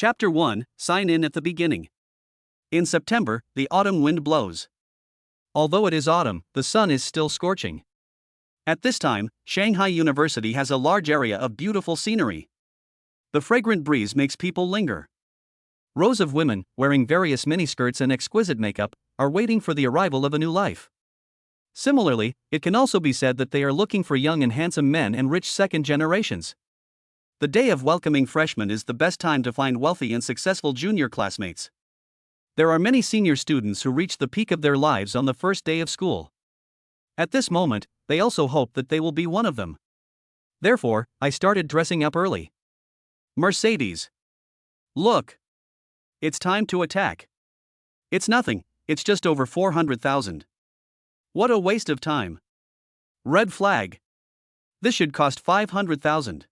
Chapter 1, Sign in at the beginning. In September, the autumn wind blows. Although it is autumn, the sun is still scorching. At this time, Shanghai University has a large area of beautiful scenery. The fragrant breeze makes people linger. Rows of women, wearing various miniskirts and exquisite makeup, are waiting for the arrival of a new life. Similarly, it can also be said that they are looking for young and handsome men and rich second generations. The day of welcoming freshmen is the best time to find wealthy and successful junior classmates. There are many senior students who reach the peak of their lives on the first day of school. At this moment, they also hope that they will be one of them. Therefore, I started dressing up early. Mercedes. Look. It's time to attack. It's nothing, it's just over 400,000. What a waste of time. Red flag. This should cost 500,000.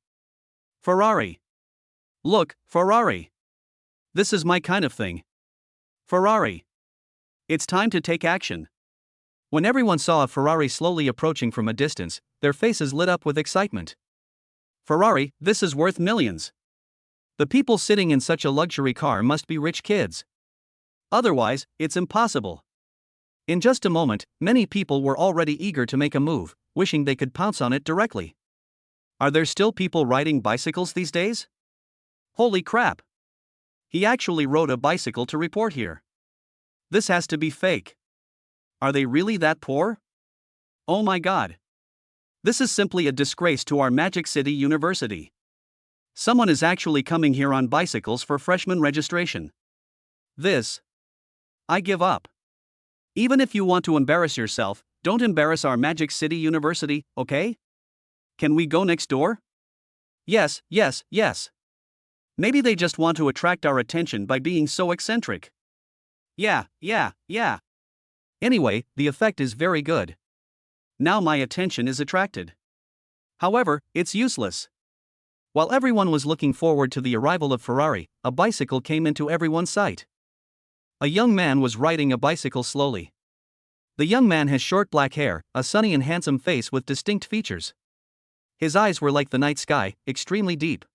Ferrari. Look, Ferrari. This is my kind of thing. Ferrari. It's time to take action. When everyone saw a Ferrari slowly approaching from a distance, their faces lit up with excitement. Ferrari, this is worth millions. The people sitting in such a luxury car must be rich kids. Otherwise, it's impossible. In just a moment, many people were already eager to make a move, wishing they could pounce on it directly. Are there still people riding bicycles these days? Holy crap! He actually rode a bicycle to report here. This has to be fake. Are they really that poor? Oh my god. This is simply a disgrace to our Magic City University. Someone is actually coming here on bicycles for freshman registration. I give up. Even if you want to embarrass yourself, don't embarrass our Magic City University, okay? Can we go next door? Yes. Maybe they just want to attract our attention by being so eccentric. Yeah. Anyway, the effect is very good. Now my attention is attracted. However, it's useless. While everyone was looking forward to the arrival of Ferrari, a bicycle came into everyone's sight. A young man was riding a bicycle slowly. The young man has short black hair, a sunny and handsome face with distinct features. His eyes were like the night sky, extremely deep.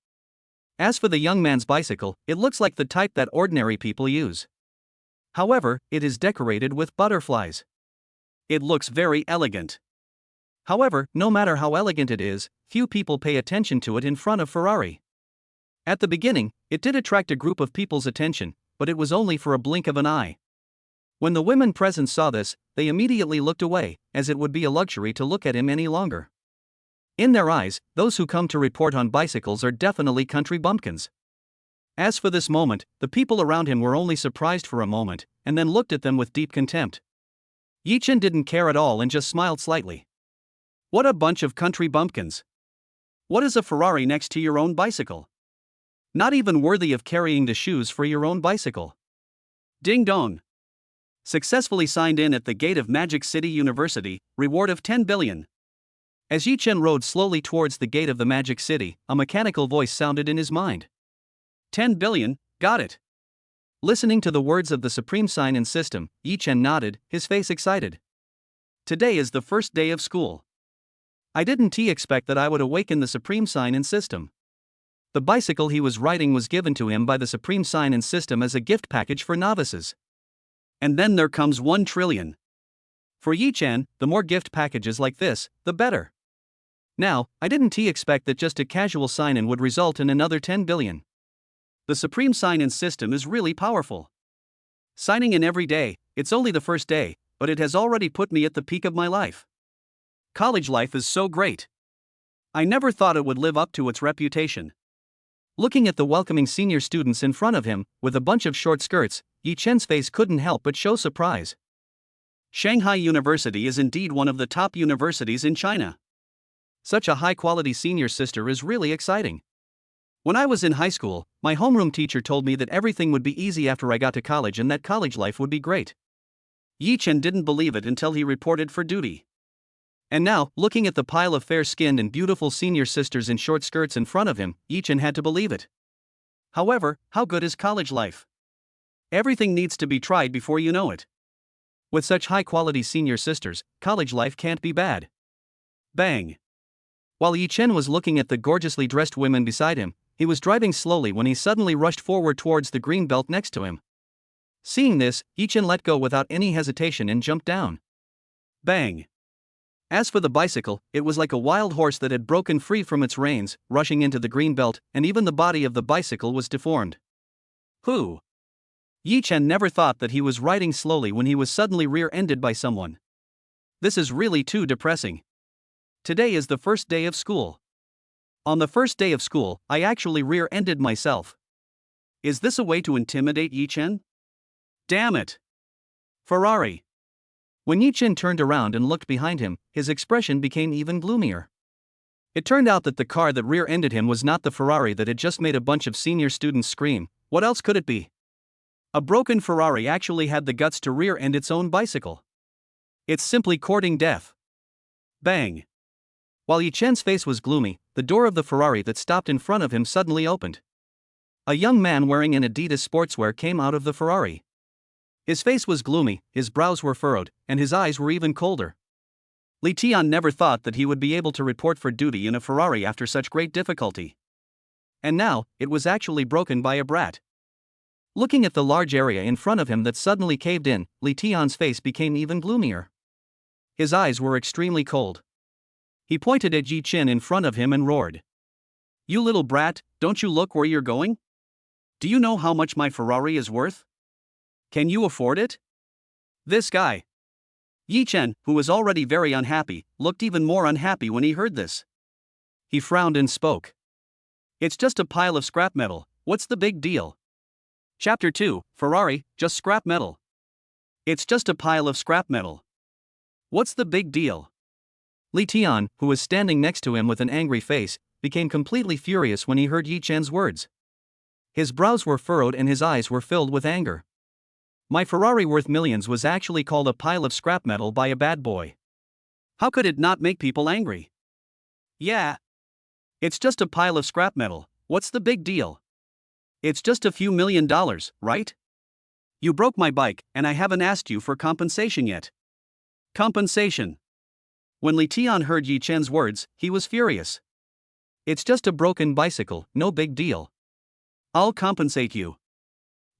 As for the young man's bicycle, it looks like the type that ordinary people use. However, it is decorated with butterflies. It looks very elegant. However, no matter how elegant it is, few people pay attention to it in front of Ferrari. At the beginning, it did attract a group of people's attention, but it was only for a blink of an eye. When the women present saw this, they immediately looked away, as it would be a luxury to look at him any longer. In their eyes, those who come to report on bicycles are definitely country bumpkins. As for this moment, the people around him were only surprised for a moment, and then looked at them with deep contempt. Yi-Chen didn't care at all and just smiled slightly. What a bunch of country bumpkins. What is a Ferrari next to your own bicycle? Not even worthy of carrying the shoes for your own bicycle. Ding dong. Successfully signed in at the gate of Magic City University, reward of 10 billion. As Yi-Chen rode slowly towards the gate of the Magic City, a mechanical voice sounded in his mind. 10 billion, got it. Listening to the words of the supreme sign-in system, Yi-Chen nodded, his face excited. Today is the first day of school. I didn't expect that I would awaken the supreme sign-in system. The bicycle he was riding was given to him by the supreme sign-in system as a gift package for novices. And then there comes 1 trillion. For Yi-Chen, the more gift packages like this, the better. Now, I didn't expect that just a casual sign-in would result in another 10 billion. The supreme sign-in system is really powerful. Signing in every day, it's only the first day, but it has already put me at the peak of my life. College life is so great. I never thought it would live up to its reputation. Looking at the welcoming senior students in front of him, with a bunch of short skirts, Yi-Chen's face couldn't help but show surprise. Shanghai University is indeed one of the top universities in China. Such a high-quality senior sister is really exciting. When I was in high school, my homeroom teacher told me that everything would be easy after I got to college and that college life would be great. Yi-Chen didn't believe it until he reported for duty. And now, looking at the pile of fair-skinned and beautiful senior sisters in short skirts in front of him, Yi-Chen had to believe it. However, how good is college life? Everything needs to be tried before you know it. With such high-quality senior sisters, college life can't be bad. Bang! While Yi-Chen was looking at the gorgeously dressed women beside him, He was driving slowly when he suddenly rushed forward towards the green belt next to him. Seeing this, Yi-Chen let go without any hesitation and jumped down. Bang! As for the bicycle, it was like a wild horse that had broken free from its reins, rushing into the green belt, and even the body of the bicycle was deformed. Who? Yi-Chen never thought that he was riding slowly when he was suddenly rear-ended by someone. This is really too depressing. Today is the first day of school. On the first day of school, I actually rear-ended myself. Is this a way to intimidate Yi-Chen? Damn it! Ferrari. When Yi-Chen turned around and looked behind him, his expression became even gloomier. It turned out that the car that rear-ended him was not the Ferrari that had just made a bunch of senior students scream. What else could it be? A broken Ferrari actually had the guts to rear-end its own bicycle. It's simply courting death. Bang! While Yi-Chen's face was gloomy, the door of the Ferrari that stopped in front of him suddenly opened. A young man wearing an Adidas sportswear came out of the Ferrari. His face was gloomy, his brows were furrowed, and his eyes were even colder. Li Tian never thought that he would be able to report for duty in a Ferrari after such great difficulty. And now, it was actually broken by a brat. Looking at the large area in front of him that suddenly caved in, Li Tian's face became even gloomier. His eyes were extremely cold. He pointed at Yi-Chen in front of him and roared. You little brat, don't you look where you're going? Do you know how much my Ferrari is worth? Can you afford it? This guy. Yi-Chen, who was already very unhappy, looked even more unhappy when he heard this. He frowned and spoke. It's just a pile of scrap metal, what's the big deal? Chapter 2, Ferrari, just scrap metal. It's just a pile of scrap metal. What's the big deal? Li Tian, who was standing next to him with an angry face, became completely furious when he heard Yi-Chen's words. His brows were furrowed and his eyes were filled with anger. My Ferrari worth millions was actually called a pile of scrap metal by a bad boy. How could it not make people angry? Yeah. It's just a pile of scrap metal, what's the big deal? It's just a few $1,000,000, right? You broke my bike, and I haven't asked you for compensation yet. Compensation. When Li Tian heard Yi-Chen's words, he was furious. It's just a broken bicycle, no big deal. I'll compensate you.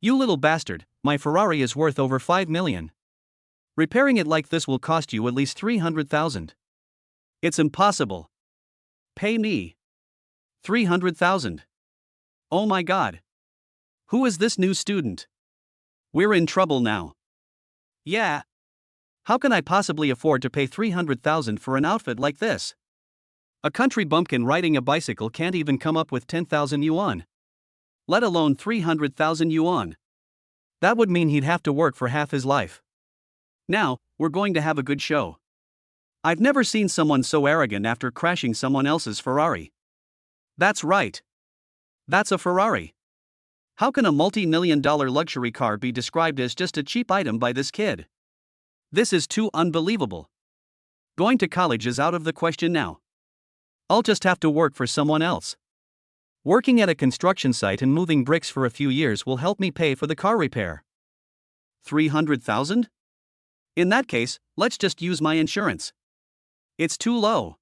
You little bastard, my Ferrari is worth over 5 million. Repairing it like this will cost you at least 300,000. It's impossible. Pay me 300,000. Oh my god. Who is this new student? We're in trouble now. Yeah. How can I possibly afford to pay 300,000 for an outfit like this? A country bumpkin riding a bicycle can't even come up with 10,000 yuan. Let alone 300,000 yuan. That would mean he'd have to work for half his life. Now, we're going to have a good show. I've never seen someone so arrogant after crashing someone else's Ferrari. That's right. That's a Ferrari. How can a multi-million-dollar luxury car be described as just a cheap item by this kid? This is too unbelievable. Going to college is out of the question now. I'll just have to work for someone else. Working at a construction site and moving bricks for a few years will help me pay for the car repair. 300,000? In that case, let's just use my insurance. It's too low.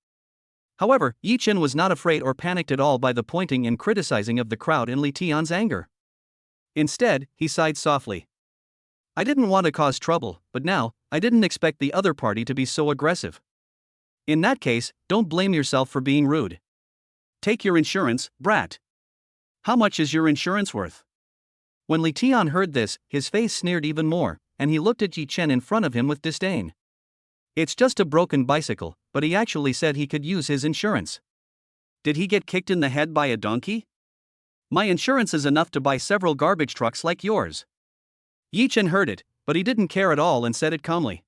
However, Yi-Chen was not afraid or panicked at all by the pointing and criticizing of the crowd in Li Tian's anger. Instead, he sighed softly. I didn't want to cause trouble, but now, I didn't expect the other party to be so aggressive. In that case, don't blame yourself for being rude. Take your insurance, brat. How much is your insurance worth? When Li Tian heard this, his face sneered even more, and he looked at Yi-Chen in front of him with disdain. It's just a broken bicycle, but he actually said he could use his insurance. Did he get kicked in the head by a donkey? My insurance is enough to buy several garbage trucks like yours. Yi-Chen heard it, but he didn't care at all and said it calmly.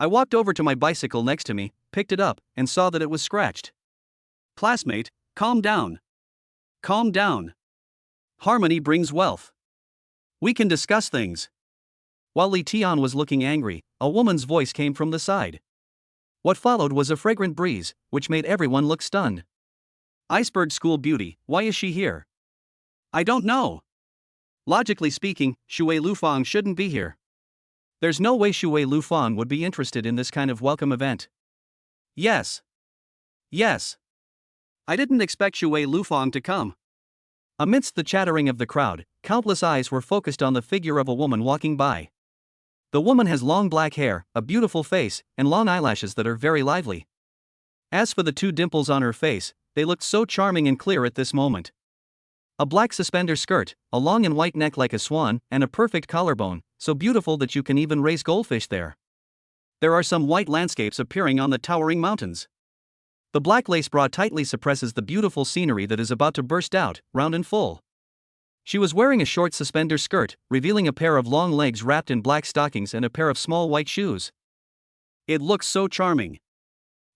I walked over to my bicycle next to me, picked it up, and saw that it was scratched. Classmate, calm down. Calm down. Harmony brings wealth. We can discuss things. While Li Tian was looking angry, a woman's voice came from the side. What followed was a fragrant breeze, which made everyone look stunned. Iceberg School Beauty, why is she here? I don't know. Logically speaking, Shui Lufang shouldn't be here. There's no way Shui Lufang would be interested in this kind of welcome event. Yes. Yes. I didn't expect Shui Lufang to come. Amidst the chattering of the crowd, countless eyes were focused on the figure of a woman walking by. The woman has long black hair, a beautiful face, and long eyelashes that are very lively. As for the two dimples on her face, they looked so charming and clear at this moment. A black suspender skirt, a long and white neck like a swan, and a perfect collarbone, so beautiful that you can even raise goldfish there. There are some white landscapes appearing on the towering mountains. The black lace bra tightly suppresses the beautiful scenery that is about to burst out, round and full. She was wearing a short suspender skirt, revealing a pair of long legs wrapped in black stockings and a pair of small white shoes. It looks so charming.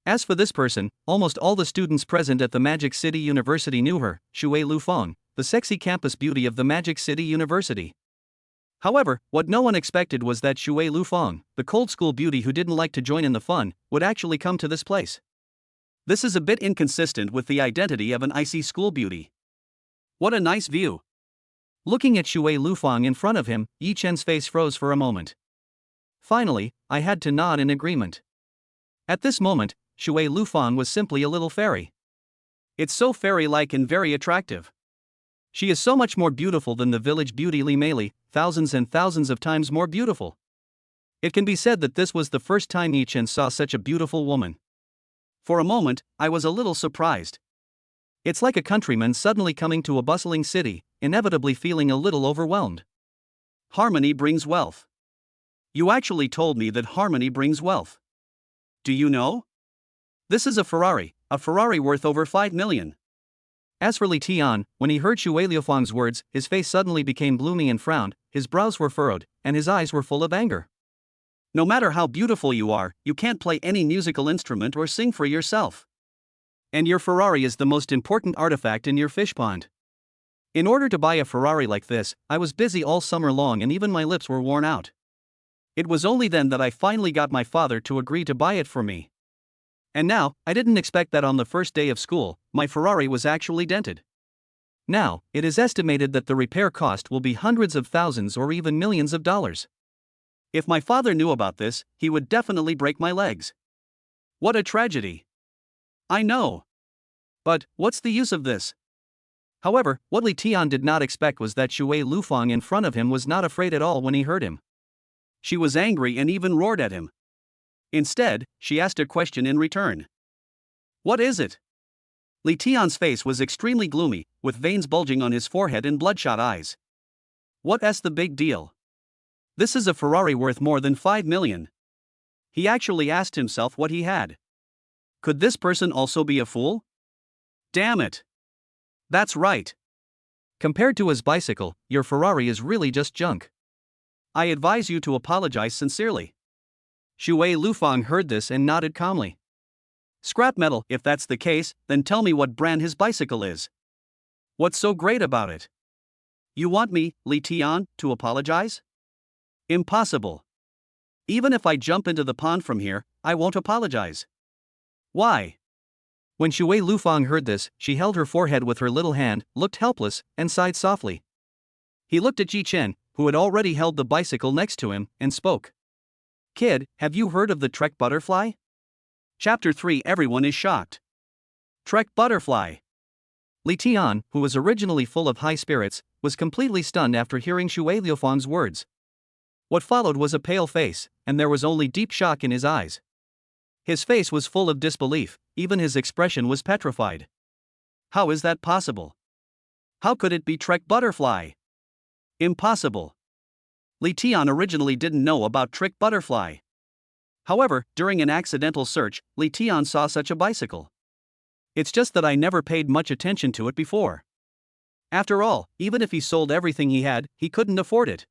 As for this person, almost all the students present at the Magic City University knew her, Shui Lufeng, the sexy campus beauty of the Magic City University. However, what no one expected was that Shui Lufeng, the cold school beauty who didn't like to join in the fun, would actually come to this place. This is a bit inconsistent with the identity of an icy school beauty. What a nice view. Looking at Shui Lufeng in front of him, Yi Chen's face froze for a moment. Finally, I had to nod in agreement. At this moment, Shui Lufeng was simply a little fairy. It's so fairy-like and very attractive. She is so much more beautiful than the village beauty Li Meili, thousands and thousands of times more beautiful. It can be said that this was the first time Yi Chen saw such a beautiful woman. For a moment, I was a little surprised. It's like a countryman suddenly coming to a bustling city, inevitably feeling a little overwhelmed. Harmony brings wealth. You actually told me that harmony brings wealth. Do you know? This is a Ferrari worth over 5 million. As for Li Tian, when he heard Shui Lufeng's words, his face suddenly became gloomy and frowned, his brows were furrowed, and his eyes were full of anger. No matter how beautiful you are, you can't play any musical instrument or sing for yourself. And your Ferrari is the most important artifact in your fish pond. In order to buy a Ferrari like this, I was busy all summer long and even my lips were worn out. It was only then that I finally got my father to agree to buy it for me. And now, I didn't expect that on the first day of school, my Ferrari was actually dented. Now, it is estimated that the repair cost will be hundreds of thousands or even millions of dollars. If my father knew about this, he would definitely break my legs. What a tragedy. I know. But, what's the use of this? However, what Li Tian did not expect was that Shui Lufeng in front of him was not afraid at all when he heard him. She was angry and even roared at him. Instead, she asked a question in return. What is it? Li Tian's face was extremely gloomy, with veins bulging on his forehead and bloodshot eyes. What's the big deal? This is a Ferrari worth more than 5 million. He actually asked himself what he had. Could this person also be a fool? Damn it. That's right. Compared to his bicycle, your Ferrari is really just junk. I advise you to apologize sincerely. Shui Lufeng heard this and nodded calmly. Scrap metal, if that's the case, then tell me what brand his bicycle is. What's so great about it? You want me, Li Tian, to apologize? Impossible. Even if I jump into the pond from here, I won't apologize. Why? When Shui Lufeng heard this, she held her forehead with her little hand, looked helpless, and sighed softly. He looked at Yi Chen, who had already held the bicycle next to him, and spoke. Kid, have you heard of the Trek butterfly? Chapter 3. Everyone is shocked. Trek butterfly. Li Tian, who was originally full of high spirits, was completely stunned after hearing Shui Lufeng's words. What followed was a pale face, and there was only deep shock in his eyes. His face was full of disbelief, even his expression was petrified. How is that possible? How could it be Trek butterfly? Impossible. Li Tian originally didn't know about Trek butterfly. However, during an accidental search, Li Tian saw such a bicycle. It's just that I never paid much attention to it before. After all, even if he sold everything he had, he couldn't afford it.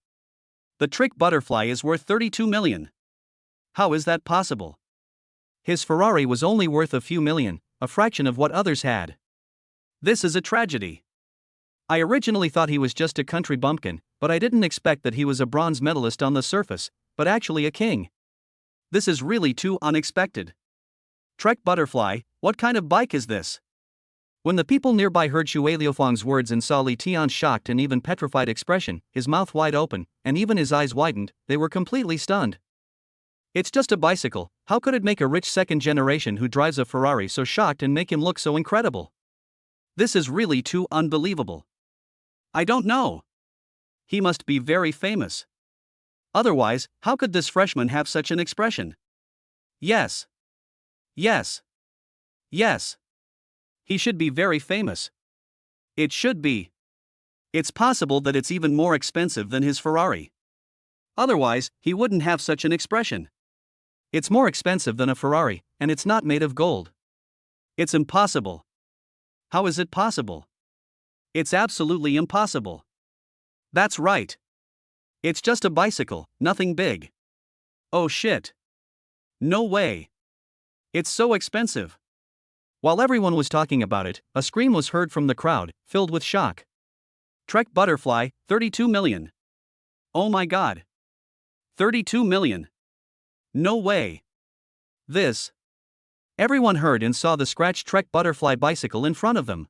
The Trek butterfly is worth 32 million. How is that possible? His Ferrari was only worth a few million, a fraction of what others had. This is a tragedy. I originally thought he was just a country bumpkin, but I didn't expect that he was a bronze medalist on the surface, but actually a king. This is really too unexpected. Trek butterfly, what kind of bike is this? When the people nearby heard Shui Lufeng's words and saw Li Tian's shocked and even petrified expression, his mouth wide open, and even his eyes widened, they were completely stunned. It's just a bicycle, how could it make a rich second generation who drives a Ferrari so shocked and make him look so incredible? This is really too unbelievable. I don't know. He must be very famous. Otherwise, how could this freshman have such an expression? Yes. Yes. Yes. He should be very famous. It should be. It's possible that it's even more expensive than his Ferrari. Otherwise, he wouldn't have such an expression. It's more expensive than a Ferrari, and it's not made of gold. It's impossible. How is it possible? It's absolutely impossible. That's right. It's just a bicycle, nothing big. Oh shit. No way. It's so expensive. While everyone was talking about it, a scream was heard from the crowd, filled with shock. Trek Butterfly, 32 million. Oh my god. 32 million. No way. This. Everyone heard and saw the scratched Trek Butterfly bicycle in front of them.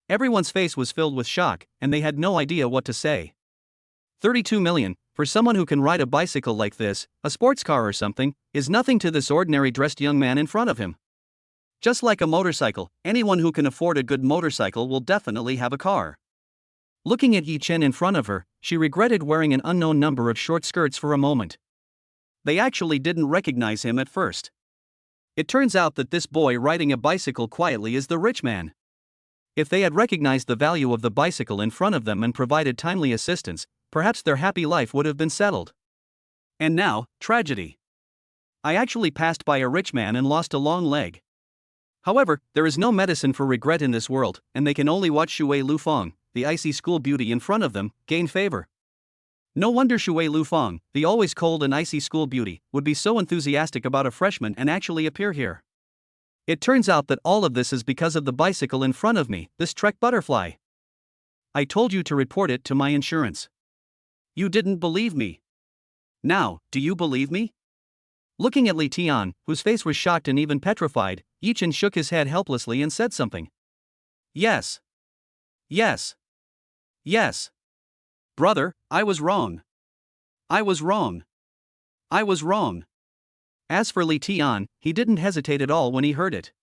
Everyone's face was filled with shock, and they had no idea what to say. 32 million, for someone who can ride a bicycle like this, a sports car or something, is nothing to this ordinary dressed young man in front of him. Just like a motorcycle, anyone who can afford a good motorcycle will definitely have a car. Looking at Yi Chen in front of her, she regretted wearing an unknown number of short skirts for a moment. They actually didn't recognize him at first. It turns out that this boy riding a bicycle quietly is the rich man. If they had recognized the value of the bicycle in front of them and provided timely assistance, perhaps their happy life would have been settled. And now, tragedy. I actually passed by a rich man and lost a long leg. However, there is no medicine for regret in this world, and they can only watch Shui Lufeng, the icy school beauty in front of them, gain favor. No wonder Shui Lufeng, the always cold and icy school beauty, would be so enthusiastic about a freshman and actually appear here. It turns out that all of this is because of the bicycle in front of me, this Trek Butterfly. I told you to report it to my insurance. You didn't believe me. Now, do you believe me? Looking at Li Tian, whose face was shocked and even petrified, Yi Chen shook his head helplessly and said something. Yes. Yes. Yes. Brother, I was wrong. I was wrong. I was wrong. As for Li Tian, he didn't hesitate at all when he heard it.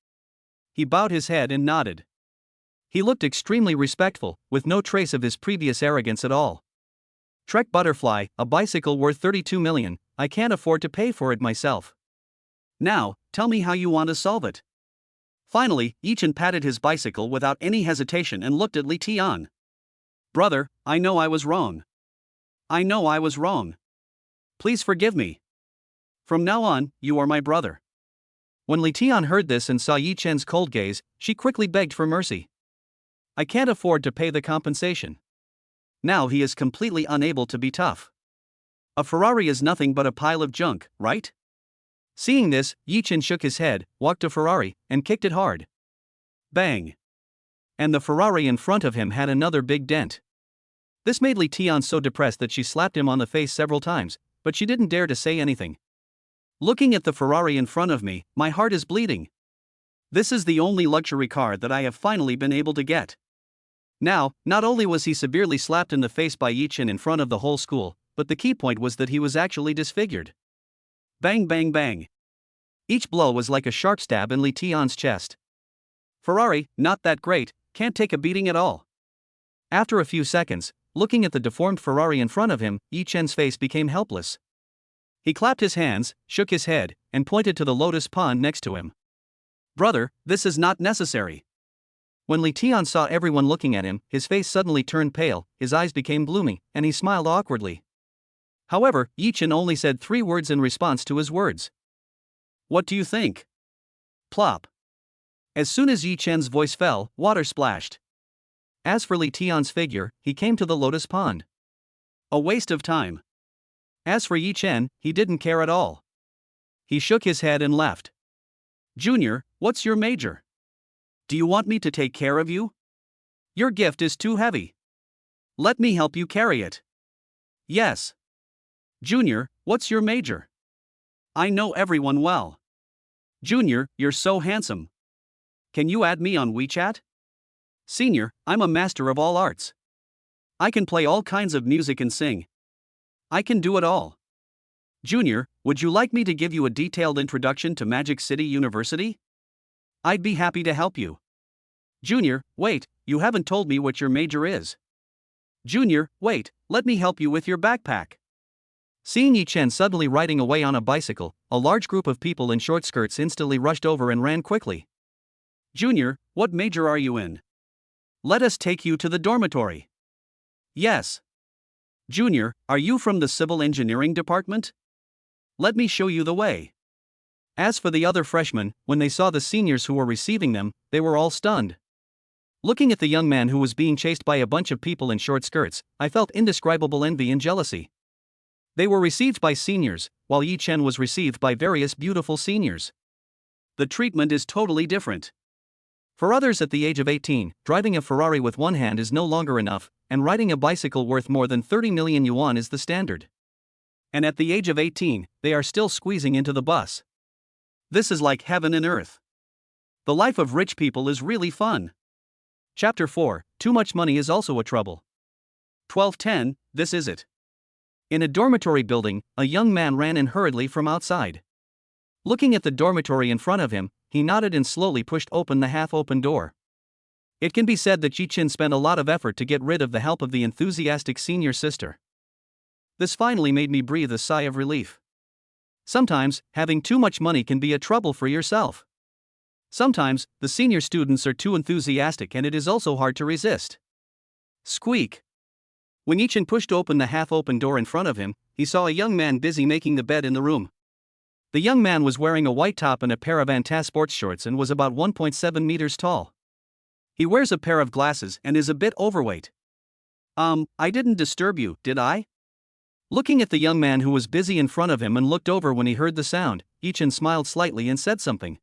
He bowed his head and nodded. He looked extremely respectful, with no trace of his previous arrogance at all. Trek Butterfly, a bicycle worth 32 million, I can't afford to pay for it myself. Now, tell me how you want to solve it. Finally, Yi Chen patted his bicycle without any hesitation and looked at Li Tian. Brother, I know I was wrong. I know I was wrong. Please forgive me. From now on, you are my brother. When Li Tian heard this and saw Yi Chen's cold gaze, she quickly begged for mercy. I can't afford to pay the compensation. Now he is completely unable to be tough. A Ferrari is nothing but a pile of junk, right? Seeing this, Yi Chen shook his head, walked to Ferrari, and kicked it hard. Bang! And the Ferrari in front of him had another big dent. This made Li Tian so depressed that she slapped him on the face several times, but she didn't dare to say anything. Looking at the Ferrari in front of me, my heart is bleeding. This is the only luxury car that I have finally been able to get. Now, not only was he severely slapped in the face by Yi Chen in front of the whole school, but the key point was that he was actually disfigured. Bang bang bang. Each blow was like a sharp stab in Li Tian's chest. Ferrari, not that great, can't take a beating at all. After a few seconds, looking at the deformed Ferrari in front of him, Yi Chen's face became helpless. He clapped his hands, shook his head, and pointed to the lotus pond next to him. Brother, this is not necessary. When Li Tian saw everyone looking at him, his face suddenly turned pale, his eyes became gloomy, and he smiled awkwardly. However, Yi Chen only said 3 words in response to his words. What do you think? Plop. As soon as Yi Chen's voice fell, water splashed. As for Li Tian's figure, he came to the lotus pond. A waste of time. As for Yi Chen, he didn't care at all. He shook his head and left. Junior, what's your major? Do you want me to take care of you? Your gift is too heavy. Let me help you carry it. Yes. Junior, what's your major? I know everyone well. Junior, you're so handsome. Can you add me on WeChat? Senior, I'm a master of all arts. I can play all kinds of music and sing. I can do it all. Junior, would you like me to give you a detailed introduction to Magic City University? I'd be happy to help you. Junior, wait, you haven't told me what your major is. Junior, wait, let me help you with your backpack. Seeing Yi Chen suddenly riding away on a bicycle, a large group of people in short skirts instantly rushed over and ran quickly. Junior, what major are you in? Let us take you to the dormitory. Yes. Junior, are you from the civil engineering department? Let me show you the way. As for the other freshmen, when they saw the seniors who were receiving them, they were all stunned. Looking at the young man who was being chased by a bunch of people in short skirts, I felt indescribable envy and jealousy. They were received by seniors, while Yi Chen was received by various beautiful seniors. The treatment is totally different. For others at the age of 18, driving a Ferrari with one hand is no longer enough, and riding a bicycle worth more than 30 million yuan is the standard. And at the age of 18, they are still squeezing into the bus. This is like heaven and earth. The life of rich people is really fun. Chapter 4, Too much money is also a trouble. 12:10, this is it. In a dormitory building, a young man ran in hurriedly from outside. Looking at the dormitory in front of him, he nodded and slowly pushed open the half-open door. It can be said that Yi Chen spent a lot of effort to get rid of the help of the enthusiastic senior sister. This finally made me breathe a sigh of relief. Sometimes, having too much money can be a trouble for yourself. Sometimes, the senior students are too enthusiastic and it is also hard to resist. Squeak. When Yi Chen pushed open the half-open door in front of him, he saw a young man busy making the bed in the room. The young man was wearing a white top and a pair of Anta sports shorts and was about 1.7 meters tall. He wears a pair of glasses and is a bit overweight. I didn't disturb you, did I? Looking at the young man who was busy in front of him and looked over when he heard the sound, Yi Chen smiled slightly and said something.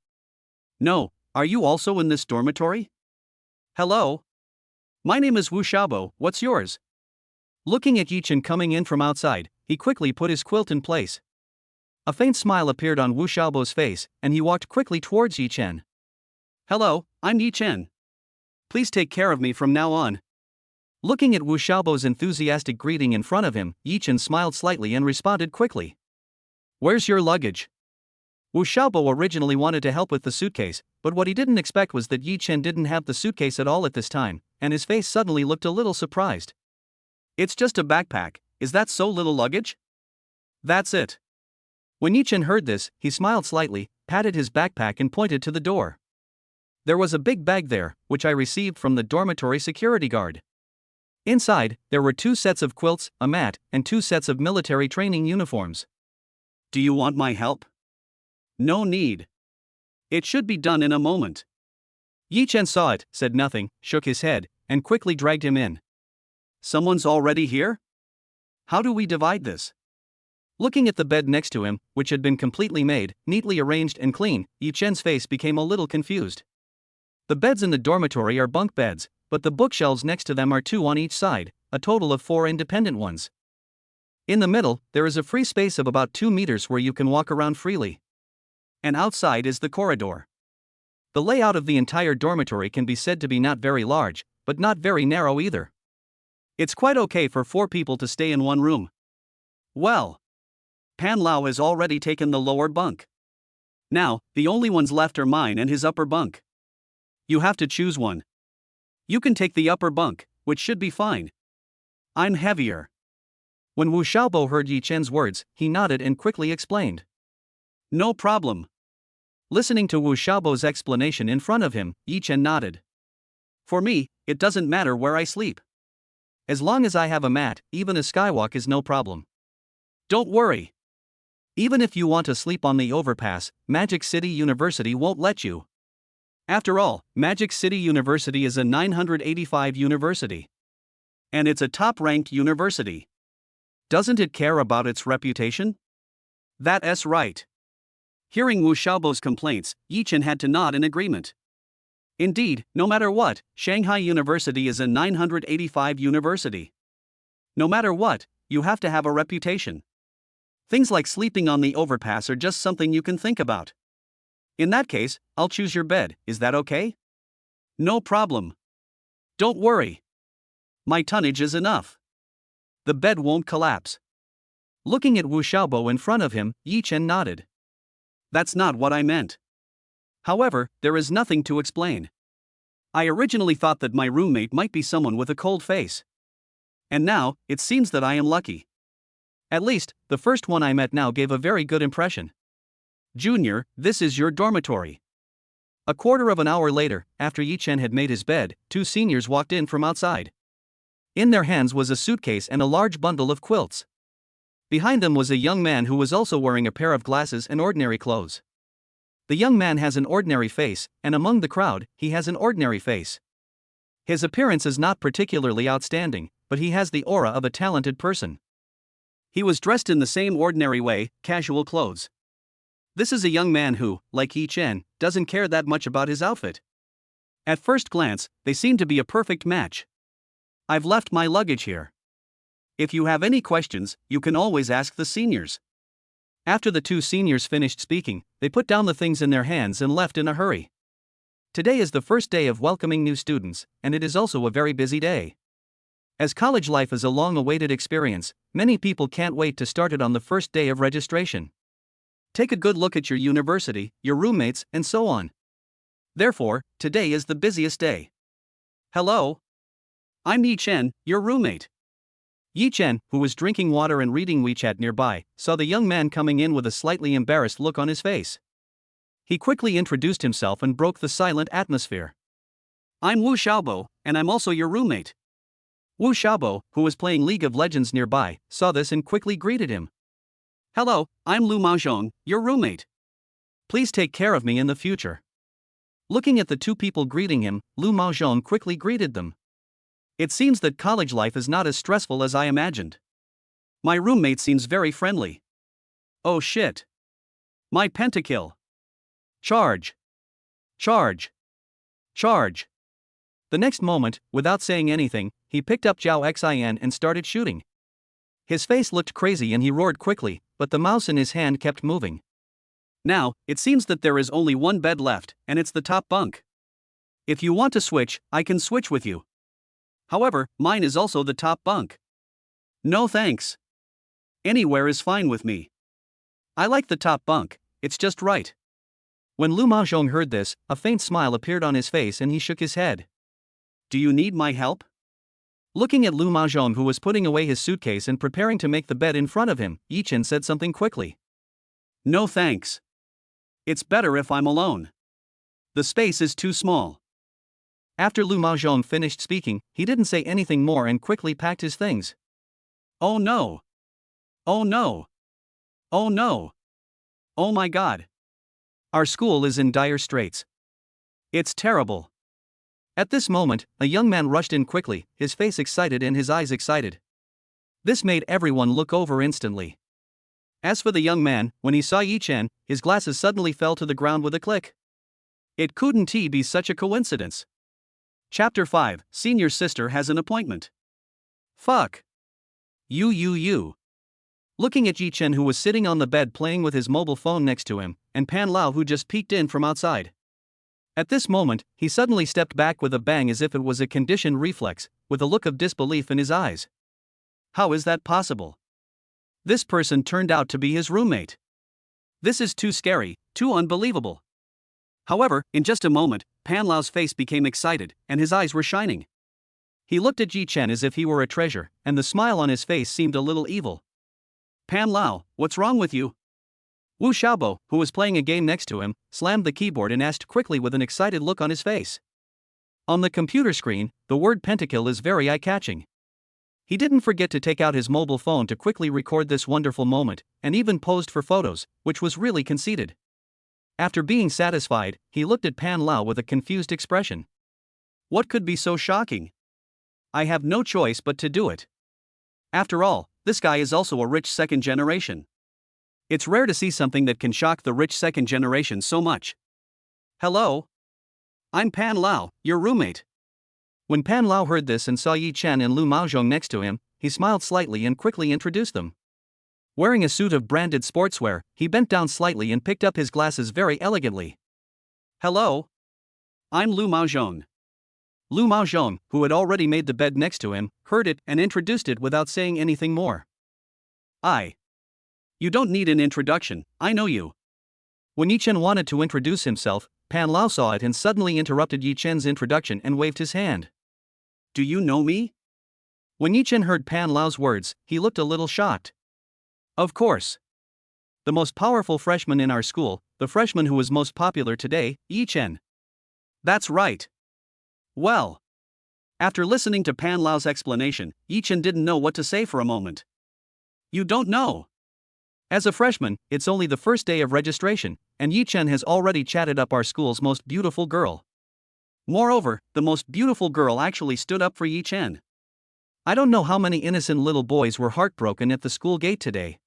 No, are you also in this dormitory? Hello? My name is Wu Xiaobo, what's yours? Looking at Yi Chen coming in from outside, he quickly put his quilt in place. A faint smile appeared on Wu Xiaobo's face, and he walked quickly towards Yi Chen. Hello, I'm Yi Chen. Please take care of me from now on. Looking at Wu Xiaobo's enthusiastic greeting in front of him, Yi Chen smiled slightly and responded quickly. Where's your luggage? Wu Xiaobo originally wanted to help with the suitcase, but what he didn't expect was that Yi Chen didn't have the suitcase at all at this time, and his face suddenly looked a little surprised. It's just a backpack, is that so little luggage? That's it. When Yi Chen heard this, he smiled slightly, patted his backpack and pointed to the door. There was a big bag there, which I received from the dormitory security guard. Inside, there were 2 sets of quilts, a mat, and 2 sets of military training uniforms. Do you want my help? No need. It should be done in a moment. Yi Chen saw it, said nothing, shook his head, and quickly dragged him in. Someone's already here? How do we divide this? Looking at the bed next to him, which had been completely made, neatly arranged and clean, Yi Chen's face became a little confused. The beds in the dormitory are bunk beds, but the bookshelves next to them are 2 on each side, a total of 4 independent ones. In the middle, there is a free space of about 2 meters where you can walk around freely. And outside is the corridor. The layout of the entire dormitory can be said to be not very large, but not very narrow either. It's quite okay for 4 people to stay in one room. Well, Pan Lao has already taken the lower bunk. Now, the only ones left are mine and his upper bunk. You have to choose one. You can take the upper bunk, which should be fine. I'm heavier. When Wu Xiaobo heard Yi Chen's words, he nodded and quickly explained. No problem. Listening to Wu Xiaobo's explanation in front of him, Yi Chen nodded. For me, it doesn't matter where I sleep. As long as I have a mat, even a skywalk is no problem. Don't worry. Even if you want to sleep on the overpass, Magic City University won't let you. After all, Magic City University is a 985 university. And it's a top-ranked university. Doesn't it care about its reputation? That's right. Hearing Wu Xiaobo's complaints, Yi Chen had to nod in agreement. Indeed, no matter what, Shanghai University is a 985 university. No matter what, you have to have a reputation. Things like sleeping on the overpass are just something you can think about. In that case, I'll choose your bed, is that okay? No problem. Don't worry. My tonnage is enough. The bed won't collapse. Looking at Wu Xiaobo in front of him, Yi Chen nodded. That's not what I meant. However, there is nothing to explain. I originally thought that my roommate might be someone with a cold face. And now, it seems that I am lucky. At least, the first one I met now gave a very good impression. Junior, this is your dormitory. A quarter of an hour later, after Yi Chen had made his bed, two seniors walked in from outside. In their hands was a suitcase and a large bundle of quilts. Behind them was a young man who was also wearing a pair of glasses and ordinary clothes. The young man has an ordinary face, and among the crowd, he has an ordinary face. His appearance is not particularly outstanding, but he has the aura of a talented person. He was dressed in the same ordinary way, casual clothes. This is a young man who, like Yi Chen, doesn't care that much about his outfit. At first glance, they seem to be a perfect match. I've left my luggage here. If you have any questions, you can always ask the seniors. After the two seniors finished speaking, they put down the things in their hands and left in a hurry. Today is the first day of welcoming new students, and it is also a very busy day. As college life is a long-awaited experience, many people can't wait to start it on the first day of registration. Take a good look at your university, your roommates, and so on. Therefore, today is the busiest day. Hello? I'm Yi Chen, your roommate. Yi Chen, who was drinking water and reading WeChat nearby, saw the young man coming in with a slightly embarrassed look on his face. He quickly introduced himself and broke the silent atmosphere. I'm Wu Xiaobo, and I'm also your roommate. Wu Xiaobo, who was playing League of Legends nearby, saw this and quickly greeted him. Hello, I'm Lu Maozhong, your roommate. Please take care of me in the future. Looking at the two people greeting him, Lu Maozhong quickly greeted them. It seems that college life is not as stressful as I imagined. My roommate seems very friendly. Oh shit. My pentakill. Charge. Charge. Charge. The next moment, without saying anything, he picked up Zhao Xin and started shooting. His face looked crazy and he roared quickly, but the mouse in his hand kept moving. Now, it seems that there is only one bed left, and it's the top bunk. If you want to switch, I can switch with you. However, mine is also the top bunk. No thanks. Anywhere is fine with me. I like the top bunk, it's just right. When Lu Maozhong heard this, a faint smile appeared on his face and he shook his head. Do you need my help? Looking at Lu Maozhong, who was putting away his suitcase and preparing to make the bed in front of him, Yi Chen said something quickly. No thanks. It's better if I'm alone. The space is too small. After Lu Maozhong finished speaking, he didn't say anything more and quickly packed his things. Oh no. Oh no. Oh no. Oh my god. Our school is in dire straits. It's terrible. At this moment, a young man rushed in quickly, his face excited and his eyes excited. This made everyone look over instantly. As for the young man, when he saw Yi Chen, his glasses suddenly fell to the ground with a click. It couldn't be such a coincidence. Chapter 5, Senior's sister has an appointment. Fuck. You. Looking at Yi Chen, who was sitting on the bed playing with his mobile phone next to him, and Pan Lao, who just peeked in from outside. At this moment, he suddenly stepped back with a bang as if it was a conditioned reflex, with a look of disbelief in his eyes. How is that possible? This person turned out to be his roommate. This is too scary, too unbelievable. However, in just a moment, Pan Lao's face became excited, and his eyes were shining. He looked at Yi Chen as if he were a treasure, and the smile on his face seemed a little evil. Pan Lao, what's wrong with you? Wu Xiaobo, who was playing a game next to him, slammed the keyboard and asked quickly with an excited look on his face. On the computer screen, the word pentakill is very eye-catching. He didn't forget to take out his mobile phone to quickly record this wonderful moment, and even posed for photos, which was really conceited. After being satisfied, he looked at Pan Lao with a confused expression. What could be so shocking? I have no choice but to do it. After all, this guy is also a rich second generation. It's rare to see something that can shock the rich second generation so much. Hello? I'm Pan Lao, your roommate. When Pan Lao heard this and saw Yi Chen and Lu Maozhong next to him, he smiled slightly and quickly introduced them. Wearing a suit of branded sportswear, he bent down slightly and picked up his glasses very elegantly. Hello? I'm Lu Maozhong. Lu Maozhong, who had already made the bed next to him, heard it and introduced it without saying anything more. You don't need an introduction, I know you. When Yi Chen wanted to introduce himself, Pan Lao saw it and suddenly interrupted Yi Chen's introduction and waved his hand. Do you know me? When Yi-Chen heard Pan Lao's words, he looked a little shocked. Of course. The most powerful freshman in our school, the freshman who was most popular today, Yi-Chen. That's right. Well. After listening to Pan Lao's explanation, Yi-Chen didn't know what to say for a moment. You don't know. As a freshman, it's only the first day of registration, and Yi-Chen has already chatted up our school's most beautiful girl. Moreover, the most beautiful girl actually stood up for Yi-Chen. I don't know how many innocent little boys were heartbroken at the school gate today.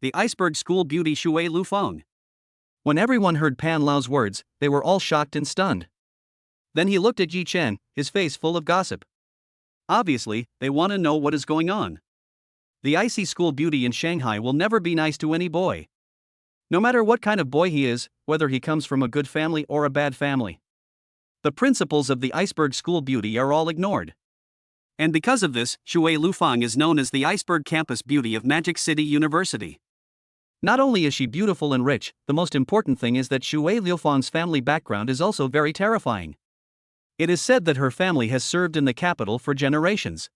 The iceberg school beauty Shui Lufeng. When everyone heard Pan Lao's words, they were all shocked and stunned. Then he looked at Yi-Chen, his face full of gossip. Obviously, they want to know what is going on. The icy school beauty in Shanghai will never be nice to any boy. No matter what kind of boy he is, whether he comes from a good family or a bad family. The principles of the iceberg school beauty are all ignored. And because of this, Shui Lufeng is known as the iceberg campus beauty of Magic City University. Not only is she beautiful and rich, the most important thing is that Shui Lufeng's family background is also very terrifying. It is said that her family has served in the capital for generations.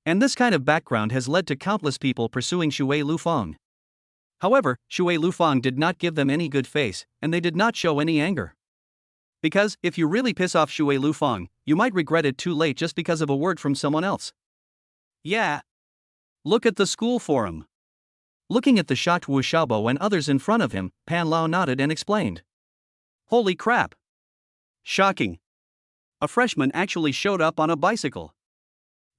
And this kind of background has led to countless people pursuing Shui Lufeng. However, Shui Lufeng did not give them any good face, and they did not show any anger. Because, if you really piss off Shui Lufeng, you might regret it too late just because of a word from someone else. Yeah. Look at the school forum. Looking at the shocked Wu Xiaobo and others in front of him, Pan Lao nodded and explained. Holy crap. Shocking. A freshman actually showed up on a bicycle.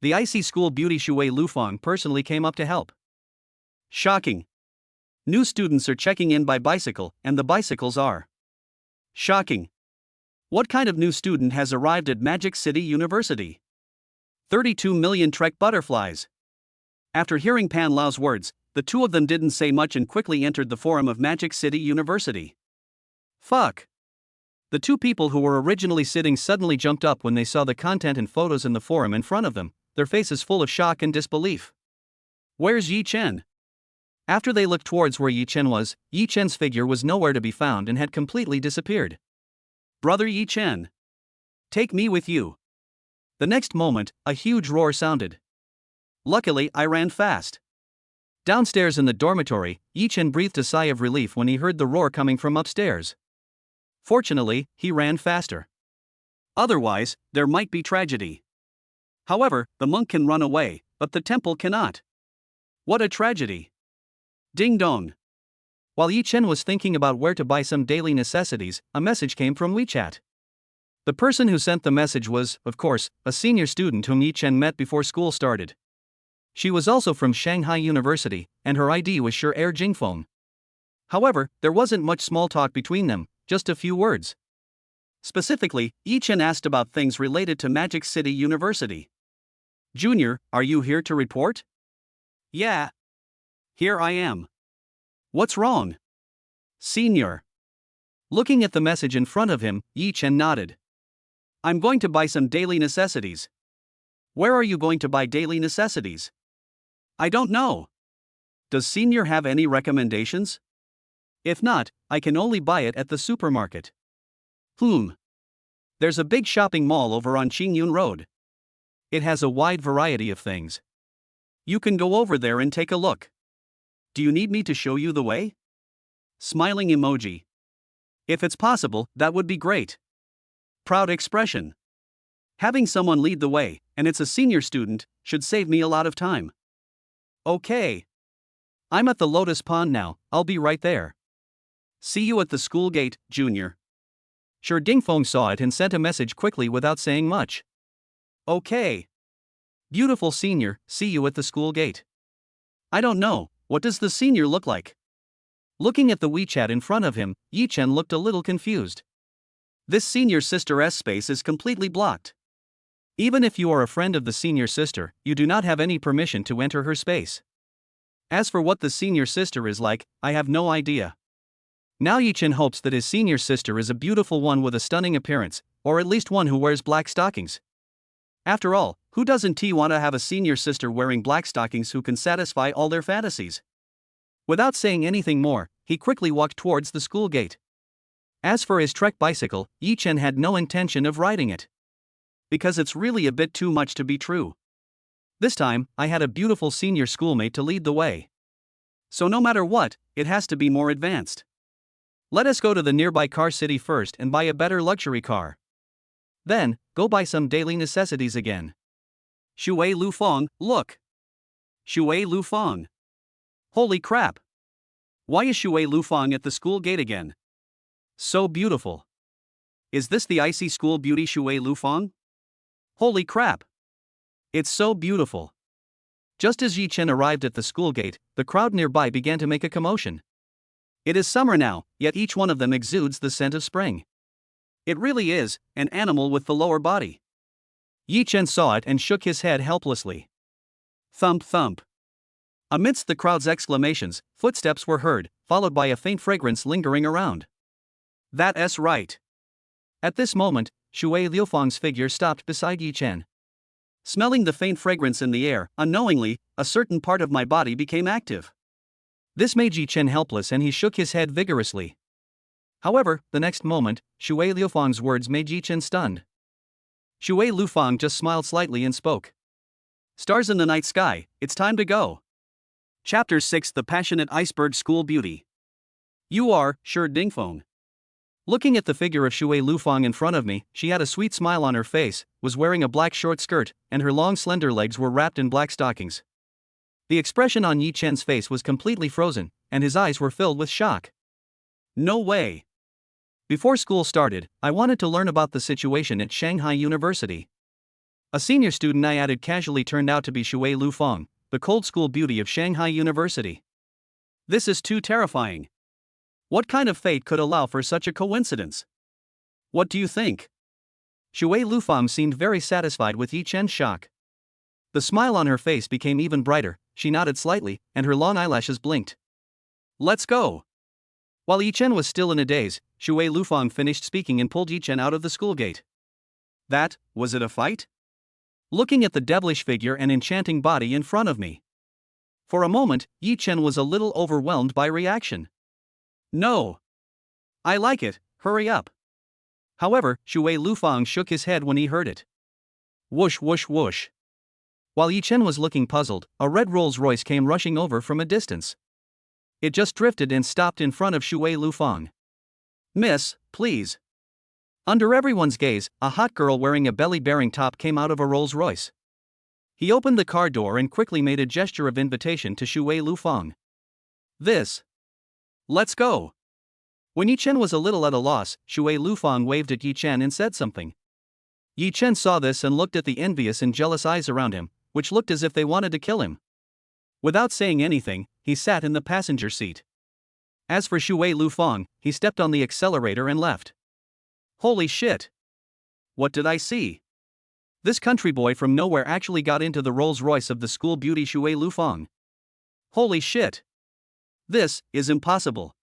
The icy school beauty Shui Lufeng personally came up to help. Shocking. New students are checking in by bicycle, and the bicycles are. Shocking. What kind of new student has arrived at Magic City University? 32 million Trek butterflies. After hearing Pan Lao's words, the two of them didn't say much and quickly entered the forum of Magic City University. Fuck. The two people who were originally sitting suddenly jumped up when they saw the content and photos in the forum in front of them, their faces full of shock and disbelief. Where's Yi-Chen? After they looked towards where Yi-Chen was, Yi-Chen's figure was nowhere to be found and had completely disappeared. Brother Yi-Chen. Take me with you. The next moment, a huge roar sounded. Luckily, I ran fast. Downstairs in the dormitory, Yi-Chen breathed a sigh of relief when he heard the roar coming from upstairs. Fortunately, he ran faster. Otherwise, there might be tragedy. However, the monk can run away, but the temple cannot. What a tragedy. Ding dong. While Yi-Chen was thinking about where to buy some daily necessities, a message came from WeChat. The person who sent the message was, of course, a senior student whom Yi-Chen met before school started. She was also from Shanghai University, and her ID was Sure Air Jingfeng. However, there wasn't much small talk between them, just a few words. Specifically, Yi-Chen asked about things related to Magic City University. Junior, are you here to report? Yeah. Here I am. What's wrong? Senior. Looking at the message in front of him, Yi-Chen nodded. I'm going to buy some daily necessities. Where are you going to buy daily necessities? I don't know. Does Senior have any recommendations? If not, I can only buy it at the supermarket. There's a big shopping mall over on Qingyun Road. It has a wide variety of things. You can go over there and take a look. Do you need me to show you the way? Smiling emoji. If it's possible, that would be great. Proud expression. Having someone lead the way, and it's a senior student, should save me a lot of time. Okay. I'm at the Lotus Pond now, I'll be right there. See you at the school gate, Junior. Sure Dingfeng saw it and sent a message quickly without saying much. Okay. Beautiful senior, see you at the school gate. I don't know, what does the senior look like? Looking at the WeChat in front of him, Yi-Chen looked a little confused. This senior sister's space is completely blocked. Even if you are a friend of the senior sister, you do not have any permission to enter her space. As for what the senior sister is like, I have no idea. Now Yi-Chen hopes that his senior sister is a beautiful one with a stunning appearance, or at least one who wears black stockings. After all, who doesn't want to have a senior sister wearing black stockings who can satisfy all their fantasies? Without saying anything more, he quickly walked towards the school gate. As for his Trek bicycle, Yi-Chen had no intention of riding it. Because it's really a bit too much to be true. This time, I had a beautiful senior schoolmate to lead the way. So no matter what, it has to be more advanced. Let us go to the nearby car city first and buy a better luxury car. Then, go buy some daily necessities again. Shui Lufeng, look! Shui Lufeng. Holy crap! Why is Shui Lufeng at the school gate again? So beautiful. Is this the icy school beauty Shui Lufeng? Holy crap! It's so beautiful. Just as Yi Chen arrived at the school gate, the crowd nearby began to make a commotion. It is summer now, yet each one of them exudes the scent of spring. It really is an animal with the lower body. Yi Chen saw it and shook his head helplessly. Thump thump. Amidst the crowd's exclamations, footsteps were heard, followed by a faint fragrance lingering around. That's right. At this moment, Shui Liufeng's figure stopped beside Yi Chen. Smelling the faint fragrance in the air, unknowingly, a certain part of my body became active. This made Yi Chen helpless and he shook his head vigorously. However, the next moment, Shui Liufeng's words made Yi Chen stunned. Shui Lufeng just smiled slightly and spoke. Stars in the night sky, it's time to go. Chapter 6: The Passionate Iceberg School Beauty. You are, Shi Dingfeng. Looking at the figure of Shui Lufeng in front of me, she had a sweet smile on her face, was wearing a black short skirt, and her long slender legs were wrapped in black stockings. The expression on Yi Chen's face was completely frozen, and his eyes were filled with shock. No way! Before school started, I wanted to learn about the situation at Shanghai University. A senior student I added casually turned out to be Shui Lufeng, the cold school beauty of Shanghai University. This is too terrifying. What kind of fate could allow for such a coincidence? What do you think? Shui Lufeng seemed very satisfied with Yi Chen's shock. The smile on her face became even brighter, she nodded slightly, and her long eyelashes blinked. Let's go! While Yi Chen was still in a daze, Shui Lufeng finished speaking and pulled Yi Chen out of the school gate. Was it a fight? Looking at the devilish figure and enchanting body in front of me. For a moment, Yi Chen was a little overwhelmed by reaction. No. I like it, hurry up. However, Shui Lufeng shook his head when he heard it. Whoosh whoosh whoosh. While Yi Chen was looking puzzled, a red Rolls-Royce came rushing over from a distance. It just drifted and stopped in front of Shui Lufeng. Miss, please. Under everyone's gaze, a hot girl wearing a belly-bearing top came out of a Rolls-Royce. He opened the car door and quickly made a gesture of invitation to Shui Lufeng. Let's go. When Yi Chen was a little at a loss, Shui Lufeng waved at Yi Chen and said something. Yi Chen saw this and looked at the envious and jealous eyes around him, which looked as if they wanted to kill him. Without saying anything, he sat in the passenger seat. As for Shui Lufeng, he stepped on the accelerator and left. Holy shit! What did I see? This country boy from nowhere actually got into the Rolls-Royce of the school beauty Shui Lufeng. Holy shit! This is impossible.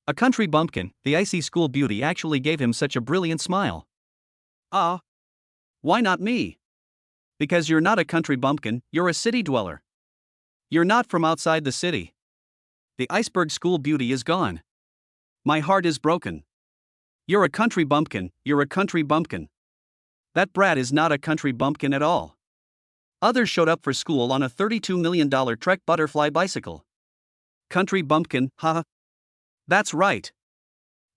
A country bumpkin, the icy school beauty actually gave him such a brilliant smile. Why not me? Because you're not a country bumpkin, you're a city dweller. You're not from outside the city. The iceberg school beauty is gone. My heart is broken. You're a country bumpkin, you're a country bumpkin. That brat is not a country bumpkin at all. Others showed up for school on a $32 million Trek butterfly bicycle. Country bumpkin, haha. That's right.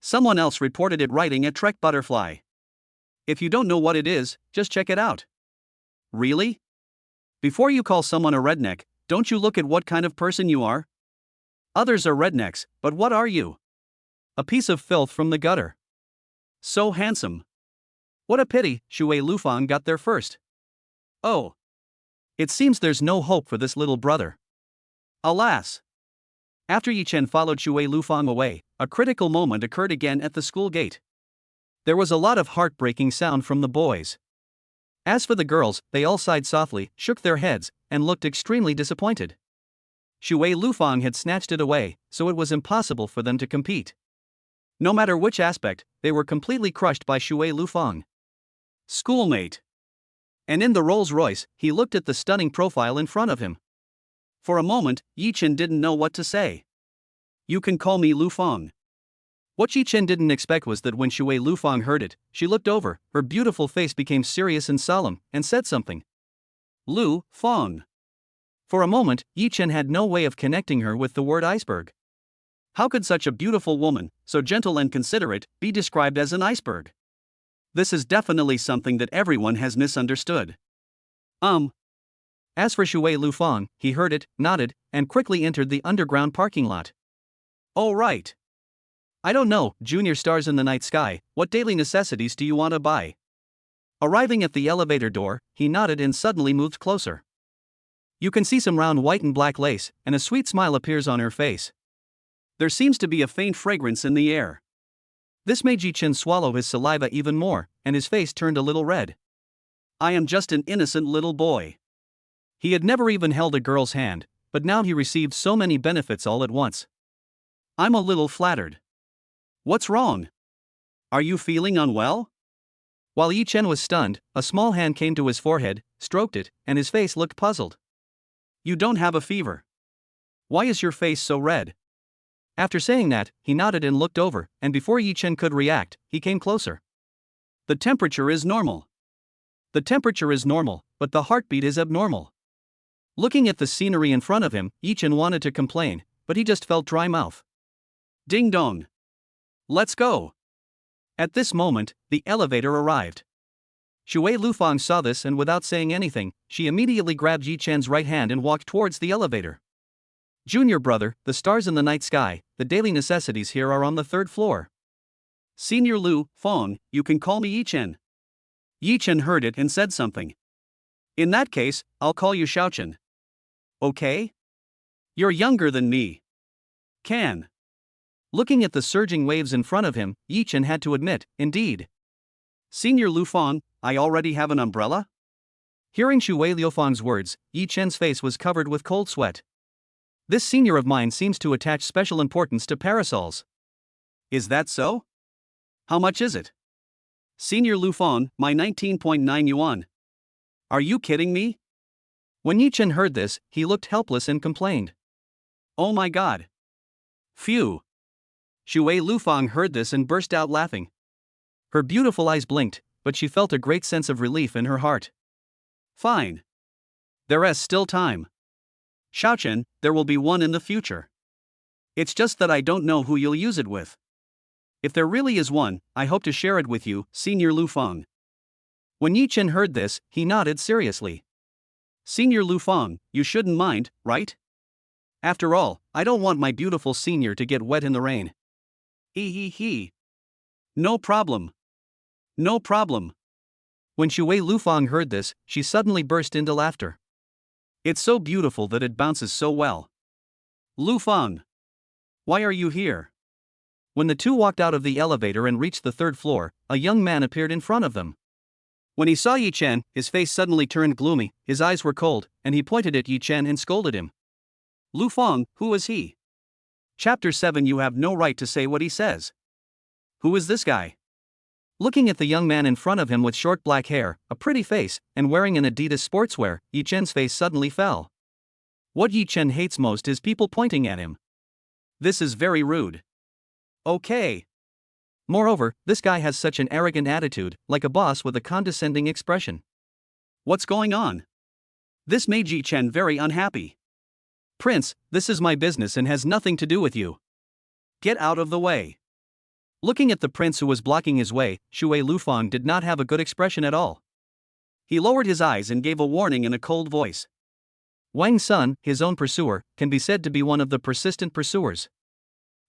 Someone else reported it riding a Trek butterfly. If you don't know what it is, just check it out. Really? Before you call someone a redneck, don't you look at what kind of person you are? Others are rednecks, but what are you? A piece of filth from the gutter. So handsome. What a pity, Shui Lufeng got there first. Oh. It seems there's no hope for this little brother. Alas. After Yi Chen followed Shui Lufeng away, a critical moment occurred again at the school gate. There was a lot of heartbreaking sound from the boys. As for the girls, they all sighed softly, shook their heads, and looked extremely disappointed. Shui Lufeng had snatched it away, so it was impossible for them to compete. No matter which aspect, they were completely crushed by Shui Lufeng. Schoolmate. And in the Rolls-Royce, he looked at the stunning profile in front of him. For a moment, Yi Chen didn't know what to say. You can call me Lufeng. What Yi Chen didn't expect was that when Shui Lufeng heard it, she looked over, her beautiful face became serious and solemn, and said something. Lu Feng. For a moment, Yi Chen had no way of connecting her with the word iceberg. How could such a beautiful woman, so gentle and considerate, be described as an iceberg? This is definitely something that everyone has misunderstood. As for Shui Lufang, he heard it, nodded, and quickly entered the underground parking lot. Oh right. I don't know, junior stars in the night sky, what daily necessities do you want to buy? Arriving at the elevator door, he nodded and suddenly moved closer. You can see some round white and black lace, and a sweet smile appears on her face. There seems to be a faint fragrance in the air. This made Ji Chen swallow his saliva even more, and his face turned a little red. I am just an innocent little boy. He had never even held a girl's hand, but now he received so many benefits all at once. I'm a little flattered. What's wrong? Are you feeling unwell? While Yi Chen was stunned, a small hand came to his forehead, stroked it, and his face looked puzzled. You don't have a fever. Why is your face so red? After saying that, he nodded and looked over, and before Yi Chen could react, he came closer. The temperature is normal. The temperature is normal, but the heartbeat is abnormal. Looking at the scenery in front of him, Yi Chen wanted to complain, but he just felt dry mouth. Ding dong. Let's go. At this moment, the elevator arrived. Shui Lufang saw this and without saying anything, she immediately grabbed Yi Chen's right hand and walked towards the elevator. Junior brother, the stars in the night sky, the daily necessities here are on the 3rd floor. Senior Lu Feng, you can call me Yi Chen. Yi Chen heard it and said something. In that case, I'll call you Xiaochen. Okay? You're younger than me. Can. Looking at the surging waves in front of him, Yi Chen had to admit, indeed. Senior Lu Feng, I already have an umbrella? Hearing Shui Liufang's words, Yi Chen's face was covered with cold sweat. This senior of mine seems to attach special importance to parasols. Is that so? How much is it? Senior Lu Feng, my 19.9 yuan. Are you kidding me? When Yi Chen heard this, he looked helpless and complained. Oh my god. Phew. Shui Lufang heard this and burst out laughing. Her beautiful eyes blinked, but she felt a great sense of relief in her heart. Fine. There is still time. Xiaochen, there will be one in the future. It's just that I don't know who you'll use it with. If there really is one, I hope to share it with you, Senior Lufang. When Yi Chen heard this, he nodded seriously. Senior Lufang, you shouldn't mind, right? After all, I don't want my beautiful senior to get wet in the rain. Hee. No problem. No problem. When Shui Lufang heard this, she suddenly burst into laughter. It's so beautiful that it bounces so well. Lufang. Why are you here? When the two walked out of the elevator and reached the 3rd floor, a young man appeared in front of them. When he saw Yi Chen, his face suddenly turned gloomy, his eyes were cold, and he pointed at Yi Chen and scolded him. Lufang, who is he? Chapter 7. You have no right to say what he says. Who is this guy? Looking at the young man in front of him with short black hair, a pretty face, and wearing an Adidas sportswear, Yi Chen's face suddenly fell. What Yi Chen hates most is people pointing at him. This is very rude. Okay. Moreover, this guy has such an arrogant attitude, like a boss with a condescending expression. What's going on? This made Yi Chen very unhappy. Prince, this is my business and has nothing to do with you. Get out of the way. Looking at the prince who was blocking his way, Shui Lufang did not have a good expression at all. He lowered his eyes and gave a warning in a cold voice. Wang Sun, his own pursuer, can be said to be one of the persistent pursuers.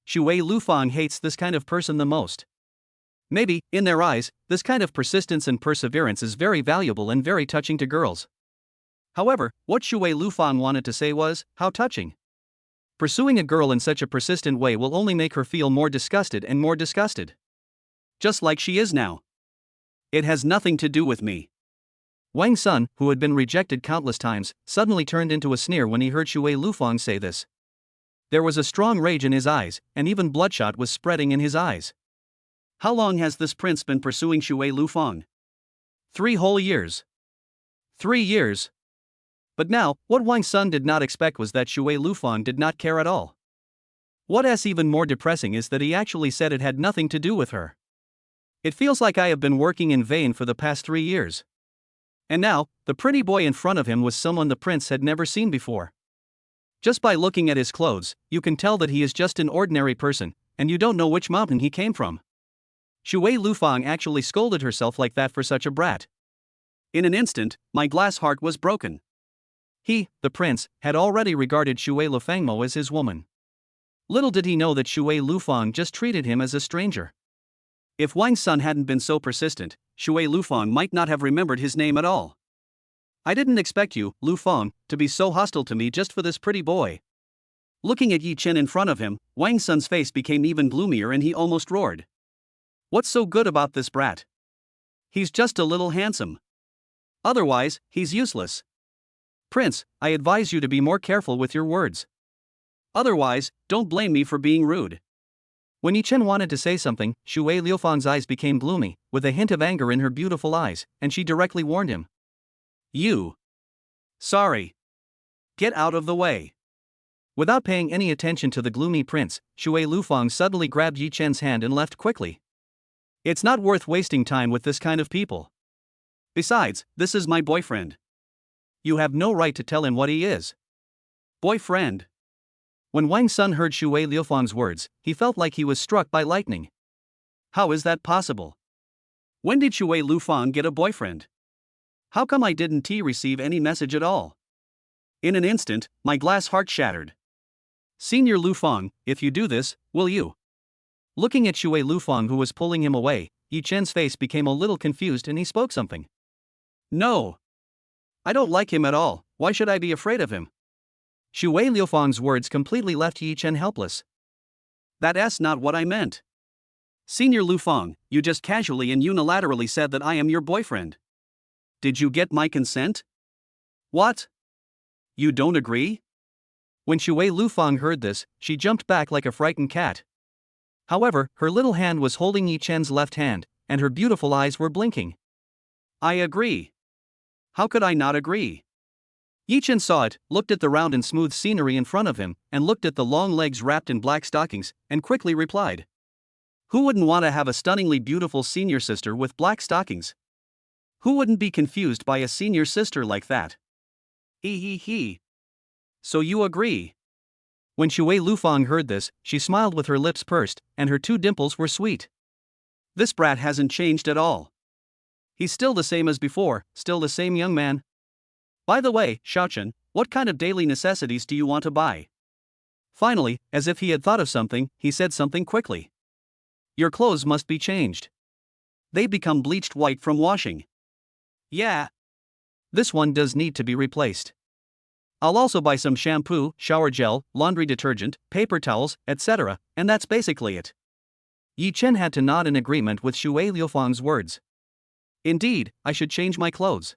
Shui Lufang hates this kind of person the most. Maybe, in their eyes, this kind of persistence and perseverance is very valuable and very touching to girls. However, what Shui Lufang wanted to say was, how touching. Pursuing a girl in such a persistent way will only make her feel more disgusted and more disgusted. Just like she is now. It has nothing to do with me. Wang Sun, who had been rejected countless times, suddenly turned into a sneer when he heard Shui Lufang say this. There was a strong rage in his eyes, and even bloodshot was spreading in his eyes. How long has this prince been pursuing Shui Lufang? 3 whole years. 3 years. But now, what Wang Sun did not expect was that Shui Lufang did not care at all. What is even more depressing is that he actually said it had nothing to do with her. It feels like I have been working in vain for the past 3 years. And now, the pretty boy in front of him was someone the prince had never seen before. Just by looking at his clothes, you can tell that he is just an ordinary person, and you don't know which mountain he came from. Shui Lufang actually scolded herself like that for such a brat. In an instant, my glass heart was broken. He, the prince, had already regarded Shui Lufangmo as his woman. Little did he know that Shui Lufang just treated him as a stranger. If Wang Sun hadn't been so persistent, Shui Lufang might not have remembered his name at all. I didn't expect you, Lufang, to be so hostile to me just for this pretty boy. Looking at Yi Chen in front of him, Wang Sun's face became even gloomier and he almost roared. What's so good about this brat? He's just a little handsome. Otherwise, he's useless. Prince, I advise you to be more careful with your words. Otherwise, don't blame me for being rude. When Yi Chen wanted to say something, Shui Liufang's eyes became gloomy, with a hint of anger in her beautiful eyes, and she directly warned him. You. Sorry. Get out of the way. Without paying any attention to the gloomy prince, Shui Lufang suddenly grabbed Yi Chen's hand and left quickly. It's not worth wasting time with this kind of people. Besides, this is my boyfriend. You have no right to tell him what he is. Boyfriend. When Wang Sun heard Shui Liufang's words, he felt like he was struck by lightning. How is that possible? When did Shui Lufang get a boyfriend? How come I didn't receive any message at all? In an instant, my glass heart shattered. Senior Lufang, if you do this, will you? Looking at Shui Lufang who was pulling him away, Yi Chen's face became a little confused and he spoke something. No. I don't like him at all, why should I be afraid of him? Shui Liufang's words completely left Yi Chen helpless. That's not what I meant. Senior Lufang, you just casually and unilaterally said that I am your boyfriend. Did you get my consent? What? You don't agree? When Shui Lufang heard this, she jumped back like a frightened cat. However, her little hand was holding Yi Chen's left hand, and her beautiful eyes were blinking. I agree. How could I not agree? Yi Chen saw it, looked at the round and smooth scenery in front of him, and looked at the long legs wrapped in black stockings, and quickly replied. Who wouldn't want to have a stunningly beautiful senior sister with black stockings? Who wouldn't be confused by a senior sister like that? He. So you agree? When Shui Lufang heard this, she smiled with her lips pursed, and her two dimples were sweet. This brat hasn't changed at all. He's still the same as before, still the same young man. By the way, Xiaochen, what kind of daily necessities do you want to buy? Finally, as if he had thought of something, he said something quickly. Your clothes must be changed. They become bleached white from washing. Yeah. This one does need to be replaced. I'll also buy some shampoo, shower gel, laundry detergent, paper towels, etc., and that's basically it. Yi Chen had to nod in agreement with Shui Liufang's words. Indeed, I should change my clothes.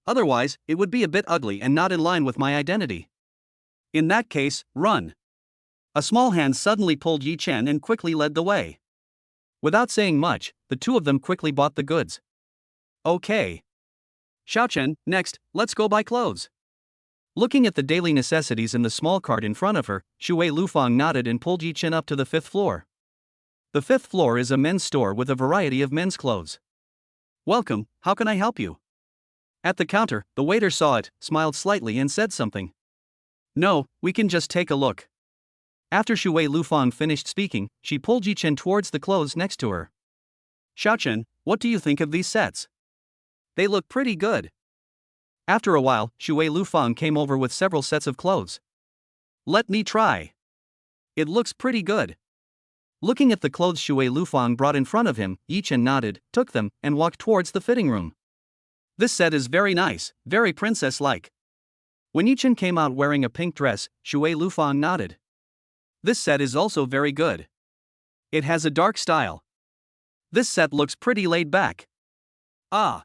Otherwise, it would be a bit ugly and not in line with my identity. In that case, run. A small hand suddenly pulled Yi Chen and quickly led the way. Without saying much, the two of them quickly bought the goods. Okay. Xiaochen, next, let's go buy clothes. Looking at the daily necessities in the small cart in front of her, Shui Lufang nodded and pulled Yi Chen up to the 5th floor. The 5th floor is a men's store with a variety of men's clothes. Welcome, how can I help you? At the counter, the waiter saw it, smiled slightly and said something. No, we can just take a look. After Shui Lufang finished speaking, she pulled Yi Chen towards the clothes next to her. Xiaochen, what do you think of these sets? They look pretty good. After a while, Shui Lufang came over with several sets of clothes. Let me try. It looks pretty good. Looking at the clothes Shui Lufang brought in front of him, Yi Chen nodded, took them, and walked towards the fitting room. This set is very nice, very princess-like. When Yi Chen came out wearing a pink dress, Shui Lufang nodded. This set is also very good. It has a dark style. This set looks pretty laid back. Ah.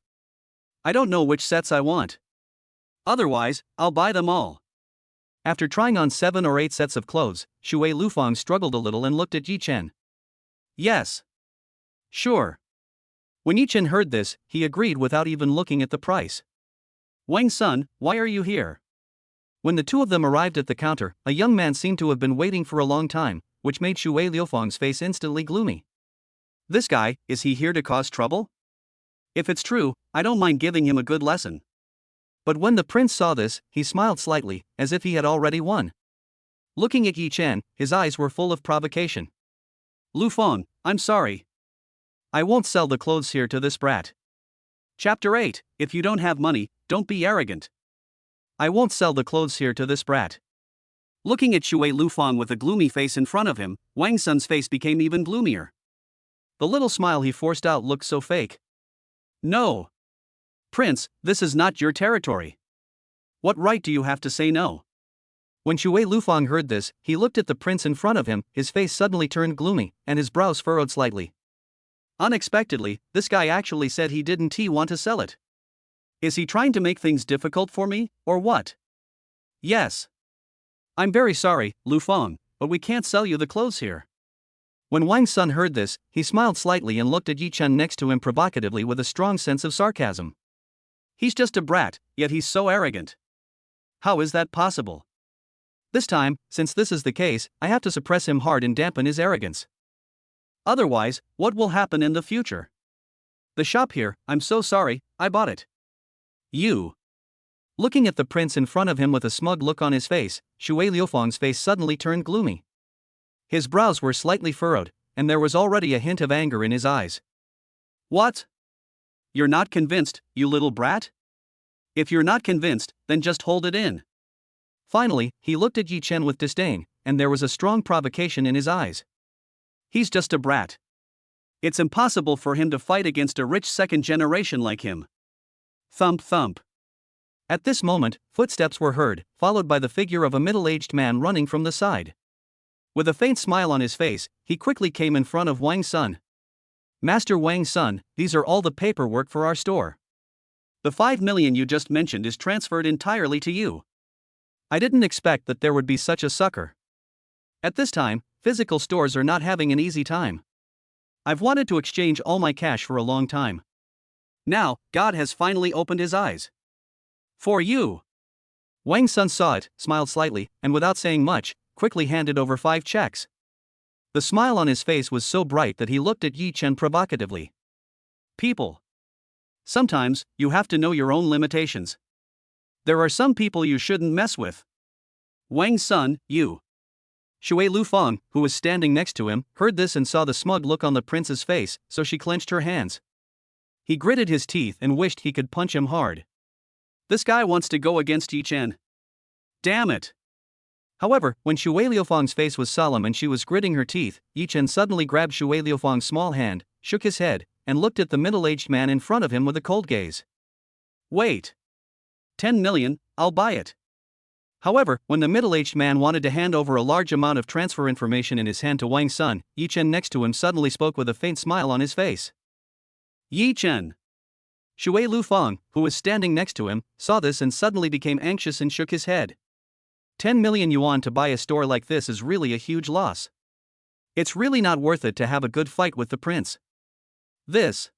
I don't know which sets I want. Otherwise, I'll buy them all. After trying on 7 or 8 sets of clothes, Shui Lufang struggled a little and looked at Yi Chen. Yes. Sure. When Yi Chen heard this, he agreed without even looking at the price. Wang Sun, why are you here? When the two of them arrived at the counter, a young man seemed to have been waiting for a long time, which made Shui Lufang's face instantly gloomy. This guy, is he here to cause trouble? If it's true, I don't mind giving him a good lesson. But when the prince saw this, he smiled slightly, as if he had already won. Looking at Yi Chen, his eyes were full of provocation. Lu Feng, I'm sorry. I won't sell the clothes here to this brat. Chapter 8, If you don't have money, don't be arrogant. I won't sell the clothes here to this brat. Looking at Shui Lufang with a gloomy face in front of him, Wang Sun's face became even gloomier. The little smile he forced out looked so fake. No. Prince, this is not your territory. What right do you have to say no? When Shui Lufang heard this, he looked at the prince in front of him, his face suddenly turned gloomy, and his brows furrowed slightly. Unexpectedly, this guy actually said he didn't want to sell it. Is he trying to make things difficult for me, or what? Yes. I'm very sorry, Lu Feng, but we can't sell you the clothes here. When Wang Sun heard this, he smiled slightly and looked at Yi Chen next to him provocatively with a strong sense of sarcasm. He's just a brat, yet he's so arrogant. How is that possible? This time, since this is the case, I have to suppress him hard and dampen his arrogance. Otherwise, what will happen in the future? The shop here, I'm so sorry, I bought it. You. Looking at the prince in front of him with a smug look on his face, Shui Liufang's face suddenly turned gloomy. His brows were slightly furrowed, and there was already a hint of anger in his eyes. What? You're not convinced, you little brat? If you're not convinced, then just hold it in. Finally, he looked at Yi Chen with disdain, and there was a strong provocation in his eyes. He's just a brat. It's impossible for him to fight against a rich second generation like him. Thump thump. At this moment, footsteps were heard, followed by the figure of a middle-aged man running from the side. With a faint smile on his face, he quickly came in front of Wang Sun. Master Wang Sun, these are all the paperwork for our store. The 5 million you just mentioned is transferred entirely to you. I didn't expect that there would be such a sucker. At this time, physical stores are not having an easy time. I've wanted to exchange all my cash for a long time. Now, God has finally opened his eyes. For you. Wang Sun saw it, smiled slightly, and without saying much, quickly handed over 5 checks. The smile on his face was so bright that he looked at Yi Chen provocatively. People. Sometimes, you have to know your own limitations. There are some people you shouldn't mess with. Wang Sun, you. Shui Lufang, who was standing next to him, heard this and saw the smug look on the prince's face, so she clenched her hands. He gritted his teeth and wished he could punch him hard. This guy wants to go against Yi Chen. Damn it. However, when Shui Liufang's face was solemn and she was gritting her teeth, Yi Chen suddenly grabbed Shui Liufang's small hand, shook his head, and looked at the middle-aged man in front of him with a cold gaze. Wait. 10 million, I'll buy it. However, when the middle-aged man wanted to hand over a large amount of transfer information in his hand to Wang Sun, Yi Chen next to him suddenly spoke with a faint smile on his face. Yi Chen. Shui Lufang, who was standing next to him, saw this and suddenly became anxious and shook his head. 10 million yuan to buy a store like this is really a huge loss. It's really not worth it to have a good fight with the prince. This.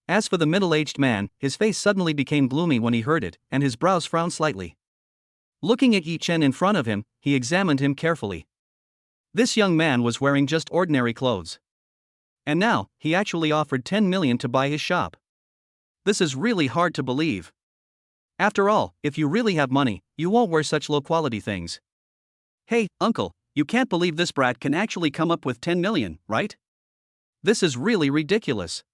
As for the middle-aged man, his face suddenly became gloomy when he heard it, and his brows frowned slightly. Looking at Yi Chen in front of him, he examined him carefully. This young man was wearing just ordinary clothes. And now, he actually offered 10 million to buy his shop. This is really hard to believe. After all, if you really have money, you won't wear such low-quality things. Hey, uncle, you can't believe this brat can actually come up with 10 million, right? This is really ridiculous.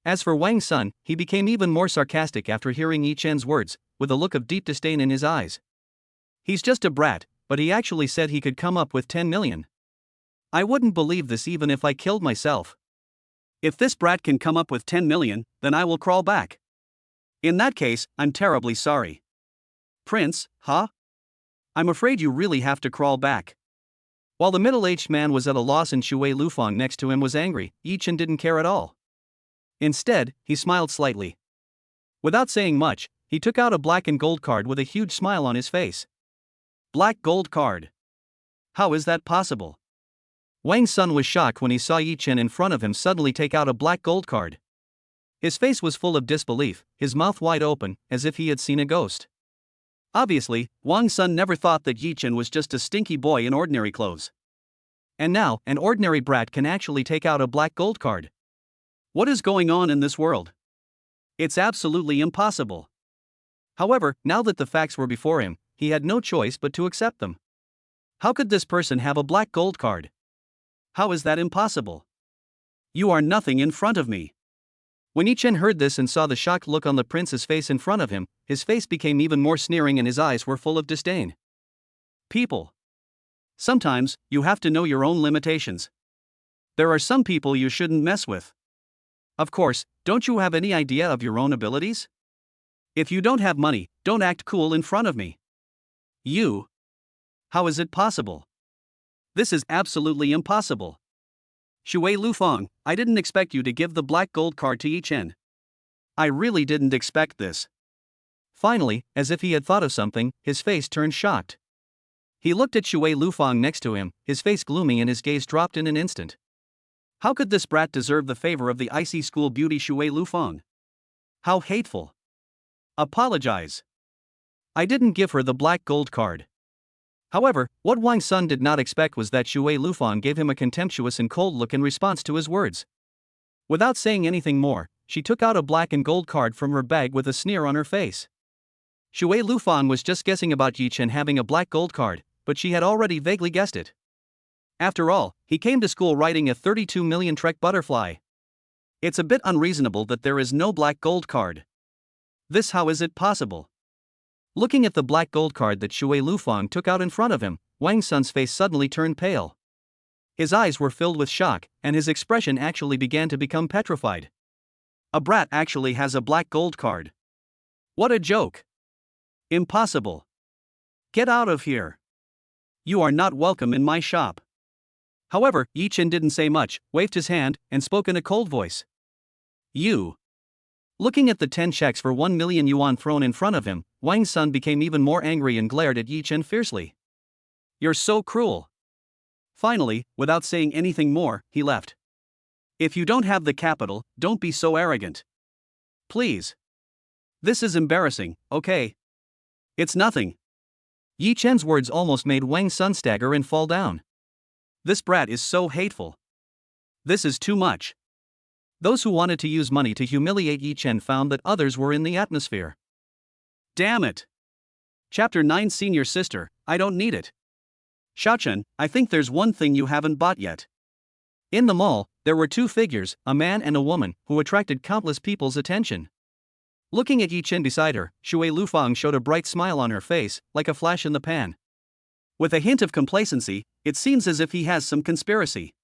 As for Wang Sun, he became even more sarcastic after hearing Yi Chen's words, with a look of deep disdain in his eyes. He's just a brat, but he actually said he could come up with 10 million. I wouldn't believe this even if I killed myself. If this brat can come up with 10 million, then I will crawl back. In that case, I'm terribly sorry. Prince, huh? I'm afraid you really have to crawl back. While the middle-aged man was at a loss and Shui Lufang next to him was angry, Yi Chen didn't care at all. Instead, he smiled slightly. Without saying much, he took out a black and gold card with a huge smile on his face. Black gold card. How is that possible? Wang Sun was shocked when he saw Yi Chen in front of him suddenly take out a black gold card. His face was full of disbelief, his mouth wide open, as if he had seen a ghost. Obviously, Wang Sun never thought that Yi Chen was just a stinky boy in ordinary clothes. And now, an ordinary brat can actually take out a black gold card. What is going on in this world? It's absolutely impossible. However, now that the facts were before him, he had no choice but to accept them. How could this person have a black gold card? How is that impossible? You are nothing in front of me. When Yi Chen heard this and saw the shocked look on the prince's face in front of him, his face became even more sneering and his eyes were full of disdain. People. Sometimes, you have to know your own limitations. There are some people you shouldn't mess with. Of course, don't you have any idea of your own abilities? If you don't have money, don't act cool in front of me. You. How is it possible? This is absolutely impossible. Shui Lufeng, I didn't expect you to give the black gold card to Yi Chen. I really didn't expect this. Finally, as if he had thought of something, his face turned shocked. He looked at Shui Lufeng next to him, his face gloomy and his gaze dropped in an instant. How could this brat deserve the favor of the icy school beauty Shui Lufeng? How hateful. Apologize. I didn't give her the black gold card. However, what Wang Sun did not expect was that Shui Lufeng gave him a contemptuous and cold look in response to his words. Without saying anything more, she took out a black and gold card from her bag with a sneer on her face. Shui Lufeng was just guessing about Yi Chen having a black gold card, but she had already vaguely guessed it. After all, he came to school riding a 32 million Trek butterfly. It's a bit unreasonable that there is no black gold card. This how is it possible? Looking at the black gold card that Shui Lufeng took out in front of him, Wang Sun's face suddenly turned pale. His eyes were filled with shock, and his expression actually began to become petrified. A brat actually has a black gold card. What a joke! Impossible. Get out of here. You are not welcome in my shop. However, Yi Chen didn't say much, waved his hand, and spoke in a cold voice. You. Looking at the 10 checks for 1 million yuan thrown in front of him, Wang Sun became even more angry and glared at Yi Chen fiercely. You're so cruel. Finally, without saying anything more, he left. If you don't have the capital, don't be so arrogant. Please. This is embarrassing, okay? It's nothing. Yi Chen's words almost made Wang Sun stagger and fall down. This brat is so hateful. This is too much. Those who wanted to use money to humiliate Yi Chen found that others were in the atmosphere. Damn it! Chapter 9 Senior Sister, I don't need it. Xiaochen, I think there's one thing you haven't bought yet. In the mall, there were two figures, a man and a woman, who attracted countless people's attention. Looking at Yi Chen beside her, Shui Lufeng showed a bright smile on her face, like a flash in the pan. With a hint of complacency, it seems as if he has some conspiracy.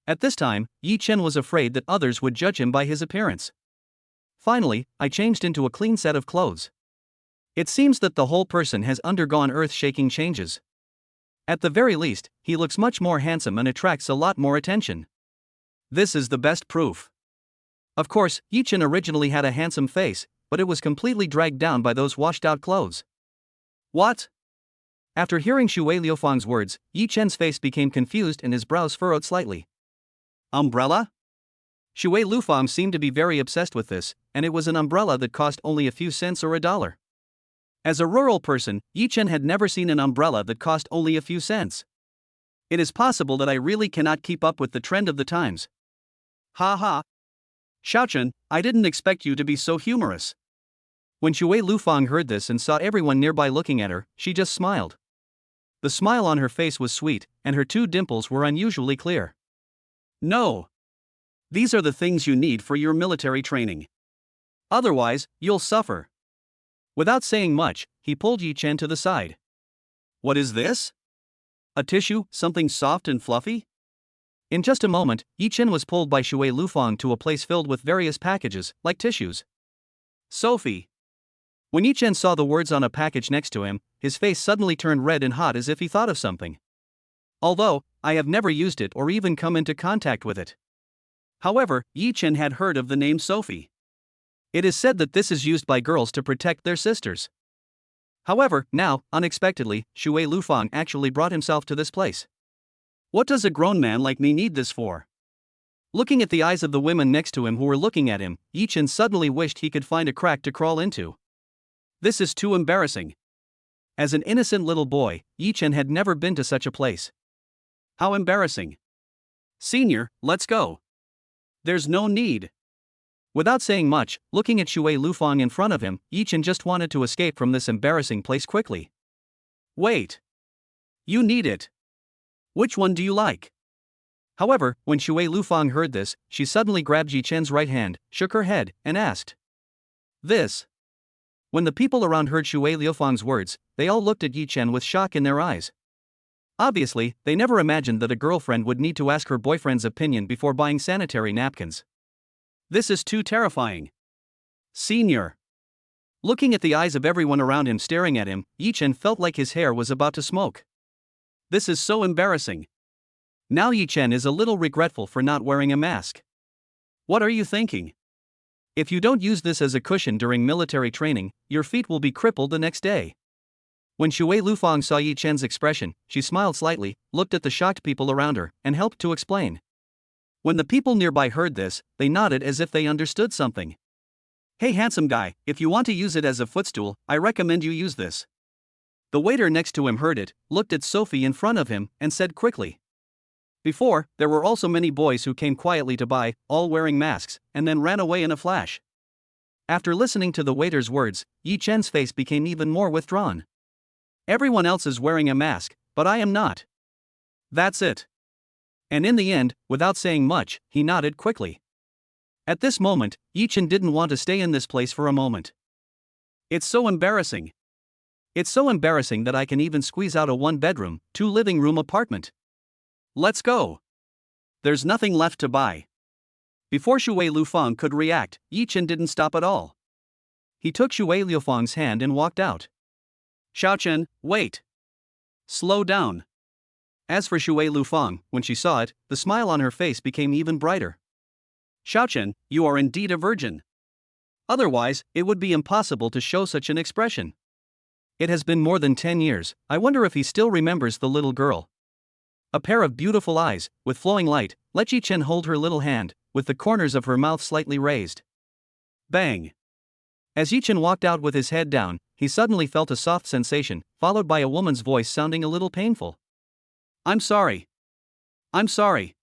At this time, Yi Chen was afraid that others would judge him by his appearance. Finally, I changed into a clean set of clothes. It seems that the whole person has undergone earth-shaking changes. At the very least, he looks much more handsome and attracts a lot more attention. This is the best proof. Of course, Yi Chen originally had a handsome face, but it was completely dragged down by those washed-out clothes. What? After hearing Shui Lufeng's words, Yi Chen's face became confused and his brows furrowed slightly. Umbrella? Shui Lufeng seemed to be very obsessed with this, and it was an umbrella that cost only a few cents or $1. As a rural person, Yi Chen had never seen an umbrella that cost only a few cents. It is possible that I really cannot keep up with the trend of the times. Ha ha. Xiaochen, I didn't expect you to be so humorous. When Shui Lufeng heard this and saw everyone nearby looking at her, she just smiled. The smile on her face was sweet, and her two dimples were unusually clear. No. These are the things you need for your military training. Otherwise, you'll suffer. Without saying much, he pulled Yi Chen to the side. What is this? A tissue, something soft and fluffy? In just a moment, Yi Chen was pulled by Shui Lufeng to a place filled with various packages, like tissues. Sophie. When Yi Chen saw the words on a package next to him, his face suddenly turned red and hot as if he thought of something. Although, I have never used it or even come into contact with it. However, Yi Chen had heard of the name Sophie. It is said that this is used by girls to protect their sisters. However, now, unexpectedly, Shui Lufeng actually brought himself to this place. What does a grown man like me need this for? Looking at the eyes of the women next to him who were looking at him, Yi Chen suddenly wished he could find a crack to crawl into. This is too embarrassing. As an innocent little boy, Yi Chen had never been to such a place. How embarrassing. Senior, let's go. There's no need. Without saying much, looking at Shui Lufang in front of him, Yi Chen just wanted to escape from this embarrassing place quickly. Wait. You need it. Which one do you like? However, when Shui Lufang heard this, she suddenly grabbed Yi Chen's right hand, shook her head, and asked. This. When the people around heard Shui Lufang's words, they all looked at Yi Chen with shock in their eyes. Obviously, they never imagined that a girlfriend would need to ask her boyfriend's opinion before buying sanitary napkins. This is too terrifying. Senior. Looking at the eyes of everyone around him staring at him, Yi Chen felt like his hair was about to smoke. This is so embarrassing. Now Yi Chen is a little regretful for not wearing a mask. What are you thinking? If you don't use this as a cushion during military training, your feet will be crippled the next day. When Shui Lufang saw Yi Chen's expression, she smiled slightly, looked at the shocked people around her, and helped to explain. When the people nearby heard this, they nodded as if they understood something. Hey handsome guy, if you want to use it as a footstool, I recommend you use this. The waiter next to him heard it, looked at Sophie in front of him, and said quickly. Before, there were also many boys who came quietly to buy, all wearing masks, and then ran away in a flash. After listening to the waiter's words, Yi Chen's face became even more withdrawn. Everyone else is wearing a mask, but I am not. That's it. And in the end, without saying much, he nodded quickly. At this moment, Yi Chen didn't want to stay in this place for a moment. It's so embarrassing. It's so embarrassing that I can even squeeze out a one-bedroom, two-living-room apartment. Let's go. There's nothing left to buy. Before Shui Lufang could react, Yi Chen didn't stop at all. He took Shui Lufang's hand and walked out. Xiaochen, wait. Slow down. As for Shui Lufang, when she saw it, the smile on her face became even brighter. Xiaochen, you are indeed a virgin. Otherwise, it would be impossible to show such an expression. It has been more than 10 years, I wonder if he still remembers the little girl. A pair of beautiful eyes, with flowing light, let Yi Chen hold her little hand, with the corners of her mouth slightly raised. Bang! As Yi Chen walked out with his head down, he suddenly felt a soft sensation, followed by a woman's voice sounding a little painful. I'm sorry. I'm sorry.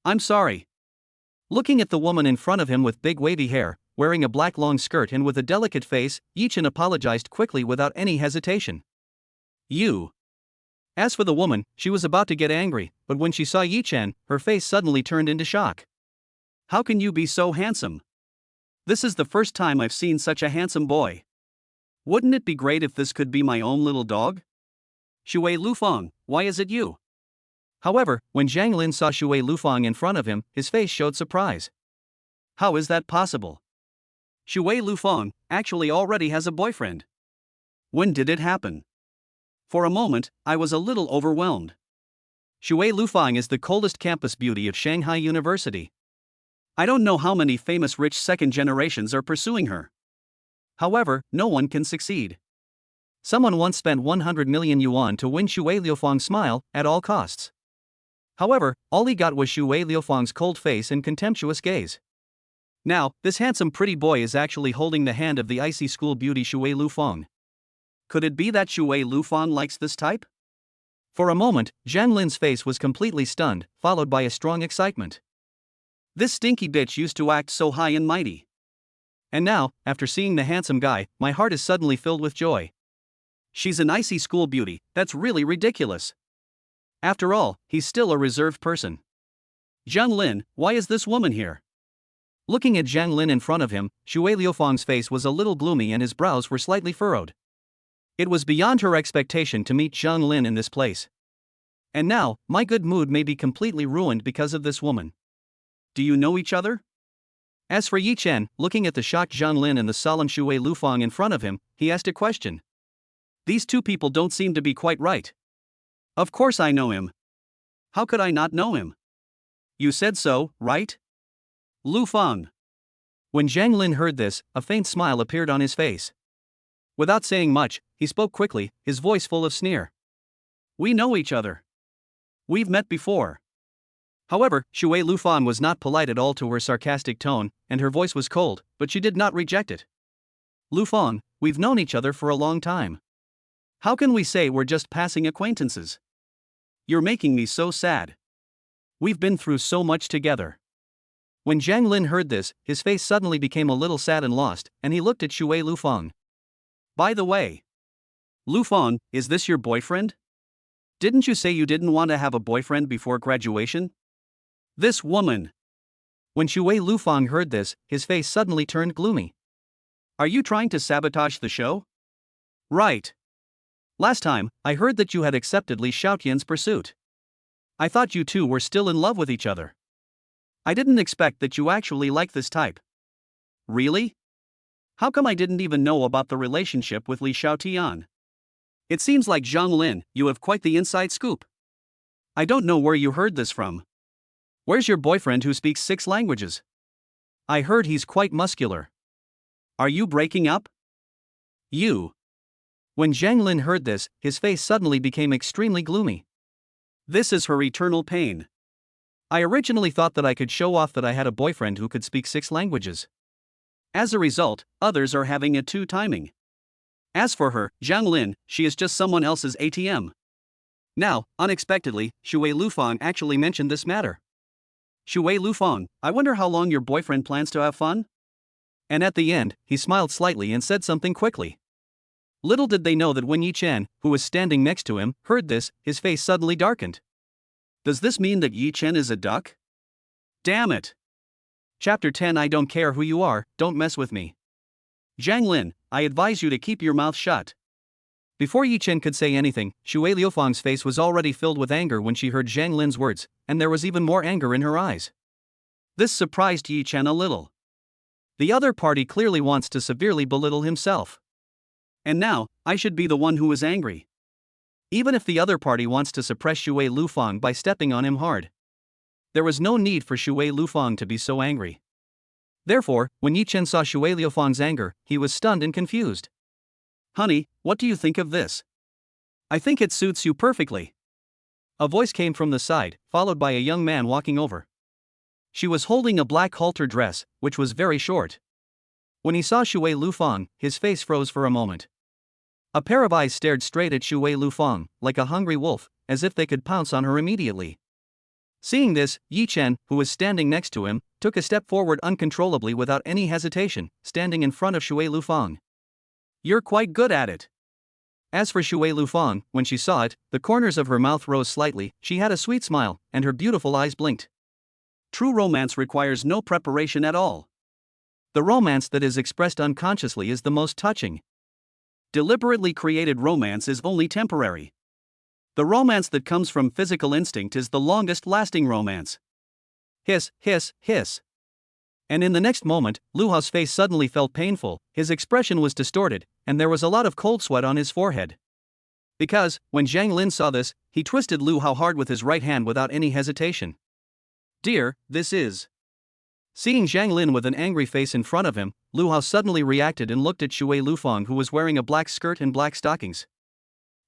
I'm sorry. Looking at the woman in front of him with big wavy hair, wearing a black long skirt and with a delicate face, Yi Chen apologized quickly without any hesitation. You. As for the woman, she was about to get angry, but when she saw Yi Chen, her face suddenly turned into shock. How can you be so handsome? This is the first time I've seen such a handsome boy. Wouldn't it be great if this could be my own little dog? Shui Lufang, why is it you? However, when Zhang Lin saw Shui Lufang in front of him, his face showed surprise. How is that possible? Shui Lufang actually already has a boyfriend. When did it happen? For a moment, I was a little overwhelmed. Shui Lufang is the coldest campus beauty of Shanghai University. I don't know how many famous rich second generations are pursuing her. However, no one can succeed. Someone once spent 100 million yuan to win Shui Lufang's smile, at all costs. However, all he got was Shui Lufang's cold face and contemptuous gaze. Now, this handsome pretty boy is actually holding the hand of the icy school beauty Shui Lufang. Could it be that Shui Lufang likes this type? For a moment, Zhang Lin's face was completely stunned, followed by a strong excitement. This stinky bitch used to act so high and mighty. And now, after seeing the handsome guy, my heart is suddenly filled with joy. She's an icy school beauty, that's really ridiculous. After all, he's still a reserved person. Zhang Lin, why is this woman here? Looking at Zhang Lin in front of him, Shui Liufang's face was a little gloomy and his brows were slightly furrowed. It was beyond her expectation to meet Zhang Lin in this place. And now, my good mood may be completely ruined because of this woman. Do you know each other? As for Yi Chen, looking at the shocked Zhang Lin and the solemn Shui Lufang in front of him, he asked a question. These two people don't seem to be quite right. Of course I know him. How could I not know him? You said so, right? Lufang. When Zhang Lin heard this, a faint smile appeared on his face. Without saying much, he spoke quickly, his voice full of sneer. We know each other. We've met before. However, Shui Lufang was not polite at all to her sarcastic tone, and her voice was cold, but she did not reject it. Lufang, we've known each other for a long time. How can we say we're just passing acquaintances? You're making me so sad. We've been through so much together. When Zhang Lin heard this, his face suddenly became a little sad and lost, and he looked at Shui Lufeng. By the way, Lufeng, is this your boyfriend? Didn't you say you didn't want to have a boyfriend before graduation? This woman. When Shui Lufeng heard this, his face suddenly turned gloomy. Are you trying to sabotage the show? Right. Last time, I heard that you had accepted Li Xiaotian's pursuit. I thought you two were still in love with each other. I didn't expect that you actually like this type. Really? How come I didn't even know about the relationship with Li Xiaotian? It seems like Zhang Lin, you have quite the inside scoop. I don't know where you heard this from. Where's your boyfriend who speaks 6 languages? I heard he's quite muscular. Are you breaking up? You. When Zhang Lin heard this, his face suddenly became extremely gloomy. This is her eternal pain. I originally thought that I could show off that I had a boyfriend who could speak 6 languages. As a result, others are having a 2 timing. As for her, Zhang Lin, she is just someone else's ATM. Now, unexpectedly, Shui Lufeng actually mentioned this matter. Shui Lufeng, I wonder how long your boyfriend plans to have fun? And at the end, he smiled slightly and said something quickly. Little did they know that when Yi Chen, who was standing next to him, heard this, his face suddenly darkened. Does this mean that Yi Chen is a duck? Damn it! Chapter 10 I don't care who you are, don't mess with me. Zhang Lin, I advise you to keep your mouth shut. Before Yi Chen could say anything, Shui Liufeng's face was already filled with anger when she heard Zhang Lin's words, and there was even more anger in her eyes. This surprised Yi Chen a little. The other party clearly wants to severely belittle himself. And now, I should be the one who is angry. Even if the other party wants to suppress Shui Lufeng by stepping on him hard. There was no need for Shui Lufeng to be so angry. Therefore, when Yi Chen saw Shui Liufeng's anger, he was stunned and confused. Honey, what do you think of this? I think it suits you perfectly. A voice came from the side, followed by a young man walking over. She was holding a black halter dress, which was very short. When he saw Shui Lufeng, his face froze for a moment. A pair of eyes stared straight at Shui Lufeng, like a hungry wolf, as if they could pounce on her immediately. Seeing this, Yi Chen, who was standing next to him, took a step forward uncontrollably without any hesitation, standing in front of Shui Lufeng. You're quite good at it. As for Shui Lufeng, when she saw it, the corners of her mouth rose slightly, she had a sweet smile, and her beautiful eyes blinked. True romance requires no preparation at all. The romance that is expressed unconsciously is the most touching. Deliberately created romance is only temporary. The romance that comes from physical instinct is the longest-lasting romance. Hiss, hiss, hiss. And in the next moment, Lu Hao's face suddenly felt painful, his expression was distorted, and there was a lot of cold sweat on his forehead. Because, when Zhang Lin saw this, he twisted Lu Hao hard with his right hand without any hesitation. Dear, this is... Seeing Zhang Lin with an angry face in front of him, Lu Hao suddenly reacted and looked at Shui Lufeng, who was wearing a black skirt and black stockings.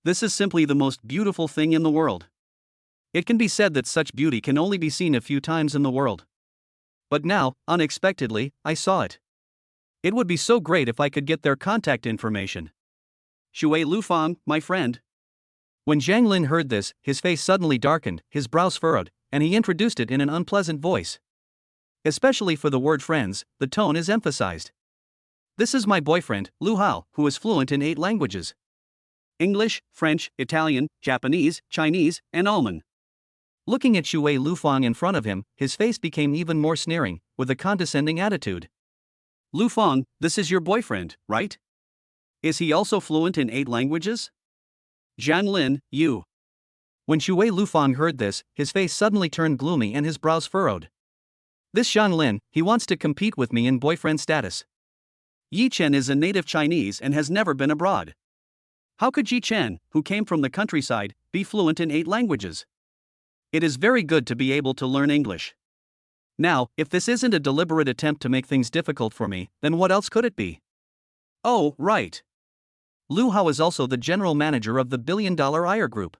This is simply the most beautiful thing in the world. It can be said that such beauty can only be seen a few times in the world. But now, unexpectedly, I saw it. It would be so great if I could get their contact information. Shui Lufeng, my friend. When Zhang Lin heard this, his face suddenly darkened, his brows furrowed, and he introduced it in an unpleasant voice. Especially for the word friends, the tone is emphasized. This is my boyfriend, Lu Hao, who is fluent in 8 languages. English, French, Italian, Japanese, Chinese, and Alman. Looking at Shui Lufeng in front of him, his face became even more sneering, with a condescending attitude. Lufeng, this is your boyfriend, right? Is he also fluent in 8 languages? Zhang Lin, you. When Shui Lufeng heard this, his face suddenly turned gloomy and his brows furrowed. This Zhang Lin, he wants to compete with me in boyfriend status. Yi Chen is a native Chinese and has never been abroad. How could Yi Chen, who came from the countryside, be fluent in 8 languages? It is very good to be able to learn English. Now, if this isn't a deliberate attempt to make things difficult for me, then what else could it be? Oh, right. Lu Hao is also the general manager of the billion-dollar Ayer Group.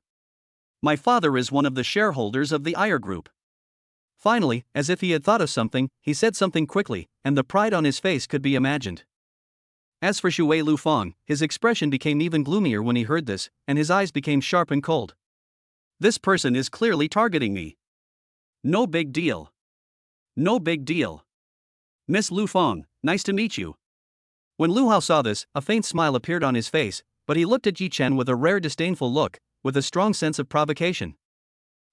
My father is one of the shareholders of the Ayer Group. Finally, as if he had thought of something, he said something quickly, and the pride on his face could be imagined. As for Shui Lufeng, his expression became even gloomier when he heard this, and his eyes became sharp and cold. This person is clearly targeting me. No big deal. No big deal. Miss Lu Feng, nice to meet you. When Lu Hao saw this, a faint smile appeared on his face, but he looked at Yi Chen with a rare disdainful look, with a strong sense of provocation.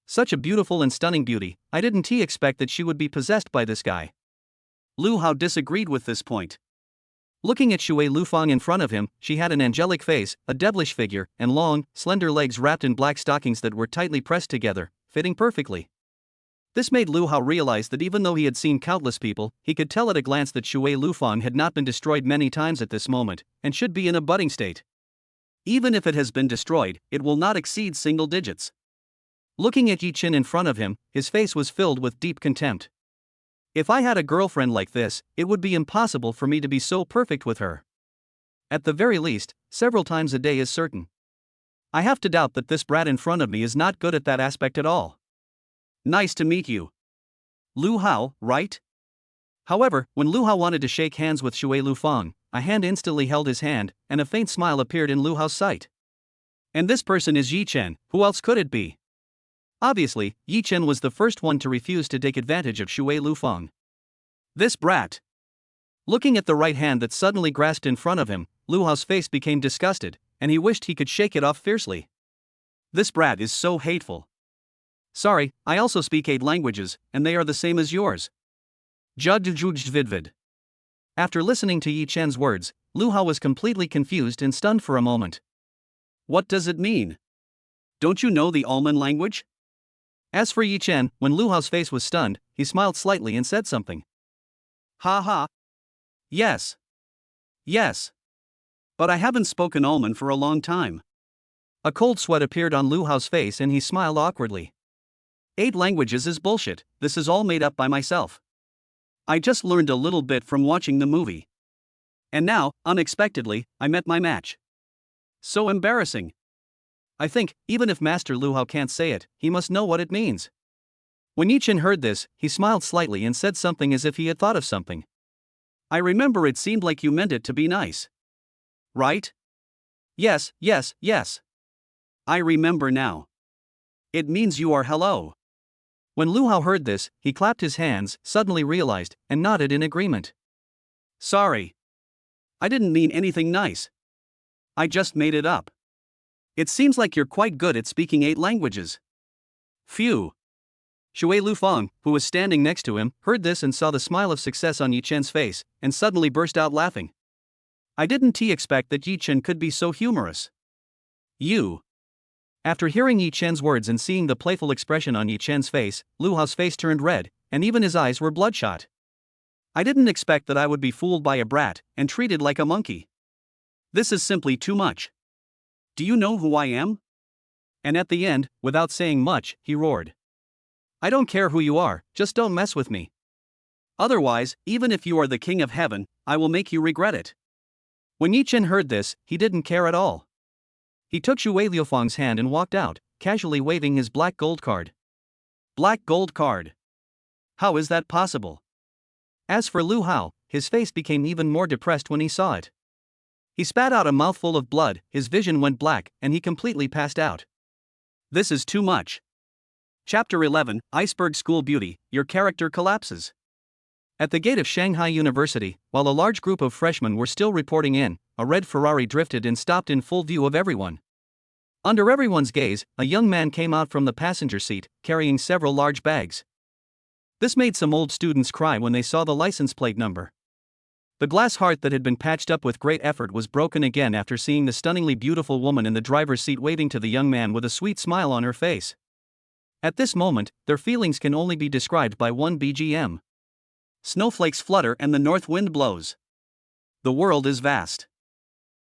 Such a beautiful and stunning beauty, I didn't expect that she would be possessed by this guy. Lu Hao disagreed with this point. Looking at Shui Lufang in front of him, she had an angelic face, a devilish figure, and long, slender legs wrapped in black stockings that were tightly pressed together, fitting perfectly. This made Lu Hao realize that even though he had seen countless people, he could tell at a glance that Shui Lufang had not been destroyed many times at this moment, and should be in a budding state. Even if it has been destroyed, it will not exceed single digits. Looking at Yi Chen in front of him, his face was filled with deep contempt. If I had a girlfriend like this, it would be impossible for me to be so perfect with her. At the very least, several times a day is certain. I have to doubt that this brat in front of me is not good at that aspect at all. Nice to meet you. Lu Hao, right? However, when Lu Hao wanted to shake hands with Shui Lufang, a hand instantly held his hand, and a faint smile appeared in Lu Hao's sight. And this person is Yi Chen, who else could it be? Obviously, Yi Chen was the first one to refuse to take advantage of Shui Lufang. This brat. Looking at the right hand that suddenly grasped in front of him, Lu Hao's face became disgusted, and he wished he could shake it off fiercely. This brat is so hateful. Sorry, I also speak 8 languages, and they are the same as yours. Judjujvidvid. After listening to Yi Chen's words, Lu Hao was completely confused and stunned for a moment. What does it mean? Don't you know the almond language? As for Yi Chen, when Lu Hao's face was stunned, he smiled slightly and said something. Ha ha. Yes. Yes. But I haven't spoken almond for a long time. A cold sweat appeared on Lu Hao's face and he smiled awkwardly. 8 languages is bullshit, this is all made up by myself. I just learned a little bit from watching the movie. And now, unexpectedly, I met my match. So embarrassing. I think, even if Master Lu Hao can't say it, he must know what it means. When Yi Chen heard this, he smiled slightly and said something as if he had thought of something. I remember it seemed like you meant it to be nice. Right? Yes, yes, yes. I remember now. It means you are hello. When Lu Hao heard this, he clapped his hands, suddenly realized, and nodded in agreement. Sorry. I didn't mean anything nice. I just made it up. It seems like you're quite good at speaking 8 languages. Phew. Shui Lufang, who was standing next to him, heard this and saw the smile of success on Yi Chen's face, and suddenly burst out laughing. I didn't expect that Yi Chen could be so humorous. You. After hearing Yi Chen's words and seeing the playful expression on Yi Chen's face, Lu Hao's face turned red, and even his eyes were bloodshot. I didn't expect that I would be fooled by a brat, and treated like a monkey. This is simply too much. Do you know who I am? And at the end, without saying much, he roared. I don't care who you are, just don't mess with me. Otherwise, even if you are the king of heaven, I will make you regret it. When Yi Chen heard this, he didn't care at all. He took Shui Liufang's hand and walked out, casually waving his black gold card. Black gold card. How is that possible? As for Lu Hao, his face became even more depressed when he saw it. He spat out a mouthful of blood, his vision went black, and he completely passed out. This is too much. Chapter 11, Iceberg School Beauty, Your Character Collapses. At the gate of Shanghai University, while a large group of freshmen were still reporting in, a red Ferrari drifted and stopped in full view of everyone. Under everyone's gaze, a young man came out from the passenger seat, carrying several large bags. This made some old students cry when they saw the license plate number. The glass heart that had been patched up with great effort was broken again after seeing the stunningly beautiful woman in the driver's seat waving to the young man with a sweet smile on her face. At this moment, their feelings can only be described by one BGM. Snowflakes flutter and the north wind blows. The world is vast.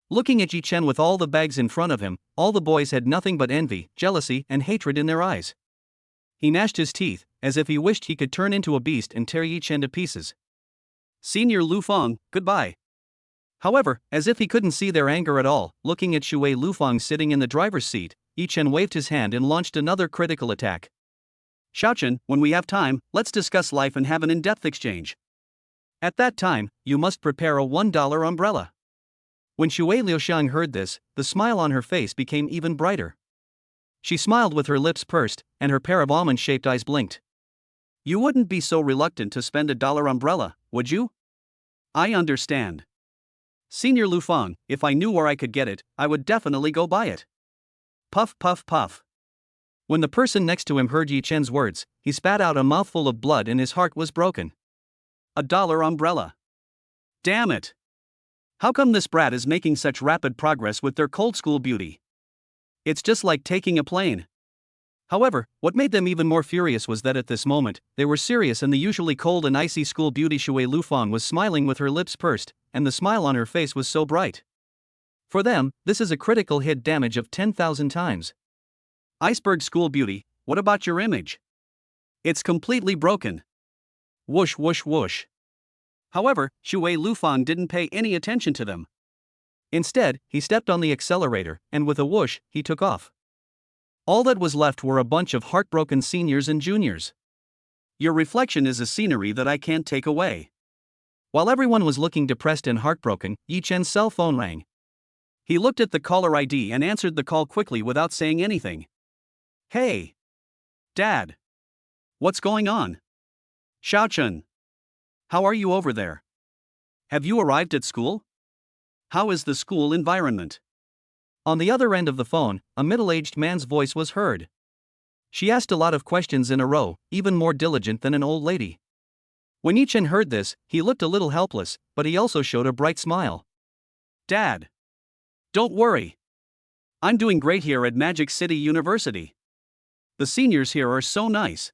Looking at Yi Chen with all the bags in front of him, all the boys had nothing but envy, jealousy, and hatred in their eyes. He gnashed his teeth, as if he wished he could turn into a beast and tear Yi Chen to pieces. Senior Lu Feng, goodbye. However, as if he couldn't see their anger at all, looking at Shui Lufang sitting in the driver's seat, Yi Chen waved his hand and launched another critical attack. Xiaochen, when we have time, let's discuss life and have an in-depth exchange. At that time, you must prepare a $1 umbrella. When Shui Liuxiang heard this, the smile on her face became even brighter. She smiled with her lips pursed, and her pair of almond-shaped eyes blinked. You wouldn't be so reluctant to spend $1 umbrella, would you? I understand. Senior Lufang, if I knew where I could get it, I would definitely go buy it. Puff puff puff. When the person next to him heard Yi Chen's words, he spat out a mouthful of blood and his heart was broken. $1 umbrella. Damn it! How come this brat is making such rapid progress with their cold school beauty? It's just like taking a plane. However, what made them even more furious was that at this moment, they were serious and the usually cold and icy school beauty Shui Lufang was smiling with her lips pursed, and the smile on her face was so bright. For them, this is a critical hit damage of 10,000 times. Iceberg school beauty, what about your image? It's completely broken. Whoosh whoosh whoosh. However, Shui Lufang didn't pay any attention to them. Instead, he stepped on the accelerator, and with a whoosh, he took off. All that was left were a bunch of heartbroken seniors and juniors. Your reflection is a scenery that I can't take away. While everyone was looking depressed and heartbroken, Yi Chen's cell phone rang. He looked at the caller ID and answered the call quickly without saying anything. Hey! Dad! What's going on? Xiaochun! How are you over there? Have you arrived at school? How is the school environment? On the other end of the phone, a middle-aged man's voice was heard. She asked a lot of questions in a row, even more diligent than an old lady. When Yi Chen heard this, he looked a little helpless, but he also showed a bright smile. Dad! Don't worry. I'm doing great here at Magic City University. The seniors here are so nice.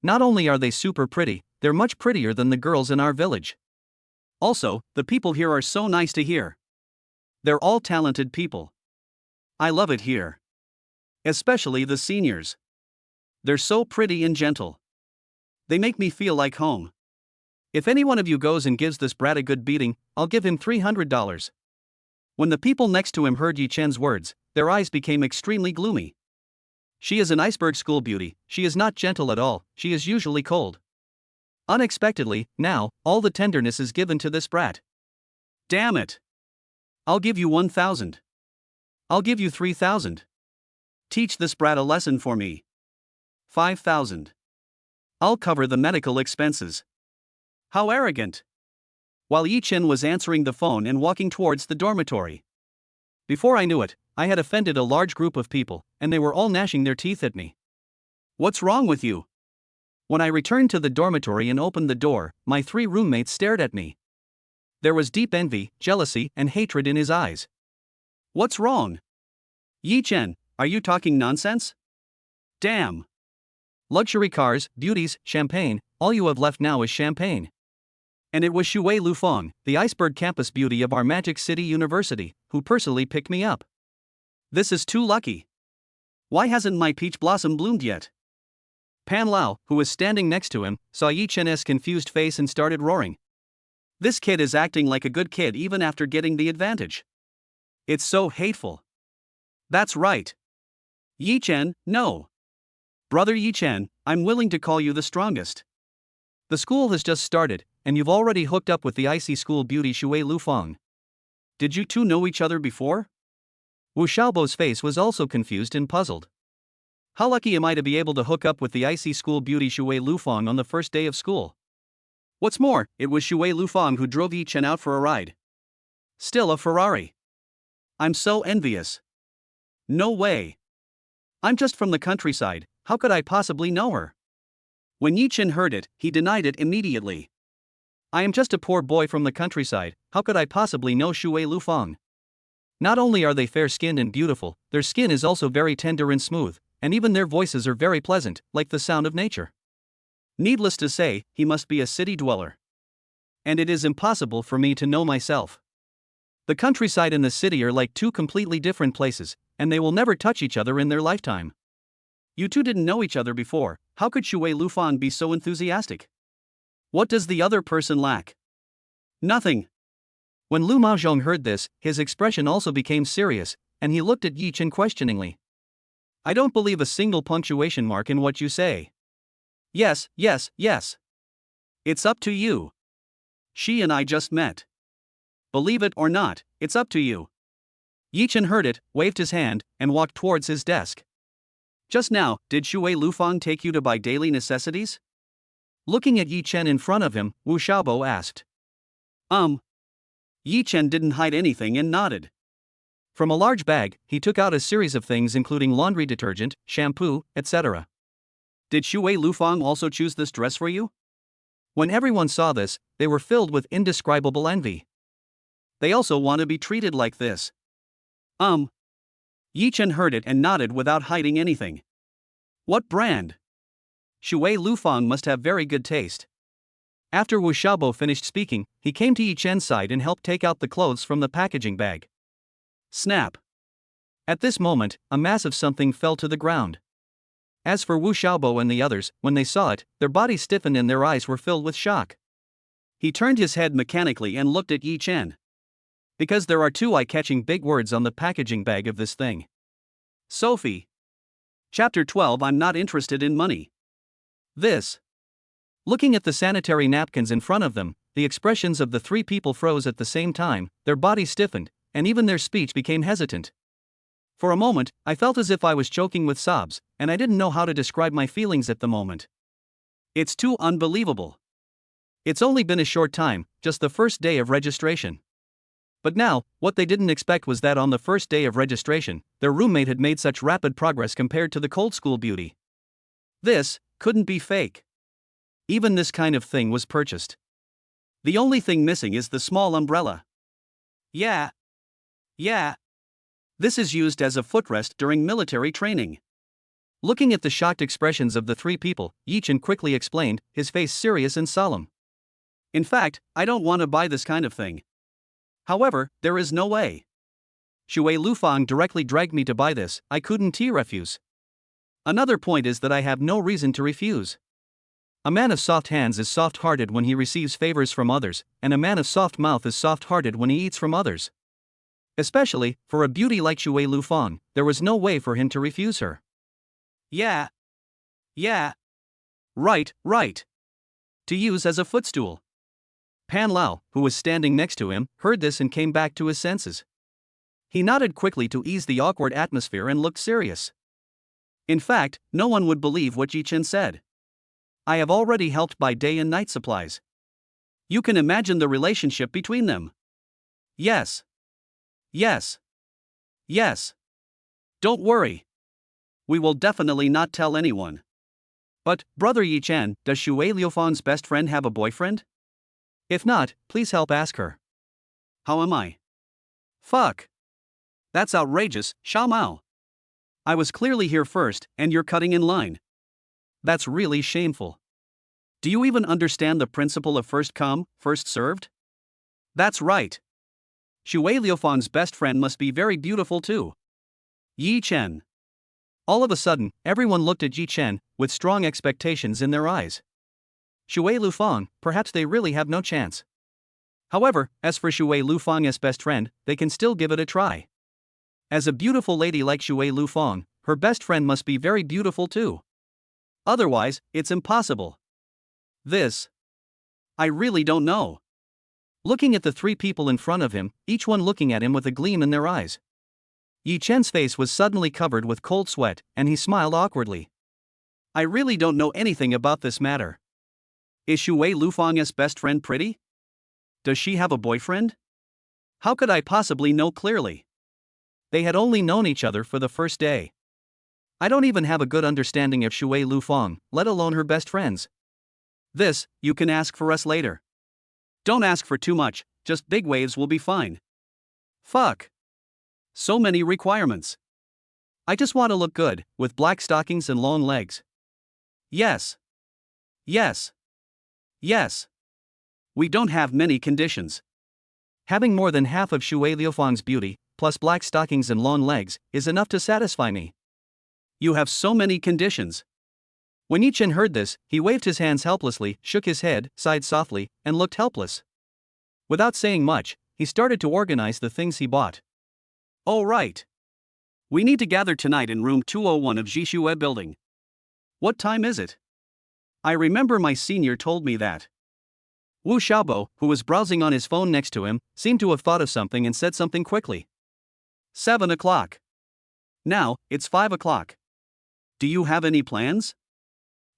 Not only are they super pretty, they're much prettier than the girls in our village. Also, the people here are so nice to hear. They're all talented people. I love it here. Especially the seniors. They're so pretty and gentle. They make me feel like home. If any one of you goes and gives this brat a good beating, I'll give him $300. When the people next to him heard Yi Chen's words, their eyes became extremely gloomy. She is an iceberg school beauty, she is not gentle at all, she is usually cold. Unexpectedly, now, all the tenderness is given to this brat. Damn it! I'll give you 1,000. I'll give you 3,000. Teach this brat a lesson for me. 5,000. I'll cover the medical expenses. How arrogant! While Yi Chen was answering the phone and walking towards the dormitory. Before I knew it, I had offended a large group of people, and they were all gnashing their teeth at me. What's wrong with you? When I returned to the dormitory and opened the door, my 3 roommates stared at me. There was deep envy, jealousy, and hatred in his eyes. What's wrong? Yi Chen, are you talking nonsense? Damn! Luxury cars, beauties, champagne, all you have left now is champagne. And it was Shui Lufang, the iceberg campus beauty of our Magic City University, who personally picked me up. This is too lucky. Why hasn't my peach blossom bloomed yet? Pan Lao, who was standing next to him, saw Yi Chen's confused face and started roaring. This kid is acting like a good kid even after getting the advantage. It's so hateful. That's right. Yi Chen, no. Brother Yi Chen, I'm willing to call you the strongest. The school has just started, and you've already hooked up with the icy school beauty Shui Lufang. Did you two know each other before? Wu Xiaobo's face was also confused and puzzled. How lucky am I to be able to hook up with the icy school beauty Shui Lufang on the first day of school? What's more, it was Shui Lufang who drove Yi Chen out for a ride. Still a Ferrari. I'm so envious. No way. I'm just from the countryside, how could I possibly know her? When Yi Chen heard it, he denied it immediately. I am just a poor boy from the countryside, how could I possibly know Shui Lufang? Not only are they fair-skinned and beautiful, their skin is also very tender and smooth, and even their voices are very pleasant, like the sound of nature. Needless to say, he must be a city dweller. And it is impossible for me to know myself. The countryside and the city are like 2 completely different places, and they will never touch each other in their lifetime. You two didn't know each other before, how could Shui Lufang be so enthusiastic? What does the other person lack? Nothing. When Lu Maozhong heard this, his expression also became serious, and he looked at Yi Chen questioningly. I don't believe a single punctuation mark in what you say. Yes, yes, yes. It's up to you. She and I just met. Believe it or not, it's up to you. Yi Chen heard it, waved his hand, and walked towards his desk. Just now, did Shui Lufang take you to buy daily necessities? Looking at Yi Chen in front of him, Wu Xiaobo asked. Yi Chen didn't hide anything and nodded. From a large bag, he took out a series of things including laundry detergent, shampoo, etc. Did Shui Lufang also choose this dress for you? When everyone saw this, they were filled with indescribable envy. They also want to be treated like this. Yi Chen heard it and nodded without hiding anything. What brand? Shui Lufang must have very good taste. After Wu Xiaobo finished speaking, he came to Yi Chen's side and helped take out the clothes from the packaging bag. Snap! At this moment, a massive something fell to the ground. As for Wu Xiaobo and the others, when they saw it, their bodies stiffened and their eyes were filled with shock. He turned his head mechanically and looked at Yi Chen. Because there are two eye-catching big words on the packaging bag of this thing. Sophie. Chapter 12. I'm not interested in money. This. Looking at the sanitary napkins in front of them, the expressions of the three people froze at the same time, their bodies stiffened, and even their speech became hesitant. For a moment, I felt as if I was choking with sobs, and I didn't know how to describe my feelings at the moment. It's too unbelievable. It's only been a short time, just the first day of registration. But now, what they didn't expect was that on the first day of registration, their roommate had made such rapid progress compared to the cold school beauty. This couldn't be fake. Even this kind of thing was purchased. The only thing missing is the small umbrella. Yeah. This is used as a footrest during military training. Looking at the shocked expressions of the three people, Yi Chen quickly explained, his face serious and solemn. In fact, I don't want to buy this kind of thing. However, there is no way. Shui Lufang directly dragged me to buy this, I couldn't refuse. Another point is that I have no reason to refuse. A man of soft hands is soft-hearted when he receives favors from others, and a man of soft mouth is soft-hearted when he eats from others. Especially, for a beauty like Shui Lufang, there was no way for him to refuse her. Yeah. Right. To use as a footstool. Pan Lao, who was standing next to him, heard this and came back to his senses. He nodded quickly to ease the awkward atmosphere and looked serious. In fact, no one would believe what Yi Chen said. I have already helped buy day and night supplies. You can imagine the relationship between them. Yes. Don't worry. We will definitely not tell anyone. But, Brother Yi Chen, does Shui Liufang's best friend have a boyfriend? If not, please help ask her. How am I? Fuck. That's outrageous, Xiao Mao. I was clearly here first, and you're cutting in line. That's really shameful. Do you even understand the principle of first come, first served? That's right. Shui Liufang's best friend must be very beautiful too. Yi Chen. All of a sudden, everyone looked at Yi Chen, with strong expectations in their eyes. Shui Lufang, perhaps they really have no chance. However, as for Shui Lufang's best friend, they can still give it a try. As a beautiful lady like Shui Lufang, her best friend must be very beautiful too. Otherwise, it's impossible. I really don't know. Looking at the three people in front of him, each one looking at him with a gleam in their eyes. Yi Chen's face was suddenly covered with cold sweat, and he smiled awkwardly. I really don't know anything about this matter. Is Shui Lufang's best friend pretty? Does she have a boyfriend? How could I possibly know clearly? They had only known each other for the first day. I don't even have a good understanding of Shui Lufang, let alone her best friends. This, you can ask for us later. Don't ask for too much, just big waves will be fine. Fuck. So many requirements. I just want to look good, with black stockings and long legs. Yes. We don't have many conditions. Having more than half of Shui Liufang's beauty, plus black stockings and long legs, is enough to satisfy me. You have so many conditions. When Yi Chen heard this, he waved his hands helplessly, shook his head, sighed softly, and looked helpless. Without saying much, he started to organize the things he bought. Oh right. We need to gather tonight in room 201 of Jishue building. What time is it? I remember my senior told me that. Wu Xiaobo, who was browsing on his phone next to him, seemed to have thought of something and said something quickly. 7 o'clock. Now, it's 5 o'clock. Do you have any plans?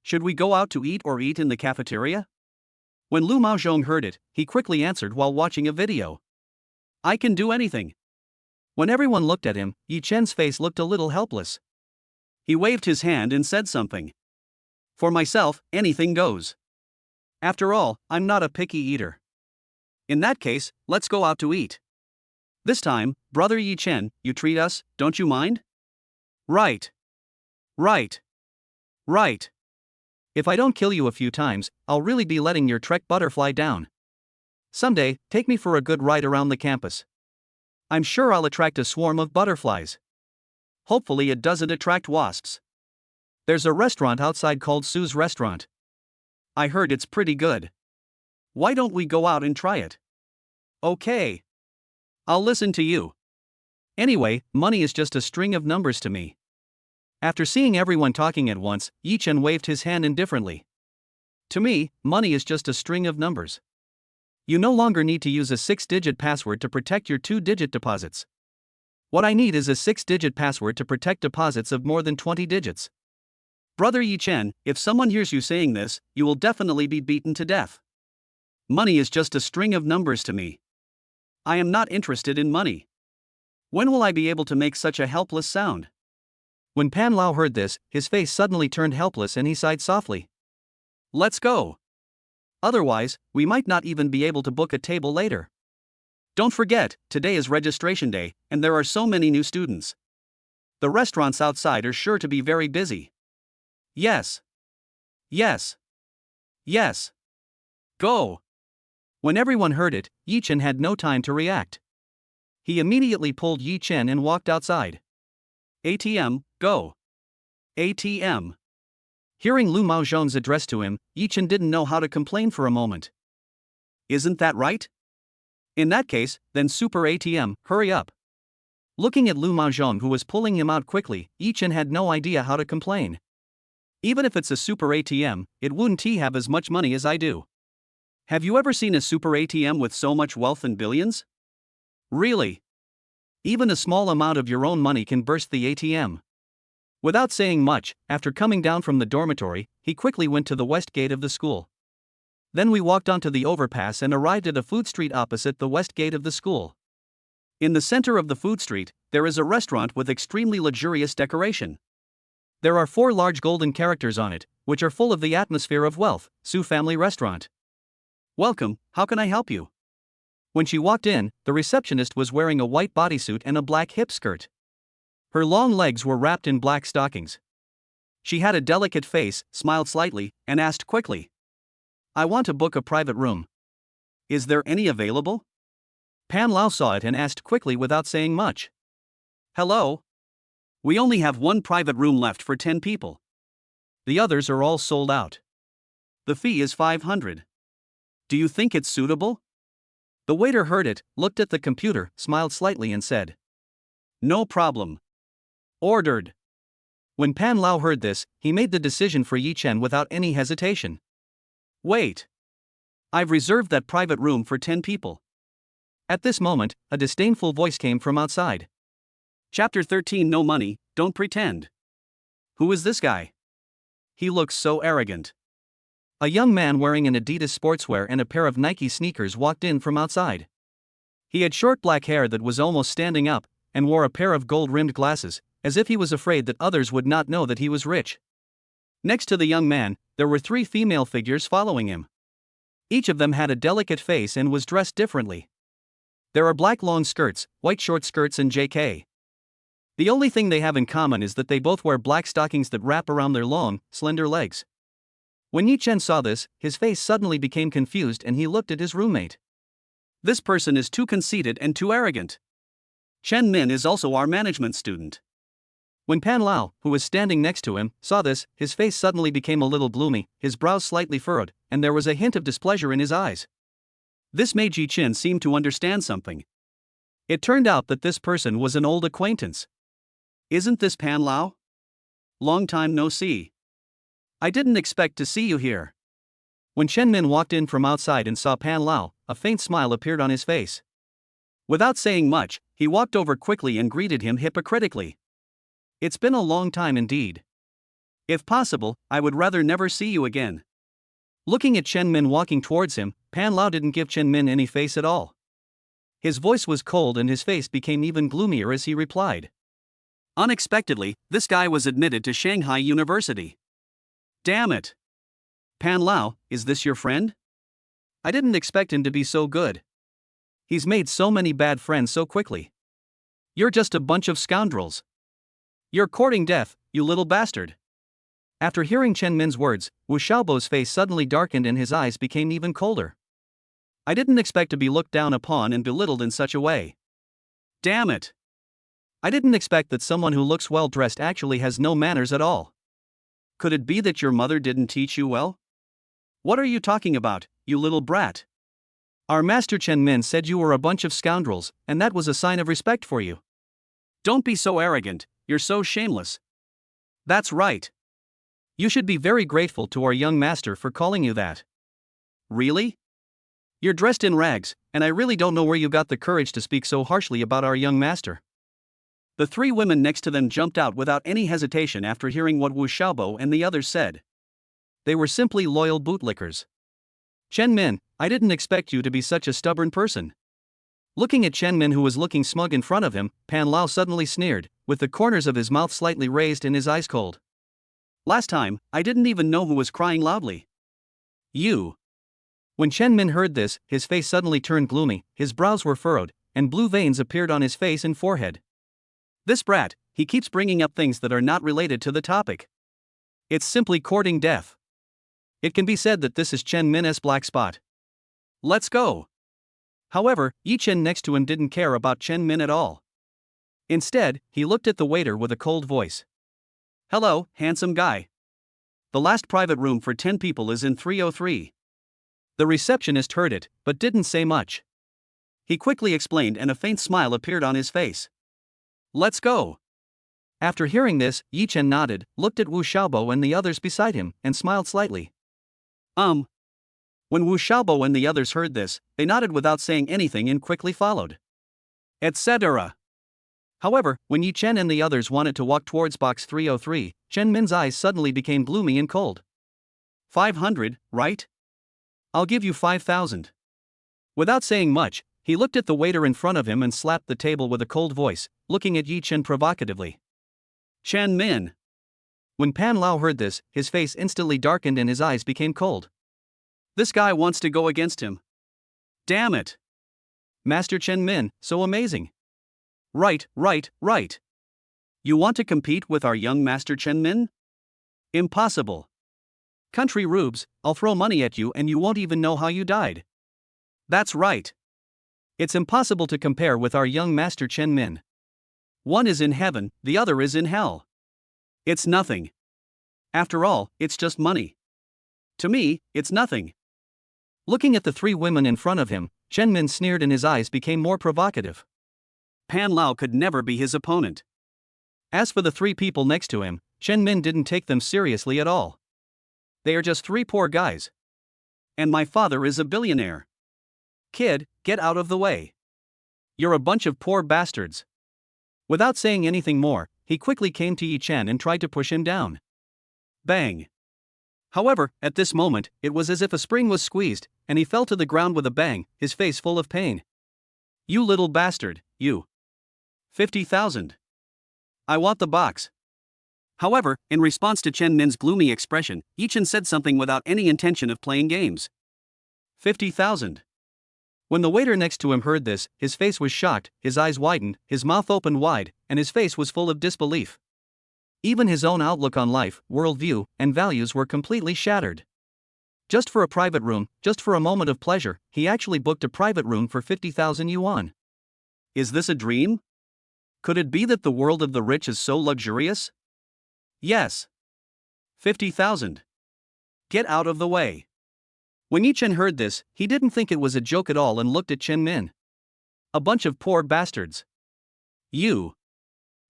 Should we go out to eat or eat in the cafeteria? When Lu Maozhong heard it, he quickly answered while watching a video. I can do anything. When everyone looked at him, Yi Chen's face looked a little helpless. He waved his hand and said something. For myself, anything goes. After all, I'm not a picky eater. In that case, let's go out to eat. This time, brother Yi Chen, you treat us, don't you mind? Right. Right. Right. If I don't kill you a few times, I'll really be letting your Trek butterfly down. Someday, take me for a good ride around the campus. I'm sure I'll attract a swarm of butterflies. Hopefully it doesn't attract wasps. There's a restaurant outside called Sue's Restaurant. I heard it's pretty good. Why don't we go out and try it? Okay. I'll listen to you. Anyway, money is just a string of numbers to me. After seeing everyone talking at once, Yi Chen waved his hand indifferently. To me, money is just a string of numbers. You no longer need to use a 6-digit password to protect your 2-digit deposits. What I need is a 6-digit password to protect deposits of more than 20 digits. Brother Yi Chen, if someone hears you saying this, you will definitely be beaten to death. Money is just a string of numbers to me. I am not interested in money. When will I be able to make such a helpless sound? When Pan Lao heard this, his face suddenly turned helpless and he sighed softly. Let's go. Otherwise, we might not even be able to book a table later. Don't forget, today is registration day, and there are so many new students. The restaurants outside are sure to be very busy. Yes. Yes. Yes. Go. When everyone heard it, Yi Chen had no time to react. He immediately pulled Yi Chen and walked outside. ATM, go. ATM. Hearing Lu Maozhong's address to him, Yi Chen didn't know how to complain for a moment. Isn't that right? In that case, then Super ATM, hurry up. Looking at Lu Maozhong who was pulling him out quickly, Yi Chen had no idea how to complain. Even if it's a Super ATM, it wouldn't have as much money as I do. Have you ever seen a Super ATM with so much wealth and billions? Really? Even a small amount of your own money can burst the ATM. Without saying much, after coming down from the dormitory, he quickly went to the west gate of the school. Then we walked onto the overpass and arrived at a food street opposite the west gate of the school. In the center of the food street, there is a restaurant with extremely luxurious decoration. There are 4 large golden characters on it, which are full of the atmosphere of wealth. Su Family Restaurant. Welcome, how can I help you? When she walked in, the receptionist was wearing a white bodysuit and a black hip skirt. Her long legs were wrapped in black stockings. She had a delicate face, smiled slightly, and asked quickly. I want to book a private room. Is there any available? Pan Lao saw it and asked quickly without saying much. Hello? We only have 1 private room left for 10 people. The others are all sold out. The fee is 500. Do you think it's suitable? The waiter heard it, looked at the computer, smiled slightly and said. No problem. Ordered. When Pan Lao heard this, he made the decision for Yi Chen without any hesitation. Wait. I've reserved that private room for 10 people. At this moment, a disdainful voice came from outside. Chapter 13 No money, don't pretend. Who is this guy? He looks so arrogant. A young man wearing an Adidas sportswear and a pair of Nike sneakers walked in from outside. He had short black hair that was almost standing up, and wore a pair of gold-rimmed glasses, as if he was afraid that others would not know that he was rich. Next to the young man, there were 3 female figures following him. Each of them had a delicate face and was dressed differently. There are black long skirts, white short skirts and JK. The only thing they have in common is that they both wear black stockings that wrap around their long, slender legs. When Yi Chen saw this, his face suddenly became confused and he looked at his roommate. This person is too conceited and too arrogant. Chen Min is also our management student. When Pan Lao, who was standing next to him, saw this, his face suddenly became a little gloomy, his brows slightly furrowed, and there was a hint of displeasure in his eyes. This made Yi Chen seem to understand something. It turned out that this person was an old acquaintance. Isn't this Pan Lao? Long time no see. I didn't expect to see you here. When Chen Min walked in from outside and saw Pan Lao, a faint smile appeared on his face. Without saying much, he walked over quickly and greeted him hypocritically. It's been a long time indeed. If possible, I would rather never see you again. Looking at Chen Min walking towards him, Pan Lao didn't give Chen Min any face at all. His voice was cold and his face became even gloomier as he replied. Unexpectedly, this guy was admitted to Shanghai University. Damn it. Pan Lao, is this your friend? I didn't expect him to be so good. He's made so many bad friends so quickly. You're just a bunch of scoundrels. You're courting death, you little bastard. After hearing Chen Min's words, Wu Xiaobo's face suddenly darkened and his eyes became even colder. I didn't expect to be looked down upon and belittled in such a way. Damn it. I didn't expect that someone who looks well dressed actually has no manners at all. Could it be that your mother didn't teach you well? What are you talking about, you little brat? Our master Chen Min said you were a bunch of scoundrels, and that was a sign of respect for you. Don't be so arrogant, you're so shameless. That's right. You should be very grateful to our young master for calling you that. Really? You're dressed in rags, and I really don't know where you got the courage to speak so harshly about our young master. The three women next to them jumped out without any hesitation after hearing what Wu Xiaobo and the others said. They were simply loyal bootlickers. Chen Min, I didn't expect you to be such a stubborn person. Looking at Chen Min, who was looking smug in front of him, Pan Lao suddenly sneered, with the corners of his mouth slightly raised and his eyes cold. Last time, I didn't even know who was crying loudly. You. When Chen Min heard this, his face suddenly turned gloomy, his brows were furrowed, and blue veins appeared on his face and forehead. This brat, he keeps bringing up things that are not related to the topic. It's simply courting death. It can be said that this is Chen Min's black spot. Let's go. However, Yi Chen next to him didn't care about Chen Min at all. Instead, he looked at the waiter with a cold voice. Hello, handsome guy. The last private room for 10 people is in 303. The receptionist heard it, but didn't say much. He quickly explained and a faint smile appeared on his face. Let's go. After hearing this, Yi Chen nodded, looked at Wu Xiaobo and the others beside him, and smiled slightly. When Wu Xiaobo and the others heard this, they nodded without saying anything and quickly followed. Etc. However, when Yi Chen and the others wanted to walk towards box 303, Chen Min's eyes suddenly became gloomy and cold. 500, right? I'll give you 5,000. Without saying much, he looked at the waiter in front of him and slapped the table with a cold voice, looking at Yi Chen provocatively. Chen Min. When Pan Lao heard this, his face instantly darkened and his eyes became cold. This guy wants to go against him. Damn it. Master Chen Min, so amazing. Right. You want to compete with our young Master Chen Min? Impossible. Country rubes, I'll throw money at you and you won't even know how you died. That's right. It's impossible to compare with our young Master Chen Min. One is in heaven, the other is in hell. It's nothing. After all, it's just money. To me, it's nothing. Looking at the three women in front of him, Chen Min sneered and his eyes became more provocative. Pan Lao could never be his opponent. As for the three people next to him, Chen Min didn't take them seriously at all. They are just three poor guys. And my father is a billionaire. Kid, get out of the way. You're a bunch of poor bastards. Without saying anything more, he quickly came to Yi Chen and tried to push him down. Bang. However, at this moment, it was as if a spring was squeezed, and he fell to the ground with a bang, his face full of pain. You little bastard, you. 50,000. I want the box. However, in response to Chen Min's gloomy expression, Yi Chen said something without any intention of playing games. 50,000. When the waiter next to him heard this, his face was shocked, his eyes widened, his mouth opened wide, and his face was full of disbelief. Even his own outlook on life, worldview, and values were completely shattered. Just for a private room, just for a moment of pleasure, he actually booked a private room for 50,000 yuan. Is this a dream? Could it be that the world of the rich is so luxurious? Yes. 50,000. Get out of the way. When Yi Chen heard this, he didn't think it was a joke at all and looked at Chen Min. A bunch of poor bastards. You.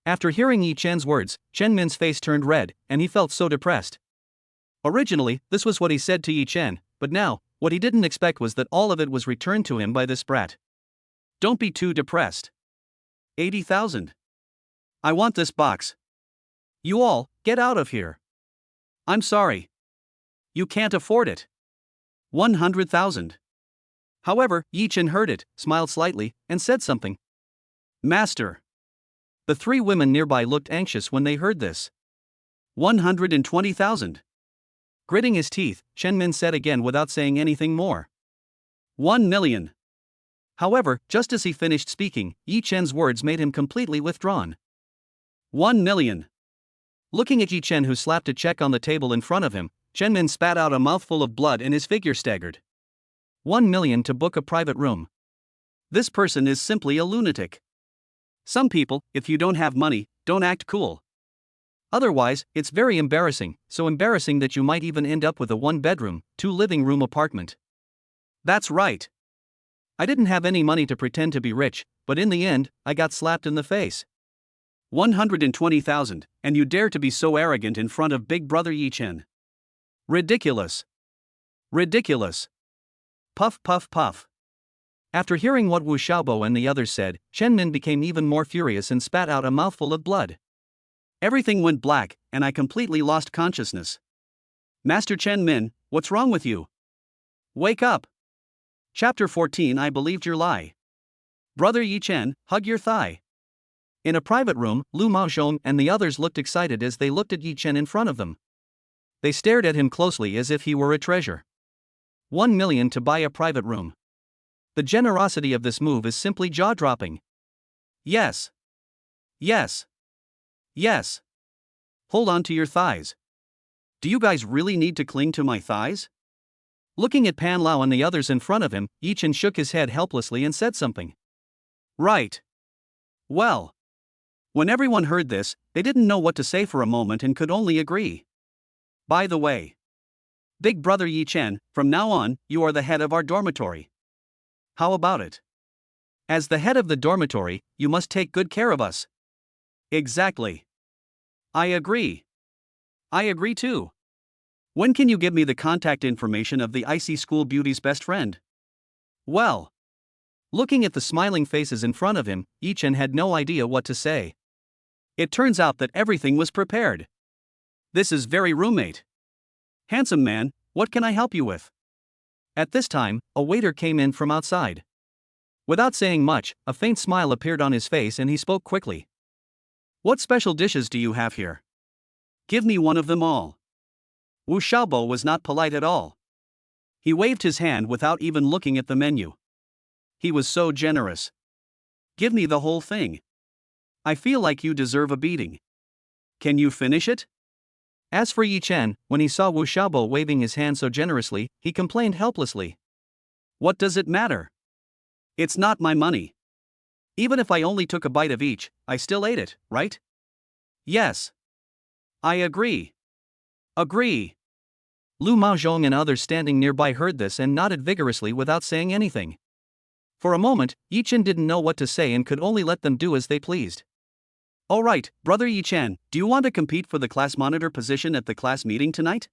After hearing Yi Chen's words, Chen Min's face turned red, and he felt so depressed. Originally, this was what he said to Yi Chen, but now, what he didn't expect was that all of it was returned to him by this brat. Don't be too depressed. 80,000. I want this box. You all, get out of here. I'm sorry. You can't afford it. 100,000. However, Yi Chen heard it, smiled slightly, and said something. Master. The three women nearby looked anxious when they heard this. 120,000. Gritting his teeth, Chen Min said again without saying anything more. 1 million. However, just as he finished speaking, Yi Chen's words made him completely withdrawn. 1 million. Looking at Yi Chen, who slapped a check on the table in front of him, Chen Min spat out a mouthful of blood and his figure staggered. 1 million to book a private room. This person is simply a lunatic. Some people, if you don't have money, don't act cool. Otherwise, it's very embarrassing, so embarrassing that you might even end up with a 1-bedroom, 2-living-room apartment. That's right. I didn't have any money to pretend to be rich, but in the end, I got slapped in the face. 120,000, and you dare to be so arrogant in front of Big Brother Yi Chen. Ridiculous. Ridiculous. Puff puff puff. After hearing what Wu Xiaobo and the others said, Chen Min became even more furious and spat out a mouthful of blood. Everything went black, and I completely lost consciousness. Master Chen Min, what's wrong with you? Wake up. Chapter 14. I believed your lie. Brother Yi Chen, hug your thigh. In a private room, Lu Maozhong and the others looked excited as they looked at Yi Chen in front of them. They stared at him closely as if he were a treasure. 1 million to buy a private room. The generosity of this move is simply jaw-dropping. Yes. Yes. Yes. Hold on to your thighs. Do you guys really need to cling to my thighs? Looking at Pan Lao and the others in front of him, Yi Chen shook his head helplessly and said something. Right. Well. When everyone heard this, they didn't know what to say for a moment and could only agree. By the way, Big Brother Yi Chen, from now on, you are the head of our dormitory. How about it? As the head of the dormitory, you must take good care of us. Exactly. I agree. I agree too. When can you give me the contact information of the IC School Beauty's best friend? Well. Looking at the smiling faces in front of him, Yi Chen had no idea what to say. It turns out that everything was prepared. This is very roommate. Handsome man, what can I help you with? At this time, a waiter came in from outside. Without saying much, a faint smile appeared on his face and he spoke quickly. What special dishes do you have here? Give me one of them all. Wu Xiaobo was not polite at all. He waved his hand without even looking at the menu. He was so generous. Give me the whole thing. I feel like you deserve a beating. Can you finish it? As for Yi Chen, when he saw Wu Xiaobo waving his hand so generously, he complained helplessly. What does it matter? It's not my money. Even if I only took a bite of each, I still ate it, right? Yes. I agree. Agree. Lu Maozhong and others standing nearby heard this and nodded vigorously without saying anything. For a moment, Yi Chen didn't know what to say and could only let them do as they pleased. Alright, Brother Yi Chen, do you want to compete for the class monitor position at the class meeting tonight?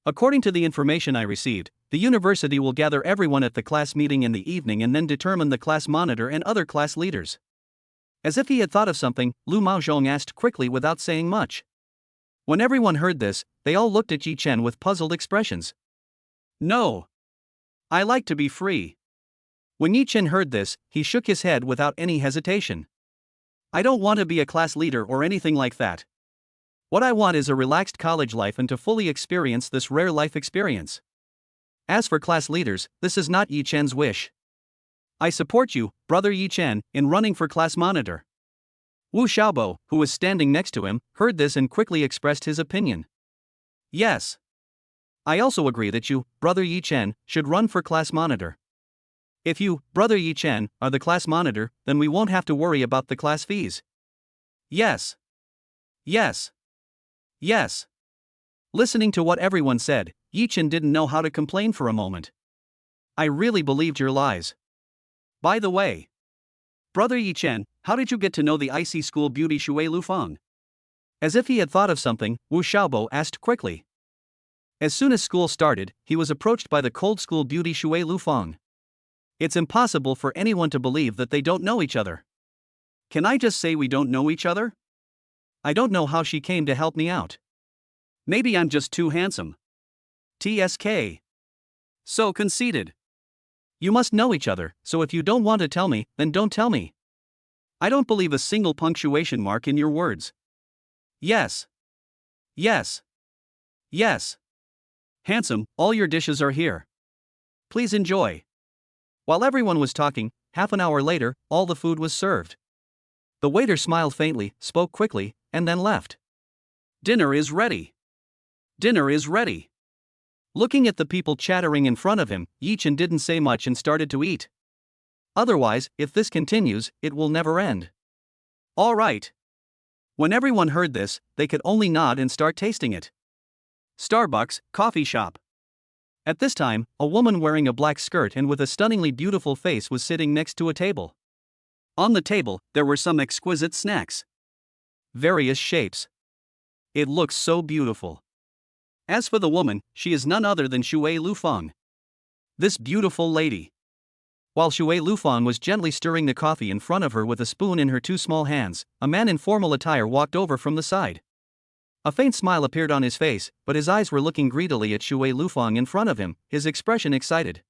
According to the information I received, the university will gather everyone at the class meeting in the evening and then determine the class monitor and other class leaders. As if he had thought of something, Lu Maozhong asked quickly without saying much. When everyone heard this, they all looked at Yi Chen with puzzled expressions. No. I like to be free. When Yi Chen heard this, he shook his head without any hesitation. I don't want to be a class leader or anything like that. What I want is a relaxed college life and to fully experience this rare life experience. As for class leaders, this is not Yi Chen's wish. I support you, Brother Yi Chen, in running for class monitor. Wu Xiaobo, who was standing next to him, heard this and quickly expressed his opinion. Yes. I also agree that you, Brother Yi Chen, should run for class monitor. If you, Brother Yi Chen, are the class monitor, then we won't have to worry about the class fees. Yes. Yes. Yes. Listening to what everyone said, Yi Chen didn't know how to complain for a moment. I really believed your lies. By the way, Brother Yi Chen, how did you get to know the IC School Beauty Shui Lufang? As if he had thought of something, Wu Xiaobo asked quickly. As soon as school started, he was approached by the cold school beauty Shui Lufang. It's impossible for anyone to believe that they don't know each other. Can I just say we don't know each other? I don't know how she came to help me out. Maybe I'm just too handsome. TSK. So conceited. You must know each other, so if you don't want to tell me, then don't tell me. I don't believe a single punctuation mark in your words. Yes. Yes. Yes. Handsome, all your dishes are here. Please enjoy. While everyone was talking, half an hour later, all the food was served. The waiter smiled faintly, spoke quickly, and then left. Dinner is ready. Dinner is ready. Looking at the people chattering in front of him, Yichen didn't say much and started to eat. Otherwise, if this continues, it will never end. All right. When everyone heard this, they could only nod and start tasting it. Starbucks, coffee shop. At this time, a woman wearing a black skirt and with a stunningly beautiful face was sitting next to a table. On the table, there were some exquisite snacks. Various shapes. It looks so beautiful. As for the woman, she is none other than Shui Lufeng. This beautiful lady. While Shui Lufeng was gently stirring the coffee in front of her with a spoon in her two small hands, a man in formal attire walked over from the side. A faint smile appeared on his face, but his eyes were looking greedily at Shui Lufeng in front of him, his expression excited.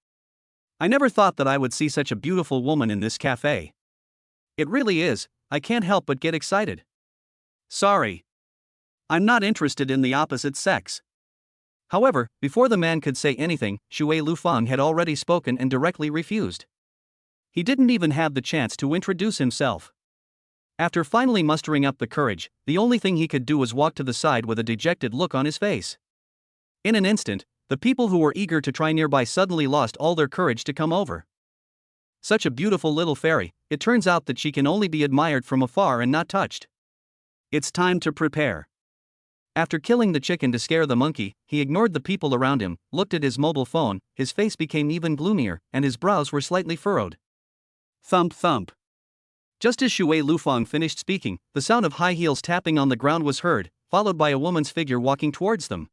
I never thought that I would see such a beautiful woman in this cafe. It really is, I can't help but get excited. Sorry. I'm not interested in the opposite sex. However, before the man could say anything, Shui Lufeng had already spoken and directly refused. He didn't even have the chance to introduce himself. After finally mustering up the courage, the only thing he could do was walk to the side with a dejected look on his face. In an instant, the people who were eager to try nearby suddenly lost all their courage to come over. Such a beautiful little fairy, it turns out that she can only be admired from afar and not touched. It's time to prepare. After killing the chicken to scare the monkey, he ignored the people around him, looked at his mobile phone, his face became even gloomier, and his brows were slightly furrowed. Thump thump. Just as Shui Lufeng finished speaking, the sound of high heels tapping on the ground was heard, followed by a woman's figure walking towards them.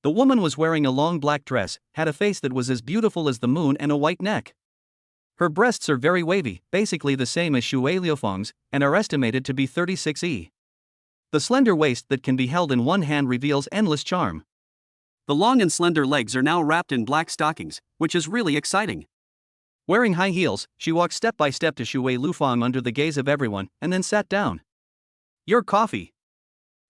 The woman was wearing a long black dress, had a face that was as beautiful as the moon and a white neck. Her breasts are very wavy, basically the same as Shui Lufeng's, and are estimated to be 36E. The slender waist that can be held in one hand reveals endless charm. The long and slender legs are now wrapped in black stockings, which is really exciting. Wearing high heels, she walked step by step to Shui Lufeng under the gaze of everyone, and then sat down. Your coffee.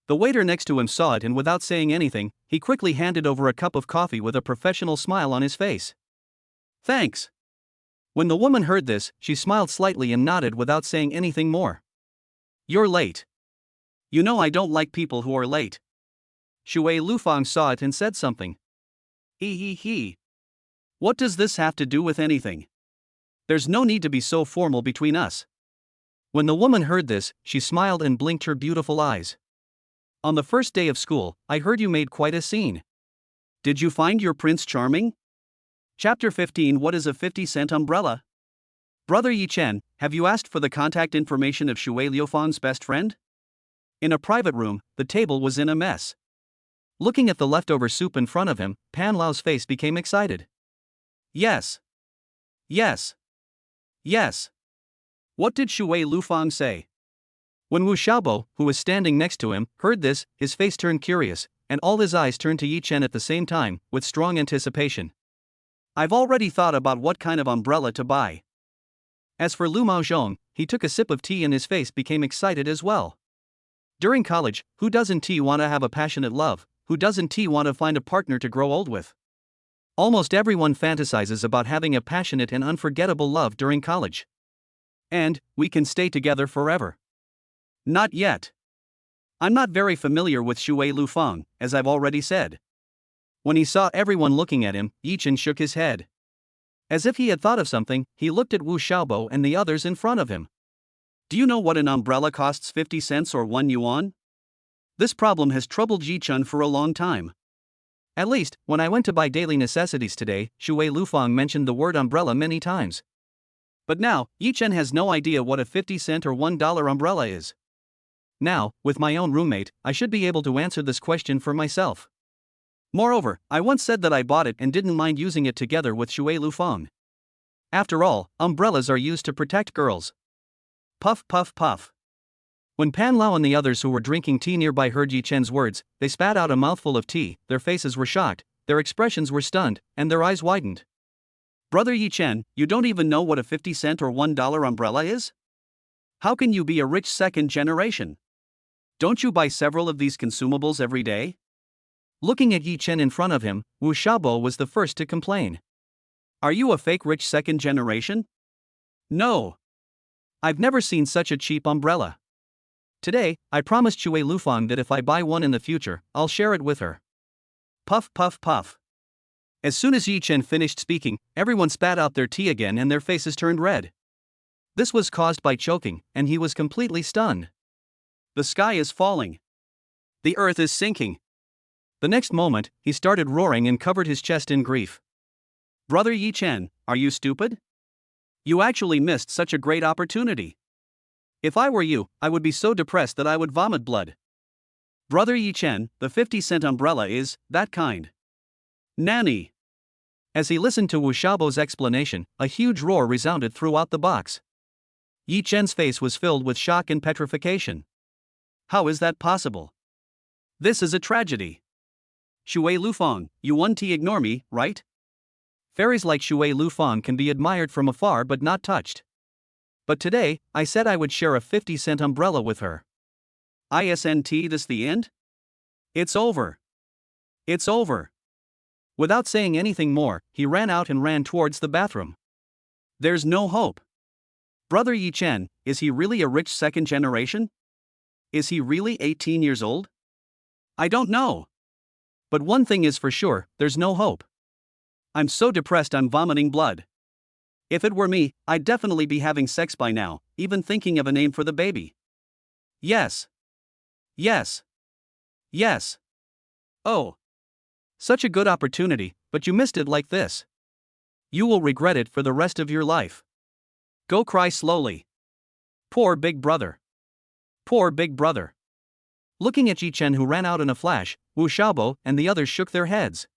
The waiter next to him saw it and without saying anything, he quickly handed over a cup of coffee with a professional smile on his face. Thanks. When the woman heard this, she smiled slightly and nodded without saying anything more. You're late. You know I don't like people who are late. Shui Lufeng saw it and said something. He. What does this have to do with anything? There's no need to be so formal between us. When the woman heard this, she smiled and blinked her beautiful eyes. On the first day of school, I heard you made quite a scene. Did you find your prince charming? Chapter 15. What is a 50-cent umbrella? Brother Yichen, have you asked for the contact information of Shui Lufeng's best friend? In a private room, the table was in a mess. Looking at the leftover soup in front of him, Pan Lao's face became excited. Yes. Yes. Yes. What did Shui Lufeng say? When Wu Xiaobo, who was standing next to him, heard this, his face turned curious, and all his eyes turned to Yichen at the same time, with strong anticipation. I've already thought about what kind of umbrella to buy. As for Lu Maozhong, he took a sip of tea and his face became excited as well. During college, who doesn't want to have a passionate love, who doesn't want to find a partner to grow old with? Almost everyone fantasizes about having a passionate and unforgettable love during college. And, we can stay together forever. Not yet. I'm not very familiar with Shui Lufeng, as I've already said. When he saw everyone looking at him, Yichen shook his head. As if he had thought of something, he looked at Wu Xiaobo and the others in front of him. Do you know what an umbrella costs 50 cents or 1 yuan? This problem has troubled Yichen for a long time. At least, when I went to buy daily necessities today, Shui Lufeng mentioned the word umbrella many times. But now, Yichen has no idea what a 50-cent or $1 umbrella is. Now, with my own roommate, I should be able to answer this question for myself. Moreover, I once said that I bought it and didn't mind using it together with Shui Lufeng. After all, umbrellas are used to protect girls. Puff puff puff. When Pan Lao and the others who were drinking tea nearby heard Yi Chen's words, they spat out a mouthful of tea, their faces were shocked, their expressions were stunned, and their eyes widened. Brother Yi Chen, you don't even know what a 50-cent or $1 umbrella is? How can you be a rich second generation? Don't you buy several of these consumables every day? Looking at Yi Chen in front of him, Wu Xiaobo was the first to complain. Are you a fake rich second generation? No. I've never seen such a cheap umbrella. Today, I promised Shui Lufang that if I buy one in the future, I'll share it with her. Puff puff puff. As soon as Yi Chen finished speaking, everyone spat out their tea again and their faces turned red. This was caused by choking, and he was completely stunned. The sky is falling. The earth is sinking. The next moment, he started roaring and covered his chest in grief. Brother Yi Chen, are you stupid? You actually missed such a great opportunity. If I were you, I would be so depressed that I would vomit blood. Brother Yi Chen, the 50-cent umbrella is that kind. Nanny. As he listened to Wu Xiaobo's explanation, a huge roar resounded throughout the box. Yi Chen's face was filled with shock and petrification. How is that possible? This is a tragedy. Shui Lufang, you want to ignore me, right? Fairies like Shui Lufang can be admired from afar but not touched. But today, I said I would share a 50-cent umbrella with her. Isn't this the end? It's over. It's over. Without saying anything more, he ran out and ran towards the bathroom. There's no hope. Brother Yi Chen, is he really a rich second generation? Is he really 18 years old? I don't know. But one thing is for sure, there's no hope. I'm so depressed I'm vomiting blood. If it were me, I'd definitely be having sex by now, even thinking of a name for the baby. Yes. Yes. Yes. Oh. Such a good opportunity, but you missed it like this. You will regret it for the rest of your life. Go cry slowly. Poor big brother. Poor big brother. Looking at Yi Chen who ran out in a flash, Wu Xiaobo and the others shook their heads.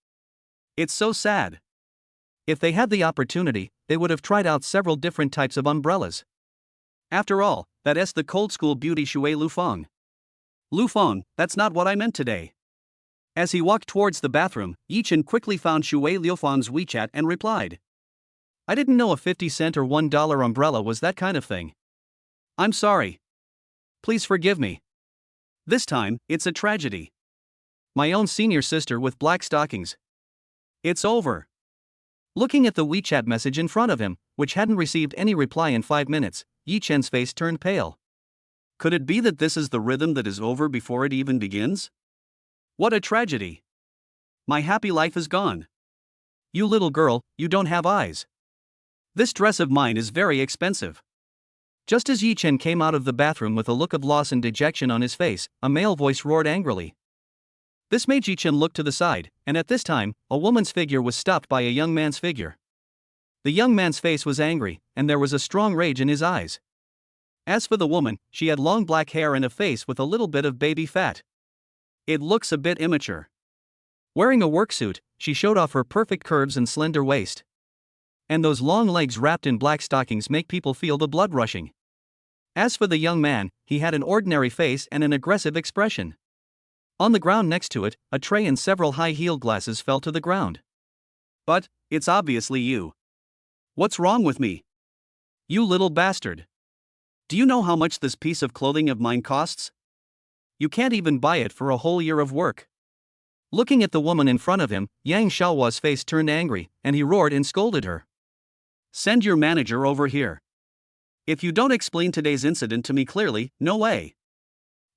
It's so sad. If they had the opportunity, they would have tried out several different types of umbrellas. After all, that's the cold school beauty Shui Lufang. Lufang, that's not what I meant today. As he walked towards the bathroom, Yi Chen quickly found Shui Lufang's WeChat and replied. I didn't know a 50-cent or $1 umbrella was that kind of thing. I'm sorry. Please forgive me. This time, it's a tragedy. My own senior sister with black stockings. It's over. Looking at the WeChat message in front of him, which hadn't received any reply in 5 minutes, Yi Chen's face turned pale. Could it be that this is the rhythm that is over before it even begins? What a tragedy. My happy life is gone. You little girl, you don't have eyes. This dress of mine is very expensive. Just as Yi Chen came out of the bathroom with a look of loss and dejection on his face, a male voice roared angrily. This made Yi Chen look to the side, and at this time, a woman's figure was stopped by a young man's figure. The young man's face was angry, and there was a strong rage in his eyes. As for the woman, she had long black hair and a face with a little bit of baby fat. It looks a bit immature. Wearing a work suit, she showed off her perfect curves and slender waist. And those long legs wrapped in black stockings make people feel the blood rushing. As for the young man, he had an ordinary face and an aggressive expression. On the ground next to it, a tray and several high-heeled glasses fell to the ground. But, it's obviously you. What's wrong with me? You little bastard. Do you know how much this piece of clothing of mine costs? You can't even buy it for a whole year of work. Looking at the woman in front of him, Yang Xiaohua's face turned angry, and he roared and scolded her. Send your manager over here. If you don't explain today's incident to me clearly, no way.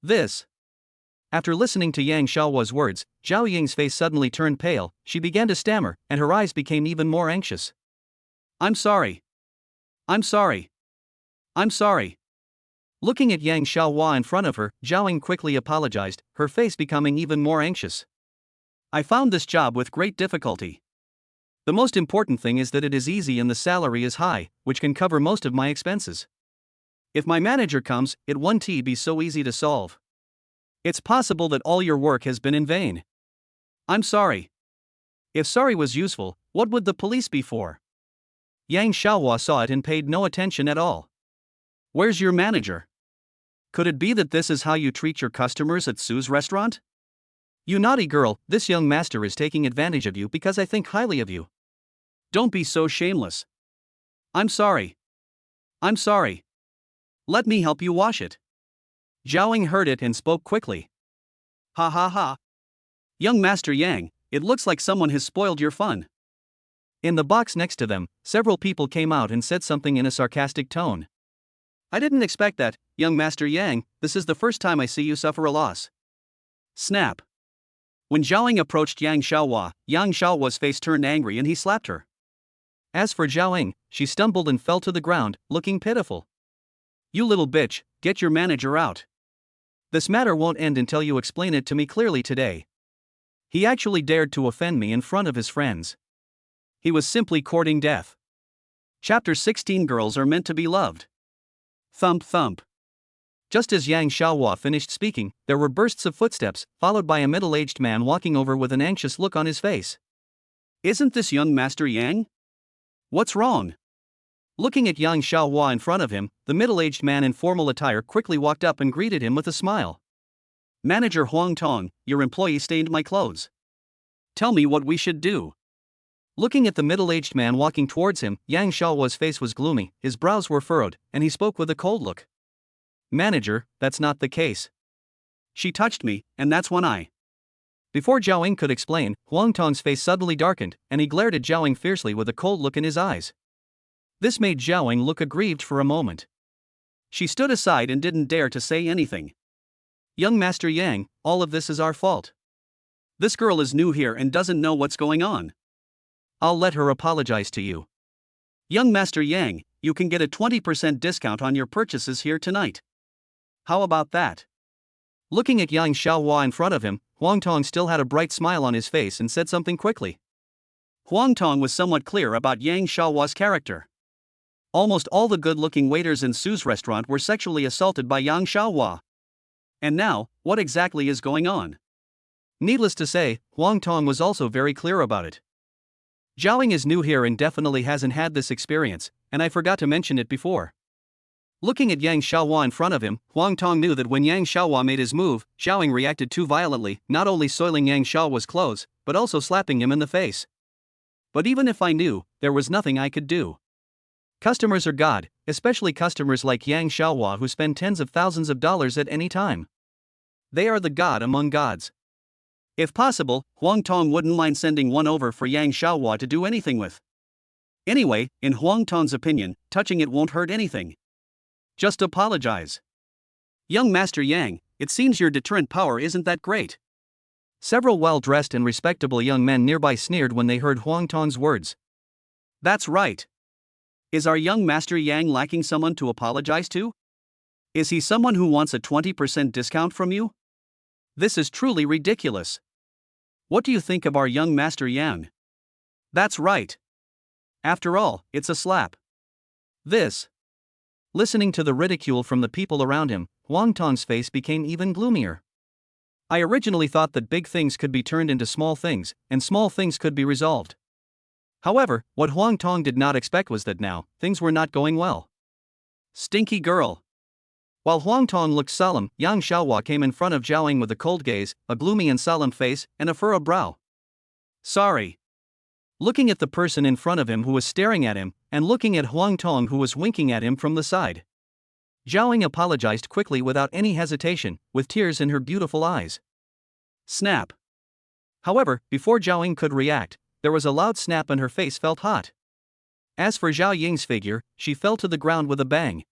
This. After listening to Yang Xiaohua's words, Zhao Ying's face suddenly turned pale, she began to stammer, and her eyes became even more anxious. I'm sorry. I'm sorry. I'm sorry. Looking at Yang Xiaohua in front of her, Zhao Ying quickly apologized, her face becoming even more anxious. I found this job with great difficulty. The most important thing is that it is easy and the salary is high, which can cover most of my expenses. If my manager comes, it won't be so easy to solve. It's possible that all your work has been in vain. I'm sorry. If sorry was useful, what would the police be for? Yang Xiaohua saw it and paid no attention at all. Where's your manager? Could it be that this is how you treat your customers at Sue's restaurant? You naughty girl, this young master is taking advantage of you because I think highly of you. Don't be so shameless. I'm sorry. I'm sorry. Let me help you wash it. Zhao heard it and spoke quickly. Ha ha ha. Young Master Yang, it looks like someone has spoiled your fun. In the box next to them, several people came out and said something in a sarcastic tone. I didn't expect that, young Master Yang, this is the first time I see you suffer a loss. Snap. When Zhao approached Yang Xiaohua's face turned angry and he slapped her. As for Zhao, she stumbled and fell to the ground, looking pitiful. You little bitch, get your manager out. This matter won't end until you explain it to me clearly today. He actually dared to offend me in front of his friends. He was simply courting death. Chapter 16 Girls are meant to be loved. Thump thump. Just as Yang Xiaohua finished speaking, there were bursts of footsteps, followed by a middle-aged man walking over with an anxious look on his face. Isn't this young Master Yang? What's wrong? Looking at Yang Xiaohua in front of him, the middle-aged man in formal attire quickly walked up and greeted him with a smile. Manager Huang Tong, your employee stained my clothes. Tell me what we should do. Looking at the middle-aged man walking towards him, Yang Xiaohua's face was gloomy, his brows were furrowed, and he spoke with a cold look. Manager, that's not the case. She touched me, and that's when I. Before Zhao Ying could explain, Huang Tong's face suddenly darkened, and he glared at Zhao Ying fiercely with a cold look in his eyes. This made Zhao Ying look aggrieved for a moment. She stood aside and didn't dare to say anything. Young Master Yang, all of this is our fault. This girl is new here and doesn't know what's going on. I'll let her apologize to you. Young Master Yang, you can get a 20% discount on your purchases here tonight. How about that? Looking at Yang Xiaohua in front of him, Huang Tong still had a bright smile on his face and said something quickly. Huang Tong was somewhat clear about Yang Xiaohua's character. Almost all the good-looking waiters in Sue's restaurant were sexually assaulted by Yang Xiaohua. And now, what exactly is going on? Needless to say, Huang Tong was also very clear about it. Zhao Ying is new here and definitely hasn't had this experience, and I forgot to mention it before. Looking at Yang Xiaohua in front of him, Huang Tong knew that when Yang Xiaohua made his move, Zhao Ying reacted too violently, not only soiling Yang Xiaohua's clothes, but also slapping him in the face. But even if I knew, there was nothing I could do. Customers are God, especially customers like Yang Xiaohua who spend tens of thousands of dollars at any time. They are the god among gods. If possible, Huang Tong wouldn't mind sending one over for Yang Xiaohua to do anything with. Anyway, in Huang Tong's opinion, touching it won't hurt anything. Just apologize. Young Master Yang, it seems your deterrent power isn't that great. Several well-dressed and respectable young men nearby sneered when they heard Huang Tong's words. That's right. Is our young Master Yang lacking someone to apologize to? Is he someone who wants a 20% discount from you? This is truly ridiculous. What do you think of our young Master Yang? That's right. After all, it's a slap. This. Listening to the ridicule from the people around him, Huang Tong's face became even gloomier. I originally thought that big things could be turned into small things, and small things could be resolved. However, what Huang Tong did not expect was that now, things were not going well. Stinky girl. While Huang Tong looked solemn, Yang Xiaohua came in front of Zhao Ying with a cold gaze, a gloomy and solemn face, and a furrowed brow. Sorry. Looking at the person in front of him who was staring at him, and looking at Huang Tong who was winking at him from the side. Zhao Ying apologized quickly without any hesitation, with tears in her beautiful eyes. Snap. However, before Zhao Ying could react, there was a loud snap and her face felt hot. As for Zhao Ying's figure, she fell to the ground with a bang.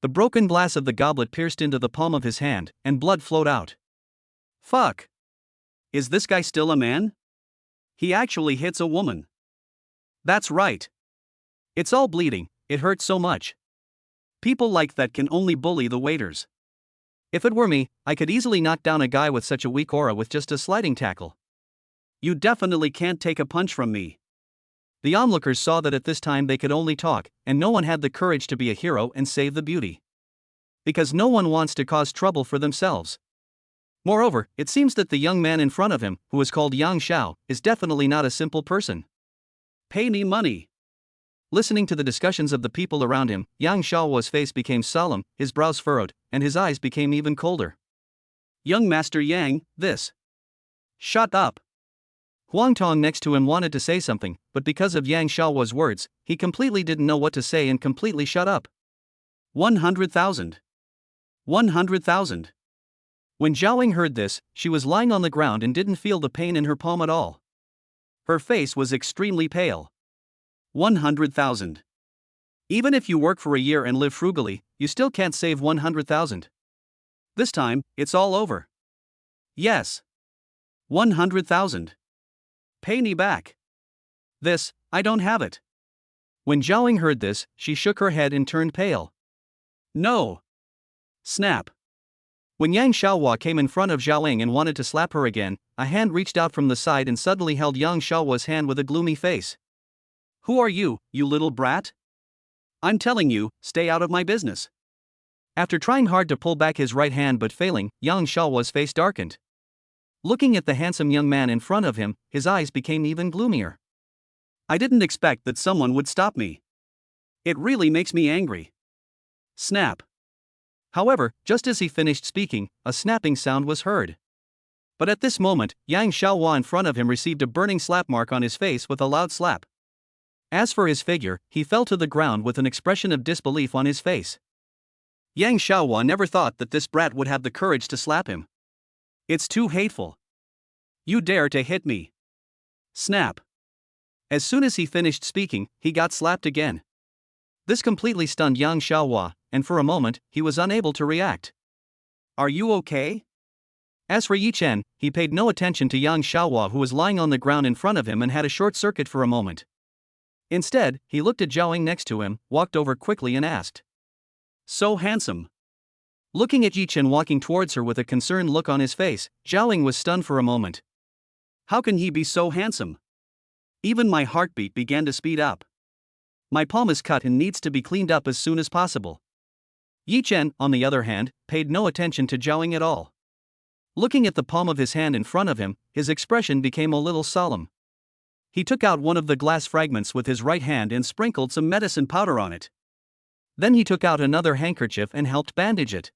The broken glass of the goblet pierced into the palm of his hand, and blood flowed out. Fuck. Is this guy still a man? He actually hits a woman. That's right. It's all bleeding, it hurts so much. People like that can only bully the waiters. If it were me, I could easily knock down a guy with such a weak aura with just a sliding tackle. You definitely can't take a punch from me. The onlookers saw that at this time they could only talk, and no one had the courage to be a hero and save the beauty. Because no one wants to cause trouble for themselves. Moreover, it seems that the young man in front of him, who is called Yang Xiao, is definitely not a simple person. Pay me money. Listening to the discussions of the people around him, Yang Xiaohua's face became solemn, his brows furrowed, and his eyes became even colder. Young Master Yang, this. Shut up. Huang Tong next to him wanted to say something, but because of Yang Xiaohua's words, he completely didn't know what to say and completely shut up. 100,000. 100,000. When Zhaoying heard this, she was lying on the ground and didn't feel the pain in her palm at all. Her face was extremely pale. 100,000. Even if you work for a year and live frugally, you still can't save 100,000. This time, it's all over. Yes. 100,000. Pay me back. This, I don't have it. When Zhaoying heard this, she shook her head and turned pale. No. Snap. When Yang Xiaohua came in front of Zhaoying and wanted to slap her again, a hand reached out from the side and suddenly held Yang Xiaohua's hand with a gloomy face. Who are you, you little brat? I'm telling you, stay out of my business. After trying hard to pull back his right hand but failing, Yang Xiaohua's face darkened. Looking at the handsome young man in front of him, his eyes became even gloomier. I didn't expect that someone would stop me. It really makes me angry. Snap. However, just as he finished speaking, a snapping sound was heard. But at this moment, Yang Xiaohua in front of him received a burning slap mark on his face with a loud slap. As for his figure, he fell to the ground with an expression of disbelief on his face. Yang Xiaohua never thought that this brat would have the courage to slap him. It's too hateful. You dare to hit me. Snap. As soon as he finished speaking, he got slapped again. This completely stunned Yang Xiaohua, and for a moment, he was unable to react. Are you okay? As for Yi Chen, he paid no attention to Yang Xiaohua, who was lying on the ground in front of him and had a short circuit for a moment. Instead, he looked at Zhaoying next to him, walked over quickly and asked. So handsome. Looking at Yi Chen walking towards her with a concerned look on his face, Zhaoying was stunned for a moment. How can he be so handsome? Even my heartbeat began to speed up. My palm is cut and needs to be cleaned up as soon as possible. Yi Chen, on the other hand, paid no attention to Zhaoying at all. Looking at the palm of his hand in front of him, his expression became a little solemn. He took out one of the glass fragments with his right hand and sprinkled some medicine powder on it. Then he took out another handkerchief and helped bandage it.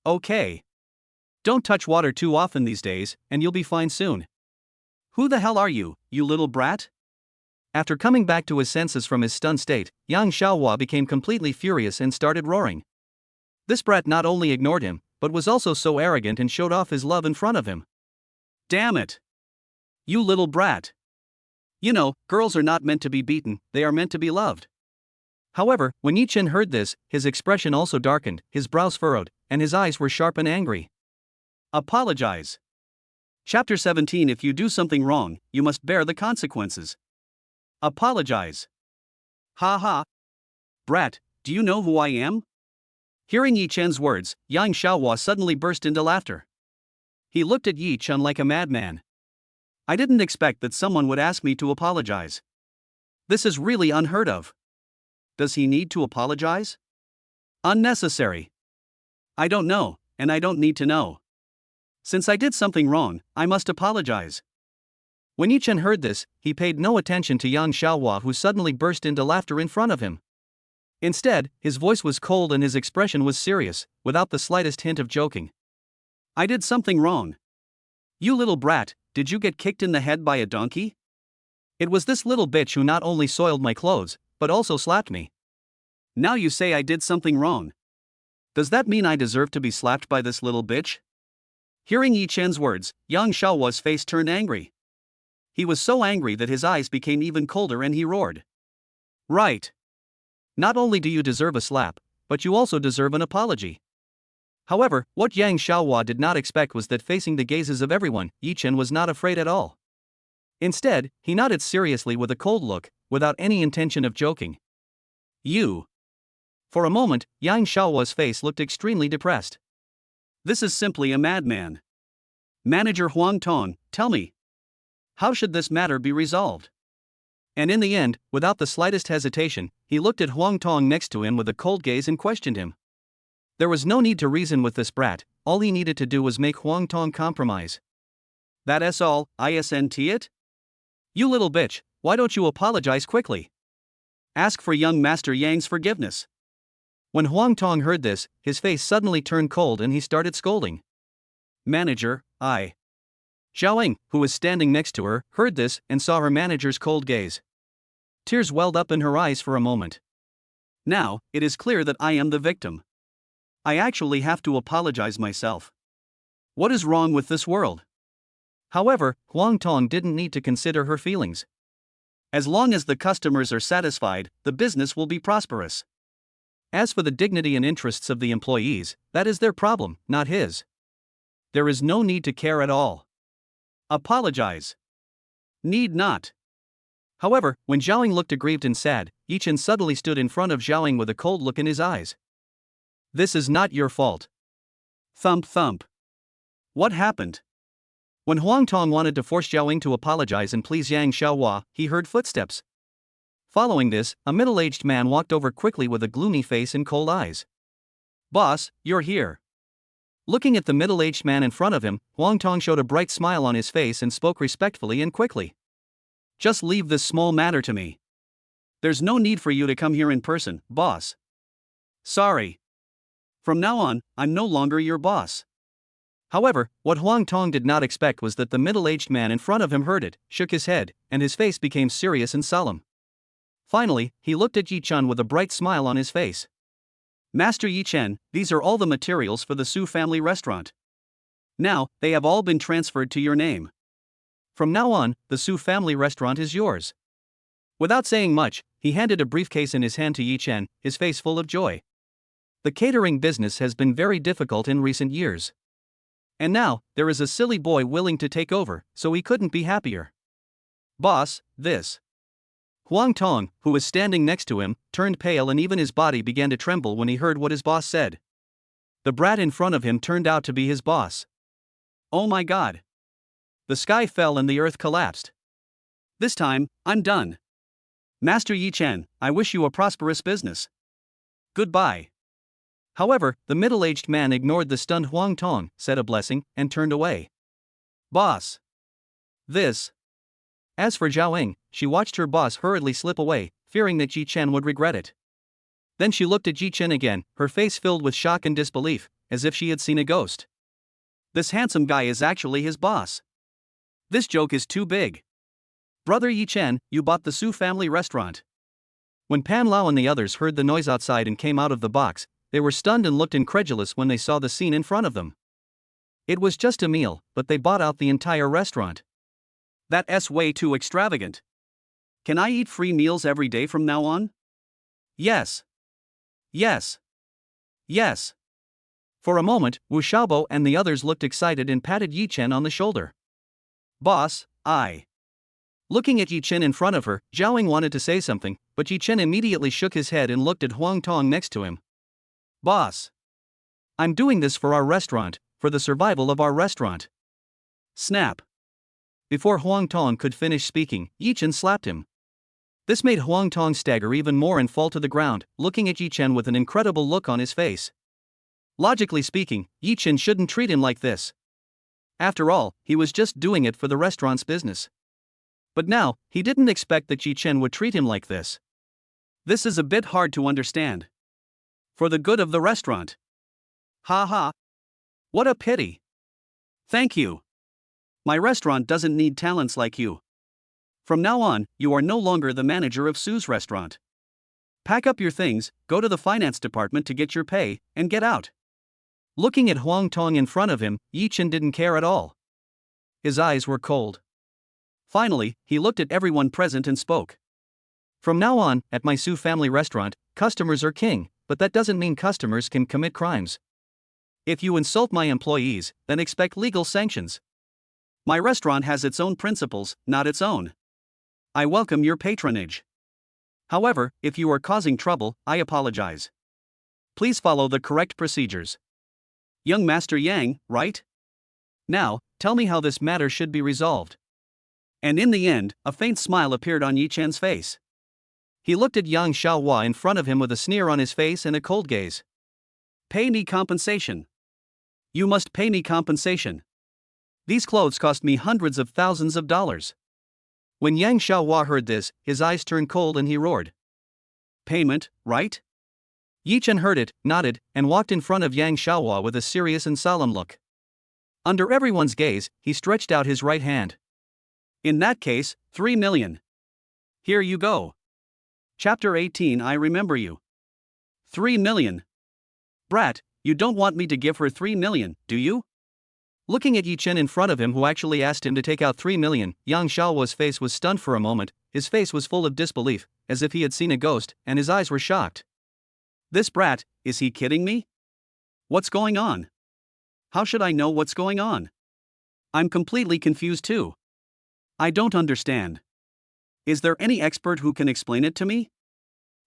Okay. Don't touch water too often these days, and you'll be fine soon. Who the hell are you, you little brat? After coming back to his senses from his stunned state, Yang Xiaohua became completely furious and started roaring. This brat not only ignored him, but was also so arrogant and showed off his love in front of him. Damn it! You little brat! You know, girls are not meant to be beaten, they are meant to be loved. However, when Yi Chen heard this, his expression also darkened, his brows furrowed, and his eyes were sharp and angry. Apologize. Chapter 17. If you do something wrong, you must bear the consequences. Apologize. Ha ha. Brat, do you know who I am? Hearing Yi Chen's words, Yang Xiaohua suddenly burst into laughter. He looked at Yi Chen like a madman. I didn't expect that someone would ask me to apologize. This is really unheard of. Does he need to apologize? Unnecessary. I don't know, and I don't need to know. Since I did something wrong, I must apologize. When Yi Chen heard this, he paid no attention to Yang Xiaohua, who suddenly burst into laughter in front of him. Instead, his voice was cold and his expression was serious, without the slightest hint of joking. I did something wrong. You little brat, did you get kicked in the head by a donkey? It was this little bitch who not only soiled my clothes, but also slapped me. Now you say I did something wrong. Does that mean I deserve to be slapped by this little bitch? Hearing Yi Chen's words, Yang Xiaohua's face turned angry. He was so angry that his eyes became even colder and he roared. Right. Not only do you deserve a slap, but you also deserve an apology. However, what Yang Xiaohua did not expect was that facing the gazes of everyone, Yi Chen was not afraid at all. Instead, he nodded seriously with a cold look, without any intention of joking. You. For a moment, Yang Xiaohua's face looked extremely depressed. This is simply a madman. Manager Huang Tong, tell me. How should this matter be resolved? And in the end, without the slightest hesitation, he looked at Huang Tong next to him with a cold gaze and questioned him. There was no need to reason with this brat, all he needed to do was make Huang Tong compromise. That's all, isn't it? You little bitch, why don't you apologize quickly? Ask for young Master Yang's forgiveness. When Huang Tong heard this, his face suddenly turned cold and he started scolding. Manager, I. Xiaoying, who was standing next to her, heard this and saw her manager's cold gaze. Tears welled up in her eyes for a moment. Now, it is clear that I am the victim. I actually have to apologize myself. What is wrong with this world? However, Huang Tong didn't need to consider her feelings. As long as the customers are satisfied, the business will be prosperous. As for the dignity and interests of the employees, that is their problem, not his. There is no need to care at all. Apologize. Need not. However, when Xiaoying looked aggrieved and sad, Yichen suddenly stood in front of Xiaoying with a cold look in his eyes. This is not your fault. Thump thump. What happened? When Huang Tong wanted to force Xiaoying to apologize and please Yang Xiaohua, he heard footsteps. Following this, a middle-aged man walked over quickly with a gloomy face and cold eyes. Boss, you're here. Looking at the middle-aged man in front of him, Huang Tong showed a bright smile on his face and spoke respectfully and quickly. Just leave this small matter to me. There's no need for you to come here in person, boss. Sorry. From now on, I'm no longer your boss. However, what Huang Tong did not expect was that the middle-aged man in front of him heard it, shook his head, and his face became serious and solemn. Finally, he looked at Yi Chen with a bright smile on his face. Master Yi Chen, these are all the materials for the Su family restaurant. Now, they have all been transferred to your name. From now on, the Su family restaurant is yours. Without saying much, he handed a briefcase in his hand to Yi Chen, his face full of joy. The catering business has been very difficult in recent years. And now, there is a silly boy willing to take over, so he couldn't be happier. Boss, this. Huang Tong, who was standing next to him, turned pale and even his body began to tremble when he heard what his boss said. The brat in front of him turned out to be his boss. Oh my god. The sky fell and the earth collapsed. This time, I'm done. Master Yi Chen, I wish you a prosperous business. Goodbye. However, the middle-aged man ignored the stunned Huang Tong, said a blessing, and turned away. Boss. This. As for Xiaoying, she watched her boss hurriedly slip away, fearing that Yi Chen would regret it. Then she looked at Yi Chen again, her face filled with shock and disbelief, as if she had seen a ghost. This handsome guy is actually his boss. This joke is too big. Brother Yi Chen, you bought the Su family restaurant. When Pan Lao and the others heard the noise outside and came out of the box, they were stunned and looked incredulous when they saw the scene in front of them. It was just a meal, but they bought out the entire restaurant. That's way too extravagant. Can I eat free meals every day from now on? Yes. Yes. Yes. For a moment, Wu Xiaobo and the others looked excited and patted Yi Chen on the shoulder. Boss, I. Looking at Yi Chen in front of her, Xiaoying wanted to say something, but Yi Chen immediately shook his head and looked at Huang Tong next to him. Boss. I'm doing this for our restaurant, for the survival of our restaurant. Snap. Before Huang Tong could finish speaking, Yi Chen slapped him. This made Huang Tong stagger even more and fall to the ground, looking at Yi Chen with an incredible look on his face. Logically speaking, Yi Chen shouldn't treat him like this. After all, he was just doing it for the restaurant's business. But now, he didn't expect that Yi Chen would treat him like this. This is a bit hard to understand. For the good of the restaurant. Ha ha. What a pity. Thank you. My restaurant doesn't need talents like you. From now on, you are no longer the manager of Su's restaurant. Pack up your things, go to the finance department to get your pay, and get out. Looking at Huang Tong in front of him, Yi Chen didn't care at all. His eyes were cold. Finally, he looked at everyone present and spoke. From now on, at my Su family restaurant, customers are king, but that doesn't mean customers can commit crimes. If you insult my employees, then expect legal sanctions. My restaurant has its own principles, not its own. I welcome your patronage. However, if you are causing trouble, I apologize. Please follow the correct procedures. Young Master Yang, right? Now, tell me how this matter should be resolved. And in the end, a faint smile appeared on Yi Chen's face. He looked at Yang Xiaohua in front of him with a sneer on his face and a cold gaze. Pay me compensation. You must pay me compensation. These clothes cost me hundreds of thousands of dollars. When Yang Xiaohua heard this, his eyes turned cold and he roared. Payment, right? Yi Chen heard it, nodded, and walked in front of Yang Xiaohua with a serious and solemn look. Under everyone's gaze, he stretched out his right hand. In that case, 3 million. Here you go. Chapter 18. I remember you. 3 million. Brat, you don't want me to give her 3 million, do you? Looking at Yi Chen in front of him, who actually asked him to take out 3 million, Yang Xiaohua's face was stunned for a moment. His face was full of disbelief, as if he had seen a ghost, and his eyes were shocked. This brat, is he kidding me? What's going on? How should I know what's going on? I'm completely confused too. I don't understand. Is there any expert who can explain it to me?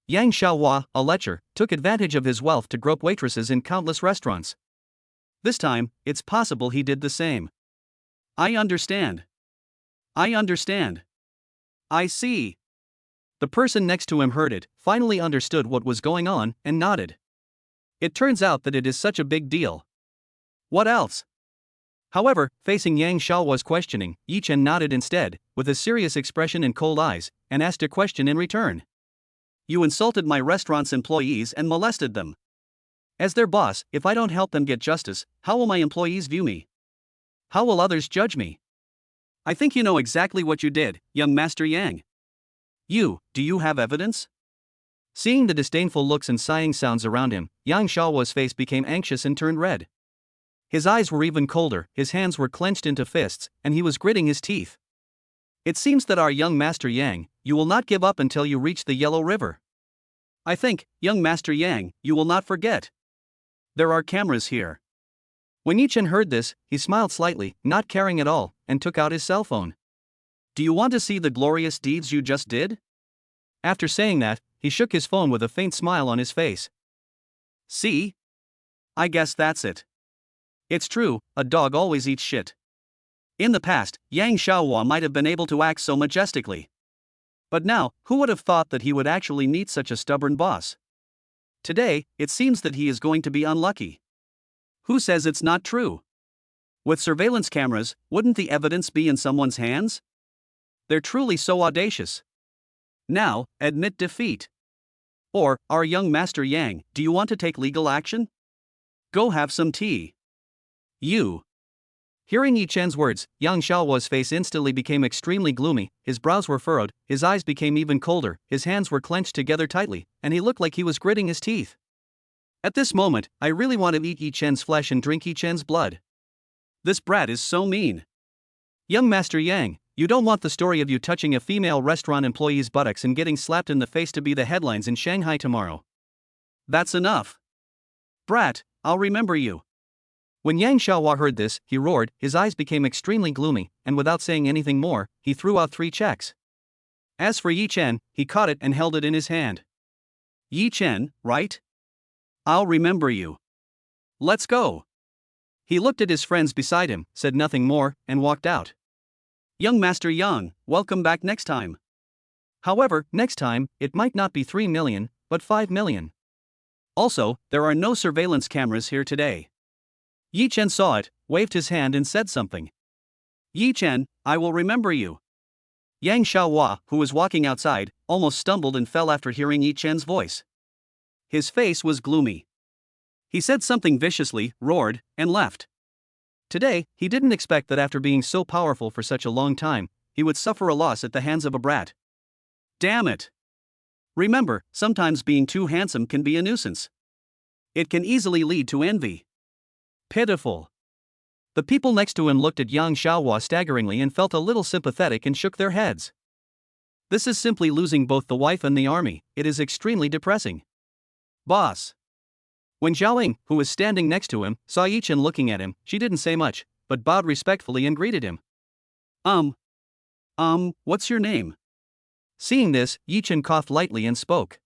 Yang Xiaohua, a lecher, took advantage of his wealth to grope waitresses in countless restaurants. This time, it's possible he did the same. I understand. I understand. I see. The person next to him heard it, finally understood what was going on, and nodded. It turns out that it is such a big deal. What else? However, facing Yang Xiaohua's questioning, Yi Chen nodded instead, with a serious expression and cold eyes, and asked a question in return. You insulted my restaurant's employees and molested them. As their boss, if I don't help them get justice, how will my employees view me? How will others judge me? I think you know exactly what you did, young Master Yang. Do you have evidence? Seeing the disdainful looks and sighing sounds around him, Yang Xiaohua's face became anxious and turned red. His eyes were even colder, his hands were clenched into fists, and he was gritting his teeth. It seems that our young Master Yang, you will not give up until you reach the Yellow River. I think, young Master Yang, you will not forget. There are cameras here. When Yi Chen heard this, he smiled slightly, not caring at all, and took out his cell phone. Do you want to see the glorious deeds you just did? After saying that, he shook his phone with a faint smile on his face. See? I guess that's it. It's true, a dog always eats shit. In the past, Yang Xiaohua might have been able to act so majestically. But now, who would have thought that he would actually meet such a stubborn boss? Today, it seems that he is going to be unlucky. Who says it's not true? With surveillance cameras, wouldn't the evidence be in someone's hands? They're truly so audacious. Now, admit defeat. Or, our young Master Yang, do you want to take legal action? Go have some tea. You. Hearing Yi Chen's words, Yang Xiaohua's face instantly became extremely gloomy, his brows were furrowed, his eyes became even colder, his hands were clenched together tightly, and he looked like he was gritting his teeth. At this moment, I really want to eat Yi Chen's flesh and drink Yi Chen's blood. This brat is so mean. Young Master Yang, you don't want the story of you touching a female restaurant employee's buttocks and getting slapped in the face to be the headlines in Shanghai tomorrow. That's enough. Brat, I'll remember you. When Yang Xiaohua heard this, he roared, his eyes became extremely gloomy, and without saying anything more, he threw out 3 checks. As for Yi Chen, he caught it and held it in his hand. Yi Chen, right? I'll remember you. Let's go. He looked at his friends beside him, said nothing more, and walked out. Young Master Yang, welcome back next time. However, next time, it might not be 3 million, but 5 million. Also, there are no surveillance cameras here today. Yi Chen saw it, waved his hand and said something. Yi Chen, I will remember you. Yang Xiaohua, who was walking outside, almost stumbled and fell after hearing Yi Chen's voice. His face was gloomy. He said something viciously, roared, and left. Today, he didn't expect that after being so powerful for such a long time, he would suffer a loss at the hands of a brat. Damn it! Remember, sometimes being too handsome can be a nuisance. It can easily lead to envy. Pitiful. The people next to him looked at Yang Xiaohua staggeringly and felt a little sympathetic and shook their heads. This is simply losing both the wife and the army, it is extremely depressing. Boss. When Xiaoying, who was standing next to him, saw Yi Chen looking at him, she didn't say much, but bowed respectfully and greeted him. What's your name? Seeing this, Yi Chen coughed lightly and spoke.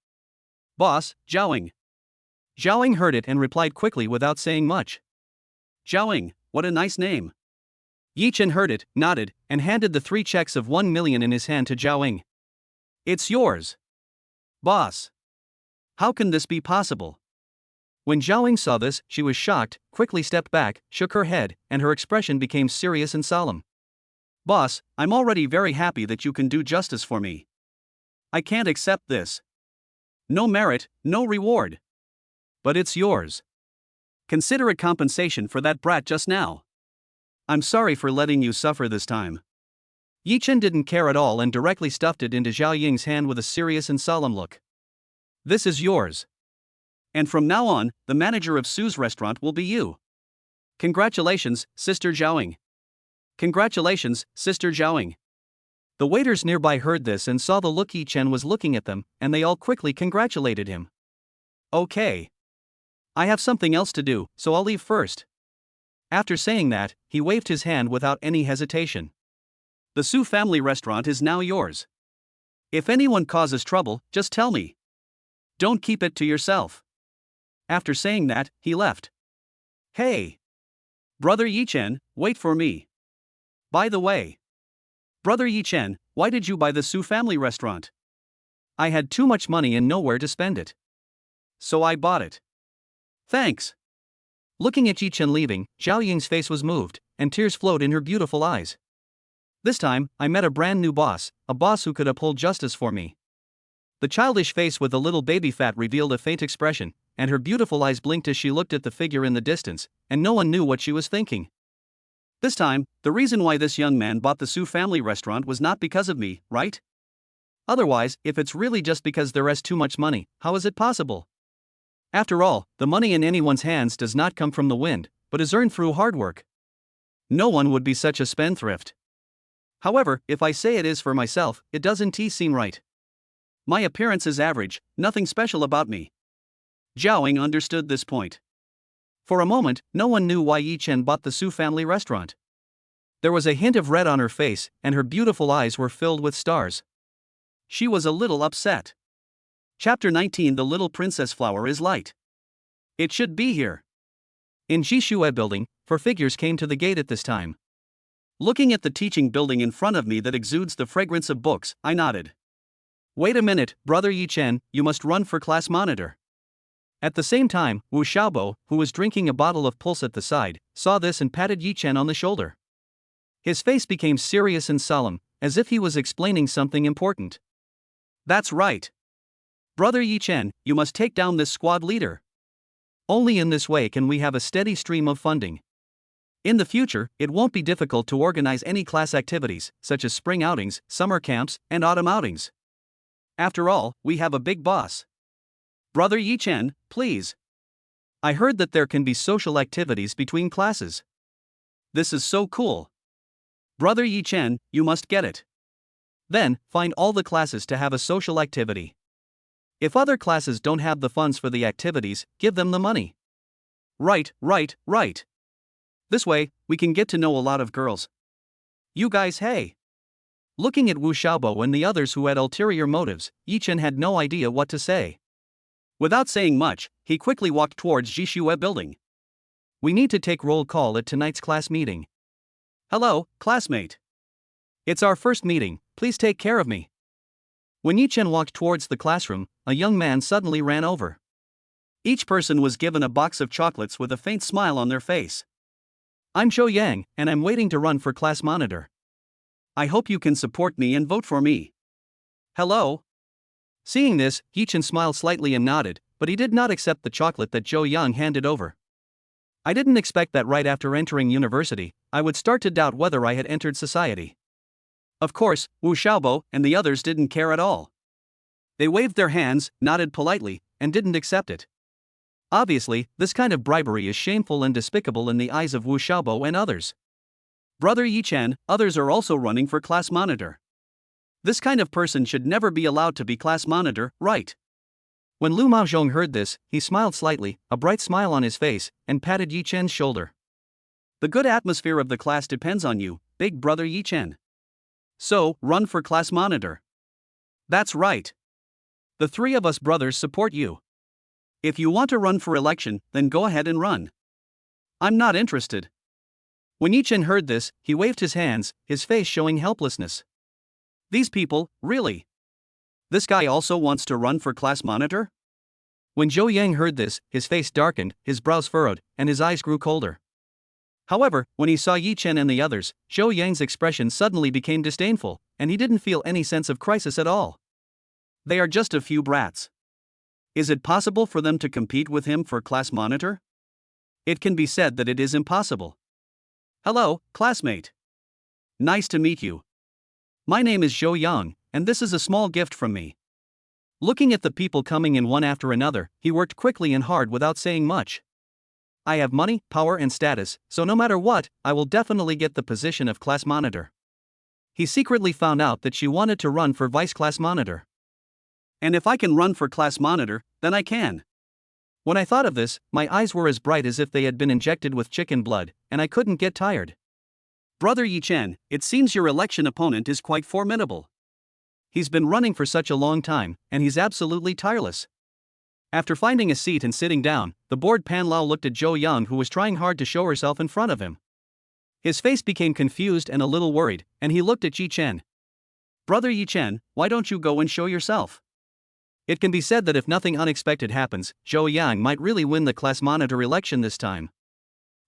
Boss, Xiaoying. Xiaoying heard it and replied quickly without saying much. Xiaoying, what a nice name. Yi Chen heard it, nodded, and handed the 3 checks of 1 million in his hand to Xiaoying. It's yours. Boss. How can this be possible? When Xiaoying saw this, she was shocked, quickly stepped back, shook her head, and her expression became serious and solemn. Boss, I'm already very happy that you can do justice for me. I can't accept this. No merit, no reward. But it's yours. Consider it compensation for that brat just now. I'm sorry for letting you suffer this time. Yi Chen didn't care at all and directly stuffed it into Zhao Ying's hand with a serious and solemn look. This is yours. And from now on, the manager of Su's restaurant will be you. Congratulations, Sister Zhaoying. Congratulations, Sister Zhaoying. The waiters nearby heard this and saw the look Yi Chen was looking at them, and they all quickly congratulated him. Okay. I have something else to do, so I'll leave first. After saying that, he waved his hand without any hesitation. The Su family restaurant is now yours. If anyone causes trouble, just tell me. Don't keep it to yourself. After saying that, he left. Hey! Brother Yi Chen, wait for me. By the way. Brother Yi Chen, why did you buy the Su family restaurant? I had too much money and nowhere to spend it. So I bought it. Thanks. Looking at Yi Chen leaving, Zhao Ying's face was moved, and tears flowed in her beautiful eyes. This time, I met a brand new boss, a boss who could uphold justice for me. The childish face with the little baby fat revealed a faint expression, and her beautiful eyes blinked as she looked at the figure in the distance, and no one knew what she was thinking. This time, the reason why this young man bought the Su family restaurant was not because of me, right? Otherwise, if it's really just because there is too much money, how is it possible? After all, the money in anyone's hands does not come from the wind, but is earned through hard work. No one would be such a spendthrift. However, if I say it is for myself, it doesn't seem right. My appearance is average, nothing special about me. Zhaoying understood this point. For a moment, no one knew why Yi Chen bought the Su family restaurant. There was a hint of red on her face, and her beautiful eyes were filled with stars. She was a little upset. Chapter 19 The Little Princess Flower is Light. It should be here. In Jishue building, 4 figures came to the gate at this time. Looking at the teaching building in front of me that exudes the fragrance of books, I nodded. Wait a minute, Brother Yi Chen, you must run for class monitor. At the same time, Wu Xiaobo, who was drinking a bottle of pulse at the side, saw this and patted Yi Chen on the shoulder. His face became serious and solemn, as if he was explaining something important. That's right. Brother Yi Chen, you must take down this squad leader. Only in this way can we have a steady stream of funding. In the future, it won't be difficult to organize any class activities, such as spring outings, summer camps, and autumn outings. After all, we have a big boss. Brother Yi Chen, please. I heard that there can be social activities between classes. This is so cool. Brother Yi Chen, you must get it. Then, find all the classes to have a social activity. If other classes don't have the funds for the activities, give them the money. Right. This way, we can get to know a lot of girls. You guys, hey. Looking at Wu Xiaobo and the others who had ulterior motives, Yi Chen had no idea what to say. Without saying much, he quickly walked towards Jishue building. We need to take roll call at tonight's class meeting. Hello, classmate. It's our first meeting, please take care of me. When Yi Chen walked towards the classroom, a young man suddenly ran over. Each person was given a box of chocolates with a faint smile on their face. I'm Zhou Yang, and I'm waiting to run for class monitor. I hope you can support me and vote for me. Hello? Seeing this, Yi Chen smiled slightly and nodded, but he did not accept the chocolate that Zhou Yang handed over. I didn't expect that right after entering university, I would start to doubt whether I had entered society. Of course, Wu Xiaobo and the others didn't care at all. They waved their hands, nodded politely, and didn't accept it. Obviously, this kind of bribery is shameful and despicable in the eyes of Wu Xiaobo and others. Brother Yi Chen, others are also running for class monitor. This kind of person should never be allowed to be class monitor, right? When Lu Maozhong heard this, he smiled slightly, a bright smile on his face, and patted Yi Chen's shoulder. The good atmosphere of the class depends on you, big brother Yi Chen. So, run for class monitor. That's right. The 3 of us brothers support you. If you want to run for election, then go ahead and run. I'm not interested. When Yi Chen heard this, he waved his hands, his face showing helplessness. These people, really? This guy also wants to run for class monitor? When Zhou Yang heard this, his face darkened, his brows furrowed, and his eyes grew colder. However, when he saw Yi Chen and the others, Zhou Yang's expression suddenly became disdainful, and he didn't feel any sense of crisis at all. They are just a few brats. Is it possible for them to compete with him for class monitor? It can be said that it is impossible. Hello, classmate. Nice to meet you. My name is Zhou Yang, and this is a small gift from me. Looking at the people coming in one after another, he worked quickly and hard without saying much. I have money, power, and status, so no matter what, I will definitely get the position of class monitor. He secretly found out that she wanted to run for vice class monitor. And if I can run for class monitor, then I can. When I thought of this, my eyes were as bright as if they had been injected with chicken blood, and I couldn't get tired. Brother Yi Chen, it seems your election opponent is quite formidable. He's been running for such a long time, and he's absolutely tireless. After finding a seat and sitting down, the bored Pan Lao looked at Zhou Yang, who was trying hard to show herself in front of him. His face became confused and a little worried, and he looked at Yi Chen. Brother Yi Chen, why don't you go and show yourself? It can be said that if nothing unexpected happens, Zhou Yang might really win the class monitor election this time.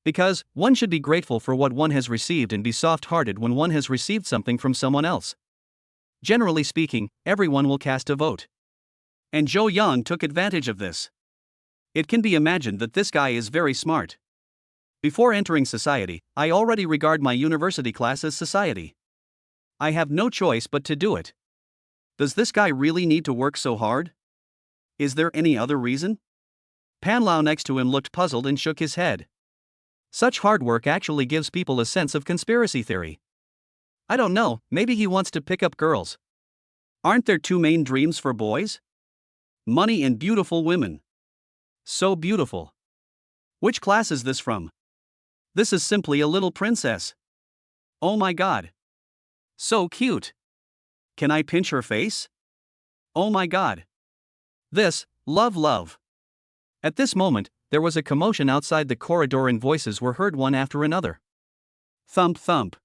Because, one should be grateful for what one has received and be soft-hearted when one has received something from someone else. Generally speaking, everyone will cast a vote. And Zhou Yang took advantage of this. It can be imagined that this guy is very smart. Before entering society, I already regard my university class as society. I have no choice but to do it. Does this guy really need to work so hard? Is there any other reason? Pan Lao next to him looked puzzled and shook his head. Such hard work actually gives people a sense of conspiracy theory. I don't know, maybe he wants to pick up girls. Aren't there two main dreams for boys? Money and beautiful women. So beautiful. Which class is this from? This is simply a little princess. Oh my god. So cute. Can I pinch her face? Oh my god. This, love. At this moment, there was a commotion outside the corridor and voices were heard one after another. Thump thump.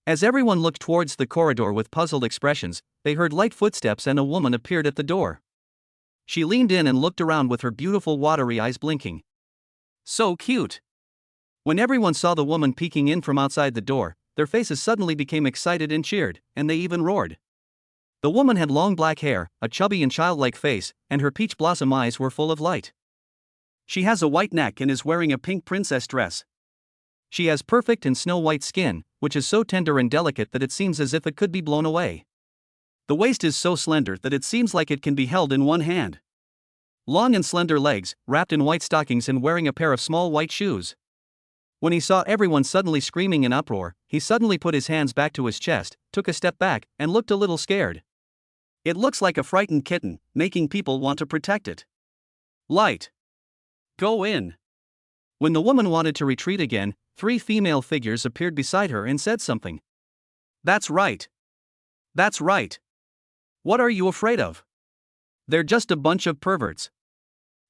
As everyone looked towards the corridor with puzzled expressions, they heard light footsteps and a woman appeared at the door. She leaned in and looked around with her beautiful watery eyes blinking. So cute. When everyone saw the woman peeking in from outside the door, their faces suddenly became excited and cheered, and they even roared. The woman had long black hair, a chubby and childlike face, and her peach blossom eyes were full of light. She has a white neck and is wearing a pink princess dress. She has perfect and snow-white skin, which is so tender and delicate that it seems as if it could be blown away. The waist is so slender that it seems like it can be held in one hand. Long and slender legs, wrapped in white stockings and wearing a pair of small white shoes. When he saw everyone suddenly screaming in uproar, he suddenly put his hands back to his chest, took a step back, and looked a little scared. It looks like a frightened kitten, making people want to protect it. Light. Go in. When the woman wanted to retreat again, 3 female figures appeared beside her and said something. That's right. That's right. What are you afraid of? They're just a bunch of perverts.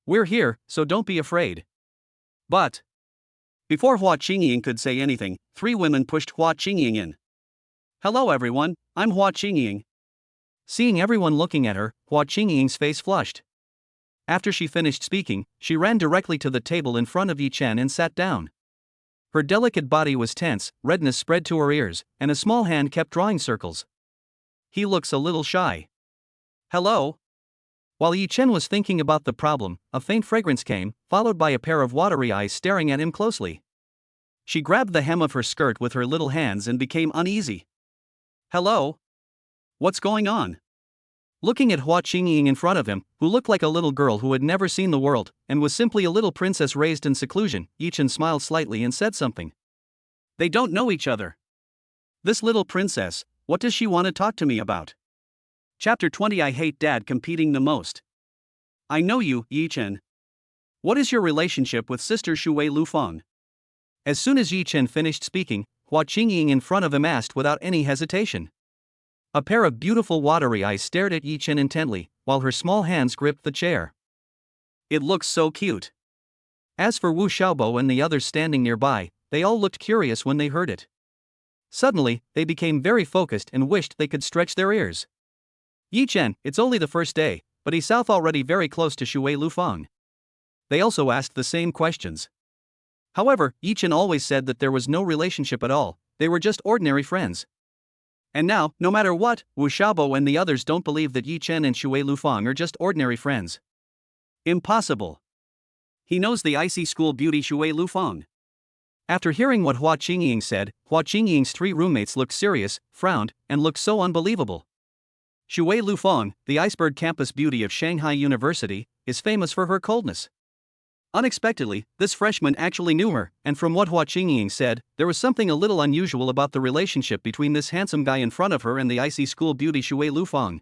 We're here, so don't be afraid. But. Before Hua Qingying could say anything, 3 women pushed Hua Qingying in. Hello everyone, I'm Hua Qingying. Seeing everyone looking at her, Hua Qingying's face flushed. After she finished speaking, she ran directly to the table in front of Yi Chen and sat down. Her delicate body was tense, redness spread to her ears, and a small hand kept drawing circles. He looks a little shy. Hello? While Yi Chen was thinking about the problem, a faint fragrance came, followed by a pair of watery eyes staring at him closely. She grabbed the hem of her skirt with her little hands and became uneasy. Hello? What's going on? Looking at Hua Qingying in front of him, who looked like a little girl who had never seen the world, and was simply a little princess raised in seclusion, Yi Chen smiled slightly and said something. They don't know each other. This little princess, what does she want to talk to me about? Chapter 20. I hate dad competing the most. I know you, Yi Chen. What is your relationship with sister Shui Lufeng? As soon as Yi Chen finished speaking, Hua Qingying in front of him asked without any hesitation. A pair of beautiful watery eyes stared at Yi Chen intently, while her small hands gripped the chair. It looks so cute. As for Wu Xiaobo and the others standing nearby, they all looked curious when they heard it. Suddenly, they became very focused and wished they could stretch their ears. Yi Chen, it's only the first day, but he's south already very close to Shui Lufeng. They also asked the same questions. However, Yi Chen always said that there was no relationship at all, they were just ordinary friends. And now, no matter what, Wu Xiaobo and the others don't believe that Yi Chen and Shui Lufeng are just ordinary friends. Impossible. He knows the icy school beauty Shui Lufeng. After hearing what Hua Qingying said, Hua Qingying's three roommates looked serious, frowned, and looked so unbelievable. Shui Lufeng, the iceberg campus beauty of Shanghai University, is famous for her coldness. Unexpectedly, this freshman actually knew her, and from what Hua Qingying said, there was something a little unusual about the relationship between this handsome guy in front of her and the icy school beauty Shui Lufeng.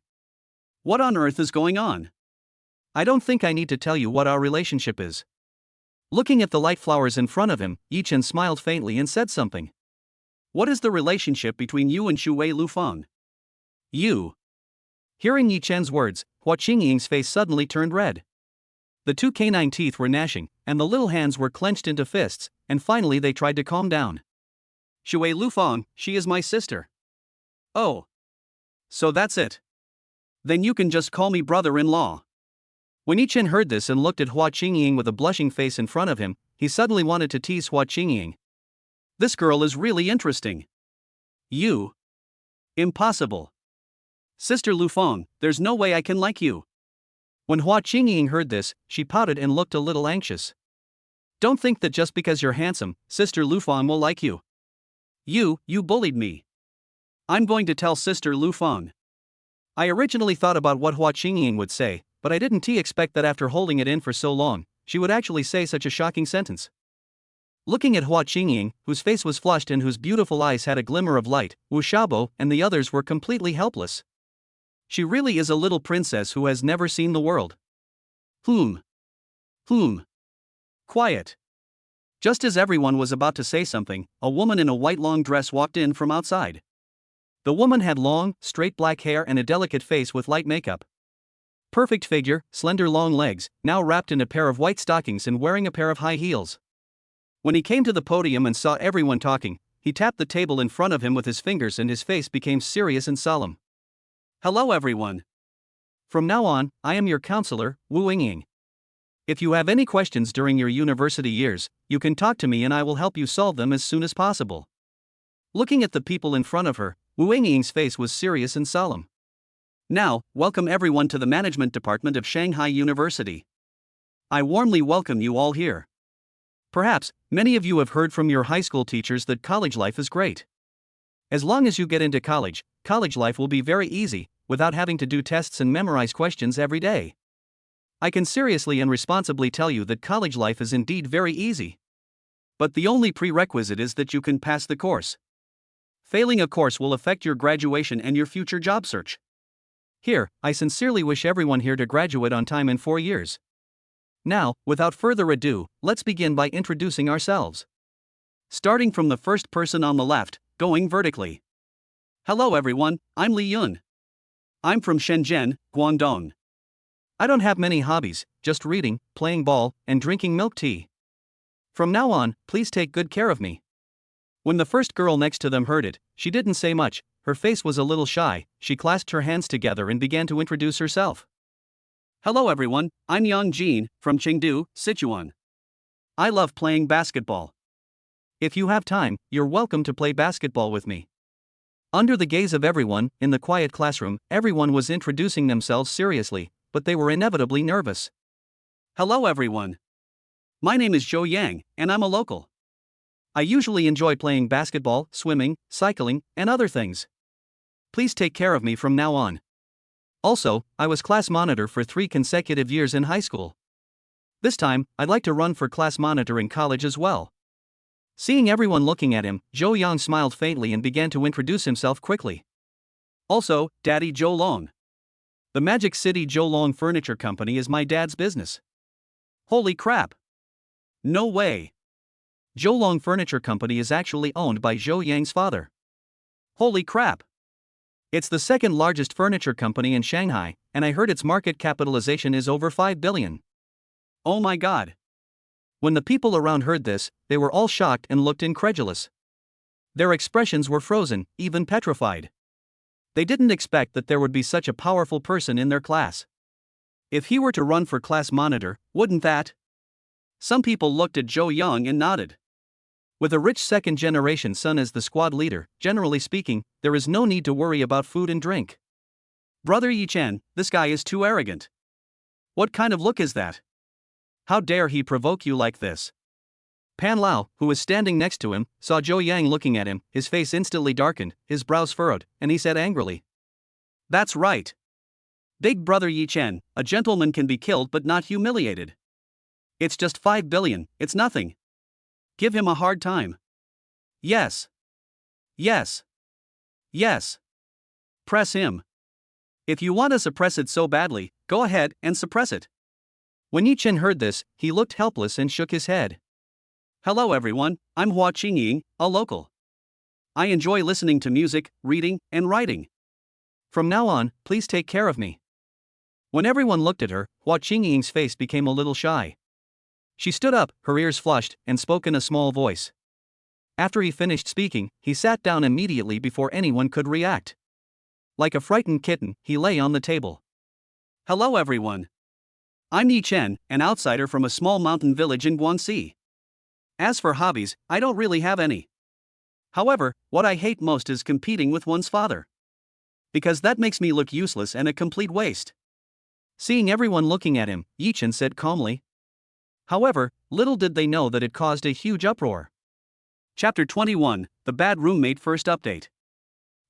What on earth is going on? I don't think I need to tell you what our relationship is. Looking at the light flowers in front of him, Yi Chen smiled faintly and said something. What is the relationship between you and Shui Lufeng? You. Hearing Yi Chen's words, Hua Qingying's face suddenly turned red. The two canine teeth were gnashing, and the little hands were clenched into fists, and finally they tried to calm down. Shui Lufeng, she is my sister. Oh. So that's it. Then you can just call me brother-in-law. When Yi Chen heard this and looked at Hua Qingying with a blushing face in front of him, he suddenly wanted to tease Hua Qingying. This girl is really interesting. You. Impossible. Sister Lufeng, there's no way I can like you. When Hua Qingying heard this, she pouted and looked a little anxious. Don't think that just because you're handsome, Sister Lufeng will like you. You bullied me. I'm going to tell Sister Lufeng. I originally thought about what Hua Qingying would say, but I didn't expect that after holding it in for so long, she would actually say such a shocking sentence. Looking at Hua Qingying, whose face was flushed and whose beautiful eyes had a glimmer of light, Wu Xiaobo and the others were completely helpless. She really is a little princess who has never seen the world. Quiet. Just as everyone was about to say something, a woman in a white long dress walked in from outside. The woman had long, straight black hair and a delicate face with light makeup. Perfect figure, slender long legs, now wrapped in a pair of white stockings and wearing a pair of high heels. When he came to the podium and saw everyone talking, he tapped the table in front of him with his fingers and his face became serious and solemn. Hello everyone. From now on, I am your counselor, Wu Yingying. If you have any questions during your university years, you can talk to me and I will help you solve them as soon as possible. Looking at the people in front of her, Wu Yingying's face was serious and solemn. Now, welcome everyone to the management department of Shanghai University. I warmly welcome you all here. Perhaps, many of you have heard from your high school teachers that college life is great. As long as you get into college life will be very easy, without having to do tests and memorize questions every day. I can seriously and responsibly tell you that college life is indeed very easy. But the only prerequisite is that you can pass the course. Failing a course will affect your graduation and your future job search. Here, I sincerely wish everyone here to graduate on time in 4 years. Now, without further ado, let's begin by introducing ourselves. Starting from the first person on the left, going vertically. Hello everyone, I'm Li Yun. I'm from Shenzhen, Guangdong. I don't have many hobbies, just reading, playing ball, and drinking milk tea. From now on, please take good care of me. When the first girl next to them heard it, she didn't say much. Her face was a little shy. She clasped her hands together and began to introduce herself. Hello everyone, I'm Yang Jin, from Chengdu, Sichuan. I love playing basketball. If you have time, you're welcome to play basketball with me. Under the gaze of everyone, in the quiet classroom, everyone was introducing themselves seriously, but they were inevitably nervous. Hello everyone. My name is Zhou Yang, and I'm a local. I usually enjoy playing basketball, swimming, cycling, and other things. Please take care of me from now on. Also, I was class monitor for 3 consecutive years in high school. This time, I'd like to run for class monitor in college as well. Seeing everyone looking at him, Zhou Yang smiled faintly and began to introduce himself quickly. Also, Daddy Zhou Long. The Magic City Zhou Long Furniture Company is my dad's business. Holy crap! No way! Zhou Long Furniture Company is actually owned by Zhou Yang's father. Holy crap! It's the second largest furniture company in Shanghai, and I heard its market capitalization is over 5 billion. Oh my god! When the people around heard this, they were all shocked and looked incredulous. Their expressions were frozen, even petrified. They didn't expect that there would be such a powerful person in their class. If he were to run for class monitor, wouldn't that? Some people looked at Zhou Yang and nodded. With a rich second-generation son as the squad leader, generally speaking, there is no need to worry about food and drink. Brother Yi Chen, this guy is too arrogant. What kind of look is that? How dare he provoke you like this? Pan Lao, who was standing next to him, saw Zhou Yang looking at him, his face instantly darkened, his brows furrowed, and he said angrily. That's right. Big brother Yi Chen, a gentleman can be killed but not humiliated. It's just 5 billion, it's nothing. Give him a hard time. Yes. Yes. Yes. Press him. If you want to suppress it so badly, go ahead and suppress it. When Yi Chen heard this, he looked helpless and shook his head. Hello everyone, I'm Hua Qingying, a local. I enjoy listening to music, reading, and writing. From now on, please take care of me. When everyone looked at her, Hua Qingying's face became a little shy. She stood up, her ears flushed, and spoke in a small voice. After he finished speaking, he sat down immediately before anyone could react. Like a frightened kitten, he lay on the table. Hello everyone. I'm Yi Chen, an outsider from a small mountain village in Guangxi. As for hobbies, I don't really have any. However, what I hate most is competing with one's father. Because that makes me look useless and a complete waste. Seeing everyone looking at him, Yi Chen said calmly. However, little did they know that it caused a huge uproar. Chapter 21, The Bad Roommate First Update.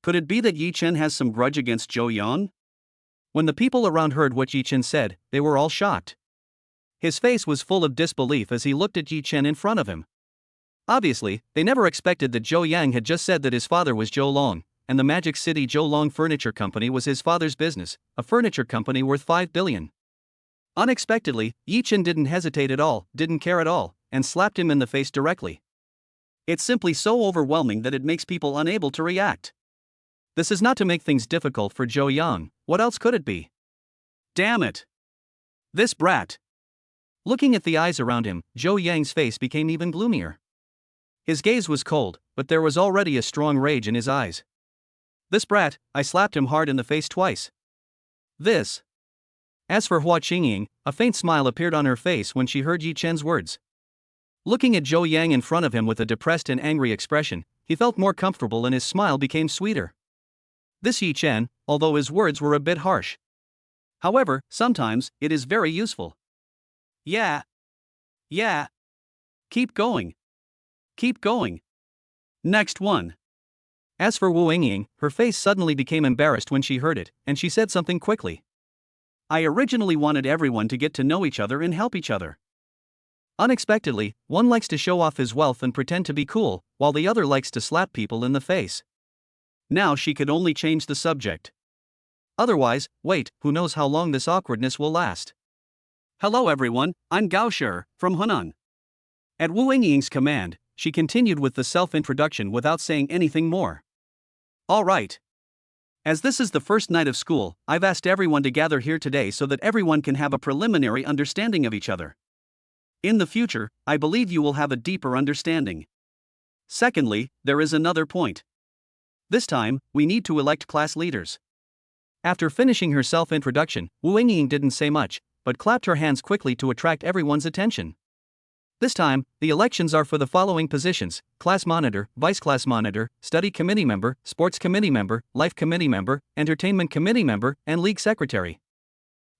Could it be that Yi Chen has some grudge against Zhou Yang? When the people around heard what Yi Chen said, they were all shocked. His face was full of disbelief as he looked at Yi Chen in front of him. Obviously, they never expected that Zhou Yang had just said that his father was Zhou Long, and the Magic City Zhou Long Furniture Company was his father's business, a furniture company worth 5 billion. Unexpectedly, Yi Chen didn't hesitate at all, didn't care at all, and slapped him in the face directly. It's simply so overwhelming that it makes people unable to react. This is not to make things difficult for Zhou Yang, what else could it be? Damn it! This brat! Looking at the eyes around him, Zhou Yang's face became even gloomier. His gaze was cold, but there was already a strong rage in his eyes. This brat, I slapped him hard in the face twice. This. As for Hua Qingying, a faint smile appeared on her face when she heard Yi Chen's words. Looking at Zhou Yang in front of him with a depressed and angry expression, he felt more comfortable and his smile became sweeter. This Yi Chen, although his words were a bit harsh. However, sometimes, it is very useful. Yeah. Yeah. Keep going. Keep going. Next one. As for Wu Yingying, her face suddenly became embarrassed when she heard it, and she said something quickly. I originally wanted everyone to get to know each other and help each other. Unexpectedly, one likes to show off his wealth and pretend to be cool, while the other likes to slap people in the face. Now she could only change the subject. Otherwise, wait, who knows how long this awkwardness will last. Hello everyone, I'm Gao Shi, from Hunan. At Wu Yingying's command, she continued with the self-introduction without saying anything more. Alright. As this is the first night of school, I've asked everyone to gather here today so that everyone can have a preliminary understanding of each other. In the future, I believe you will have a deeper understanding. Secondly, there is another point. This time, we need to elect class leaders. After finishing her self-introduction, Wu Yingying didn't say much, but clapped her hands quickly to attract everyone's attention. This time, the elections are for the following positions: class monitor, vice class monitor, study committee member, sports committee member, life committee member, entertainment committee member, and league secretary.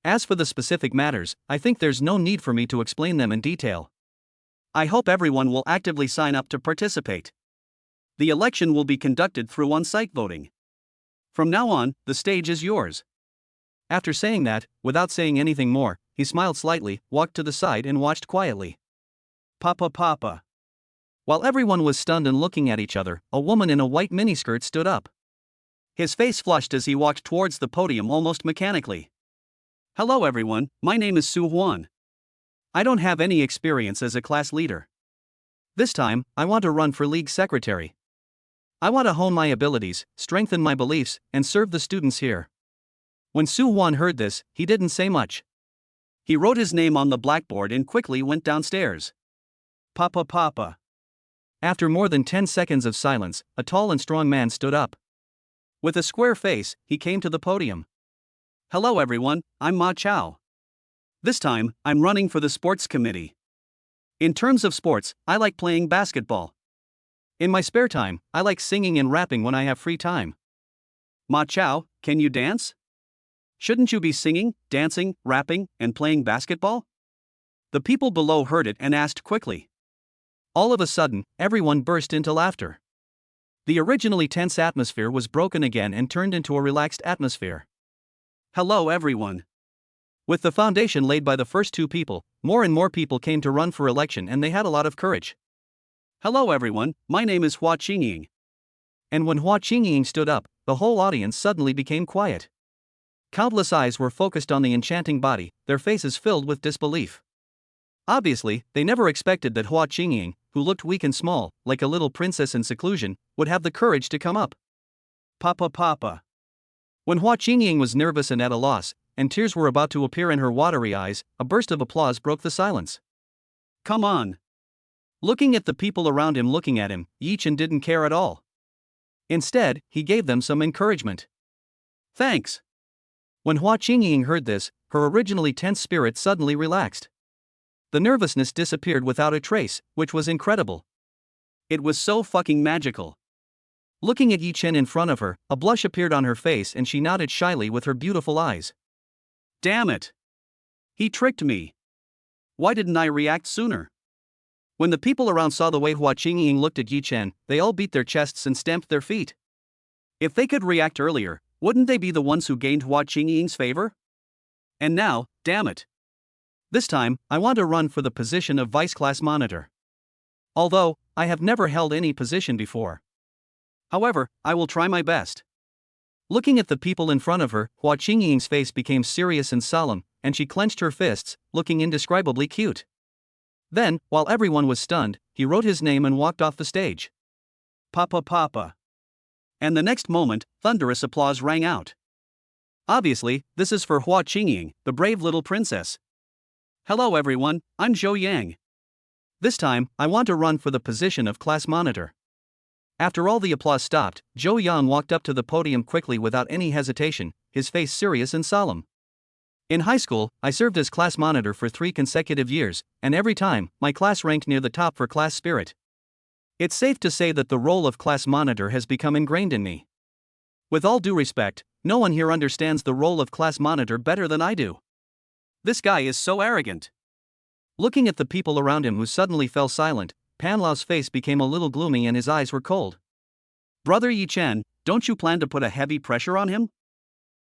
As for the specific matters, I think there's no need for me to explain them in detail. I hope everyone will actively sign up to participate. The election will be conducted through on-site voting. From now on, the stage is yours. After saying that, without saying anything more, he smiled slightly, walked to the side and watched quietly. Papa. While everyone was stunned and looking at each other, a woman in a white miniskirt stood up. His face flushed as he walked towards the podium almost mechanically. Hello everyone, my name is Su Huan. I don't have any experience as a class leader. This time, I want to run for league secretary. I want to hone my abilities, strengthen my beliefs, and serve the students here. When Su Huan heard this, he didn't say much. He wrote his name on the blackboard and quickly went downstairs. Papa. After more than 10 seconds of silence, a tall and strong man stood up. With a square face, he came to the podium. Hello everyone, I'm Ma Chao. This time, I'm running for the sports committee. In terms of sports, I like playing basketball. In my spare time, I like singing and rapping when I have free time. Ma Chao, can you dance? Shouldn't you be singing, dancing, rapping, and playing basketball? The people below heard it and asked quickly. All of a sudden, everyone burst into laughter. The originally tense atmosphere was broken again and turned into a relaxed atmosphere. Hello everyone. With the foundation laid by the first two people, more and more people came to run for election and they had a lot of courage. Hello everyone, my name is Hua Qingying. And when Hua Qingying stood up, the whole audience suddenly became quiet. Countless eyes were focused on the enchanting body, their faces filled with disbelief. Obviously, they never expected that Hua Qingying, who looked weak and small, like a little princess in seclusion, would have the courage to come up. Papa. When Hua Qingying was nervous and at a loss, and tears were about to appear in her watery eyes, a burst of applause broke the silence. Come on. Looking at the people around him looking at him, Yi Chen didn't care at all. Instead, he gave them some encouragement. Thanks. When Hua Qingying heard this, her originally tense spirit suddenly relaxed. The nervousness disappeared without a trace, which was incredible. It was so fucking magical. Looking at Yi Chen in front of her, a blush appeared on her face and she nodded shyly with her beautiful eyes. Damn it! He tricked me. Why didn't I react sooner? When the people around saw the way Hua Qingying looked at Yi Chen, they all beat their chests and stamped their feet. If they could react earlier, wouldn't they be the ones who gained Hua Qingying's favor? And now, damn it. This time, I want to run for the position of vice class monitor. Although, I have never held any position before. However, I will try my best. Looking at the people in front of her, Hua Qingying's face became serious and solemn, and she clenched her fists, looking indescribably cute. Then, while everyone was stunned, he wrote his name and walked off the stage. Papa. And the next moment, thunderous applause rang out. Obviously, this is for Hua Qingying, the brave little princess. Hello everyone, I'm Zhou Yang. This time, I want to run for the position of class monitor. After all the applause stopped, Zhou Yang walked up to the podium quickly without any hesitation, his face serious and solemn. In high school, I served as class monitor for 3 consecutive years, and every time, my class ranked near the top for class spirit. It's safe to say that the role of class monitor has become ingrained in me. With all due respect, no one here understands the role of class monitor better than I do. This guy is so arrogant. Looking at the people around him who suddenly fell silent, Pan Lao's face became a little gloomy and his eyes were cold. Brother Yi Chen, don't you plan to put a heavy pressure on him?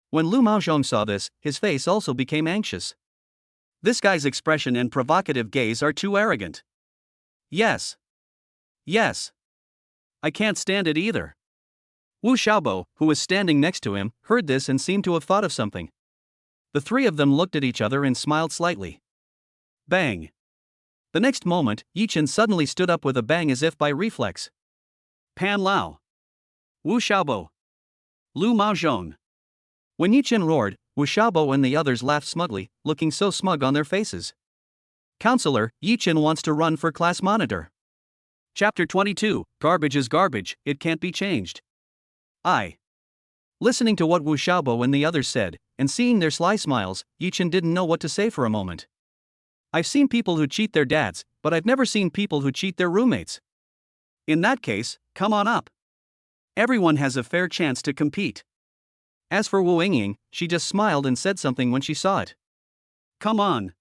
When Lu Maozhong saw this, his face also became anxious. This guy's expression and provocative gaze are too arrogant. Yes. I can't stand it either. Wu Xiaobo, who was standing next to him, heard this and seemed to have thought of something. The three of them looked at each other and smiled slightly. Bang! The next moment, Yi Chen suddenly stood up with a bang as if by reflex. Pan Lao. Wu Xiaobo. Lu Maozhong. When Yi Chen roared, Wu Xiaobo and the others laughed smugly, looking so smug on their faces. Counselor, Yi Chen wants to run for class monitor. Chapter 22, Garbage is garbage, it can't be changed. Listening to what Wu Xiaobo and the others said, and seeing their sly smiles, Yi Chen didn't know what to say for a moment. I've seen people who cheat their dads, but I've never seen people who cheat their roommates. In that case, come on up. Everyone has a fair chance to compete. As for Wu Yingying, she just smiled and said something when she saw it. Come on.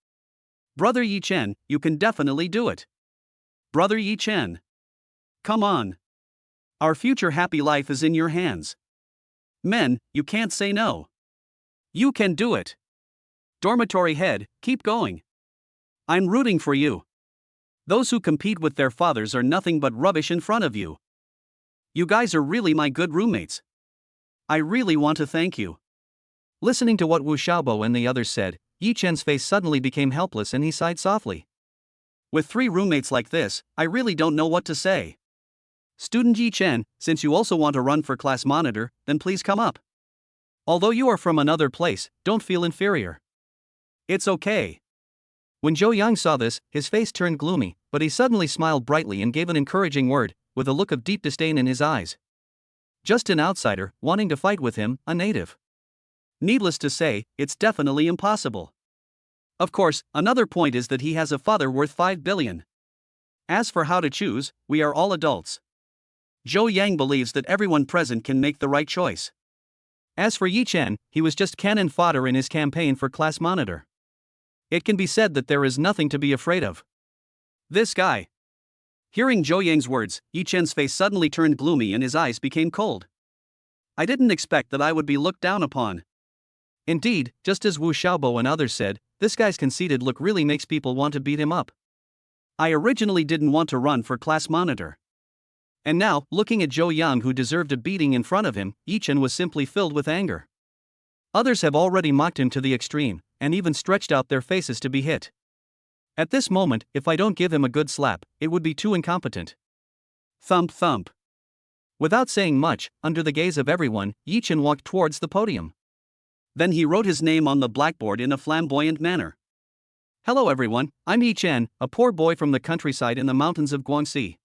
Brother Yi Chen, you can definitely do it. Brother Yi Chen. Come on. Our future happy life is in your hands. Men, you can't say no. You can do it. Dormitory head, keep going. I'm rooting for you. Those who compete with their fathers are nothing but rubbish in front of you. You guys are really my good roommates. I really want to thank you. Listening to what Wu Xiaobo and the others said, Yi Chen's face suddenly became helpless and he sighed softly. With 3 roommates like this, I really don't know what to say. Student Yi Chen, since you also want to run for class monitor, then please come up. Although you are from another place, don't feel inferior. It's okay. When Zhou Yang saw this, his face turned gloomy, but he suddenly smiled brightly and gave an encouraging word, with a look of deep disdain in his eyes. Just an outsider, wanting to fight with him, a native. Needless to say, it's definitely impossible. Of course, another point is that he has a father worth 5 billion. As for how to choose, we are all adults. Zhou Yang believes that everyone present can make the right choice. As for Yi Chen, he was just cannon fodder in his campaign for class monitor. It can be said that there is nothing to be afraid of. This guy. Hearing Zhou Yang's words, Yi Chen's face suddenly turned gloomy and his eyes became cold. I didn't expect that I would be looked down upon. Indeed, just as Wu Xiaobo and others said, this guy's conceited look really makes people want to beat him up. I originally didn't want to run for class monitor. And now, looking at Zhou Yang who deserved a beating in front of him, Yi Chen was simply filled with anger. Others have already mocked him to the extreme, and even stretched out their faces to be hit. At this moment, if I don't give him a good slap, it would be too incompetent. Thump thump. Without saying much, under the gaze of everyone, Yi Chen walked towards the podium. Then he wrote his name on the blackboard in a flamboyant manner. Hello everyone, I'm Yi Chen, a poor boy from the countryside in the mountains of Guangxi.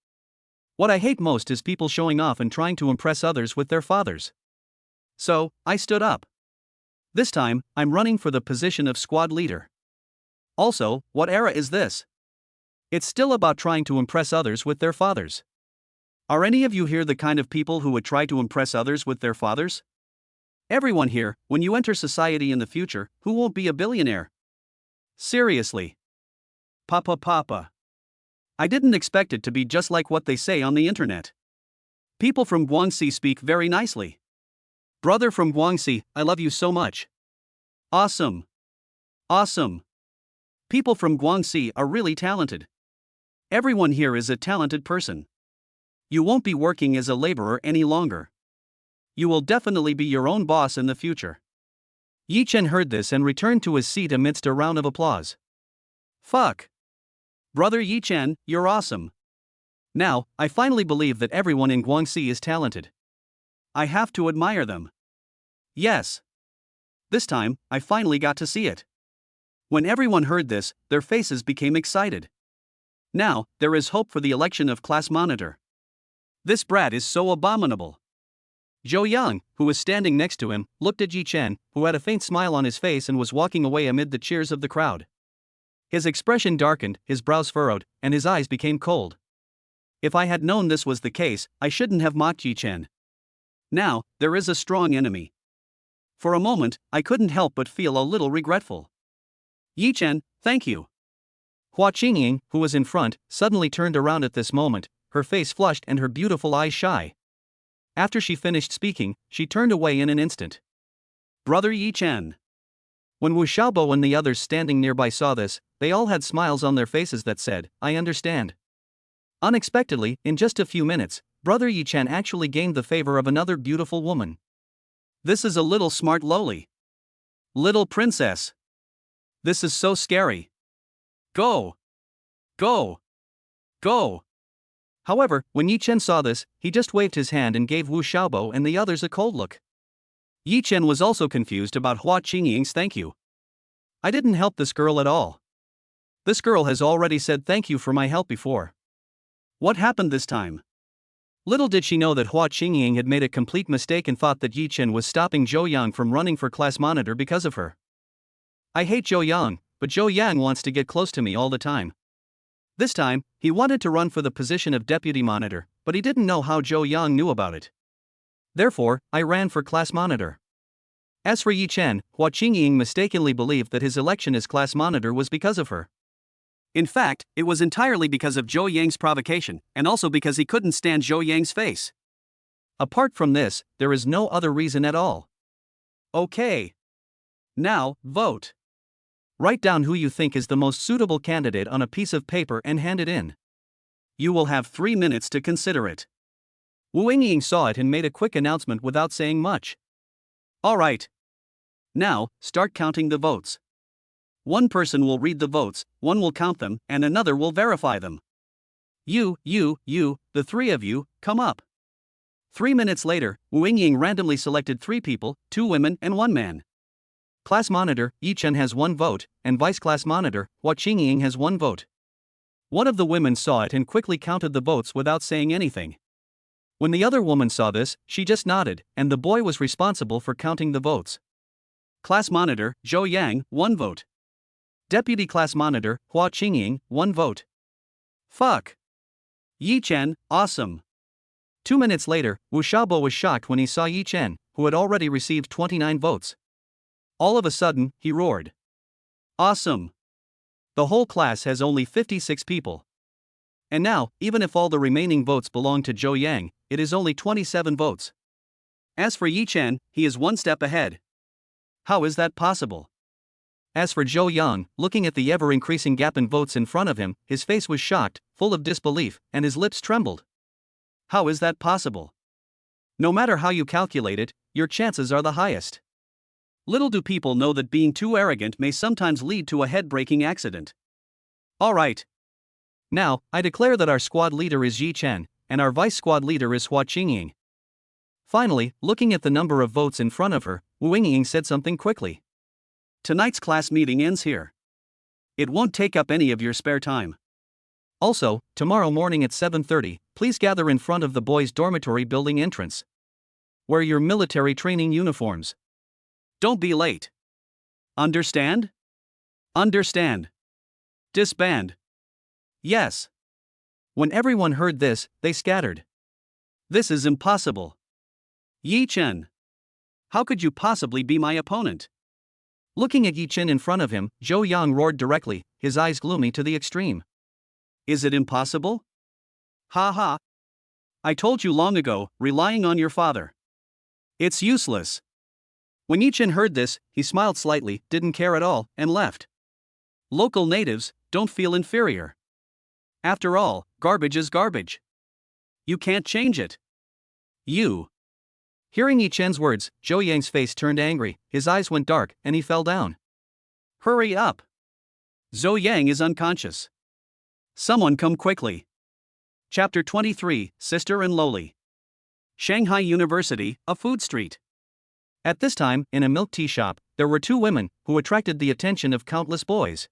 What I hate most is people showing off and trying to impress others with their fathers. So, I stood up. This time, I'm running for the position of squad leader. Also, what era is this? It's still about trying to impress others with their fathers. Are any of you here the kind of people who would try to impress others with their fathers? Everyone here, when you enter society in the future, who won't be a billionaire? Seriously. Papa. I didn't expect it to be just like what they say on the internet. People from Guangxi speak very nicely. Brother from Guangxi, I love you so much. Awesome. People from Guangxi are really talented. Everyone here is a talented person. You won't be working as a laborer any longer. You will definitely be your own boss in the future. Yi Chen heard this and returned to his seat amidst a round of applause. Fuck. Brother Yi Chen, you're awesome. Now, I finally believe that everyone in Guangxi is talented. I have to admire them. Yes. This time, I finally got to see it. When everyone heard this, their faces became excited. Now, there is hope for the election of class monitor. This brat is so abominable. Zhou Yang, who was standing next to him, looked at Yi Chen, who had a faint smile on his face and was walking away amid the cheers of the crowd. His expression darkened, his brows furrowed, and his eyes became cold. If I had known this was the case, I shouldn't have mocked Yi Chen. Now, there is a strong enemy. For a moment, I couldn't help but feel a little regretful. Yi Chen, thank you. Hua Qingying, who was in front, suddenly turned around at this moment, her face flushed and her beautiful eyes shy. After she finished speaking, she turned away in an instant. Brother Yi Chen. When Wu Xiaobo and the others standing nearby saw this, they all had smiles on their faces that said, I understand. Unexpectedly, in just a few minutes, Brother Yi Chen actually gained the favor of another beautiful woman. This is a little smart loli. Little princess. This is so scary. Go. However, when Yi Chen saw this, he just waved his hand and gave Wu Xiaobo and the others a cold look. Yi Chen was also confused about Hua Qingying's thank you. I didn't help this girl at all. This girl has already said thank you for my help before. What happened this time? Little did she know that Hua Qingying had made a complete mistake and thought that Yi Chen was stopping Zhou Yang from running for class monitor because of her. I hate Zhou Yang, but Zhou Yang wants to get close to me all the time. This time, he wanted to run for the position of deputy monitor, but he didn't know how Zhou Yang knew about it. Therefore, I ran for class monitor. As for Yi Chen, Hua Qingying mistakenly believed that his election as class monitor was because of her. In fact, it was entirely because of Zhou Yang's provocation, and also because he couldn't stand Zhou Yang's face. Apart from this, there is no other reason at all. Okay. Now, vote. Write down who you think is the most suitable candidate on a piece of paper and hand it in. You will have 3 minutes to consider it. Wu Yingying saw it and made a quick announcement without saying much. Alright. Now, start counting the votes. One person will read the votes, one will count them, and another will verify them. You, the three of you, come up. 3 minutes later, Wu Yingying randomly selected 3 people, 2 women and 1 man. Class monitor, Yi Chen has 1 vote, and vice class monitor, Hua Qingying has 1 vote. One of the women saw it and quickly counted the votes without saying anything. When the other woman saw this, she just nodded, and the boy was responsible for counting the votes. Class monitor, Zhou Yang, 1 vote. Deputy class monitor, Hua Qingying, 1 vote. Fuck. Yi Chen, awesome. 2 minutes later, Wu Xiaobo was shocked when he saw Yi Chen, who had already received 29 votes. All of a sudden, he roared. Awesome! The whole class has only 56 people. And now, even if all the remaining votes belong to Zhou Yang, it is only 27 votes. As for Yi Chen, he is one step ahead. How is that possible? As for Zhou Yang, looking at the ever-increasing gap in votes in front of him, his face was shocked, full of disbelief, and his lips trembled. How is that possible? No matter how you calculate it, your chances are the highest. Little do people know that being too arrogant may sometimes lead to a head-breaking accident. Alright. Now, I declare that our squad leader is Yi Chen, and our vice squad leader is Hua Qingying. Finally, looking at the number of votes in front of her, Wu Yingying said something quickly. Tonight's class meeting ends here. It won't take up any of your spare time. Also, tomorrow morning at 7:30, please gather in front of the boys' dormitory building entrance. Wear your military training uniforms. Don't be late. Understand? Understand. Disband. Yes. When everyone heard this, they scattered. This is impossible. Yi Chen. How could you possibly be my opponent? Looking at Yi Chen in front of him, Zhou Yang roared directly, his eyes gloomy to the extreme. Is it impossible? Ha ha. I told you long ago, relying on your father. It's useless. When Yi Chen heard this, he smiled slightly, didn't care at all, and left. Local natives, don't feel inferior. After all, garbage is garbage. You can't change it. You. Hearing Yi Chen's words, Zhou Yang's face turned angry, his eyes went dark, and he fell down. Hurry up. Zhou Yang is unconscious. Someone come quickly. Chapter 23, Sister and Lowly. Shanghai University, a food street. At this time, in a milk tea shop, there were two women who attracted the attention of countless boys.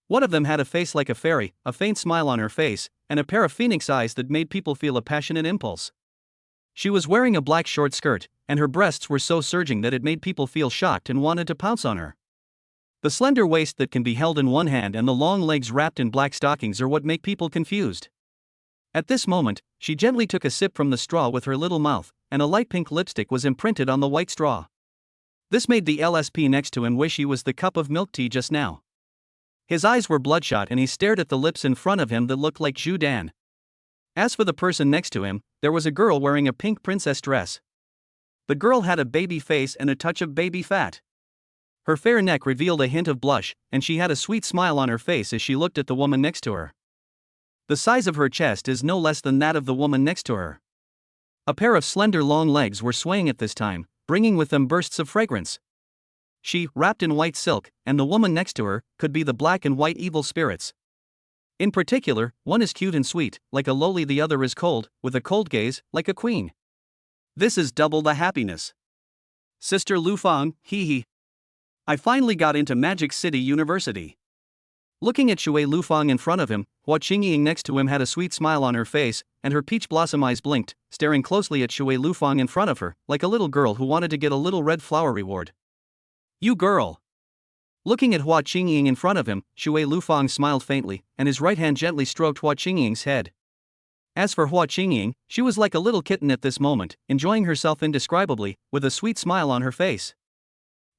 One of them had a face like a fairy, a faint smile on her face, and a pair of phoenix eyes that made people feel a passionate impulse. She was wearing a black short skirt, and her breasts were so surging that it made people feel shocked and wanted to pounce on her. The slender waist that can be held in one hand and the long legs wrapped in black stockings are what make people confused. At this moment, she gently took a sip from the straw with her little mouth, and a light pink lipstick was imprinted on the white straw. This made the LSP next to him wish he was the cup of milk tea just now. His eyes were bloodshot and he stared at the lips in front of him that looked like Zhu Dan. As for the person next to him, there was a girl wearing a pink princess dress. The girl had a baby face and a touch of baby fat. Her fair neck revealed a hint of blush, and she had a sweet smile on her face as she looked at the woman next to her. The size of her chest is no less than that of the woman next to her. A pair of slender long legs were swaying at this time, bringing with them bursts of fragrance. She, wrapped in white silk, and the woman next to her, could be the black and white evil spirits. In particular, one is cute and sweet, like a lowly, the other is cold, with a cold gaze, like a queen. This is double the happiness. Sister Lu Fang, hee hee. I finally got into Magic City University. Looking at Shui Lu Fang in front of him, Hua Qingying next to him had a sweet smile on her face, and her peach blossom eyes blinked, staring closely at Shui Lu Fang in front of her, like a little girl who wanted to get a little red flower reward. You girl! Looking at Hua Qingying in front of him, Shui Lu Fang smiled faintly, and his right hand gently stroked Hua Qingying's head. As for Hua Qingying, she was like a little kitten at this moment, enjoying herself indescribably, with a sweet smile on her face.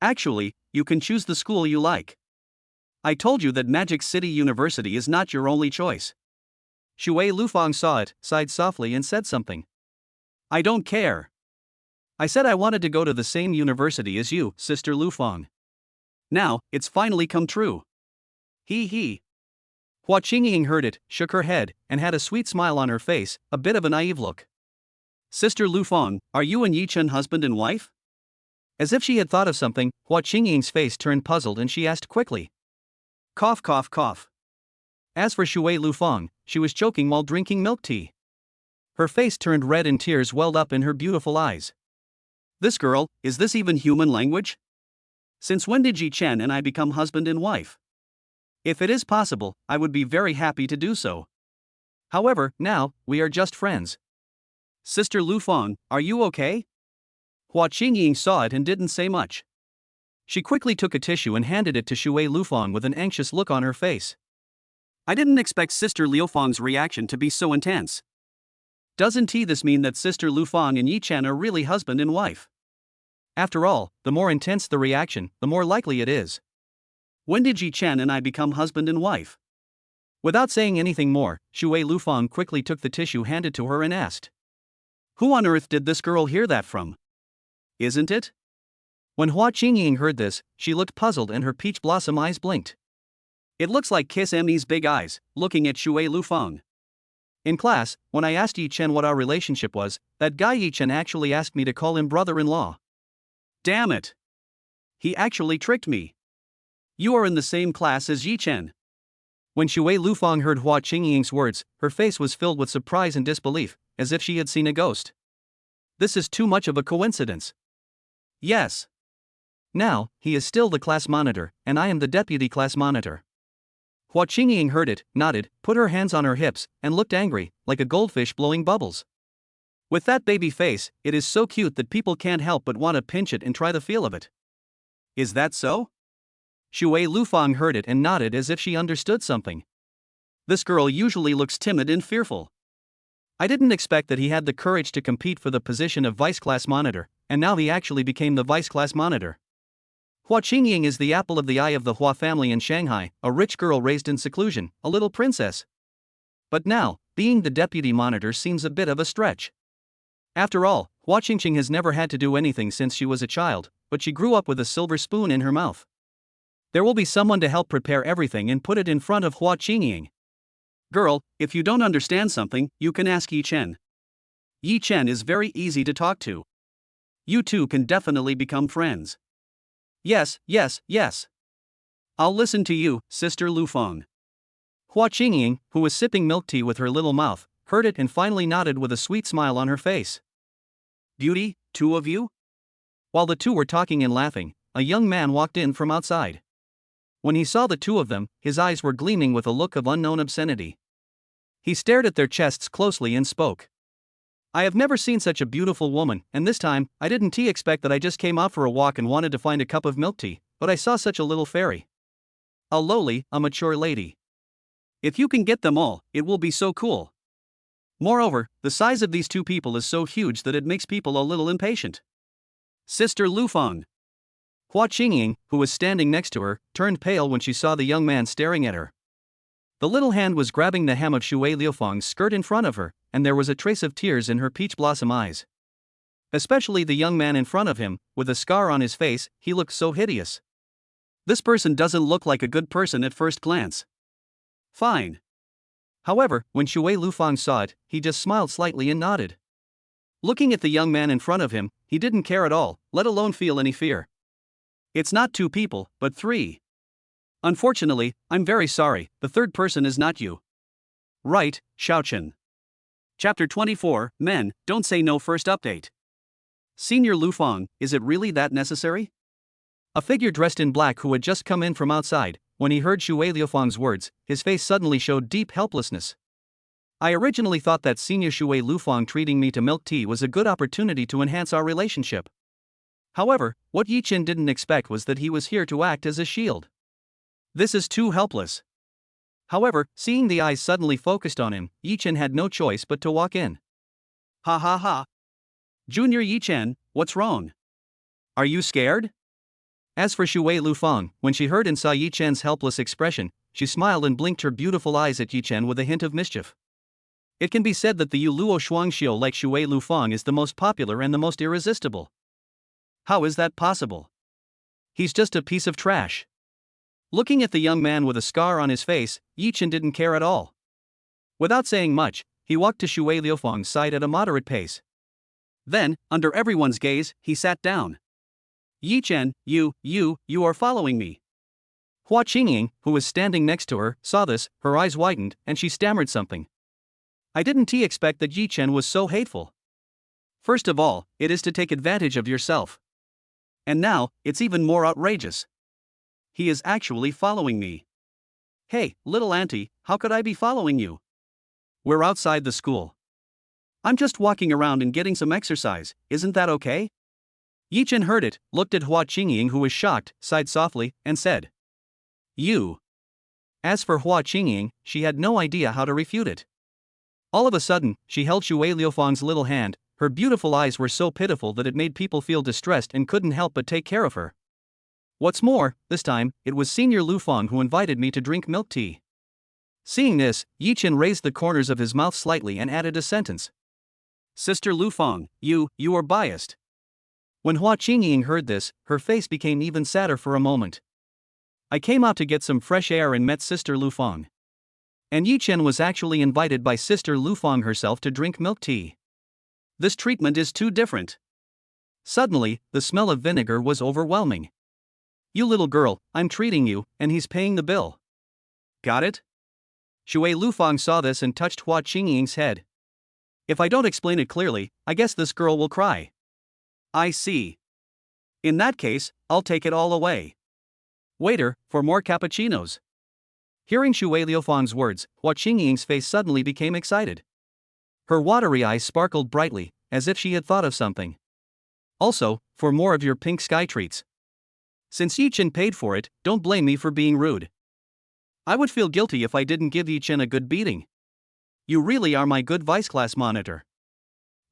Actually, you can choose the school you like. I told you that Magic City University is not your only choice. Shui Lu Fang saw it, sighed softly and said something. I don't care. I said I wanted to go to the same university as you, Sister Lu Fang. Now, it's finally come true. Hee hee. Hua Qingying heard it, shook her head, and had a sweet smile on her face, a bit of a naive look. Sister Lu Fang, are you and Yi Chen husband and wife? As if she had thought of something, Hua Qingying's face turned puzzled and she asked quickly. Cough cough cough. As for Shui Lu Fang, she was choking while drinking milk tea. Her face turned red and tears welled up in her beautiful eyes. This girl, is this even human language? Since when did Yi Chen and I become husband and wife? If it is possible, I would be very happy to do so. However, now, we are just friends. Sister Lu Fang, are you okay? Hua Qingying saw it and didn't say much. She quickly took a tissue and handed it to Shui Lu Fang with an anxious look on her face. I didn't expect Sister Liu Fang's reaction to be so intense. Doesn't this mean that Sister Lu Fang and Yi Chen are really husband and wife? After all, the more intense the reaction, the more likely it is. When did Yi Chen and I become husband and wife? Without saying anything more, Shui Lufang quickly took the tissue handed to her and asked. Who on earth did this girl hear that from? Isn't it? When Hua Qingying heard this, she looked puzzled and her peach blossom eyes blinked. It looks like Kiss Emmy's big eyes, looking at Shui Lufang. In class, when I asked Yi Chen what our relationship was, that guy Yi Chen actually asked me to call him brother-in-law. Damn it! He actually tricked me. You are in the same class as Yi Chen. When Shui Lufang heard Hua Qingying's words, her face was filled with surprise and disbelief, as if she had seen a ghost. This is too much of a coincidence. Yes. Now, he is still the class monitor, and I am the deputy class monitor. Hua Qingying heard it, nodded, put her hands on her hips, and looked angry, like a goldfish blowing bubbles. With that baby face, it is so cute that people can't help but want to pinch it and try the feel of it. Is that so? Shui Lufang heard it and nodded as if she understood something. This girl usually looks timid and fearful. I didn't expect that he had the courage to compete for the position of vice class monitor, and now he actually became the vice class monitor. Hua Qingying is the apple of the eye of the Hua family in Shanghai, a rich girl raised in seclusion, a little princess. But now, being the deputy monitor seems a bit of a stretch. After all, Hua Qingqing has never had to do anything since she was a child, but she grew up with a silver spoon in her mouth. There will be someone to help prepare everything and put it in front of Hua Qingying. Girl, if you don't understand something, you can ask Yi Chen. Yi Chen is very easy to talk to. You two can definitely become friends. Yes, yes, yes. I'll listen to you, Sister Lufang. Hua Qingying, who was sipping milk tea with her little mouth, heard it and finally nodded with a sweet smile on her face. Beauty, two of you? While the two were talking and laughing, a young man walked in from outside. When he saw the two of them, his eyes were gleaming with a look of unknown obscenity. He stared at their chests closely and spoke. I have never seen such a beautiful woman, and this time, I didn't expect that. I just came out for a walk and wanted to find a cup of milk tea, but I saw such a little fairy. A lowly, a mature lady. If you can get them all, it will be so cool. Moreover, the size of these two people is so huge that it makes people a little impatient. Sister Lufang. Hua Qingying, who was standing next to her, turned pale when she saw the young man staring at her. The little hand was grabbing the hem of Shui Liufang's skirt in front of her, and there was a trace of tears in her peach blossom eyes. Especially the young man in front of him, with a scar on his face, he looked so hideous. This person doesn't look like a good person at first glance. Fine. However, when Shui Lufang saw it, he just smiled slightly and nodded. Looking at the young man in front of him, he didn't care at all, let alone feel any fear. It's not two people, but three. Unfortunately, I'm very sorry, the third person is not you. Right, Shaochen. Chapter 24, Men, Don't Say No. First update. Senior Lufang, is it really that necessary? A figure dressed in black who had just come in from outside, when he heard Shui Liufang's words, his face suddenly showed deep helplessness. I originally thought that Senior Shui Lufang treating me to milk tea was a good opportunity to enhance our relationship. However, what Yi Chen didn't expect was that he was here to act as a shield. This is too helpless. However, seeing the eyes suddenly focused on him, Yi Chen had no choice but to walk in. Ha ha ha. Junior Yi Chen, what's wrong? Are you scared? As for Shui Lufang, when she heard and saw Yi Chen's helpless expression, she smiled and blinked her beautiful eyes at Yi Chen with a hint of mischief. It can be said that the Yu Luo Shuangxiu like Shui Lufang is the most popular and the most irresistible. How is that possible? He's just a piece of trash. Looking at the young man with a scar on his face, Yi Chen didn't care at all. Without saying much, he walked to Shui Liufang's side at a moderate pace. Then, under everyone's gaze, he sat down. Yi Chen, you are following me. Hua Qingying, who was standing next to her, saw this, her eyes widened, and she stammered something. I didn't expect that Yi Chen was so hateful. First of all, it is to take advantage of yourself. And now, it's even more outrageous. He is actually following me. Hey, little auntie, how could I be following you? We're outside the school. I'm just walking around and getting some exercise, isn't that okay? Yi Chen heard it, looked at Hua Qingying who was shocked, sighed softly, and said, You. As for Hua Qingying, she had no idea how to refute it. All of a sudden, she held Shui Liufang's little hand, her beautiful eyes were so pitiful that it made people feel distressed and couldn't help but take care of her. What's more, this time, it was Senior Lu Feng who invited me to drink milk tea. Seeing this, Yi Chen raised the corners of his mouth slightly and added a sentence. Sister Lu Feng, you are biased. When Hua Qingying heard this, her face became even sadder for a moment. I came out to get some fresh air and met Sister Lu Feng. And Yi Chen was actually invited by Sister Lu Feng herself to drink milk tea. This treatment is too different. Suddenly, the smell of vinegar was overwhelming. You little girl, I'm treating you, and he's paying the bill. Got it? Shui Lufang saw this and touched Hua Qingying's head. If I don't explain it clearly, I guess this girl will cry. I see. In that case, I'll take it all away. Waiter, for more cappuccinos. Hearing Shui Liufang's words, Hua Qingying's face suddenly became excited. Her watery eyes sparkled brightly, as if she had thought of something. Also, for more of your pink sky treats. Since Yi Chen paid for it, don't blame me for being rude. I would feel guilty if I didn't give Yi Chen a good beating. You really are my good vice-class monitor.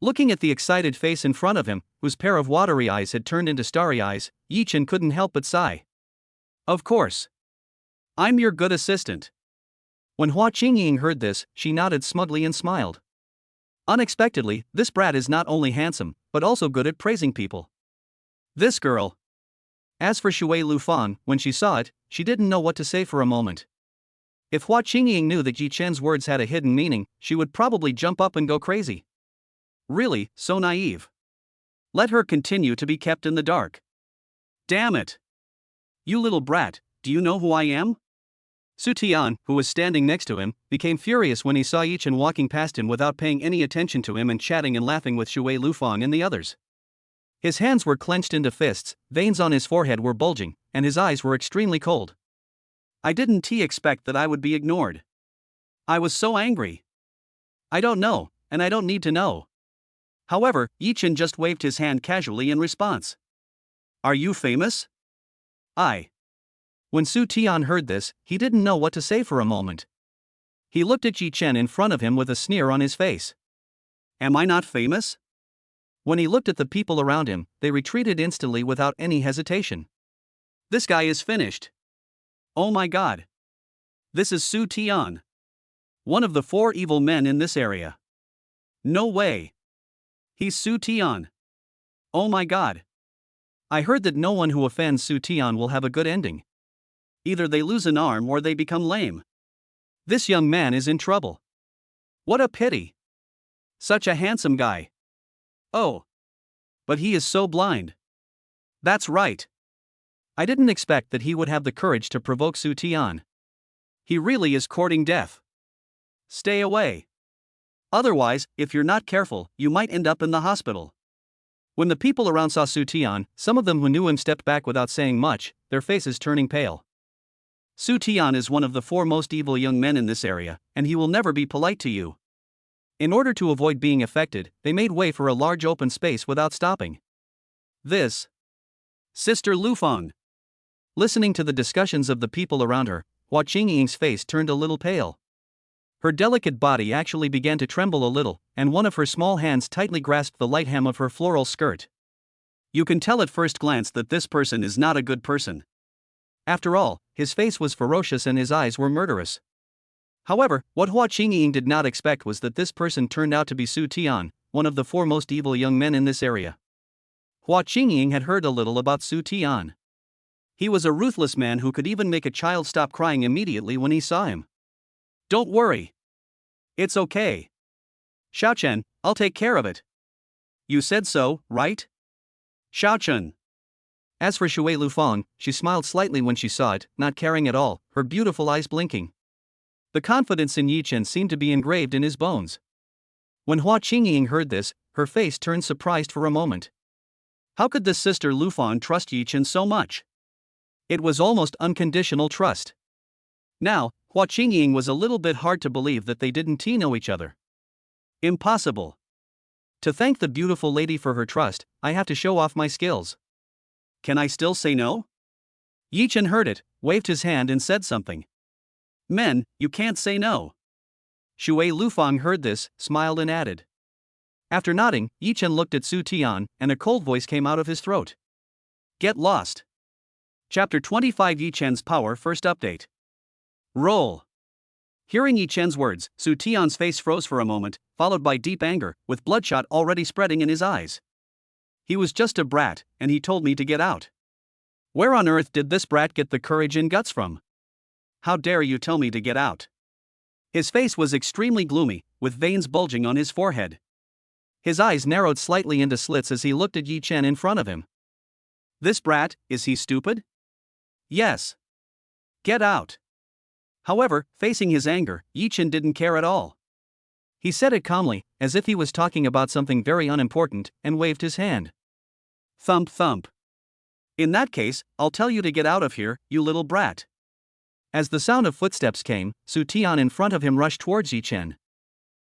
Looking at the excited face in front of him, whose pair of watery eyes had turned into starry eyes, Yi Chen couldn't help but sigh. Of course. I'm your good assistant. When Hua Qingying heard this, she nodded smugly and smiled. Unexpectedly, this brat is not only handsome, but also good at praising people. This girl. As for Shui Lufang, when she saw it, she didn't know what to say for a moment. If Hua Qingying knew that Yi Chen's words had a hidden meaning, she would probably jump up and go crazy. Really, so naive. Let her continue to be kept in the dark. Damn it! You little brat, do you know who I am? Su Tian, who was standing next to him, became furious when he saw Yi Chen walking past him without paying any attention to him and chatting and laughing with Shui Lufang and the others. His hands were clenched into fists, veins on his forehead were bulging, and his eyes were extremely cold. I didn't expect that I would be ignored. I was so angry. I don't know, and I don't need to know. However, Yi Chen just waved his hand casually in response. Are you famous? When Su Tian heard this, he didn't know what to say for a moment. He looked at Yi Chen in front of him with a sneer on his face. Am I not famous? When he looked at the people around him, they retreated instantly without any hesitation. This guy is finished. Oh my god. This is Su Tian. One of the 4 evil men in this area. No way. He's Su Tian. Oh my god. I heard that no one who offends Su Tian will have a good ending. Either they lose an arm or they become lame. This young man is in trouble. What a pity. Such a handsome guy. Oh. But he is so blind. That's right. I didn't expect that he would have the courage to provoke Su Tian. He really is courting death. Stay away. Otherwise, if you're not careful, you might end up in the hospital. When the people around saw Su Tian, some of them who knew him stepped back without saying much, their faces turning pale. Su Tian is one of the 4 most evil young men in this area, and he will never be polite to you. In order to avoid being affected, they made way for a large open space without stopping. This. Sister Lufang. Listening to the discussions of the people around her, Hua Qingying's face turned a little pale. Her delicate body actually began to tremble a little, and one of her small hands tightly grasped the light hem of her floral skirt. You can tell at first glance that this person is not a good person. After all, his face was ferocious and his eyes were murderous. However, what Hua Qingying did not expect was that this person turned out to be Su Tian, one of the 4 most evil young men in this area. Hua Qingying had heard a little about Su Tian. He was a ruthless man who could even make a child stop crying immediately when he saw him. Don't worry. It's okay. Xiaochen, I'll take care of it. You said so, right? Xiaochen. As for Shui Lufang, she smiled slightly when she saw it, not caring at all, her beautiful eyes blinking. The confidence in Yi Chen seemed to be engraved in his bones. When Hua Qingying heard this, her face turned surprised for a moment. How could this sister Lufang trust Yi Chen so much? It was almost unconditional trust. Now, Hua Qingying was a little bit hard to believe that they didn't know each other. Impossible. To thank the beautiful lady for her trust, I have to show off my skills. Can I still say no? Yi Chen heard it, waved his hand and said something. Men, you can't say no. Shui Lufang heard this, smiled and added. After nodding, Yi Chen looked at Su Tian, and a cold voice came out of his throat. Get lost. Chapter 25 Yi Chen's Power First Update. Roll. Hearing Yi Chen's words, Su Tian's face froze for a moment, followed by deep anger, with bloodshot already spreading in his eyes. He was just a brat, and he told me to get out. Where on earth did this brat get the courage and guts from? How dare you tell me to get out? His face was extremely gloomy, with veins bulging on his forehead. His eyes narrowed slightly into slits as he looked at Yi Chen in front of him. This brat, is he stupid? Yes. Get out. However, facing his anger, Yi Chen didn't care at all. He said it calmly, as if he was talking about something very unimportant, and waved his hand. Thump thump. In that case, I'll tell you to get out of here, you little brat. As the sound of footsteps came, Su Tian in front of him rushed towards Yi Chen.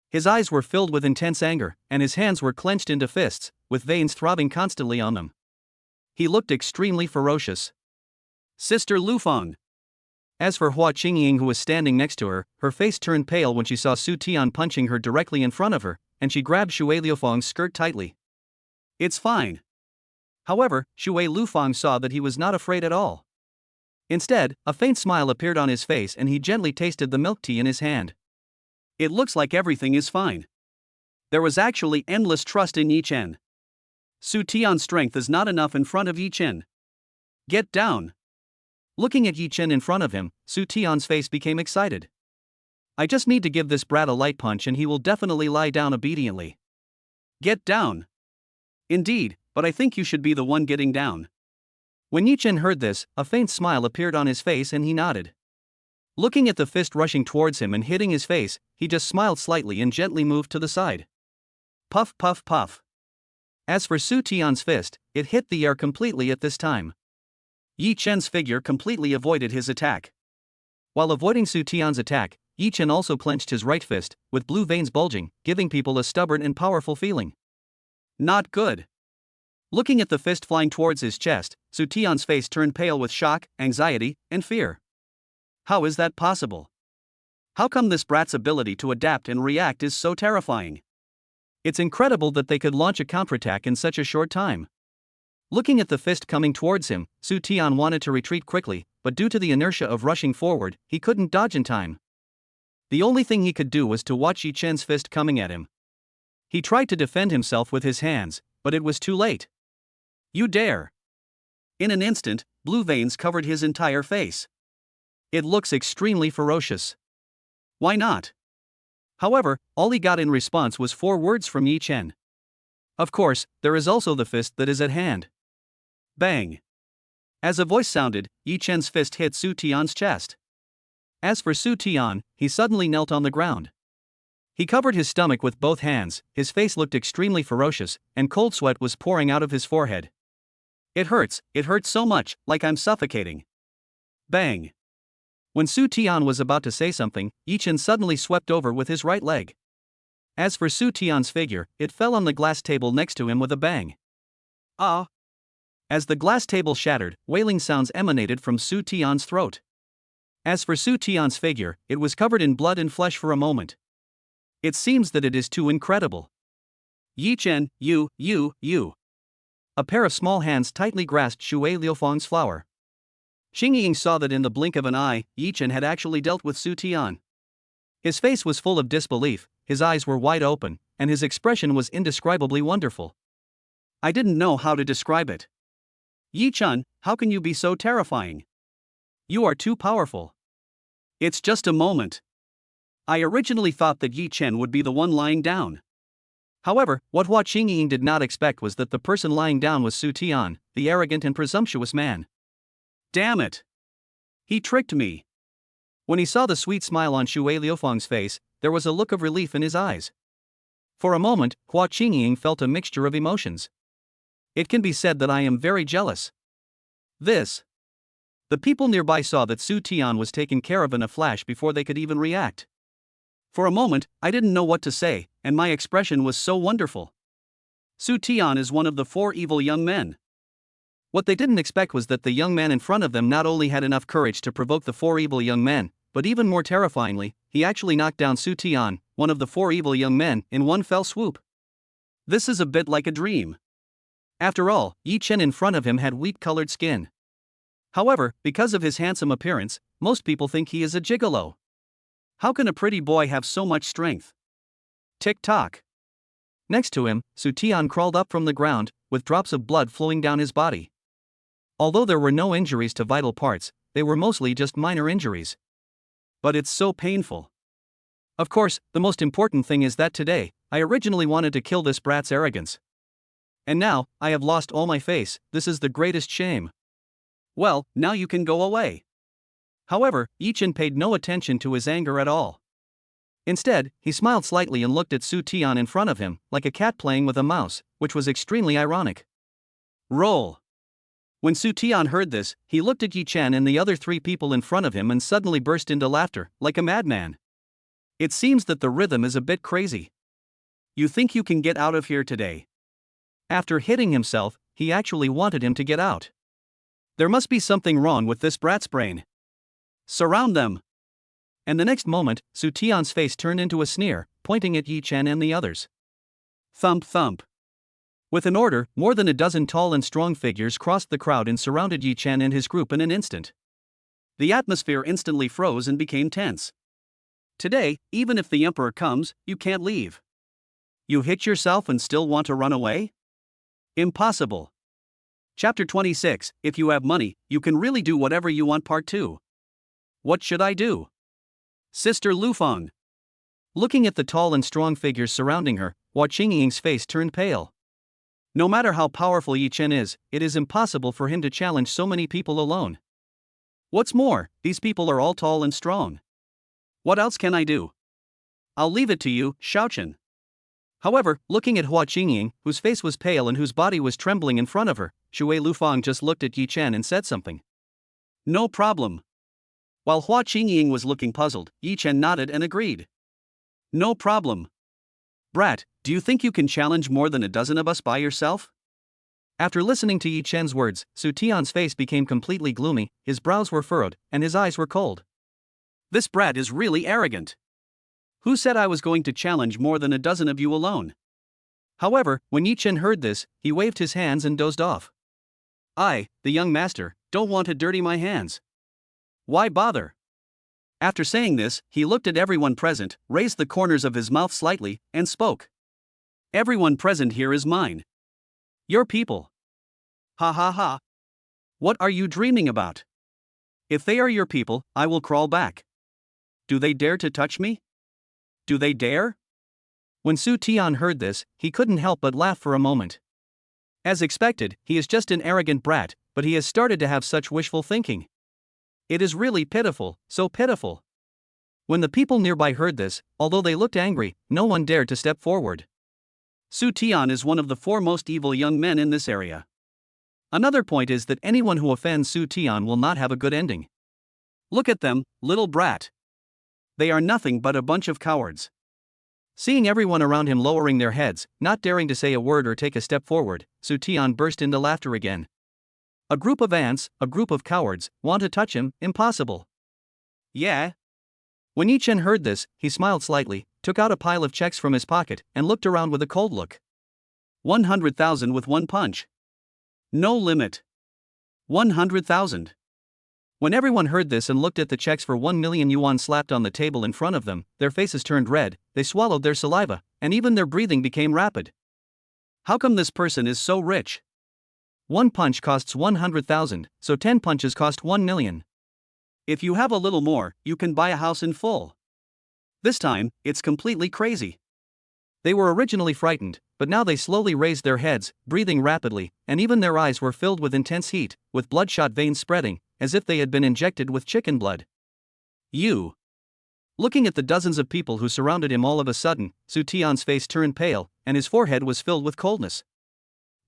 His eyes were filled with intense anger, and his hands were clenched into fists, with veins throbbing constantly on them. He looked extremely ferocious. Sister Lufang. As for Hua Qingying, who was standing next to her, her face turned pale when she saw Su Tian punching her directly in front of her, and she grabbed Shui Liufang's skirt tightly. It's fine. However, Shui Lufang saw that he was not afraid at all. Instead, a faint smile appeared on his face and he gently tasted the milk tea in his hand. It looks like everything is fine. There was actually endless trust in Yi Chen. Su Tian's strength is not enough in front of Yi Chen. Get down. Looking at Yi Chen in front of him, Su Tian's face became excited. I just need to give this brat a light punch and he will definitely lie down obediently. Get down. Indeed, but I think you should be the one getting down. When Yi Chen heard this, a faint smile appeared on his face and he nodded. Looking at the fist rushing towards him and hitting his face, he just smiled slightly and gently moved to the side. Puff puff puff. As for Su Tian's fist, it hit the air completely at this time. Yi Chen's figure completely avoided his attack. While avoiding Su Tian's attack, Yi Chen also clenched his right fist, with blue veins bulging, giving people a stubborn and powerful feeling. Not good. Looking at the fist flying towards his chest, Su Tian's face turned pale with shock, anxiety, and fear. How is that possible? How come this brat's ability to adapt and react is so terrifying? It's incredible that they could launch a counterattack in such a short time. Looking at the fist coming towards him, Su Tian wanted to retreat quickly, but due to the inertia of rushing forward, he couldn't dodge in time. The only thing he could do was to watch Yi Chen's fist coming at him. He tried to defend himself with his hands, but it was too late. You dare! In an instant, blue veins covered his entire face. It looks extremely ferocious. Why not? However, all he got in response was 4 words from Yi Chen. Of course, there is also the fist that is at hand. Bang! As a voice sounded, Yi Chen's fist hit Su Tian's chest. As for Su Tian, he suddenly knelt on the ground. He covered his stomach with both hands, his face looked extremely ferocious, and cold sweat was pouring out of his forehead. It hurts so much, like I'm suffocating. Bang! When Su Tian was about to say something, Yi Chen suddenly swept over with his right leg. As for Su Tian's figure, it fell on the glass table next to him with a bang. Ah! As the glass table shattered, wailing sounds emanated from Su Tian's throat. As for Su Tian's figure, it was covered in blood and flesh for a moment. It seems that it is too incredible. Yi Chen, you. A pair of small hands tightly grasped Shui Liufang's flower. Xingying saw that in the blink of an eye, Yi Chen had actually dealt with Su Tian. His face was full of disbelief, his eyes were wide open, and his expression was indescribably wonderful. I didn't know how to describe it. Yi Chen, how can you be so terrifying? You are too powerful. It's just a moment. I originally thought that Yi Chen would be the one lying down. However, what Hua Qingying did not expect was that the person lying down was Su Tian, the arrogant and presumptuous man. Damn it! He tricked me. When he saw the sweet smile on Shui Liufang's face, there was a look of relief in his eyes. For a moment, Hua Qingying felt a mixture of emotions. It can be said that I am very jealous. The people nearby saw that Su Tian was taken care of in a flash before they could even react. For a moment, I didn't know what to say, and my expression was so wonderful. Su Tian is one of the 4 evil young men. What they didn't expect was that the young man in front of them not only had enough courage to provoke the 4 evil young men, but even more terrifyingly, he actually knocked down Su Tian, one of the 4 evil young men, in one fell swoop. This is a bit like a dream. After all, Yi Chen in front of him had wheat-colored skin. However, because of his handsome appearance, most people think he is a gigolo. How can a pretty boy have so much strength? Tick-tock. Next to him, Su Tian crawled up from the ground, with drops of blood flowing down his body. Although there were no injuries to vital parts, they were mostly just minor injuries. But it's so painful. Of course, the most important thing is that today, I originally wanted to kill this brat's arrogance. And now, I have lost all my face. This is the greatest shame. Well, now you can go away. However, Yi Chen paid no attention to his anger at all. Instead, he smiled slightly and looked at Su Tian in front of him, like a cat playing with a mouse, which was extremely ironic. Roll. When Su Tian heard this, he looked at Yi Chen and the other three people in front of him and suddenly burst into laughter, like a madman. It seems that the rhythm is a bit crazy. You think you can get out of here today? After hitting himself, he actually wanted him to get out. There must be something wrong with this brat's brain. Surround them. And the next moment, Su Tian's face turned into a sneer, pointing at Yi Chen and the others. Thump thump. With an order, more than a dozen tall and strong figures crossed the crowd and surrounded Yi Chen and his group in an instant. The atmosphere instantly froze and became tense. Today, even if the emperor comes, you can't leave. You hit yourself and still want to run away? Impossible. Chapter 26, If you have money, you can really do whatever you want. Part 2. What should I do? Sister Lufeng. Looking at the tall and strong figures surrounding her, Hua Qingying's face turned pale. No matter how powerful Yi Chen is, it is impossible for him to challenge so many people alone. What's more, these people are all tall and strong. What else can I do? I'll leave it to you, Shaochen. However, looking at Hua Qingying, whose face was pale and whose body was trembling in front of her, Shui Lufeng just looked at Yi Chen and said something. No problem. While Hua Qingying was looking puzzled, Yi Chen nodded and agreed. No problem. Brat, do you think you can challenge more than a dozen of us by yourself? After listening to Yi Chen's words, Su Tian's face became completely gloomy, his brows were furrowed, and his eyes were cold. This brat is really arrogant. Who said I was going to challenge more than a dozen of you alone? However, when Yi Chen heard this, he waved his hands and dozed off. I, the young master, don't want to dirty my hands. Why bother? After saying this, he looked at everyone present, raised the corners of his mouth slightly, and spoke. Everyone present here is mine. Your people. Ha ha ha. What are you dreaming about? If they are your people, I will crawl back. Do they dare to touch me? Do they dare? When Su Tian heard this, he couldn't help but laugh for a moment. As expected, he is just an arrogant brat, but he has started to have such wishful thinking. It is really pitiful, so pitiful. When the people nearby heard this, although they looked angry, no one dared to step forward. Su Tian is one of the foremost evil young men in this area. Another point is that anyone who offends Su Tian will not have a good ending. Look at them, little brat. They are nothing but a bunch of cowards. Seeing everyone around him lowering their heads, not daring to say a word or take a step forward, Su Tian burst into laughter again. A group of ants, a group of cowards, want to touch him? Impossible. Yeah. When Yi Chen heard this, he smiled slightly, took out a pile of checks from his pocket, and looked around with a cold look. 100,000 with one punch. No limit. 100,000. When everyone heard this and looked at the checks for 1 million yuan slapped on the table in front of them, their faces turned red, they swallowed their saliva, and even their breathing became rapid. How come this person is so rich? One punch costs 100,000, so 10 punches cost 1 million. If you have a little more, you can buy a house in full. This time, it's completely crazy. They were originally frightened, but now they slowly raised their heads, breathing rapidly, and even their eyes were filled with intense heat, with bloodshot veins spreading, as if they had been injected with chicken blood. You. Looking at the dozens of people who surrounded him, all of a sudden, Su Tian's face turned pale, and his forehead was filled with coldness.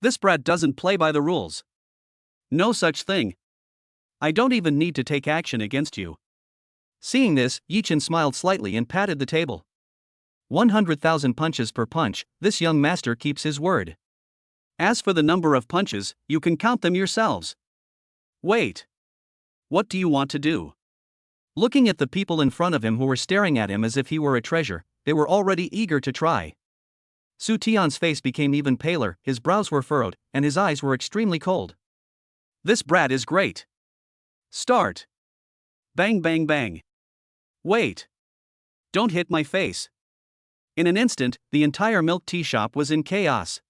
This brat doesn't play by the rules. No such thing. I don't even need to take action against you. Seeing this, Yi Chen smiled slightly and patted the table. 100,000 punches per punch, this young master keeps his word. As for the number of punches, you can count them yourselves. Wait. What do you want to do? Looking at the people in front of him who were staring at him as if he were a treasure, they were already eager to try. Su Tian's face became even paler, his brows were furrowed, and his eyes were extremely cold. This brat is great. Start. Bang bang bang. Wait. Don't hit my face. In an instant, the entire milk tea shop was in chaos.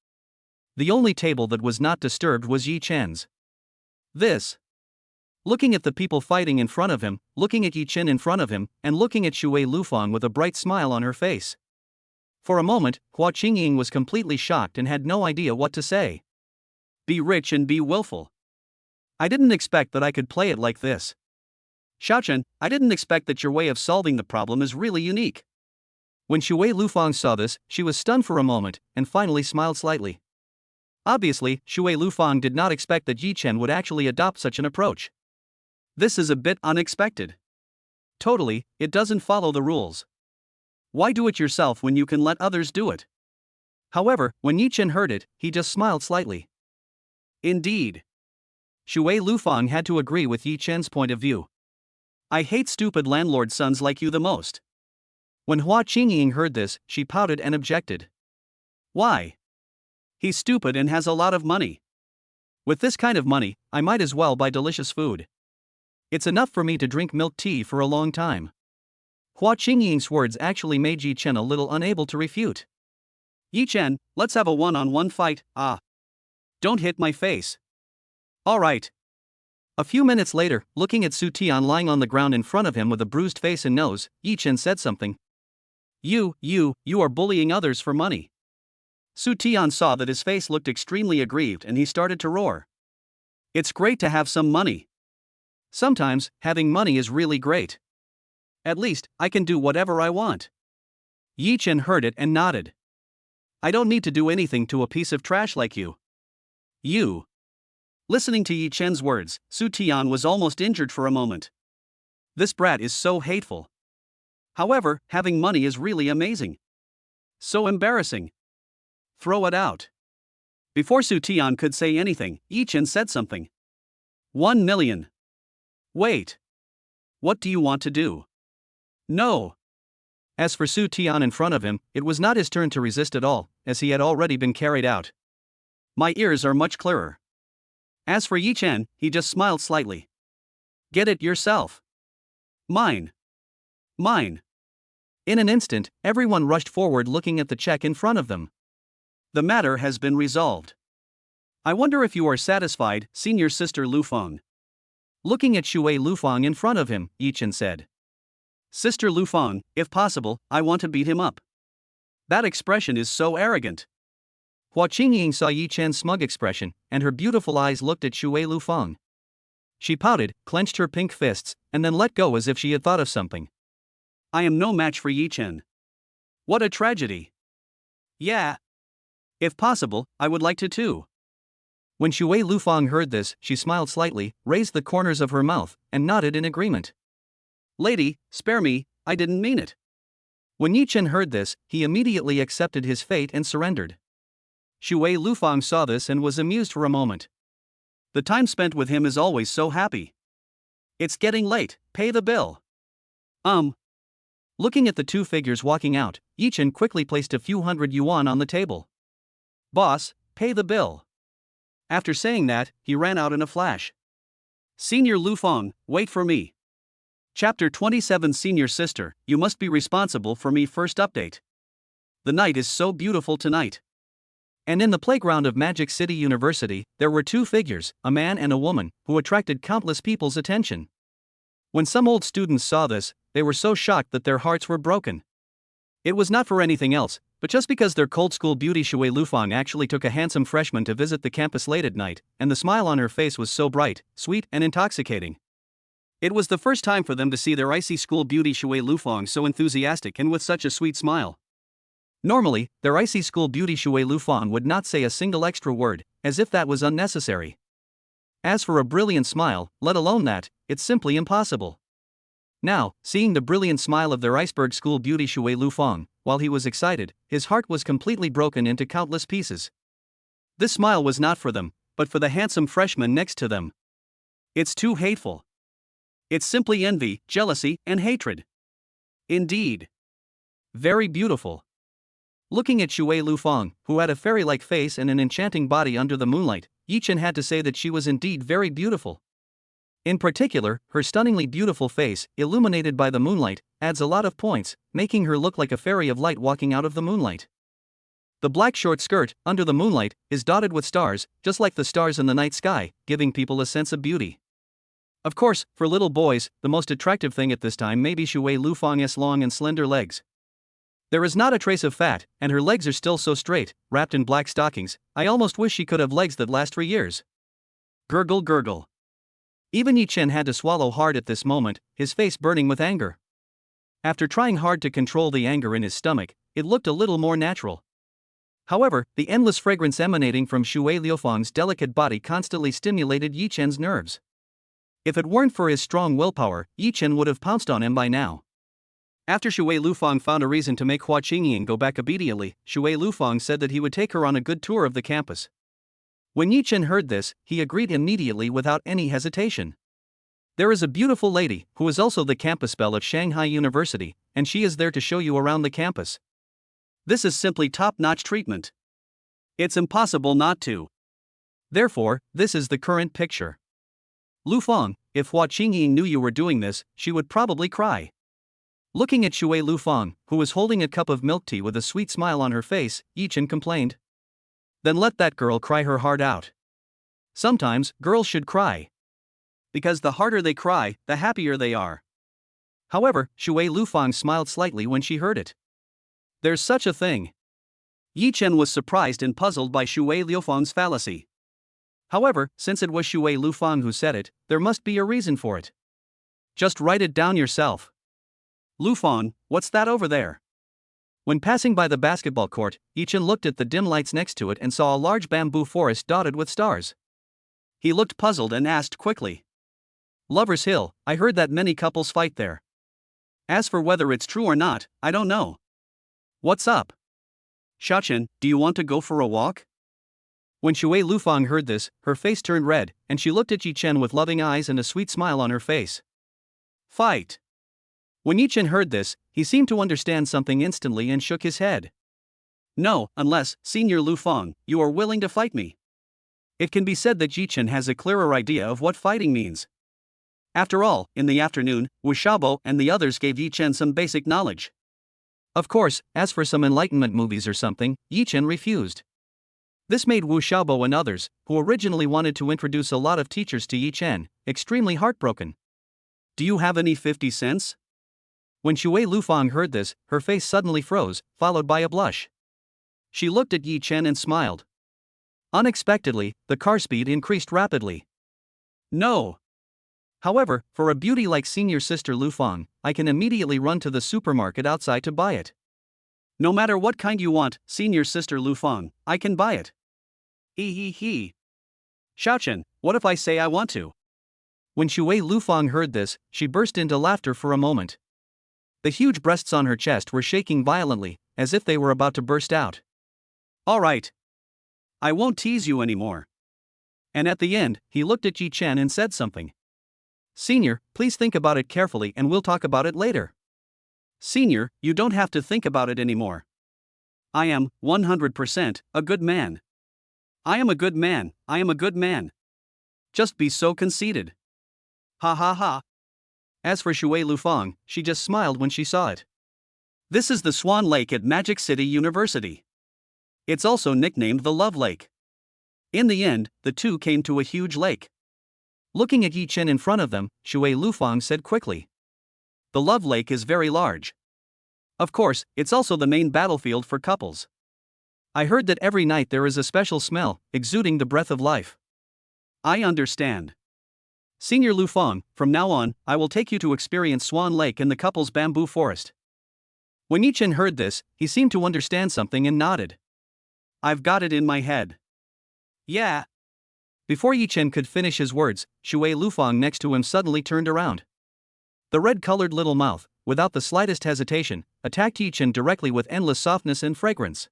The only table that was not disturbed was Yi Chen's. This. Looking at the people fighting in front of him, looking at Yi Chen in front of him, and looking at Shui Lufang with a bright smile on her face. For a moment, Hua Qingying was completely shocked and had no idea what to say. Be rich and be willful. I didn't expect that I could play it like this. Xiaochen, I didn't expect that your way of solving the problem is really unique. When Shui Lufang saw this, she was stunned for a moment, and finally smiled slightly. Obviously, Shui Lufang did not expect that Yi Chen would actually adopt such an approach. This is a bit unexpected. Totally, it doesn't follow the rules. Why do it yourself when you can let others do it? However, when Yi Chen heard it, he just smiled slightly. Indeed. Shui Lufang had to agree with Yi Chen's point of view. I hate stupid landlord sons like you the most. When Hua Qingying heard this, she pouted and objected. Why? He's stupid and has a lot of money. With this kind of money, I might as well buy delicious food. It's enough for me to drink milk tea for a long time. Hua Qingying's words actually made Yi Chen a little unable to refute. Yi Chen, let's have a one-on-one fight. Don't hit my face. Alright. A few minutes later, looking at Su Tian lying on the ground in front of him with a bruised face and nose, Yi Chen said something. You are bullying others for money. Su Tian saw that his face looked extremely aggrieved and he started to roar. It's great to have some money. Sometimes, having money is really great. At least, I can do whatever I want. Yi Chen heard it and nodded. I don't need to do anything to a piece of trash like you. You. Listening to Yi Chen's words, Su Tian was almost injured for a moment. This brat is so hateful. However, having money is really amazing. So embarrassing. Throw it out. Before Su Tian could say anything, Yi Chen said something. 1 million. Wait. What do you want to do? No. As for Su Tian in front of him, it was not his turn to resist at all, as he had already been carried out. My ears are much clearer. As for Yi Chen, he just smiled slightly. Get it yourself. Mine. Mine. In an instant, everyone rushed forward looking at the check in front of them. The matter has been resolved. I wonder if you are satisfied, senior sister Lufang. Looking at Shui Lufang in front of him, Yi Chen said. Sister Lufang, if possible, I want to beat him up. That expression is so arrogant. Hua Qingying saw Yi Chen's smug expression, and her beautiful eyes looked at Shui Lufang. She pouted, clenched her pink fists, and then let go as if she had thought of something. I am no match for Yi Chen. What a tragedy. Yeah. If possible, I would like to too. When Shui Lufang heard this, she smiled slightly, raised the corners of her mouth, and nodded in agreement. Lady, spare me, I didn't mean it. When Yi Chen heard this, he immediately accepted his fate and surrendered. Shui Lufang saw this and was amused for a moment. The time spent with him is always so happy. It's getting late, pay the bill. Looking at the two figures walking out, Yi Chen quickly placed a few hundred yuan on the table. Boss, pay the bill. After saying that, he ran out in a flash. Senior Lufang, wait for me. Chapter 27 Senior Sister, you must be responsible for me first update. The night is so beautiful tonight. And in the playground of Magic City University, there were two figures, a man and a woman, who attracted countless people's attention. When some old students saw this, they were so shocked that their hearts were broken. It was not for anything else, but just because their cold school beauty Shui Lufang actually took a handsome freshman to visit the campus late at night, and the smile on her face was so bright, sweet, and intoxicating. It was the first time for them to see their icy school beauty Shui Lufang so enthusiastic and with such a sweet smile. Normally, their icy school beauty Shui Lufang would not say a single extra word, as if that was unnecessary. As for a brilliant smile, let alone that, it's simply impossible. Now, seeing the brilliant smile of their iceberg school beauty Shui Lufang, while he was excited, his heart was completely broken into countless pieces. This smile was not for them, but for the handsome freshman next to them. It's too hateful. It's simply envy, jealousy, and hatred. Indeed. Very beautiful. Looking at Shui Lufeng, who had a fairy-like face and an enchanting body under the moonlight, Yi Chen had to say that she was indeed very beautiful. In particular, her stunningly beautiful face, illuminated by the moonlight, adds a lot of points, making her look like a fairy of light walking out of the moonlight. The black short skirt, under the moonlight, is dotted with stars, just like the stars in the night sky, giving people a sense of beauty. Of course, for little boys, the most attractive thing at this time may be Shui Lufeng's long and slender legs. There is not a trace of fat, and her legs are still so straight, wrapped in black stockings. I almost wish she could have legs that last for years. Gurgle gurgle. Even Yi Chen had to swallow hard at this moment, his face burning with anger. After trying hard to control the anger in his stomach, it looked a little more natural. However, the endless fragrance emanating from Shui Lufeng's delicate body constantly stimulated Yi Chen's nerves. If it weren't for his strong willpower, Yi Chen would have pounced on him by now. After Shui Lufeng found a reason to make Hua Qingying go back obediently, Shui Lufeng said that he would take her on a good tour of the campus. When Yi Chen heard this, he agreed immediately without any hesitation. There is a beautiful lady, who is also the campus belle of Shanghai University, and she is there to show you around the campus. This is simply top-notch treatment. It's impossible not to. Therefore, this is the current picture. Lufeng, if Hua Qingying knew you were doing this, she would probably cry. Looking at Shui Lufeng, who was holding a cup of milk tea with a sweet smile on her face, Yi Chen complained. Then let that girl cry her heart out. Sometimes, girls should cry. Because the harder they cry, the happier they are. However, Shui Lufeng smiled slightly when she heard it. There's such a thing. Yi Chen was surprised and puzzled by Shui Lufeng's fallacy. However, since it was Shui Lufeng who said it, there must be a reason for it. Just write it down yourself. Lufeng, what's that over there? When passing by the basketball court, Yi Chen looked at the dim lights next to it and saw a large bamboo forest dotted with stars. He looked puzzled and asked quickly. Lover's Hill, I heard that many couples fight there. As for whether it's true or not, I don't know. What's up? Xiaochen, do you want to go for a walk? When Shui Lufeng heard this, her face turned red, and she looked at Yi Chen with loving eyes and a sweet smile on her face. Fight! When Yi Chen heard this, he seemed to understand something instantly and shook his head. No, unless, Senior Lufeng, you are willing to fight me. It can be said that Yi Chen has a clearer idea of what fighting means. After all, in the afternoon, Wu Xiaobo and the others gave Yi Chen some basic knowledge. Of course, as for some enlightenment movies or something, Yi Chen refused. This made Wu Xiaobo and others, who originally wanted to introduce a lot of teachers to Yi Chen, extremely heartbroken. Do you have any 50 cents? When Shui Lufeng heard this, her face suddenly froze, followed by a blush. She looked at Yi Chen and smiled. Unexpectedly, the car speed increased rapidly. No. However, for a beauty like senior sister Lufeng, I can immediately run to the supermarket outside to buy it. No matter what kind you want, senior sister Lufeng, I can buy it. He. Xiaochen, what if I say I want to? When Shui Lufeng heard this, she burst into laughter for a moment. The huge breasts on her chest were shaking violently, as if they were about to burst out. All right. I won't tease you anymore. And at the end, he looked at Yi Chen and said something. Senior, please think about it carefully and we'll talk about it later. Senior, you don't have to think about it anymore. I am, 100%, a good man. I am a good man, I am a good man. Just be so conceited. Ha ha ha. As for Shui Lufeng, she just smiled when she saw it. This is the Swan Lake at Magic City University. It's also nicknamed the Love Lake. In the end, the two came to a huge lake. Looking at Yi Chen in front of them, Shui Lufeng said quickly. The Love Lake is very large. Of course, it's also the main battlefield for couples. I heard that every night there is a special smell, exuding the breath of life. I understand. Senior Lufeng, from now on, I will take you to experience Swan Lake and the couple's bamboo forest. When Yi Chen heard this, he seemed to understand something and nodded. I've got it in my head. Yeah. Before Yi Chen could finish his words, Shui Lufeng next to him suddenly turned around. The red-colored little mouth, without the slightest hesitation, attacked Yi Chen directly with endless softness and fragrance.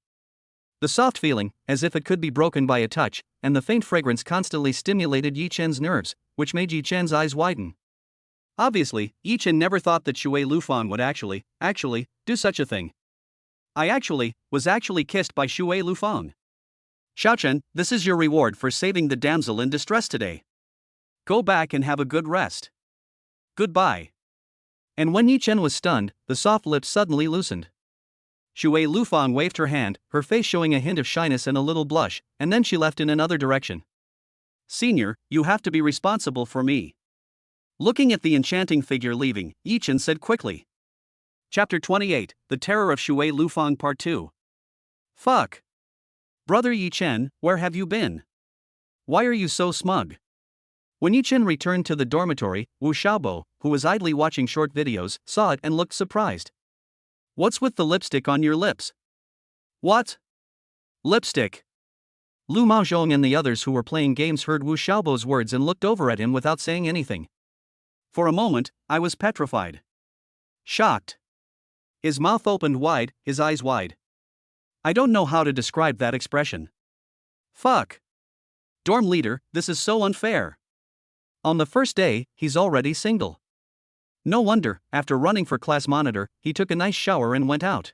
The soft feeling, as if it could be broken by a touch, and the faint fragrance constantly stimulated Yi Chen's nerves, which made Yi Chen's eyes widen. Obviously, Yi Chen never thought that Shui Lufeng would actually do such a thing. was actually kissed by Shui Lufeng. Xiaochen, this is your reward for saving the damsel in distress today. Go back and have a good rest. Goodbye. And when Yi Chen was stunned, the soft lips suddenly loosened. Shui Lufeng waved her hand, her face showing a hint of shyness and a little blush, and then she left in another direction. Senior, you have to be responsible for me. Looking at the enchanting figure leaving, Yi Chen said quickly. Chapter 28, The Terror of Shui Lufeng Part 2. Fuck. Brother Yi Chen, where have you been? Why are you so smug? When Yi Chen returned to the dormitory, Wu Xiaobo, who was idly watching short videos, saw it and looked surprised. What's with the lipstick on your lips? What? Lipstick. Lu Maozhong and the others who were playing games heard Wu Xiaobo's words and looked over at him without saying anything. For a moment, I was petrified. Shocked. His mouth opened wide, his eyes wide. I don't know how to describe that expression. Fuck. Dorm leader, this is so unfair. On the first day, he's already single. No wonder, after running for class monitor, he took a nice shower and went out.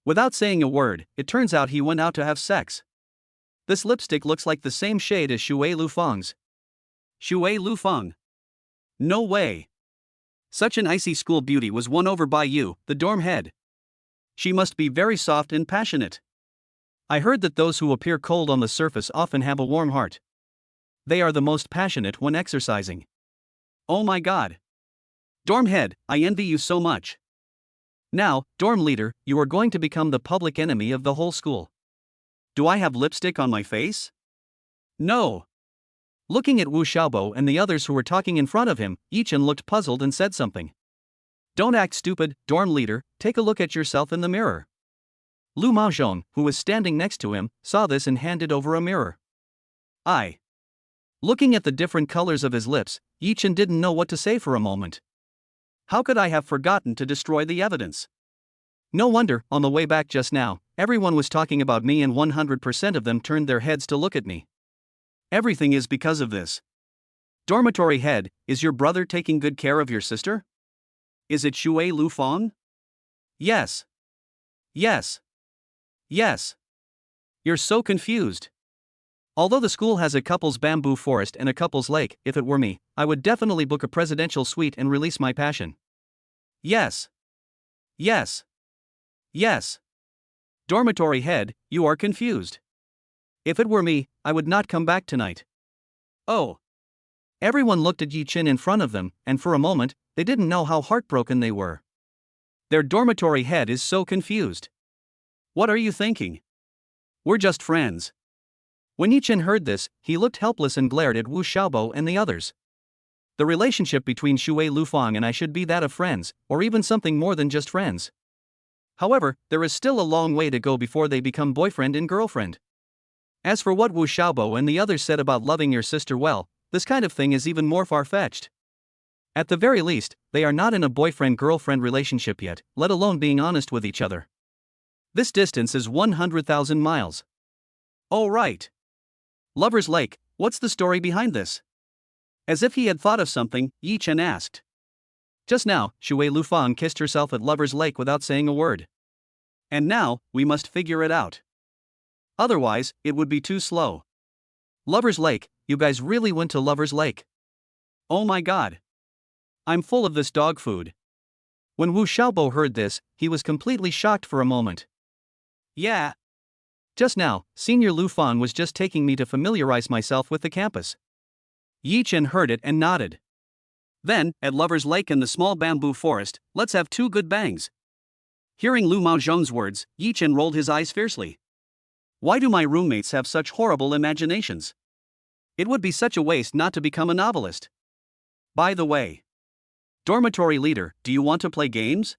Without saying a word, it turns out he went out to have sex. This lipstick looks like the same shade as Shui Lufeng's. Shui Lufeng. No way. Such an icy school beauty was won over by you, the dorm head. She must be very soft and passionate. I heard that those who appear cold on the surface often have a warm heart. They are the most passionate when exercising. Oh my god. Dorm head, I envy you so much. Now, dorm leader, you are going to become the public enemy of the whole school. Do I have lipstick on my face? No. Looking at Wu Xiaobo and the others who were talking in front of him, Yi Chen looked puzzled and said something. Don't act stupid, dorm leader, take a look at yourself in the mirror. Lu Maozhong, who was standing next to him, saw this and handed over a mirror. Looking at the different colors of his lips, Yi Chen didn't know what to say for a moment. How could I have forgotten to destroy the evidence? No wonder, on the way back just now, everyone was talking about me and 100% of them turned their heads to look at me. Everything is because of this. Dormitory head, is your brother taking good care of your sister? Is it Shui Lufeng? Yes. Yes. Yes. You're so confused. Although the school has a couple's bamboo forest and a couple's lake, if it were me, I would definitely book a presidential suite and release my passion. Yes. Yes. Yes. Dormitory head, you are confused. If it were me, I would not come back tonight. Oh. Everyone looked at Yi Chen in front of them, and for a moment, they didn't know how heartbroken they were. Their dormitory head is so confused. What are you thinking? We're just friends. When Yi Chen heard this, he looked helpless and glared at Wu Xiaobo and the others. The relationship between Shui Lufeng and I should be that of friends, or even something more than just friends. However, there is still a long way to go before they become boyfriend and girlfriend. As for what Wu Xiaobo and the others said about loving your sister well, this kind of thing is even more far-fetched. At the very least, they are not in a boyfriend-girlfriend relationship yet, let alone being honest with each other. This distance is 100,000 miles. Oh right. Lover's Lake, what's the story behind this? As if he had thought of something, Yi Chen asked. Just now, Shui Lufeng kissed herself at Lover's Lake without saying a word. And now, we must figure it out. Otherwise, it would be too slow. Lover's Lake, you guys really went to Lover's Lake? Oh my god. I'm full of this dog food. When Wu Xiaobo heard this, he was completely shocked for a moment. Yeah. Just now, Senior Lufeng was just taking me to familiarize myself with the campus. Yi Chen heard it and nodded. Then, at Lover's Lake in the small bamboo forest, let's have 2 good bangs. Hearing Lu Maozhong's words, Yi Chen rolled his eyes fiercely. Why do my roommates have such horrible imaginations? It would be such a waste not to become a novelist. By the way. Dormitory leader, do you want to play games?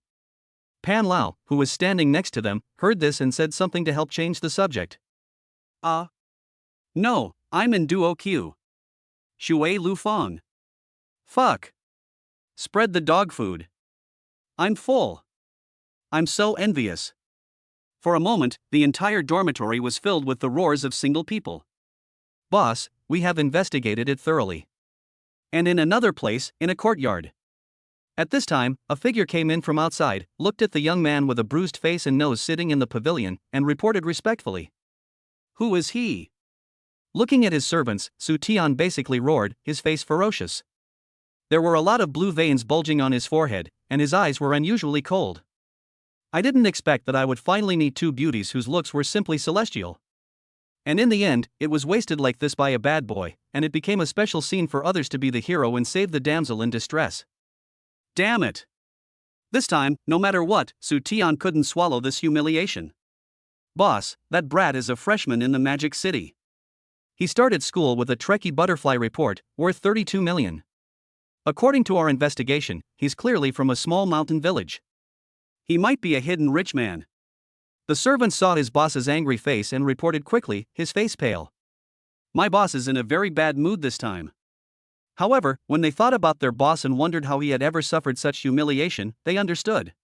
Pan Lao, who was standing next to them, heard this and said something to help change the subject. No, I'm in Duo Q. Shui Lufeng. Fuck. Spread the dog food. I'm full. I'm so envious. For a moment, the entire dormitory was filled with the roars of single people. Boss, we have investigated it thoroughly. And in another place, in a courtyard. At this time, a figure came in from outside, looked at the young man with a bruised face and nose sitting in the pavilion, and reported respectfully. "Who is he?" Looking at his servants, Su Tian basically roared, his face ferocious. There were a lot of blue veins bulging on his forehead, and his eyes were unusually cold. I didn't expect that I would finally meet two beauties whose looks were simply celestial. And in the end, it was wasted like this by a bad boy, and it became a special scene for others to be the hero and save the damsel in distress. Damn it! This time, no matter what, Su Tian couldn't swallow this humiliation. Boss, that brat is a freshman in the Magic City. He started school with a Trekkie butterfly report, worth 32 million. According to our investigation, he's clearly from a small mountain village. He might be a hidden rich man. The servant saw his boss's angry face and reported quickly, his face pale. My boss is in a very bad mood this time. However, when they thought about their boss and wondered how he had ever suffered such humiliation, they understood.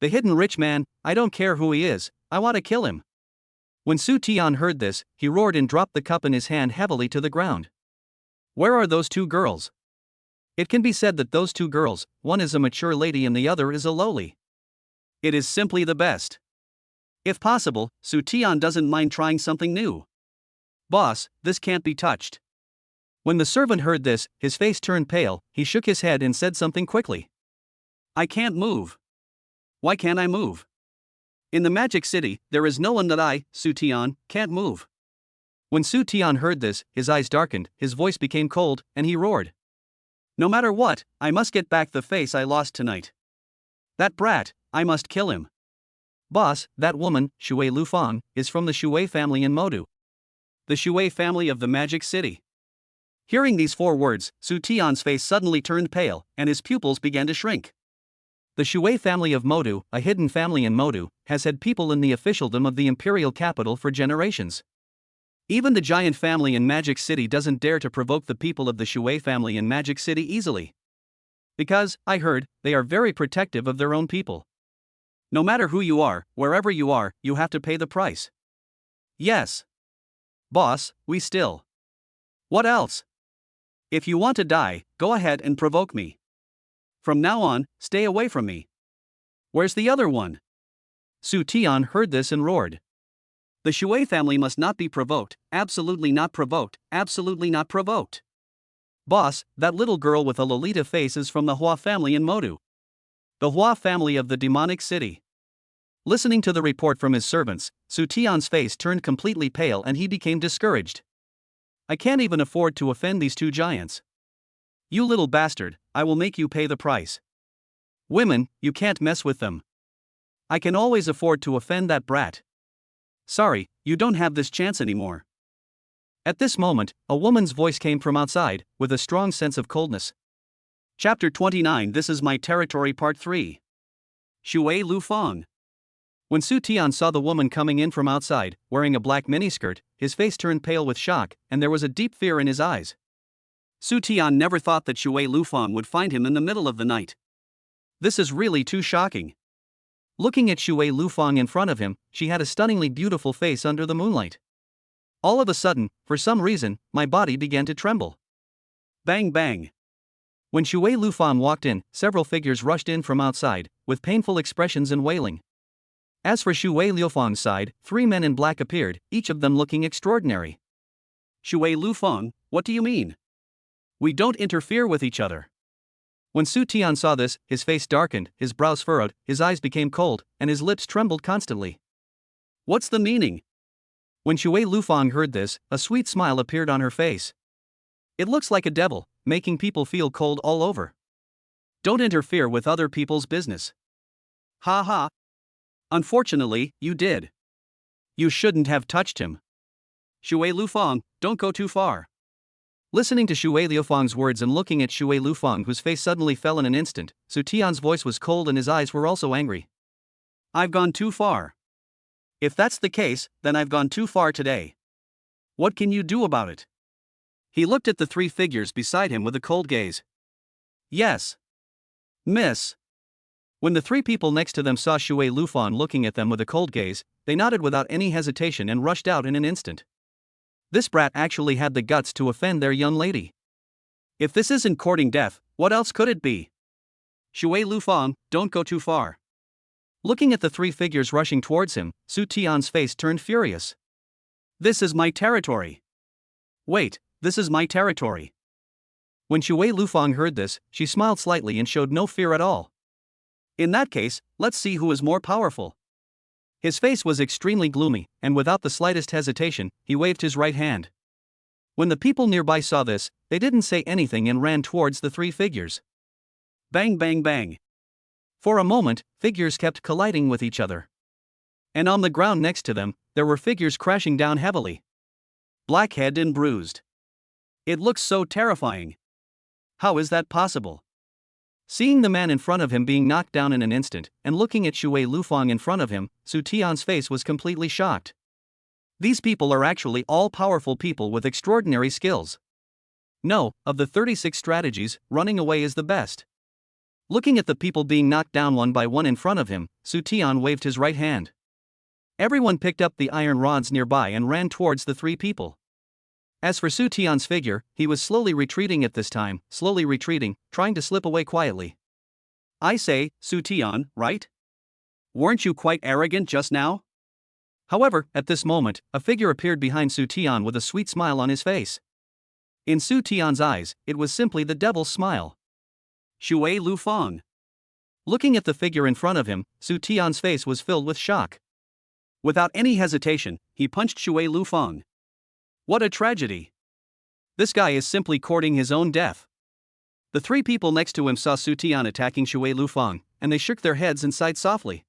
The hidden rich man, I don't care who he is, I want to kill him. When Su Tian heard this, he roared and dropped the cup in his hand heavily to the ground. Where are those two girls? It can be said that those two girls, one is a mature lady and the other is a lowly. It is simply the best. If possible, Su Tian doesn't mind trying something new. Boss, this can't be touched. When the servant heard this, his face turned pale, he shook his head and said something quickly. I can't move. Why can't I move? In the Magic City, there is no one that I, Su Tian, can't move. When Su Tian heard this, his eyes darkened, his voice became cold, and he roared. No matter what, I must get back the face I lost tonight. That brat, I must kill him. Boss, that woman, Shui Lufang, is from the Shui family in Modu. The Shui family of the Magic City. Hearing these 4 words, Su Tian's face suddenly turned pale, and his pupils began to shrink. The Shui family of Modu, a hidden family in Modu, has had people in the officialdom of the imperial capital for generations. Even the giant family in Magic City doesn't dare to provoke the people of the Shui family in Magic City easily. Because, I heard, they are very protective of their own people. No matter who you are, wherever you are, you have to pay the price. Yes. Boss, we still. What else? If you want to die, go ahead and provoke me. From now on, stay away from me. Where's the other one? Su Tian heard this and roared. The Shui family must not be provoked, absolutely not provoked, absolutely not provoked. Boss, that little girl with a Lolita face is from the Hua family in Modu. The Hua family of the demonic city. Listening to the report from his servants, Su Tian's face turned completely pale and he became discouraged. I can't even afford to offend these two giants. You little bastard, I will make you pay the price. Women, you can't mess with them. I can always afford to offend that brat. Sorry, you don't have this chance anymore. At this moment, a woman's voice came from outside, with a strong sense of coldness. Chapter 29 This is My Territory Part 3. Shui Lufang. When Su Tian saw the woman coming in from outside, wearing a black miniskirt, his face turned pale with shock, and there was a deep fear in his eyes. Su Tian never thought that Shui Lufang would find him in the middle of the night. This is really too shocking. Looking at Shui Lufang in front of him, she had a stunningly beautiful face under the moonlight. All of a sudden, for some reason, my body began to tremble. Bang bang. When Shui Lufang walked in, several figures rushed in from outside, with painful expressions and wailing. As for Shui Lufang's side, 3 men in black appeared, each of them looking extraordinary. Shui Lufang, what do you mean? We don't interfere with each other. When Su Tian saw this, his face darkened, his brows furrowed, his eyes became cold, and his lips trembled constantly. What's the meaning? When Shui Lufang heard this, a sweet smile appeared on her face. It looks like a devil, making people feel cold all over. Don't interfere with other people's business. Ha ha. Unfortunately, you did. You shouldn't have touched him. Shui Lufang, don't go too far. Listening to Shui Lufang's words and looking at Shui Lufang, whose face suddenly fell in an instant, Su Tian's voice was cold and his eyes were also angry. I've gone too far. If that's the case, then I've gone too far today. What can you do about it? He looked at the 3 figures beside him with a cold gaze. Yes. Miss. When the 3 people next to them saw Shui Lufang looking at them with a cold gaze, they nodded without any hesitation and rushed out in an instant. This brat actually had the guts to offend their young lady. If this isn't courting death, what else could it be? Shui Lufang, don't go too far. Looking at the three figures rushing towards him, Su Tian's face turned furious. This is my territory. Wait, this is my territory. When Shui Lufang heard this, she smiled slightly and showed no fear at all. In that case, let's see who is more powerful. His face was extremely gloomy, and without the slightest hesitation, he waved his right hand. When the people nearby saw this, they didn't say anything and ran towards the three figures. Bang bang bang. For a moment, figures kept colliding with each other. And on the ground next to them, there were figures crashing down heavily. Blackhead and bruised. It looks so terrifying. How is that possible? Seeing the man in front of him being knocked down in an instant, and looking at Shui Lufang in front of him, Su Tian's face was completely shocked. These people are actually all powerful people with extraordinary skills. No, of the 36 strategies, running away is the best. Looking at the people being knocked down one by one in front of him, Su Tian waved his right hand. Everyone picked up the iron rods nearby and ran towards the three people. As for Su Tian's figure, he was slowly retreating at this time, trying to slip away quietly. I say, Su Tian, right? Weren't you quite arrogant just now? However, at this moment, a figure appeared behind Su Tian with a sweet smile on his face. In Su Tian's eyes, it was simply the devil's smile. Shui Lufang. Looking at the figure in front of him, Su Tian's face was filled with shock. Without any hesitation, he punched Shui Lufang. What a tragedy! This guy is simply courting his own death. The three people next to him saw Su Tian attacking Shui Lufang, and they shook their heads and sighed softly.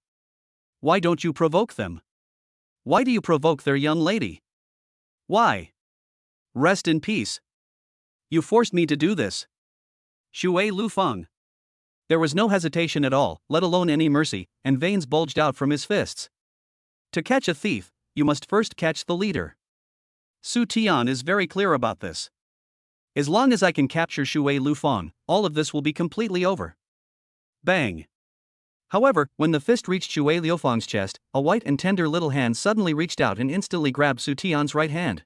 Why don't you provoke them? Why do you provoke their young lady? Why? Rest in peace. You forced me to do this. Shui Lufang. There was no hesitation at all, let alone any mercy, and veins bulged out from his fists. To catch a thief, you must first catch the leader. Su Tian is very clear about this. As long as I can capture Shui Lufang, all of this will be completely over. Bang. However, when the fist reached Shui Lufang's chest, a white and tender little hand suddenly reached out and instantly grabbed Su Tian's right hand.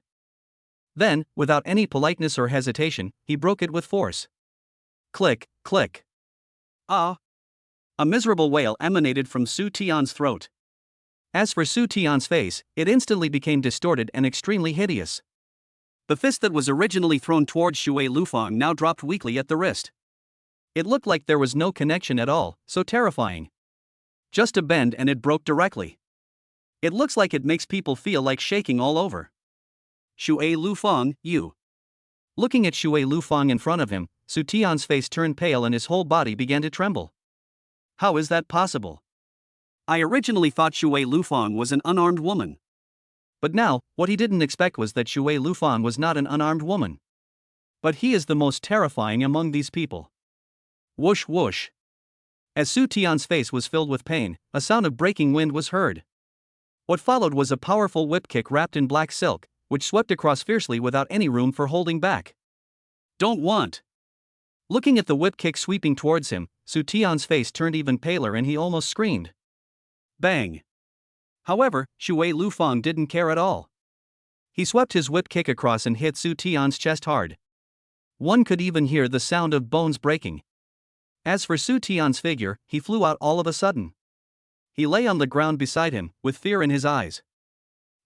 Then, without any politeness or hesitation, he broke it with force. Click, click. Ah! A miserable wail emanated from Su Tian's throat. As for Su Tian's face, it instantly became distorted and extremely hideous. The fist that was originally thrown towards Shui Lufang now dropped weakly at the wrist. It looked like there was no connection at all, so terrifying. Just a bend and it broke directly. It looks like it makes people feel like shaking all over. Shui Lufang, you. Looking at Shui Lufang in front of him, Su Tian's face turned pale and his whole body began to tremble. How is that possible? I originally thought Shui Lufang was an unarmed woman. But now, what he didn't expect was that Shui Lufang was not an unarmed woman. But he is the most terrifying among these people. Whoosh whoosh. As Su Tian's face was filled with pain, a sound of breaking wind was heard. What followed was a powerful whip kick wrapped in black silk, which swept across fiercely without any room for holding back. Don't want. Looking at the whip kick sweeping towards him, Su Tian's face turned even paler and he almost screamed. Bang. However, Shui Lufang didn't care at all. He swept his whip kick across and hit Su Tian's chest hard. One could even hear the sound of bones breaking. As for Su Tian's figure, he flew out all of a sudden. He lay on the ground beside him, with fear in his eyes.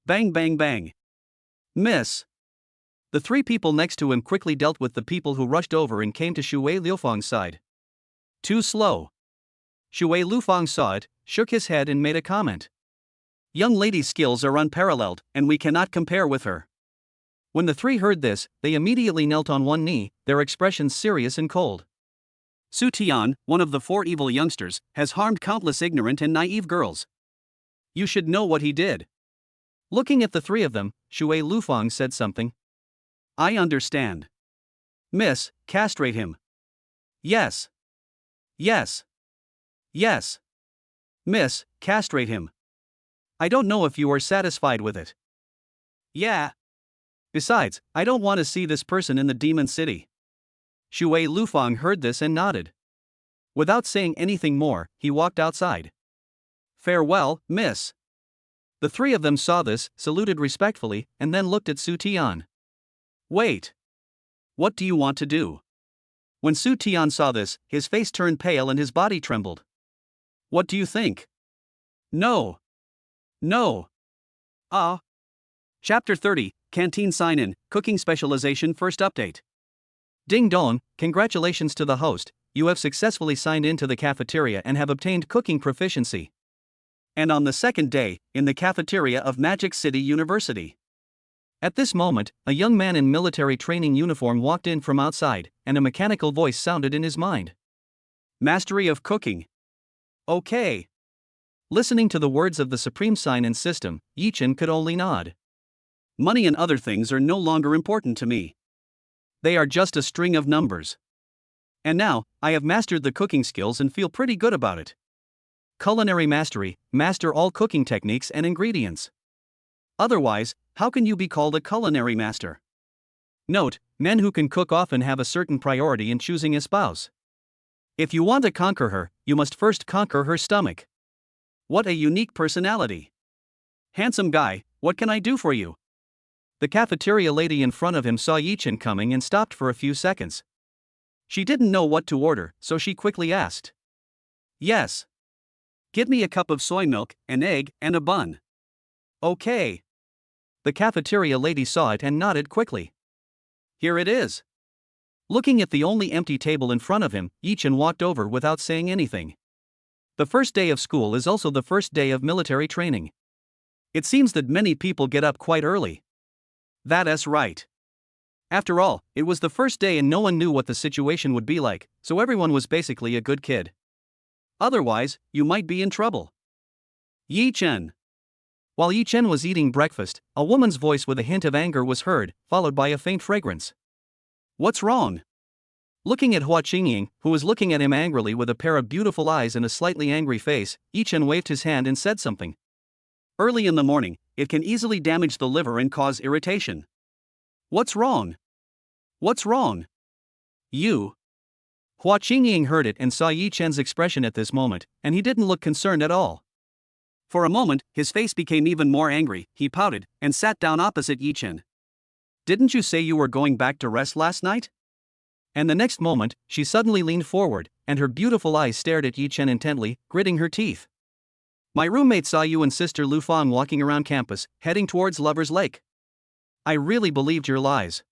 Bang bang bang. Miss. The three people next to him quickly dealt with the people who rushed over and came to Shui Lufang's side. Too slow. Shui Lufang saw it, shook his head and made a comment. Young lady's skills are unparalleled, and we cannot compare with her. When the three heard this, they immediately knelt on one knee, their expressions serious and cold. Su Tian, one of the four evil youngsters, has harmed countless ignorant and naive girls. You should know what he did. Looking at the three of them, Shui Lufang said something. I understand. Miss, castrate him. Yes. Yes. Yes. Miss, castrate him. I don't know if you are satisfied with it. Yeah. Besides, I don't want to see this person in the demon city. Shui Lufang heard this and nodded. Without saying anything more, he walked outside. Farewell, miss. The three of them saw this, saluted respectfully, and then looked at Su Tian. Wait. What do you want to do? When Su Tian saw this, his face turned pale and his body trembled. What do you think? No. No. Ah. Chapter 30, Canteen Sign-In, Cooking Specialization First Update. Ding dong, congratulations to the host, you have successfully signed in to the cafeteria and have obtained cooking proficiency. And on the second day, in the cafeteria of Magic City University. At this moment, a young man in military training uniform walked in from outside, and a mechanical voice sounded in his mind. Mastery of cooking. Okay. Listening to the words of the supreme sign-in system, Yi-Chen could only nod. Money and other things are no longer important to me. They are just a string of numbers. And now, I have mastered the cooking skills and feel pretty good about it. Culinary mastery, master all cooking techniques and ingredients. Otherwise, how can you be called a culinary master? Note, men who can cook often have a certain priority in choosing a spouse. If you want to conquer her, you must first conquer her stomach. What a unique personality. Handsome guy, what can I do for you? The cafeteria lady in front of him saw Yi-Chen coming and stopped for a few seconds. She didn't know what to order, so she quickly asked. Yes. Get me a cup of soy milk, an egg, and a bun. Okay. The cafeteria lady saw it and nodded quickly. Here it is. Looking at the only empty table in front of him, Yi-Chen walked over without saying anything. The first day of school is also the first day of military training. It seems that many people get up quite early. That's right. After all, it was the first day and no one knew what the situation would be like, so everyone was basically a good kid. Otherwise, you might be in trouble. Yi-Chen. While Yi-Chen was eating breakfast, a woman's voice with a hint of anger was heard, followed by a faint fragrance. What's wrong? Looking at Hua Qingying, who was looking at him angrily with a pair of beautiful eyes and a slightly angry face, Yi-Chen waved his hand and said something. Early in the morning, it can easily damage the liver and cause irritation. What's wrong? What's wrong? You. Hua Qingying heard it and saw Yi-Chen's expression at this moment, and he didn't look concerned at all. For a moment, his face became even more angry, he pouted, and sat down opposite Yi-Chen. Didn't you say you were going back to rest last night? And the next moment, she suddenly leaned forward, and her beautiful eyes stared at Yi-Chen intently, gritting her teeth. My roommate saw you and Sister Lu Fang walking around campus, heading towards Lover's Lake. I really believed your lies.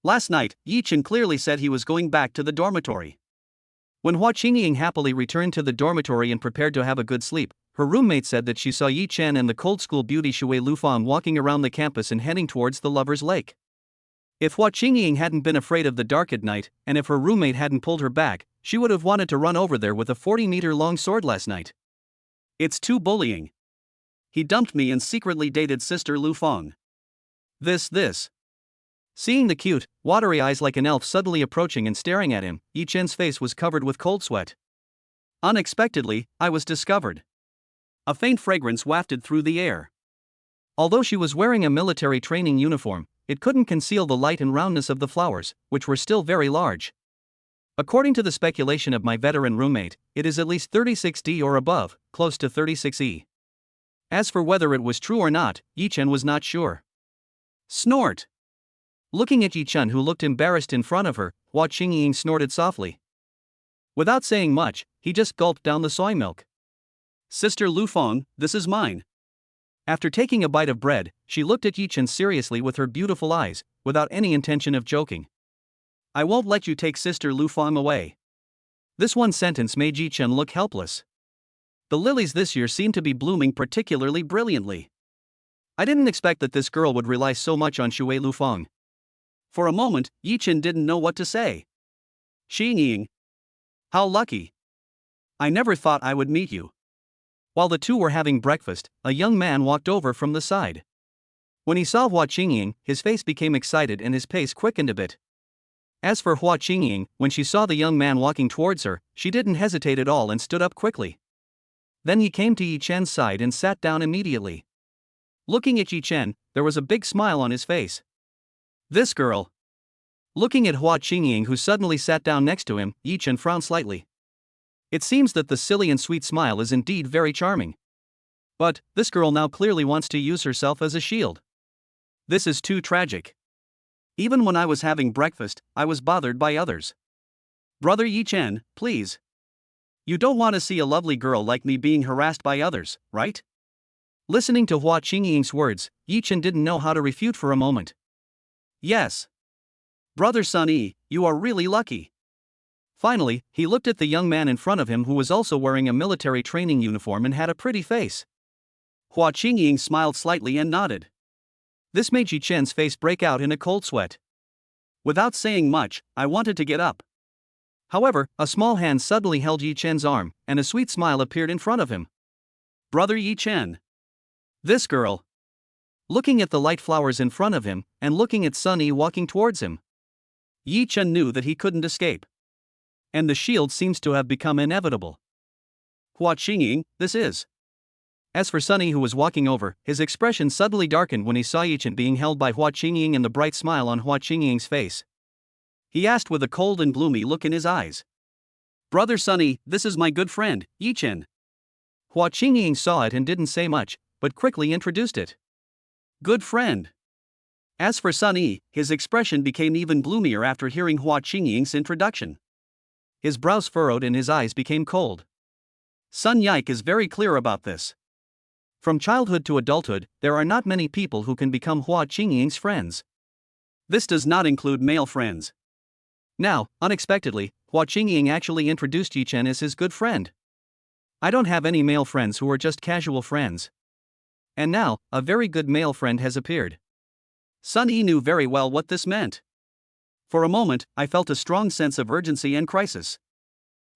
Last night, Yi-Chen clearly said he was going back to the dormitory. When Hua Qingying happily returned to the dormitory and prepared to have a good sleep, her roommate said that she saw Yi-Chen and the cold school beauty Shui Lufang walking around the campus and heading towards the Lover's Lake. If Hua Qingying hadn't been afraid of the dark at night, and if her roommate hadn't pulled her back, she would have wanted to run over there with a 40-meter-long sword last night. It's too bullying. He dumped me and secretly dated Sister Lufang. This. Seeing the cute, watery eyes like an elf suddenly approaching and staring at him, Yi-Chen's face was covered with cold sweat. Unexpectedly, I was discovered. A faint fragrance wafted through the air. Although she was wearing a military training uniform, it couldn't conceal the light and roundness of the flowers, which were still very large. According to the speculation of my veteran roommate, it is at least 36D or above, close to 36E. As for whether it was true or not, Yi-Chen was not sure. Snort! Looking at Yi-Chen, who looked embarrassed in front of her, Hua Qingying snorted softly. Without saying much, he just gulped down the soy milk. Sister Lufang, this is mine. After taking a bite of bread, she looked at Yi-Chen seriously with her beautiful eyes, without any intention of joking. I won't let you take Sister Lufang away. This one sentence made Yi-Chen look helpless. The lilies this year seemed to be blooming particularly brilliantly. I didn't expect that this girl would rely so much on Shui Lufang. For a moment, Yi-Chen didn't know what to say. Qingying. How lucky. I never thought I would meet you. While the two were having breakfast, a young man walked over from the side. When he saw Hua Qingying, his face became excited and his pace quickened a bit. As for Hua Qingying, when she saw the young man walking towards her, she didn't hesitate at all and stood up quickly. Then he came to Yi-Chen's side and sat down immediately. Looking at Yi-Chen, there was a big smile on his face. This girl. Looking at Hua Qingying, who suddenly sat down next to him, Yi-Chen frowned slightly. It seems that the silly and sweet smile is indeed very charming. But, this girl now clearly wants to use herself as a shield. This is too tragic. Even when I was having breakfast, I was bothered by others. Brother Yi Chen, please. You don't want to see a lovely girl like me being harassed by others, right? Listening to Hua Qingying's words, Yi Chen didn't know how to refute for a moment. Yes. Brother Sun Yi, you are really lucky. Finally, he looked at the young man in front of him who was also wearing a military training uniform and had a pretty face. Hua Qingying smiled slightly and nodded. This made Yi Chen's face break out in a cold sweat. Without saying much, I wanted to get up. However, a small hand suddenly held Yi Chen's arm, and a sweet smile appeared in front of him. Brother Yi Chen. This girl. Looking at the light flowers in front of him, and looking at Sun Yi walking towards him, Yi Chen knew that he couldn't escape. And the shield seems to have become inevitable. Hua Qingying, this is. As for Sun Yi, who was walking over, his expression suddenly darkened when he saw Yi Chen being held by Hua Qingying and the bright smile on Hua Qingying's face. He asked with a cold and gloomy look in his eyes. Brother Sun Yi, this is my good friend, Yi Chen. Hua Qingying saw it and didn't say much, but quickly introduced it. Good friend. As for Sun Yi, his expression became even gloomier after hearing Hua Qingying's introduction. His brows furrowed and his eyes became cold. Sun Yike is very clear about this. From childhood to adulthood, there are not many people who can become Hua Qingying's friends. This does not include male friends. Now, unexpectedly, Hua Qingying actually introduced Yi Chen as his good friend. I don't have any male friends who are just casual friends. And now, a very good male friend has appeared. Sun Yi knew very well what this meant. For a moment, I felt a strong sense of urgency and crisis.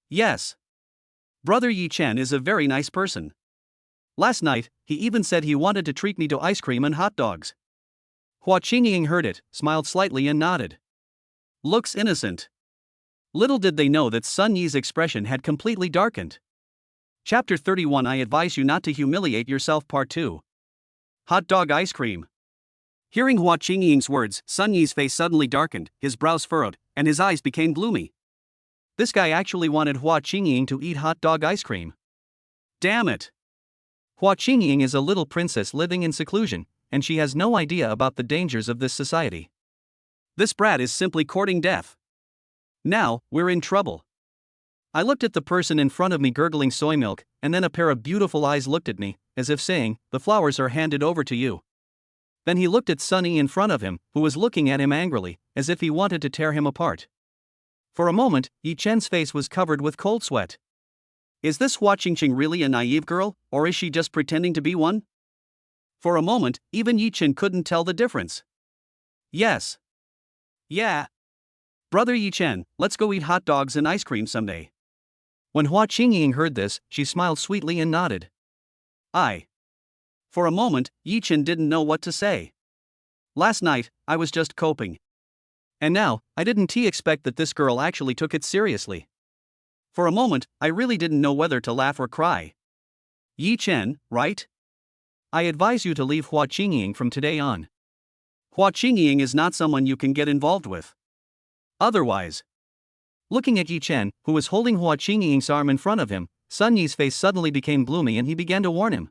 Yes. Brother Yi Chen is a very nice person. Last night, he even said he wanted to treat me to ice cream and hot dogs. Hua Qingying heard it, smiled slightly and nodded. Looks innocent. Little did they know that Sun Yi's expression had completely darkened. Chapter 31. I advise you not to humiliate yourself. Part 2. Hot dog ice cream. Hearing Hua Qingying's words, Sun Yi's face suddenly darkened, his brows furrowed, and his eyes became gloomy. This guy actually wanted Hua Qingying to eat hot dog ice cream. Damn it! Hua Qingying is a little princess living in seclusion, and she has no idea about the dangers of this society. This brat is simply courting death. Now, we're in trouble. I looked at the person in front of me gurgling soy milk, and then a pair of beautiful eyes looked at me, as if saying, the flowers are handed over to you. Then he looked at Sun Yi in front of him, who was looking at him angrily, as if he wanted to tear him apart. For a moment, Yi Chen's face was covered with cold sweat. Is this Hua Qingying really a naive girl, or is she just pretending to be one? For a moment, even Yi Chen couldn't tell the difference. Yes. Yeah. Brother Yi Chen, let's go eat hot dogs and ice cream someday. When Hua Qingying heard this, she smiled sweetly and nodded. For a moment, Yi Chen didn't know what to say. Last night, I was just coping. And now, I didn't expect that this girl actually took it seriously. For a moment, I really didn't know whether to laugh or cry. Yi Chen, right? I advise you to leave Hua Qingying from today on. Hua Qingying is not someone you can get involved with. Otherwise. Looking at Yi Chen, who was holding Hua Qingying's arm in front of him, Sun Yi's face suddenly became gloomy and he began to warn him.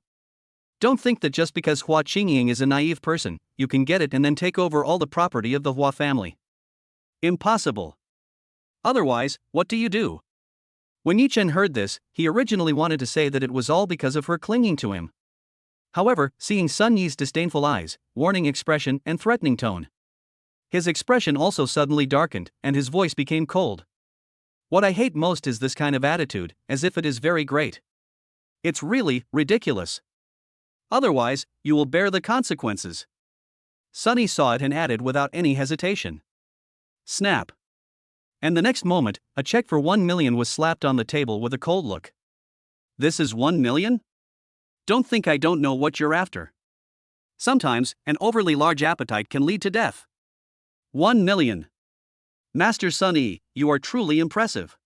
Don't think that just because Hua Qingying is a naive person, you can get it and then take over all the property of the Hua family. Impossible. Otherwise, what do? When Yi Chen heard this, he originally wanted to say that it was all because of her clinging to him. However, seeing Sun Yi's disdainful eyes, warning expression, and threatening tone, his expression also suddenly darkened, and his voice became cold. What I hate most is this kind of attitude, as if it is very great. It's really ridiculous. Otherwise, you will bear the consequences. Sun Yi saw it and added without any hesitation. Snap. And the next moment, a check for 1 million was slapped on the table with a cold look. This is 1 million? Don't think I don't know what you're after. Sometimes, an overly large appetite can lead to death. 1 million. Master Sun Yi, you are truly impressive.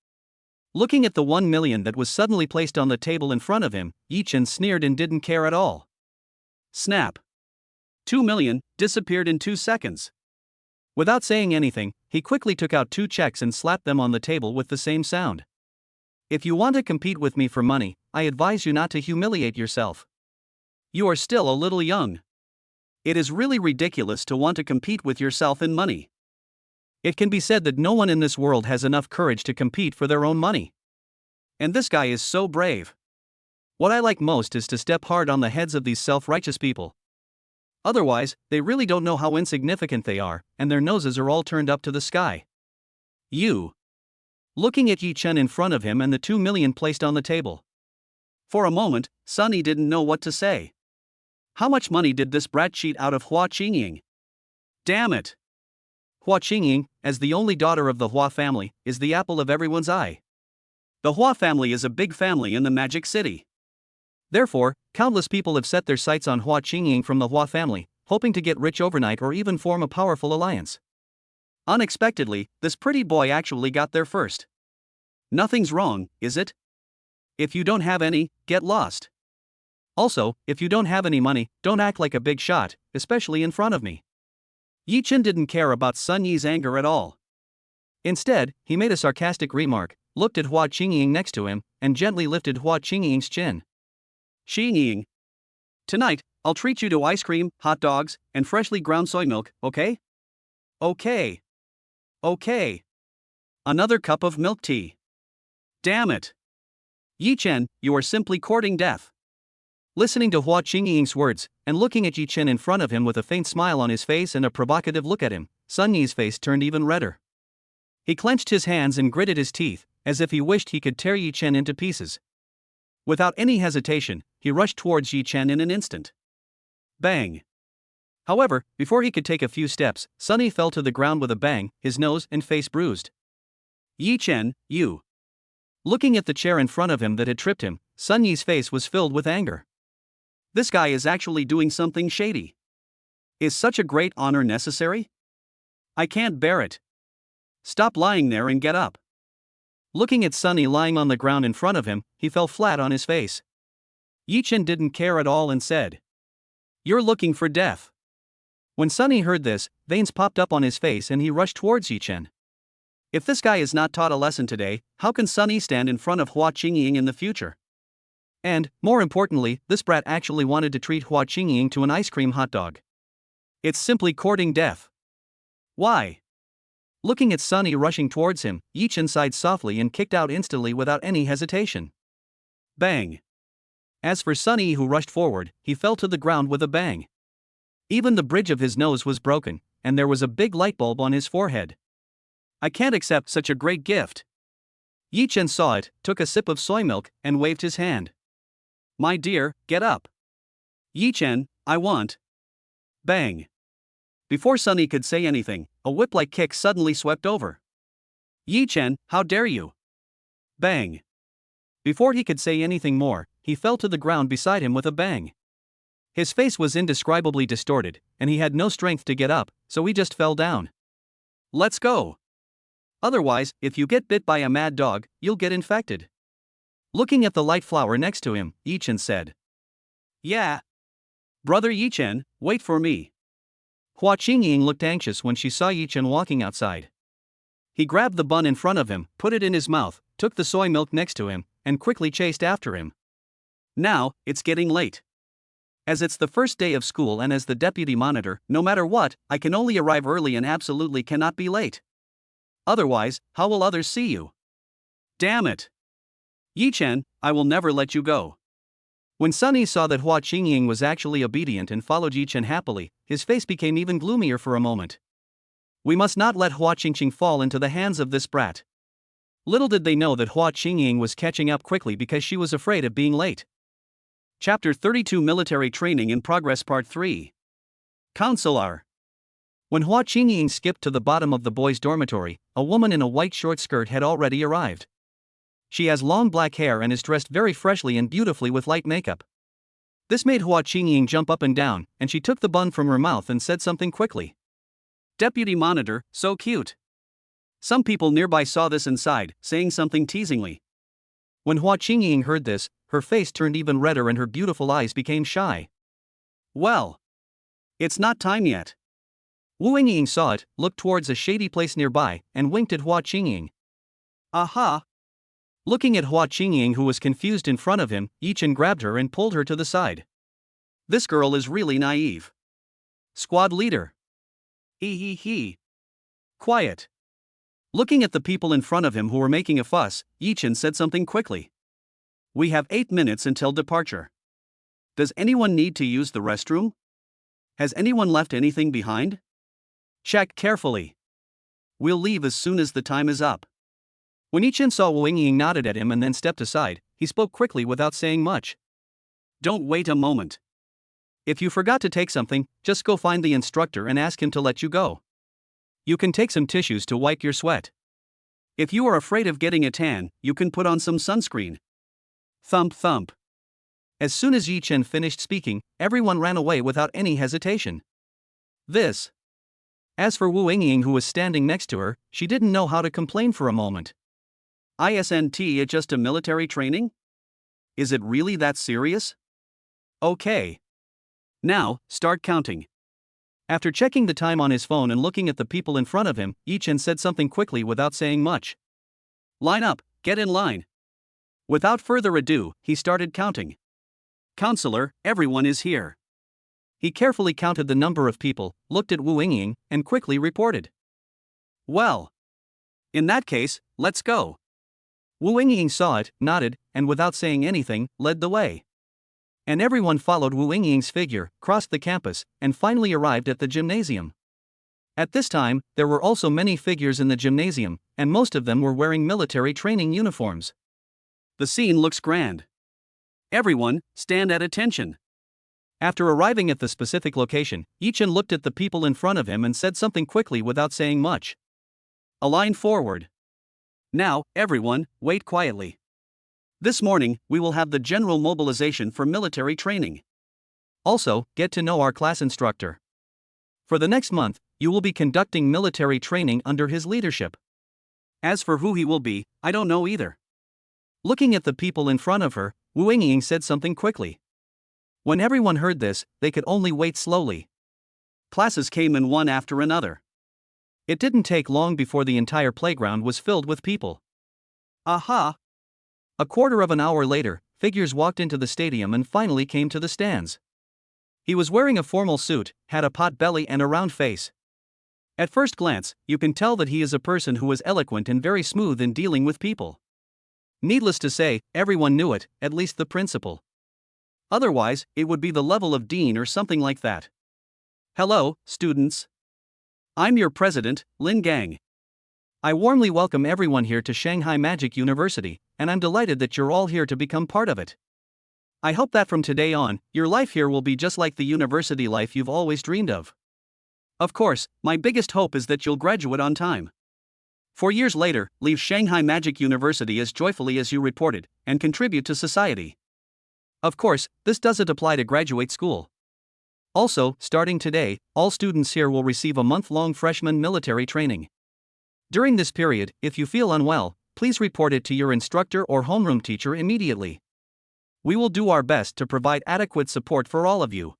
Looking at the 1 million that was suddenly placed on the table in front of him, Yi Chen sneered and didn't care at all. Snap. 2 million disappeared in 2 seconds. Without saying anything, he quickly took out 2 checks and slapped them on the table with the same sound. If you want to compete with me for money, I advise you not to humiliate yourself. You are still a little young. It is really ridiculous to want to compete with yourself in money. It can be said that no one in this world has enough courage to compete for their own money. And this guy is so brave. What I like most is to step hard on the heads of these self-righteous people. Otherwise, they really don't know how insignificant they are, and their noses are all turned up to the sky. You. Looking at Yi Chen in front of him and the 2 million placed on the table. For a moment, Sunny didn't know what to say. How much money did this brat cheat out of Hua Qingying? Damn it! Hua Qingying, as the only daughter of the Hua family, is the apple of everyone's eye. The Hua family is a big family in the Magic City. Therefore, countless people have set their sights on Hua Qingying from the Hua family, hoping to get rich overnight or even form a powerful alliance. Unexpectedly, this pretty boy actually got there first. Nothing's wrong, is it? If you don't have any, get lost. Also, if you don't have any money, don't act like a big shot, especially in front of me. Yi Chen didn't care about Sun Yi's anger at all. Instead, he made a sarcastic remark, looked at Hua Qingying next to him, and gently lifted Hua Qingying's chin. Qingying. Tonight, I'll treat you to ice cream, hot dogs, and freshly ground soy milk, okay? Okay. Okay. Another cup of milk tea. Damn it. Yi Chen, you are simply courting death. Listening to Hua Qingying's words, and looking at Yi Chen in front of him with a faint smile on his face and a provocative look at him, Sun Yi's face turned even redder. He clenched his hands and gritted his teeth, as if he wished he could tear Yi Chen into pieces. Without any hesitation, he rushed towards Yi Chen in an instant. Bang! However, before he could take a few steps, Sunny fell to the ground with a bang, his nose and face bruised. Yi Chen, you. Looking at the chair in front of him that had tripped him, Sun Yi's face was filled with anger. This guy is actually doing something shady. Is such a great honor necessary? I can't bear it. Stop lying there and get up. Looking at Sunny lying on the ground in front of him, he fell flat on his face. Yi Chen didn't care at all and said, "You're looking for death." When Sunny heard this, veins popped up on his face and he rushed towards Yi Chen. If this guy is not taught a lesson today, how can Sunny stand in front of Hua Qingying in the future? And, more importantly, this brat actually wanted to treat Hua Qingying to an ice cream hot dog. It's simply courting death. Why? Looking at Sunny rushing towards him, Yi Chen sighed softly and kicked out instantly without any hesitation. Bang! As for Sunny, who rushed forward, he fell to the ground with a bang. Even the bridge of his nose was broken, and there was a big light bulb on his forehead. I can't accept such a great gift. Yi Chen saw it, took a sip of soy milk, and waved his hand. My dear, get up. Yi Chen, I want. Bang. Before Sunny could say anything, a whip-like kick suddenly swept over. Yi Chen, how dare you? Bang. Before he could say anything more, he fell to the ground beside him with a bang. His face was indescribably distorted, and he had no strength to get up, so he just fell down. Let's go. Otherwise, if you get bit by a mad dog, you'll get infected. Looking at the light flower next to him, Yi Chen said. Yeah. Brother Yi Chen, wait for me. Hua Qingying looked anxious when she saw Yi Chen walking outside. He grabbed the bun in front of him, put it in his mouth, took the soy milk next to him, and quickly chased after him. Now, it's getting late. As it's the first day of school and as the deputy monitor, no matter what, I can only arrive early and absolutely cannot be late. Otherwise, how will others see you? Damn it! Yi Chen, I will never let you go. When Sunny saw that Hua Qingying was actually obedient and followed Yi Chen happily, his face became even gloomier for a moment. We must not let Hua Qingying fall into the hands of this brat. Little did they know that Hua Qingying was catching up quickly because she was afraid of being late. Chapter 32 Military Training in Progress Part 3. Counselor. When Hua Qingying skipped to the bottom of the boys' dormitory, a woman in a white short skirt had already arrived. She has long black hair and is dressed very freshly and beautifully with light makeup. This made Hua Qingying jump up and down, and she took the bun from her mouth and said something quickly. Deputy monitor, so cute. Some people nearby saw this and sighed, saying something teasingly. When Hua Qingying heard this, her face turned even redder and her beautiful eyes became shy. Well, it's not time yet. Wu Yingying saw it, looked towards a shady place nearby, and winked at Hua Qingying. Aha! Looking at Hua Qingying, who was confused in front of him, Yi Chen grabbed her and pulled her to the side. This girl is really naive. Squad leader. He. Quiet. Looking at the people in front of him who were making a fuss, Yichin said something quickly. We have 8 minutes until departure. Does anyone need to use the restroom? Has anyone left anything behind? Check carefully. We'll leave as soon as the time is up. When Yichin saw Wu Yingying nodded at him and then stepped aside, he spoke quickly without saying much. Don't wait a moment. If you forgot to take something, just go find the instructor and ask him to let you go. You can take some tissues to wipe your sweat. If you are afraid of getting a tan, you can put on some sunscreen. Thump thump. As soon as Yichin finished speaking, everyone ran away without any hesitation. This. As for Wu Yingying, who was standing next to her, she didn't know how to complain for a moment. Isn't it just a military training? Is it really that serious? Okay. Now, start counting. After checking the time on his phone and looking at the people in front of him, Yichin said something quickly without saying much. Line up, get in line. Without further ado, he started counting. Counselor, everyone is here. He carefully counted the number of people, looked at Wu Yingying, and quickly reported. Well. In that case, let's go. Wu Yingying saw it, nodded, and without saying anything, led the way. And everyone followed Wu Yingying's figure, crossed the campus, and finally arrived at the gymnasium. At this time, there were also many figures in the gymnasium, and most of them were wearing military training uniforms. The scene looks grand. Everyone, stand at attention. After arriving at the specific location, Yichin looked at the people in front of him and said something quickly without saying much. Align forward. Now, everyone, wait quietly. This morning, we will have the general mobilization for military training. Also, get to know our class instructor. For the next month, you will be conducting military training under his leadership. As for who he will be, I don't know either. Looking at the people in front of her, Wu Yingying said something quickly. When everyone heard this, they could only wait slowly. Classes came in one after another. It didn't take long before the entire playground was filled with people. Aha! A quarter of an hour later, figures walked into the stadium and finally came to the stands. He was wearing a formal suit, had a pot belly and a round face. At first glance, you can tell that he is a person who is eloquent and very smooth in dealing with people. Needless to say, everyone knew it, at least the principal. Otherwise, it would be the level of dean or something like that. Hello, students. I'm your president, Lin Gang. I warmly welcome everyone here to Shanghai Magic University, and I'm delighted that you're all here to become part of it. I hope that from today on, your life here will be just like the university life you've always dreamed of. Of course, my biggest hope is that you'll graduate on time. 4 years later, leave Shanghai Magic University as joyfully as you reported, and contribute to society. Of course, this doesn't apply to graduate school. Also, starting today, all students here will receive a month-long freshman military training. During this period, if you feel unwell, please report it to your instructor or homeroom teacher immediately. We will do our best to provide adequate support for all of you.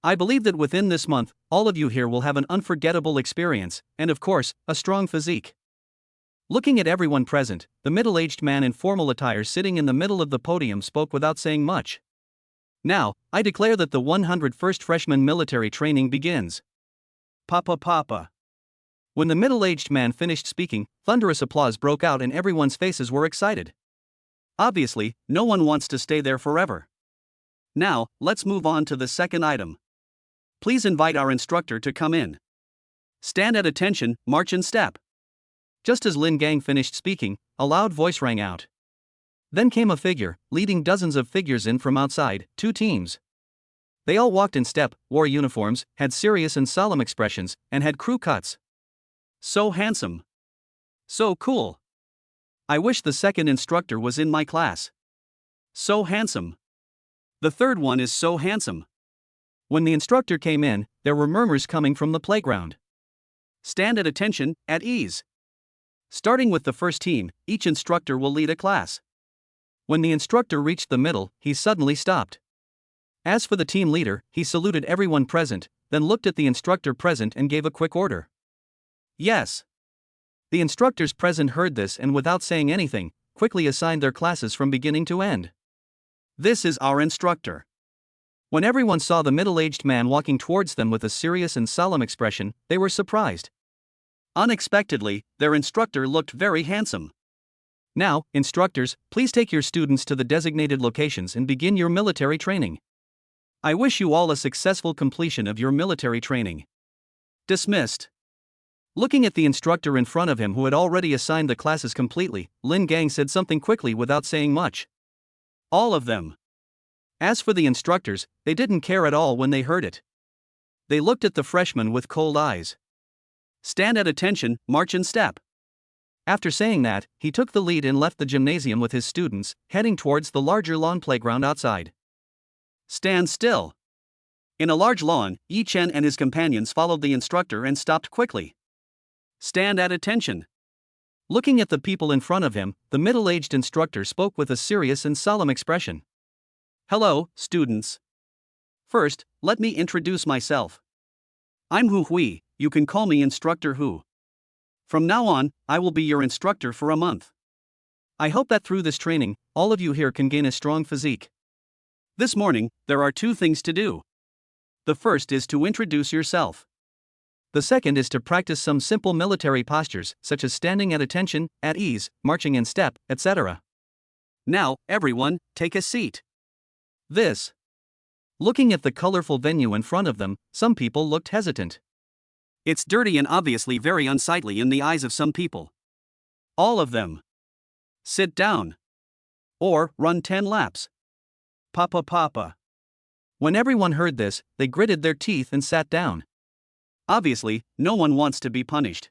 I believe that within this month, all of you here will have an unforgettable experience, and of course, a strong physique. Looking at everyone present, the middle-aged man in formal attire sitting in the middle of the podium spoke without saying much. Now, I declare that the 101st freshman military training begins. Papa. When the middle-aged man finished speaking, thunderous applause broke out and everyone's faces were excited. Obviously, no one wants to stay there forever. Now, let's move on to the second item. Please invite our instructor to come in. Stand at attention, march in step. Just as Lin Gang finished speaking, a loud voice rang out. Then came a figure, leading dozens of figures in from outside, 2 teams. They all walked in step, wore uniforms, had serious and solemn expressions, and had crew cuts. So handsome. So cool. I wish the second instructor was in my class. So handsome. The third one is so handsome. When the instructor came in, there were murmurs coming from the playground. Stand at attention, at ease. Starting with the first team, each instructor will lead a class. When the instructor reached the middle, he suddenly stopped. As for the team leader, he saluted everyone present, then looked at the instructor present and gave a quick order. Yes. The instructors present heard this and without saying anything, quickly assigned their classes from beginning to end. This is our instructor. When everyone saw the middle-aged man walking towards them with a serious and solemn expression, they were surprised. Unexpectedly, their instructor looked very handsome. Now, instructors, please take your students to the designated locations and begin your military training. I wish you all a successful completion of your military training. Dismissed. Looking at the instructor in front of him who had already assigned the classes completely, Lin Gang said something quickly without saying much. All of them. As for the instructors, they didn't care at all when they heard it. They looked at the freshman with cold eyes. Stand at attention, march in step. After saying that, he took the lead and left the gymnasium with his students, heading towards the larger lawn playground outside. Stand still. In a large lawn, Yi Chen and his companions followed the instructor and stopped quickly. Stand at attention. Looking at the people in front of him, the middle-aged instructor spoke with a serious and solemn expression. Hello, students. First, let me introduce myself. I'm Hu Hui, you can call me Instructor Hu. From now on, I will be your instructor for a month. I hope that through this training, all of you here can gain a strong physique. This morning, there are 2 things to do. The first is to introduce yourself. The second is to practice some simple military postures, such as standing at attention, at ease, marching in step, etc. Now, everyone, take a seat. This. Looking at the colorful venue in front of them, some people looked hesitant. It's dirty and obviously very unsightly in the eyes of some people. All of them. Sit down. Or run 10 laps. Papa. When everyone heard this, they gritted their teeth and sat down. Obviously, no one wants to be punished.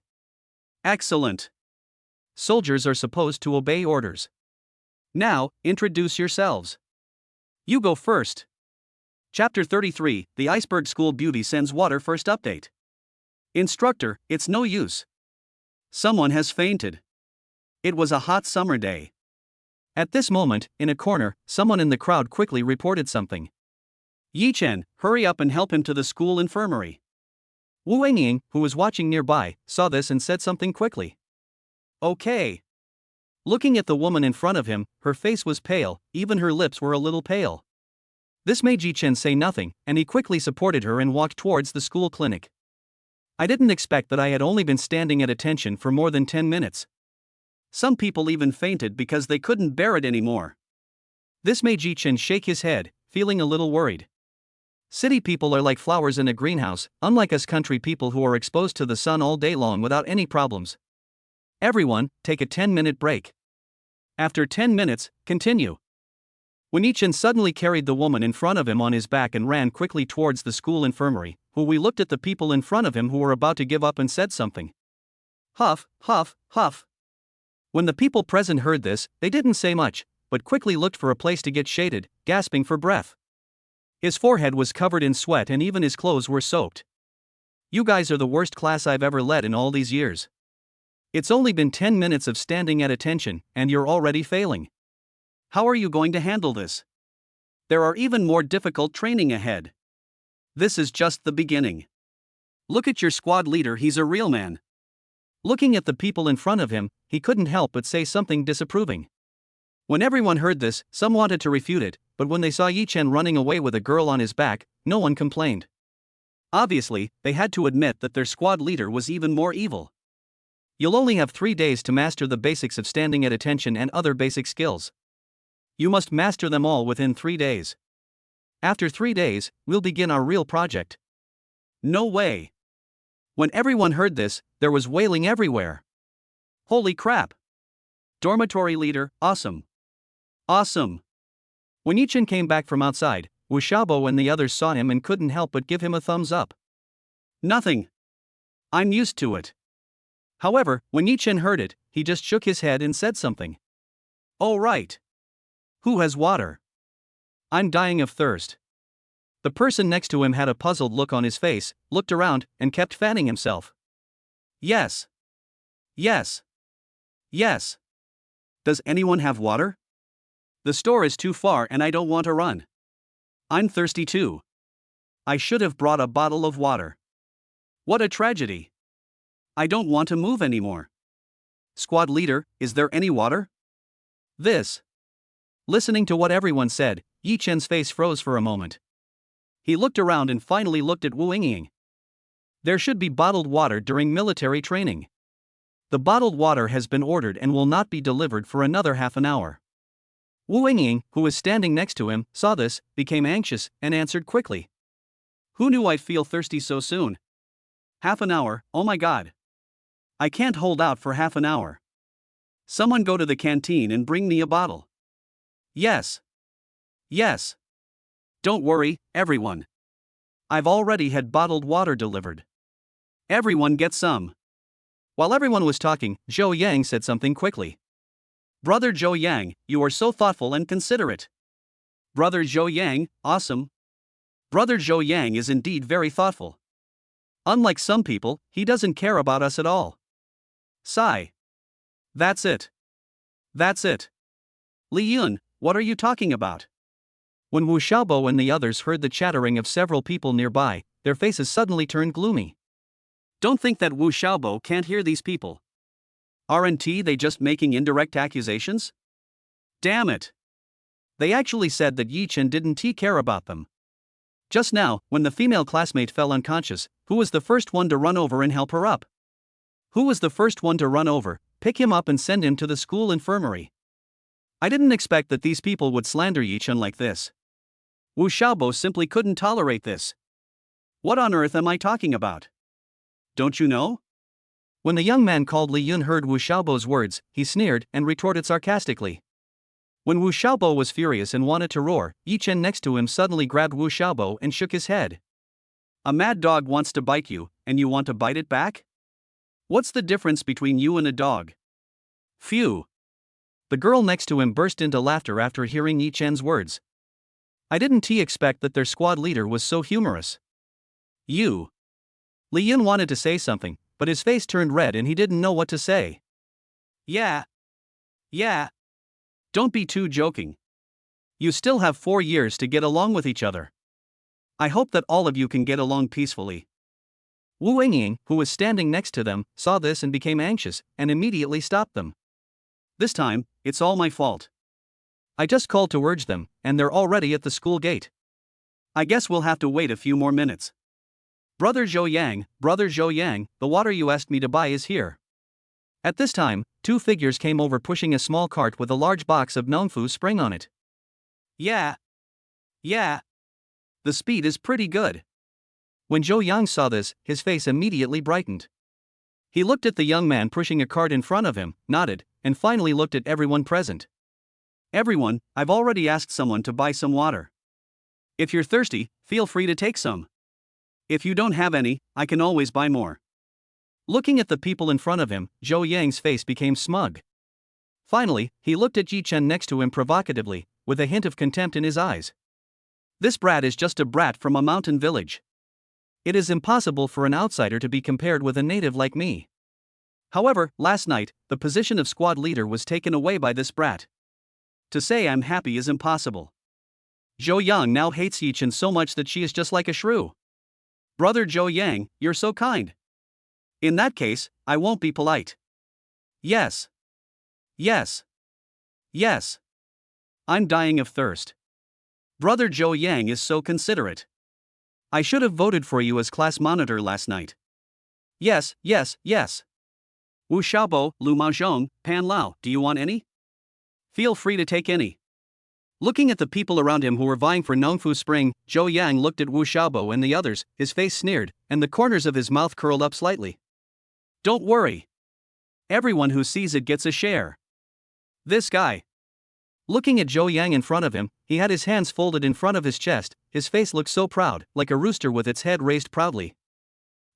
Excellent. Soldiers are supposed to obey orders. Now, introduce yourselves. You go first. Chapter 33, The Iceberg School Beauty Sends Water First Update. Instructor, it's no use. Someone has fainted. It was a hot summer day. At this moment, in a corner, someone in the crowd quickly reported something. Yi Chen, hurry up and help him to the school infirmary. Wu Wengying, who was watching nearby, saw this and said something quickly. Okay. Looking at the woman in front of him, her face was pale, even her lips were a little pale. This made Yi Chen say nothing, and he quickly supported her and walked towards the school clinic. I didn't expect that I had only been standing at attention for more than 10 minutes. Some people even fainted because they couldn't bear it anymore. This made Yi Chen shake his head, feeling a little worried. City people are like flowers in a greenhouse, unlike us country people who are exposed to the sun all day long without any problems. Everyone, take a 10-minute break. After 10 minutes, continue. When Yi Chen suddenly carried the woman in front of him on his back and ran quickly towards the school infirmary, Hui looked at the people in front of him who were about to give up and said something. Huff, huff, huff. When the people present heard this, they didn't say much, but quickly looked for a place to get shaded, gasping for breath. His forehead was covered in sweat and even his clothes were soaked. You guys are the worst class I've ever led in all these years. It's only been 10 minutes of standing at attention, and you're already failing. How are you going to handle this? There are even more difficult training ahead. This is just the beginning. Look at your squad leader, he's a real man. Looking at the people in front of him, he couldn't help but say something disapproving. When everyone heard this, some wanted to refute it, but when they saw Yi Chen running away with a girl on his back, no one complained. Obviously, they had to admit that their squad leader was even more evil. You'll only have 3 days to master the basics of standing at attention and other basic skills. You must master them all within 3 days. After 3 days, we'll begin our real project. No way. When everyone heard this, there was wailing everywhere. Holy crap. Dormitory leader, awesome. Awesome. When Yi Chen came back from outside, Wu Xiaobo and the others saw him and couldn't help but give him a thumbs up. Nothing. I'm used to it. However, when Yi Chen heard it, he just shook his head and said something. Oh right. Who has water? I'm dying of thirst. The person next to him had a puzzled look on his face, looked around, and kept fanning himself. Yes. Yes. Yes. Does anyone have water? The store is too far and I don't want to run. I'm thirsty too. I should have brought a bottle of water. What a tragedy. I don't want to move anymore. Squad leader, is there any water? This. Listening to what everyone said, Yi Chen's face froze for a moment. He looked around and finally looked at Wu Yingying. There should be bottled water during military training. The bottled water has been ordered and will not be delivered for another half an hour. Wu Yingying, who was standing next to him, saw this, became anxious, and answered quickly. Who knew I'd feel thirsty so soon? Half an hour, oh my god. I can't hold out for half an hour. Someone go to the canteen and bring me a bottle. Yes. Yes. Don't worry, everyone. I've already had bottled water delivered. Everyone get some. While everyone was talking, Zhou Yang said something quickly. Brother Zhou Yang, you are so thoughtful and considerate. Brother Zhou Yang, awesome. Brother Zhou Yang is indeed very thoughtful. Unlike some people, he doesn't care about us at all. Sigh. That's it. That's it. Li Yun, what are you talking about? When Wu Xiaobo and the others heard the chattering of several people nearby, their faces suddenly turned gloomy. Don't think that Wu Xiaobo can't hear these people. Aren't they just making indirect accusations? Damn it. They actually said that Yi Chen didn't care about them. Just now, when the female classmate fell unconscious, who was the first one to run over and help her up? Who was the first one to run over, pick him up and send him to the school infirmary? I didn't expect that these people would slander Yi Chen like this. Wu Xiaobo simply couldn't tolerate this. What on earth am I talking about? Don't you know? When the young man called Li Yun heard Wu Xiaobo's words, he sneered and retorted sarcastically. When Wu Xiaobo was furious and wanted to roar, Yi Chen next to him suddenly grabbed Wu Xiaobo and shook his head. A mad dog wants to bite you, and you want to bite it back? What's the difference between you and a dog? Phew. The girl next to him burst into laughter after hearing Yi Chen's words. I didn't expect that their squad leader was so humorous. You. Li Yun wanted to say something, but his face turned red and he didn't know what to say. Yeah. Don't be too joking. You still have 4 years to get along with each other. I hope that all of you can get along peacefully. Wu Yingying, who was standing next to them, saw this and became anxious, and immediately stopped them. This time, it's all my fault. I just called to urge them, and they're already at the school gate. I guess we'll have to wait a few more minutes. Brother Zhou Yang, the water you asked me to buy is here. At this time, 2 figures came over pushing a small cart with a large box of Nongfu Spring on it. Yeah. The speed is pretty good. When Zhou Yang saw this, his face immediately brightened. He looked at the young man pushing a cart in front of him, nodded, and finally looked at everyone present. Everyone, I've already asked someone to buy some water. If you're thirsty, feel free to take some. If you don't have any, I can always buy more. Looking at the people in front of him, Zhou Yang's face became smug. Finally, he looked at Yi Chen next to him provocatively, with a hint of contempt in his eyes. This brat is just a brat from a mountain village. It is impossible for an outsider to be compared with a native like me. However, last night, the position of squad leader was taken away by this brat. To say I'm happy is impossible. Zhou Yang now hates Yi Chen so much that she is just like a shrew. Brother Zhou Yang, you're so kind. In that case, I won't be polite. Yes. I'm dying of thirst. Brother Zhou Yang is so considerate. I should have voted for you as class monitor last night. Yes. Wu Xiaobo, Lu Maozhong, Pan Lao, do you want any? Feel free to take any. Looking at the people around him who were vying for Nongfu Spring, Zhou Yang looked at Wu Xiaobo and the others, his face sneered, and the corners of his mouth curled up slightly. Don't worry. Everyone who sees it gets a share. This guy. Looking at Zhou Yang in front of him, he had his hands folded in front of his chest, his face looked so proud, like a rooster with its head raised proudly.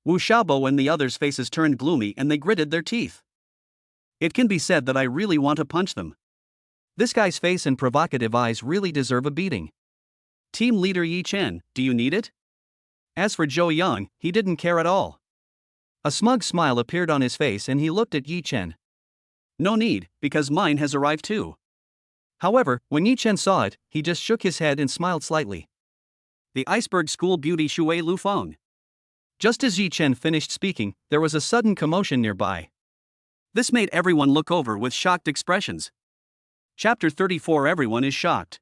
Wu Xiaobo and the others' faces turned gloomy and they gritted their teeth. It can be said that I really want to punch them. This guy's face and provocative eyes really deserve a beating. Team leader Yi Chen, do you need it? As for Zhou Yang, he didn't care at all. A smug smile appeared on his face and he looked at Yi Chen. No need, because mine has arrived too. However, when Yi Chen saw it, he just shook his head and smiled slightly. The iceberg school beauty Shui Lufeng. Just as Yi Chen finished speaking, there was a sudden commotion nearby. This made everyone look over with shocked expressions. Chapter 34. Everyone is shocked.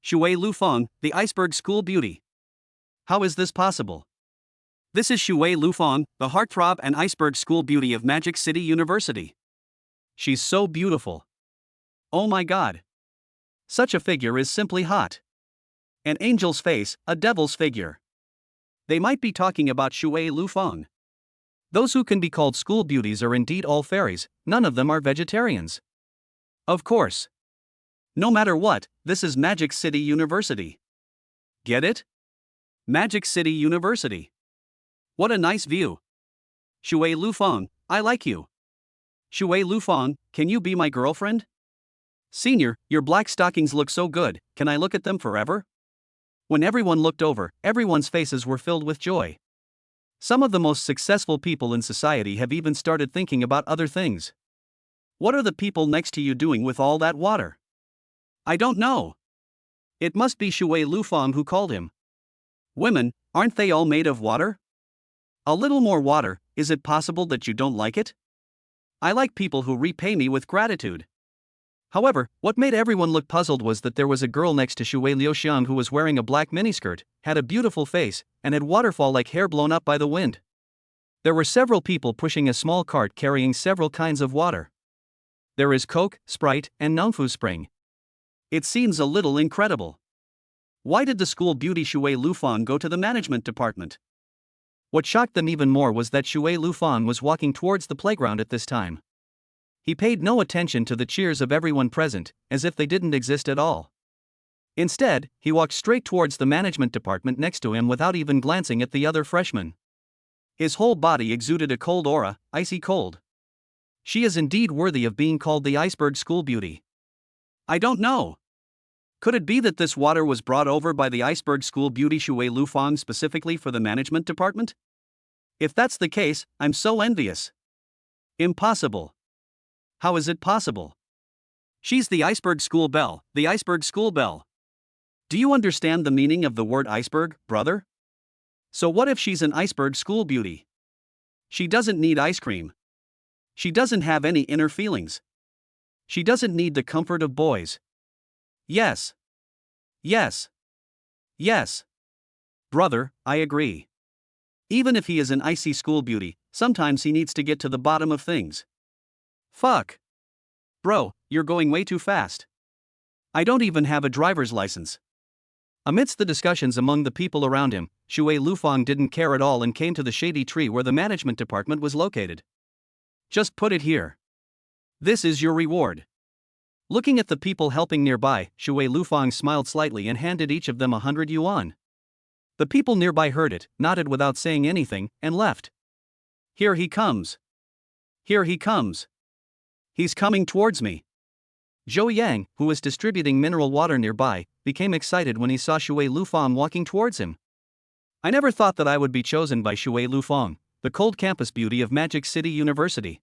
Shui Lufeng, the iceberg school beauty. How is this possible? This is Shui Lufang, the heartthrob and iceberg school beauty of Magic City University. She's so beautiful. Oh my god. Such a figure is simply hot. An angel's face, a devil's figure. They might be talking about Shui Lufang. Those who can be called school beauties are indeed all fairies, none of them are vegetarians. Of course. No matter what, this is Magic City University. Get it? Magic City University. What a nice view. Shui Lufang, I like you. Shui Lufang, can you be my girlfriend? Senior, your black stockings look so good, can I look at them forever? When everyone looked over, everyone's faces were filled with joy. Some of the most successful people in society have even started thinking about other things. What are the people next to you doing with all that water? I don't know. It must be Shui Lufang who called him. Women, aren't they all made of water? A little more water, is it possible that you don't like it? I like people who repay me with gratitude. However, what made everyone look puzzled was that there was a girl next to Shui Liuxiang who was wearing a black miniskirt, had a beautiful face, and had waterfall-like hair blown up by the wind. There were several people pushing a small cart carrying several kinds of water. There is Coke, Sprite, and Nongfu Spring. It seems a little incredible. Why did the school beauty Shui Lufang go to the management department? What shocked them even more was that Shui Lufang was walking towards the playground at this time. He paid no attention to the cheers of everyone present, as if they didn't exist at all. Instead, he walked straight towards the management department next to him without even glancing at the other freshmen. His whole body exuded a cold aura, icy cold. She is indeed worthy of being called the iceberg school beauty. I don't know. Could it be that this water was brought over by the iceberg school beauty Shui Lufang specifically for the management department? If that's the case, I'm so envious. Impossible. How is it possible? She's the iceberg school belle, the iceberg school belle. Do you understand the meaning of the word iceberg, brother? So what if she's an iceberg school beauty? She doesn't need ice cream. She doesn't have any inner feelings. She doesn't need the comfort of boys. Yes. Yes. Yes. Brother, I agree. Even if he is an icy school beauty, sometimes he needs to get to the bottom of things. Fuck. Bro, you're going way too fast. I don't even have a driver's license. Amidst the discussions among the people around him, Shui Lufang didn't care at all and came to the shady tree where the management department was located. Just put it here. This is your reward. Looking at the people helping nearby, Shui Lufang smiled slightly and handed each of them 100 yuan. The people nearby heard it, nodded without saying anything, and left. Here he comes. Here he comes. He's coming towards me. Zhou Yang, who was distributing mineral water nearby, became excited when he saw Shui Lufang walking towards him. I never thought that I would be chosen by Shui Lufang, the cold campus beauty of Magic City University.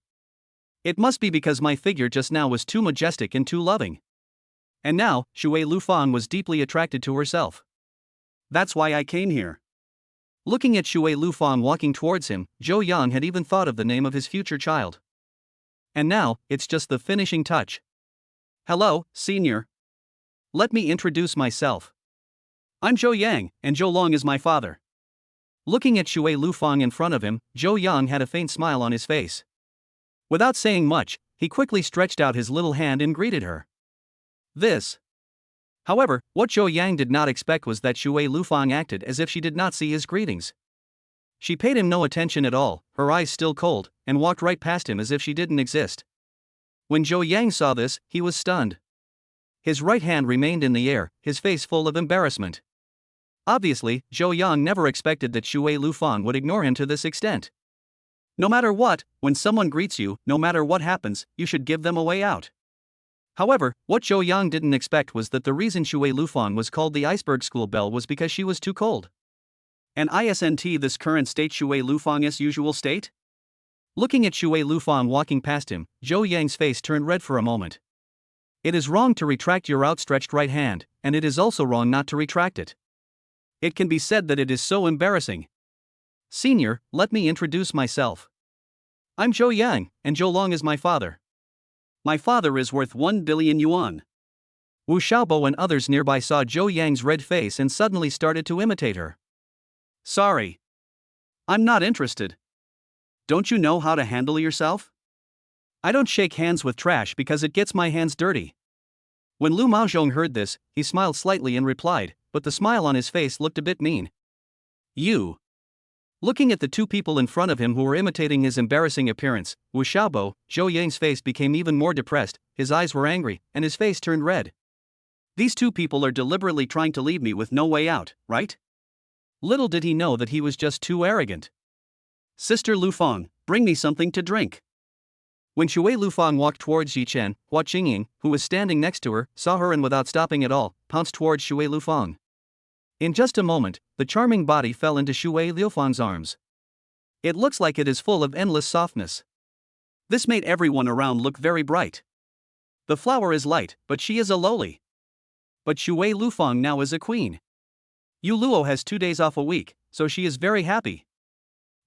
It must be because my figure just now was too majestic and too loving. And now, Shui Lufang was deeply attracted to herself. That's why I came here. Looking at Shui Lufang walking towards him, Zhou Yang had even thought of the name of his future child. And now, it's just the finishing touch. Hello, senior. Let me introduce myself. I'm Zhou Yang, and Zhou Long is my father. Looking at Shui Lufang in front of him, Zhou Yang had a faint smile on his face. Without saying much, he quickly stretched out his little hand and greeted her. However, what Zhou Yang did not expect was that Shui Lufang acted as if she did not see his greetings. She paid him no attention at all, her eyes still cold, and walked right past him as if she didn't exist. When Zhou Yang saw this, he was stunned. His right hand remained in the air, his face full of embarrassment. Obviously, Zhou Yang never expected that Shui Lufang would ignore him to this extent. No matter what, when someone greets you, no matter what happens, you should give them a way out. However, what Zhou Yang didn't expect was that the reason Shui Lufang was called the iceberg school belle was because she was too cold. And isn't this current state Shui Lufang's usual state? Looking at Shui Lufang walking past him, Zhou Yang's face turned red for a moment. It is wrong to retract your outstretched right hand, and it is also wrong not to retract it. It can be said that it is so embarrassing. Senior, let me introduce myself. I'm Zhou Yang, and Zhou Long is my father. My father is worth 1 billion yuan. Wu Xiaobo and others nearby saw Zhou Yang's red face and suddenly started to imitate her. Sorry. I'm not interested. Don't you know how to handle yourself? I don't shake hands with trash because it gets my hands dirty. When Lu Maozhong heard this, he smiled slightly and replied, but the smile on his face looked a bit mean. You. Looking at the two people in front of him who were imitating his embarrassing appearance, Wu Xiaobo, Zhou Yang's face became even more depressed, his eyes were angry, and his face turned red. These two people are deliberately trying to leave me with no way out, right? Little did he know that he was just too arrogant. Sister Lu Feng, bring me something to drink. When Shui Lufang walked towards Yi Chen, Hua Qingying, who was standing next to her, saw her and without stopping at all, pounced towards Shui Lufang. In just a moment, the charming body fell into Shui Lufang's arms. It looks like it is full of endless softness. This made everyone around look very bright. The flower is light, but she is a lowly. But Shui Lufang now is a queen. Yu Luo has 2 days off a week, so she is very happy.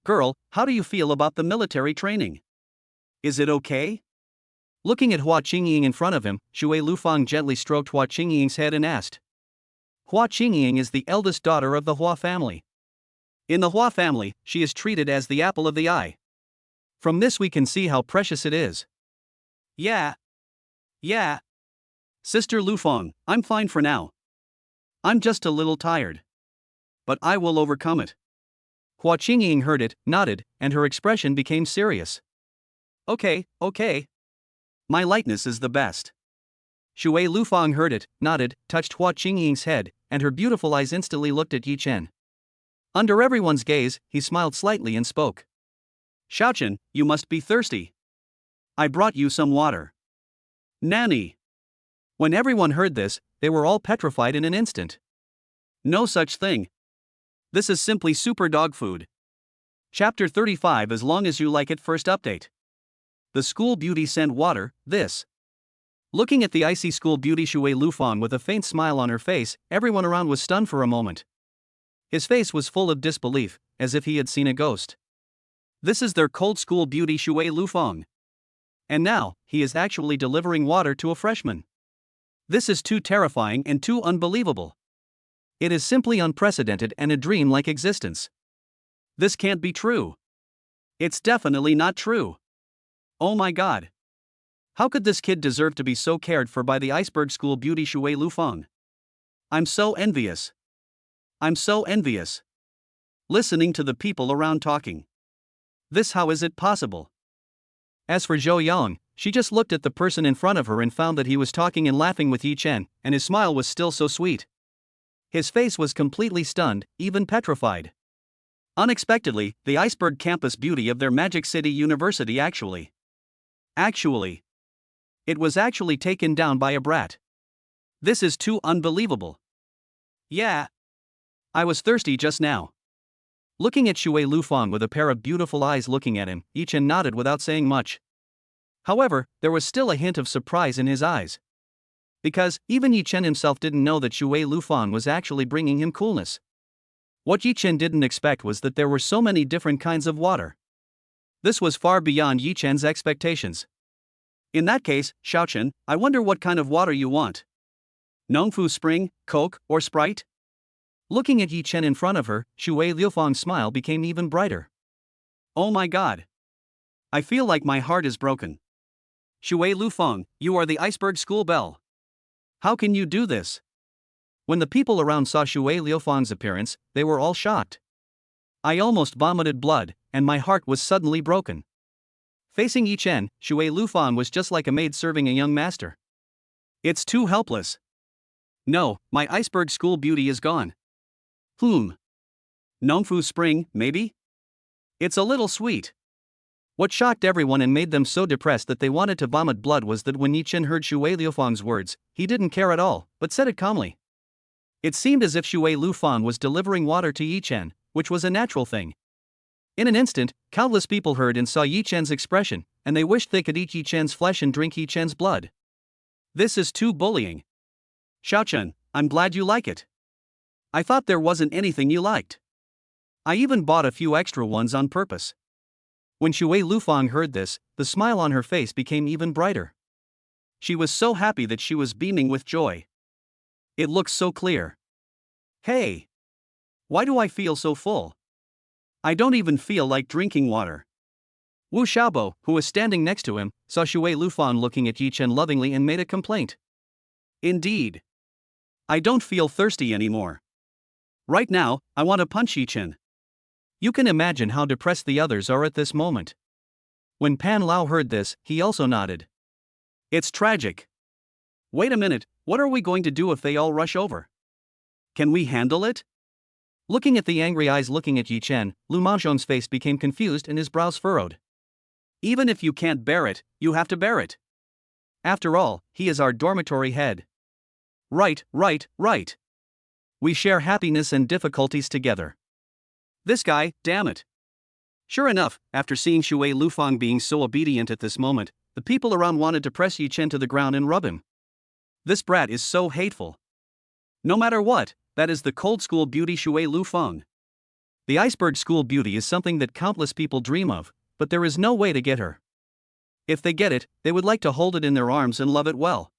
Girl, how do you feel about the military training? Is it okay? Looking at Hua Qingying in front of him, Shui Lufang gently stroked Hua Qingying's head and asked. Hua Qingying is the eldest daughter of the Hua family. In the Hua family, she is treated as the apple of the eye. From this we can see how precious it is. Yeah. Sister Lufang, I'm fine for now. I'm just a little tired. But I will overcome it. Hua Qingying heard it, nodded, and her expression became serious. Okay. My lightness is the best. Shui Lufang heard it, nodded, touched Hua Qingying's head, and her beautiful eyes instantly looked at Yi Chen. Under everyone's gaze, he smiled slightly and spoke. Xiaochen, you must be thirsty. I brought you some water. Nanny. When everyone heard this, they were all petrified in an instant. No such thing. This is simply super dog food. Chapter 35 As long as you like it. First update. The school beauty sent water, this. Looking at the icy school beauty Shui Lufang with a faint smile on her face, everyone around was stunned for a moment. His face was full of disbelief, as if he had seen a ghost. This is their cold school beauty Shui Lufang. And now, he is actually delivering water to a freshman. This is too terrifying and too unbelievable. It is simply unprecedented and a dream-like existence. This can't be true. It's definitely not true. Oh my god. How could this kid deserve to be so cared for by the iceberg school beauty Shui Lufang? I'm so envious. Listening to the people around talking. This how is it possible? As for Zhou Yang, she just looked at the person in front of her and found that he was talking and laughing with Yi Chen, and his smile was still so sweet. His face was completely stunned, even petrified. Unexpectedly, the iceberg campus beauty of their Magic City University actually, it was actually taken down by a brat. This is too unbelievable. Yeah. I was thirsty just now. Looking at Shui Lufang with a pair of beautiful eyes looking at him, Yi Chen nodded without saying much. However, there was still a hint of surprise in his eyes. Because, even Yi Chen himself didn't know that Shui Lufang was actually bringing him coolness. What Yi Chen didn't expect was that there were so many different kinds of water. This was far beyond Yi Chen's expectations. In that case, Xiaochen, I wonder what kind of water you want. Nongfu Spring, Coke, or Sprite? Looking at Yi Chen in front of her, Shui Lufang's smile became even brighter. Oh my god. I feel like my heart is broken. Shui Lufang, you are the iceberg school belle. How can you do this? When the people around saw Shui Lufang's appearance, they were all shocked. I almost vomited blood, and my heart was suddenly broken. Facing Yi Chen, Shui Lufang was just like a maid serving a young master. It's too helpless. No, my iceberg school beauty is gone. Nongfu Spring, maybe? It's a little sweet. What shocked everyone and made them so depressed that they wanted to vomit blood was that when Yi Chen heard Shui Lufang's words, he didn't care at all, but said it calmly. It seemed as if Shui Lufang was delivering water to Yi Chen, which was a natural thing. In an instant, countless people heard and saw Yi Chen's expression, and they wished they could eat Yi Chen's flesh and drink Yi Chen's blood. This is too bullying. Xiaochen, I'm glad you like it. I thought there wasn't anything you liked. I even bought a few extra ones on purpose. When Shui Lufang heard this, the smile on her face became even brighter. She was so happy that she was beaming with joy. It looks so clear. Hey! Why do I feel so full? I don't even feel like drinking water. Wu Xiaobo, who was standing next to him, saw Shui Lufang looking at Yi Chen lovingly and made a complaint. Indeed. I don't feel thirsty anymore. Right now, I want to punch Yi Chen. You can imagine how depressed the others are at this moment. When Pan Lao heard this, he also nodded. It's tragic. Wait a minute, what are we going to do if they all rush over? Can we handle it? Looking at the angry eyes looking at Yi Chen, Lu Manzhong's face became confused and his brows furrowed. Even if you can't bear it, you have to bear it. After all, he is our dormitory head. Right. We share happiness and difficulties together. This guy, damn it. Sure enough, after seeing Shui Lufang being so obedient at this moment, the people around wanted to press Yi Chen to the ground and rub him. This brat is so hateful. No matter what, that is the cold school beauty Shui Lufang. The iceberg school beauty is something that countless people dream of, but there is no way to get her. If they get it, they would like to hold it in their arms and love it well.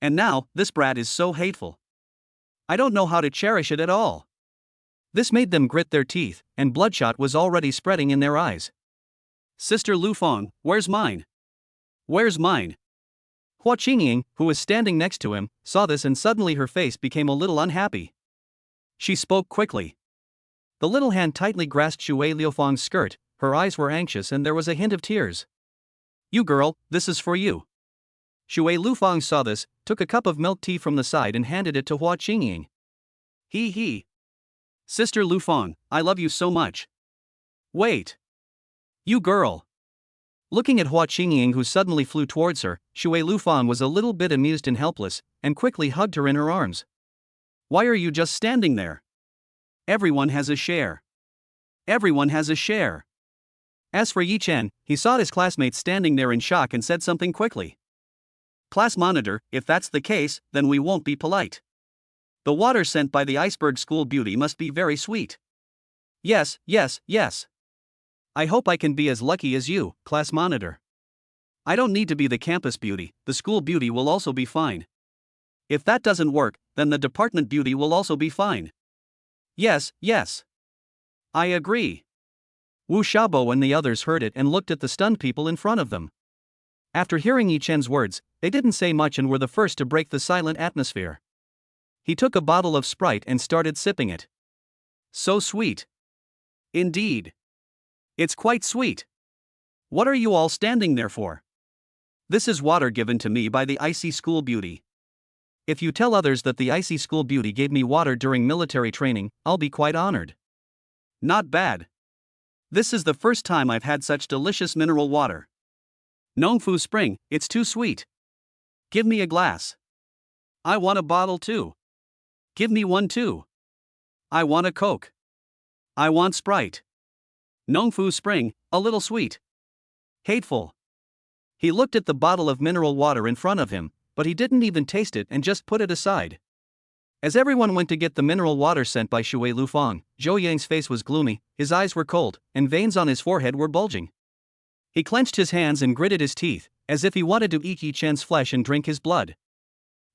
And now, this brat is so hateful. I don't know how to cherish it at all. This made them grit their teeth, and bloodshot was already spreading in their eyes. Sister Lufang, where's mine? Where's mine? Hua Qingying, who was standing next to him, saw this and suddenly her face became a little unhappy. She spoke quickly. The little hand tightly grasped Shui Liufang's skirt, her eyes were anxious and there was a hint of tears. You girl, this is for you. Shui Lufang saw this, took a cup of milk tea from the side and handed it to Hua Qingying. He. Sister Lufang, I love you so much. Wait. You girl. Looking at Hua Qingying who suddenly flew towards her, Shui Lufang was a little bit amused and helpless, and quickly hugged her in her arms. Why are you just standing there? Everyone has a share. Everyone has a share. As for Yi Chen, he saw his classmates standing there in shock and said something quickly. Class monitor, if that's the case, then we won't be polite. The water sent by the iceberg school beauty must be very sweet. Yes. I hope I can be as lucky as you, class monitor. I don't need to be the campus beauty, the school beauty will also be fine. If that doesn't work, then the department beauty will also be fine. Yes. I agree. Wu Xiaobo and the others heard it and looked at the stunned people in front of them. After hearing Yi Chen's words, they didn't say much and were the first to break the silent atmosphere. He took a bottle of Sprite and started sipping it. So sweet. Indeed. It's quite sweet. What are you all standing there for? This is water given to me by the icy school beauty. If you tell others that the icy school beauty gave me water during military training, I'll be quite honored. Not bad. This is the first time I've had such delicious mineral water. Nongfu Spring, it's too sweet. Give me a glass. I want a bottle too. Give me one too. I want a Coke. I want Sprite. Nongfu Spring, a little sweet. Hateful. He looked at the bottle of mineral water in front of him, but he didn't even taste it and just put it aside. As everyone went to get the mineral water sent by Shui Lufang, Zhou Yang's face was gloomy, his eyes were cold, and veins on his forehead were bulging. He clenched his hands and gritted his teeth, as if he wanted to eat Yi Chen's flesh and drink his blood.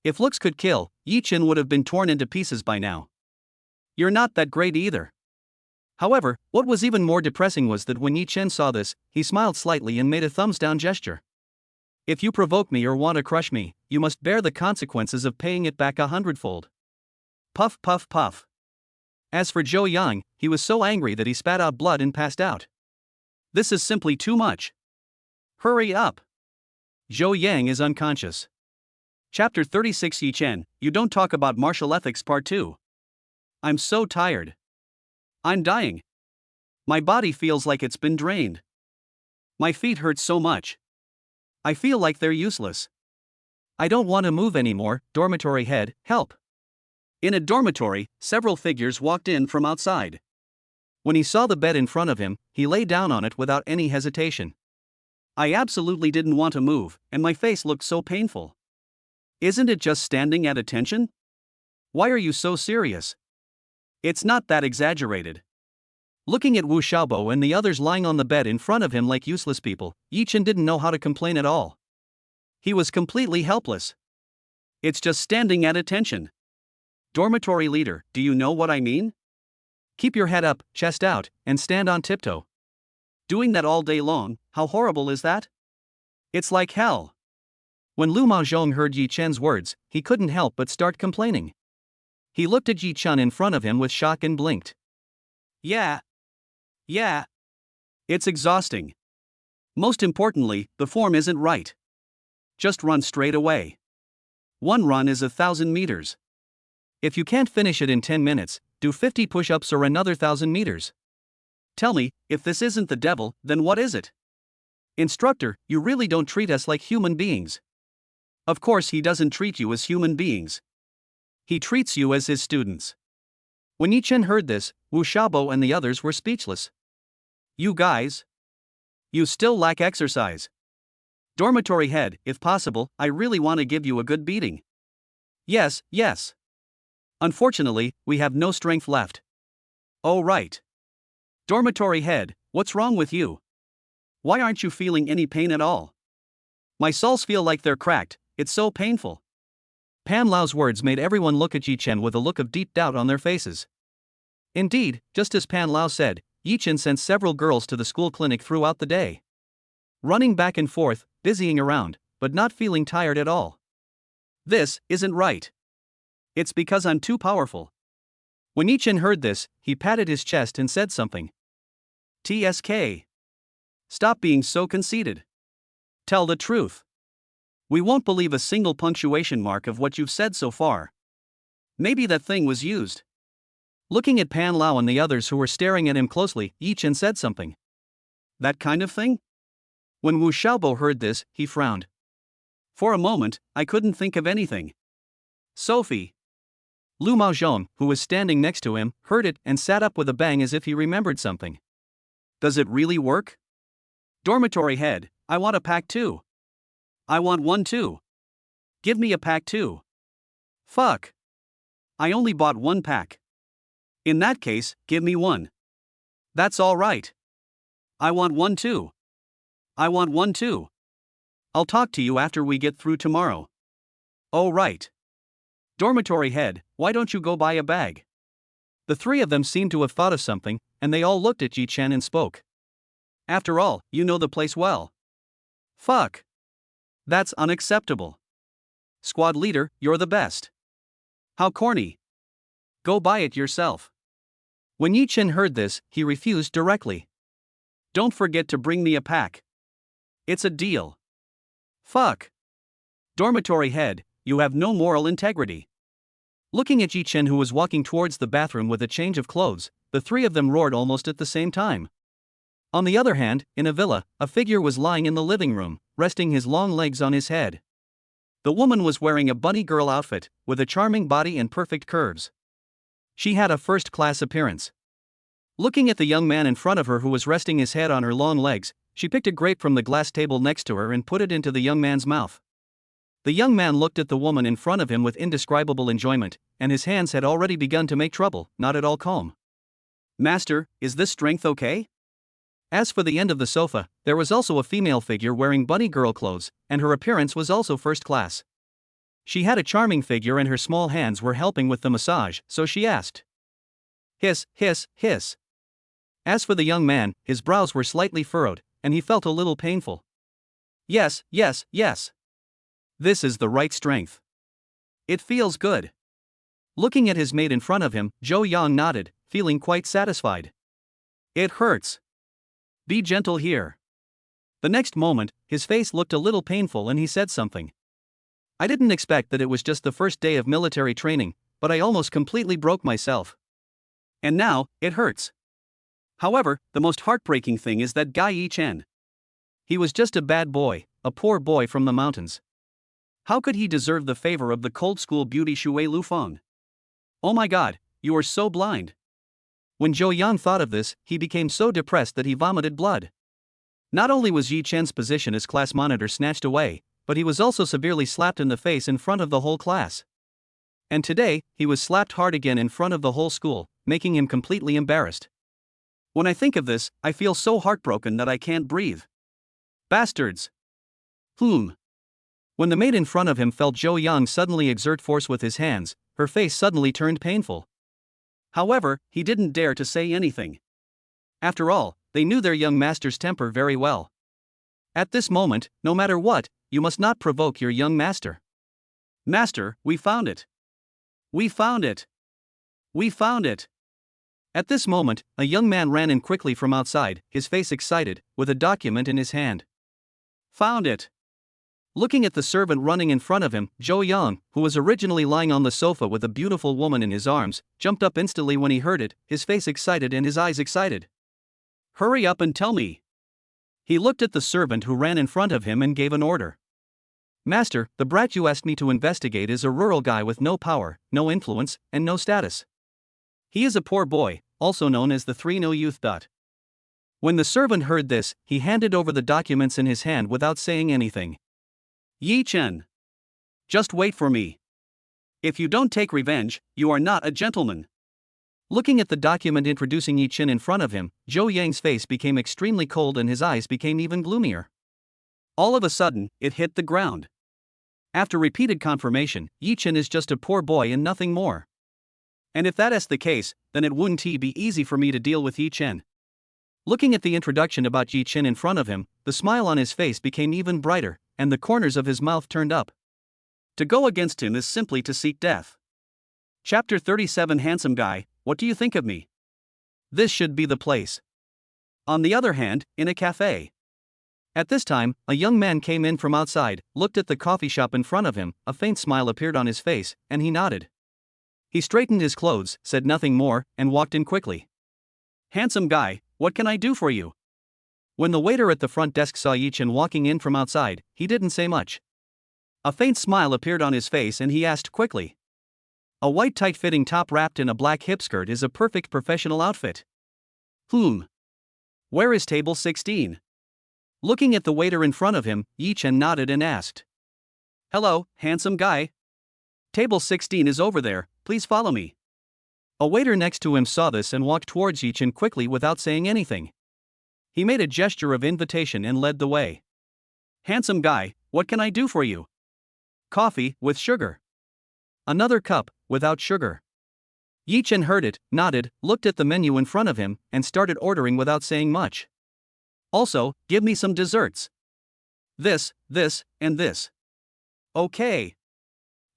If looks could kill, Yi Chen would have been torn into pieces by now. You're not that great either. However, what was even more depressing was that when Yi Chen saw this, he smiled slightly and made a thumbs down gesture. If you provoke me or want to crush me, you must bear the consequences of paying it back 100-fold. Puff puff puff. As for Zhou Yang, he was so angry that he spat out blood and passed out. This is simply too much. Hurry up. Zhou Yang is unconscious. Chapter 36 Yi Chen, you don't talk about martial ethics part 2. I'm so tired. I'm dying. My body feels like it's been drained. My feet hurt so much. I feel like they're useless. I don't want to move anymore, dormitory head, help. In a dormitory, several figures walked in from outside. When he saw the bed in front of him, he lay down on it without any hesitation. I absolutely didn't want to move, and my face looked so painful. Isn't it just standing at attention? Why are you so serious? It's not that exaggerated. Looking at Wu Xiaobo and the others lying on the bed in front of him like useless people, Yi Chen didn't know how to complain at all. He was completely helpless. It's just standing at attention. Dormitory leader, do you know what I mean? Keep your head up, chest out, and stand on tiptoe. Doing that all day long, how horrible is that? It's like hell. When Lu Maozhong heard Yi Chen's words, he couldn't help but start complaining. He looked at Yi Chen in front of him with shock and blinked. Yeah. It's exhausting. Most importantly, the form isn't right. Just run straight away. One run is 1,000 meters. If you can't finish it in 10 minutes, do 50 push-ups or another 1,000 meters. Tell me, if this isn't the devil, then what is it? Instructor, you really don't treat us like human beings. Of course he doesn't treat you as human beings. He treats you as his students. When Yi Chen heard this, Wu Xiaobo and the others were speechless. You guys? You still lack exercise. Dormitory head, if possible, I really want to give you a good beating. Yes. Unfortunately, we have no strength left. Oh right. Dormitory head, what's wrong with you? Why aren't you feeling any pain at all? My soles feel like they're cracked, it's so painful. Pan Lao's words made everyone look at Yi Chen with a look of deep doubt on their faces. Indeed, just as Pan Lao said, Yi Chen sent several girls to the school clinic throughout the day. Running back and forth, busying around, but not feeling tired at all. This isn't right. It's because I'm too powerful. When Yi Chen heard this, he patted his chest and said something. TSK. Stop being so conceited. Tell the truth. We won't believe a single punctuation mark of what you've said so far. Maybe that thing was used. Looking at Pan Lao and the others who were staring at him closely, Yi Chen said something. That kind of thing? When Wu Xiaobo heard this, he frowned. For a moment, I couldn't think of anything. Sophie. Lu Maozhong, who was standing next to him, heard it and sat up with a bang as if he remembered something. Does it really work? Dormitory head, I want a pack too. I want one too. Give me a pack too. Fuck. I only bought one pack. In that case, give me one. That's all right. I want one too. I want one too. I'll talk to you after we get through tomorrow. Oh right. Dormitory head, why don't you go buy a bag? The three of them seemed to have thought of something, and they all looked at Yi Chen and spoke. After all, you know the place well. Fuck. That's unacceptable. Squad leader, you're the best. How corny. Go buy it yourself. When Yi Chen heard this, he refused directly. Don't forget to bring me a pack. It's a deal. Fuck. Dormitory head, you have no moral integrity. Looking at Yi Chen, who was walking towards the bathroom with a change of clothes, the three of them roared almost at the same time. On the other hand, in a villa, a figure was lying in the living room, resting his long legs on his head. The woman was wearing a bunny girl outfit, with a charming body and perfect curves. She had a first-class appearance. Looking at the young man in front of her who was resting his head on her long legs, she picked a grape from the glass table next to her and put it into the young man's mouth. The young man looked at the woman in front of him with indescribable enjoyment, and his hands had already begun to make trouble, not at all calm. Master, is this strength okay? As for the end of the sofa, there was also a female figure wearing bunny girl clothes, and her appearance was also first class. She had a charming figure and her small hands were helping with the massage, so she asked. Hiss, hiss, hiss. As for the young man, his brows were slightly furrowed, and he felt a little painful. Yes. This is the right strength. It feels good. Looking at his mate in front of him, Zhou Yang nodded, feeling quite satisfied. It hurts. Be gentle here. The next moment, his face looked a little painful and he said something. I didn't expect that it was just the first day of military training, but I almost completely broke myself. And now, it hurts. However, the most heartbreaking thing is that guy Yi Chen. He was just a bad boy, a poor boy from the mountains. How could he deserve the favor of the cold school beauty Shui Lufeng? Oh my god, you are so blind. When Zhou Yang thought of this, he became so depressed that he vomited blood. Not only was Yi Chen's position as class monitor snatched away, but he was also severely slapped in the face in front of the whole class. And today, he was slapped hard again in front of the whole school, making him completely embarrassed. When I think of this, I feel so heartbroken that I can't breathe. Bastards! When the maid in front of him felt Zhou Yang suddenly exert force with his hands, her face suddenly turned painful. However, he didn't dare to say anything. After all, they knew their young master's temper very well. At this moment, no matter what, you must not provoke your young master. Master, we found it. We found it. We found it. At this moment, a young man ran in quickly from outside, his face excited, with a document in his hand. Found it. Looking at the servant running in front of him, Zhou Yang, who was originally lying on the sofa with a beautiful woman in his arms, jumped up instantly when he heard it, his face excited and his eyes excited. Hurry up and tell me. He looked at the servant who ran in front of him and gave an order. Master, the brat you asked me to investigate is a rural guy with no power, no influence, and no status. He is a poor boy, also known as the 3-No youth. When the servant heard this, he handed over the documents in his hand without saying anything. Yi Chen. Just wait for me. If you don't take revenge, you are not a gentleman. Looking at the document introducing Yi Chen in front of him, Zhou Yang's face became extremely cold and his eyes became even gloomier. All of a sudden, it hit the ground. After repeated confirmation, Yi Chen is just a poor boy and nothing more. And if that is the case, then it wouldn't be easy for me to deal with Yi Chen. Looking at the introduction about Yi Chen in front of him, the smile on his face became even brighter, and the corners of his mouth turned up. To go against him is simply to seek death. Chapter 37. Handsome guy, what do you think of me? This should be the place. On the other hand, in a cafe. At this time, a young man came in from outside, looked at the coffee shop in front of him, a faint smile appeared on his face, and he nodded. He straightened his clothes, said nothing more, and walked in quickly. Handsome guy, what can I do for you? When the waiter at the front desk saw Yi Chen walking in from outside, he didn't say much. A faint smile appeared on his face and he asked quickly. A white tight-fitting top wrapped in a black hip skirt is a perfect professional outfit. Where is table 16? Looking at the waiter in front of him, Yi Chen nodded and asked. Hello, handsome guy. Table 16 is over there, please follow me. A waiter next to him saw this and walked towards Yi Chen quickly without saying anything. He made a gesture of invitation and led the way. Handsome guy, what can I do for you? Coffee, with sugar. Another cup, without sugar. Yi Chen heard it, nodded, looked at the menu in front of him, and started ordering without saying much. Also, give me some desserts. This, and this. Okay.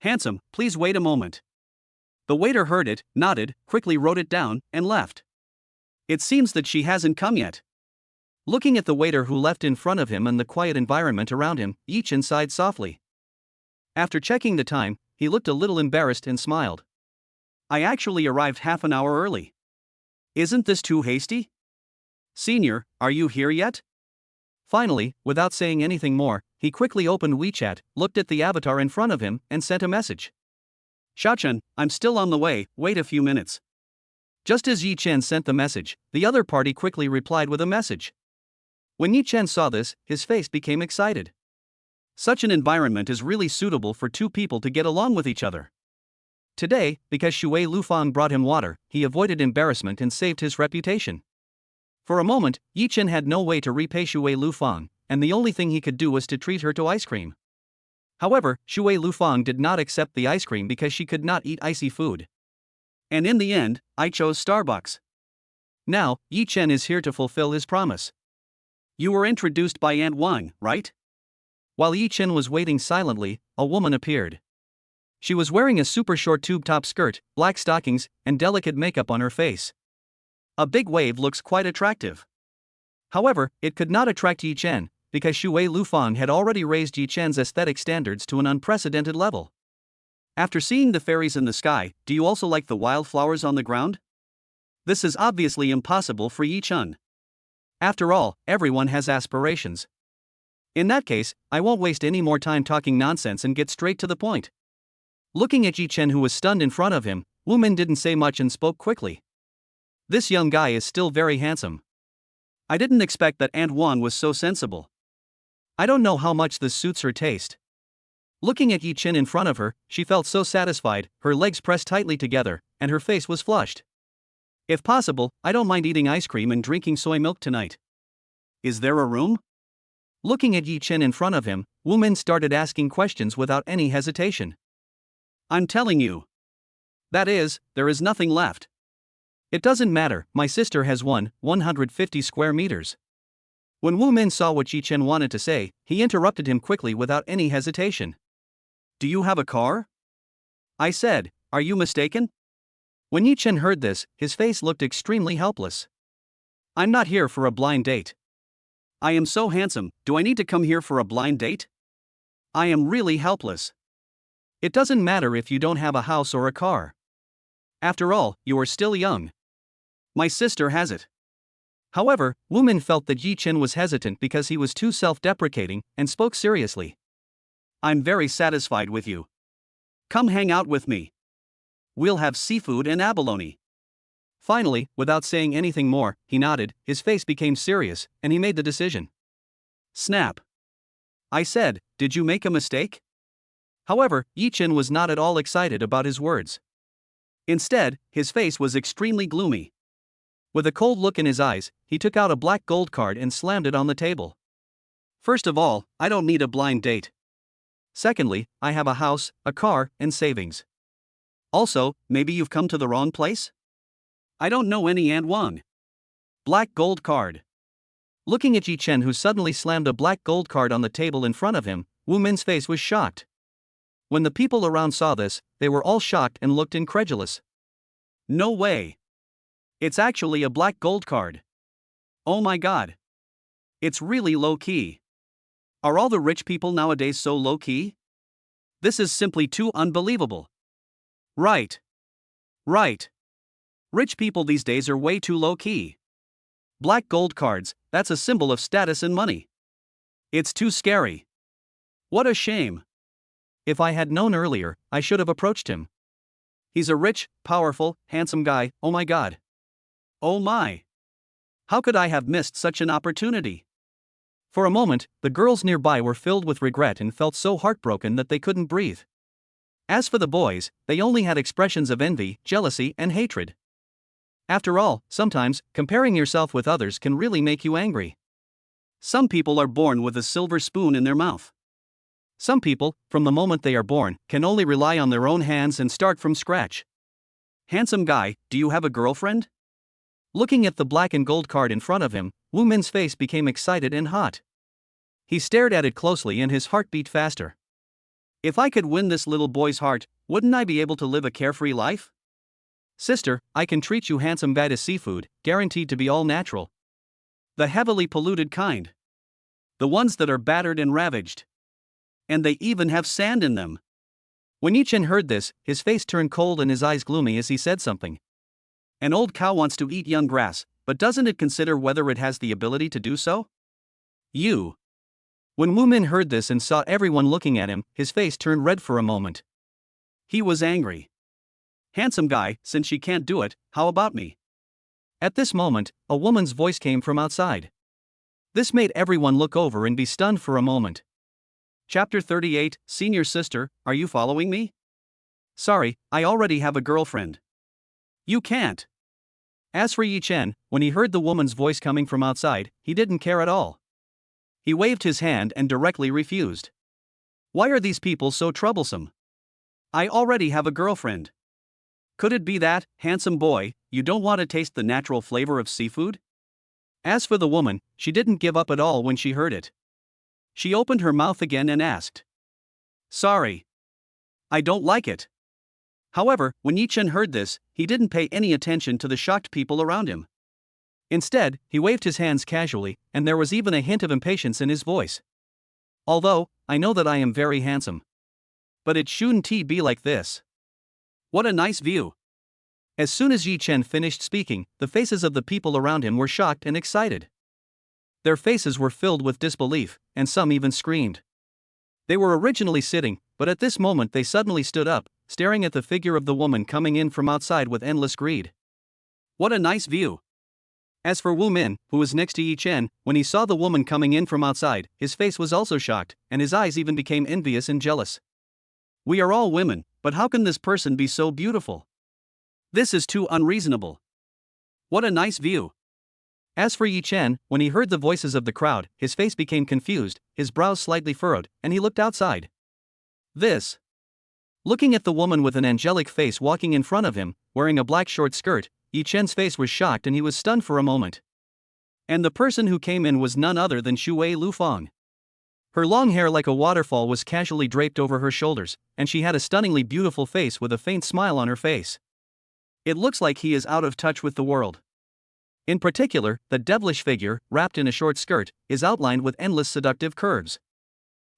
Handsome, please wait a moment. The waiter heard it, nodded, quickly wrote it down, and left. It seems that she hasn't come yet. Looking at the waiter who left in front of him and the quiet environment around him, Yi Chen sighed softly. After checking the time, he looked a little embarrassed and smiled. I actually arrived half an hour early. Isn't this too hasty? Senior, are you here yet? Finally, without saying anything more, he quickly opened WeChat, looked at the avatar in front of him, and sent a message. Xiaochen, I'm still on the way, wait a few minutes. Just as Yi Chen sent the message, the other party quickly replied with a message. When Yi Chen saw this, his face became excited. Such an environment is really suitable for two people to get along with each other. Today, because Shui Lufang brought him water, he avoided embarrassment and saved his reputation. For a moment, Yi Chen had no way to repay Shui Lufang, and the only thing he could do was to treat her to ice cream. However, Shui Lufang did not accept the ice cream because she could not eat icy food. And in the end, I chose Starbucks. Now, Yi Chen is here to fulfill his promise. You were introduced by Aunt Wang, right? While Yi Chen was waiting silently, a woman appeared. She was wearing a super short tube top skirt, black stockings, and delicate makeup on her face. A big wave looks quite attractive. However, it could not attract Yi Chen, because Shui Lufang had already raised Yi Chen's aesthetic standards to an unprecedented level. After seeing the fairies in the sky, do you also like the wildflowers on the ground? This is obviously impossible for Yi Chen. After all, everyone has aspirations. In that case, I won't waste any more time talking nonsense and get straight to the point. Looking at Yi Chen, who was stunned in front of him, Wu Min didn't say much and spoke quickly. This young guy is still very handsome. I didn't expect that Aunt Wan was so sensible. I don't know how much this suits her taste. Looking at Yi Chen in front of her, she felt so satisfied, her legs pressed tightly together, and her face was flushed. If possible, I don't mind eating ice cream and drinking soy milk tonight. Is there a room? Looking at Yi Chen in front of him, Wu Min started asking questions without any hesitation. I'm telling you. That is, there is nothing left. It doesn't matter, my sister has 150 square meters. When Wu Min saw what Yi Chen wanted to say, he interrupted him quickly without any hesitation. Do you have a car? I said, are you mistaken? When Yi Chen heard this, his face looked extremely helpless. I'm not here for a blind date. I am so handsome, do I need to come here for a blind date? I am really helpless. It doesn't matter if you don't have a house or a car. After all, you are still young. My sister has it. However, Wu Min felt that Yi Chen was hesitant because he was too self-deprecating and spoke seriously. I'm very satisfied with you. Come hang out with me. We'll have seafood and abalone. Finally, without saying anything more, he nodded, his face became serious, and he made the decision. Snap. I said, did you make a mistake? However, Yi Chen was not at all excited about his words. Instead, his face was extremely gloomy. With a cold look in his eyes, he took out a black gold card and slammed it on the table. First of all, I don't need a blind date. Secondly, I have a house, a car, and savings. Also, maybe you've come to the wrong place? I don't know any Aunt Wang. Black gold card. Looking at Yi Chen, who suddenly slammed a black gold card on the table in front of him, Wu Min's face was shocked. When the people around saw this, they were all shocked and looked incredulous. No way. It's actually a black gold card. Oh my god. It's really low-key. Are all the rich people nowadays so low-key? This is simply too unbelievable. Right. Right. Rich people these days are way too low-key. Black gold cards, that's a symbol of status and money. It's too scary. What a shame. If I had known earlier, I should have approached him. He's a rich, powerful, handsome guy, oh my god. Oh my. How could I have missed such an opportunity? For a moment, the girls nearby were filled with regret and felt so heartbroken that they couldn't breathe. As for the boys, they only had expressions of envy, jealousy, and hatred. After all, sometimes, comparing yourself with others can really make you angry. Some people are born with a silver spoon in their mouth. Some people, from the moment they are born, can only rely on their own hands and start from scratch. Handsome guy, do you have a girlfriend? Looking at the black and gold card in front of him, Wu Min's face became excited and hot. He stared at it closely and his heart beat faster. If I could win this little boy's heart, wouldn't I be able to live a carefree life? Sister, I can treat you handsome guy to seafood, guaranteed to be all natural. The heavily polluted kind. The ones that are battered and ravaged. And they even have sand in them. When Yi Chen heard this, his face turned cold and his eyes gloomy as he said something. An old cow wants to eat young grass, but doesn't it consider whether it has the ability to do so? You. When Wu Min heard this and saw everyone looking at him, his face turned red for a moment. He was angry. Handsome guy, since she can't do it, how about me? At this moment, a woman's voice came from outside. This made everyone look over and be stunned for a moment. Chapter 38, Senior Sister, are you following me? Sorry, I already have a girlfriend. You can't. As for Yi Chen, when he heard the woman's voice coming from outside, he didn't care at all. He waved his hand and directly refused. Why are these people so troublesome? I already have a girlfriend. Could it be that, handsome boy, you don't want to taste the natural flavor of seafood? As for the woman, she didn't give up at all when she heard it. She opened her mouth again and asked. Sorry. I don't like it. However, when Yi Chen heard this, he didn't pay any attention to the shocked people around him. Instead, he waved his hands casually, and there was even a hint of impatience in his voice. Although, I know that I am very handsome. But it shouldn't be like this. What a nice view. As soon as Yi Chen finished speaking, the faces of the people around him were shocked and excited. Their faces were filled with disbelief, and some even screamed. They were originally sitting, but at this moment they suddenly stood up, staring at the figure of the woman coming in from outside with endless greed. What a nice view. As for Wu Min, who was next to Yi Chen, when he saw the woman coming in from outside, his face was also shocked, and his eyes even became envious and jealous. We are all women, but how can this person be so beautiful? This is too unreasonable. What a nice view. As for Yi Chen, when he heard the voices of the crowd, his face became confused, his brows slightly furrowed, and he looked outside. Looking at the woman with an angelic face walking in front of him, wearing a black short skirt, Yi Chen's face was shocked and he was stunned for a moment. And the person who came in was none other than Shui Lufang. Her long hair like a waterfall was casually draped over her shoulders, and she had a stunningly beautiful face with a faint smile on her face. It looks like he is out of touch with the world. In particular, the devilish figure, wrapped in a short skirt, is outlined with endless seductive curves.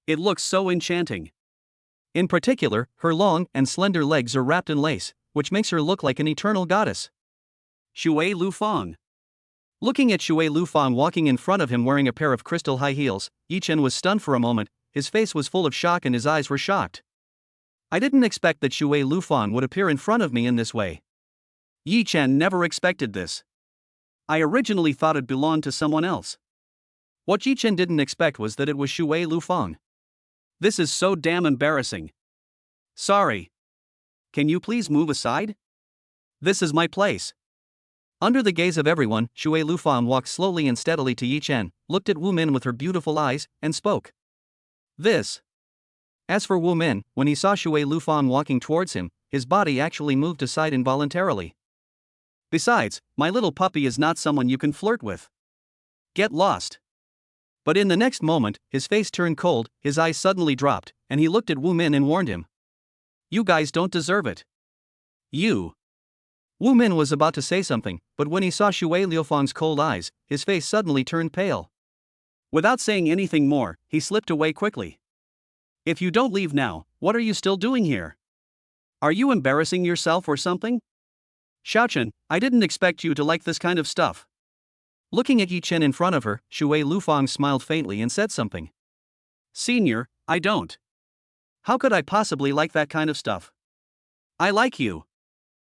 It looks so enchanting. In particular, her long and slender legs are wrapped in lace, which makes her look like an eternal goddess. Shui Lufang. Looking at Shui Lufang walking in front of him wearing a pair of crystal high heels, Yi Chen was stunned for a moment, his face was full of shock and his eyes were shocked. I didn't expect that Shui Lufang would appear in front of me in this way. Yi Chen never expected this. I originally thought it belonged to someone else. What Yi Chen didn't expect was that it was Shui Lufang. This is so damn embarrassing. Sorry. Can you please move aside? This is my place. Under the gaze of everyone, Shui Lufang walked slowly and steadily to Yi Chen, looked at Wu Min with her beautiful eyes, and spoke. This. As for Wu Min, when he saw Shui Lufang walking towards him, his body actually moved aside involuntarily. Besides, my little puppy is not someone you can flirt with. Get lost. But in the next moment, his face turned cold, his eyes suddenly dropped, and he looked at Wu Min and warned him. You guys don't deserve it. You. Wu Min was about to say something, but when he saw Shui Lufang's cold eyes, his face suddenly turned pale. Without saying anything more, he slipped away quickly. If you don't leave now, what are you still doing here? Are you embarrassing yourself or something? Xiaochen, I didn't expect you to like this kind of stuff. Looking at Yi Chen in front of her, Shui Lufang smiled faintly and said something. Senior, I don't. How could I possibly like that kind of stuff? I like you.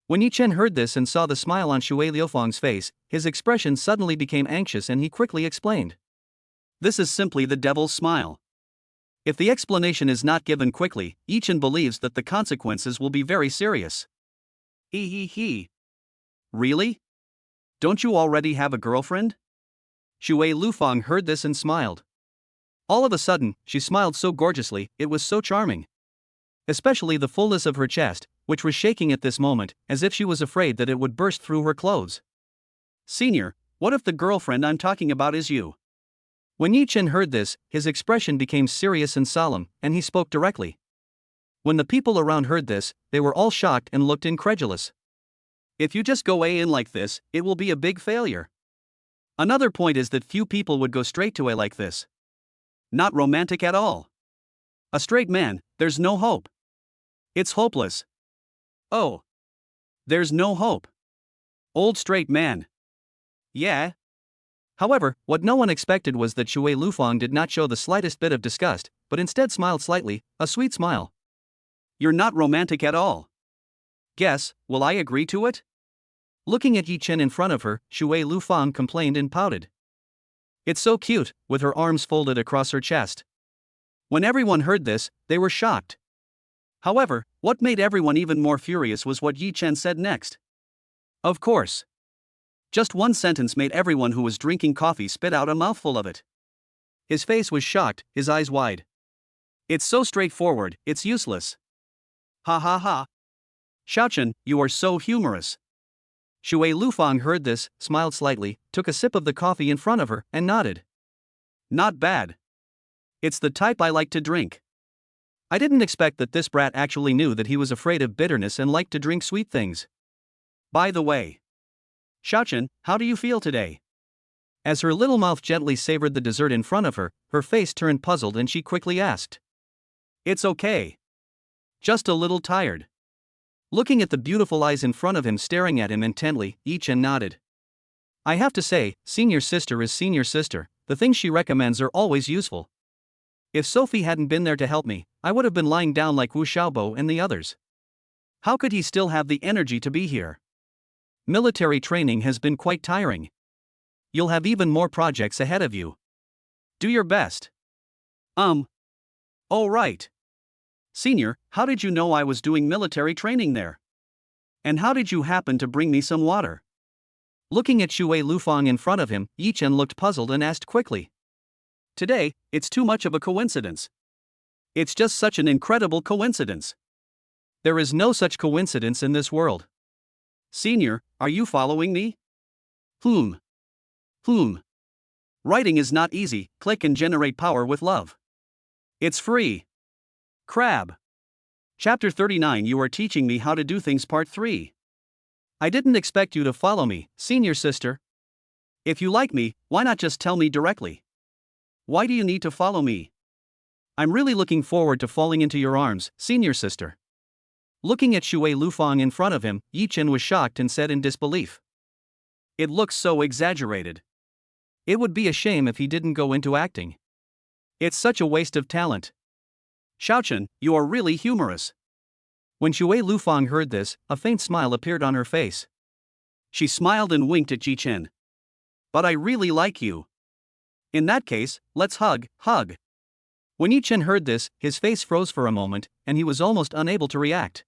When Yi Chen heard this and saw the smile on Shui Lufang's face, his expression suddenly became anxious and he quickly explained. This is simply the devil's smile. If the explanation is not given quickly, Yi Chen believes that the consequences will be very serious. He. Really? Don't you already have a girlfriend? Shui Lufang heard this and smiled. All of a sudden, she smiled so gorgeously, it was so charming. Especially the fullness of her chest, which was shaking at this moment, as if she was afraid that it would burst through her clothes. Senior, what if the girlfriend I'm talking about is you? When Yi Chen heard this, his expression became serious and solemn, and he spoke directly. When the people around heard this, they were all shocked and looked incredulous. If you just go in like this, it will be a big failure. Another point is that few people would go straight to a like this. Not romantic at all. A straight man, there's no hope. It's hopeless. Oh. There's no hope. Old straight man. Yeah. However, what no one expected was that Shui Lufang did not show the slightest bit of disgust, but instead smiled slightly, a sweet smile. You're not romantic at all. Guess, will I agree to it? Looking at Yi Chen in front of her, Shui Lufang complained and pouted. It's so cute, with her arms folded across her chest. When everyone heard this, they were shocked. However, what made everyone even more furious was what Yi Chen said next. Of course. Just one sentence made everyone who was drinking coffee spit out a mouthful of it. His face was shocked, his eyes wide. It's so straightforward, it's useless. Ha ha ha. Xiaochen, you are so humorous. Shui Lufang heard this, smiled slightly, took a sip of the coffee in front of her, and nodded. Not bad. It's the type I like to drink. I didn't expect that this brat actually knew that he was afraid of bitterness and liked to drink sweet things. By the way. Xiaochen, how do you feel today? As her little mouth gently savored the dessert in front of her, her face turned puzzled and she quickly asked. It's okay. Just a little tired. Looking at the beautiful eyes in front of him staring at him intently, Yi Chen nodded. I have to say, senior sister is senior sister, the things she recommends are always useful. If Sophie hadn't been there to help me, I would have been lying down like Wu Xiaobo and the others. How could he still have the energy to be here? Military training has been quite tiring. You'll have even more projects ahead of you. Do your best. Oh right. Senior, how did you know I was doing military training there? And how did you happen to bring me some water? Looking at Shui Lufang in front of him, Yi Chen looked puzzled and asked quickly. Today, it's too much of a coincidence. It's just such an incredible coincidence. There is no such coincidence in this world. Senior, are you following me? Hmm. Hmm. Writing is not easy, click and generate power with love. It's free. Crab. Chapter 39 You are teaching me how to do things part 3. I didn't expect you to follow me, senior sister. If you like me, why not just tell me directly? Why do you need to follow me? I'm really looking forward to falling into your arms, senior sister. Looking at Shui Lufang in front of him, Yi Chen was shocked and said in disbelief. It looks so exaggerated. It would be a shame if he didn't go into acting. It's such a waste of talent. Xiaochen, you are really humorous. When Shui Lufang heard this, a faint smile appeared on her face. She smiled and winked at Yi Chen. But I really like you. In that case, let's hug. When Yi Chen heard this, his face froze for a moment, and he was almost unable to react.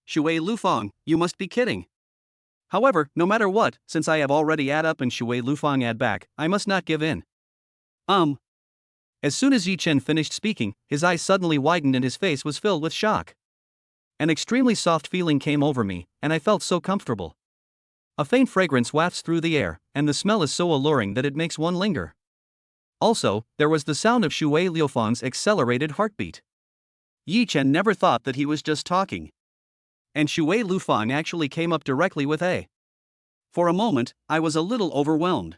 Shui Lufang, you must be kidding. However, no matter what, since I have already add up and Shui Lufang add back, I must not give in. As soon as Yi Chen finished speaking, his eyes suddenly widened and his face was filled with shock. An extremely soft feeling came over me, and I felt so comfortable. A faint fragrance wafts through the air, and the smell is so alluring that it makes one linger. Also, there was the sound of Shui Liufang's accelerated heartbeat. Yi Chen never thought that he was just talking. And Shui Lufang actually came up directly with a. For a moment, I was a little overwhelmed.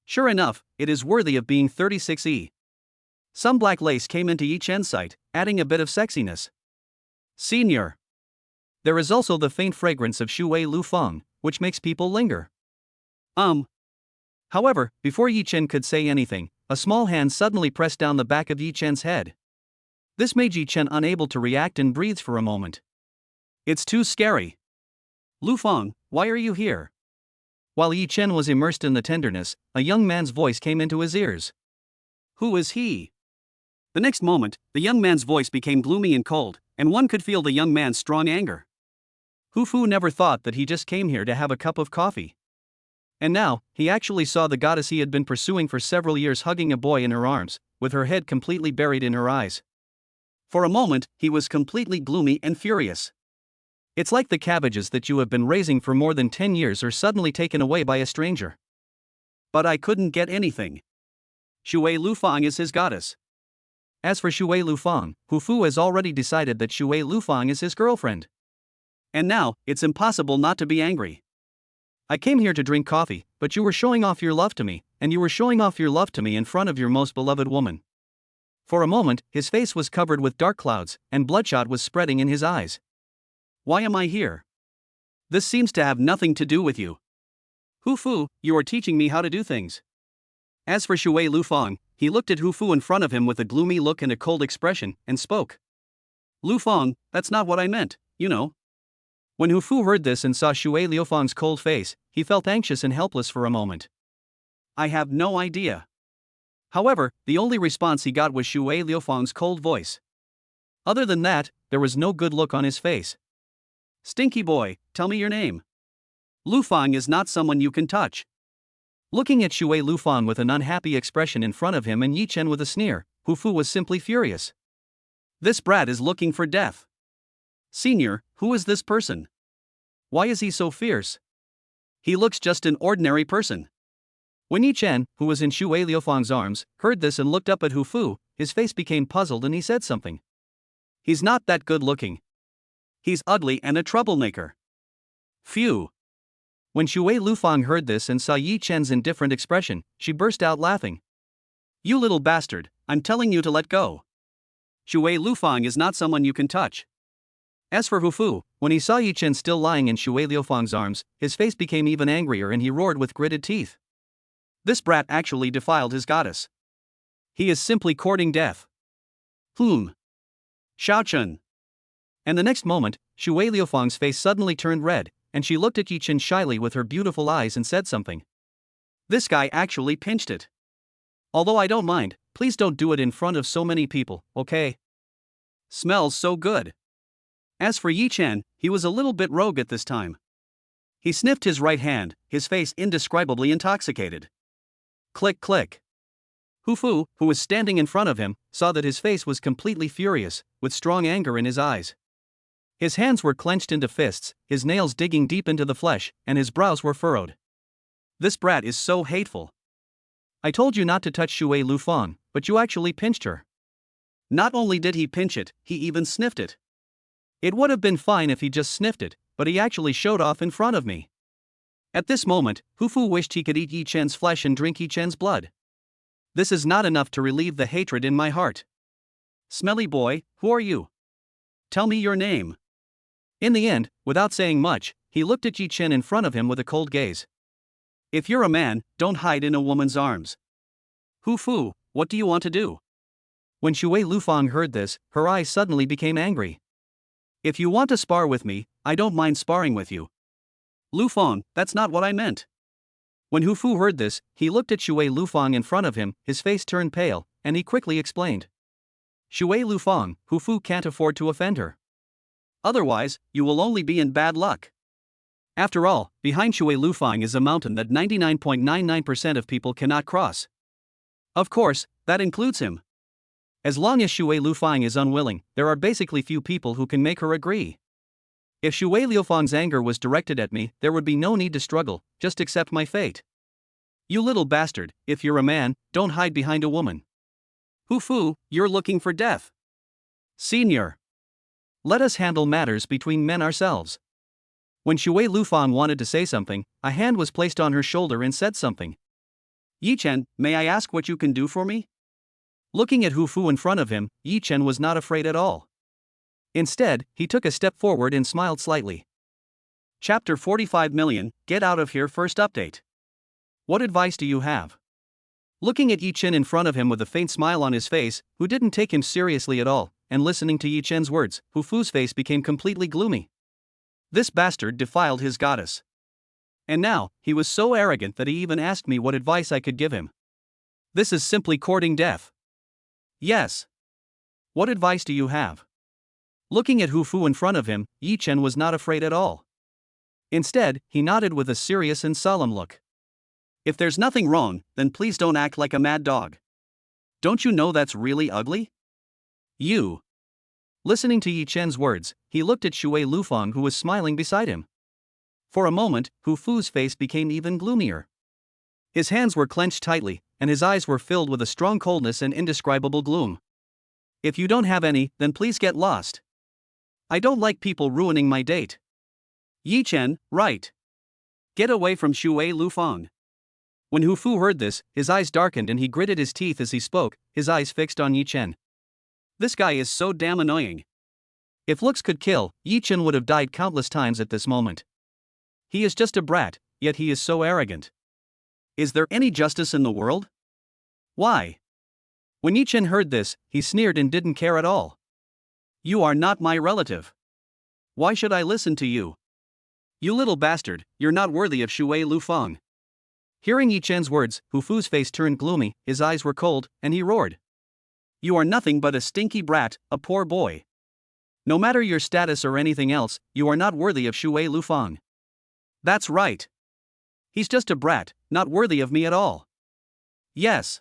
Sure enough, it is worthy of being 36E. Some black lace came into Yi Chen's sight, adding a bit of sexiness. Senior. There is also the faint fragrance of Shui Lufang, which makes people linger. However, before Yi Chen could say anything, a small hand suddenly pressed down the back of Yi Chen's head. This made Yi Chen unable to react and breathed for a moment. It's too scary. Lufang, why are you here? While Yi Chen was immersed in the tenderness, a young man's voice came into his ears. Who is he? The next moment, the young man's voice became gloomy and cold, and one could feel the young man's strong anger. Hu Fu never thought that he just came here to have a cup of coffee. And now, he actually saw the goddess he had been pursuing for several years hugging a boy in her arms, with her head completely buried in her eyes. For a moment, he was completely gloomy and furious. It's like the cabbages that you have been raising for more than 10 years are suddenly taken away by a stranger. But I couldn't get anything. Shui Lufang is his goddess. As for Shui Lufang, Hu Fu has already decided that Shui Lufang is his girlfriend. And now, it's impossible not to be angry. I came here to drink coffee, but you were showing off your love to me, and you were showing off your love to me in front of your most beloved woman. For a moment, his face was covered with dark clouds, and bloodshot was spreading in his eyes. Why am I here? This seems to have nothing to do with you. Hu Fu, you are teaching me how to do things. As for Shui Lufang, he looked at Hu Fu in front of him with a gloomy look and a cold expression, and spoke. Lufang, that's not what I meant, you know. When Hu Fu heard this and saw Shui Liufang's cold face, he felt anxious and helpless for a moment. I have no idea. However, the only response he got was Shui Liufang's cold voice. Other than that, there was no good look on his face. Stinky boy, tell me your name. Lufang is not someone you can touch. Looking at Shui Lufang with an unhappy expression in front of him and Yi Chen with a sneer, Hu Fu was simply furious. This brat is looking for death. Senior, who is this person? Why is he so fierce? He looks just an ordinary person. When Yi Chen, who was in Shui Liufang's arms, heard this and looked up at Hu Fu, his face became puzzled and he said something. He's not that good looking. He's ugly and a troublemaker. Phew. When Shui Lufang heard this and saw Yi Chen's indifferent expression, she burst out laughing. You little bastard, I'm telling you to let go. Shui Lufang is not someone you can touch. As for Hu Fu, when he saw Yi Chen still lying in Shui Liufang's arms, his face became even angrier and he roared with gritted teeth. This brat actually defiled his goddess. He is simply courting death. Xiaochen. And the next moment, Shui Liufang's face suddenly turned red, and she looked at Yi Chen shyly with her beautiful eyes and said something. This guy actually pinched it. Although I don't mind, please don't do it in front of so many people, okay? Smells so good. As for Yi Chen, he was a little bit rogue at this time. He sniffed his right hand, his face indescribably intoxicated. Click click. Hu Fu, who was standing in front of him, saw that his face was completely furious, with strong anger in his eyes. His hands were clenched into fists, his nails digging deep into the flesh, and his brows were furrowed. This brat is so hateful. I told you not to touch Shui Lufang, but you actually pinched her. Not only did he pinch it, he even sniffed it. It would have been fine if he just sniffed it, but he actually showed off in front of me. At this moment, Hufu wished he could eat Yi Chen's flesh and drink Yi Chen's blood. This is not enough to relieve the hatred in my heart. Smelly boy, who are you? Tell me your name. In the end, without saying much, he looked at Yi Chen in front of him with a cold gaze. If you're a man, don't hide in a woman's arms. Hufu, what do you want to do? When Shui Lufang heard this, her eyes suddenly became angry. If you want to spar with me, I don't mind sparring with you. Lufang, that's not what I meant. When Hufu heard this, he looked at Shui Lufang in front of him, his face turned pale, and he quickly explained. Shui Lufang, Hufu can't afford to offend her. Otherwise, you will only be in bad luck. After all, behind Shui Lufang is a mountain that 99.99% of people cannot cross. Of course, that includes him. As long as Shui Lufang is unwilling, there are basically few people who can make her agree. If Shui Lufang's anger was directed at me, there would be no need to struggle, just accept my fate. You little bastard, if you're a man, don't hide behind a woman. Hufu, you're looking for death. Senior. Let us handle matters between men ourselves. When Shui Lufang wanted to say something, a hand was placed on her shoulder and said something. Yi Chen, may I ask what you can do for me? Looking at Hufu in front of him, Yi Chen was not afraid at all. Instead, he took a step forward and smiled slightly. Chapter 45 million, Get Out of Here first update. What advice do you have? Looking at Yi Chen in front of him with a faint smile on his face, who didn't take him seriously at all, and listening to Yi Chen's words, Hufu's face became completely gloomy. This bastard defiled his goddess. And now, he was so arrogant that he even asked me what advice I could give him. This is simply courting death. Yes. What advice do you have? Looking at Hufu in front of him, Yi Chen was not afraid at all. Instead, he nodded with a serious and solemn look. If there's nothing wrong, then please don't act like a mad dog. Don't you know that's really ugly? You. Listening to Yi Chen's words, he looked at Shui Lufang who was smiling beside him. For a moment, Hufu's face became even gloomier. His hands were clenched tightly, and his eyes were filled with a strong coldness and indescribable gloom. If you don't have any, then please get lost. I don't like people ruining my date. Yi Chen, right. Get away from Shui Lufang. When Hufu heard this, his eyes darkened and he gritted his teeth as he spoke, his eyes fixed on Yi Chen. This guy is so damn annoying. If looks could kill, Yi Chen would have died countless times at this moment. He is just a brat, yet he is so arrogant. Is there any justice in the world? Why? When Yi Chen heard this, he sneered and didn't care at all. You are not my relative. Why should I listen to you? You little bastard, you're not worthy of Shui Lufang. Hearing Yi Chen's words, Hufu's face turned gloomy, his eyes were cold, and he roared. You are nothing but a stinky brat, a poor boy. No matter your status or anything else, you are not worthy of Shui Lufang. That's right. He's just a brat, not worthy of me at all. Yes.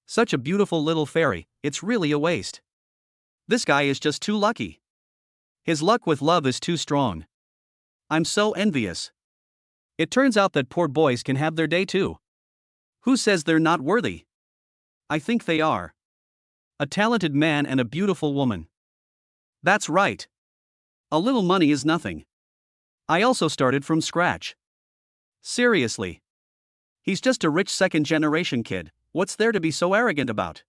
Such a beautiful little fairy, it's really a waste. This guy is just too lucky. His luck with love is too strong. I'm so envious. It turns out that poor boys can have their day too. Who says they're not worthy? I think they are. A talented man and a beautiful woman. That's right. A little money is nothing. I also started from scratch. Seriously. He's just a rich second-generation kid, what's there to be so arrogant about?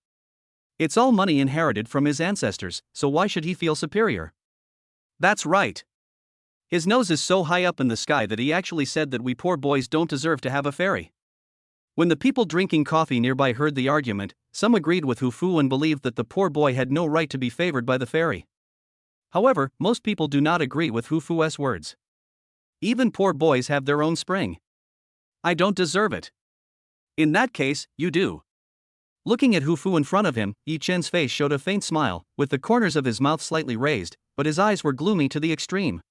It's all money inherited from his ancestors, so why should he feel superior? That's right. His nose is so high up in the sky that he actually said that we poor boys don't deserve to have a fairy. When the people drinking coffee nearby heard the argument, some agreed with Hufu and believed that the poor boy had no right to be favored by the fairy. However, most people do not agree with Hufu's words. Even poor boys have their own spring. I don't deserve it. In that case, you do. Looking at Hufu in front of him, Yi Chen's face showed a faint smile, with the corners of his mouth slightly raised, but his eyes were gloomy to the extreme.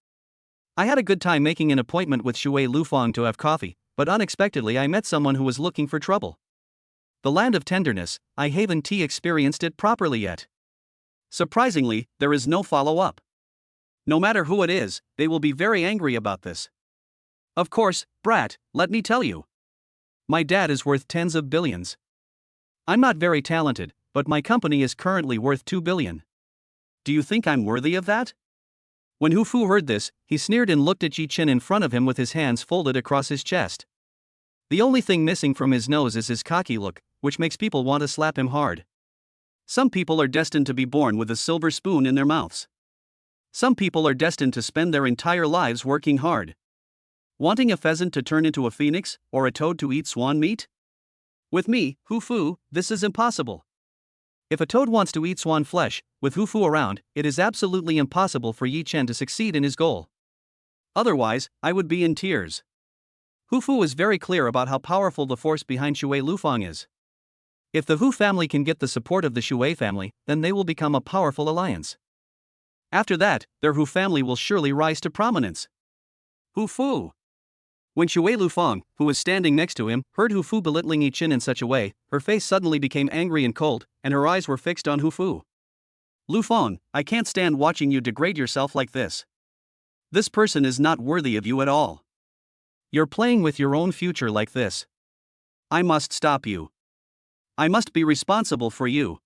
I had a good time making an appointment with Shui Lufang to have coffee, but unexpectedly I met someone who was looking for trouble. The land of tenderness, I haven't experienced it properly yet. Surprisingly, there is no follow-up. No matter who it is, they will be very angry about this. Of course, brat, let me tell you. My dad is worth tens of billions. I'm not very talented, but my company is currently worth 2 billion. Do you think I'm worthy of that? When Hu Fu heard this, he sneered and looked at Yi Chen in front of him with his hands folded across his chest. The only thing missing from his nose is his cocky look, which makes people want to slap him hard. Some people are destined to be born with a silver spoon in their mouths. Some people are destined to spend their entire lives working hard. Wanting a pheasant to turn into a phoenix, or a toad to eat swan meat? With me, Hu Fu, this is impossible. If a toad wants to eat swan flesh, with Hu Fu around, it is absolutely impossible for Yi Chen to succeed in his goal. Otherwise, I would be in tears. Hu Fu is very clear about how powerful the force behind Shui Lufang is. If the Hu family can get the support of the Shui family, then they will become a powerful alliance. After that, their Hu family will surely rise to prominence. Hu Fu. When Shui Lufang, who was standing next to him, heard Hu Fu belittling Yi Chen in such a way, her face suddenly became angry and cold, and her eyes were fixed on Hu Fu. Lufang, I can't stand watching you degrade yourself like this. This person is not worthy of you at all. You're playing with your own future like this. I must stop you. I must be responsible for you.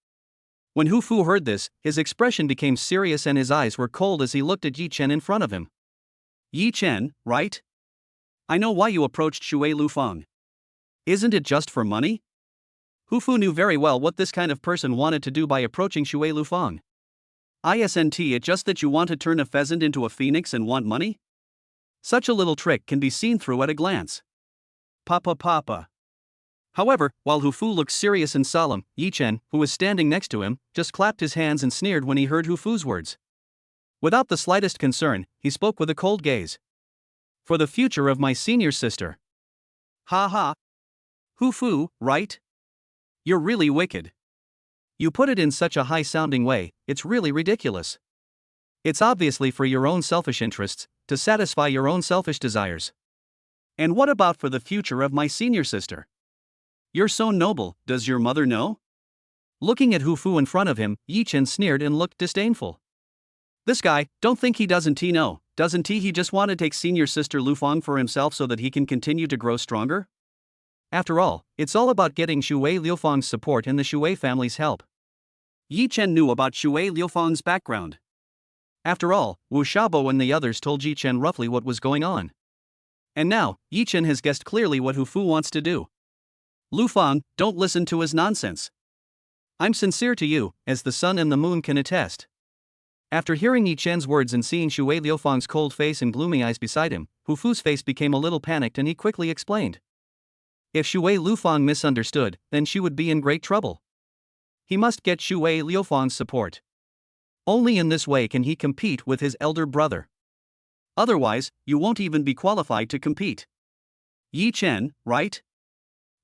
When Hu Fu heard this, his expression became serious and his eyes were cold as he looked at Yi Chen in front of him. Yi Chen, right? I know why you approached Shui Lufang. Isn't it just for money? Hu Fu knew very well what this kind of person wanted to do by approaching Shui Lufang. Isn't it just that you want to turn a pheasant into a phoenix and want money? Such a little trick can be seen through at a glance. Papa. However, while Hu Fu looked serious and solemn, Yi Chen, who was standing next to him, just clapped his hands and sneered when he heard Hu Fu's words. Without the slightest concern, he spoke with a cold gaze. For the future of my senior sister. Ha ha. Hu Fu, right? You're really wicked. You put it in such a high-sounding way, it's really ridiculous. It's obviously for your own selfish interests, to satisfy your own selfish desires. And what about for the future of my senior sister? You're so noble, does your mother know? Looking at Hu Fu in front of him, Yi Chen sneered and looked disdainful. This guy, don't think he doesn't know, doesn't he just want to take senior sister Lufang for himself so that he can continue to grow stronger? After all, it's all about getting Shui Liufang's support and the Shui family's help. Yi Chen knew about Shui Liufang's background. After all, Wu Xiaobo and the others told Yi Chen roughly what was going on. And now, Yi Chen has guessed clearly what Hu Fu wants to do. Lufang, don't listen to his nonsense. I'm sincere to you, as the sun and the moon can attest. After hearing Yi Chen's words and seeing Shui Liufang's cold face and gloomy eyes beside him, Hu Fu's face became a little panicked and he quickly explained. If Shui Lufang misunderstood, then she would be in great trouble. He must get Shui Liufang's support. Only in this way can he compete with his elder brother. Otherwise, you won't even be qualified to compete. Yi Chen, right?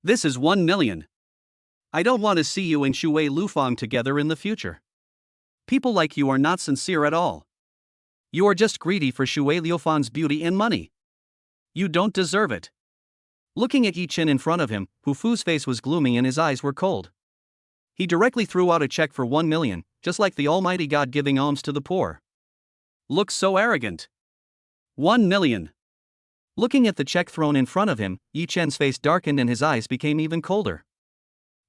This is 1 million. I don't want to see you and Shui Lufang together in the future. People like you are not sincere at all. You are just greedy for Shui Liufang's beauty and money. You don't deserve it. Looking at Yi Chen in front of him, Hu Fu's face was gloomy and his eyes were cold. He directly threw out a check for 1 million, just like the Almighty God giving alms to the poor. Looks so arrogant. 1 million. Looking at the check thrown in front of him, Yi Chen's face darkened and his eyes became even colder.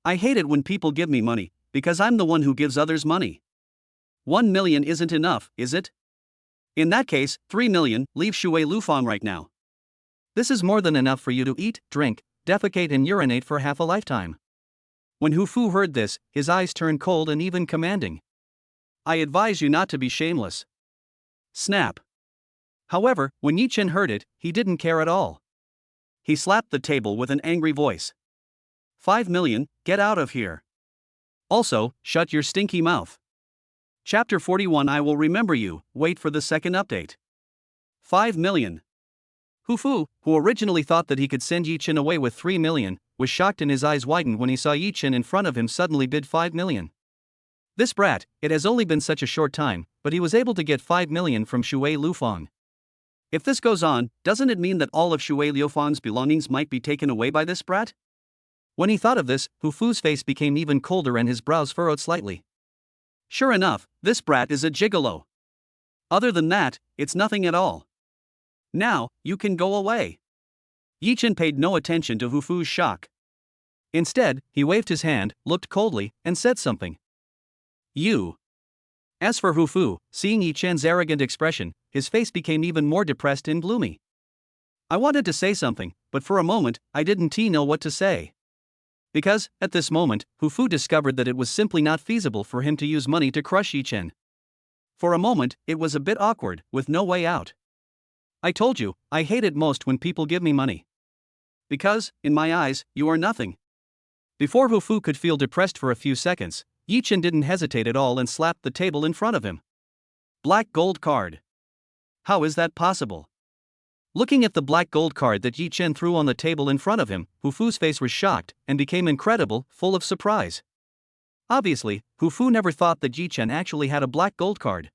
I hate it when people give me money, because I'm the one who gives others money. 1 million isn't enough, is it? In that case, 3 million, leave Shui Lufang right now. This is more than enough for you to eat, drink, defecate and urinate for half a lifetime. When Hu Fu heard this, his eyes turned cold and even commanding. I advise you not to be shameless. Snap. However, when Yi Chen heard it, he didn't care at all. He slapped the table with an angry voice. 5 million, get out of here. Also, shut your stinky mouth. Chapter 41 I will remember you, wait for the second update. 5 million. Hu Fu, who originally thought that he could send Yi Chen away with 3 million, was shocked and his eyes widened when he saw Yi Chen in front of him suddenly bid 5 million. This brat, it has only been such a short time, but he was able to get 5 million from Shui Lufang. If this goes on, doesn't it mean that all of Shui Liufang's belongings might be taken away by this brat? When he thought of this, Hu Fu's face became even colder and his brows furrowed slightly. Sure enough, this brat is a gigolo. Other than that, it's nothing at all. Now, you can go away. Yi Chen paid no attention to Hu Fu's shock. Instead, he waved his hand, looked coldly, and said something. You. As for Hu Fu, seeing Yi Chen's arrogant expression, his face became even more depressed and gloomy. I wanted to say something, but for a moment, I didn't know what to say. Because, at this moment, Hu Fu discovered that it was simply not feasible for him to use money to crush Yi Chen. For a moment, it was a bit awkward, with no way out. I told you, I hate it most when people give me money. Because, in my eyes, you are nothing. Before Hu Fu could feel depressed for a few seconds, Yi Chen didn't hesitate at all and slapped the table in front of him. Black gold card. How is that possible? Looking at the black gold card that Yi Chen threw on the table in front of him, Hu Fu's face was shocked and became incredible, full of surprise. Obviously, Hu Fu never thought that Yi Chen actually had a black gold card.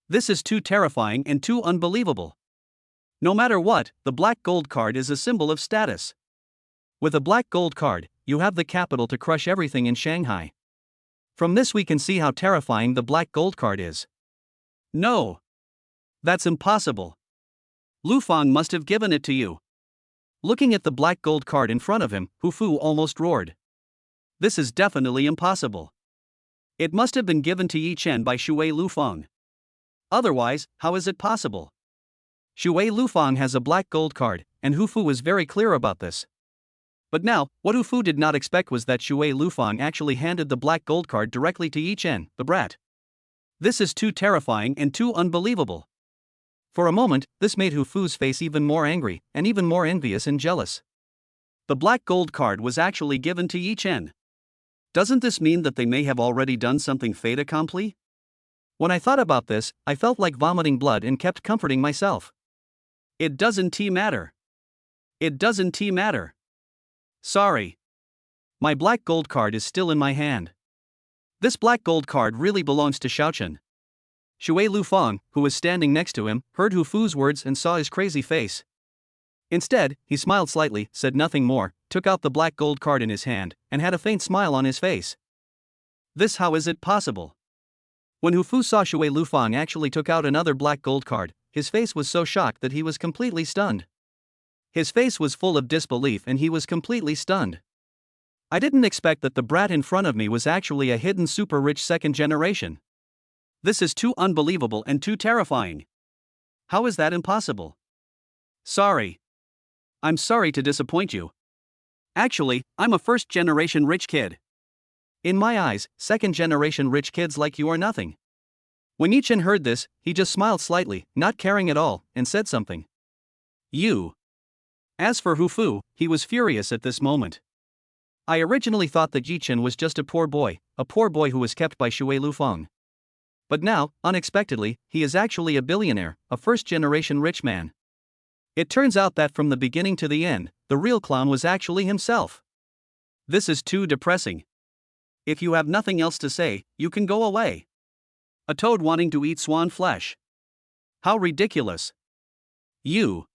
This is too terrifying and too unbelievable. No matter what, the black gold card is a symbol of status. With a black gold card, you have the capital to crush everything in Shanghai. From this we can see how terrifying the black gold card is. No. That's impossible. Lu Fang must have given it to you. Looking at the black gold card in front of him, Hu Fu almost roared. This is definitely impossible. It must have been given to Yi Chen by Shui Lu Fang. Otherwise, how is it possible? Shui Lu Fang has a black gold card, and Hu Fu was very clear about this. But now, what Hu Fu did not expect was that Shui Lu Fang actually handed the black gold card directly to Yi Chen, the brat. This is too terrifying and too unbelievable. For a moment, this made Hu Fu's face even more angry, and even more envious and jealous. The black gold card was actually given to Yi Chen. Doesn't this mean that they may have already done something fait accompli? When I thought about this, I felt like vomiting blood and kept comforting myself. It doesn't matter. It doesn't matter. Sorry. My black gold card is still in my hand. This black gold card really belongs to Xiaochen. Shui Lu Fang, who was standing next to him, heard Hu Fu's words and saw his crazy face. Instead, he smiled slightly, said nothing more, took out the black gold card in his hand, and had a faint smile on his face. How is it possible? When Hu Fu saw Shui Lu Fang actually took out another black gold card, his face was so shocked that he was completely stunned. His face was full of disbelief and he was completely stunned. I didn't expect that the brat in front of me was actually a hidden super rich second generation. This is too unbelievable and too terrifying. How is that impossible? Sorry. I'm sorry to disappoint you. Actually, I'm a first generation rich kid. In my eyes, second generation rich kids like you are nothing. When Yi Chen heard this, he just smiled slightly, not caring at all, and said something. You. As for Hu Fu, he was furious at this moment. I originally thought that Yi Chen was just a poor boy who was kept by Shui Lu Fang. But now, unexpectedly, he is actually a billionaire, a first-generation rich man. It turns out that from the beginning to the end, the real clown was actually himself. This is too depressing. If you have nothing else to say, you can go away. A toad wanting to eat swan flesh. How ridiculous. You.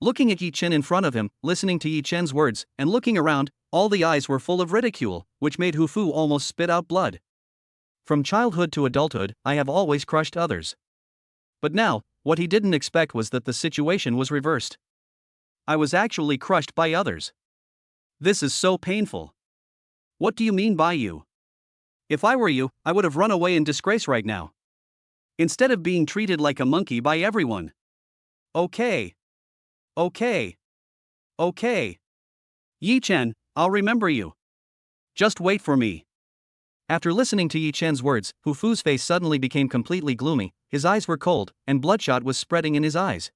Looking at Yi Chen in front of him, listening to Yi Chen's words, and looking around, all the eyes were full of ridicule, which made Hu Fu almost spit out blood. From childhood to adulthood, I have always crushed others. But now, what he didn't expect was that the situation was reversed. I was actually crushed by others. This is so painful. What do you mean by you? If I were you, I would have run away in disgrace right now. Instead of being treated like a monkey by everyone. Okay. Okay. Yi Chen, I'll remember you. Just wait for me. After listening to Yi Chen's words, Hu Fu's face suddenly became completely gloomy, his eyes were cold, and bloodshot was spreading in his eyes.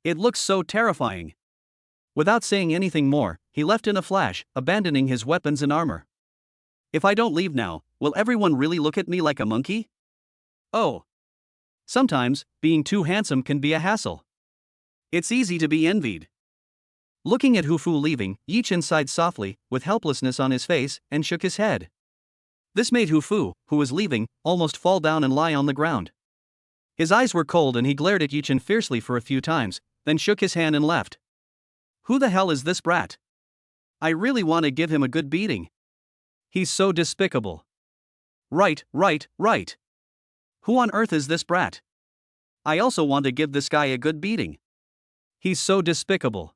It looks so terrifying. Without saying anything more, he left in a flash, abandoning his weapons and armor. If I don't leave now, will everyone really look at me like a monkey? Oh. Sometimes, being too handsome can be a hassle. It's easy to be envied. Looking at Hu Fu leaving, Yi Chen sighed softly, with helplessness on his face, and shook his head. This made Hu Fu, who was leaving, almost fall down and lie on the ground. His eyes were cold and he glared at Yi Chen fiercely for a few times, then shook his hand and left. Who the hell is this brat? I really want to give him a good beating. He's so despicable. Right. Who on earth is this brat? I also want to give this guy a good beating. He's so despicable.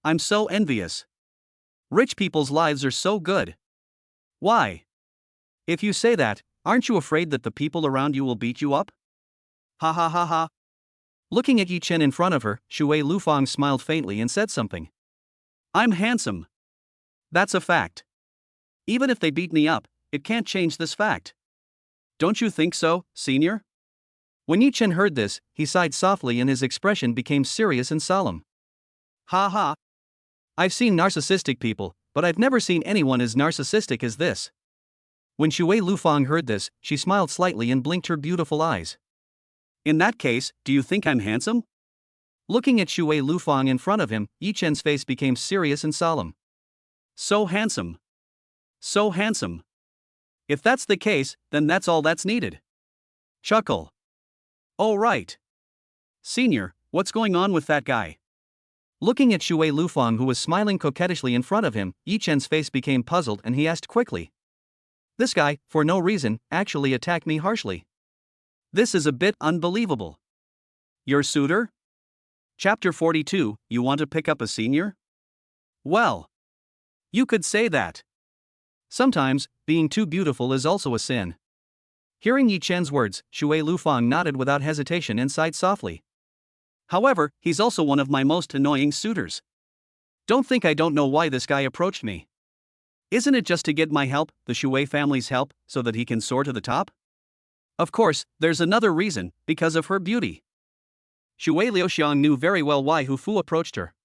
I'm so envious. Rich people's lives are so good. Why? If you say that, aren't you afraid that the people around you will beat you up? Ha ha ha ha. Looking at Yi Chen in front of her, Shui Lufang smiled faintly and said something. I'm handsome. That's a fact. Even if they beat me up, it can't change this fact. Don't you think so, senior? When Yi Chen heard this, he sighed softly and his expression became serious and solemn. Ha ha. I've seen narcissistic people, but I've never seen anyone as narcissistic as this. When Shui Lufang heard this, she smiled slightly and blinked her beautiful eyes. In that case, do you think I'm handsome? Looking at Shui Lufang in front of him, Yi Chen's face became serious and solemn. So handsome. So handsome. If that's the case, then that's all that's needed. Chuckle. Oh right. Senior, what's going on with that guy? Looking at Shui Lufang who was smiling coquettishly in front of him, Yi Chen's face became puzzled and he asked quickly. This guy, for no reason, actually attacked me harshly. This is a bit unbelievable. Your suitor? Chapter 42, you want to pick up a senior? Well, you could say that. Sometimes, being too beautiful is also a sin. Hearing Yi Chen's words, Shui Lufang nodded without hesitation and sighed softly. However, he's also one of my most annoying suitors. Don't think I don't know why this guy approached me. Isn't it just to get my help, the Shui family's help, so that he can soar to the top? Of course, there's another reason, because of her beauty. Shui Liuxiang knew very well why Hu Fu approached her.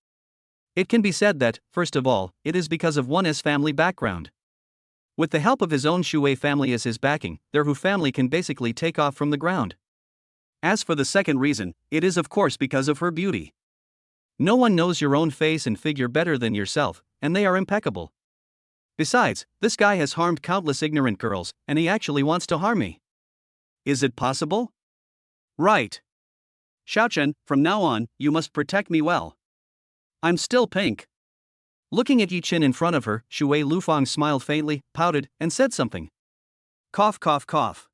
It can be said that, first of all, it is because of one's family background. With the help of his own Shui family as his backing, their Hu family can basically take off from the ground. As for the second reason, it is of course because of her beauty. No one knows your own face and figure better than yourself, and they are impeccable. Besides, this guy has harmed countless ignorant girls, and he actually wants to harm me. Is it possible? Right. Xiaochen, from now on, you must protect me well. I'm still pink. Looking at Yi Chen in front of her, Shui Lufang smiled faintly, pouted, and said something. Cough cough cough.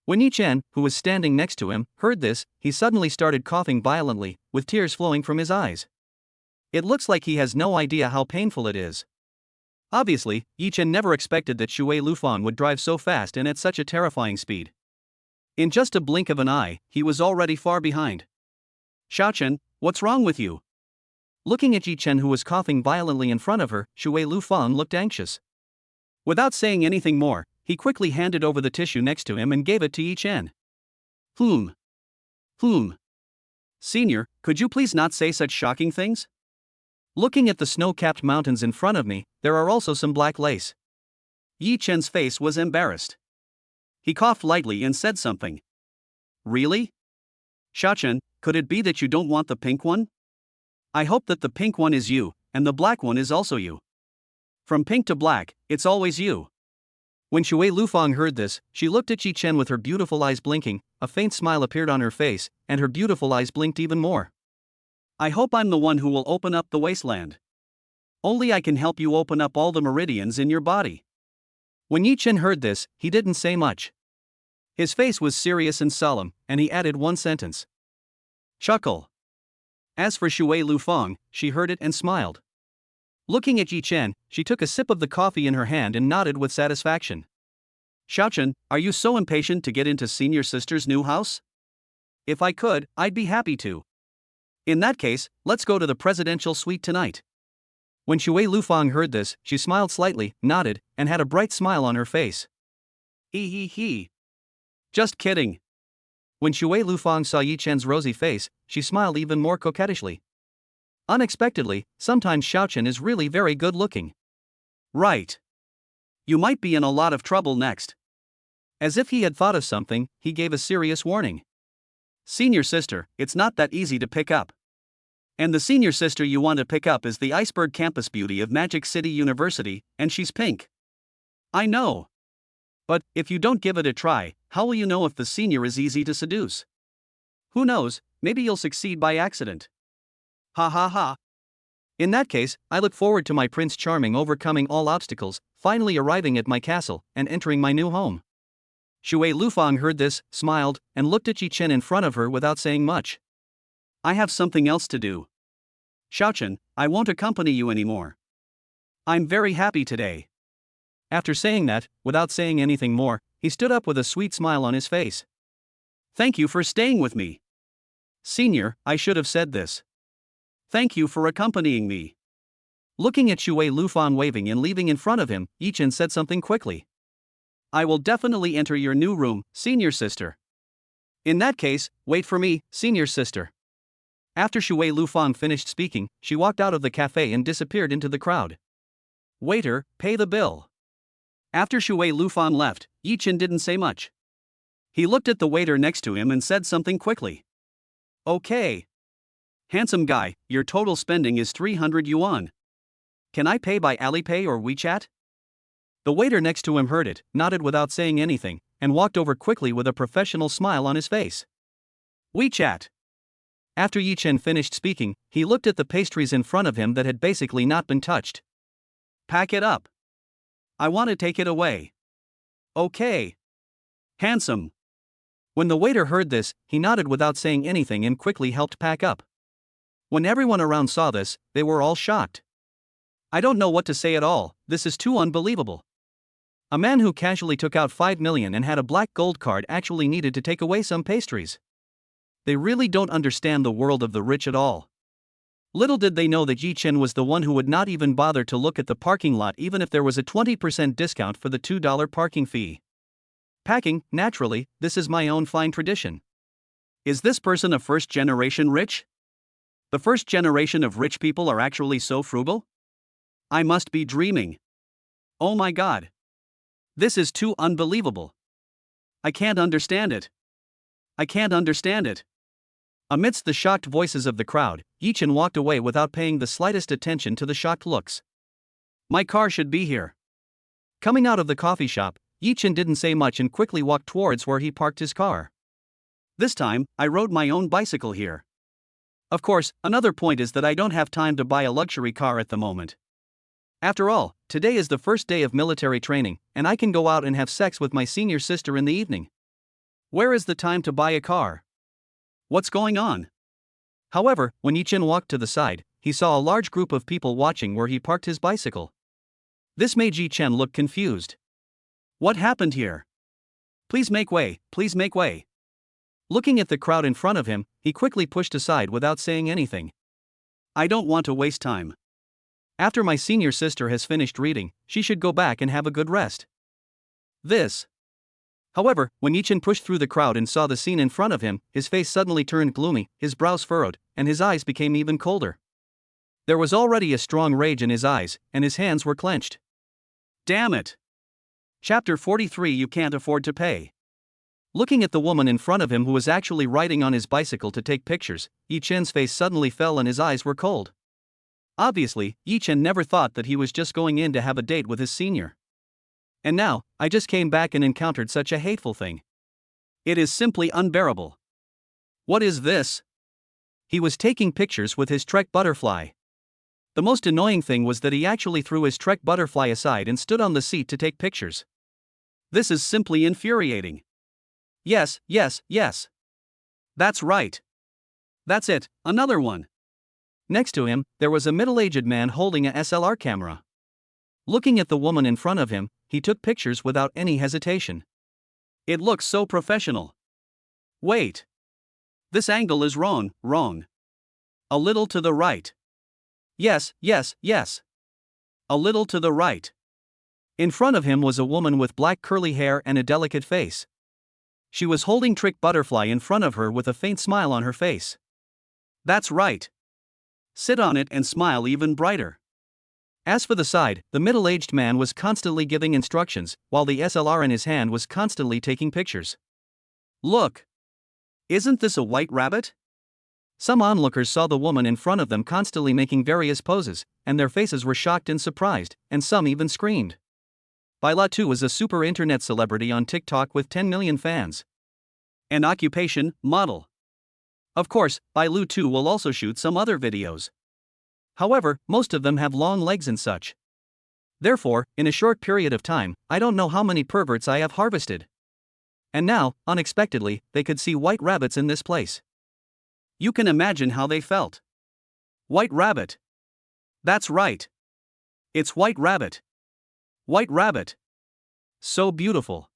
When Yi Chen, who was standing next to him, heard this, he suddenly started coughing violently, with tears flowing from his eyes. It looks like he has no idea how painful it is. Obviously, Yi Chen never expected that Shui Lufang would drive so fast and at such a terrifying speed. In just a blink of an eye, he was already far behind. Xiaochen, what's wrong with you? Looking at Yi Chen who was coughing violently in front of her, Shui Lufang looked anxious. Without saying anything more, he quickly handed over the tissue next to him and gave it to Yi Chen. Hmm. Senior, could you please not say such shocking things? Looking at the snow-capped mountains in front of me, there are also some black lace. Yi Chen's face was embarrassed. He coughed lightly and said something. Really? Xiaochen, could it be that you don't want the pink one? I hope that the pink one is you, and the black one is also you. From pink to black, it's always you. When Shui Lufang heard this, she looked at Yi Chen with her beautiful eyes blinking, a faint smile appeared on her face, and her beautiful eyes blinked even more. I hope I'm the one who will open up the wasteland. Only I can help you open up all the meridians in your body. When Yi Chen heard this, he didn't say much. His face was serious and solemn, and he added one sentence. Chuckle. As for Shui Lufang, she heard it and smiled. Looking at Yi Chen, she took a sip of the coffee in her hand and nodded with satisfaction. Xiaochen, are you so impatient to get into senior sister's new house? If I could, I'd be happy to. In that case, let's go to the presidential suite tonight. When Shui Lufang heard this, she smiled slightly, nodded, and had a bright smile on her face. He. Just kidding. When Shui Lufang saw Yi Chen's rosy face, she smiled even more coquettishly. Unexpectedly, sometimes Xiaochen is really very good looking. Right. You might be in a lot of trouble next. As if he had thought of something, he gave a serious warning. Senior sister, it's not that easy to pick up. And the senior sister you want to pick up is the iceberg campus beauty of Magic City University, and she's pink. I know. But, if you don't give it a try, how will you know if the senior is easy to seduce? Who knows, maybe you'll succeed by accident. Ha ha ha. In that case, I look forward to my Prince Charming overcoming all obstacles, finally arriving at my castle, and entering my new home. Shui Lufang heard this, smiled, and looked at Yi Chen in front of her without saying much. I have something else to do. Xiaochen, I won't accompany you anymore. I'm very happy today. After saying that, without saying anything more, he stood up with a sweet smile on his face. Thank you for staying with me. Senior, I should have said this. Thank you for accompanying me. Looking at Shui Lufang waving and leaving in front of him, Yi Chen said something quickly. I will definitely enter your new room, senior sister. In that case, wait for me, senior sister. After Shui Lufang finished speaking, she walked out of the cafe and disappeared into the crowd. Waiter, pay the bill. After Shui Lufang left, Yi Chen didn't say much. He looked at the waiter next to him and said something quickly. Okay. Handsome guy, your total spending is 300 yuan. Can I pay by Alipay or WeChat? The waiter next to him heard it, nodded without saying anything, and walked over quickly with a professional smile on his face. WeChat. After Yi Chen finished speaking, he looked at the pastries in front of him that had basically not been touched. Pack it up. I want to take it away. Okay. Handsome. When the waiter heard this, he nodded without saying anything and quickly helped pack up. When everyone around saw this, they were all shocked. I don't know what to say at all, this is too unbelievable. A man who casually took out 5 million and had a black gold card actually needed to take away some pastries. They really don't understand the world of the rich at all. Little did they know that Yi Chen was the one who would not even bother to look at the parking lot even if there was a 20% discount for the $2 parking fee. Packing, naturally, this is my own fine tradition. Is this person a first generation rich? The first generation of rich people are actually so frugal? I must be dreaming. Oh my god. This is too unbelievable. I can't understand it. I can't understand it. Amidst the shocked voices of the crowd, Yi Chen walked away without paying the slightest attention to the shocked looks. My car should be here. Coming out of the coffee shop, Yi Chen didn't say much and quickly walked towards where he parked his car. This time, I rode my own bicycle here. Of course, another point is that I don't have time to buy a luxury car at the moment. After all, today is the first day of military training, and I can go out and have sex with my senior sister in the evening. Where is the time to buy a car? What's going on? However, when Yi Chen walked to the side, he saw a large group of people watching where he parked his bicycle. This made Yi Chen look confused. What happened here? Please make way, please make way. Looking at the crowd in front of him, he quickly pushed aside without saying anything. I don't want to waste time. After my senior sister has finished reading, she should go back and have a good rest. This. However, when Yi Chen pushed through the crowd and saw the scene in front of him, his face suddenly turned gloomy, his brows furrowed, and his eyes became even colder. There was already a strong rage in his eyes, and his hands were clenched. Damn it! Chapter 43 You Can't Afford to Pay. Looking at the woman in front of him who was actually riding on his bicycle to take pictures, Yi Chen's face suddenly fell and his eyes were cold. Obviously, Yi Chen never thought that he was just going in to have a date with his senior. And now, I just came back and encountered such a hateful thing. It is simply unbearable. What is this? He was taking pictures with his Trek butterfly. The most annoying thing was that he actually threw his Trek butterfly aside and stood on the seat to take pictures. This is simply infuriating. Yes, yes, yes. That's right. That's it, another one. Next to him, there was a middle-aged man holding a SLR camera. Looking at the woman in front of him, he took pictures without any hesitation. It looks so professional. Wait. This angle is wrong, wrong. A little to the right. Yes, yes, yes. A little to the right. In front of him was a woman with black curly hair and a delicate face. She was holding Trick Butterfly in front of her with a faint smile on her face. That's right. Sit on it and smile even brighter. As for the side, the middle-aged man was constantly giving instructions, while the SLR in his hand was constantly taking pictures. Look! Isn't this a white rabbit? Some onlookers saw the woman in front of them constantly making various poses, and their faces were shocked and surprised, and some even screamed. Bai La too is a super internet celebrity on TikTok with 10 million fans. An occupation, model. Of course, Bai Lu too will also shoot some other videos. However, most of them have long legs and such. Therefore, in a short period of time, I don't know how many perverts I have harvested. And now, unexpectedly, they could see white rabbits in this place. You can imagine how they felt. White rabbit. That's right. It's White Rabbit. White Rabbit. So beautiful.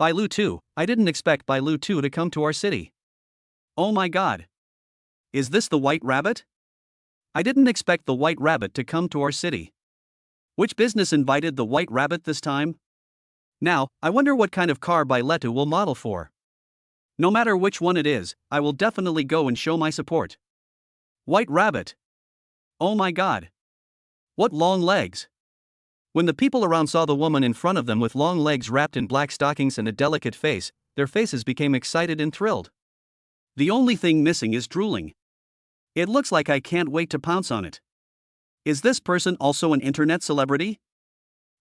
Bailu 2, I didn't expect Bailu 2 to come to our city. Oh my god. Is this the White Rabbit? I didn't expect the White Rabbit to come to our city. Which business invited the White Rabbit this time? Now, I wonder what kind of car Bailetu will model for. No matter which one it is, I will definitely go and show my support. White Rabbit. Oh my god. What long legs. When the people around saw the woman in front of them with long legs wrapped in black stockings and a delicate face, their faces became excited and thrilled. The only thing missing is drooling. It looks like I can't wait to pounce on it. Is this person also an internet celebrity?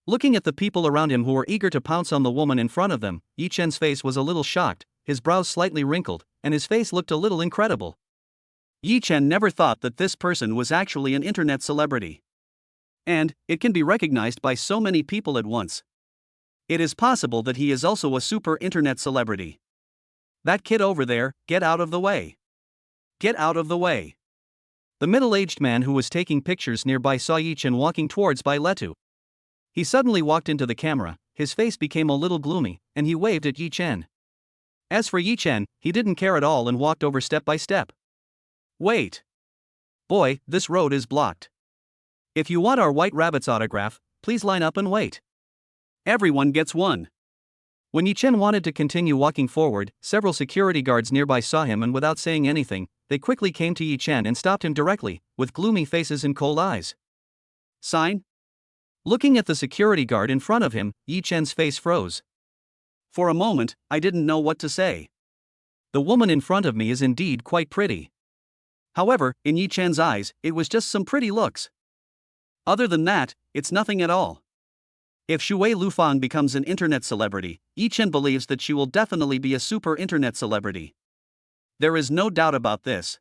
Looking at the people around him who were eager to pounce on the woman in front of them, Yi Chen's face was a little shocked, his brows slightly wrinkled, and his face looked a little incredible. Yi Chen never thought that this person was actually an internet celebrity. And it can be recognized by so many people at once. It is possible that he is also a super internet celebrity. That kid over there, get out of the way. Get out of the way. The middle-aged man who was taking pictures nearby saw Yi Chen walking towards Bailetu. He suddenly walked into the camera, his face became a little gloomy, and he waved at Yi Chen. As for Yi Chen, he didn't care at all and walked over step by step. Wait. Boy, this road is blocked. If you want our White Rabbit's autograph, please line up and wait. Everyone gets one. When Yi Chen wanted to continue walking forward, several security guards nearby saw him and without saying anything, they quickly came to Yi Chen and stopped him directly, with gloomy faces and cold eyes. Sign? Looking at the security guard in front of him, Yi Chen's face froze. For a moment, I didn't know what to say. The woman in front of me is indeed quite pretty. However, in Yi Chen's eyes, it was just some pretty looks. Other than that, it's nothing at all. If Shui Lufang becomes an internet celebrity, Yi Chen believes that she will definitely be a super internet celebrity. There is no doubt about this.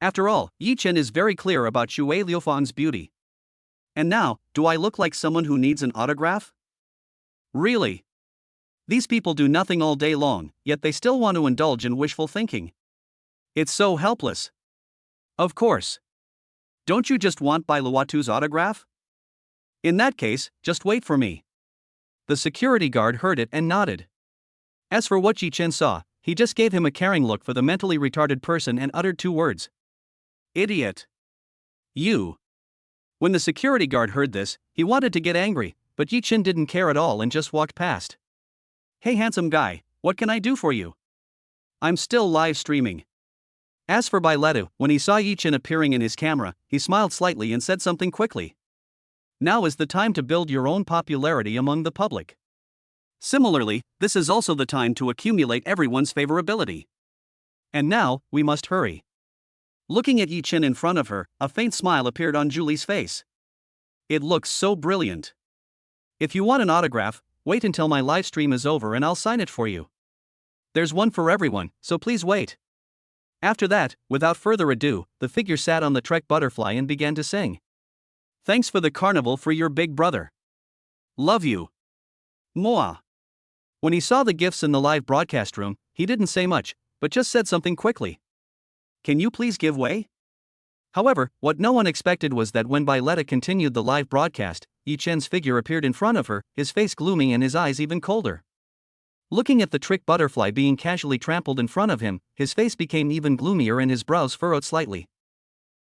After all, Yi Chen is very clear about Shui Lufang's beauty. And now, do I look like someone who needs an autograph? Really? These people do nothing all day long, yet they still want to indulge in wishful thinking. It's so helpless. Of course. Don't you just want Bailuatu's autograph? In that case, just wait for me. The security guard heard it and nodded. As for what Yi Chen saw, he just gave him a caring look for the mentally retarded person and uttered 2 words. Idiot. You. When the security guard heard this, he wanted to get angry, but Yi Chen didn't care at all and just walked past. Hey handsome guy, what can I do for you? I'm still live streaming. As for Bailetu, when he saw Yi Chen appearing in his camera, he smiled slightly and said something quickly. Now is the time to build your own popularity among the public. Similarly, this is also the time to accumulate everyone's favorability. And now, we must hurry. Looking at Yi Chen in front of her, a faint smile appeared on Julie's face. It looks so brilliant. If you want an autograph, wait until my live stream is over and I'll sign it for you. There's one for everyone, so please wait. After that, without further ado, the figure sat on the Trek butterfly and began to sing. Thanks for the carnival for your big brother. Love you. Moa. When he saw the gifts in the live broadcast room, he didn't say much, but just said something quickly. Can you please give way? However, what no one expected was that when Baileta continued the live broadcast, Yi Chen's figure appeared in front of her, his face gloomy and his eyes even colder. Looking at the trick butterfly being casually trampled in front of him, his face became even gloomier and his brows furrowed slightly.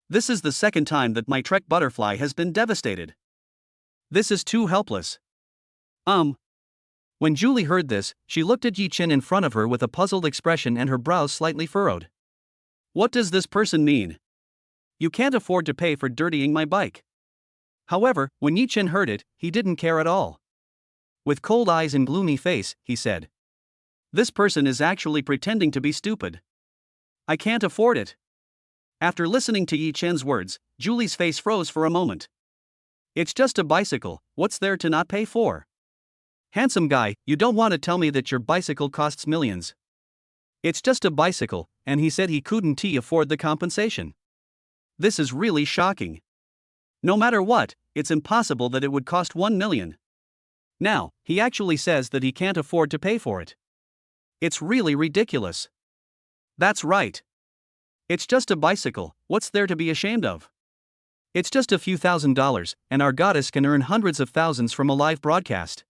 This is the second time that my trek butterfly has been devastated. This is too helpless. When Julie heard this, she looked at Yi Chen in front of her with a puzzled expression and her brows slightly furrowed. What does this person mean? You can't afford to pay for dirtying my bike. However, when Yi Chen heard it, he didn't care at all. With cold eyes and gloomy face, he said. This person is actually pretending to be stupid. I can't afford it. After listening to Yi Chen's words, Julie's face froze for a moment. It's just a bicycle, what's there to not pay for? Handsome guy, you don't want to tell me that your bicycle costs millions. It's just a bicycle, and he said he couldn't afford the compensation. This is really shocking. No matter what, it's impossible that it would cost 1 million. Now, he actually says that he can't afford to pay for it. It's really ridiculous. That's right. It's just a bicycle, what's there to be ashamed of? It's just a few $1,000s, and our goddess can earn hundreds of thousands from a live broadcast.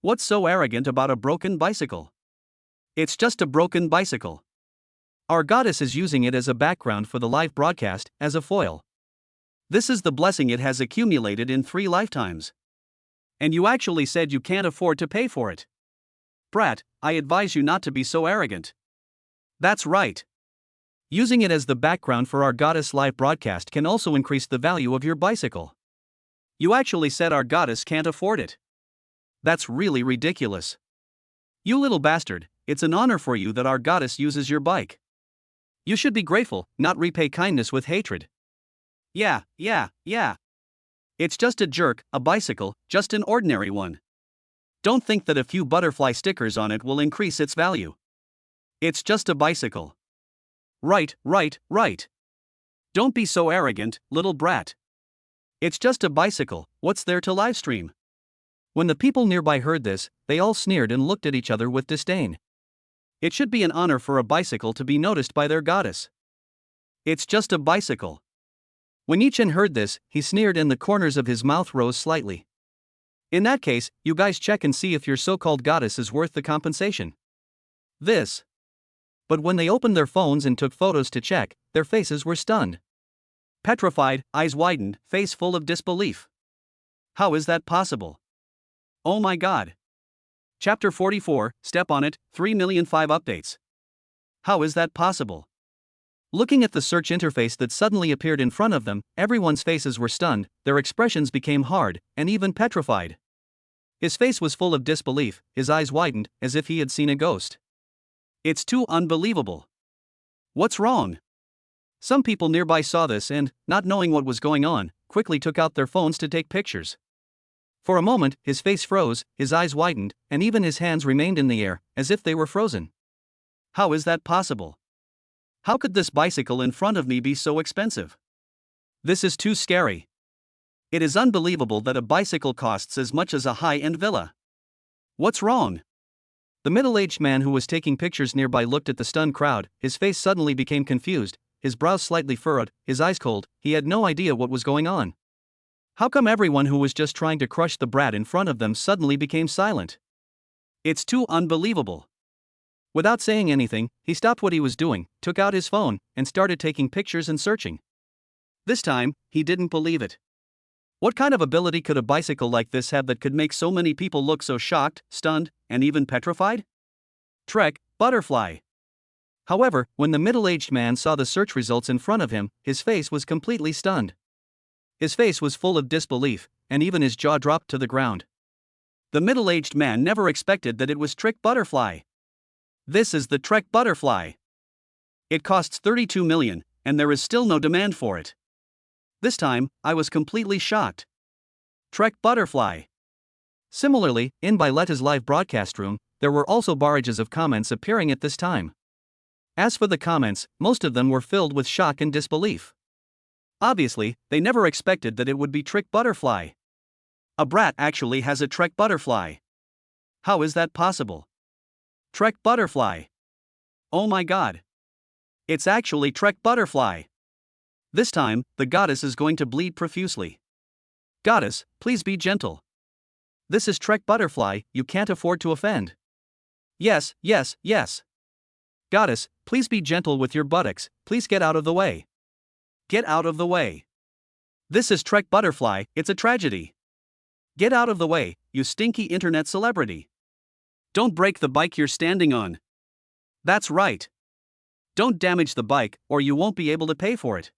What's so arrogant about a broken bicycle? It's just a broken bicycle. Our goddess is using it as a background for the live broadcast, as a foil. This is the blessing it has accumulated in 3 lifetimes. And you actually said you can't afford to pay for it. Brat, I advise you not to be so arrogant. That's right. Using it as the background for our goddess live broadcast can also increase the value of your bicycle. You actually said our goddess can't afford it. That's really ridiculous. You little bastard, it's an honor for you that our goddess uses your bike. You should be grateful, not repay kindness with hatred. Yeah. It's just a jerk, a bicycle, just an ordinary one. Don't think that a few butterfly stickers on it will increase its value. It's just a bicycle. Right. Don't be so arrogant, little brat. It's just a bicycle, what's there to livestream? When the people nearby heard this, they all sneered and looked at each other with disdain. It should be an honor for a bicycle to be noticed by their goddess. It's just a bicycle. When Ichin heard this, he sneered and the corners of his mouth rose slightly. In that case, you guys check and see if your so-called goddess is worth the compensation. This. But when they opened their phones and took photos to check, their faces were stunned. Petrified, eyes widened, face full of disbelief. How is that possible? Oh my god. Chapter 44, Step on It, 3,000,005 updates. How is that possible? Looking at the search interface that suddenly appeared in front of them, everyone's faces were stunned, their expressions became hard, and even petrified. His face was full of disbelief, his eyes widened, as if he had seen a ghost. It's too unbelievable. What's wrong? Some people nearby saw this and, not knowing what was going on, quickly took out their phones to take pictures. For a moment, his face froze, his eyes widened, and even his hands remained in the air, as if they were frozen. How is that possible? How could this bicycle in front of me be so expensive? This is too scary. It is unbelievable that a bicycle costs as much as a high-end villa. What's wrong? The middle-aged man who was taking pictures nearby looked at the stunned crowd, his face suddenly became confused, his brows slightly furrowed, his eyes cold, he had no idea what was going on. How come everyone who was just trying to crush the brat in front of them suddenly became silent? It's too unbelievable. Without saying anything, he stopped what he was doing, took out his phone, and started taking pictures and searching. This time, he didn't believe it. What kind of ability could a bicycle like this have that could make so many people look so shocked, stunned, and even petrified? Trek, butterfly. However, when the middle-aged man saw the search results in front of him, his face was completely stunned. His face was full of disbelief, and even his jaw dropped to the ground. The middle-aged man never expected that it was Trek Butterfly. This is the Trek Butterfly. It costs 32 million, and there is still no demand for it. This time, I was completely shocked. Trek Butterfly. Similarly, in Bileta's live broadcast room, there were also barrages of comments appearing at this time. As for the comments, most of them were filled with shock and disbelief. Obviously, they never expected that it would be Trek Butterfly. A brat actually has a Trek Butterfly. How is that possible? Trek Butterfly. Oh my god. It's actually Trek Butterfly. This time, the goddess is going to bleed profusely. Goddess, please be gentle. This is Trek Butterfly, you can't afford to offend. Yes. Goddess, please be gentle with your buttocks, please get out of the way. Get out of the way. This is Trek Butterfly, it's a tragedy. Get out of the way, you stinky internet celebrity. Don't break the bike you're standing on. That's right. Don't damage the bike, or you won't be able to pay for it.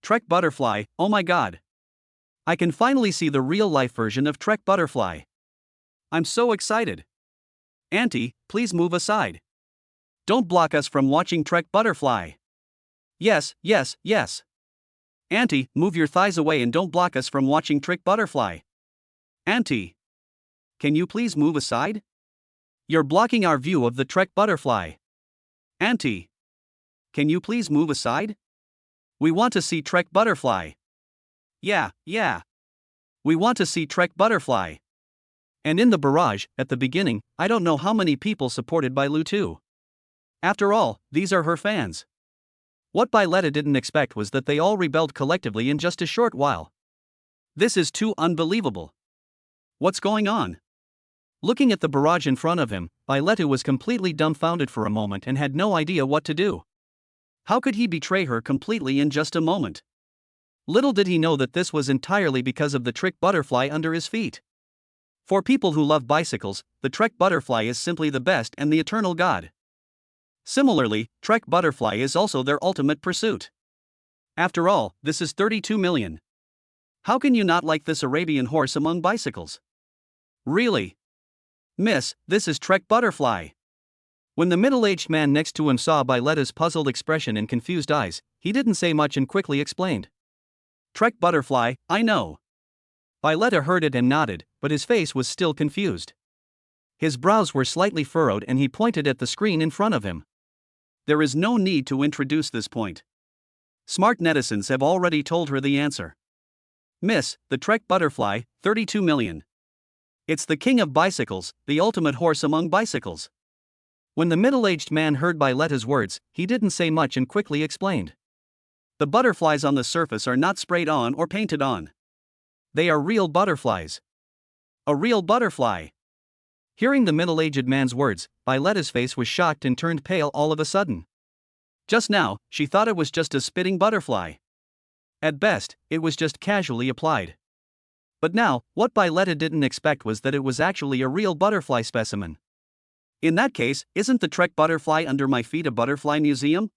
Trek Butterfly, oh my god. I can finally see the real-life version of Trek Butterfly. I'm so excited. Auntie, please move aside. Don't block us from watching Trek Butterfly. Yes. Auntie, move your thighs away and don't block us from watching Trek Butterfly. Auntie. Can you please move aside? You're blocking our view of the Trek Butterfly. Auntie. Can you please move aside? We want to see Trek Butterfly. Yeah. We want to see Trek Butterfly. And in the barrage, at the beginning, I don't know how many people supported Bailu too. After all, these are her fans. What Bailetta didn't expect was that they all rebelled collectively in just a short while. This is too unbelievable. What's going on? Looking at the barrage in front of him, Bailetta was completely dumbfounded for a moment and had no idea what to do. How could he betray her completely in just a moment? Little did he know that this was entirely because of the trick butterfly under his feet. For people who love bicycles, the Trek butterfly is simply the best and the eternal god. Similarly, Trek butterfly is also their ultimate pursuit. After all, this is 32 million. How can you not like this Arabian horse among bicycles? Really? Miss, this is Trek butterfly. When the middle-aged man next to him saw Bailetta's puzzled expression and confused eyes, he didn't say much and quickly explained. Trek butterfly, I know. Bailetta heard it and nodded, but his face was still confused. His brows were slightly furrowed and he pointed at the screen in front of him. There is no need to introduce this point. Smart netizens have already told her the answer. Miss, the Trek butterfly, 32 million. It's the king of bicycles, the ultimate horse among bicycles. When the middle-aged man heard Bailetta's words, he didn't say much and quickly explained. The butterflies on the surface are not sprayed on or painted on. They are real butterflies. A real butterfly. Hearing the middle-aged man's words, Bailetta's face was shocked and turned pale all of a sudden. Just now, she thought it was just a spitting butterfly. At best, it was just casually applied. But now, what Bailetta didn't expect was that it was actually a real butterfly specimen. In that case, isn't the Trek butterfly under my feet a butterfly museum?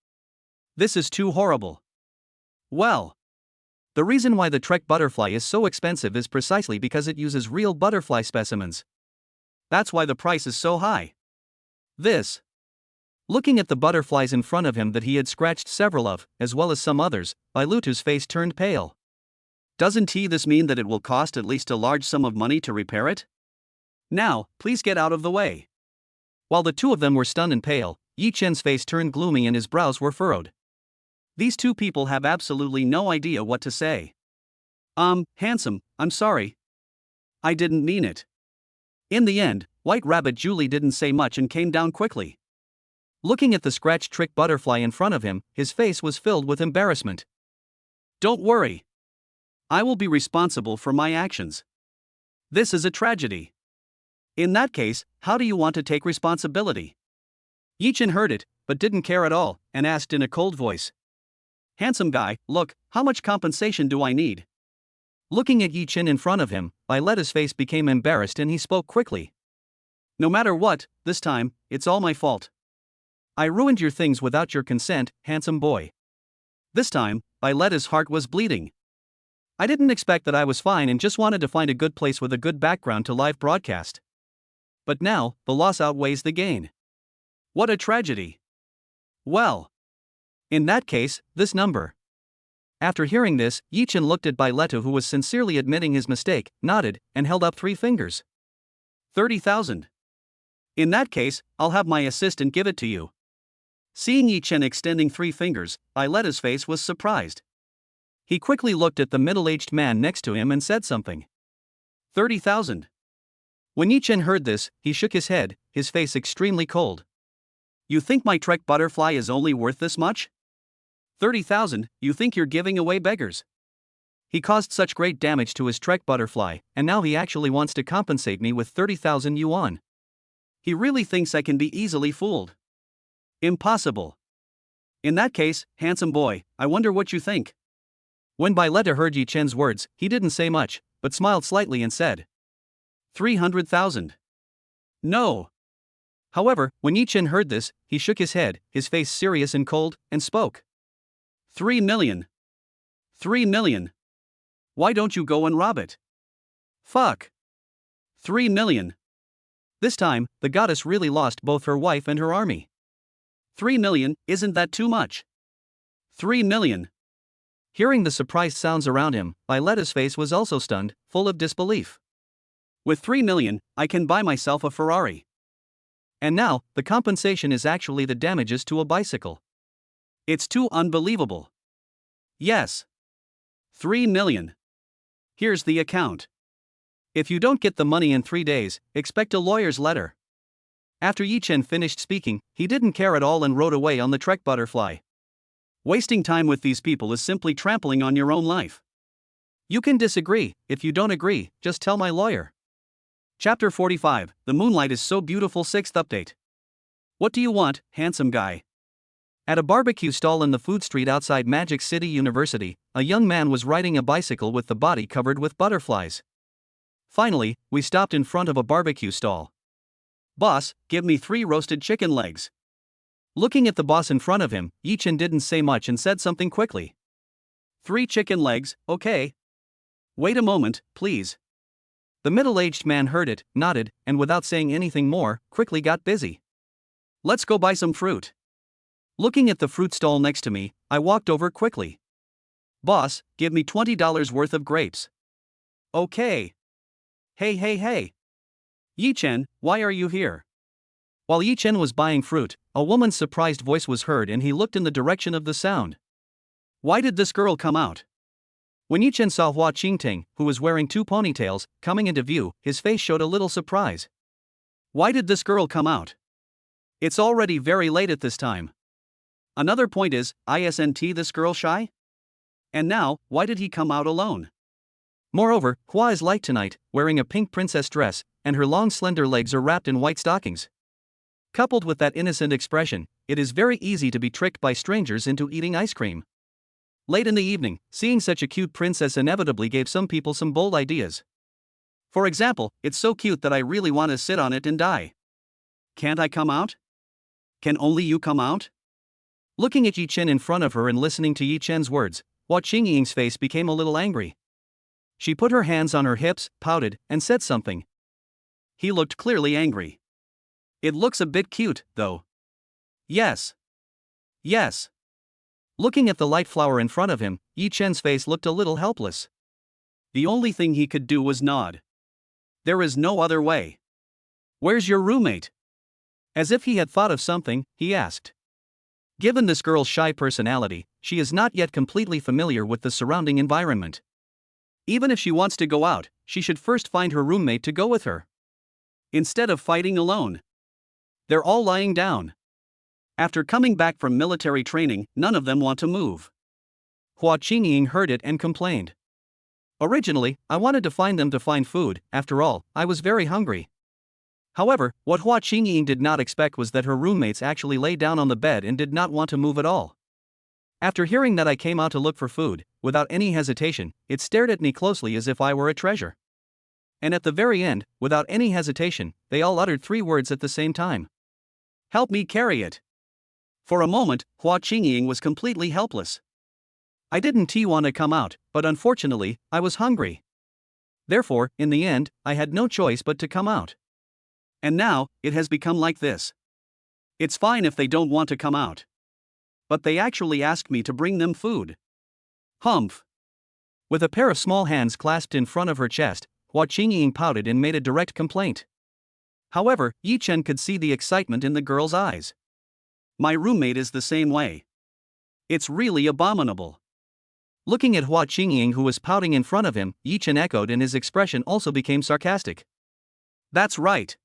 This is too horrible. Well, the reason why the Trek butterfly is so expensive is precisely because it uses real butterfly specimens. That's why the price is so high. This. Looking at the butterflies in front of him that he had scratched several of, as well as some others, Bailutu's face turned pale. Doesn't this mean that it will cost at least a large sum of money to repair it? Now, please get out of the way. While the two of them were stunned and pale, Yi Chen's face turned gloomy and his brows were furrowed. These two people have absolutely no idea what to say. Handsome, I'm sorry. I didn't mean it. In the end, White Rabbit Julie didn't say much and came down quickly. Looking at the scratched trick butterfly in front of him, his face was filled with embarrassment. Don't worry. I will be responsible for my actions. This is a tragedy. In that case, how do you want to take responsibility? Yi Chen heard it, but didn't care at all, and asked in a cold voice. Handsome guy, look, how much compensation do I need? Looking at Yi Chen in front of him, Bailetta's face became embarrassed and he spoke quickly. No matter what, this time, it's all my fault. I ruined your things without your consent, handsome boy. This time, Bailetta's heart was bleeding. I didn't expect that I was fine and just wanted to find a good place with a good background to live broadcast. But now, the loss outweighs the gain. What a tragedy. Well. In that case, this number. After hearing this, Yi Chen looked at Bailetta, who was sincerely admitting his mistake, nodded, and held up 3 fingers. 30,000. In that case, I'll have my assistant give it to you. Seeing Yi Chen extending 3 fingers, Bailetta's face was surprised. He quickly looked at the middle-aged man next to him and said something. 30,000. When Yi Chen heard this, he shook his head, his face extremely cold. You think my Trek butterfly is only worth this much? 30,000, you think you're giving away beggars? He caused such great damage to his Trek butterfly, and now he actually wants to compensate me with 30,000 yuan. He really thinks I can be easily fooled. Impossible. In that case, handsome boy, I wonder what you think. When Bailetta heard Yi Chen's words, he didn't say much, but smiled slightly and said, 300,000. No. However, when Yi Chen heard this, he shook his head, his face serious and cold, and spoke. 3 million. 3 million. Why don't you go and rob it? Fuck. 3 million. This time, the goddess really lost both her wife and her army. 3 million, isn't that too much? 3 million. Hearing the surprised sounds around him, Bailetta's face was also stunned, full of disbelief. With 3 million, I can buy myself a Ferrari. And now, the compensation is actually the damages to a bicycle. It's too unbelievable. Yes. 3 million. Here's the account. If you don't get the money in 3 days, expect a lawyer's letter. After Yi Chen finished speaking, he didn't care at all and rode away on the Trek butterfly. Wasting time with these people is simply trampling on your own life. You can disagree. If you don't agree, just tell my lawyer. Chapter 45, The Moonlight is So Beautiful. 6th update. What do you want, handsome guy? At a barbecue stall in the food street outside Magic City University, a young man was riding a bicycle with the body covered with butterflies. Finally, we stopped in front of a barbecue stall. Boss, give me 3 roasted chicken legs. Looking at the boss in front of him, Yi Chen didn't say much and said something quickly. 3 chicken legs, okay. Wait a moment, please. The middle-aged man heard it, nodded, and without saying anything more, quickly got busy. Let's go buy some fruit. Looking at the fruit stall next to me, I walked over quickly. Boss, give me $20 worth of grapes. Okay. Hey. Yi Chen, why are you here? While Yi Chen was buying fruit, a woman's surprised voice was heard and he looked in the direction of the sound. Why did this girl come out? When Yi Chen saw Hua Qingting, who was wearing 2 ponytails, coming into view, his face showed a little surprise. Why did this girl come out? It's already very late at this time. Another point is, isn't this girl shy? And now, why did he come out alone? Moreover, Hua is light tonight, wearing a pink princess dress, and her long slender legs are wrapped in white stockings. Coupled with that innocent expression, it is very easy to be tricked by strangers into eating ice cream. Late in the evening, seeing such a cute princess inevitably gave some people some bold ideas. For example, it's so cute that I really want to sit on it and die. Can't I come out? Can only you come out? Looking at Yi Chen in front of her and listening to Yi Chen's words, Hua Qingying's face became a little angry. She put her hands on her hips, pouted, and said something. He looked clearly angry. It looks a bit cute, though. Yes. Looking at the light flower in front of him, Yi Chen's face looked a little helpless. The only thing he could do was nod. There is no other way. Where's your roommate? As if he had thought of something, he asked. Given this girl's shy personality, she is not yet completely familiar with the surrounding environment. Even if she wants to go out, she should first find her roommate to go with her. Instead of fighting alone. They're all lying down. After coming back from military training, none of them want to move. Hua Qingying heard it and complained. Originally, I wanted to find food, after all, I was very hungry. However, what Hua Qingying did not expect was that her roommates actually lay down on the bed and did not want to move at all. After hearing that I came out to look for food, without any hesitation, it stared at me closely as if I were a treasure. And at the very end, without any hesitation, they all uttered 3 words at the same time. Help me carry it. For a moment, Hua Qingying was completely helpless. I didn't want to come out, but unfortunately, I was hungry. Therefore, in the end, I had no choice but to come out. And now, it has become like this. It's fine if they don't want to come out. But they actually asked me to bring them food. Humph. With a pair of small hands clasped in front of her chest, Hua Qingying pouted and made a direct complaint. However, Yi Chen could see the excitement in the girl's eyes. My roommate is the same way. It's really abominable. Looking at Hua Qingying who was pouting in front of him, Yi Chen echoed and his expression also became sarcastic. That's right.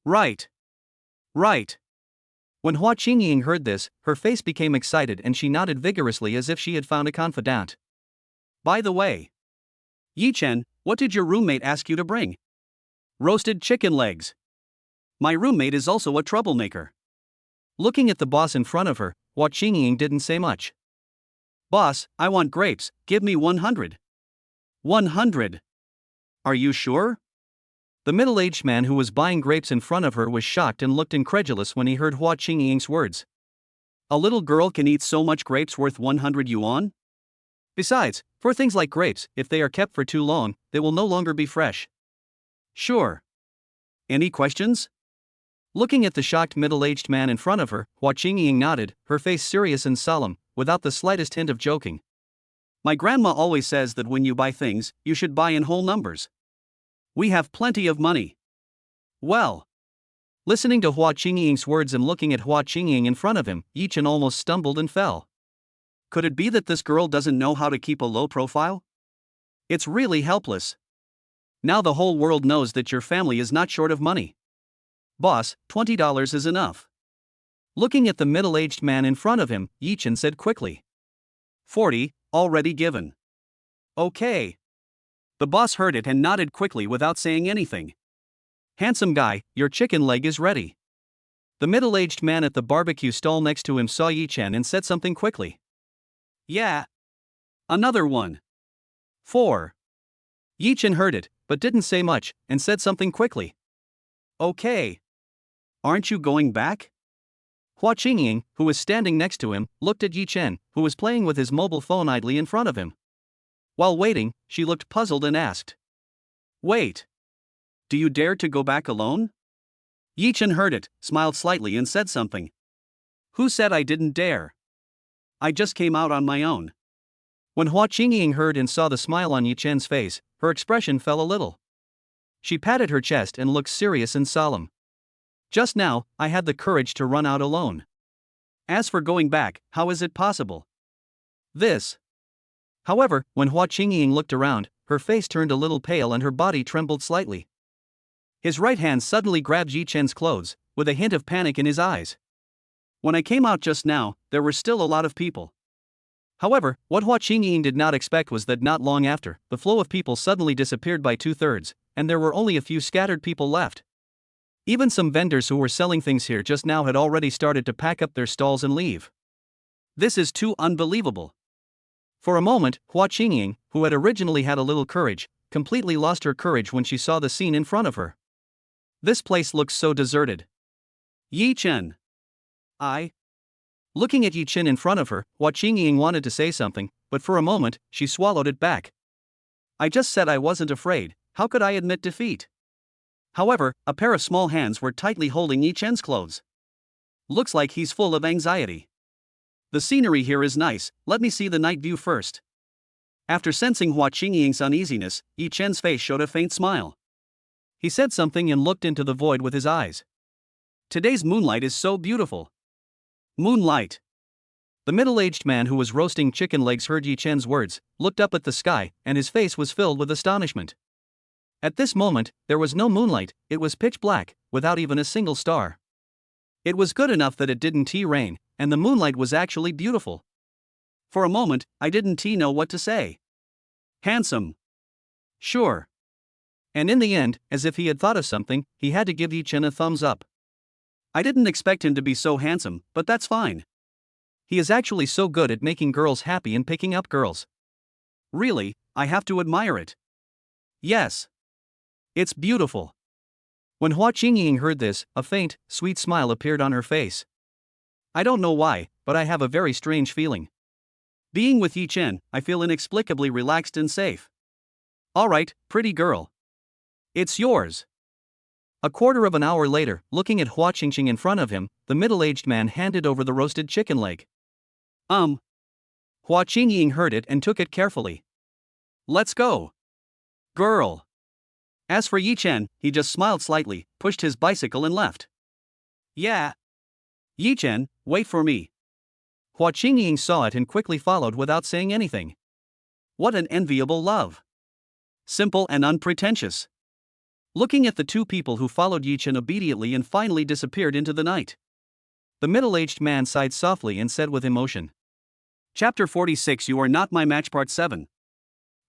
Right. When Hua Qingying heard this, her face became excited and she nodded vigorously as if she had found a confidant. By the way, Yi Chen, what did your roommate ask you to bring? Roasted chicken legs. My roommate is also a troublemaker. Looking at the boss in front of her, Hua Qingying didn't say much. Boss, I want grapes, give me 100. 100. Are you sure? The middle-aged man who was buying grapes in front of her was shocked and looked incredulous when he heard Hua Qingying's words. A little girl can eat so much grapes worth 100 yuan? Besides, for things like grapes, if they are kept for too long, they will no longer be fresh. Sure. Any questions? Looking at the shocked middle-aged man in front of her, Hua Qingying nodded, her face serious and solemn, without the slightest hint of joking. My grandma always says that when you buy things, you should buy in whole numbers. We have plenty of money. Well. Listening to Hua Qingying's words and looking at Hua Qingying in front of him, Yi Chen almost stumbled and fell. Could it be that this girl doesn't know how to keep a low profile? It's really helpless. Now the whole world knows that your family is not short of money. Boss, $20 is enough. Looking at the middle-aged man in front of him, Yi-chan said quickly. 40, already given. Okay. The boss heard it and nodded quickly without saying anything. Handsome guy, your chicken leg is ready. The middle-aged man at the barbecue stall next to him saw Yi-chan and said something quickly. Yeah. Another one. 4. Yi-chan heard it, but didn't say much, and said something quickly. Okay. Aren't you going back? Hua Qingying, who was standing next to him, looked at Yi-chan, who was playing with his mobile phone idly in front of him. While waiting, she looked puzzled and asked. Wait. Do you dare to go back alone? Yi-chan heard it, smiled slightly and said something. Who said I didn't dare? I just came out on my own. When Hua Qingying heard and saw the smile on Yi-chan's face, her expression fell a little. She patted her chest and looked serious and solemn. Just now, I had the courage to run out alone. As for going back, how is it possible? This. However, when Hua Qingying looked around, her face turned a little pale and her body trembled slightly. His right hand suddenly grabbed Yi-chan's clothes, with a hint of panic in his eyes. When I came out just now, there were still a lot of people. However, what Hua Qingying did not expect was that not long after, the flow of people suddenly disappeared by 2/3, and there were only a few scattered people left. Even some vendors who were selling things here just now had already started to pack up their stalls and leave. This is too unbelievable. For a moment, Hua Qingying, who had originally had a little courage, completely lost her courage when she saw the scene in front of her. This place looks so deserted. Yi-chan. Looking at Yi-chan in front of her, Hua Qingying wanted to say something, but for a moment, she swallowed it back. I just said I wasn't afraid, how could I admit defeat? However, a pair of small hands were tightly holding Yi-chan's clothes. Looks like he's full of anxiety. The scenery here is nice, let me see the night view first. After sensing Hua Qingying's uneasiness, Yi-chan's face showed a faint smile. He said something and looked into the void with his eyes. Today's moonlight is so beautiful. Moonlight. The middle-aged man who was roasting chicken legs heard Yi-chan's words, looked up at the sky, and his face was filled with astonishment. At this moment, there was no moonlight, it was pitch black, without even a single star. It was good enough that it didn't rain, and the moonlight was actually beautiful. For a moment, I didn't know what to say. Handsome. Sure. And in the end, as if he had thought of something, he had to give Yi-chan a thumbs up. I didn't expect him to be so handsome, but that's fine. He is actually so good at making girls happy and picking up girls. Really, I have to admire it. Yes. It's beautiful. When Hua Qingying heard this, a faint, sweet smile appeared on her face. I don't know why, but I have a very strange feeling. Being with Yi-chan, I feel inexplicably relaxed and safe. Alright, pretty girl. It's yours. A quarter of an hour later, looking at Hua Qingying in front of him, the middle-aged man handed over the roasted chicken leg. Hua Qingying heard it and took it carefully. Let's go. Girl. As for Yi-chan, he just smiled slightly, pushed his bicycle and left. Yeah. Yi-chan, wait for me. Hua Qingying saw it and quickly followed without saying anything. What an enviable love. Simple and unpretentious. Looking at the two people who followed Yi-chan obediently and finally disappeared into the night. The middle-aged man sighed softly and said with emotion. Chapter 46 You Are Not My Match Part 7.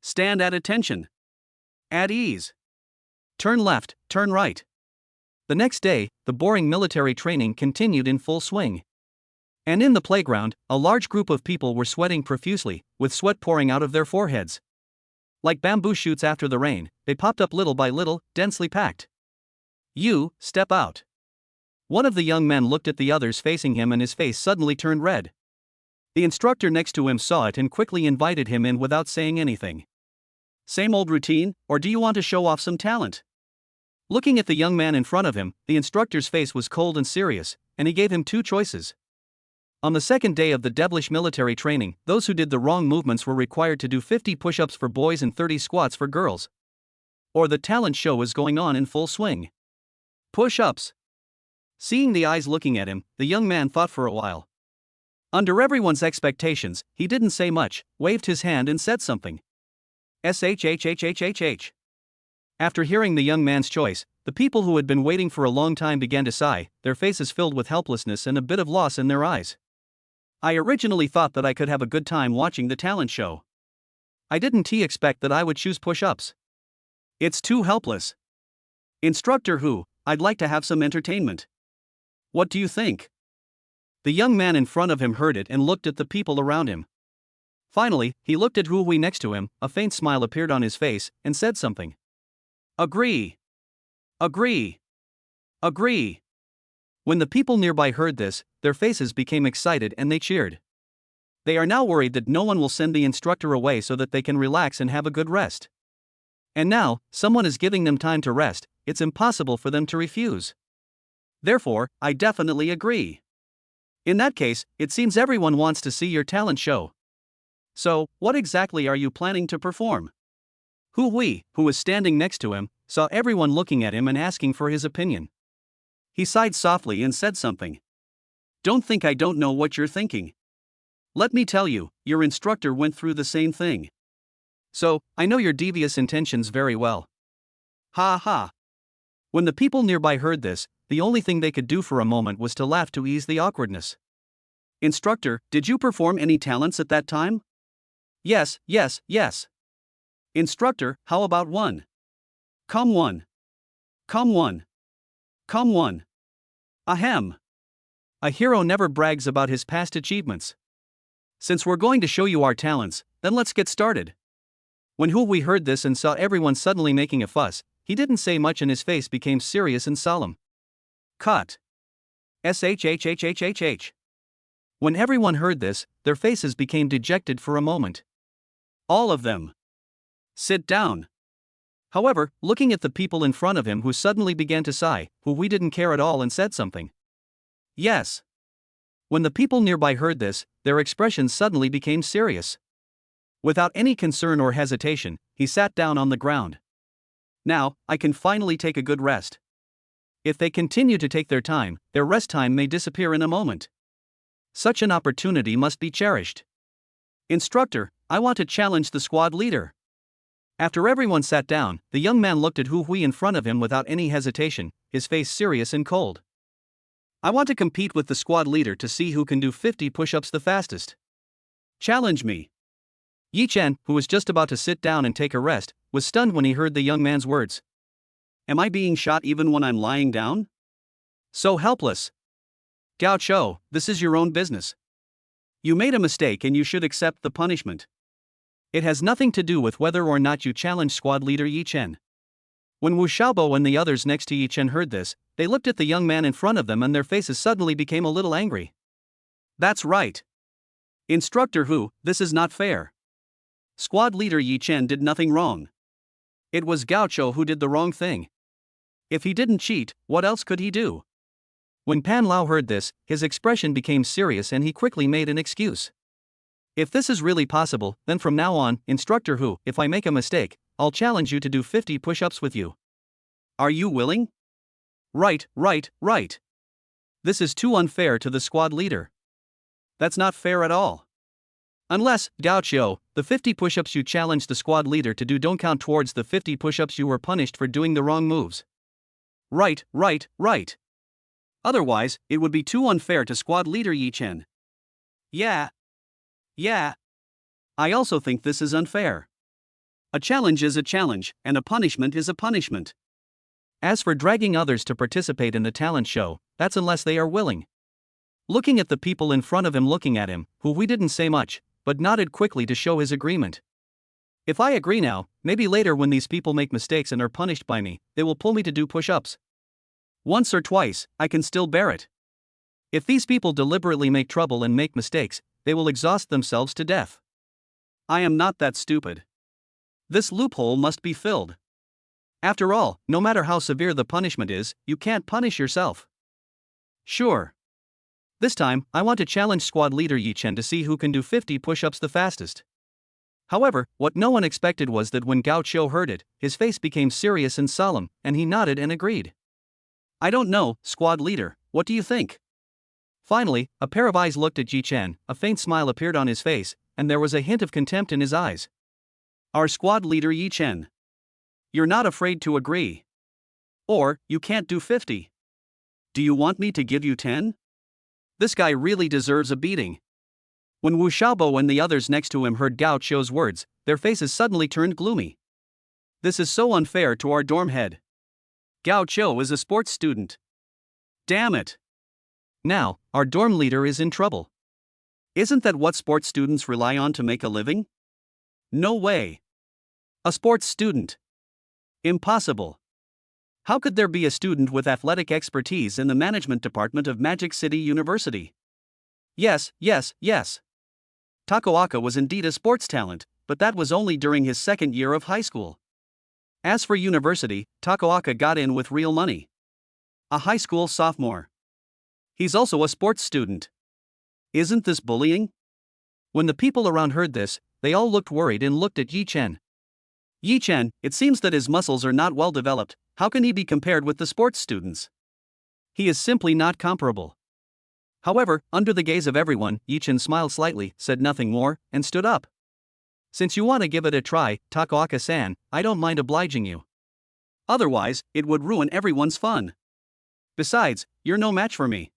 Stand at attention. At ease. Turn left, turn right. The next day, the boring military training continued in full swing. And in the playground, a large group of people were sweating profusely, with sweat pouring out of their foreheads. Like bamboo shoots after the rain, they popped up little by little, densely packed. You, step out. One of the young men looked at the others facing him and his face suddenly turned red. The instructor next to him saw it and quickly invited him in without saying anything. Same old routine, or do you want to show off some talent? Looking at the young man in front of him, the instructor's face was cold and serious, and he gave him two choices. On the second day of the devilish military training, those who did the wrong movements were required to do 50 push-ups for boys and 30 squats for girls. Or the talent show was going on in full swing. Push-ups. Seeing the eyes looking at him, the young man thought for a while. Under everyone's expectations, he didn't say much, waved his hand and said something. SHHHHHH. After hearing the young man's choice, the people who had been waiting for a long time began to sigh, their faces filled with helplessness and a bit of loss in their eyes. I originally thought that I could have a good time watching the talent show. I didn't expect that I would choose push-ups. It's too helpless. Instructor who, I'd like to have some entertainment. What do you think? The young man in front of him heard it and looked at the people around him. Finally, he looked at Hui next to him, a faint smile appeared on his face, and said something. Agree. Agree. Agree. When the people nearby heard this, their faces became excited and they cheered. They are now worried that no one will send the instructor away so that they can relax and have a good rest. And now, someone is giving them time to rest, it's impossible for them to refuse. Therefore, I definitely agree. In that case, it seems everyone wants to see your talent show. So, what exactly are you planning to perform? Hui, who was standing next to him, saw everyone looking at him and asking for his opinion. He sighed softly and said something. Don't think I don't know what you're thinking. Let me tell you, your instructor went through the same thing. So, I know your devious intentions very well. Ha ha. When the people nearby heard this, the only thing they could do for a moment was to laugh to ease the awkwardness. Instructor, did you perform any talents at that time? Yes, yes, yes. Instructor, how about one? Come one. Come one. Come one. Ahem. A hero never brags about his past achievements. Since we're going to show you our talents, then let's get started. When Hui heard this and saw everyone suddenly making a fuss, he didn't say much and his face became serious and solemn. Cut. Shhhhhh. When everyone heard this, their faces became dejected for a moment. All of them. Sit down. However, looking at the people in front of him who suddenly began to sigh, Hui didn't care at all and said something. Yes. When the people nearby heard this, their expressions suddenly became serious. Without any concern or hesitation, he sat down on the ground. Now, I can finally take a good rest. If they continue to take their time, their rest time may disappear in a moment. Such an opportunity must be cherished. Instructor, I want to challenge the squad leader. After everyone sat down, the young man looked at Hui in front of him without any hesitation, his face serious and cold. I want to compete with the squad leader to see who can do 50 push-ups the fastest. Challenge me. Yi Chen, who was just about to sit down and take a rest, was stunned when he heard the young man's words. Am I being shot even when I'm lying down? So helpless. Gao Chou, this is your own business. You made a mistake and you should accept the punishment. It has nothing to do with whether or not you challenge squad leader Yi Chen. When Wu Xiaobo and the others next to Yi Chen heard this, they looked at the young man in front of them and their faces suddenly became a little angry. That's right. Instructor Hu, this is not fair. Squad leader Yi Chen did nothing wrong. It was Gao Chou who did the wrong thing. If he didn't cheat, what else could he do? When Pan Lao heard this, his expression became serious and he quickly made an excuse. If this is really possible, then from now on, Instructor Hu, if I make a mistake, I'll challenge you to do 50 push-ups with you. Are you willing? Right. This is too unfair to the squad leader. That's not fair at all. Unless, Gao Chou, the 50 push-ups you challenged the squad leader to do don't count towards the 50 push-ups you were punished for doing the wrong moves. Right. Otherwise, it would be too unfair to squad leader Yi Chen. Yeah. I also think this is unfair. A challenge is a challenge, and a punishment is a punishment. As for dragging others to participate in the talent show, that's unless they are willing. Looking at the people in front of him looking at him, Hui didn't say much, but nodded quickly to show his agreement. If I agree now, maybe later when these people make mistakes and are punished by me, they will pull me to do push-ups. Once or twice, I can still bear it. If these people deliberately make trouble and make mistakes, they will exhaust themselves to death. I am not that stupid. This loophole must be filled. After all, no matter how severe the punishment is, you can't punish yourself. Sure. This time, I want to challenge squad leader Yi Chen to see who can do 50 push-ups the fastest. However, what no one expected was that when Gao Chou heard it, his face became serious and solemn, and he nodded and agreed. I don't know, squad leader, what do you think? Finally, a pair of eyes looked at Yi Chen, a faint smile appeared on his face, and there was a hint of contempt in his eyes. Our squad leader Yi Chen. You're not afraid to agree. Or, you can't do 50. Do you want me to give you 10? This guy really deserves a beating. When Wu Xiaobo and the others next to him heard Gao Qiu's words, their faces suddenly turned gloomy. This is so unfair to our dorm head. Gao Qiu is a sports student. Damn it. Now, our dorm leader is in trouble. Isn't that what sports students rely on to make a living? No way. A sports student. Impossible. How could there be a student with athletic expertise in the management department of Magic City University? Yes. Takoaka was indeed a sports talent, but that was only during his second year of high school. As for university, Takoaka got in with real money. A high school sophomore. He's also a sports student. Isn't this bullying? When the people around heard this, they all looked worried and looked at Yi Chen. Yi Chen, it seems that his muscles are not well developed. How can he be compared with the sports students? He is simply not comparable. However, under the gaze of everyone, Yi Chen smiled slightly, said nothing more, and stood up. Since you want to give it a try, Takoaka-san, I don't mind obliging you. Otherwise, it would ruin everyone's fun. Besides, you're no match for me.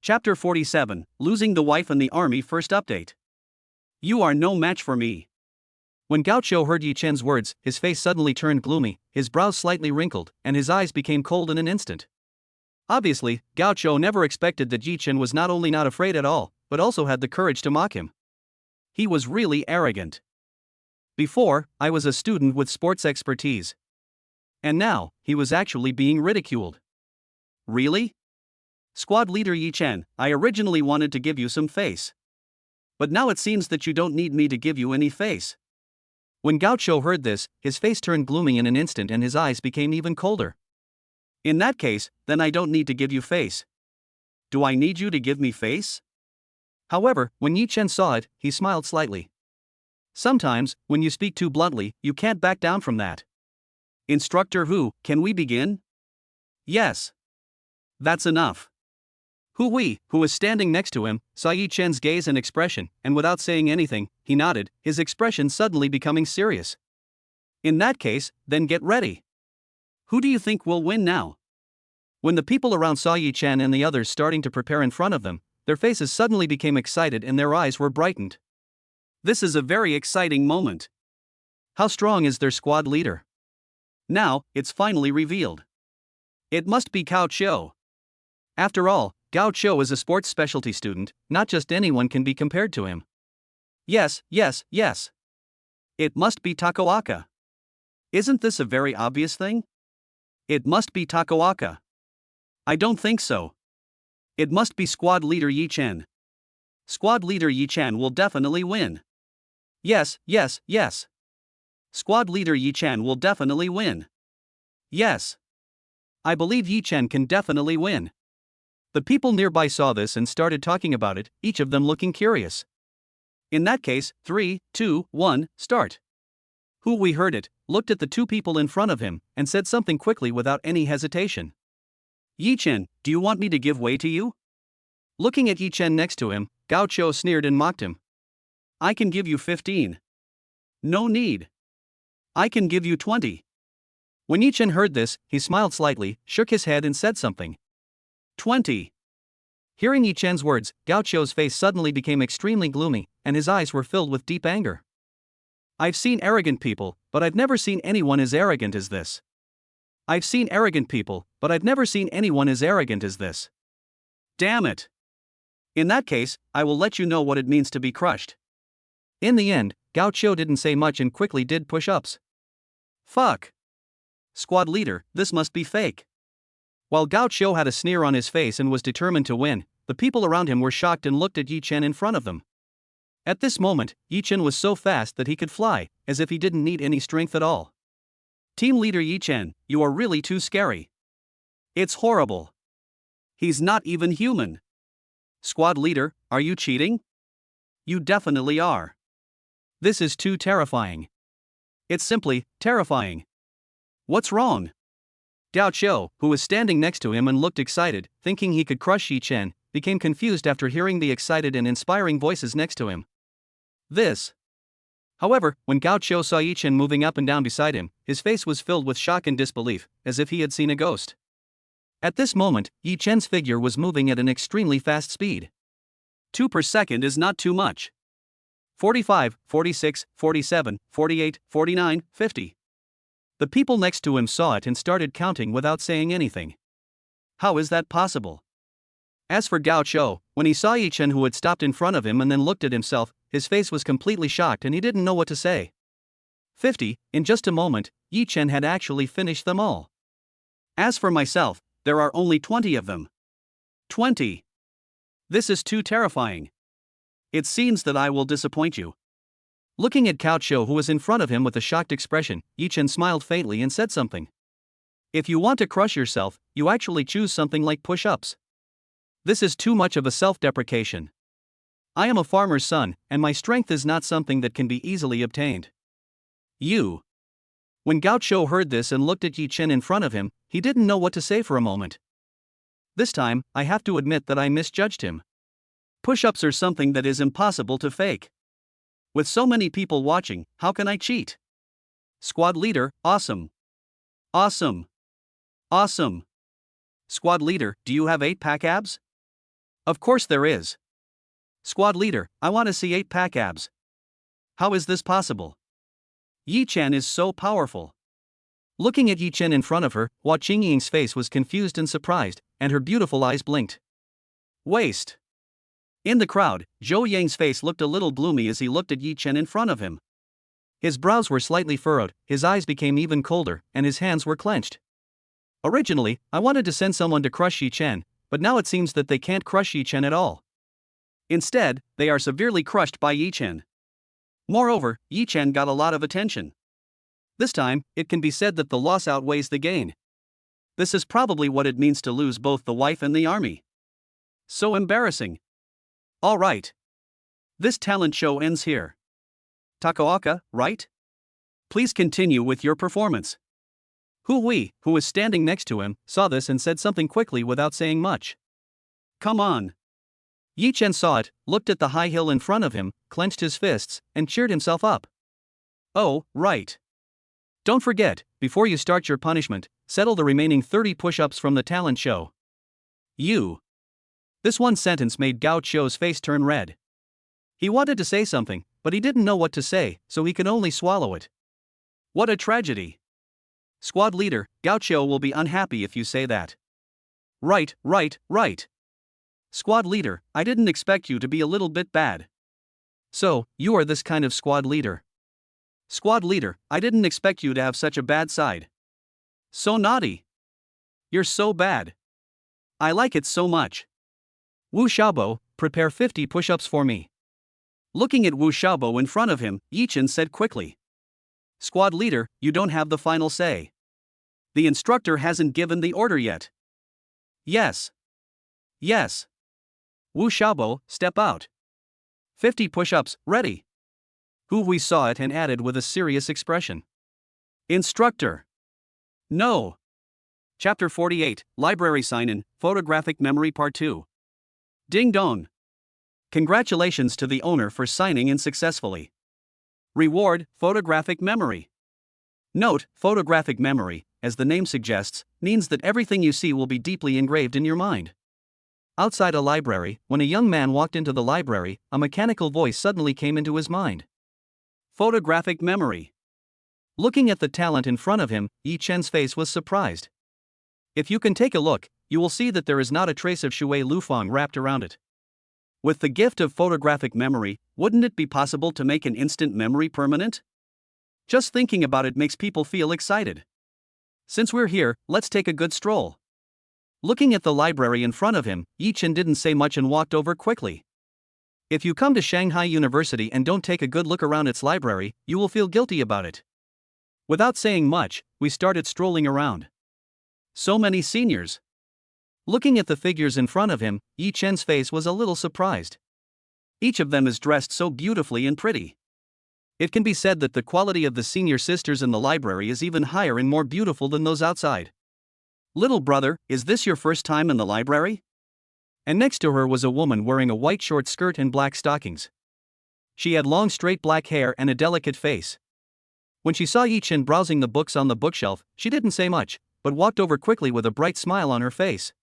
Chapter 47, Losing the Wife in the Army First Update. You are no match for me. When Gao Qiu heard Yi Chen's words, his face suddenly turned gloomy, his brows slightly wrinkled, and his eyes became cold in an instant. Obviously, Gao Qiu never expected that Yi Chen was not only not afraid at all, but also had the courage to mock him. He was really arrogant. Before, I was a student with sports expertise. And now, he was actually being ridiculed. Really? Squad leader Yi Chen, I originally wanted to give you some face. But now it seems that you don't need me to give you any face. When Gao Qiu heard this, his face turned gloomy in an instant and his eyes became even colder. In that case, then I don't need to give you face. Do I need you to give me face? However, when Yi Chen saw it, he smiled slightly. Sometimes, when you speak too bluntly, you can't back down from that. Instructor Hu, can we begin? Yes. That's enough. Hu Wei, who was standing next to him, saw Yi Chen's gaze and expression, and without saying anything, he nodded, his expression suddenly becoming serious. In that case, then get ready. Who do you think will win now? When the people around saw Yi Chen and the others starting to prepare in front of them, their faces suddenly became excited and their eyes were brightened. This is a very exciting moment. How strong is their squad leader? Now, it's finally revealed. It must be Gao Qiu. After all, Gao Qiu is a sports specialty student, not just anyone can be compared to him. Yes. It must be Takoaka. Isn't this a very obvious thing? It must be Takoaka. I don't think so. It must be squad leader Yi Chen. Squad leader Yi Chen will definitely win. Yes. Squad leader Yi Chen will definitely win. Yes. I believe Yi Chen can definitely win. The people nearby saw this and started talking about it, each of them looking curious. In that case, 3, 2, 1, start. Hu Wei heard it, looked at the two people in front of him, and said something quickly without any hesitation. Yi Chen, do you want me to give way to you? Looking at Yi Chen next to him, Gao Qiu sneered and mocked him. I can give you 15. No need. I can give you 20. When Yi Chen heard this, he smiled slightly, shook his head and said something. 20. Hearing Yi Chen's words, Gao Qiu's face suddenly became extremely gloomy, and his eyes were filled with deep anger. I've seen arrogant people, but I've never seen anyone as arrogant as this. I've seen arrogant people, but I've never seen anyone as arrogant as this. Damn it. In that case, I will let you know what it means to be crushed. In the end, Gao Qiu didn't say much and quickly did push-ups. Fuck. Squad leader, this must be fake. While Gao Qiu had a sneer on his face and was determined to win, the people around him were shocked and looked at Yi Chen in front of them. At this moment, Yi Chen was so fast that he could fly, as if he didn't need any strength at all. Team leader Yi Chen, you are really too scary. It's horrible. He's not even human. Squad leader, are you cheating? You definitely are. This is too terrifying. It's simply terrifying. What's wrong? Gao Qiu, who was standing next to him and looked excited, thinking he could crush Yi Chen, became confused after hearing the excited and inspiring voices next to him. This However, when Gao Qiu saw Yi Chen moving up and down beside him, his face was filled with shock and disbelief, as if he had seen a ghost. At this moment, Yi Chen's figure was moving at an extremely fast speed. 2 per second is not too much. 45, 46, 47, 48, 49, 50. The people next to him saw it and started counting without saying anything. How is that possible? As for Gao Qiu, when he saw Yi Chen who had stopped in front of him and then looked at himself, his face was completely shocked and he didn't know what to say. 50, in just a moment, Yi Chen had actually finished them all. As for myself, there are only 20 of them. 20. This is too terrifying. It seems that I will disappoint you. Looking at Gao Qiu who was in front of him with a shocked expression, Yi Chen smiled faintly and said something. If you want to crush yourself, you actually choose something like push-ups. This is too much of a self-deprecation. I am a farmer's son, and my strength is not something that can be easily obtained. You. When Gao Qiu heard this and looked at Yi Chen in front of him, he didn't know what to say for a moment. This time, I have to admit that I misjudged him. Push-ups are something that is impossible to fake. With so many people watching, how can I cheat? Squad leader, awesome. Awesome. Awesome. Squad leader, do you have 8-pack abs? Of course there is. Squad leader, I want to see 8-pack abs. How is this possible? Yi Chen is so powerful. Looking at Yi Chen in front of her, Hua Qingying's face was confused and surprised, and her beautiful eyes blinked. Waste. In the crowd, Zhou Yang's face looked a little gloomy as he looked at Yi Chen in front of him. His brows were slightly furrowed, his eyes became even colder, and his hands were clenched. Originally, I wanted to send someone to crush Yi Chen, but now it seems that they can't crush Yi Chen at all. Instead, they are severely crushed by Yi Chen. Moreover, Yi Chen got a lot of attention. This time, it can be said that the loss outweighs the gain. This is probably what it means to lose both the wife and the army. So embarrassing. Alright. This talent show ends here. Takaoka, right? Please continue with your performance. Hu Hui, who was standing next to him, saw this and said something quickly without saying much. Come on. Yi Chen saw it, looked at the high hill in front of him, clenched his fists, and cheered himself up. Oh, right. Don't forget, before you start your punishment, settle the remaining 30 push-ups from the talent show. You. This one sentence made Gao Qiu's face turn red. He wanted to say something, but he didn't know what to say, so he could only swallow it. What a tragedy. Squad leader, Gao Qiu will be unhappy if you say that. Right. Squad leader, I didn't expect you to be a little bit bad. So, you are this kind of squad leader. Squad leader, I didn't expect you to have such a bad side. So naughty. You're so bad. I like it so much. Wu Xiaobo, prepare 50 push-ups for me. Looking at Wu Xiaobo in front of him, Yi Chen said quickly. Squad leader, you don't have the final say. The instructor hasn't given the order yet. Yes. Wu Xiaobo, step out. 50 push-ups, ready. Hu Hui saw it and added with a serious expression. Instructor. No. Chapter 48, Library Sign-In, Photographic Memory Part 2. Ding dong. Congratulations to the owner for signing in successfully. Reward, photographic memory. Note, photographic memory, as the name suggests, means that everything you see will be deeply engraved in your mind. Outside a library, when a young man walked into the library, a mechanical voice suddenly came into his mind. Photographic memory. Looking at the talent in front of him, Yi Chen's face was surprised. If you can take a look, you will see that there is not a trace of Shui Lufang wrapped around it. With the gift of photographic memory, wouldn't it be possible to make an instant memory permanent? Just thinking about it makes people feel excited. Since we're here, let's take a good stroll. Looking at the library in front of him, Yi Chen didn't say much and walked over quickly. If you come to Shanghai University and don't take a good look around its library, you will feel guilty about it. Without saying much, we started strolling around. So many seniors. Looking at the figures in front of him, Yi Chen's face was a little surprised. Each of them is dressed so beautifully and pretty. It can be said that the quality of the senior sisters in the library is even higher and more beautiful than those outside. Little brother, is this your first time in the library? And next to her was a woman wearing a white short skirt and black stockings. She had long straight black hair and a delicate face. When she saw Yi Chen browsing the books on the bookshelf, she didn't say much, but walked over quickly with a bright smile on her face.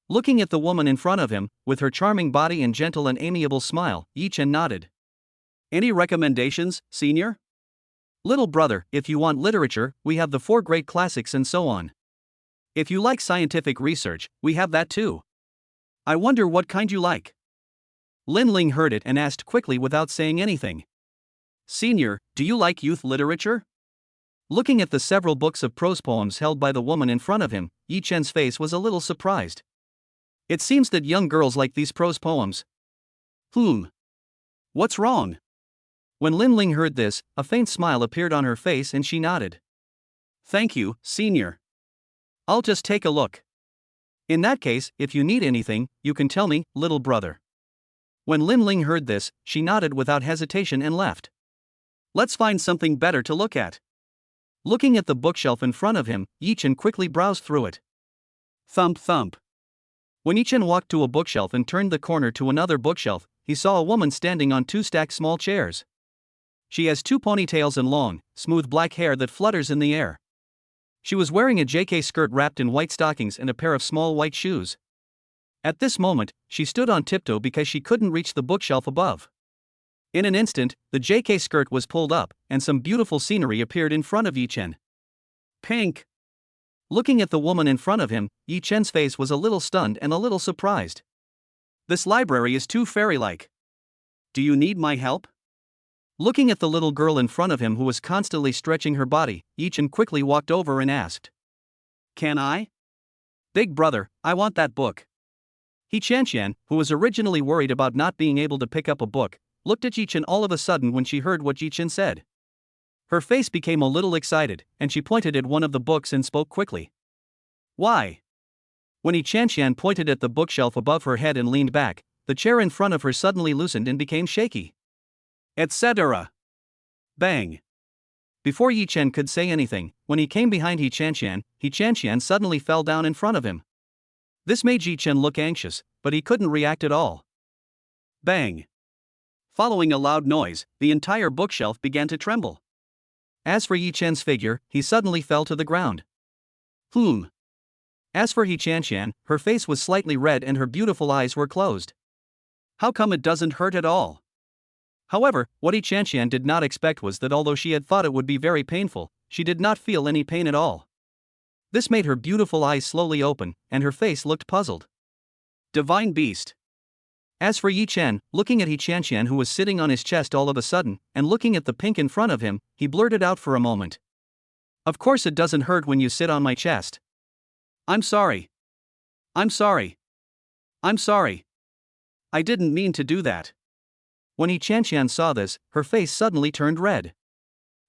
Looking at the woman in front of him, with her charming body and gentle and amiable smile, Yi Chen nodded. Any recommendations, senior? Little brother, if you want literature, we have the 4 great classics and so on. If you like scientific research, we have that too. I wonder what kind you like. Lin Ling heard it and asked quickly without saying anything. Senior, do you like youth literature? Looking at the several books of prose poems held by the woman in front of him, Yi Chen's face was a little surprised. It seems that young girls like these prose poems. What's wrong? When Lin Ling heard this, a faint smile appeared on her face and she nodded. Thank you, senior. I'll just take a look. In that case, if you need anything, you can tell me, little brother. When Lin Ling heard this, she nodded without hesitation and left. Let's find something better to look at. Looking at the bookshelf in front of him, Yi Chen quickly browsed through it. Thump thump. When Yi Chen walked to a bookshelf and turned the corner to another bookshelf, he saw a woman standing on 2 stacked small chairs. She has 2 ponytails and long, smooth black hair that flutters in the air. She was wearing a JK skirt wrapped in white stockings and a pair of small white shoes. At this moment, she stood on tiptoe because she couldn't reach the bookshelf above. In an instant, the JK skirt was pulled up, and some beautiful scenery appeared in front of Yi Chen. Pink. Looking at the woman in front of him, Yi Chen's face was a little stunned and a little surprised. This library is too fairy-like. Do you need my help? Looking at the little girl in front of him who was constantly stretching her body, Yi Chen quickly walked over and asked. Can I? Big brother, I want that book. He Qian, who was originally worried about not being able to pick up a book, looked at Yi Chen all of a sudden when she heard what Yi Chen said. Her face became a little excited, and she pointed at one of the books and spoke quickly. Why? When Yi Qian pointed at the bookshelf above her head and leaned back, the chair in front of her suddenly loosened and became shaky. Etc. Bang. Before Yi Chen could say anything, when he came behind Yi Qian suddenly fell down in front of him. This made Yi Chen look anxious, but he couldn't react at all. Bang. Following a loud noise, the entire bookshelf began to tremble. As for Yi Chen's figure, he suddenly fell to the ground. As for Yi Qian, her face was slightly red and her beautiful eyes were closed. How come it doesn't hurt at all? However, what Yi Qian did not expect was that although she had thought it would be very painful, she did not feel any pain at all. This made her beautiful eyes slowly open, and her face looked puzzled. Divine Beast. As for Yi Chen, looking at Yi Qian who was sitting on his chest all of a sudden, and looking at the pink in front of him, he blurted out for a moment. Of course it doesn't hurt when you sit on my chest. I'm sorry. I'm sorry. I'm sorry. I didn't mean to do that. When Yi Qian saw this, her face suddenly turned red.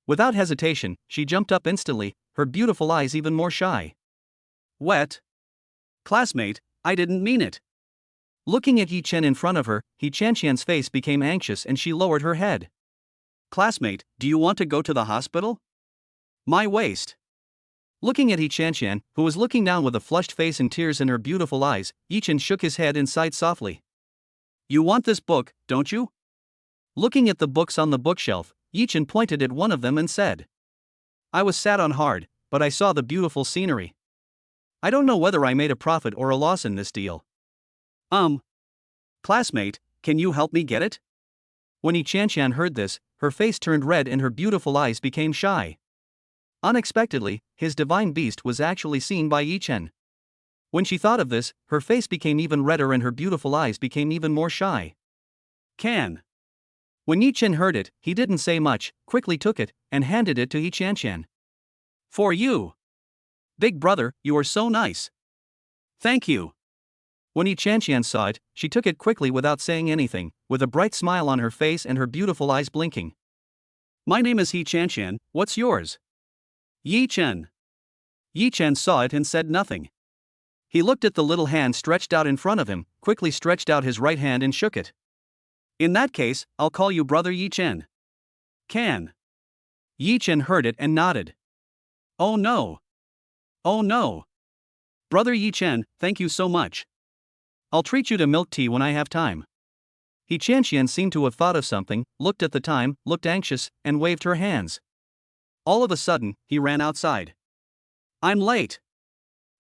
Without hesitation, she jumped up instantly, her beautiful eyes even more shy. Wet? Classmate, I didn't mean it. Looking at Yi Chen in front of her, Yi Qian's face became anxious and she lowered her head. Classmate, do you want to go to the hospital? My waist. Looking at Yi Qian, who was looking down with a flushed face and tears in her beautiful eyes, Yi Chen shook his head and sighed softly. You want this book, don't you? Looking at the books on the bookshelf, Yi Chen pointed at one of them and said. I was sat on hard, but I saw the beautiful scenery. I don't know whether I made a profit or a loss in this deal. Classmate, can you help me get it? When Yi Qian heard this, her face turned red and her beautiful eyes became shy. Unexpectedly, his divine beast was actually seen by Yi Chen. When she thought of this, her face became even redder and her beautiful eyes became even more shy. Can. When Yi Chen heard it, he didn't say much, quickly took it, and handed it to Yi Qian. For you. Big brother, you are so nice. Thank you. When Yi Qian saw it, she took it quickly without saying anything, with a bright smile on her face and her beautiful eyes blinking. My name is Yi Qian, what's yours? Yi Chen. Yi Chen saw it and said nothing. He looked at the little hand stretched out in front of him, quickly stretched out his right hand and shook it. In that case, I'll call you brother Yi Chen. Can. Yi Chen heard it and nodded. Oh no. Oh no. Brother Yi Chen, thank you so much. I'll treat you to milk tea when I have time. He Chanxian seemed to have thought of something, looked at the time, looked anxious, and waved her hands. All of a sudden, he ran outside. I'm late.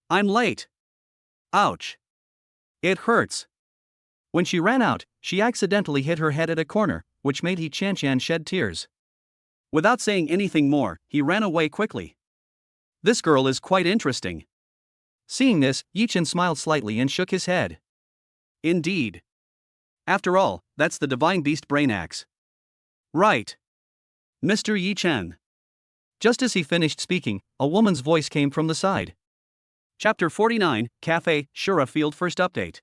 I'm late. Ouch. It hurts. When she ran out, she accidentally hit her head at a corner, which made He Chanxian shed tears. Without saying anything more, he ran away quickly. This girl is quite interesting. Seeing this, Yi Chen smiled slightly and shook his head. Indeed. After all, that's the divine beast brain axe. Right. Mr. Yi Chen. Just as he finished speaking, a woman's voice came from the side. Chapter 49, Cafe, Shura Field First Update.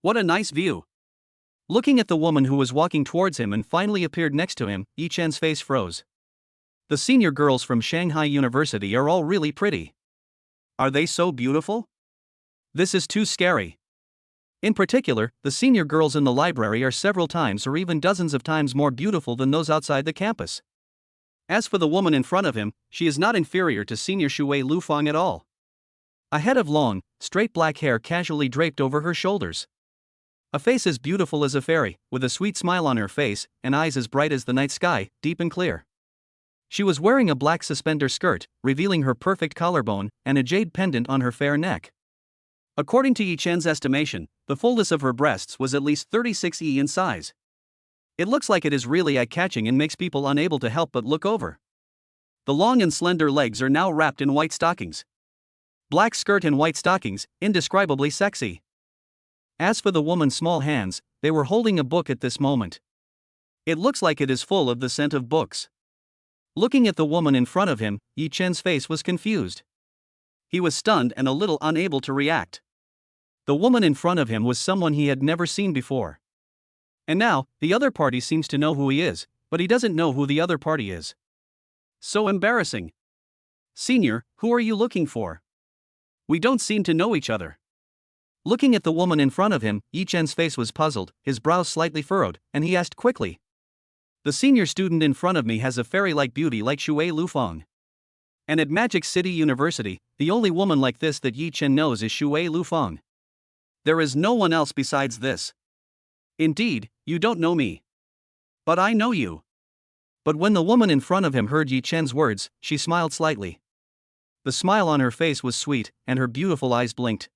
What a nice view. Looking at the woman who was walking towards him and finally appeared next to him, Yi Chen's face froze. The senior girls from Shanghai University are all really pretty. Are they so beautiful? This is too scary. In particular, the senior girls in the library are several times or even dozens of times more beautiful than those outside the campus. As for the woman in front of him, she is not inferior to senior Shui Lufang at all. A head of long, straight black hair casually draped over her shoulders. A face as beautiful as a fairy, with a sweet smile on her face, and eyes as bright as the night sky, deep and clear. She was wearing a black suspender skirt, revealing her perfect collarbone, and a jade pendant on her fair neck. According to Yi Chen's estimation, the fullness of her breasts was at least 36 E in size. It looks like it is really eye-catching and makes people unable to help but look over. The long and slender legs are now wrapped in white stockings. Black skirt and white stockings, indescribably sexy. As for the woman's small hands, they were holding a book at this moment. It looks like it is full of the scent of books. Looking at the woman in front of him, Yi Chen's face was confused. He was stunned and a little unable to react. The woman in front of him was someone he had never seen before. And now, the other party seems to know who he is, but he doesn't know who the other party is. So embarrassing. Senior, who are you looking for? We don't seem to know each other. Looking at the woman in front of him, Yi Chen's face was puzzled, his brows slightly furrowed, and he asked quickly. The senior student in front of me has a fairy-like beauty like Shui Lufang. And at Magic City University, the only woman like this that Yi Chen knows is Shui Lufang. There is no one else besides this. Indeed, you don't know me. But I know you. But when the woman in front of him heard Yi Chen's words, she smiled slightly. The smile on her face was sweet, and her beautiful eyes blinked.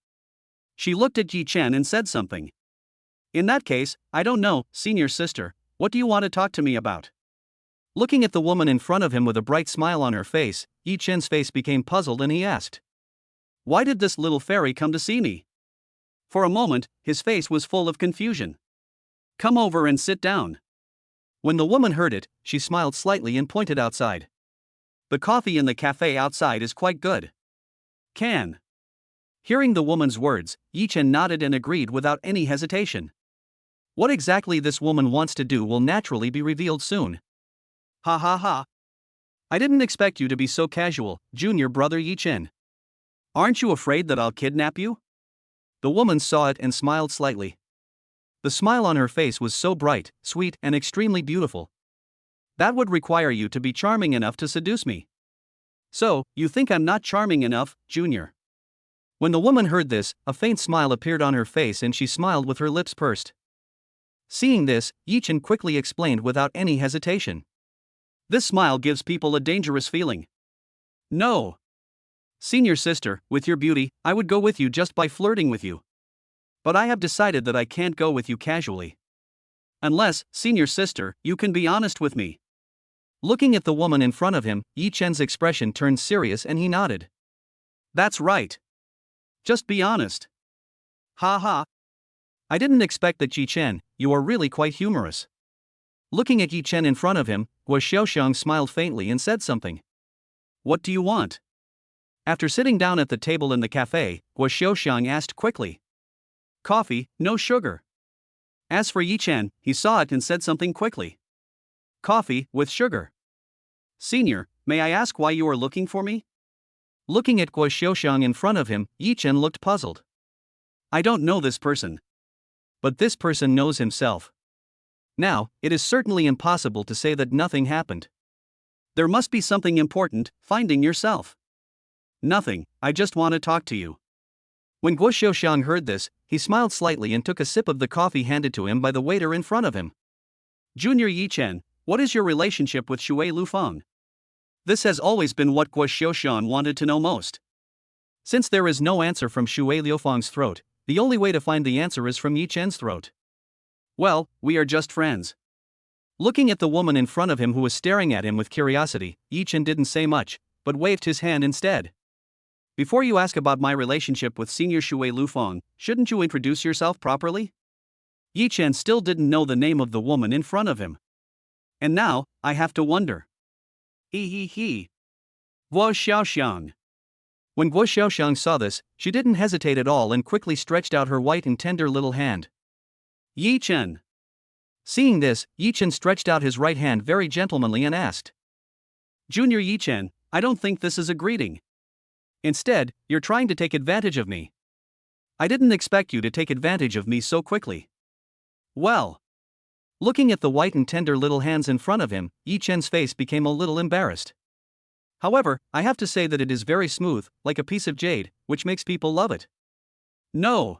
She looked at Yi Chen and said something. In that case, I don't know, senior sister, what do you want to talk to me about? Looking at the woman in front of him with a bright smile on her face, Yi Chen's face became puzzled and he asked. Why did this little fairy come to see me? For a moment, his face was full of confusion. Come over and sit down. When the woman heard it, she smiled slightly and pointed outside. The coffee in the cafe outside is quite good. Can. Hearing the woman's words, Yi Chen nodded and agreed without any hesitation. What exactly this woman wants to do will naturally be revealed soon. Ha ha ha. I didn't expect you to be so casual, junior brother Yi Chen. Aren't you afraid that I'll kidnap you? The woman saw it and smiled slightly. The smile on her face was so bright, sweet, and extremely beautiful. That would require you to be charming enough to seduce me. So, you think I'm not charming enough, junior? When the woman heard this, a faint smile appeared on her face and she smiled with her lips pursed. Seeing this, Yi Chen quickly explained without any hesitation. This smile gives people a dangerous feeling. No. Senior sister, with your beauty, I would go with you just by flirting with you. But I have decided that I can't go with you casually. Unless, senior sister, you can be honest with me. Looking at the woman in front of him, Yi Chen's expression turned serious and he nodded. That's right. Just be honest. Ha ha. I didn't expect that, Yi Chen, you are really quite humorous. Looking at Yi Chen in front of him, Guo Xiaoxiang smiled faintly and said something. What do you want? After sitting down at the table in the cafe, Guo Xiaoxiang asked quickly. Coffee, no sugar. As for Yi Chen, he saw it and said something quickly. Coffee, with sugar. Senior, may I ask why you are looking for me? Looking at Guo Xiaoxiang in front of him, Yi Chen looked puzzled. I don't know this person. But this person knows himself. Now, it is certainly impossible to say that nothing happened. There must be something important, finding yourself. Nothing, I just want to talk to you. When Guo Xiaoxiang heard this, he smiled slightly and took a sip of the coffee handed to him by the waiter in front of him. Junior Yi Chen, what is your relationship with Shui Lufeng? This has always been what Guo Xiaoxiang wanted to know most. Since there is no answer from Shui Liufeng's throat, the only way to find the answer is from Yi Chen's throat. Well, we are just friends. Looking at the woman in front of him who was staring at him with curiosity, Yi Chen didn't say much, but waved his hand instead. Before you ask about my relationship with Senior Shui Lufeng, shouldn't you introduce yourself properly? Yi Chen still didn't know the name of the woman in front of him. And now, I have to wonder. He. Guo Xiaoxiang. When Guo Xiaoxiang saw this, she didn't hesitate at all and quickly stretched out her white and tender little hand. Yi Chen. Seeing this, Yi Chen stretched out his right hand very gentlemanly and asked. Junior Yi Chen, I don't think this is a greeting. Instead, you're trying to take advantage of me. I didn't expect you to take advantage of me so quickly. Well. Looking at the white and tender little hands in front of him, Yi Chen's face became a little embarrassed. However, I have to say that it is very smooth, like a piece of jade, which makes people love it. No.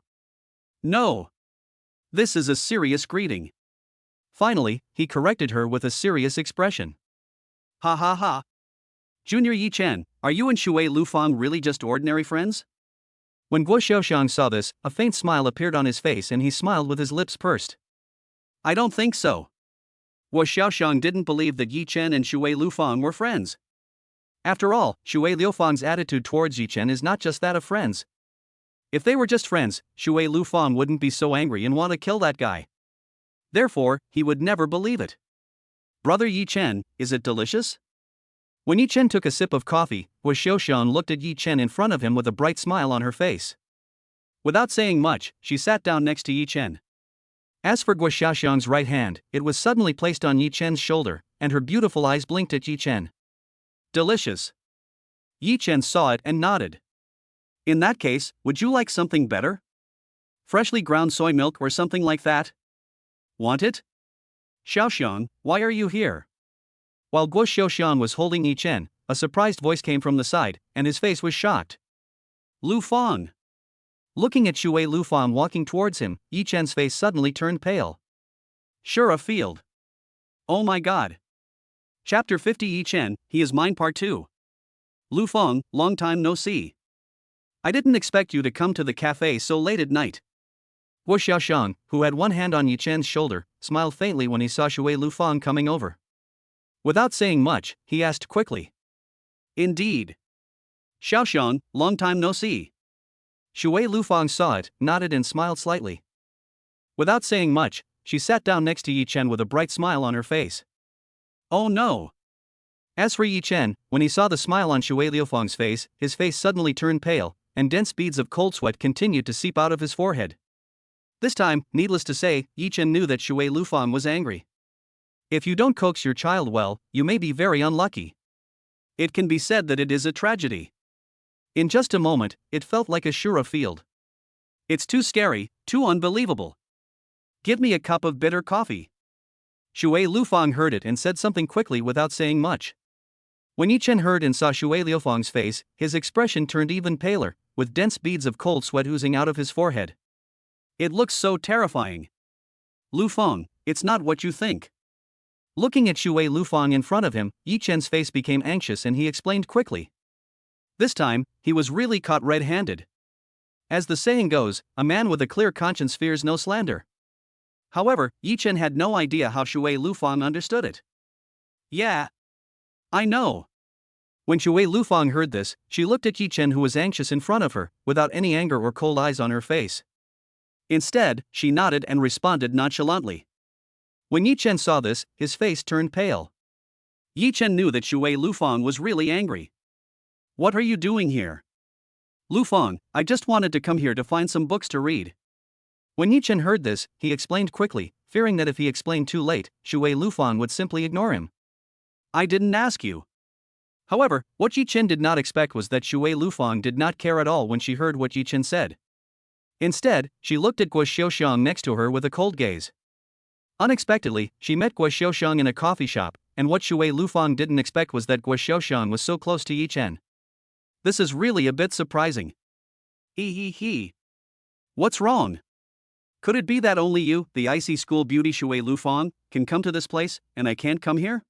This is a serious greeting. Finally, he corrected her with a serious expression. Ha. Junior Yi Chen, are you and Shui Lufeng really just ordinary friends? When Guo Xiaoxiang saw this, a faint smile appeared on his face and he smiled with his lips pursed. I don't think so. Guo Xiaoxiang didn't believe that Yi Chen and Shui Lufeng were friends. After all, Shui Liufeng's attitude towards Yi Chen is not just that of friends. If they were just friends, Shui Lufeng wouldn't be so angry and want to kill that guy. Therefore, he would never believe it. Brother Yi Chen, is it delicious? When Yi Chen took a sip of coffee, Guo Xiaoxiang looked at Yi Chen in front of him with a bright smile on her face. Without saying much, she sat down next to Yi Chen. As for Guo Xiaoxiang's right hand, it was suddenly placed on Yi Chen's shoulder, and her beautiful eyes blinked at Yi Chen. Delicious. Yi Chen saw it and nodded. In that case, would you like something better? Freshly ground soy milk or something like that? Want it? Xiaoxiang, why are you here? While Guo Xiaoxiang was holding Yi Chen, a surprised voice came from the side, and his face was shocked. Lufeng. Looking at Shui Lufeng walking towards him, Yi Chen's face suddenly turned pale. Sure, a field. Oh my god. Chapter 50 Yi Chen, He Is Mine Part 2. Lufeng, long time no see. I didn't expect you to come to the cafe so late at night. Guo Xiaoxiang, who had one hand on Yi Chen's shoulder, smiled faintly when he saw Shui Lufeng coming over. Without saying much, he asked quickly. Indeed. Xiaoxiang, long time no see. Shui Lufeng saw it, nodded and smiled slightly. Without saying much, she sat down next to Yi Chen with a bright smile on her face. Oh no. As for Yi Chen, when he saw the smile on Shui Lufeng's face, his face suddenly turned pale, and dense beads of cold sweat continued to seep out of his forehead. This time, needless to say, Yi Chen knew that Shui Lufeng was angry. If you don't coax your child well, you may be very unlucky. It can be said that it is a tragedy. In just a moment, it felt like a sure field. It's too scary, too unbelievable. Give me a cup of bitter coffee. Shui Lufeng heard it and said something quickly without saying much. When Yi Chen heard and saw Shui Lufeng's face, his expression turned even paler, with dense beads of cold sweat oozing out of his forehead. It looks so terrifying. Lufeng, it's not what you think. Looking at Shui Lufeng in front of him, Yi Chen's face became anxious and he explained quickly. This time, he was really caught red-handed. As the saying goes, a man with a clear conscience fears no slander. However, Yi Chen had no idea how Shui Lufeng understood it. Yeah. I know. When Shui Lufeng heard this, she looked at Yi Chen who was anxious in front of her, without any anger or cold eyes on her face. Instead, she nodded and responded nonchalantly. When Yi Chen saw this, his face turned pale. Yi Chen knew that Shui Lufeng was really angry. What are you doing here? Lufeng, I just wanted to come here to find some books to read. When Yi Chen heard this, he explained quickly, fearing that if he explained too late, Shui Lufeng would simply ignore him. I didn't ask you. However, what Yi Chen did not expect was that Shui Lufeng did not care at all when she heard what Yi Chen said. Instead, she looked at Guo Xiaoxiang next to her with a cold gaze. Unexpectedly, she met Guo Xiaoxiang in a coffee shop, and what Shui Lufeng didn't expect was that Guo Xiaoxiang was so close to Yi Chen. This is really a bit surprising. Hee hee hee. What's wrong? Could it be that only you, the icy school beauty Shui Lufang, can come to this place, and I can't come here?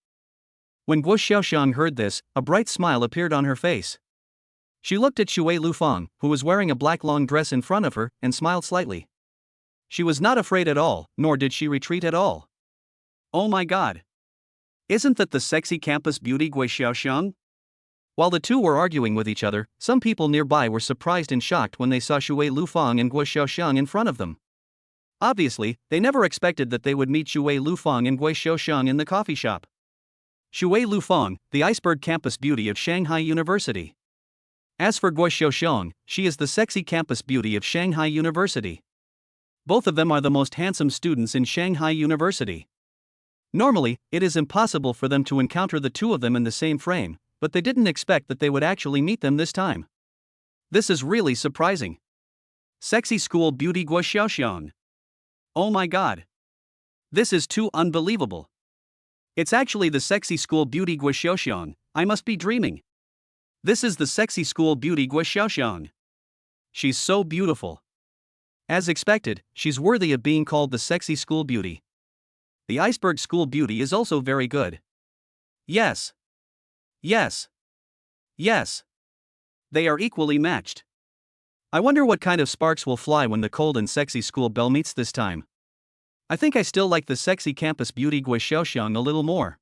When Guo Xiaoxiang heard this, a bright smile appeared on her face. She looked at Shui Lufang, who was wearing a black long dress in front of her, and smiled slightly. She was not afraid at all, nor did she retreat at all. Oh my god! Isn't that the sexy campus beauty Guo Xiaoxiang? While the two were arguing with each other, some people nearby were surprised and shocked when they saw Shui Lufang and Guo Xiaoxiang in front of them. Obviously, they never expected that they would meet Shui Lufang and Guo Xiaoxiang in the coffee shop. Shui Lufang, the iceberg campus beauty of Shanghai University. As for Guo Xiaoxiang, she is the sexy campus beauty of Shanghai University. Both of them are the most handsome students in Shanghai University. Normally, it is impossible for them to encounter the two of them in the same frame, but they didn't expect that they would actually meet them this time. This is really surprising. Sexy school beauty Guo Xiaoxiang. Oh my god. This is too unbelievable. It's actually the sexy school beauty Guo Xiaoxiang, I must be dreaming. This is the sexy school beauty Guo Xiaoxiang. She's so beautiful. As expected, she's worthy of being called the sexy school beauty. The iceberg school beauty is also very good. Yes. Yes. Yes. They are equally matched. I wonder what kind of sparks will fly when the cold and sexy school bell meets this time. I think I still like the sexy campus beauty Guo Xiaoxiang a little more.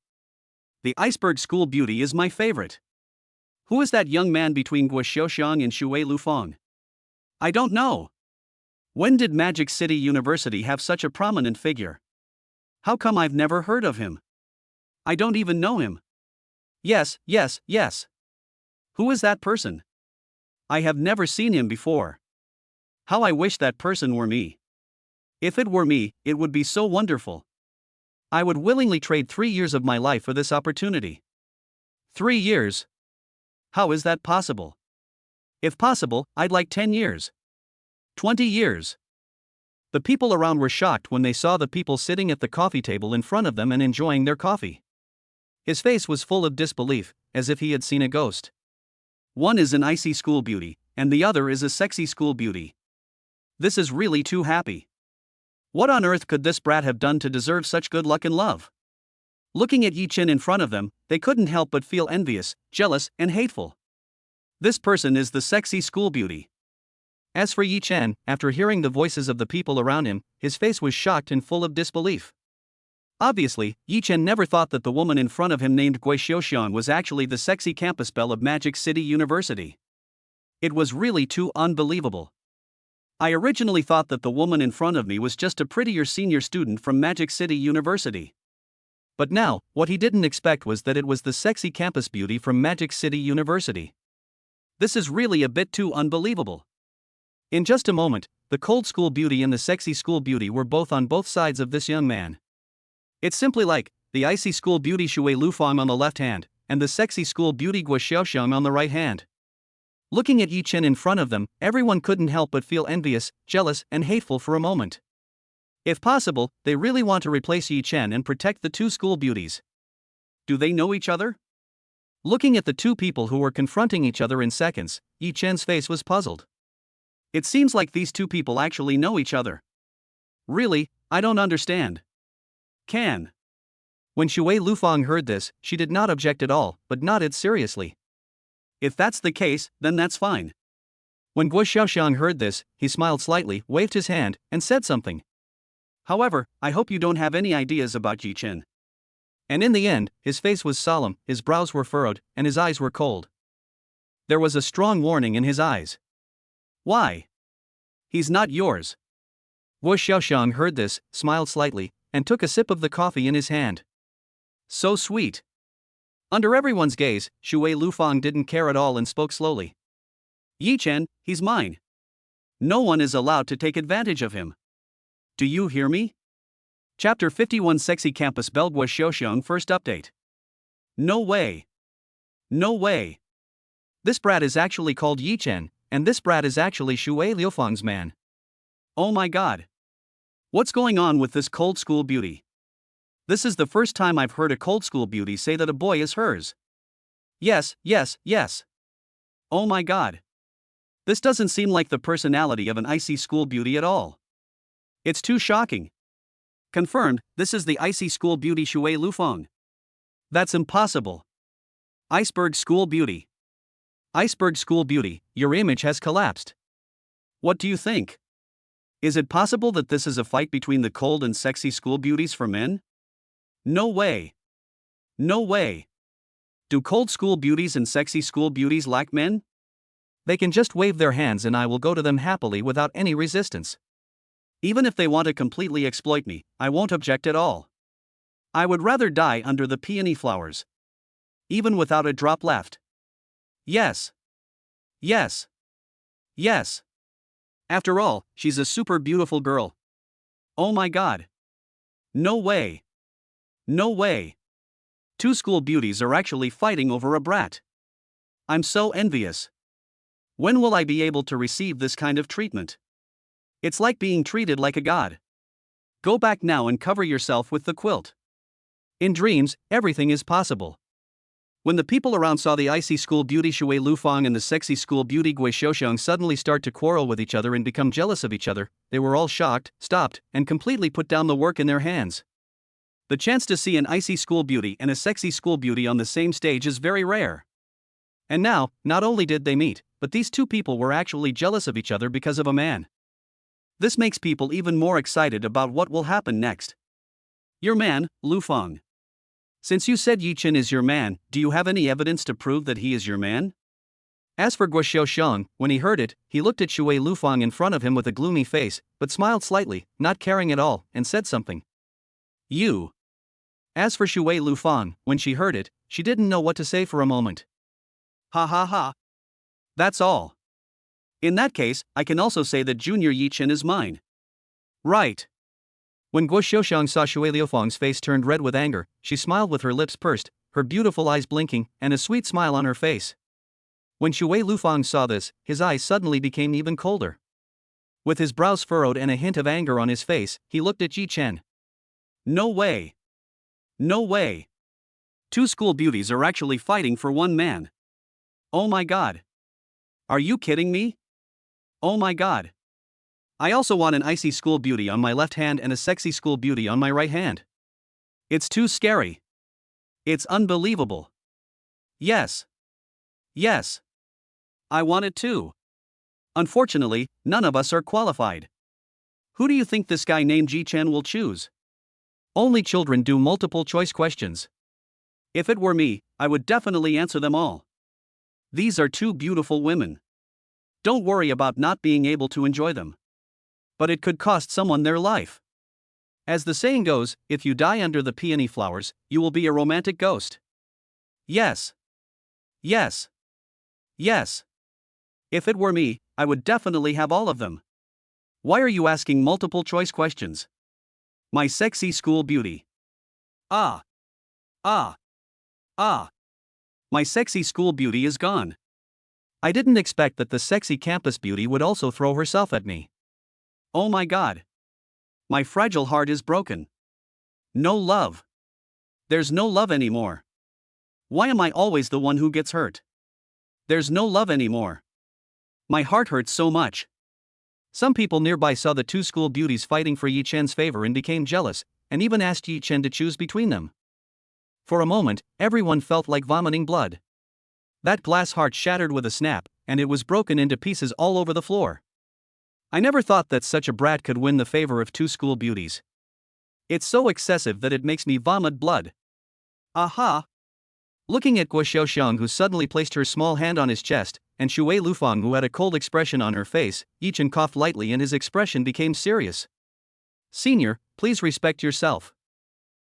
The iceberg school beauty is my favorite. Who is that young man between Guo Xiaoxiang and Shui Lufang? I don't know. When did Magic City University have such a prominent figure? How come I've never heard of him? I don't even know him. Yes. Who is that person? I have never seen him before. How I wish that person were me. If it were me, it would be so wonderful. I would willingly trade 3 years of my life for this opportunity. 3 years? How is that possible? If possible, I'd like 10 years. 20 years. The people around were shocked when they saw the people sitting at the coffee table in front of them and enjoying their coffee. His face was full of disbelief, as if he had seen a ghost. One is an icy school beauty, and the other is a sexy school beauty. This is really too happy. What on earth could this brat have done to deserve such good luck and love? Looking at Yi Chen in front of them, they couldn't help but feel envious, jealous, and hateful. This person is the sexy school beauty. As for Yi Chen, after hearing the voices of the people around him, his face was shocked and full of disbelief. Obviously, Yi Chen never thought that the woman in front of him named Guo Xiaoxiang was actually the sexy campus belle of Magic City University. It was really too unbelievable. I originally thought that the woman in front of me was just a prettier senior student from Magic City University. But now, what he didn't expect was that it was the sexy campus beauty from Magic City University. This is really a bit too unbelievable. In just a moment, the cold school beauty and the sexy school beauty were both on both sides of this young man. It's simply like the icy school beauty Shui Lufang on the left hand, and the sexy school beauty Guo Xiaoxiang on the right hand. Looking at Yi Chen in front of them, everyone couldn't help but feel envious, jealous, and hateful for a moment. If possible, they really want to replace Yi Chen and protect the two school beauties. Do they know each other? Looking at the two people who were confronting each other in seconds, Yi Chen's face was puzzled. It seems like these two people actually know each other. Really, I don't understand. When Shui Lufang heard this, she did not object at all, but nodded seriously. If that's the case, then that's fine. When Guo Xiaoxiang heard this, he smiled slightly, waved his hand, and said something. However, I hope you don't have any ideas about Yi Chen. And in the end, his face was solemn, his brows were furrowed, and his eyes were cold. There was a strong warning in his eyes. Why? He's not yours. Guo Xiaoxiang heard this, smiled slightly, and took a sip of the coffee in his hand. So sweet. Under everyone's gaze, Shui Lufang didn't care at all and spoke slowly. Yi Chen, he's mine. No one is allowed to take advantage of him. Do you hear me? Chapter 51 Sexy Campus Belle Guo Xiaoxiang First Update. No way. No way. This brat is actually called Yi Chen, and this brat is actually Shui Lufang's man. Oh my god. What's going on with this cold school beauty? This is the first time I've heard a cold school beauty say that a boy is hers. Yes. Oh my god. This doesn't seem like the personality of an icy school beauty at all. It's too shocking. Confirmed, this is the icy school beauty Shui Lufeng. That's impossible. Iceberg school beauty. Iceberg school beauty, your image has collapsed. What do you think? Is it possible that this is a fight between the cold and sexy school beauties for men? No way. No way. Do cold school beauties and sexy school beauties lack men? They can just wave their hands and I will go to them happily without any resistance. Even if they want to completely exploit me, I won't object at all. I would rather die under the peony flowers. Even without a drop left. Yes. Yes. Yes. After all, she's a super beautiful girl. Oh my god. No way. No way. Two school beauties are actually fighting over a brat. I'm so envious. When will I be able to receive this kind of treatment? It's like being treated like a god. Go back now and cover yourself with the quilt. In dreams, everything is possible. When the people around saw the icy school beauty Shui Lufeng and the sexy school beauty Gui Xiaoxiang suddenly start to quarrel with each other and become jealous of each other, they were all shocked, stopped, and completely put down the work in their hands. The chance to see an icy school beauty and a sexy school beauty on the same stage is very rare. And now, not only did they meet, but these two people were actually jealous of each other because of a man. This makes people even more excited about what will happen next. Your man, Lufeng. Since you said Yi Chen is your man, do you have any evidence to prove that he is your man? As for Guo Xiaoxiang, when he heard it, he looked at Shui Lufeng in front of him with a gloomy face, but smiled slightly, not caring at all, and said something. You. As for Shui Lufeng, when she heard it, she didn't know what to say for a moment. Ha ha ha. That's all. In that case, I can also say that Junior Yi Chen is mine. Right. When Guo Xiaoxiang saw Shui Lufeng's face turned red with anger, she smiled with her lips pursed, her beautiful eyes blinking, and a sweet smile on her face. When Shui Lufeng saw this, his eyes suddenly became even colder. With his brows furrowed and a hint of anger on his face, he looked at Yi Chen. No way. No way. Two school beauties are actually fighting for one man. Oh my god. Are you kidding me? Oh my god. I also want an icy school beauty on my left hand and a sexy school beauty on my right hand. It's too scary. It's unbelievable. Yes. Yes. I want it too. Unfortunately, none of us are qualified. Who do you think this guy named Yi Chen will choose? Only children do multiple choice questions. If it were me, I would definitely answer them all. These are two beautiful women. Don't worry about not being able to enjoy them. But it could cost someone their life. As the saying goes, if you die under the peony flowers, you will be a romantic ghost. Yes. Yes. Yes. If it were me, I would definitely have all of them. Why are you asking multiple choice questions? My sexy school beauty. Ah. Ah. Ah. My sexy school beauty is gone. I didn't expect that the sexy campus beauty would also throw herself at me. Oh my god. My fragile heart is broken. No love. There's no love anymore. Why am I always the one who gets hurt? There's no love anymore. My heart hurts so much. Some people nearby saw the two school beauties fighting for Yi Chen's favor and became jealous, and even asked Yi Chen to choose between them. For a moment, everyone felt like vomiting blood. That glass heart shattered with a snap, and it was broken into pieces all over the floor. I never thought that such a brat could win the favor of two school beauties. It's so excessive that it makes me vomit blood. Aha! Looking at Guo Xiaoxiang, who suddenly placed her small hand on his chest, and Shui Lufeng, who had a cold expression on her face, Yi Chen coughed lightly and his expression became serious. Senior, please respect yourself.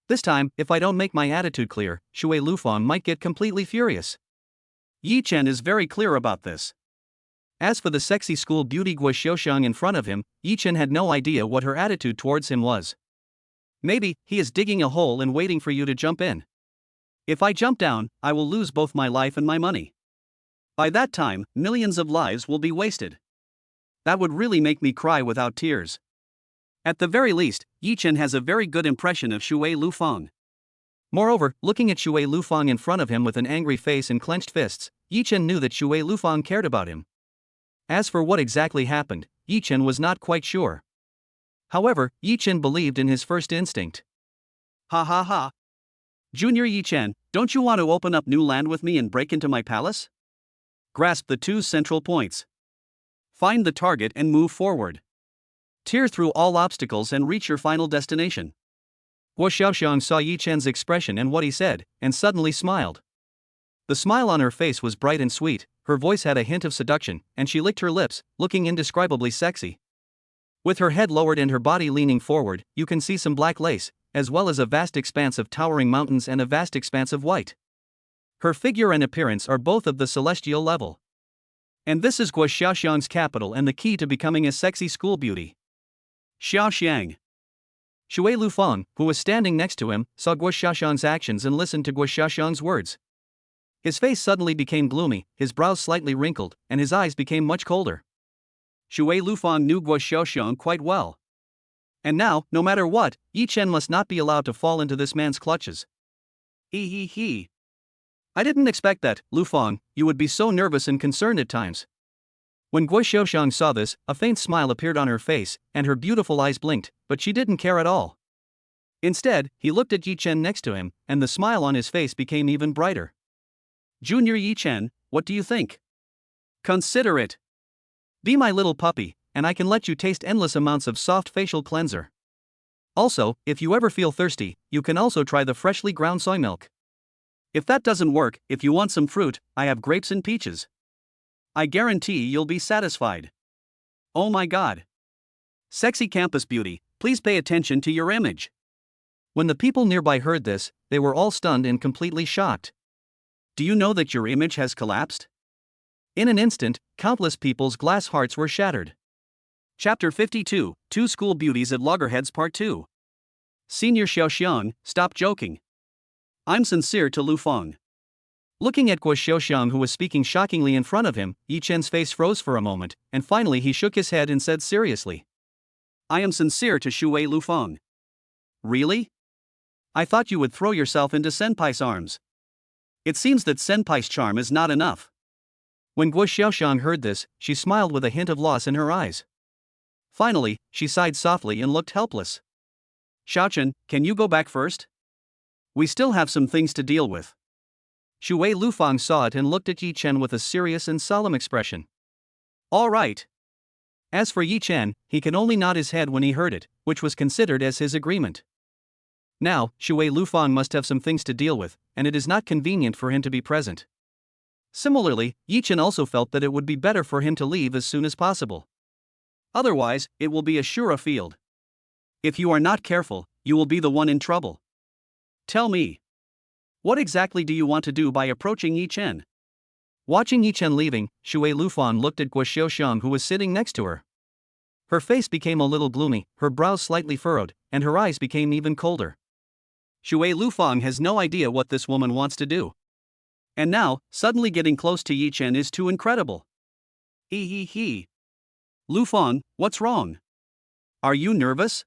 This time, if I don't make my attitude clear, Shui Lufeng might get completely furious. Yi Chen is very clear about this. As for the sexy school beauty Guo Xiaoxiang in front of him, Yi Chen had no idea what her attitude towards him was. Maybe he is digging a hole and waiting for you to jump in. If I jump down, I will lose both my life and my money. By that time, millions of lives will be wasted. That would really make me cry without tears. At the very least, Yi Chen has a very good impression of Shui Lufeng. Moreover, looking at Shui Lufeng in front of him with an angry face and clenched fists, Yi Chen knew that Shui Lufeng cared about him. As for what exactly happened, Yi Chen was not quite sure. However, Yi Chen believed in his first instinct. Ha ha ha. Junior Yi Chen, don't you want to open up new land with me and break into my palace? Grasp the two central points. Find the target and move forward. Tear through all obstacles and reach your final destination. Guo Xiaoxiang saw Yi Chen's expression and what he said, and suddenly smiled. The smile on her face was bright and sweet, her voice had a hint of seduction, and she licked her lips, looking indescribably sexy. With her head lowered and her body leaning forward, you can see some black lace, as well as a vast expanse of towering mountains and a vast expanse of white. Her figure and appearance are both of the celestial level. And this is Guo Xiaoxiang's capital and the key to becoming a sexy school beauty. Xiaoxiang. Shui Lufeng, who was standing next to him, saw Guo Xiaoxiang's actions and listened to Guo Xiaoxiang's words. His face suddenly became gloomy, his brows slightly wrinkled, and his eyes became much colder. Shui Lufeng knew Guo Xiaoxiang quite well. And now, no matter what, Yi Chen must not be allowed to fall into this man's clutches. He. I didn't expect that, Lufeng, you would be so nervous and concerned at times. When Guo Xiaoxiang saw this, a faint smile appeared on her face, and her beautiful eyes blinked, but she didn't care at all. Instead, he looked at Yi Chen next to him, and the smile on his face became even brighter. Junior Yi Chen, what do you think? Consider it. Be my little puppy, and I can let you taste endless amounts of soft facial cleanser. Also, if you ever feel thirsty, you can also try the freshly ground soy milk. If that doesn't work, if you want some fruit, I have grapes and peaches. I guarantee you'll be satisfied. Oh my god. Sexy campus beauty, please pay attention to your image. When the people nearby heard this, they were all stunned and completely shocked. Do you know that your image has collapsed? In an instant, countless people's glass hearts were shattered. Chapter 52, Two School Beauties at Loggerheads Part 2. Senior Xiaoxiang, stop joking. I'm sincere to Lufeng. Looking at Guo Xiaoxiang, who was speaking shockingly in front of him, Yi Chen's face froze for a moment, and finally he shook his head and said seriously. I am sincere to Shui Lufeng. Really? I thought you would throw yourself into Senpai's arms. It seems that Senpai's charm is not enough. When Guo Xiaoxiang heard this, she smiled with a hint of loss in her eyes. Finally, she sighed softly and looked helpless. Xiaochen, can you go back first? We still have some things to deal with. Shui Lufeng saw it and looked at Yi Chen with a serious and solemn expression. All right. As for Yi Chen, he can only nod his head when he heard it, which was considered as his agreement. Now, Shui Lufeng must have some things to deal with, and it is not convenient for him to be present. Similarly, Yi Chen also felt that it would be better for him to leave as soon as possible. Otherwise, it will be a sure field. If you are not careful, you will be the one in trouble. Tell me. What exactly do you want to do by approaching Yi Chen? Watching Yi Chen leaving, Shui Lufeng looked at Guo Xiaoxiang, who was sitting next to her. Her face became a little gloomy, her brows slightly furrowed, and her eyes became even colder. Shui Lufeng has no idea what this woman wants to do. And now, suddenly getting close to Yi Chen is too incredible. He. Lufeng, what's wrong? Are you nervous?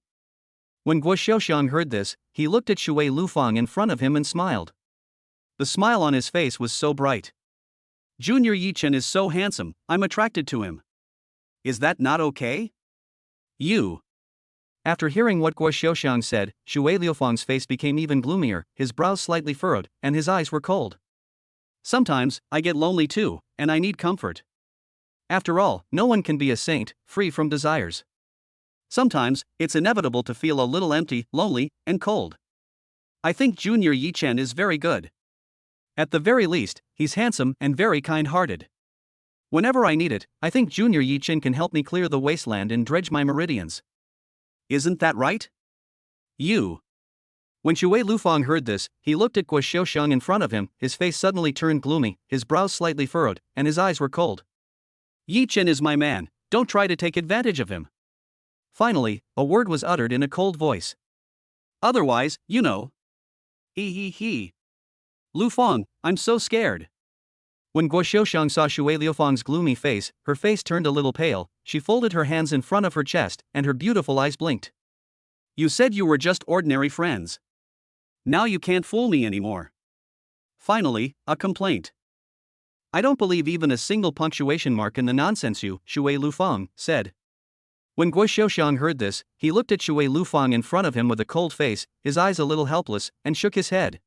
When Guo Xiaoxiang heard this, he looked at Shui Lufeng in front of him and smiled. The smile on his face was so bright. Junior Yi Chen is so handsome, I'm attracted to him. Is that not okay? You. After hearing what Guo Xiaoxiang said, Shui Lufeng's face became even gloomier, his brows slightly furrowed, and his eyes were cold. Sometimes, I get lonely too, and I need comfort. After all, no one can be a saint, free from desires. Sometimes, it's inevitable to feel a little empty, lonely, and cold. I think Junior Yi Chen is very good. At the very least, he's handsome and very kind-hearted. Whenever I need it, I think Junior Yi Chen can help me clear the wasteland and dredge my meridians. Isn't that right? You. When Shui Lufeng heard this, he looked at Guo Xiaoxiang in front of him, his face suddenly turned gloomy, his brows slightly furrowed, and his eyes were cold. Yi Chen is my man, don't try to take advantage of him. Finally, a word was uttered in a cold voice. Otherwise, you know. He. Lufeng, I'm so scared. When Guo Xiaoxiang saw Shui Lufeng's gloomy face, her face turned a little pale, she folded her hands in front of her chest, and her beautiful eyes blinked. You said you were just ordinary friends. Now you can't fool me anymore. Finally, a complaint. I don't believe even a single punctuation mark in the nonsense you, Shui Lufang, said. When Guo Xiaoxiang heard this, he looked at Shui Lufang in front of him with a cold face, his eyes a little helpless, and shook his head.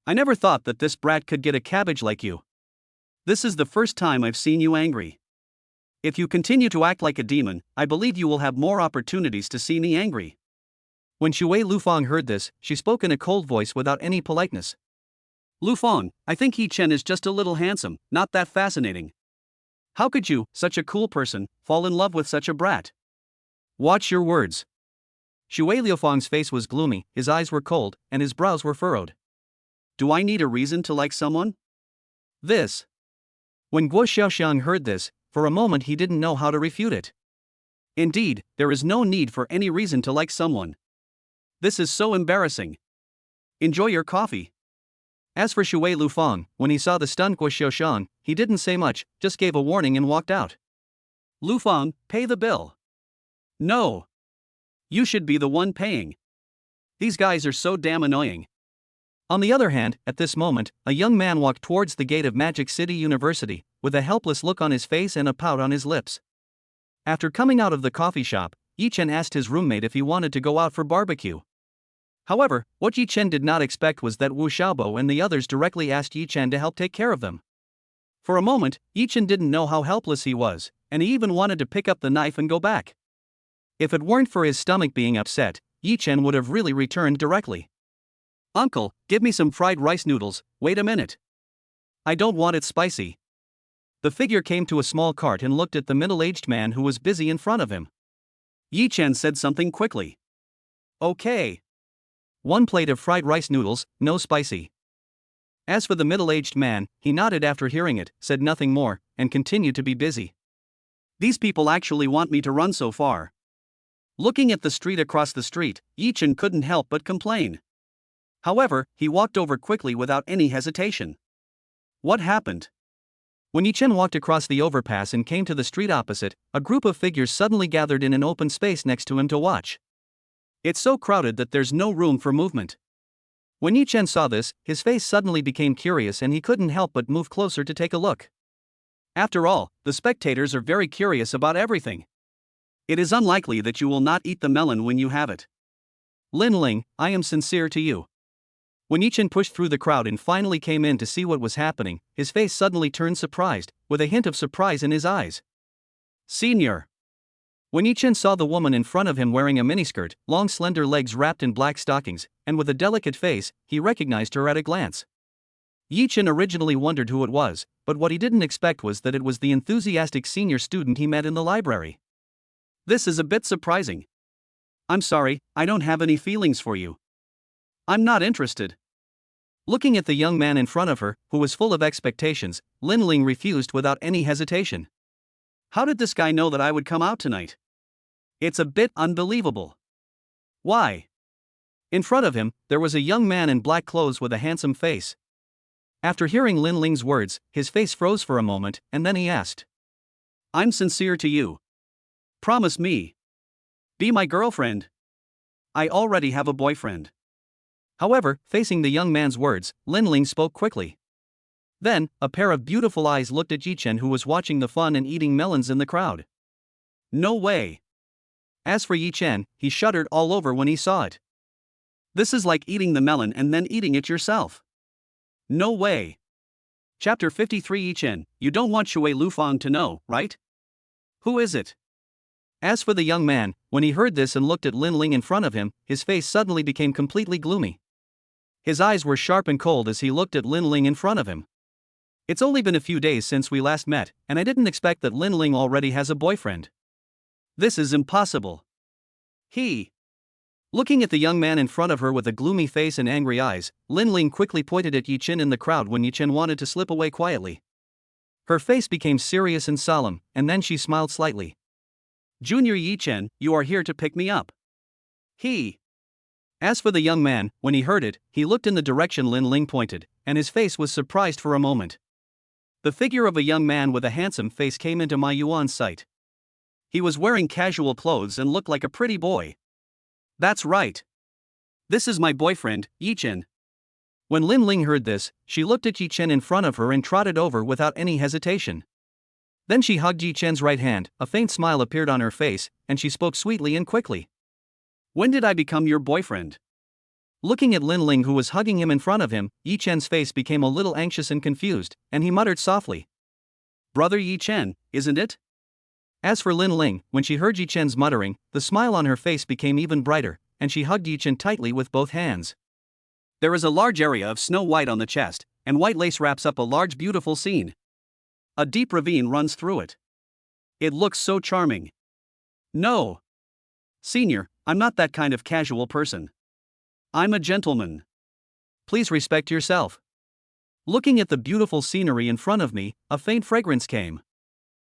I never thought that this brat could get a cabbage like you. This is the first time I've seen you angry. If you continue to act like a demon, I believe you will have more opportunities to see me angry. When Shui Lufang heard this, she spoke in a cold voice without any politeness. Lufang, I think Yi Chen is just a little handsome, not that fascinating. How could you, such a cool person, fall in love with such a brat? Watch your words. Shui Liufang's face was gloomy, his eyes were cold, and his brows were furrowed. Do I need a reason to like someone? This. When Guo Xiaoxiang heard this, for a moment he didn't know how to refute it. Indeed, there is no need for any reason to like someone. This is so embarrassing. Enjoy your coffee. As for Shui Lufang, when he saw the stunned Guo Xiaoxiang, he didn't say much, just gave a warning and walked out. Lufang, pay the bill. No. You should be the one paying. These guys are so damn annoying. On the other hand, at this moment, a young man walked towards the gate of Magic City University, with a helpless look on his face and a pout on his lips. After coming out of the coffee shop, Yi Chen asked his roommate if he wanted to go out for barbecue. However, what Yi Chen did not expect was that Wu Xiaobo and the others directly asked Yi Chen to help take care of them. For a moment, Yi Chen didn't know how helpless he was, and he even wanted to pick up the knife and go back. If it weren't for his stomach being upset, Yi Chen would have really returned directly. Uncle, give me some fried rice noodles, wait a minute. I don't want it spicy. The figure came to a small cart and looked at the middle-aged man who was busy in front of him. Yi Chen said something quickly. Okay. 1 plate of fried rice noodles, no spicy. As for the middle-aged man, he nodded after hearing it, said nothing more, and continued to be busy. These people actually want me to run so far. Looking at the street across the street, Yi Chen couldn't help but complain. However, he walked over quickly without any hesitation. What happened? When Yi Chen walked across the overpass and came to the street opposite, a group of figures suddenly gathered in an open space next to him to watch. It's so crowded that there's no room for movement. When Yi Chen saw this, his face suddenly became curious and he couldn't help but move closer to take a look. After all, the spectators are very curious about everything. It is unlikely that you will not eat the melon when you have it. Lin Ling, I am sincere to you. When Yi Chen pushed through the crowd and finally came in to see what was happening, his face suddenly turned surprised, with a hint of surprise in his eyes. Senior. When Yi Chen saw the woman in front of him wearing a miniskirt, long slender legs wrapped in black stockings, and with a delicate face, he recognized her at a glance. Yi Chen originally wondered who it was, but what he didn't expect was that it was the enthusiastic senior student he met in the library. This is a bit surprising. I'm sorry, I don't have any feelings for you. I'm not interested. Looking at the young man in front of her, who was full of expectations, Lin Ling refused without any hesitation. How did this guy know that I would come out tonight? It's a bit unbelievable. Why? In front of him, there was a young man in black clothes with a handsome face. After hearing Lin Ling's words, his face froze for a moment, and then he asked. I'm sincere to you. Promise me. Be my girlfriend. I already have a boyfriend. However, facing the young man's words, Lin Ling spoke quickly. Then, a pair of beautiful eyes looked at Yi Chen, who was watching the fun and eating melons in the crowd. No way. As for Yi Chen, he shuddered all over when he saw it. This is like eating the melon and then eating it yourself. No way. Chapter 53. Yi Chen, you don't want Shui Lufang to know, right? Who is it? As for the young man, when he heard this and looked at Lin Ling in front of him, his face suddenly became completely gloomy. His eyes were sharp and cold as he looked at Lin Ling in front of him. It's only been a few days since we last met, and I didn't expect that Lin Ling already has a boyfriend. This is impossible. Looking at the young man in front of her with a gloomy face and angry eyes, Lin Ling quickly pointed at Yi Chen in the crowd when Yi Chen wanted to slip away quietly. Her face became serious and solemn, and then she smiled slightly. Junior Yi Chen, you are here to pick me up. As for the young man, when he heard it, he looked in the direction Lin Ling pointed, and his face was surprised for a moment. The figure of a young man with a handsome face came into Ma Yuan's sight. He was wearing casual clothes and looked like a pretty boy. That's right. This is my boyfriend, Yi Chen. When Lin Ling heard this, she looked at Yi Chen in front of her and trotted over without any hesitation. Then she hugged Yi Chen's right hand, a faint smile appeared on her face, and she spoke sweetly and quickly. When did I become your boyfriend? Looking at Lin Ling who was hugging him in front of him, Yi Chen's face became a little anxious and confused, and he muttered softly. Brother Yi Chen, isn't it? As for Lin Ling, when she heard Yi Chen's muttering, the smile on her face became even brighter, and she hugged Yi Chen tightly with both hands. There is a large area of snow white on the chest, and white lace wraps up a large beautiful scene. A deep ravine runs through it. It looks so charming. No. Senior, I'm not that kind of casual person. I'm a gentleman. Please respect yourself. Looking at the beautiful scenery in front of me, a faint fragrance came.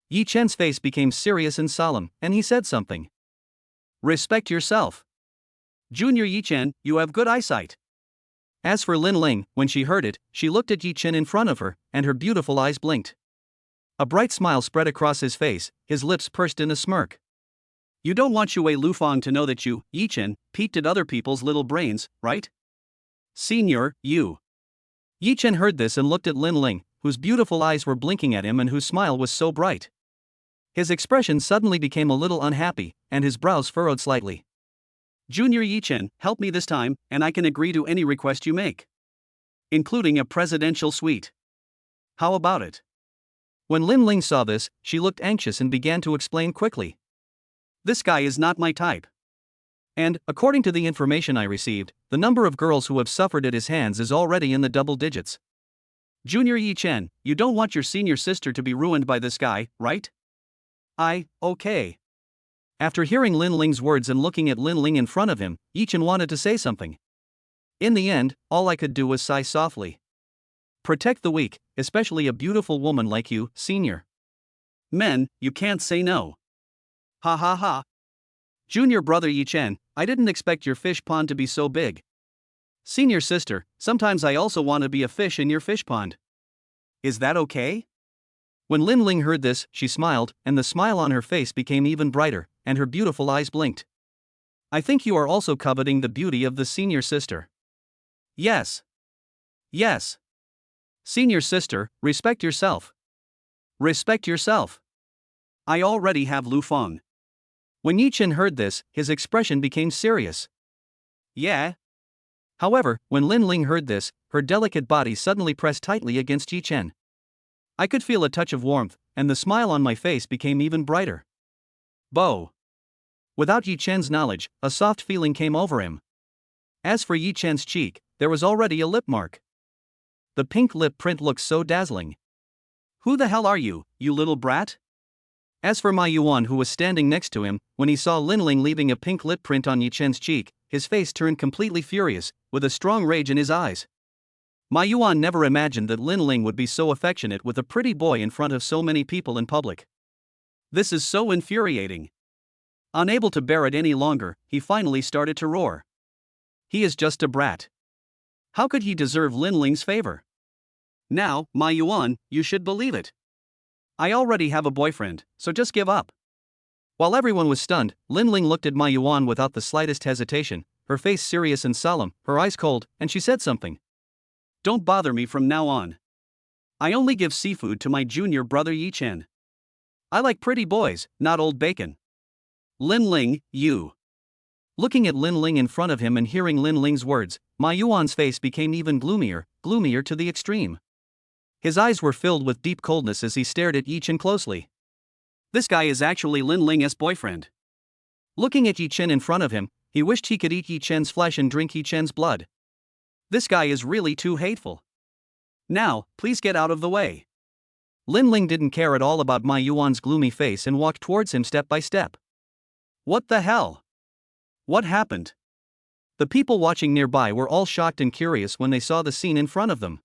Yi Chen's face became serious and solemn, and he said something. Respect yourself. Junior Yi Chen, you have good eyesight. As for Lin Ling, when she heard it, she looked at Yi Chen in front of her, and her beautiful eyes blinked. A bright smile spread across his face, his lips pursed in a smirk. You don't want Xue Lufang to know that you, Yi Chen, peeked at other people's little brains, right? Senior, you. Yi Chen heard this and looked at Lin Ling, whose beautiful eyes were blinking at him and whose smile was so bright. His expression suddenly became a little unhappy, and his brows furrowed slightly. Junior Yi Chen, help me this time, and I can agree to any request you make. Including a presidential suite. How about it? When Lin Ling saw this, she looked anxious and began to explain quickly. This guy is not my type. And, according to the information I received, the number of girls who have suffered at his hands is already in the double digits. Junior Yi Chen, you don't want your senior sister to be ruined by this guy, right? Okay. After hearing Lin Ling's words and looking at Lin Ling in front of him, Yi Chen wanted to say something. In the end, all I could do was sigh softly. Protect the weak, especially a beautiful woman like you, senior. Men, you can't say no. Ha ha ha. Junior brother Yi Chen, I didn't expect your fish pond to be so big. Senior sister, sometimes I also want to be a fish in your fish pond. Is that okay? When Lin Ling heard this, she smiled, and the smile on her face became even brighter, and her beautiful eyes blinked. I think you are also coveting the beauty of the senior sister. Yes. Yes. Senior sister, respect yourself. Respect yourself. I already have Lu Feng. When Yi Chen heard this, his expression became serious. Yeah. However, when Lin Ling heard this, her delicate body suddenly pressed tightly against Yi Chen. I could feel a touch of warmth, and the smile on my face became even brighter. Bo. Without Yi Chen's knowledge, a soft feeling came over him. As for Yi Chen's cheek, there was already a lip mark. The pink lip print looked so dazzling. Who the hell are you, you little brat? As for Ma Yuan who was standing next to him, when he saw Lin Ling leaving a pink lip print on Yi Chen's cheek, his face turned completely furious, with a strong rage in his eyes. Ma Yuan never imagined that Lin Ling would be so affectionate with a pretty boy in front of so many people in public. This is so infuriating. Unable to bear it any longer, he finally started to roar. He is just a brat. How could he deserve Lin Ling's favor? Now, Ma Yuan, you should believe it. I already have a boyfriend, so just give up. While everyone was stunned, Lin Ling looked at Ma Yuan without the slightest hesitation, her face serious and solemn, her eyes cold, and she said something. Don't bother me from now on. I only give seafood to my junior brother Yi Chen. I like pretty boys, not old bacon. Lin Ling, you. Looking at Lin Ling in front of him and hearing Lin Ling's words, Ma Yuan's face became even gloomier to the extreme. His eyes were filled with deep coldness as he stared at Yi Chen closely. This guy is actually Lin Ling's boyfriend. Looking at Yi Chen in front of him, he wished he could eat Yi Chen's flesh and drink Yi Chen's blood. This guy is really too hateful. Now, please get out of the way. Lin Ling didn't care at all about Ma Yuan's gloomy face and walked towards him step by step. What the hell? What happened? The people watching nearby were all shocked and curious when they saw the scene in front of them.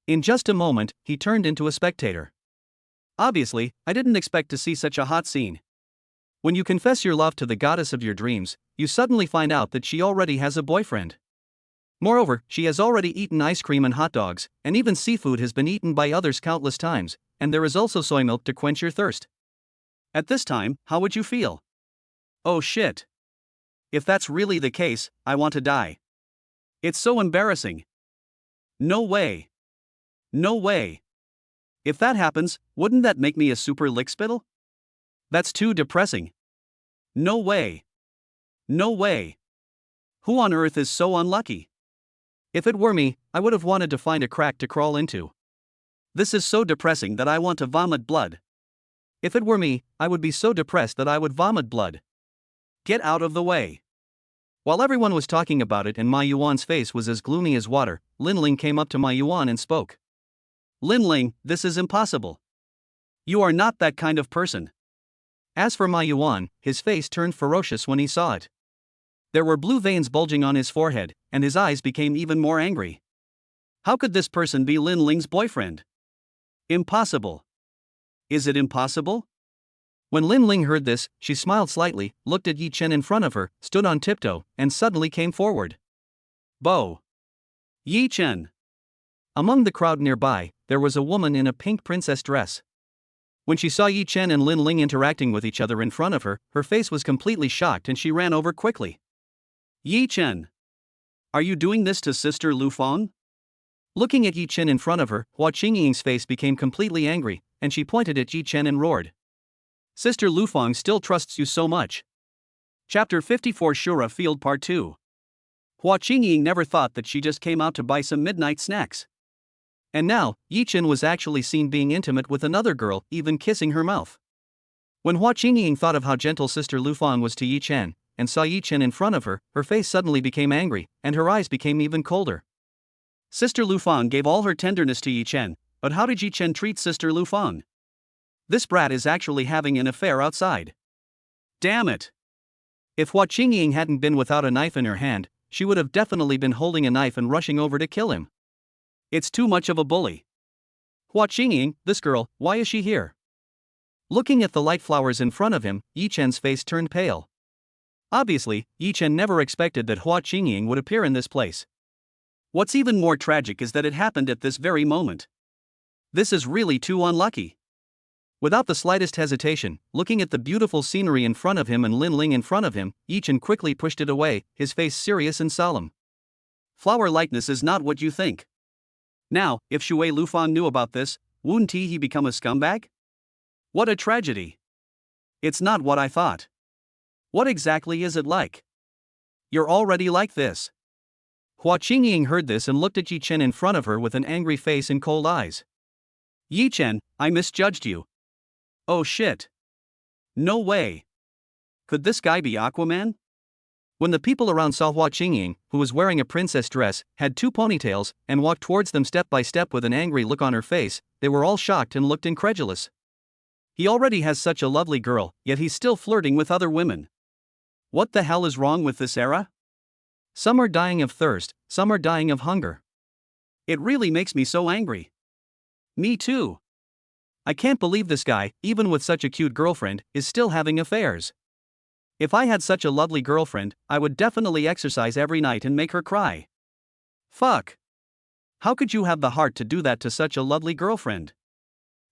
In just a moment, he turned into a spectator. Obviously, I didn't expect to see such a hot scene. When you confess your love to the goddess of your dreams, you suddenly find out that she already has a boyfriend. Moreover, she has already eaten ice cream and hot dogs, and even seafood has been eaten by others countless times, and there is also soy milk to quench your thirst. At this time, how would you feel? Oh shit. If that's really the case, I want to die. It's so embarrassing. No way. No way. If that happens, wouldn't that make me a super lickspittle? That's too depressing. No way. No way. Who on earth is so unlucky? If it were me, I would have wanted to find a crack to crawl into. This is so depressing that I want to vomit blood. If it were me, I would be so depressed that I would vomit blood. Get out of the way. While everyone was talking about it and Ma Yuan's face was as gloomy as water, Lin Ling came up to Ma Yuan and spoke. Lin Ling, this is impossible. You are not that kind of person. As for Ma Yuan, his face turned ferocious when he saw it. There were blue veins bulging on his forehead, and his eyes became even more angry. How could this person be Lin Ling's boyfriend? Impossible. Is it impossible? When Lin Ling heard this, she smiled slightly, looked at Yi Chen in front of her, stood on tiptoe, and suddenly came forward. Bo. Yi Chen. Among the crowd nearby, there was a woman in a pink princess dress. When she saw Yi Chen and Lin Ling interacting with each other in front of her, her face was completely shocked and she ran over quickly. Yi Chen. Are you doing this to Sister Lu Fang? Looking at Yi Chen in front of her, Hua Qingying's face became completely angry, and she pointed at Yi Chen and roared. Sister Lu Fang still trusts you so much. Chapter 54 Shura Field Part 2. Hua Qingying never thought that she just came out to buy some midnight snacks. And now, Yi Chen was actually seen being intimate with another girl, even kissing her mouth. When Hua Qingying thought of how gentle Sister Lu Fang was to Yi Chen, and saw Yi Chen in front of her, her face suddenly became angry, and her eyes became even colder. Sister Lu Fang gave all her tenderness to Yi Chen, but how did Yi Chen treat Sister Lu Fang? This brat is actually having an affair outside. Damn it! If Hua Qingying hadn't been without a knife in her hand, she would have definitely been holding a knife and rushing over to kill him. It's too much of a bully. Hua Qingying, this girl, why is she here? Looking at the light flowers in front of him, Yi Chen's face turned pale. Obviously, Yi Chen never expected that Hua Qingying would appear in this place. What's even more tragic is that it happened at this very moment. This is really too unlucky. Without the slightest hesitation, looking at the beautiful scenery in front of him and Lin Ling in front of him, Yi Chen quickly pushed it away, his face serious and solemn. Flower lightness is not what you think. Now, if Shui Lufang knew about this, wouldn't he become a scumbag? What a tragedy. It's not what I thought. What exactly is it like? You're already like this. Hua Qingying heard this and looked at Yi Chen in front of her with an angry face and cold eyes. Yi Chen, I misjudged you. Oh shit. No way. Could this guy be Aquaman? When the people around saw Hua Qingying, who was wearing a princess dress, had two ponytails, and walked towards them step by step with an angry look on her face, they were all shocked and looked incredulous. He already has such a lovely girl, yet he's still flirting with other women. What the hell is wrong with this era? Some are dying of thirst, some are dying of hunger. It really makes me so angry. Me too. I can't believe this guy, even with such a cute girlfriend, is still having affairs. If I had such a lovely girlfriend, I would definitely exercise every night and make her cry. Fuck. How could you have the heart to do that to such a lovely girlfriend?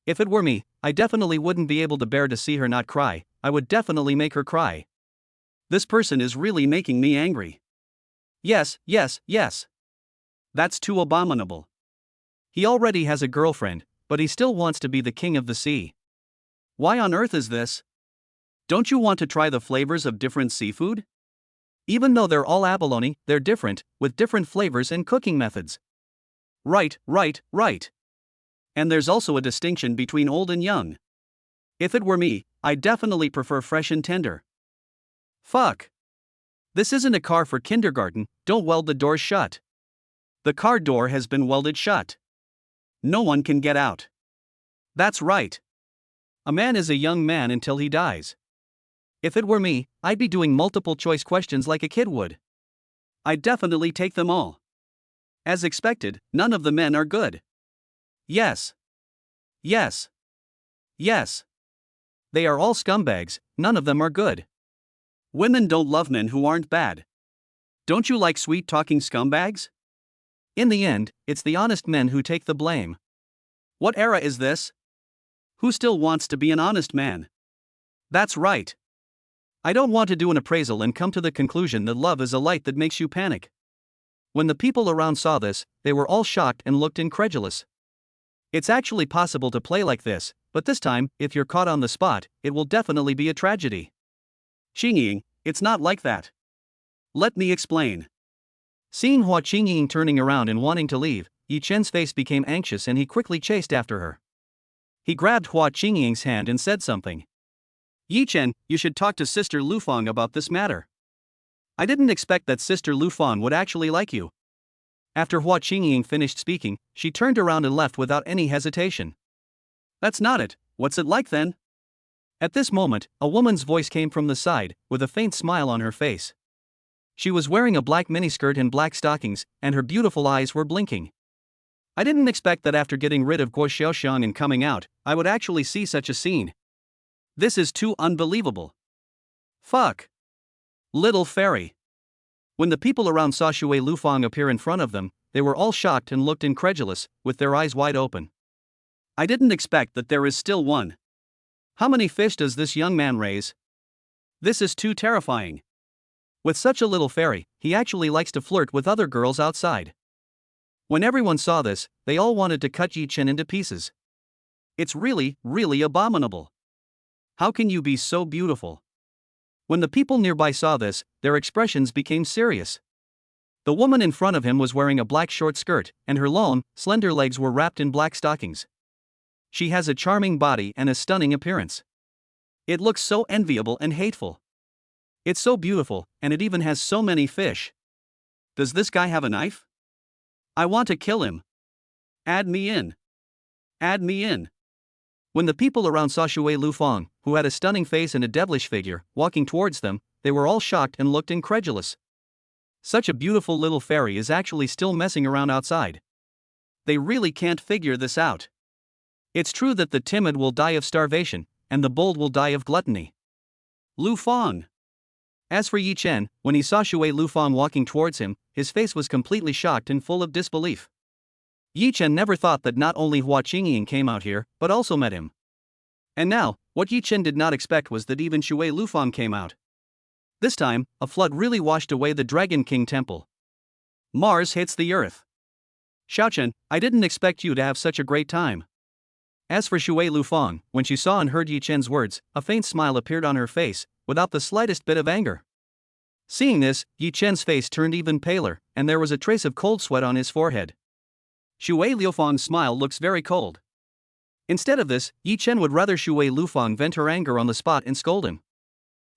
If it were me, I definitely wouldn't be able to bear to see her not cry, I would definitely make her cry. This person is really making me angry. Yes, yes, yes. That's too abominable. He already has a girlfriend, but he still wants to be the king of the sea. Why on earth is this? Don't you want to try the flavors of different seafood? Even though they're all abalone, they're different, with different flavors and cooking methods. Right. And there's also a distinction between old and young. If it were me, I'd definitely prefer fresh and tender. Fuck. This isn't a car for kindergarten, don't weld the doors shut. The car door has been welded shut. No one can get out. That's right. A man is a young man until he dies. If it were me, I'd be doing multiple choice questions like a kid would. I'd definitely take them all. As expected, none of the men are good. Yes. Yes. Yes. They are all scumbags, none of them are good. Women don't love men who aren't bad. Don't you like sweet-talking scumbags? In the end, it's the honest men who take the blame. What era is this? Who still wants to be an honest man? That's right. I don't want to do an appraisal and come to the conclusion that love is a light that makes you panic. When the people around saw this, they were all shocked and looked incredulous. It's actually possible to play like this, but this time, if you're caught on the spot, it will definitely be a tragedy. Xingying, it's not like that. Let me explain. Seeing Hua Qingying turning around and wanting to leave, Yi Chen's face became anxious and he quickly chased after her. He grabbed Hua Qingying's hand and said something. Yi Chen, you should talk to Sister Lufang about this matter. I didn't expect that Sister Lufang would actually like you. After Hua Qingying finished speaking, she turned around and left without any hesitation. That's not it, what's it like then? At this moment, a woman's voice came from the side, with a faint smile on her face. She was wearing a black miniskirt and black stockings, and her beautiful eyes were blinking. I didn't expect that after getting rid of Guo Xiaoxiang and coming out, I would actually see such a scene. This is too unbelievable. Fuck. Little fairy. When the people around saw Shui Lufang appear in front of them, they were all shocked and looked incredulous, with their eyes wide open. I didn't expect that there is still one. How many fish does this young man raise? This is too terrifying. With such a little fairy, he actually likes to flirt with other girls outside. When everyone saw this, they all wanted to cut Yi Chen into pieces. It's really, really abominable. How can you be so beautiful? When the people nearby saw this, their expressions became serious. The woman in front of him was wearing a black short skirt, and her long, slender legs were wrapped in black stockings. She has a charming body and a stunning appearance. It looks so enviable and hateful. It's so beautiful, and it even has so many fish. Does this guy have a knife? I want to kill him. Add me in. Add me in. When the people around saw Shui Lufang, who had a stunning face and a devilish figure, walking towards them, they were all shocked and looked incredulous. Such a beautiful little fairy is actually still messing around outside. They really can't figure this out. It's true that the timid will die of starvation, and the bold will die of gluttony. Lufang. As for Yi Chen, when he saw Shui Lufang walking towards him, his face was completely shocked and full of disbelief. Yi Chen never thought that not only Hua Qingying came out here, but also met him. And now, what Yi Chen did not expect was that even Shui Lufang came out. This time, a flood really washed away the Dragon King temple. Mars hits the earth. Xiaochen, I didn't expect you to have such a great time. As for Shui Lufang, when she saw and heard Yi Chen's words, a faint smile appeared on her face, without the slightest bit of anger. Seeing this, Yi Chen's face turned even paler, and there was a trace of cold sweat on his forehead. Shui Lufang's smile looks very cold. Instead of this, Yi Chen would rather Shui Lufang vent her anger on the spot and scold him.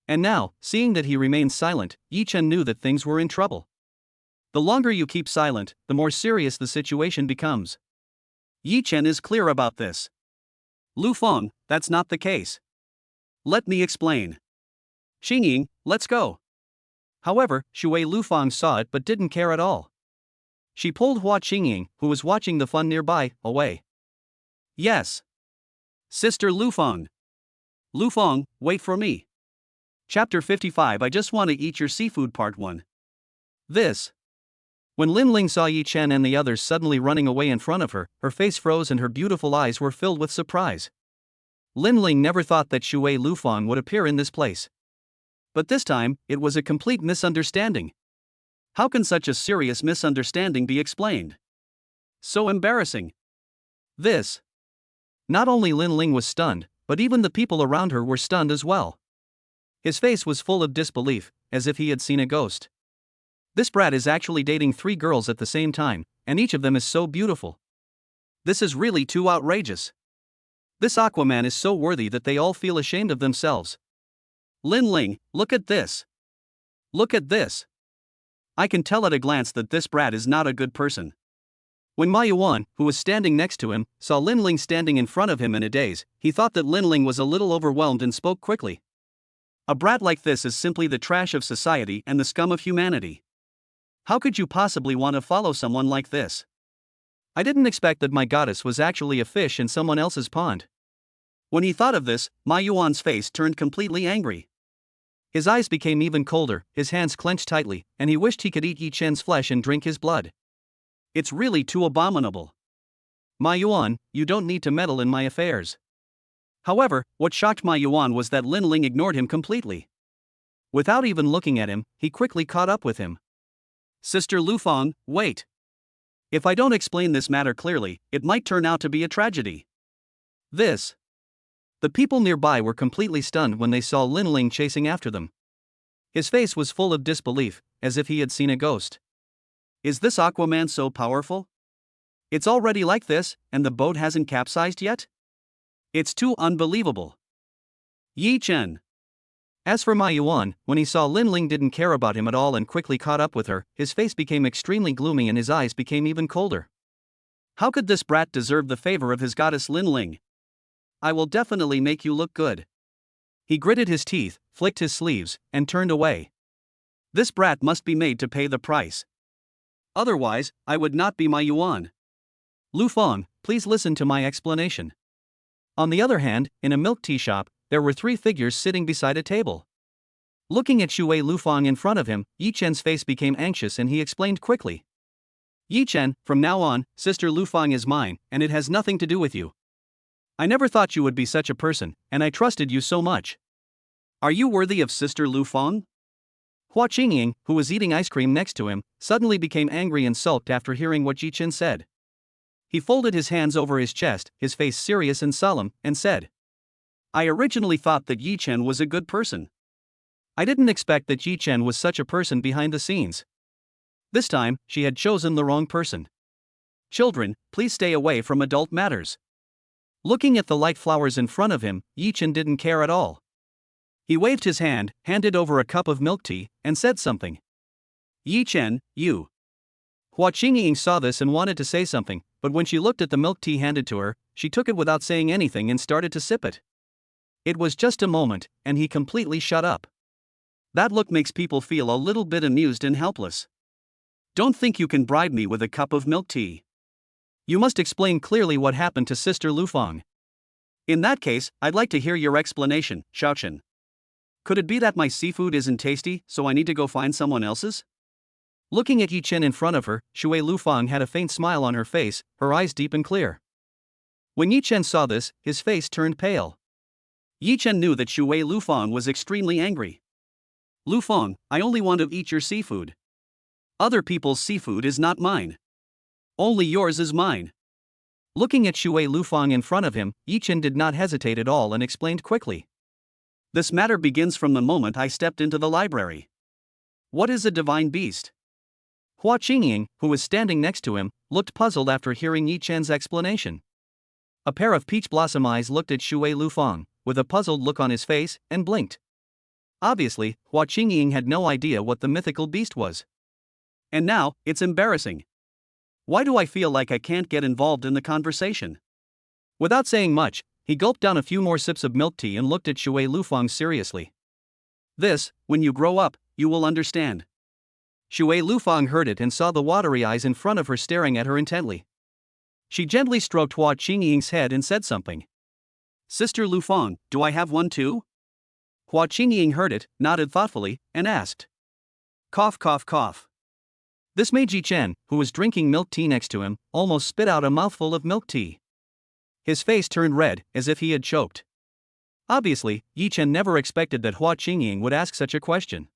And now, seeing that he remained silent, Yi Chen knew that things were in trouble. The longer you keep silent, the more serious the situation becomes. Yi Chen is clear about this. Lufang, that's not the case. Let me explain. Xingying, let's go. However, Shui Lufang saw it but didn't care at all. She pulled Hua Qingying, who was watching the fun nearby, away. Yes. Sister Lufang. Lufang, wait for me. Chapter 55 I Just Want to Eat Your Seafood Part 1. This. When Lin Ling saw Yi Chen and the others suddenly running away in front of her, her face froze and her beautiful eyes were filled with surprise. Lin Ling never thought that Shui Lufang would appear in this place. But this time, it was a complete misunderstanding. How can such a serious misunderstanding be explained? So embarrassing. This. Not only Lin Ling was stunned, but even the people around her were stunned as well. His face was full of disbelief, as if he had seen a ghost. This brat is actually dating 3 girls at the same time, and each of them is so beautiful. This is really too outrageous. This Aquaman is so worthy that they all feel ashamed of themselves. Lin Ling, look at this. Look at this. I can tell at a glance that this brat is not a good person. When Ma Yuan, who was standing next to him, saw Lin Ling standing in front of him in a daze, he thought that Lin Ling was a little overwhelmed and spoke quickly. A brat like this is simply the trash of society and the scum of humanity. How could you possibly want to follow someone like this? I didn't expect that my goddess was actually a fish in someone else's pond. When he thought of this, Ma Yuan's face turned completely angry. His eyes became even colder, his hands clenched tightly, and he wished he could eat Yi Chen's flesh and drink his blood. It's really too abominable. Ma Yuan, you don't need to meddle in my affairs. However, what shocked Ma Yuan was that Lin Ling ignored him completely. Without even looking at him, he quickly caught up with him. Sister Lufang, wait. If I don't explain this matter clearly, it might turn out to be a tragedy. This. The people nearby were completely stunned when they saw Lin Ling chasing after them. His face was full of disbelief, as if he had seen a ghost. Is this Aquaman so powerful? It's already like this, and the boat hasn't capsized yet? It's too unbelievable. Yi Chen. As for Ma Yuan, when he saw Lin Ling didn't care about him at all and quickly caught up with her, his face became extremely gloomy and his eyes became even colder. How could this brat deserve the favor of his goddess Lin Ling? I will definitely make you look good. He gritted his teeth, flicked his sleeves, and turned away. This brat must be made to pay the price. Otherwise, I would not be Ma Yuan. Lu Feng, please listen to my explanation. On the other hand, in a milk tea shop, there were 3 figures sitting beside a table. Looking at Shui Lufang in front of him, Yi Chen's face became anxious and he explained quickly. Yi Chen, from now on, Sister Lufang is mine, and it has nothing to do with you. I never thought you would be such a person, and I trusted you so much. Are you worthy of Sister Lufang? Hua Qingying, who was eating ice cream next to him, suddenly became angry and sulked after hearing what Yi Chen said. He folded his hands over his chest, his face serious and solemn, and said, I originally thought that Yi Chen was a good person. I didn't expect that Yi Chen was such a person behind the scenes. This time, she had chosen the wrong person. Children, please stay away from adult matters. Looking at the light flowers in front of him, Yi Chen didn't care at all. He waved his hand, handed over a cup of milk tea, and said something. Yi Chen, you. Hua Qingying saw this and wanted to say something, but when she looked at the milk tea handed to her, she took it without saying anything and started to sip it. It was just a moment, and he completely shut up. That look makes people feel a little bit amused and helpless. Don't think you can bribe me with a cup of milk tea. You must explain clearly what happened to Sister Lufang. In that case, I'd like to hear your explanation, Xiaochen. Could it be that my seafood isn't tasty, so I need to go find someone else's? Looking at Yi Chen in front of her, Shui Lufang had a faint smile on her face, her eyes deep and clear. When Yi Chen saw this, his face turned pale. Yi Chen knew that Shui Lufang was extremely angry. Lufang, I only want to eat your seafood. Other people's seafood is not mine. Only yours is mine. Looking at Shui Lufang in front of him, Yi Chen did not hesitate at all and explained quickly. This matter begins from the moment I stepped into the library. What is a divine beast? Hua Qingying, who was standing next to him, looked puzzled after hearing Yi Chen's explanation. A pair of peach blossom eyes looked at Shui Lufang, with a puzzled look on his face, and blinked. Obviously, Hua Qingying had no idea what the mythical beast was. And now, it's embarrassing. Why do I feel like I can't get involved in the conversation? Without saying much, he gulped down a few more sips of milk tea and looked at Shui Lufang seriously. This, when you grow up, you will understand. Shui Lufang heard it and saw the watery eyes in front of her staring at her intently. She gently stroked Hua Qingying's head and said something. Sister Lufang, do I have one too? Hua Qingying heard it, nodded thoughtfully, and asked. Cough cough cough. This made Yi Chen, who was drinking milk tea next to him, almost spit out a mouthful of milk tea. His face turned red, as if he had choked. Obviously, Yi Chen never expected that Hua Qingying would ask such a question.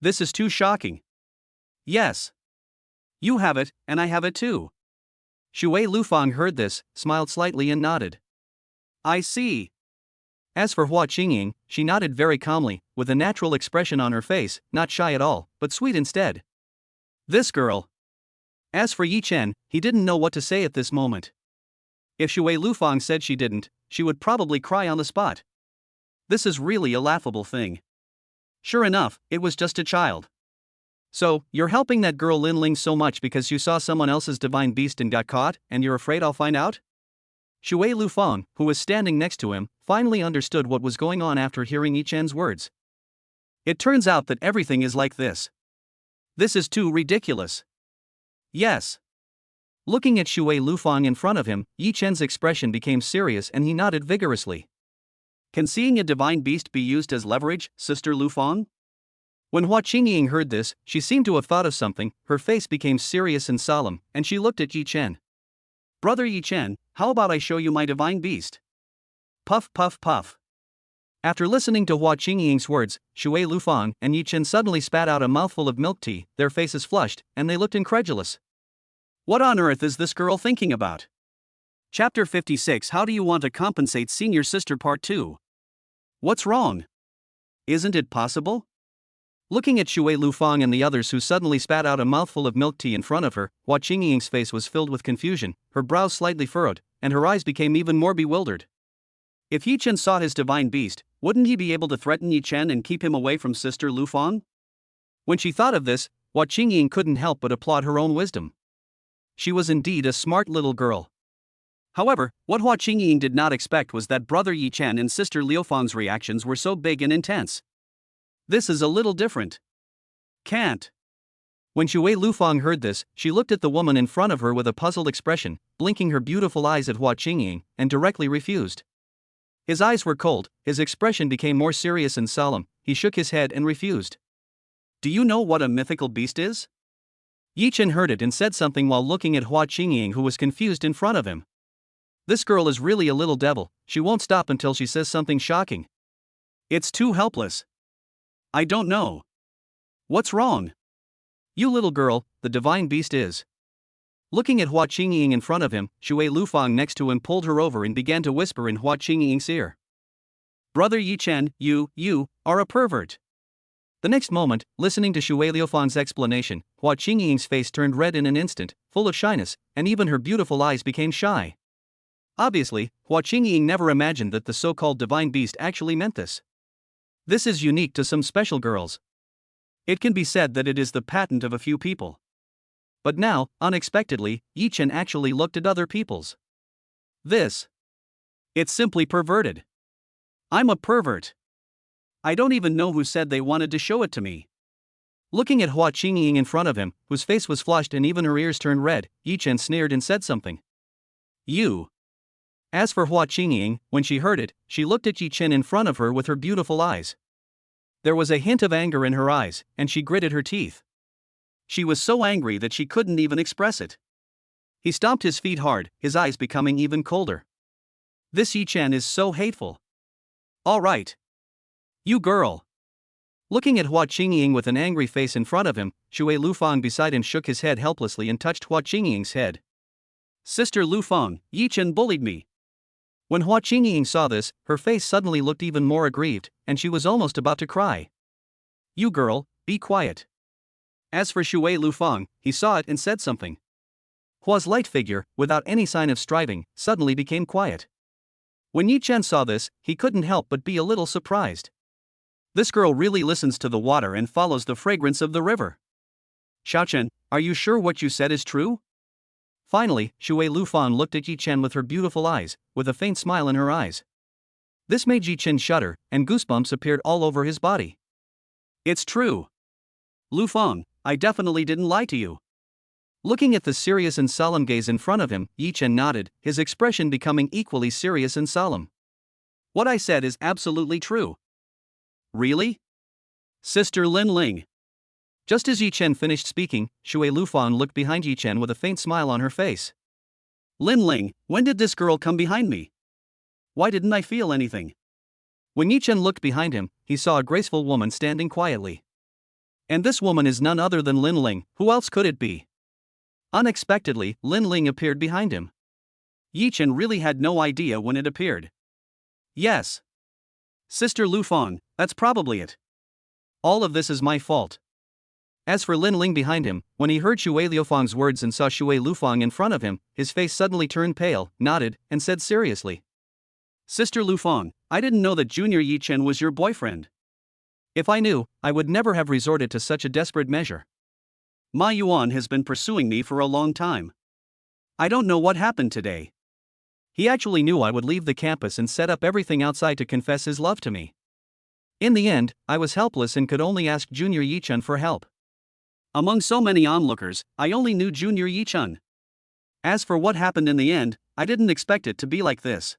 This is too shocking. Yes. You have it, and I have it too. Shui Lufang heard this, smiled slightly and nodded. I see. As for Hua Qingying, she nodded very calmly, with a natural expression on her face, not shy at all, but sweet instead. This girl. As for Yi Chen, he didn't know what to say at this moment. If Shui Lufang said she didn't, she would probably cry on the spot. This is really a laughable thing. Sure enough, it was just a child. So, you're helping that girl Lin Ling so much because you saw someone else's divine beast and got caught, and you're afraid I'll find out? Shui Lufang, who was standing next to him, finally understood what was going on after hearing Yi Chen's words. It turns out that everything is like this. This is too ridiculous. Yes. Looking at Shui Lufang in front of him, Yi Chen's expression became serious and he nodded vigorously. Can seeing a divine beast be used as leverage, Sister Lufang? When Hua Qingying heard this, she seemed to have thought of something, her face became serious and solemn, and she looked at Yi Chen. Brother Yi Chen, how about I show you my divine beast? Puff puff puff. After listening to Hua Qingying's words, Shui Lufang and Yi Chen suddenly spat out a mouthful of milk tea, their faces flushed, and they looked incredulous. What on earth is this girl thinking about? Chapter 56 How do you want to compensate senior sister part 2? What's wrong? Isn't it possible? Looking at Shui Lufang and the others who suddenly spat out a mouthful of milk tea in front of her, Hua Qingying's face was filled with confusion, her brows slightly furrowed, and her eyes became even more bewildered. If Yi Chen sought his divine beast, wouldn't he be able to threaten Yi Chen and keep him away from Sister Lufang? When she thought of this, Hua Qingying couldn't help but applaud her own wisdom. She was indeed a smart little girl. However, what Hua Qingying did not expect was that brother Yi Chen and sister Liufang's reactions were so big and intense. This is a little different. Can't. When Shui Lufang heard this, she looked at the woman in front of her with a puzzled expression, blinking her beautiful eyes at Hua Qingying, and directly refused. His eyes were cold, his expression became more serious and solemn, he shook his head and refused. Do you know what a mythical beast is? Yi Chen heard it and said something while looking at Hua Qingying, who was confused in front of him. This girl is really a little devil, she won't stop until she says something shocking. It's too helpless. I don't know. What's wrong? You little girl, the divine beast is. Looking at Hua Qingying in front of him, Shui Lufang next to him pulled her over and began to whisper in Hua Qingying's ear. Brother Yi Chen, you are a pervert. The next moment, listening to Shui Lufang's explanation, Hua Qingying's face turned red in an instant, full of shyness, and even her beautiful eyes became shy. Obviously, Hua Qingying never imagined that the so-called divine beast actually meant this. This is unique to some special girls. It can be said that it is the patent of a few people. But now, unexpectedly, Yi Chen actually looked at other people's. It's simply perverted. I'm a pervert. I don't even know who said they wanted to show it to me. Looking at Hua Qingying in front of him, whose face was flushed and even her ears turned red, Yi Chen sneered and said something. You. As for Hua Qingying, when she heard it, she looked at Yi Chen in front of her with her beautiful eyes. There was a hint of anger in her eyes, and she gritted her teeth. She was so angry that she couldn't even express it. He stomped his feet hard, his eyes becoming even colder. This Yi Chen is so hateful. All right. You girl. Looking at Hua Qingying with an angry face in front of him, Shui Lufang beside him shook his head helplessly and touched Hua Qingying's head. Sister Lufang, Yi Chen bullied me. When Hua Qingying saw this, her face suddenly looked even more aggrieved, and she was almost about to cry. You girl, be quiet. As for Shui Lufang, he saw it and said something. Hua's light figure, without any sign of striving, suddenly became quiet. When Yi Chen saw this, he couldn't help but be a little surprised. This girl really listens to the water and follows the fragrance of the river. Xiaochen, are you sure what you said is true? Finally, Shui Lufang looked at Yi Chen with her beautiful eyes, with a faint smile in her eyes. This made Yi Chen shudder, and goosebumps appeared all over his body. It's true. Lufang, I definitely didn't lie to you. Looking at the serious and solemn gaze in front of him, Yi Chen nodded, his expression becoming equally serious and solemn. What I said is absolutely true. Really? Sister Lin Ling. Just as Yi Chen finished speaking, Shui Lufang looked behind Yi Chen with a faint smile on her face. Lin Ling, when did this girl come behind me? Why didn't I feel anything? When Yi Chen looked behind him, he saw a graceful woman standing quietly. And this woman is none other than Lin Ling, who else could it be? Unexpectedly, Lin Ling appeared behind him. Yi Chen really had no idea when it appeared. Yes. Sister Lufang, that's probably it. All of this is my fault. As for Lin Ling behind him, when he heard Shui Liufang's words and saw Shui Lufang in front of him, his face suddenly turned pale, nodded, and said seriously. Sister Lufang, I didn't know that Junior Yi Chen was your boyfriend. If I knew, I would never have resorted to such a desperate measure. Ma Yuan has been pursuing me for a long time. I don't know what happened today. He actually knew I would leave the campus and set up everything outside to confess his love to me. In the end, I was helpless and could only ask Junior Yi Chen for help. Among so many onlookers, I only knew Junior Yi Chen. As for what happened in the end, I didn't expect it to be like this.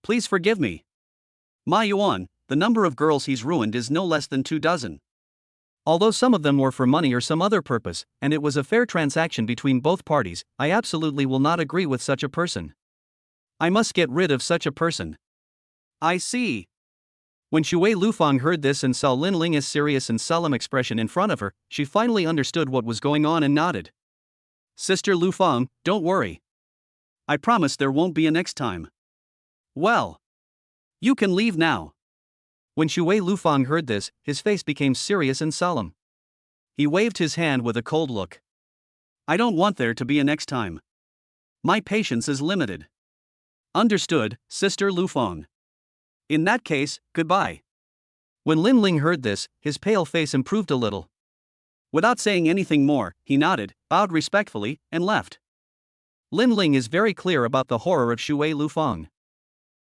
Please forgive me. Ma Yuan, the number of girls he's ruined is no less than 24. Although some of them were for money or some other purpose, and it was a fair transaction between both parties, I absolutely will not agree with such a person. I must get rid of such a person. I see. When Shui Lufang heard this and saw Lin Ling's serious and solemn expression in front of her, she finally understood what was going on and nodded. Sister Lufang, don't worry. I promise there won't be a next time. Well, you can leave now. When Shui Lufang heard this, his face became serious and solemn. He waved his hand with a cold look. I don't want there to be a next time. My patience is limited. Understood, Sister Lufang. In that case, goodbye. When Lin Ling heard this, his pale face improved a little. Without saying anything more, he nodded, bowed respectfully, and left. Lin Ling is very clear about the horror of Shui Lufang.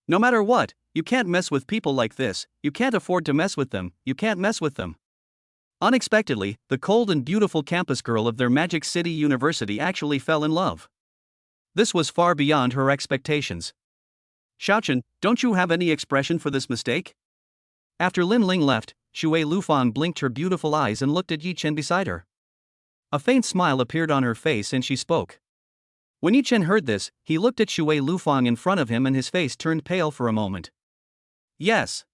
No matter what, you can't mess with people like this, you can't afford to mess with them, you can't mess with them. Unexpectedly, the cold and beautiful campus girl of their Magic City University actually fell in love. This was far beyond her expectations. Xiaochen, don't you have any expression for this mistake? After Lin Ling left, Shui Lufang blinked her beautiful eyes and looked at Yi Chen beside her. A faint smile appeared on her face and she spoke. When Yi Chen heard this, he looked at Shui Lufang in front of him and his face turned pale for a moment. Yes.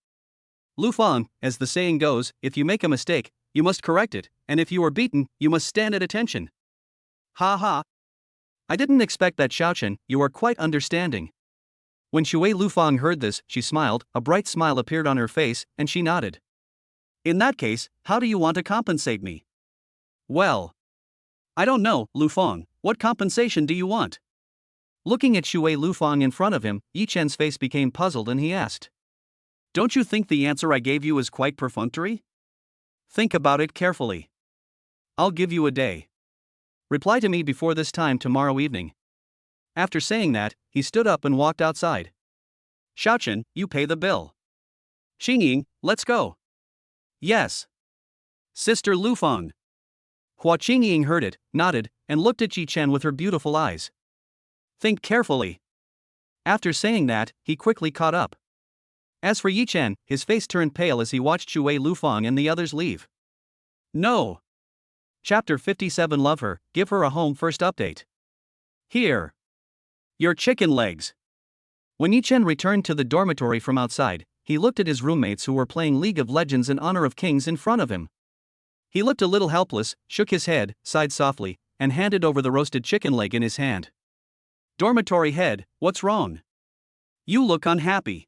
Lufang, as the saying goes, if you make a mistake, you must correct it, and if you are beaten, you must stand at attention. Ha ha. I didn't expect that, Xiaochen, you are quite understanding. When Shui Lufang heard this, she smiled, a bright smile appeared on her face, and she nodded. In that case, how do you want to compensate me? Well, I don't know, Lufang, what compensation do you want? Looking at Shui Lufang in front of him, Yi Chen's face became puzzled and he asked. Don't you think the answer I gave you is quite perfunctory? Think about it carefully. I'll give you a day. Reply to me before this time tomorrow evening. After saying that, he stood up and walked outside. Xiaochen, you pay the bill. Xingying, let's go. Yes. Sister Lufang. Hua Qingying heard it, nodded, and looked at Yi Chen with her beautiful eyes. Think carefully. After saying that, he quickly caught up. As for Yi Chen, his face turned pale as he watched Shui Lufang and the others leave. No. Chapter 57 Love Her, Give Her a Home First Update. Here. Your chicken legs. When Yi Chen returned to the dormitory from outside, he looked at his roommates who were playing League of Legends in honor of kings in front of him. He looked a little helpless, shook his head, sighed softly, and handed over the roasted chicken leg in his hand. Dormitory head, what's wrong? You look unhappy.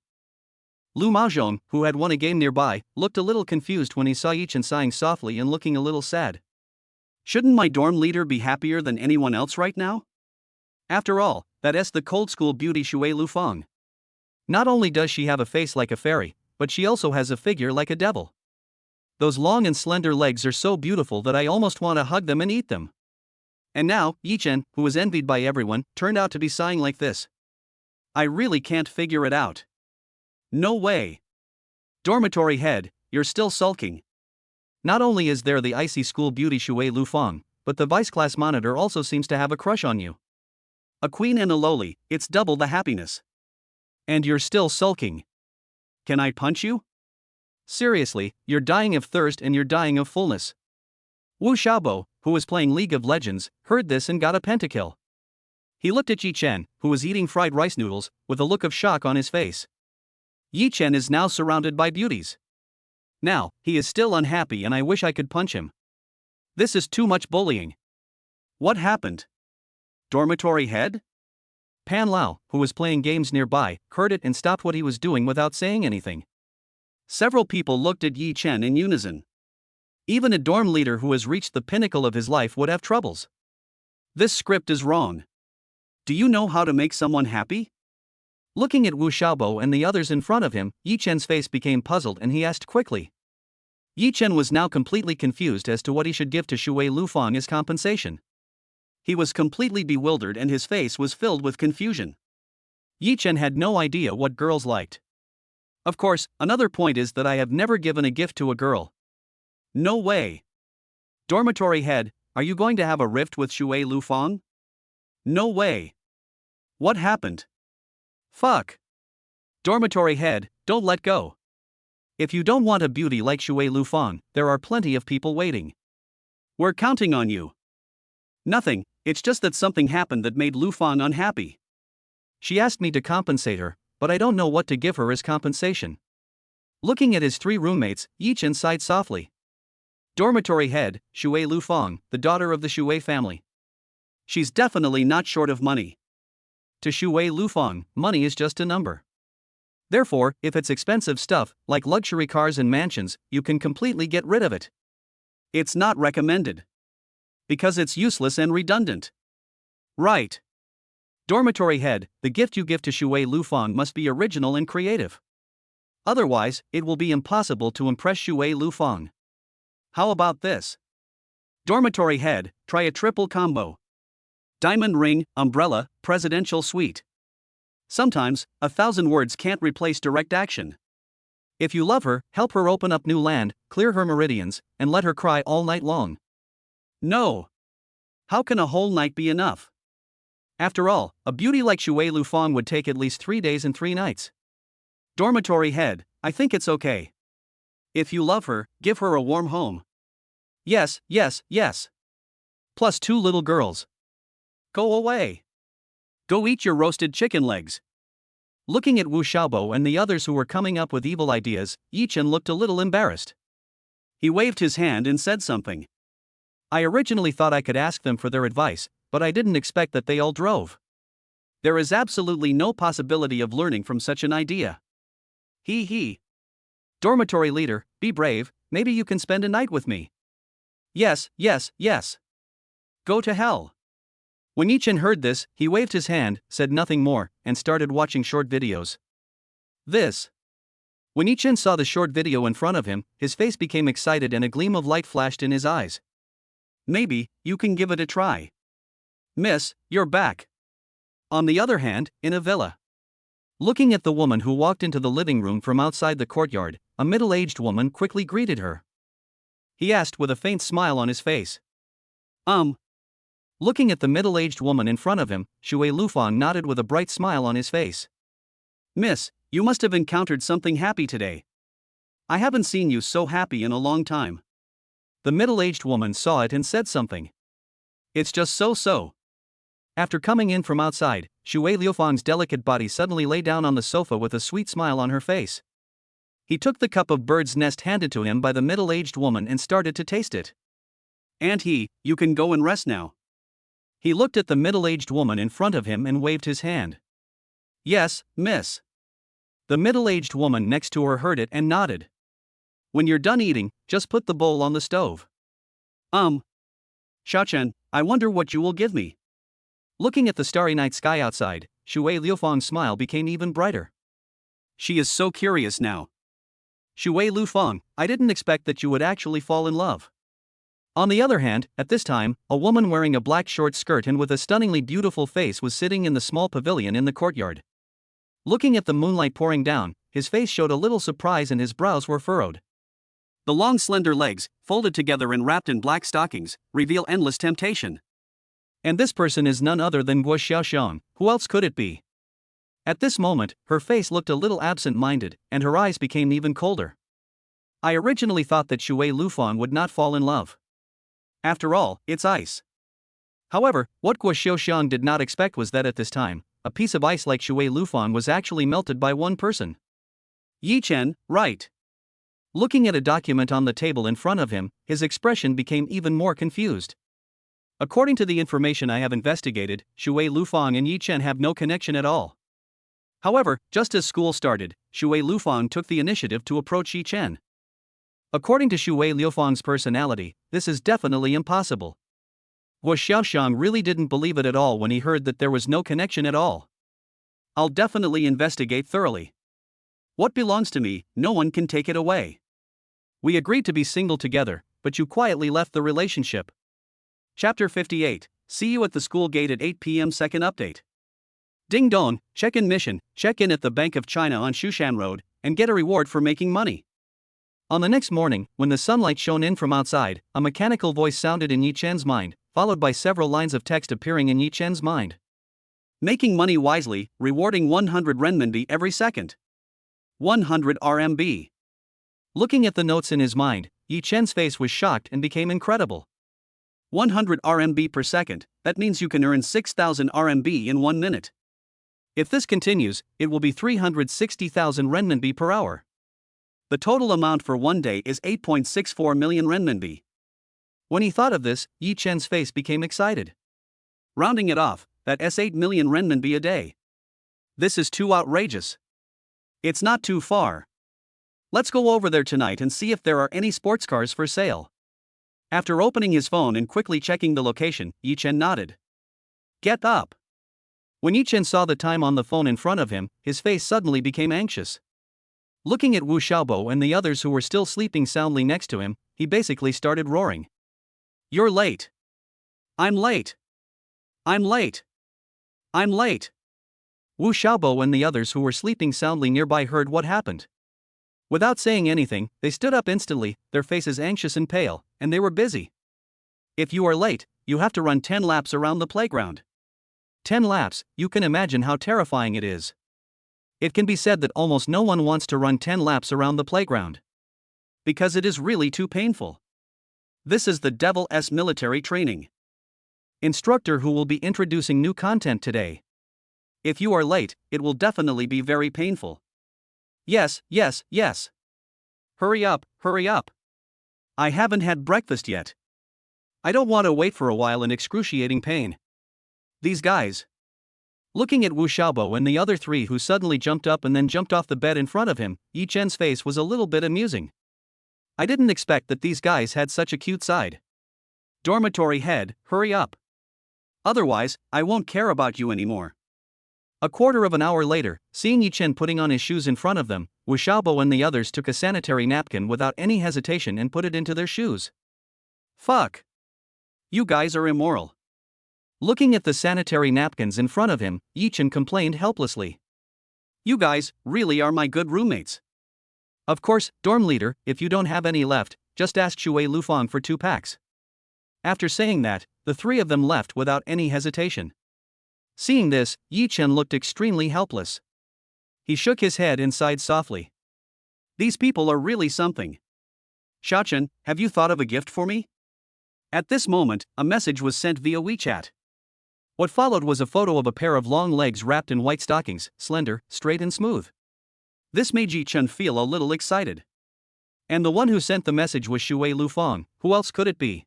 Lu Maozhong, who had won a game nearby, looked a little confused when he saw Yi Chen sighing softly and looking a little sad. Shouldn't my dorm leader be happier than anyone else right now? After all, that's the cold school beauty Shui Lufang. Not only does she have a face like a fairy, but she also has a figure like a devil. Those long and slender legs are so beautiful that I almost want to hug them and eat them. And now, Yi Chen, who was envied by everyone, turned out to be sighing like this. I really can't figure it out. No way. Dormitory head, you're still sulking. Not only is there the icy school beauty Shui Lufang, but the vice class monitor also seems to have a crush on you. A queen and a lowly, it's double the happiness. And you're still sulking. Can I punch you? Seriously, you're dying of thirst and you're dying of fullness. Wu Xiaobo, who was playing League of Legends, heard this and got a pentakill. He looked at Yi Chen, who was eating fried rice noodles, with a look of shock on his face. Yi Chen is now surrounded by beauties. Now, he is still unhappy and I wish I could punch him. This is too much bullying. What happened? Dormitory head? Pan Lao, who was playing games nearby, heard it and stopped what he was doing without saying anything. Several people looked at Yi Chen in unison. Even a dorm leader who has reached the pinnacle of his life would have troubles. This script is wrong. Do you know how to make someone happy? Looking at Wu Xiaobo and the others in front of him, Yi Chen's face became puzzled and he asked quickly. Yi Chen was now completely confused as to what he should give to Shui Lufang as compensation. He was completely bewildered and his face was filled with confusion. Yi Chen had no idea what girls liked. Of course, another point is that I have never given a gift to a girl. No way. Dormitory head, are you going to have a rift with Shui Lufang? No way. What happened? Fuck. Dormitory head, don't let go. If you don't want a beauty like Shui Lufang, there are plenty of people waiting. We're counting on you. Nothing, it's just that something happened that made Lufang unhappy. She asked me to compensate her, but I don't know what to give her as compensation. Looking at his 3 roommates, Yi Chen sighed softly. Dormitory head, Shui Lufang, the daughter of the Shui family. She's definitely not short of money. To Shui Lufang, money is just a number. Therefore, if it's expensive stuff, like luxury cars and mansions, you can completely get rid of it. It's not recommended. Because it's useless and redundant. Right. Dormitory head, the gift you give to Shui Lufang must be original and creative. Otherwise, it will be impossible to impress Shui Lufang. How about this? Dormitory head, try a triple combo. Diamond ring, umbrella, presidential suite. Sometimes, 1,000 words can't replace direct action. If you love her, help her open up new land, clear her meridians, and let her cry all night long. No. How can a whole night be enough? After all, a beauty like Shui Lufang would take at least 3 days and 3 nights. Dormitory head, I think it's okay. If you love her, give her a warm home. Yes, yes, yes. Plus 2 little girls. Go away. Go eat your roasted chicken legs. Looking at Wu Xiaobo and the others who were coming up with evil ideas, Yi Chen looked a little embarrassed. He waved his hand and said something. I originally thought I could ask them for their advice, but I didn't expect that they all drove. There is absolutely no possibility of learning from such an idea. Hee hee. Dormitory leader, be brave, maybe you can spend a night with me. Yes, yes, yes. Go to hell. When Yi Chen heard this, he waved his hand, said nothing more, and started watching short videos. When Yi Chen saw the short video in front of him, his face became excited and a gleam of light flashed in his eyes. Maybe, you can give it a try. Miss, you're back. On the other hand, in a villa. Looking at the woman who walked into the living room from outside the courtyard, a middle-aged woman quickly greeted her. He asked with a faint smile on his face. Looking at the middle-aged woman in front of him, Shui Lufang nodded with a bright smile on his face. Miss, you must have encountered something happy today. I haven't seen you so happy in a long time. The middle-aged woman saw it and said something. It's just so. After coming in from outside, Shui Lufang's delicate body suddenly lay down on the sofa with a sweet smile on her face. He took the cup of bird's nest handed to him by the middle-aged woman and started to taste it. You can go and rest now. He looked at the middle-aged woman in front of him and waved his hand. Yes, miss. The middle-aged woman next to her heard it and nodded. When you're done eating, just put the bowl on the stove. Xiaochen, I wonder what you will give me. Looking at the starry night sky outside, Shui Lufang's smile became even brighter. She is so curious now. Shui Lufang, I didn't expect that you would actually fall in love. On the other hand, at this time, a woman wearing a black short skirt and with a stunningly beautiful face was sitting in the small pavilion in the courtyard. Looking at the moonlight pouring down, his face showed a little surprise and his brows were furrowed. The long slender legs, folded together and wrapped in black stockings, reveal endless temptation. And this person is none other than Guo Xiaoxiang, who else could it be? At this moment, her face looked a little absent-minded, and her eyes became even colder. I originally thought that Shui Lufang would not fall in love. After all, it's ice. However, what Guo Xiaoxiang did not expect was that at this time, a piece of ice like Shui Lufang was actually melted by one person. Yi Chen, right. Looking at a document on the table in front of him, his expression became even more confused. According to the information I have investigated, Shui Lufang and Yi Chen have no connection at all. However, just as school started, Shui Lufang took the initiative to approach Yi Chen. According to Shui Lufang's personality, this is definitely impossible. Guo Xiaoxiang really didn't believe it at all when he heard that there was no connection at all. I'll definitely investigate thoroughly. What belongs to me, no one can take it away. We agreed to be single together, but you quietly left the relationship. Chapter 58, see you at the school gate at 8 p.m. Second update. Ding dong, check-in mission, check in at the Bank of China on Shushan Road, and get a reward for making money. On the next morning, when the sunlight shone in from outside, a mechanical voice sounded in Yi Chen's mind, followed by several lines of text appearing in Yi Chen's mind. Making money wisely, rewarding 100 renminbi every second. 100 RMB. Looking at the notes in his mind, Yi Chen's face was shocked and became incredible. 100 RMB per second, that means you can earn 6,000 RMB in 1 minute. If this continues, it will be 360,000 renminbi per hour. The total amount for one day is 8.64 million renminbi. When he thought of this, Yi Chen's face became excited. Rounding it off, that's 8 million renminbi a day. This is too outrageous. It's not too far. Let's go over there tonight and see if there are any sports cars for sale. After opening his phone and quickly checking the location, Yi Chen nodded. Get up. When Yi Chen saw the time on the phone in front of him, his face suddenly became anxious. Looking at Wu Xiaobo and the others who were still sleeping soundly next to him, he basically started roaring. You're late. I'm late. I'm late. I'm late. Wu Xiaobo and the others who were sleeping soundly nearby heard what happened. Without saying anything, they stood up instantly, their faces anxious and pale, and they were busy. If you are late, you have to run 10 laps around the playground. 10 laps, you can imagine how terrifying it is. It can be said that almost no one wants to run 10 laps around the playground. Because it is really too painful. This is the Devil's military training instructor who will be introducing new content today. If you are late, it will definitely be very painful. Yes, yes, yes. Hurry up, hurry up. I haven't had breakfast yet. I don't want to wait for a while in excruciating pain. These guys. Looking at Wu Xiaobo and the other three who suddenly jumped up and then jumped off the bed in front of him, Yi Chen's face was a little bit amusing. I didn't expect that these guys had such a cute side. Dormitory head, hurry up. Otherwise, I won't care about you anymore. A quarter of an hour later, seeing Yi Chen putting on his shoes in front of them, Wu Xiaobo and the others took a sanitary napkin without any hesitation and put it into their shoes. Fuck. You guys are immoral. Looking at the sanitary napkins in front of him, Yi Chen complained helplessly. You guys really are my good roommates. Of course, dorm leader, if you don't have any left, just ask Shui Lufang for 2 packs. After saying that, the three of them left without any hesitation. Seeing this, Yi Chen looked extremely helpless. He shook his head and sighed softly. These people are really something. Xiaochen, have you thought of a gift for me? At this moment, a message was sent via WeChat. What followed was a photo of a pair of long legs wrapped in white stockings, slender, straight and smooth. This made Yi Chen feel a little excited. And the one who sent the message was Shui Lufang. Who else could it be?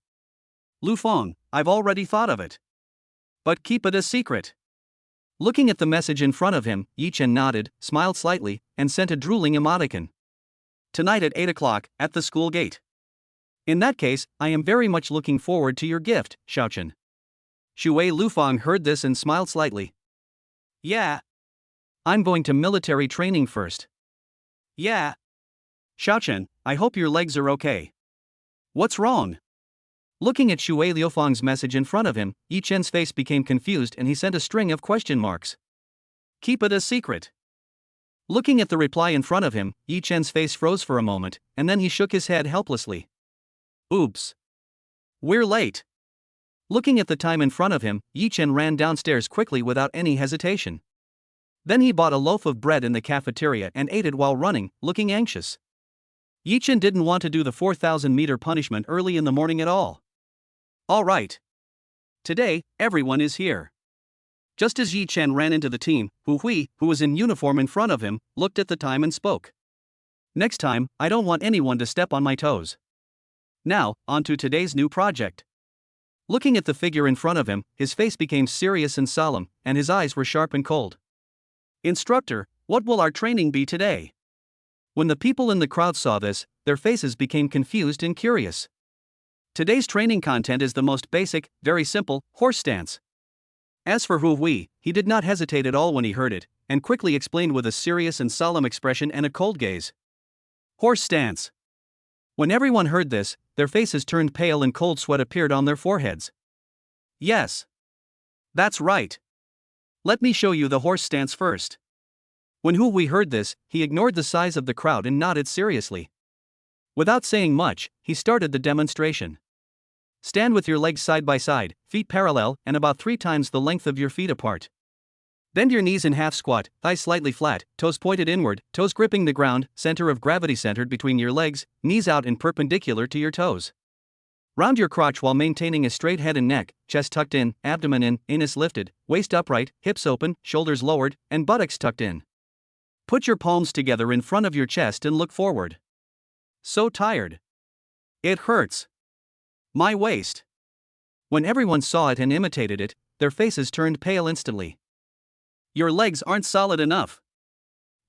Lufang, I've already thought of it. But keep it a secret. Looking at the message in front of him, Yi Chen nodded, smiled slightly, and sent a drooling emoticon. Tonight at 8 o'clock, at the school gate. In that case, I am very much looking forward to your gift, Xiaochen. Shui Lufang heard this and smiled slightly. Yeah. I'm going to military training first. Yeah. Xiaochen, I hope your legs are okay. What's wrong? Looking at Shui Liufang's message in front of him, Yi Chen's face became confused and he sent a string of question marks. Keep it a secret. Looking at the reply in front of him, Yi Chen's face froze for a moment, and then he shook his head helplessly. Oops. We're late. Looking at the time in front of him, Yi Chen ran downstairs quickly without any hesitation. Then he bought a loaf of bread in the cafeteria and ate it while running, looking anxious. Yi Chen didn't want to do the 4,000-meter punishment early in the morning at all. All right. Today, everyone is here. Just as Yi Chen ran into the team, Hu Hui, who was in uniform in front of him, looked at the time and spoke. Next time, I don't want anyone to step on my toes. Now, on to today's new project. Looking at the figure in front of him, his face became serious and solemn, and his eyes were sharp and cold. Instructor, what will our training be today? When the people in the crowd saw this, their faces became confused and curious. Today's training content is the most basic, very simple, horse stance. As for Hu Hui, he did not hesitate at all when he heard it, and quickly explained with a serious and solemn expression and a cold gaze. Horse stance. When everyone heard this, their faces turned pale and cold sweat appeared on their foreheads. Yes. That's right. Let me show you the horse stance first. When Hu Hui heard this, he ignored the size of the crowd and nodded seriously. Without saying much, he started the demonstration. Stand with your legs side by side, feet parallel and about 3 times the length of your feet apart. Bend your knees in half squat, thighs slightly flat, toes pointed inward, toes gripping the ground, center of gravity centered between your legs, knees out and perpendicular to your toes. Round your crotch while maintaining a straight head and neck, chest tucked in, abdomen in, anus lifted, waist upright, hips open, shoulders lowered, and buttocks tucked in. Put your palms together in front of your chest and look forward. So tired. It hurts. My waist. When everyone saw it and imitated it, their faces turned pale instantly. Your legs aren't solid enough.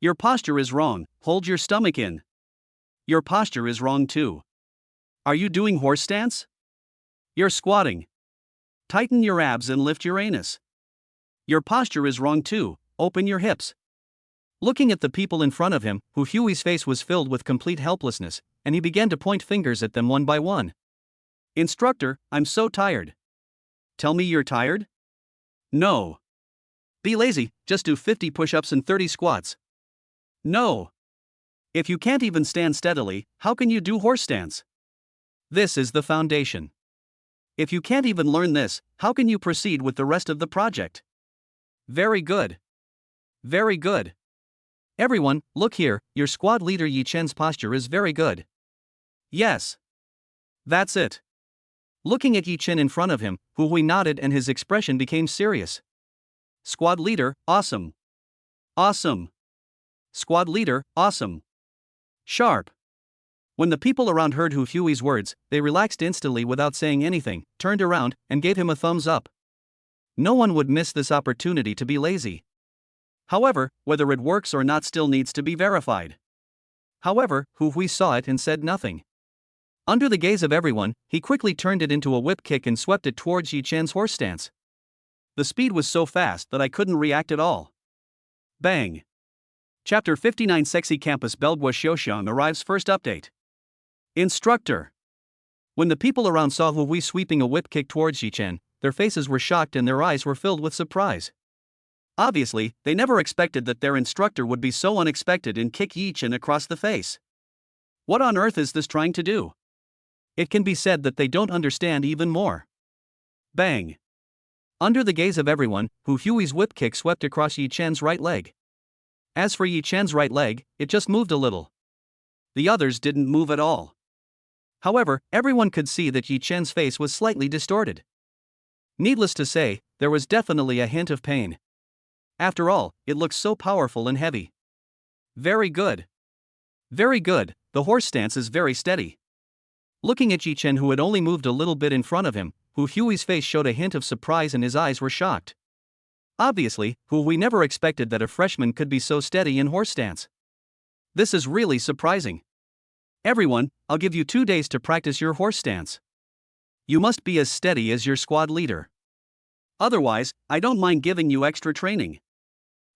Your posture is wrong, hold your stomach in. Your posture is wrong too. Are you doing horse stance? You're squatting. Tighten your abs and lift your anus. Your posture is wrong too, open your hips. Looking at the people in front of him, who Huey's face was filled with complete helplessness, and he began to point fingers at them one by one. Instructor, I'm so tired. Tell me you're tired? No. Be lazy, just do 50 push-ups and 30 squats. No. If you can't even stand steadily, how can you do horse stance? This is the foundation. If you can't even learn this, how can you proceed with the rest of the project? Very good. Very good. Everyone, look here, your squad leader Yi Chen's posture is very good. Yes. That's it. Looking at Yi Chen in front of him, Hu Hui nodded and his expression became serious. Squad leader, awesome. Awesome. Squad leader, awesome. Sharp. When the people around heard Hu Hui's words, they relaxed instantly without saying anything, turned around, and gave him a thumbs up. No one would miss this opportunity to be lazy. However, whether it works or not still needs to be verified. However, Hu Hui saw it and said nothing. Under the gaze of everyone, he quickly turned it into a whip kick and swept it towards Yi Chen's horse stance. The speed was so fast that I couldn't react at all. Bang. Chapter 59 Sexy Campus Belgua Xiaoxiang arrives first update. Instructor. When the people around saw Hu Hui sweeping a whip kick towards Yi Chen, their faces were shocked and their eyes were filled with surprise. Obviously, they never expected that their instructor would be so unexpected and kick Yi Chen across the face. What on earth is this trying to do? It can be said that they don't understand even more. Bang. Under the gaze of everyone, Hu Hui's whip kick swept across Yi Chen's right leg. As for Yi Chen's right leg, it just moved a little. The others didn't move at all. However, everyone could see that Yi Chen's face was slightly distorted. Needless to say, there was definitely a hint of pain. After all, it looked so powerful and heavy. Very good. Very good, the horse stance is very steady. Looking at Yi Chen, who had only moved a little bit in front of him, Hu Hui's face showed a hint of surprise and his eyes were shocked. Obviously, Hu Hui never expected that a freshman could be so steady in horse stance. This is really surprising. Everyone, I'll give you 2 days to practice your horse stance. You must be as steady as your squad leader. Otherwise, I don't mind giving you extra training.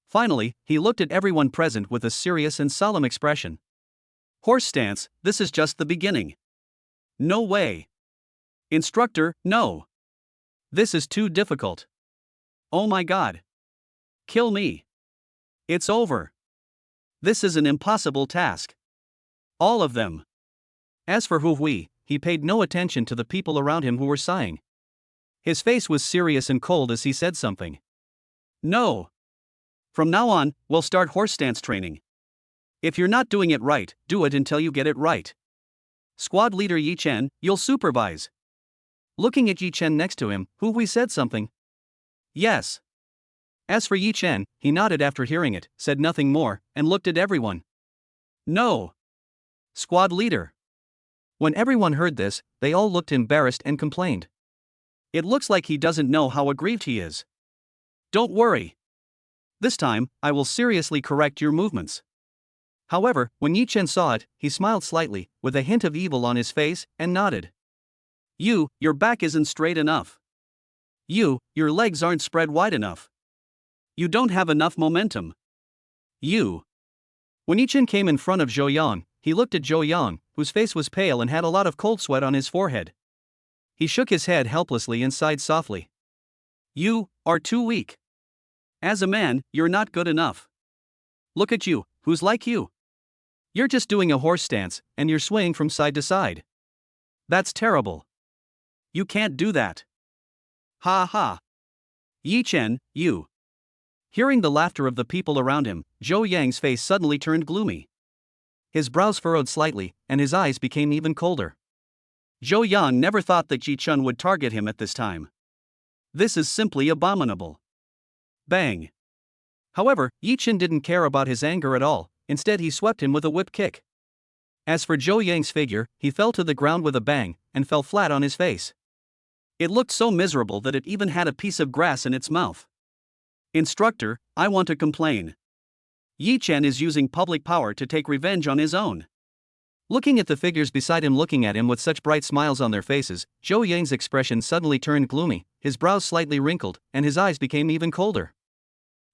Finally, he looked at everyone present with a serious and solemn expression. Horse stance, this is just the beginning. No way. Instructor, no. This is too difficult. Oh my god. Kill me. It's over. This is an impossible task. All of them. As for Hu Hui, he paid no attention to the people around him who were sighing. His face was serious and cold as he said something. No. From now on, we'll start horse stance training. If you're not doing it right, do it until you get it right. Squad leader Yi Chen, you'll supervise. Looking at Yi Chen next to him, Hu Hui said something. Yes. As for Yi Chen, he nodded after hearing it, said nothing more, and looked at everyone. No. Squad leader. When everyone heard this, they all looked embarrassed and complained. It looks like he doesn't know how aggrieved he is. Don't worry. This time, I will seriously correct your movements. However, when Yi Chen saw it, he smiled slightly, with a hint of evil on his face, and nodded. Your back isn't straight enough. Your legs aren't spread wide enough. You don't have enough momentum. When Yi Chen came in front of Zhou Yang, he looked at Zhou Yang, whose face was pale and had a lot of cold sweat on his forehead. He shook his head helplessly and sighed softly. You are too weak. As a man, you're not good enough. Look at you, who's like you? You're just doing a horse stance, and you're swaying from side to side. That's terrible. You can't do that. Ha ha. Yi Chen, you. Hearing the laughter of the people around him, Zhou Yang's face suddenly turned gloomy. His brows furrowed slightly, and his eyes became even colder. Zhou Yang never thought that Yi Chen would target him at this time. This is simply abominable. Bang. However, Yi Chen didn't care about his anger at all, instead he swept him with a whip kick. As for Zhou Yang's figure, he fell to the ground with a bang, and fell flat on his face. It looked so miserable that it even had a piece of grass in its mouth. Instructor, I want to complain. Yi Chen is using public power to take revenge on his own. Looking at the figures beside him looking at him with such bright smiles on their faces, Zhou Yang's expression suddenly turned gloomy, his brows slightly wrinkled, and his eyes became even colder.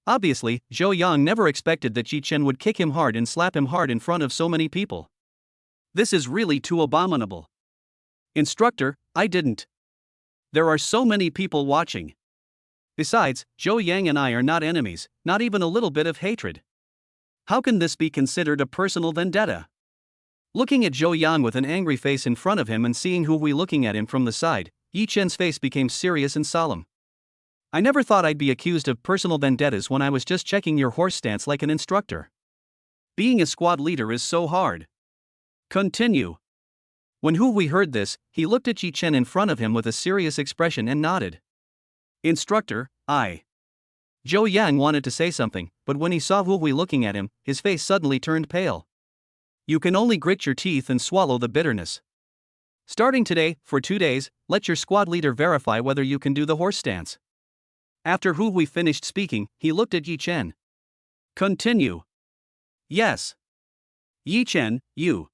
Obviously, Zhou Yang never expected that Yi Chen would kick him hard and slap him hard in front of so many people. This is really too abominable. Instructor, I didn't. There are so many people watching. Besides, Zhou Yang and I are not enemies, not even a little bit of hatred. How can this be considered a personal vendetta? Looking at Zhou Yang with an angry face in front of him and seeing Hu Wei looking at him from the side, Yi Chen's face became serious and solemn. I never thought I'd be accused of personal vendettas when I was just checking your horse stance like an instructor. Being a squad leader is so hard. Continue. When Hu Wei heard this, he looked at Yi Chen in front of him with a serious expression and nodded. Instructor, Zhou Yang wanted to say something, but when he saw Hu Wei looking at him, his face suddenly turned pale. You can only grit your teeth and swallow the bitterness. Starting today, for 2 days, let your squad leader verify whether you can do the horse stance. After Hu Wei finished speaking, he looked at Yi Chen. Continue. Yes. Yi Chen, you.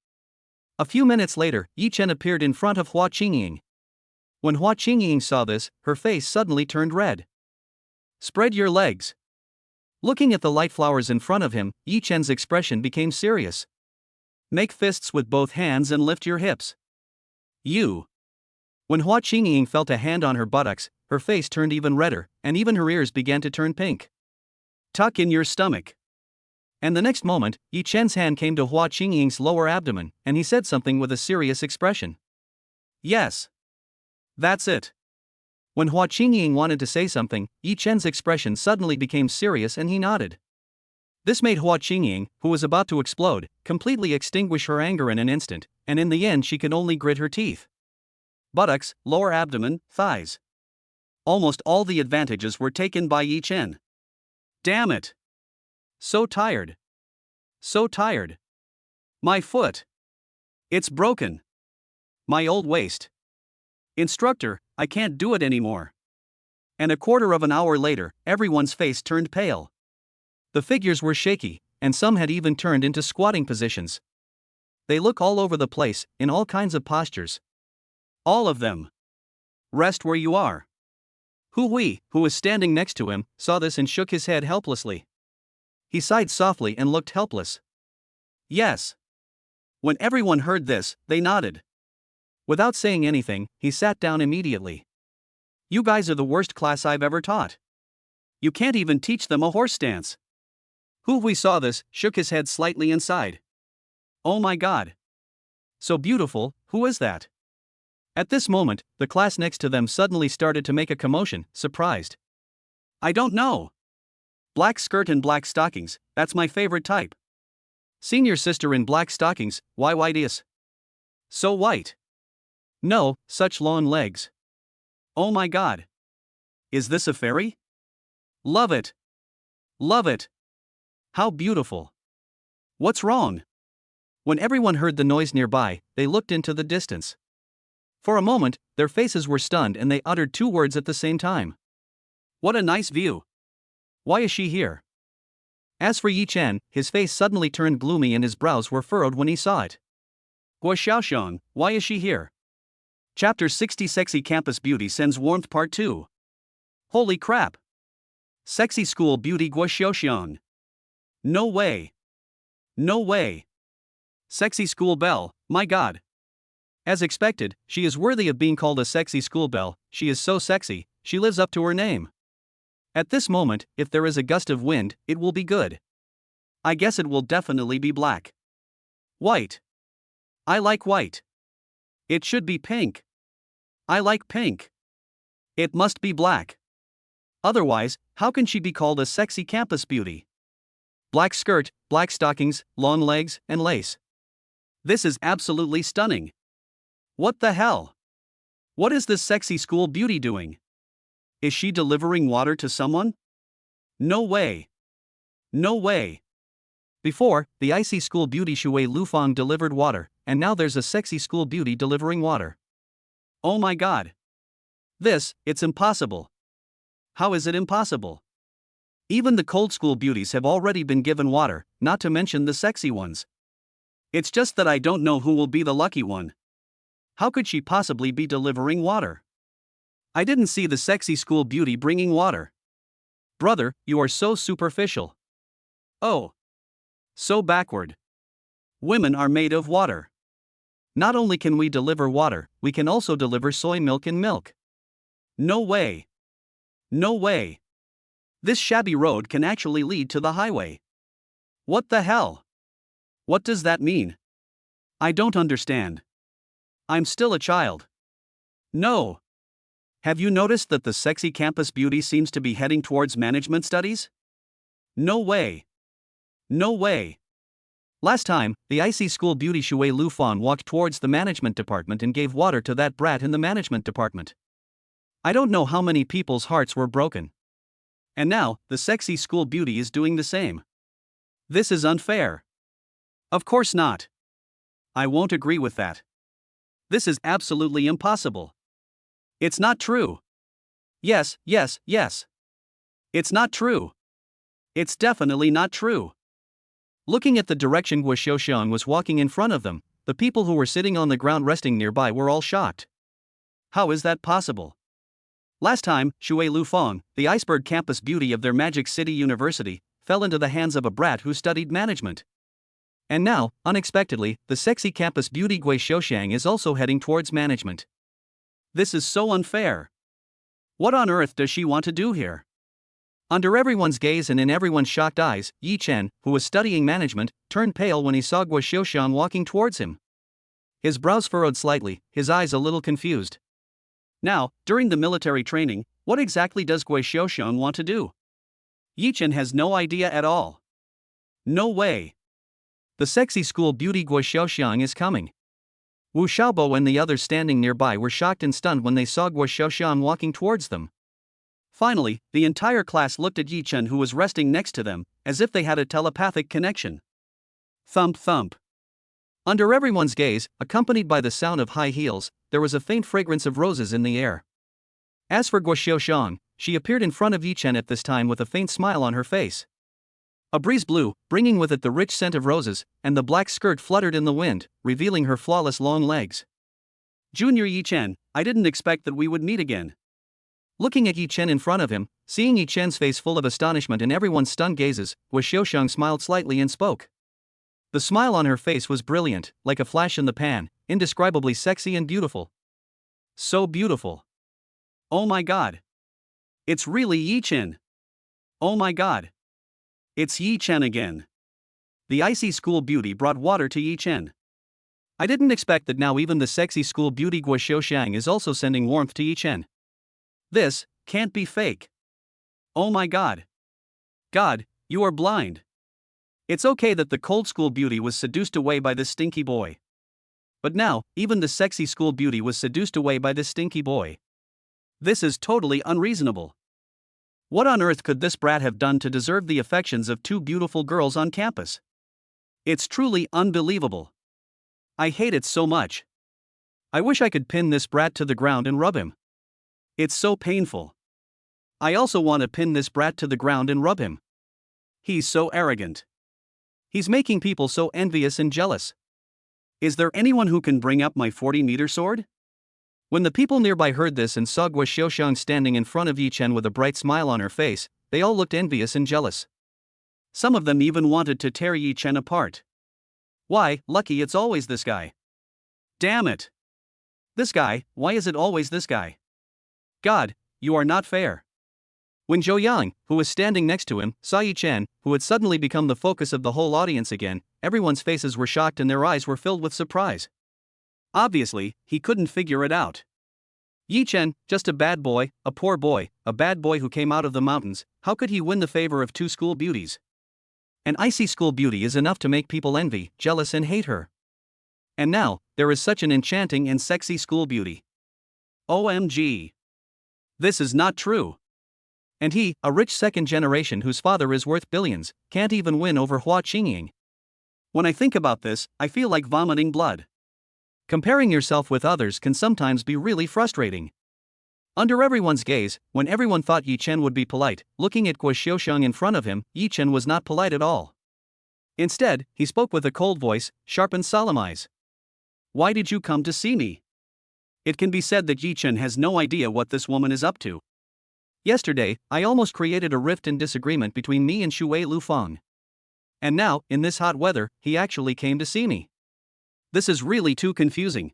A few minutes later, Yi Chen appeared in front of Hua Qingying. When Hua Qingying saw this, her face suddenly turned red. Spread your legs. Looking at the light flowers in front of him, Yi Chen's expression became serious. Make fists with both hands and lift your hips. You. When Hua Qingying felt a hand on her buttocks, her face turned even redder, and even her ears began to turn pink. Tuck in your stomach. And the next moment, Yi Chen's hand came to Hua Qingying's lower abdomen, and he said something with a serious expression. Yes. That's it. When Hua Qingying wanted to say something, Yi Chen's expression suddenly became serious and he nodded. This made Hua Qingying, who was about to explode, completely extinguish her anger in an instant, and in the end she could only grit her teeth. Buttocks, lower abdomen, thighs. Almost all the advantages were taken by Yi Chen. Damn it! So tired. So tired. My foot. It's broken. My old waist. Instructor, I can't do it anymore. And a quarter of an hour later, everyone's face turned pale. The figures were shaky, and some had even turned into squatting positions. They look all over the place, in all kinds of postures. All of them. Rest where you are. Hu Wei, who was standing next to him, saw this and shook his head helplessly. He sighed softly and looked helpless. Yes. When everyone heard this, they nodded. Without saying anything, he sat down immediately. You guys are the worst class I've ever taught. You can't even teach them a horse stance. Hu Wei saw this, shook his head slightly and sighed. Oh my God. So beautiful, who is that? At this moment, the class next to them suddenly started to make a commotion, surprised. I don't know. Black skirt and black stockings, that's my favorite type. Senior sister in black stockings, why white is? So white. No, such long legs. Oh my God. Is this a fairy? Love it. Love it. How beautiful. What's wrong? When everyone heard the noise nearby, they looked into the distance. For a moment, their faces were stunned and they uttered 2 words at the same time. What a nice view. Why is she here? As for Yi Chen, his face suddenly turned gloomy and his brows were furrowed when he saw it. Guo Xiaoxiang, why is she here? Chapter 60 Sexy Campus Beauty Sends Warmth Part 2. Holy crap. Sexy School Beauty Guo Xiaoxiang. No way. No way. Sexy School Belle, my God. As expected, she is worthy of being called a sexy school belle, she is so sexy, she lives up to her name. At this moment, if there is a gust of wind, it will be good. I guess it will definitely be black. White. I like white. It should be pink. I like pink. It must be black. Otherwise, how can she be called a sexy campus beauty? Black skirt, black stockings, long legs, and lace. This is absolutely stunning. What the hell? What is this sexy school beauty doing? Is she delivering water to someone? No way. No way. Before, the icy school beauty Shui Lufang delivered water, and now there's a sexy school beauty delivering water. Oh my god. It's impossible. How is it impossible? Even the cold school beauties have already been given water, not to mention the sexy ones. It's just that I don't know who will be the lucky one. How could she possibly be delivering water? I didn't see the sexy school beauty bringing water. Brother, you are so superficial. Oh. So backward. Women are made of water. Not only can we deliver water, we can also deliver soy milk and milk. No way. No way. This shabby road can actually lead to the highway. What the hell? What does that mean? I don't understand. I'm still a child. No. Have you noticed that the sexy campus beauty seems to be heading towards management studies? No way. No way. Last time, the icy school beauty Shui Lufan walked towards the management department and gave water to that brat in the management department. I don't know how many people's hearts were broken. And now, the sexy school beauty is doing the same. This is unfair. Of course not. I won't agree with that. This is absolutely impossible. It's not true. Yes. It's not true. It's definitely not true. Looking at the direction Guo Xiaoxiang was walking in front of them, the people who were sitting on the ground resting nearby were all shocked. How is that possible? Last time, Shui Lufang, the iceberg campus beauty of their Magic City University, fell into the hands of a brat who studied management. And now, unexpectedly, the sexy campus beauty Gui Xiaoxiang is also heading towards management. This is so unfair. What on earth does she want to do here? Under everyone's gaze and in everyone's shocked eyes, Yi Chen, who was studying management, turned pale when he saw Gui Xiaoxiang walking towards him. His brows furrowed slightly, his eyes a little confused. Now, during the military training, what exactly does Gui Xiaoxiang want to do? Yi Chen has no idea at all. No way. The sexy school beauty Gui Xiaoxiang is coming. Wu Xiaobo and the others standing nearby were shocked and stunned when they saw Gui Xiaoxiang walking towards them. Finally, the entire class looked at Yi Chen, who was resting next to them, as if they had a telepathic connection. Thump thump. Under everyone's gaze, accompanied by the sound of high heels, there was a faint fragrance of roses in the air. As for Gui Xiaoxiang, she appeared in front of Yi Chen at this time with a faint smile on her face. A breeze blew, bringing with it the rich scent of roses, and the black skirt fluttered in the wind, revealing her flawless long legs. Junior Yi Chen, I didn't expect that we would meet again. Looking at Yi Chen in front of him, seeing Yi Chen's face full of astonishment and everyone's stunned gazes, Gui Xiaoxiang smiled slightly and spoke. The smile on her face was brilliant, like a flash in the pan, indescribably sexy and beautiful. So beautiful. Oh my god. It's really Yi Chen. Oh my god. It's Yi Chen again. The icy school beauty brought water to Yi Chen. I didn't expect that now even the sexy school beauty Gui Xiaoxiang is also sending warmth to Yi Chen. This can't be fake. Oh my god. God, you are blind. It's okay that the cold school beauty was seduced away by this stinky boy. But now, even the sexy school beauty was seduced away by this stinky boy. This is totally unreasonable. What on earth could this brat have done to deserve the affections of two beautiful girls on campus? It's truly unbelievable. I hate it so much. I wish I could pin this brat to the ground and rub him. It's so painful. I also want to pin this brat to the ground and rub him. He's so arrogant. He's making people so envious and jealous. Is there anyone who can bring up my 40-meter sword? When the people nearby heard this and saw Gui Xiaoxiang standing in front of Yi Chen with a bright smile on her face, they all looked envious and jealous. Some of them even wanted to tear Yi Chen apart. Why, lucky it's always this guy. Damn it. This guy, why is it always this guy? God, you are not fair. When Zhou Yang, who was standing next to him, saw Yi Chen, who had suddenly become the focus of the whole audience again, everyone's faces were shocked and their eyes were filled with surprise. Obviously, he couldn't figure it out. Yi Chen, just a bad boy, a poor boy, a bad boy who came out of the mountains, how could he win the favor of two school beauties? An icy school beauty is enough to make people envy, jealous and hate her. And now, there is such an enchanting and sexy school beauty. OMG. This is not true. And he, a rich second generation whose father is worth billions, can't even win over Hua Qingying. When I think about this, I feel like vomiting blood. Comparing yourself with others can sometimes be really frustrating. Under everyone's gaze, when everyone thought Yi Chen would be polite, looking at Guo Xiaoxiang in front of him, Yi Chen was not polite at all. Instead, he spoke with a cold voice, sharp and solemn eyes. Why did you come to see me? It can be said that Yi Chen has no idea what this woman is up to. Yesterday, I almost created a rift and disagreement between me and Shui Lufang. And now, in this hot weather, he actually came to see me. This is really too confusing.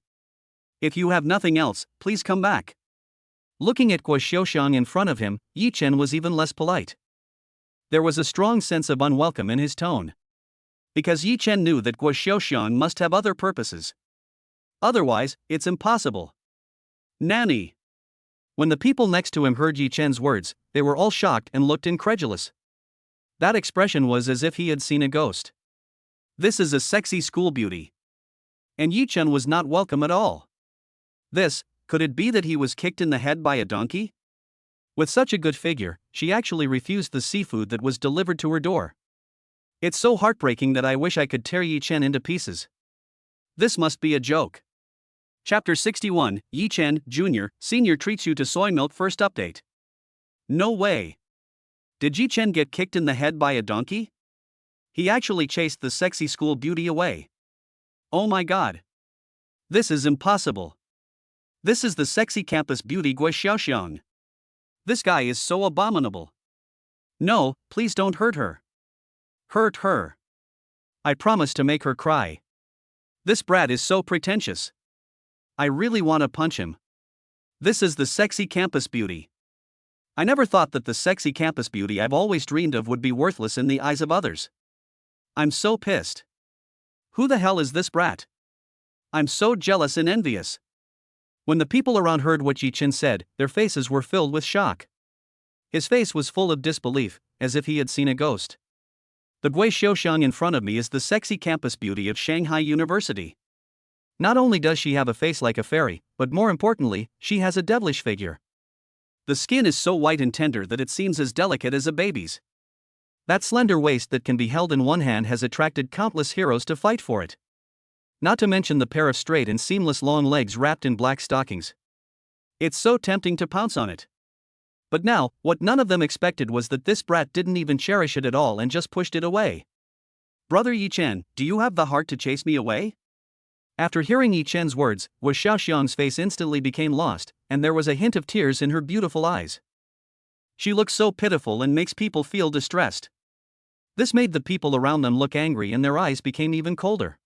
If you have nothing else, please come back. Looking at Guo Xiaoxiang in front of him, Yi Chen was even less polite. There was a strong sense of unwelcome in his tone. Because Yi Chen knew that Guo Xiaoxiang must have other purposes. Otherwise, it's impossible. Nanny. When the people next to him heard Yi Chen's words, they were all shocked and looked incredulous. That expression was as if he had seen a ghost. This is a sexy school beauty. And Yi Chen was not welcome at all. Could it be that he was kicked in the head by a donkey? With such a good figure, she actually refused the seafood that was delivered to her door. It's so heartbreaking that I wish I could tear Yi Chen into pieces. This must be a joke. Chapter 61, Yi Chen, Jr., Sr. treats you to soy milk first update. No way. Did Yi Chen get kicked in the head by a donkey? He actually chased the sexy school beauty away. Oh my god. This is impossible. This is the sexy campus beauty Guo Xiaoxiang. This guy is so abominable. No, please don't hurt her. Hurt her. I promise to make her cry. This brat is so pretentious. I really want to punch him. This is the sexy campus beauty. I never thought that the sexy campus beauty I've always dreamed of would be worthless in the eyes of others. I'm so pissed. Who the hell is this brat? I'm so jealous and envious. When the people around heard what Yi Chen said, their faces were filled with shock. His face was full of disbelief, as if he had seen a ghost. The Guo Xiaoxiang in front of me is the sexy campus beauty of Shanghai University. Not only does she have a face like a fairy, but more importantly, she has a devilish figure. The skin is so white and tender that it seems as delicate as a baby's. That slender waist that can be held in one hand has attracted countless heroes to fight for it. Not to mention the pair of straight and seamless long legs wrapped in black stockings. It's so tempting to pounce on it. But now, what none of them expected was that this brat didn't even cherish it at all and just pushed it away. Brother Yi Chen, do you have the heart to chase me away? After hearing Yi Chen's words, Guo Xiaoxiang's face instantly became lost, and there was a hint of tears in her beautiful eyes. She looks so pitiful and makes people feel distressed. This made the people around them look angry and their eyes became even colder.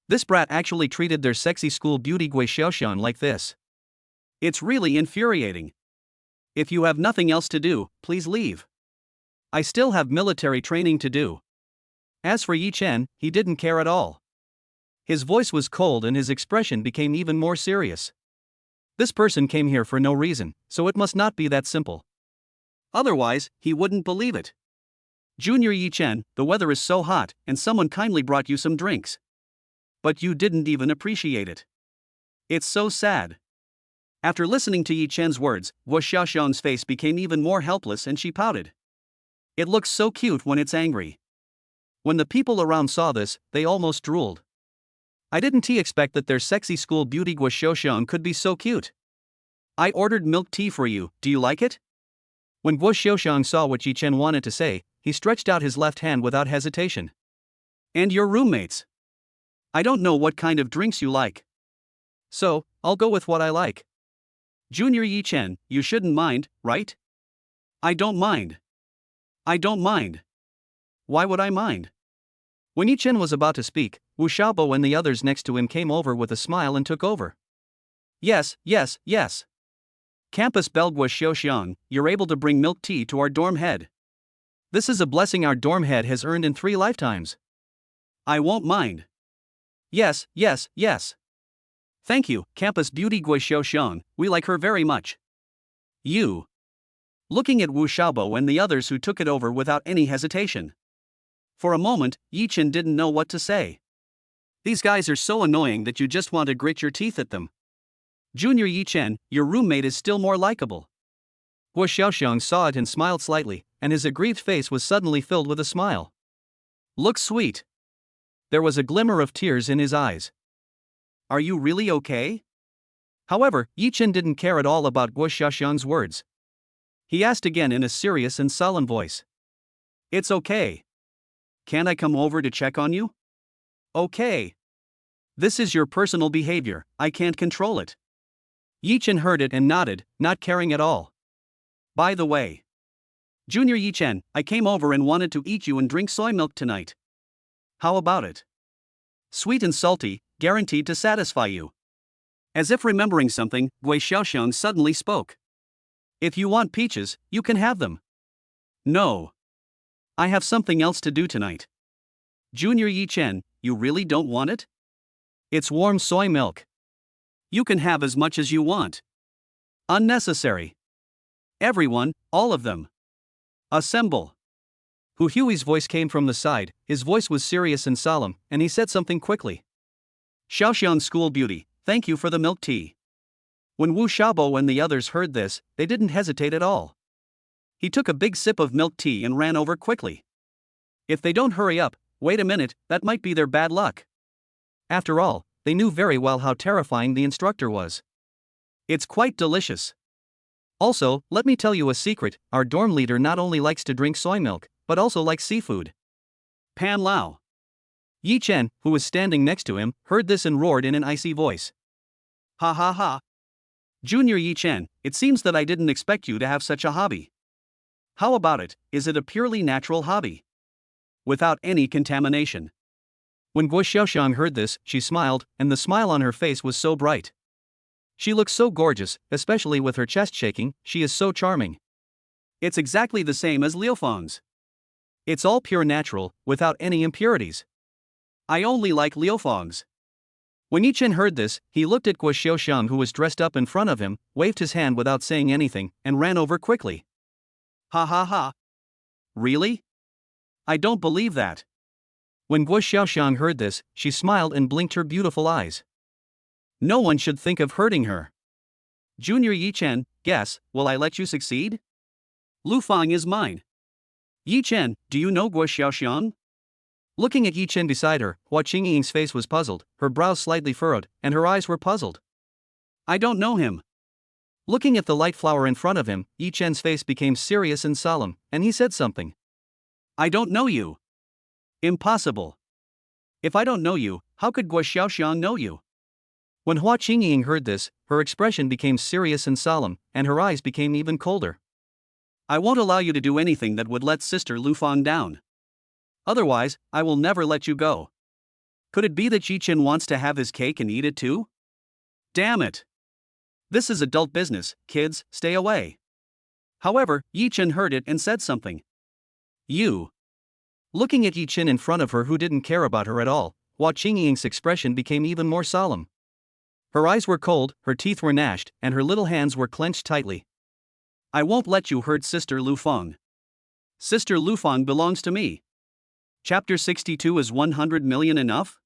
This brat actually treated their sexy school beauty Guo Xiaoxiang like this. It's really infuriating. If you have nothing else to do, please leave. I still have military training to do. As for Yi Chen, he didn't care at all. His voice was cold and his expression became even more serious. This person came here for no reason, so it must not be that simple. Otherwise, he wouldn't believe it. Junior Yi Chen, the weather is so hot, and someone kindly brought you some drinks. But you didn't even appreciate it. It's so sad. After listening to Yi Chen's words, Guo Xiaoxiang's face became even more helpless and she pouted. It looks so cute when it's angry. When the people around saw this, they almost drooled. I didn't expect that their sexy school beauty Guo Xiaoxiang could be so cute. I ordered milk tea for you, do you like it? When Guo Xiaoxiang saw what Yi Chen wanted to say, he stretched out his left hand without hesitation. And your roommates? I don't know what kind of drinks you like. So, I'll go with what I like. Junior Yi Chen, you shouldn't mind, right? I don't mind. I don't mind. Why would I mind? When Yi Chen was about to speak, Wu Xiaobo and the others next to him came over with a smile and took over. Yes. Campus Belle Guo Xiaoxiang, you're able to bring milk tea to our dorm head. This is a blessing our dorm head has earned in 3 lifetimes. I won't mind. Yes. Thank you, Campus Beauty Guo Xiaoxiang, we like her very much. You. Looking at Wu Xiaobo and the others who took it over without any hesitation. For a moment, Yi Chen didn't know what to say. These guys are so annoying that you just want to grit your teeth at them. Junior Yi Chen, your roommate is still more likable. Guo Xiaoxiang saw it and smiled slightly, and his aggrieved face was suddenly filled with a smile. Look sweet. There was a glimmer of tears in his eyes. Are you really okay? However, Yi Chen didn't care at all about Guo Xiaoxiang's words. He asked again in a serious and solemn voice. It's okay. Can I come over to check on you? Okay. This is your personal behavior, I can't control it. Yi Chen heard it and nodded, not caring at all. By the way, Junior Yi Chen, I came over and wanted to eat you and drink soy milk tonight. How about it? Sweet and salty, guaranteed to satisfy you. As if remembering something, Gui Xiaoxiang suddenly spoke. If you want peaches, you can have them. No. I have something else to do tonight. Junior Yi Chen, you really don't want it? It's warm soy milk. You can have as much as you want. Unnecessary. Everyone, all of them. Assemble. Hu Hui's voice came from the side, his voice was serious and solemn, and he said something quickly. Xiaoxiang school beauty, thank you for the milk tea. When Wu Xiaobo and the others heard this, they didn't hesitate at all. He took a big sip of milk tea and ran over quickly. If they don't hurry up, wait a minute, that might be their bad luck. After all, they knew very well how terrifying the instructor was. It's quite delicious. Also, let me tell you a secret, our dorm leader not only likes to drink soy milk, but also likes seafood. Pan Lao. Yi Chen, who was standing next to him, heard this and roared in an icy voice. Ha ha ha. Junior Yi Chen, it seems that I didn't expect you to have such a hobby. How about it, is it a purely natural hobby? Without any contamination. When Guo Xiaoxiang heard this, she smiled, and the smile on her face was so bright. She looks so gorgeous, especially with her chest shaking, she is so charming. It's exactly the same as Liu Feng's. It's all pure natural, without any impurities. I only like Liu Feng's. When Yi Chen heard this, he looked at Guo Xiaoxiang who was dressed up in front of him, waved his hand without saying anything, and ran over quickly. Ha ha ha. Really? I don't believe that. When Guo Xiaoxiang heard this, she smiled and blinked her beautiful eyes. No one should think of hurting her. Junior Yi Chen, guess, will I let you succeed? Lu Fang is mine. Yi Chen, do you know Guo Xiaoxiang? Looking at Yi Chen beside her, Hua Qingying's face was puzzled, her brows slightly furrowed, and her eyes were puzzled. I don't know him. Looking at the light flower in front of him, Yi Chen's face became serious and solemn, and he said something. I don't know you. Impossible. If I don't know you, how could Guo Xiaoxiang know you? When Hua Qingying heard this, her expression became serious and solemn, and her eyes became even colder. I won't allow you to do anything that would let Sister Lu Fang down. Otherwise, I will never let you go. Could it be that Yi Chen wants to have his cake and eat it too? Damn it. This is adult business, kids, stay away. However, Yi Chen heard it and said something. You. Looking at Yi Chen in front of her who didn't care about her at all, Hua Qingying's expression became even more solemn. Her eyes were cold, her teeth were gnashed, and her little hands were clenched tightly. I won't let you hurt Sister Lu Feng. Sister Lu Feng belongs to me. Chapter 62 Is 100 million enough?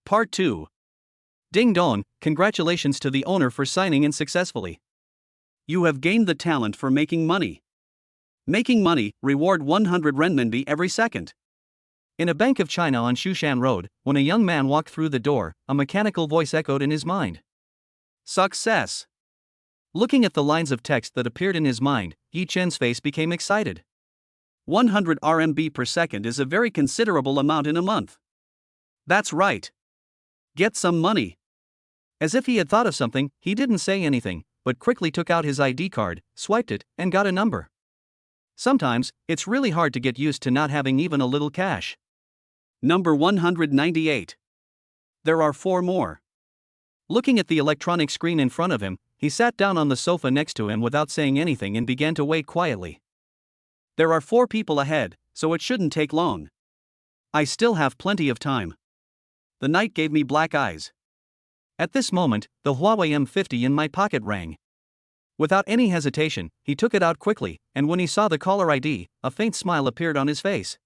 Part 2. Ding dong, congratulations to the owner for signing in successfully. You have gained the talent for making money. Making money, reward 100 renminbi every second. In a Bank of China on Shushan Road, when a young man walked through the door, a mechanical voice echoed in his mind. Success. Looking at the lines of text that appeared in his mind, Yi Chen's face became excited. 100 RMB per second is a very considerable amount in a month. That's right. Get some money. As if he had thought of something, he didn't say anything, but quickly took out his ID card, swiped it, and got a number. Sometimes, it's really hard to get used to not having even a little cash. Number 198. There are 4 more. Looking at the electronic screen in front of him, he sat down on the sofa next to him without saying anything and began to wait quietly. There are 4 people ahead, so it shouldn't take long. I still have plenty of time. The night gave me black eyes. At this moment, the Huawei M50 in my pocket rang. Without any hesitation, he took it out quickly, and when he saw the caller ID, a faint smile appeared on his face.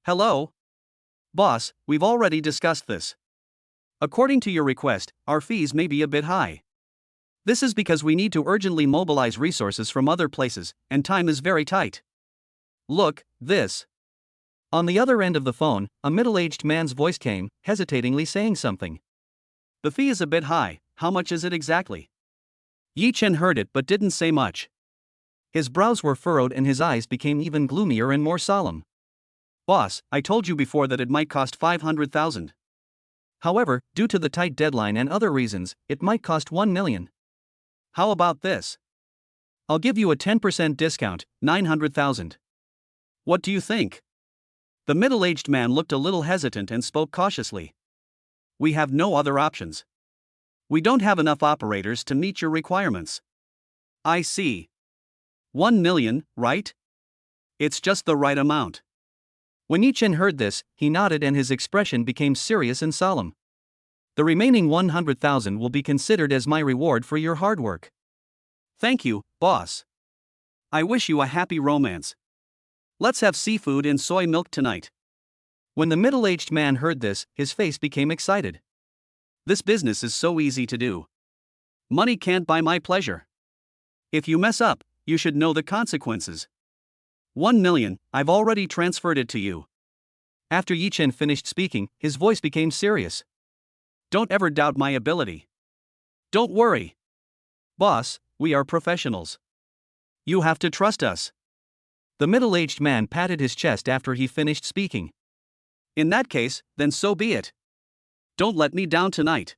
Hello? Boss, we've already discussed this. According to your request, our fees may be a bit high. This is because we need to urgently mobilize resources from other places, and time is very tight. Look, this. On the other end of the phone, a middle-aged man's voice came, hesitatingly saying something. The fee is a bit high, how much is it exactly? Yi Chen heard it but didn't say much. His brows were furrowed and his eyes became even gloomier and more solemn. Boss, I told you before that it might cost 500,000. However, due to the tight deadline and other reasons, it might cost 1 million. How about this? I'll give you a 10% discount, 900,000. What do you think? The middle-aged man looked a little hesitant and spoke cautiously. We have no other options. We don't have enough operators to meet your requirements. I see. 1 million, right? It's just the right amount. When Yi Chen heard this, he nodded and his expression became serious and solemn. The remaining 100,000 will be considered as my reward for your hard work. Thank you, boss. I wish you a happy romance. Let's have seafood and soy milk tonight. When the middle-aged man heard this, his face became excited. This business is so easy to do. Money can't buy my pleasure. If you mess up, you should know the consequences. 1 million, I've already transferred it to you. After Yi Chen finished speaking, his voice became serious. Don't ever doubt my ability. Don't worry. Boss, we are professionals. You have to trust us. The middle-aged man patted his chest after he finished speaking. In that case, then so be it. Don't let me down tonight.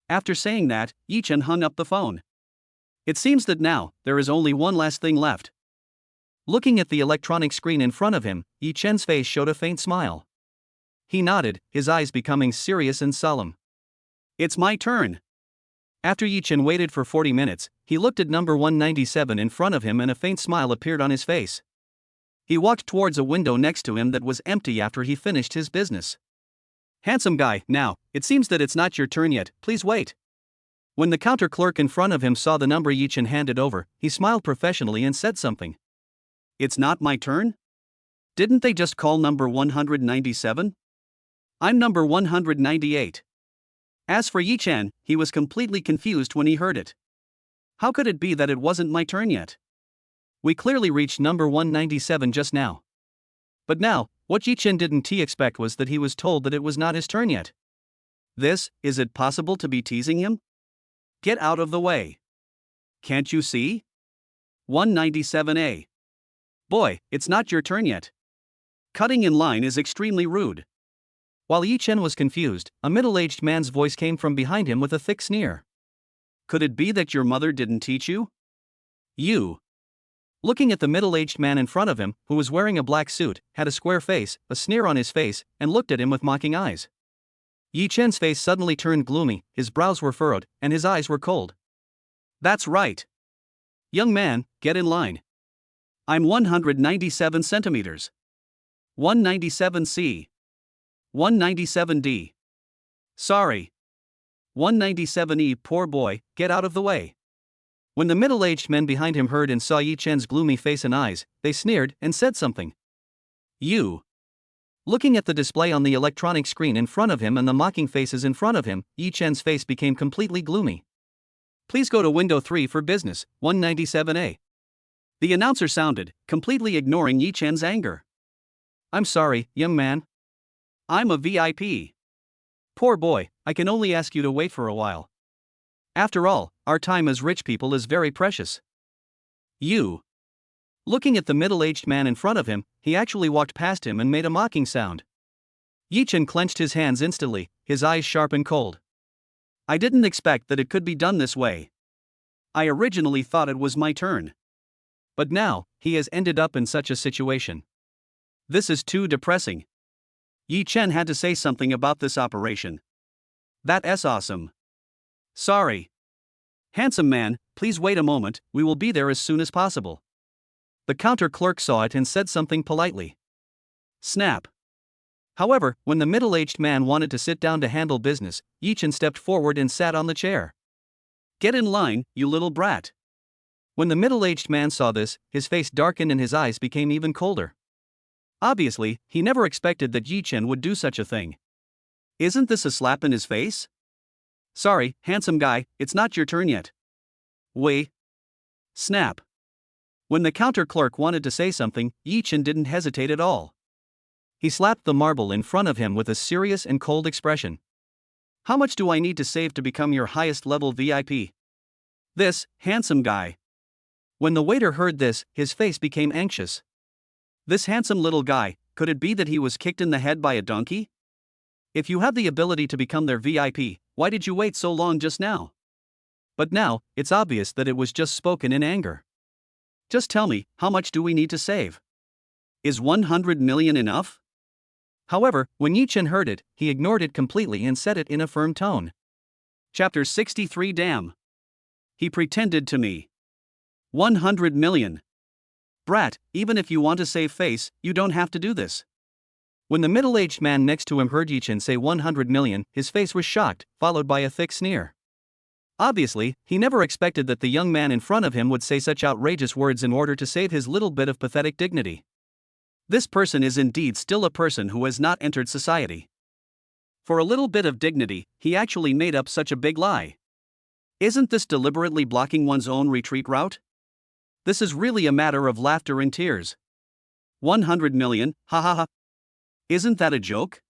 After saying that, Yi Chen hung up the phone. It seems that now, there is only one last thing left. Looking at the electronic screen in front of him, Yi Chen's face showed a faint smile. He nodded, his eyes becoming serious and solemn. It's my turn. After Yi Chen waited for 40 minutes, he looked at number 197 in front of him and a faint smile appeared on his face. He walked towards a window next to him that was empty after he finished his business. Handsome guy, now, it seems that it's not your turn yet, please wait. When the counter clerk in front of him saw the number Yi Chen handed over, he smiled professionally and said something. It's not my turn? Didn't they just call number 197? I'm number 198. As for Yi Chen, he was completely confused when he heard it. How could it be that it wasn't my turn yet? We clearly reached number 197 just now. But now, what Yi Chen didn't expect was that he was told that it was not his turn yet. Is it possible to be teasing him? Get out of the way. Can't you see? 197A. Boy, it's not your turn yet. Cutting in line is extremely rude. While Yi Chen was confused, a middle-aged man's voice came from behind him with a thick sneer. Could it be that your mother didn't teach you? You. Looking at the middle-aged man in front of him, who was wearing a black suit, had a square face, a sneer on his face, and looked at him with mocking eyes. Yi Chen's face suddenly turned gloomy, his brows were furrowed, and his eyes were cold. That's right. Young man, get in line. I'm 197 centimeters. 197C. 197D. Sorry. 197E. Poor boy, get out of the way. When the middle-aged men behind him heard and saw Yi Chen's gloomy face and eyes, they sneered and said something. You. Looking at the display on the electronic screen in front of him and the mocking faces in front of him, Yi Chen's face became completely gloomy. Please go to window 3 for business, 197A. The announcer sounded, completely ignoring Yi Chen's anger. I'm sorry, young man. I'm a VIP. Poor boy, I can only ask you to wait for a while. After all, our time as rich people is very precious. You. Looking at the middle-aged man in front of him, he actually walked past him and made a mocking sound. Yi Chen clenched his hands instantly, his eyes sharp and cold. I didn't expect that it could be done this way. I originally thought it was my turn. But now, he has ended up in such a situation. This is too depressing. Yi Chen had to say something about this operation. That's awesome. Sorry. Handsome man, please wait a moment, we will be there as soon as possible. The counter clerk saw it and said something politely. Snap. However, when the middle-aged man wanted to sit down to handle business, Yi Chen stepped forward and sat on the chair. Get in line, you little brat. When the middle-aged man saw this, his face darkened and his eyes became even colder. Obviously, he never expected that Yi Chen would do such a thing. Isn't this a slap in his face? Sorry, handsome guy, it's not your turn yet. Wei. Snap. When the counter clerk wanted to say something, Yi Chen didn't hesitate at all. He slapped the marble in front of him with a serious and cold expression. How much do I need to save to become your highest level VIP? This handsome guy. When the waiter heard this, his face became anxious. This handsome little guy, could it be that he was kicked in the head by a donkey? If you have the ability to become their VIP, why did you wait so long just now? But now, it's obvious that it was just spoken in anger. Just tell me, how much do we need to save? Is 100 million enough? However, when Yi Chen heard it, he ignored it completely and said it in a firm tone. Chapter 63. Damn. He pretended to me. 100 million. Brat, even if you want to save face, you don't have to do this. When the middle-aged man next to him heard Yi Chen say 100 million, his face was shocked, followed by a thick sneer. Obviously, he never expected that the young man in front of him would say such outrageous words in order to save his little bit of pathetic dignity. This person is indeed still a person who has not entered society. For a little bit of dignity, he actually made up such a big lie. Isn't this deliberately blocking one's own retreat route? This is really a matter of laughter and tears. 100 million, ha ha ha. Isn't that a joke?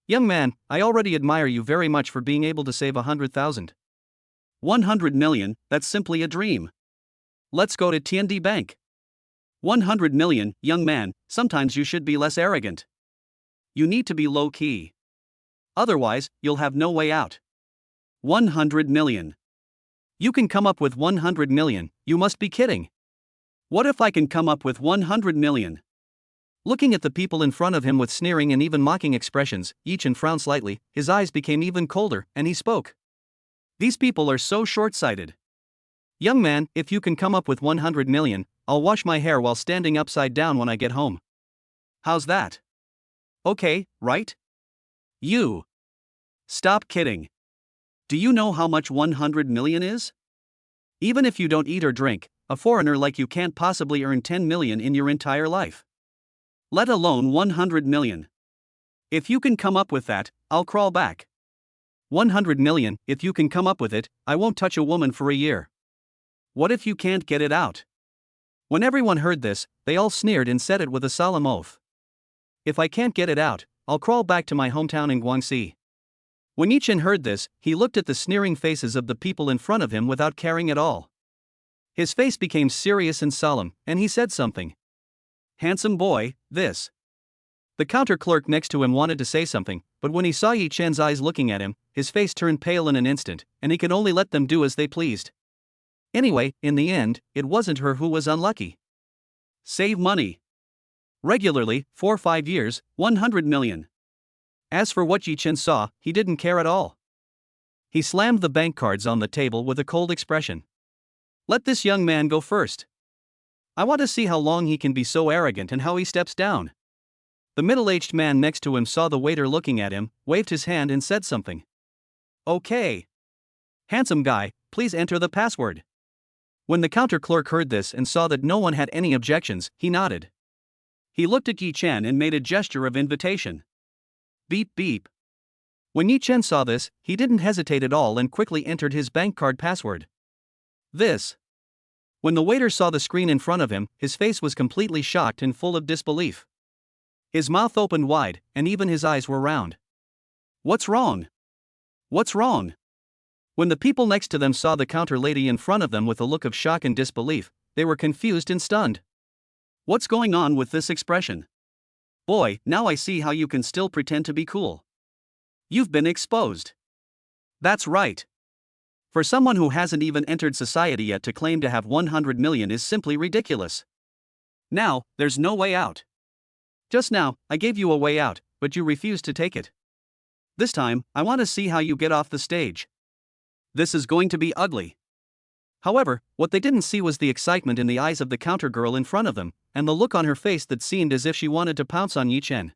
Young man, I already admire you very much for being able to save 100,000. 100 million, that's simply a dream. Let's go to TND Bank. 100 million, young man, sometimes you should be less arrogant. You need to be low-key. Otherwise, you'll have no way out. 100 million. You can come up with 100 million, you must be kidding. What if I can come up with 100 million? Looking at the people in front of him with sneering and even mocking expressions, Yi Chen frowned slightly, his eyes became even colder, and he spoke. These people are so short-sighted. Young man, if you can come up with 100 million, I'll wash my hair while standing upside down when I get home. How's that? Okay, right? You. Stop kidding. Do you know how much 100 million is? Even if you don't eat or drink, a foreigner like you can't possibly earn 10 million in your entire life. Let alone 100 million. If you can come up with that, I'll crawl back. 100 million, if you can come up with it, I won't touch a woman for a year. What if you can't get it out? When everyone heard this, they all sneered and said it with a solemn oath. If I can't get it out, I'll crawl back to my hometown in Guangxi. When Yi Chen heard this, he looked at the sneering faces of the people in front of him without caring at all. His face became serious and solemn, and he said something. Handsome boy, this. The counter clerk next to him wanted to say something, but when he saw Yi Chen's eyes looking at him, his face turned pale in an instant, and he could only let them do as they pleased. Anyway, in the end, it wasn't her who was unlucky. Save money. Regularly, 4-5 years, 100 million. As for what Yi Chen saw, he didn't care at all. He slammed the bank cards on the table with a cold expression. Let this young man go first. I want to see how long he can be so arrogant and how he steps down. The middle-aged man next to him saw the waiter looking at him, waved his hand and said something. Okay. Handsome guy, please enter the password. When the counter clerk heard this and saw that no one had any objections, he nodded. He looked at Yi Chen and made a gesture of invitation. Beep beep. When Yi Chen saw this, he didn't hesitate at all and quickly entered his bank card password. This. When the waiter saw the screen in front of him, his face was completely shocked and full of disbelief. His mouth opened wide, and even his eyes were round. What's wrong? What's wrong? When the people next to them saw the counter lady in front of them with a look of shock and disbelief, they were confused and stunned. What's going on with this expression? Boy, now I see how you can still pretend to be cool. You've been exposed. That's right. For someone who hasn't even entered society yet to claim to have 100 million is simply ridiculous. Now, there's no way out. Just now, I gave you a way out, but you refused to take it. This time, I want to see how you get off the stage. This is going to be ugly. However, what they didn't see was the excitement in the eyes of the counter girl in front of them, and the look on her face that seemed as if she wanted to pounce on Yi Chen.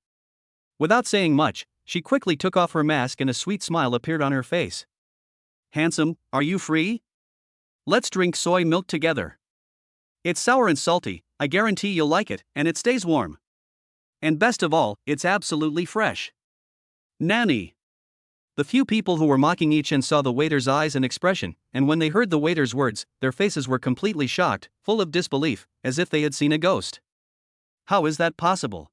Without saying much, she quickly took off her mask and a sweet smile appeared on her face. Handsome, are you free? Let's drink soy milk together. It's sour and salty, I guarantee you'll like it, and it stays warm. And best of all, it's absolutely fresh. Nanny. The few people who were mocking Yi-Chen saw the waiter's eyes and expression, and when they heard the waiter's words, their faces were completely shocked, full of disbelief, as if they had seen a ghost. How is that possible?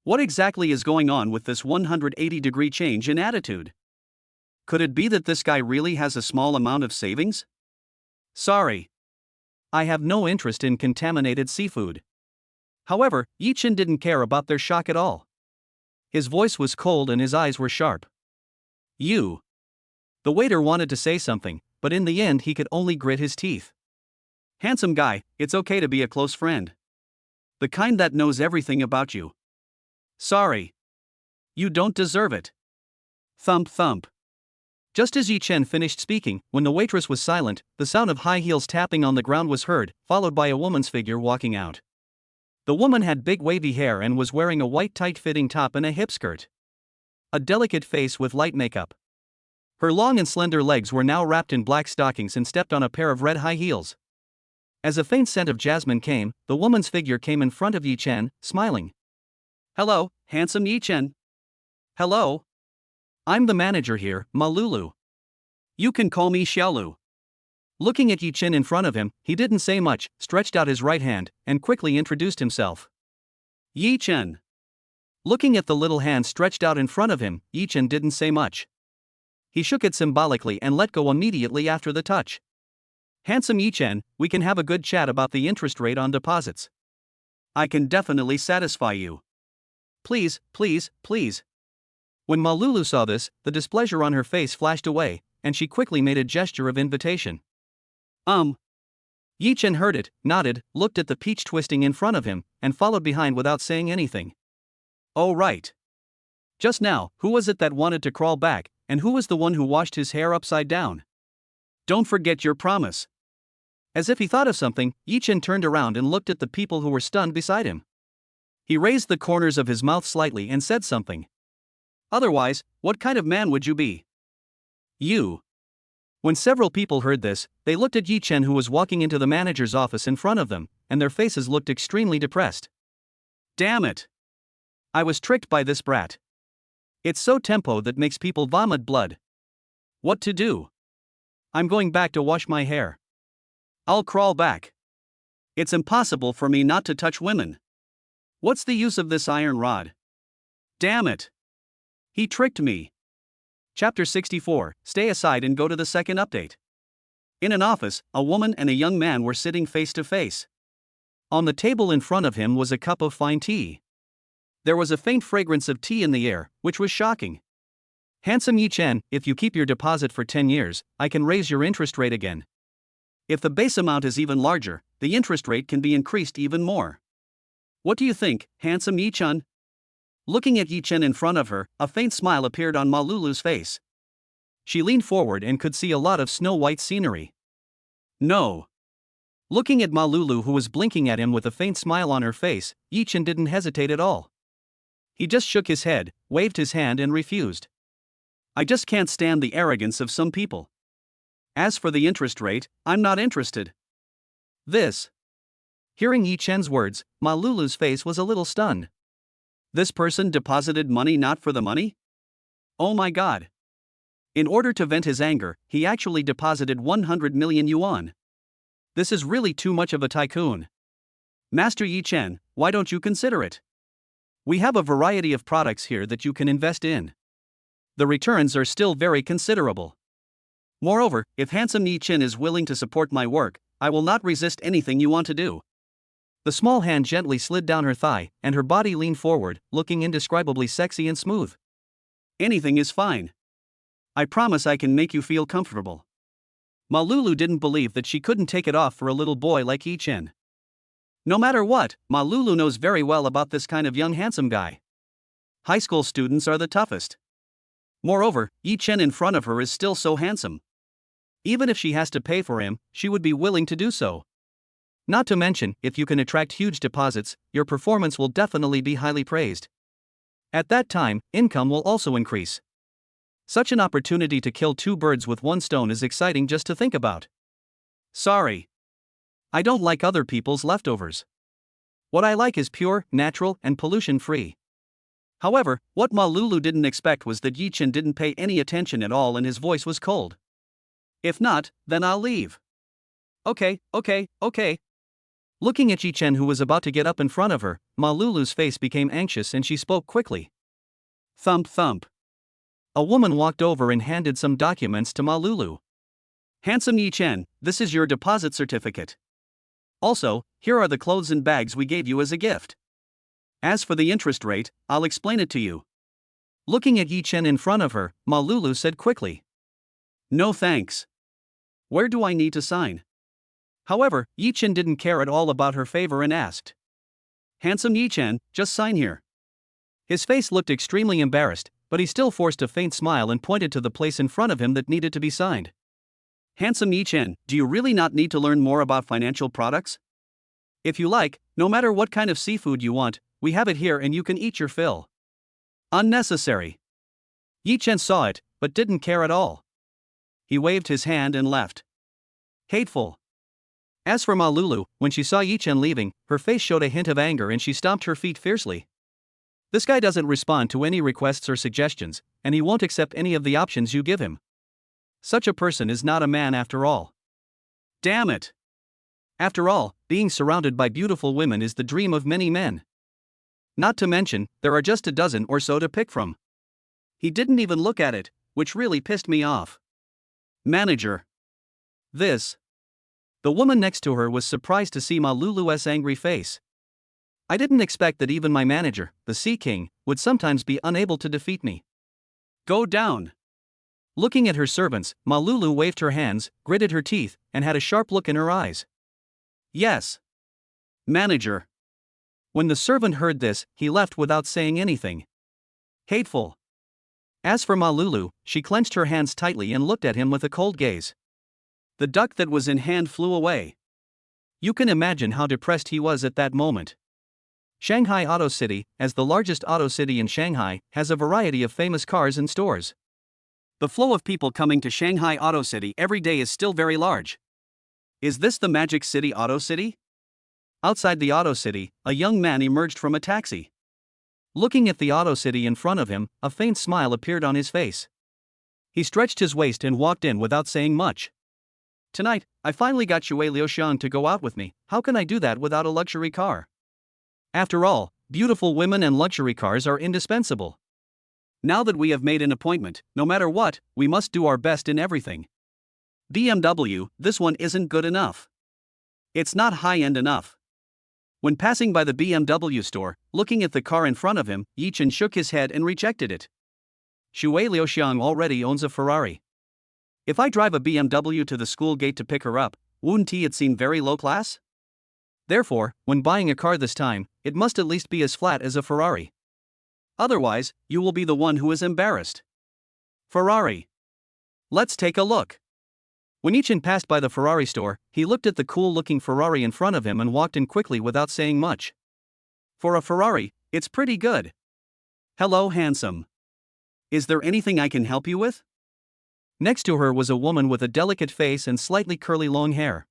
What exactly is going on with this 180-degree change in attitude? Could it be that this guy really has a small amount of savings? Sorry. I have no interest in contaminated seafood. However, Yi-Chen didn't care about their shock at all. His voice was cold and his eyes were sharp. You. The waiter wanted to say something, but in the end he could only grit his teeth. Handsome guy, it's okay to be a close friend. The kind that knows everything about you. Sorry. You don't deserve it. Thump thump. Just as Yi-Chen finished speaking, when the waitress was silent, the sound of high heels tapping on the ground was heard, followed by a woman's figure walking out. The woman had big wavy hair and was wearing a white tight-fitting top and a hip skirt. A delicate face with light makeup. Her long and slender legs were now wrapped in black stockings and stepped on a pair of red high heels. As a faint scent of jasmine came, the woman's figure came in front of Yi-Chen, smiling. Hello, handsome Yi-Chen. Hello. I'm the manager here, Malulu. You can call me Xiaolu. Looking at Yi-Chen in front of him, he didn't say much, stretched out his right hand, and quickly introduced himself. Yi-Chen. Looking at the little hand stretched out in front of him, Yi-Chen didn't say much. He shook it symbolically and let go immediately after the touch. Handsome Yi-Chen, we can have a good chat about the interest rate on deposits. I can definitely satisfy you. Please, please, please. When Malulu saw this, the displeasure on her face flashed away, and she quickly made a gesture of invitation. Yi-Chen heard it, nodded, looked at the peach twisting in front of him, and followed behind without saying anything. Oh right. Just now, who was it that wanted to crawl back, and who was the one who washed his hair upside down? Don't forget your promise. As if he thought of something, Yi-Chen turned around and looked at the people who were stunned beside him. He raised the corners of his mouth slightly and said something. Otherwise, what kind of man would you be? You. When several people heard this, they looked at Yi-Chen who was walking into the manager's office in front of them, and their faces looked extremely depressed. Damn it! I was tricked by this brat. It's so tempo that makes people vomit blood. What to do? I'm going back to wash my hair. I'll crawl back. It's impossible for me not to touch women. What's the use of this iron rod? Damn it! He tricked me. Chapter 64, Stay aside and go to the second update. In an office, a woman and a young man were sitting face to face. On the table in front of him was a cup of fine tea. There was a faint fragrance of tea in the air, which was shocking. Handsome Yi-Chen, if you keep your deposit for 10 years, I can raise your interest rate again. If the base amount is even larger, the interest rate can be increased even more. What do you think, handsome Yi-Chen? Looking at Yi-Chen in front of her, a faint smile appeared on Malulu's face. She leaned forward and could see a lot of snow-white scenery. No. Looking at Malulu who was blinking at him with a faint smile on her face, Yi-Chen didn't hesitate at all. He just shook his head, waved his hand and refused. I just can't stand the arrogance of some people. As for the interest rate, I'm not interested. This. Hearing Yi-Chen's words, Malulu's face was a little stunned. This person deposited money not for the money? Oh my god. In order to vent his anger, he actually deposited 100 million yuan. This is really too much of a tycoon. Master Yi-Chen, why don't you consider it? We have a variety of products here that you can invest in. The returns are still very considerable. Moreover, if handsome Yi-Chen is willing to support my work, I will not resist anything you want to do. The small hand gently slid down her thigh, and her body leaned forward, looking indescribably sexy and smooth. Anything is fine. I promise I can make you feel comfortable. Malulu didn't believe that she couldn't take it off for a little boy like Yi-Chen. No matter what, Malulu knows very well about this kind of young handsome guy. High school students are the toughest. Moreover, Yi-Chen in front of her is still so handsome. Even if she has to pay for him, she would be willing to do so. Not to mention, if you can attract huge deposits, your performance will definitely be highly praised. At that time, income will also increase. Such an opportunity to kill two birds with one stone is exciting just to think about. Sorry. I don't like other people's leftovers. What I like is pure, natural, and pollution-free. However, what Ma Lulu didn't expect was that Yi Chen didn't pay any attention at all and his voice was cold. If not, then I'll leave. Okay. Looking at Yi Chen, who was about to get up in front of her, Ma Lulu's face became anxious and she spoke quickly. Thump thump. A woman walked over and handed some documents to Ma Lulu. Handsome Yi Chen, this is your deposit certificate. Also, here are the clothes and bags we gave you as a gift. As for the interest rate, I'll explain it to you. Looking at Yi Chen in front of her, Ma Lulu said quickly. No thanks. Where do I need to sign? However, Yi Chen didn't care at all about her favor and asked. Handsome Yi Chen, just sign here. His face looked extremely embarrassed, but he still forced a faint smile and pointed to the place in front of him that needed to be signed. Handsome Yi Chen, do you really not need to learn more about financial products? If you like, no matter what kind of seafood you want, we have it here and you can eat your fill. Unnecessary. Yi Chen saw it, but didn't care at all. He waved his hand and left. Hateful. As for Ma Lulu, when she saw Yi Chen leaving, her face showed a hint of anger and she stomped her feet fiercely. This guy doesn't respond to any requests or suggestions, and he won't accept any of the options you give him. Such a person is not a man after all. Damn it! After all, being surrounded by beautiful women is the dream of many men. Not to mention, there are just a dozen or so to pick from. He didn't even look at it, which really pissed me off. Manager. This. The woman next to her was surprised to see Ma Lulu's angry face. I didn't expect that even my manager, the Sea King, would sometimes be unable to defeat me. Go down. Looking at her servants, Ma Lulu waved her hands, gritted her teeth, and had a sharp look in her eyes. Yes. Manager. When the servant heard this, he left without saying anything. Hateful. As for Ma Lulu, she clenched her hands tightly and looked at him with a cold gaze. The duck that was in hand flew away. You can imagine how depressed he was at that moment. Shanghai Auto City, as the largest auto city in Shanghai, has a variety of famous cars and stores. The flow of people coming to Shanghai Auto City every day is still very large. Is this the Magic City Auto City? Outside the Auto City, a young man emerged from a taxi. Looking at the Auto City in front of him, a faint smile appeared on his face. He stretched his waist and walked in without saying much. Tonight, I finally got Xue Liuxiang to go out with me. How can I do that without a luxury car? After all, beautiful women and luxury cars are indispensable. Now that we have made an appointment, no matter what, we must do our best in everything. BMW, this one isn't good enough. It's not high-end enough. When passing by the BMW store, looking at the car in front of him, Yi Chen shook his head and rejected it. Xue Liuxiang already owns a Ferrari. If I drive a BMW to the school gate to pick her up, wouldn't it seem very low class? Therefore, when buying a car this time, it must at least be as flat as a Ferrari. Otherwise, you will be the one who is embarrassed. Ferrari. Let's take a look. When Yi Chen passed by the Ferrari store, he looked at the cool-looking Ferrari in front of him and walked in quickly without saying much. For a Ferrari, it's pretty good. Hello, handsome. Is there anything I can help you with? Next to her was a woman with a delicate face and slightly curly long hair.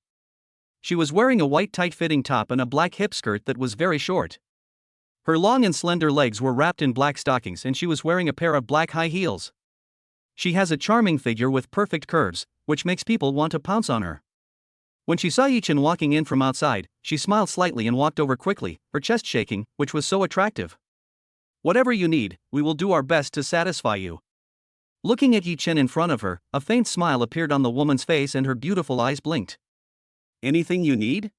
She was wearing a white tight-fitting top and a black hip skirt that was very short. Her long and slender legs were wrapped in black stockings and she was wearing a pair of black high heels. She has a charming figure with perfect curves, which makes people want to pounce on her. When she saw Yi Chen walking in from outside, she smiled slightly and walked over quickly, her chest shaking, which was so attractive. Whatever you need, we will do our best to satisfy you. Looking at Yi Chen in front of her, a faint smile appeared on the woman's face and her beautiful eyes blinked. Anything you need?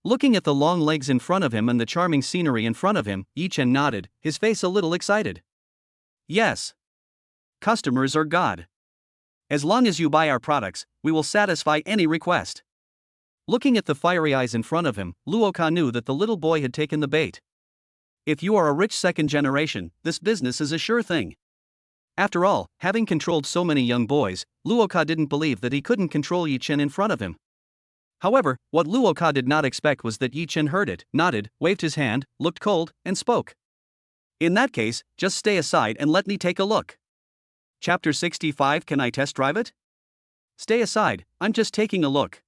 Looking at the long legs in front of him and the charming scenery in front of him, Yi Chen nodded, his face a little excited. Yes. Customers are God. As long as you buy our products, we will satisfy any request. Looking at the fiery eyes in front of him, Luoka knew that the little boy had taken the bait. If you are a rich second generation, this business is a sure thing. After all, having controlled so many young boys, Luoka didn't believe that he couldn't control Yi Chen in front of him. However, what Luoka did not expect was that Yi Chen heard it, nodded, waved his hand, looked cold, and spoke. In that case, just stay aside and let me take a look. Chapter 65. Can I test drive it? Stay aside, I'm just taking a look.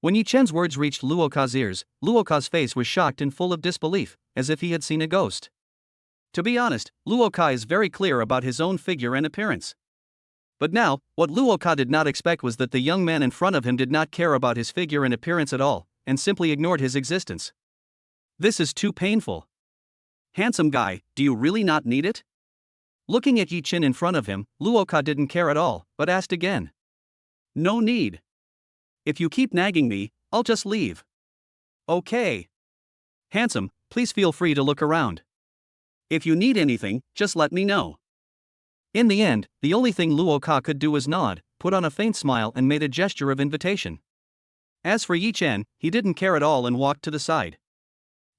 When Yi Chen's words reached Luoka's ears, Luoka's face was shocked and full of disbelief, as if he had seen a ghost. To be honest, Luo Ka is very clear about his own figure and appearance. But now, what Luo Ka did not expect was that the young man in front of him did not care about his figure and appearance at all, and simply ignored his existence. This is too painful. Handsome guy, do you really not need it? Looking at Yi Chin in front of him, Luo Ka didn't care at all, but asked again. No need. If you keep nagging me, I'll just leave. Okay. Handsome, please feel free to look around. If you need anything, just let me know. In the end, the only thing Luo Ka could do was nod, put on a faint smile and made a gesture of invitation. As for Yi Chen, he didn't care at all and walked to the side.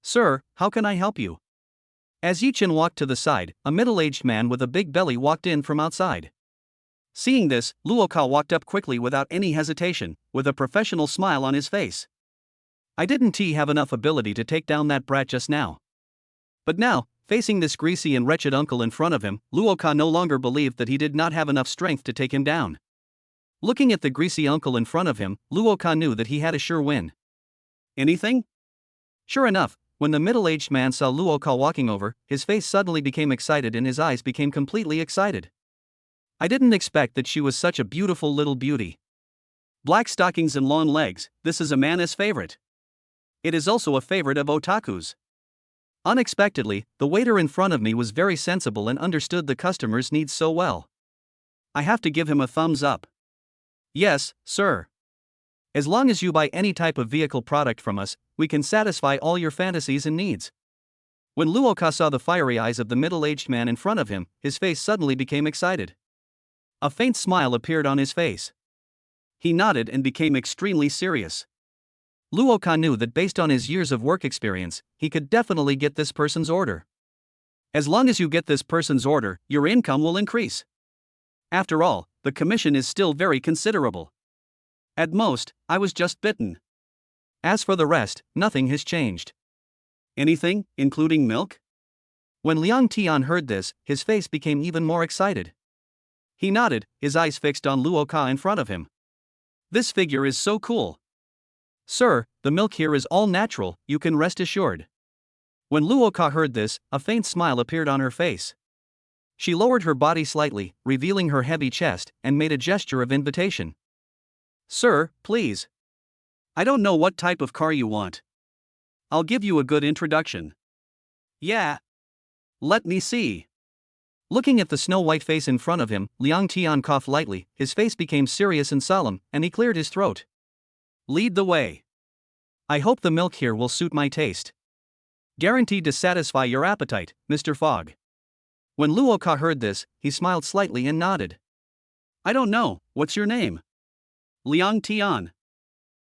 Sir, how can I help you? As Yi Chen walked to the side, a middle-aged man with a big belly walked in from outside. Seeing this, Luo Ka walked up quickly without any hesitation, with a professional smile on his face. I didn't have enough ability to take down that brat just now. But now, facing this greasy and wretched uncle in front of him, Luo Ka no longer believed that he did not have enough strength to take him down. Looking at the greasy uncle in front of him, Luo Ka knew that he had a sure win. Anything? Sure enough, when the middle-aged man saw Luo Ka walking over, his face suddenly became excited and his eyes became completely excited. I didn't expect that she was such a beautiful little beauty. Black stockings and long legs, this is a man's favorite. It is also a favorite of otakus. Unexpectedly, the waiter in front of me was very sensible and understood the customer's needs so well. I have to give him a thumbs up. Yes, sir. As long as you buy any type of vehicle product from us, we can satisfy all your fantasies and needs. When Luo Ka saw the fiery eyes of the middle-aged man in front of him, his face suddenly became excited. A faint smile appeared on his face. He nodded and became extremely serious. Luo Ka knew that based on his years of work experience, he could definitely get this person's order. As long as you get this person's order, your income will increase. After all, the commission is still very considerable. At most, I was just bitten. As for the rest, nothing has changed. Anything, including milk? When Liang Tian heard this, his face became even more excited. He nodded, his eyes fixed on Luo Ka in front of him. This figure is so cool. Sir, the milk here is all natural, you can rest assured. When Luo Ka heard this, a faint smile appeared on her face. She lowered her body slightly, revealing her heavy chest, and made a gesture of invitation. Sir, please. I don't know what type of car you want. I'll give you a good introduction. Yeah. Let me see. Looking at the snow-white face in front of him, Liang Tian coughed lightly, his face became serious and solemn, and he cleared his throat. Lead the way. I hope the milk here will suit my taste. Guaranteed to satisfy your appetite, Mr. Fogg. When Luo Ka heard this, he smiled slightly and nodded. I don't know, what's your name? Liang Tian.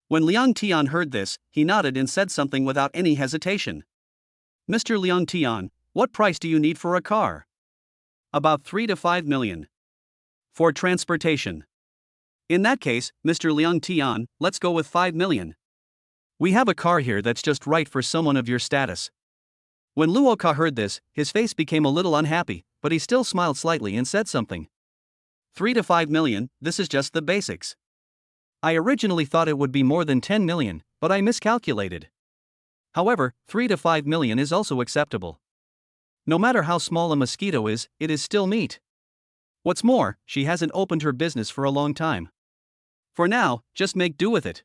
When Liang Tian heard this, he nodded and said something without any hesitation. Mr. Liang Tian, what price do you need for a car? About 3 to 5 million. For transportation. In that case, Mr. Liang Tian, let's go with 5 million. We have a car here that's just right for someone of your status. When Luo Ka heard this, his face became a little unhappy, but he still smiled slightly and said something. 3 to 5 million, this is just the basics. I originally thought it would be more than 10 million, but I miscalculated. However, 3 to 5 million is also acceptable. No matter how small a mosquito is, it is still meat. What's more, she hasn't opened her business for a long time. For now, just make do with it.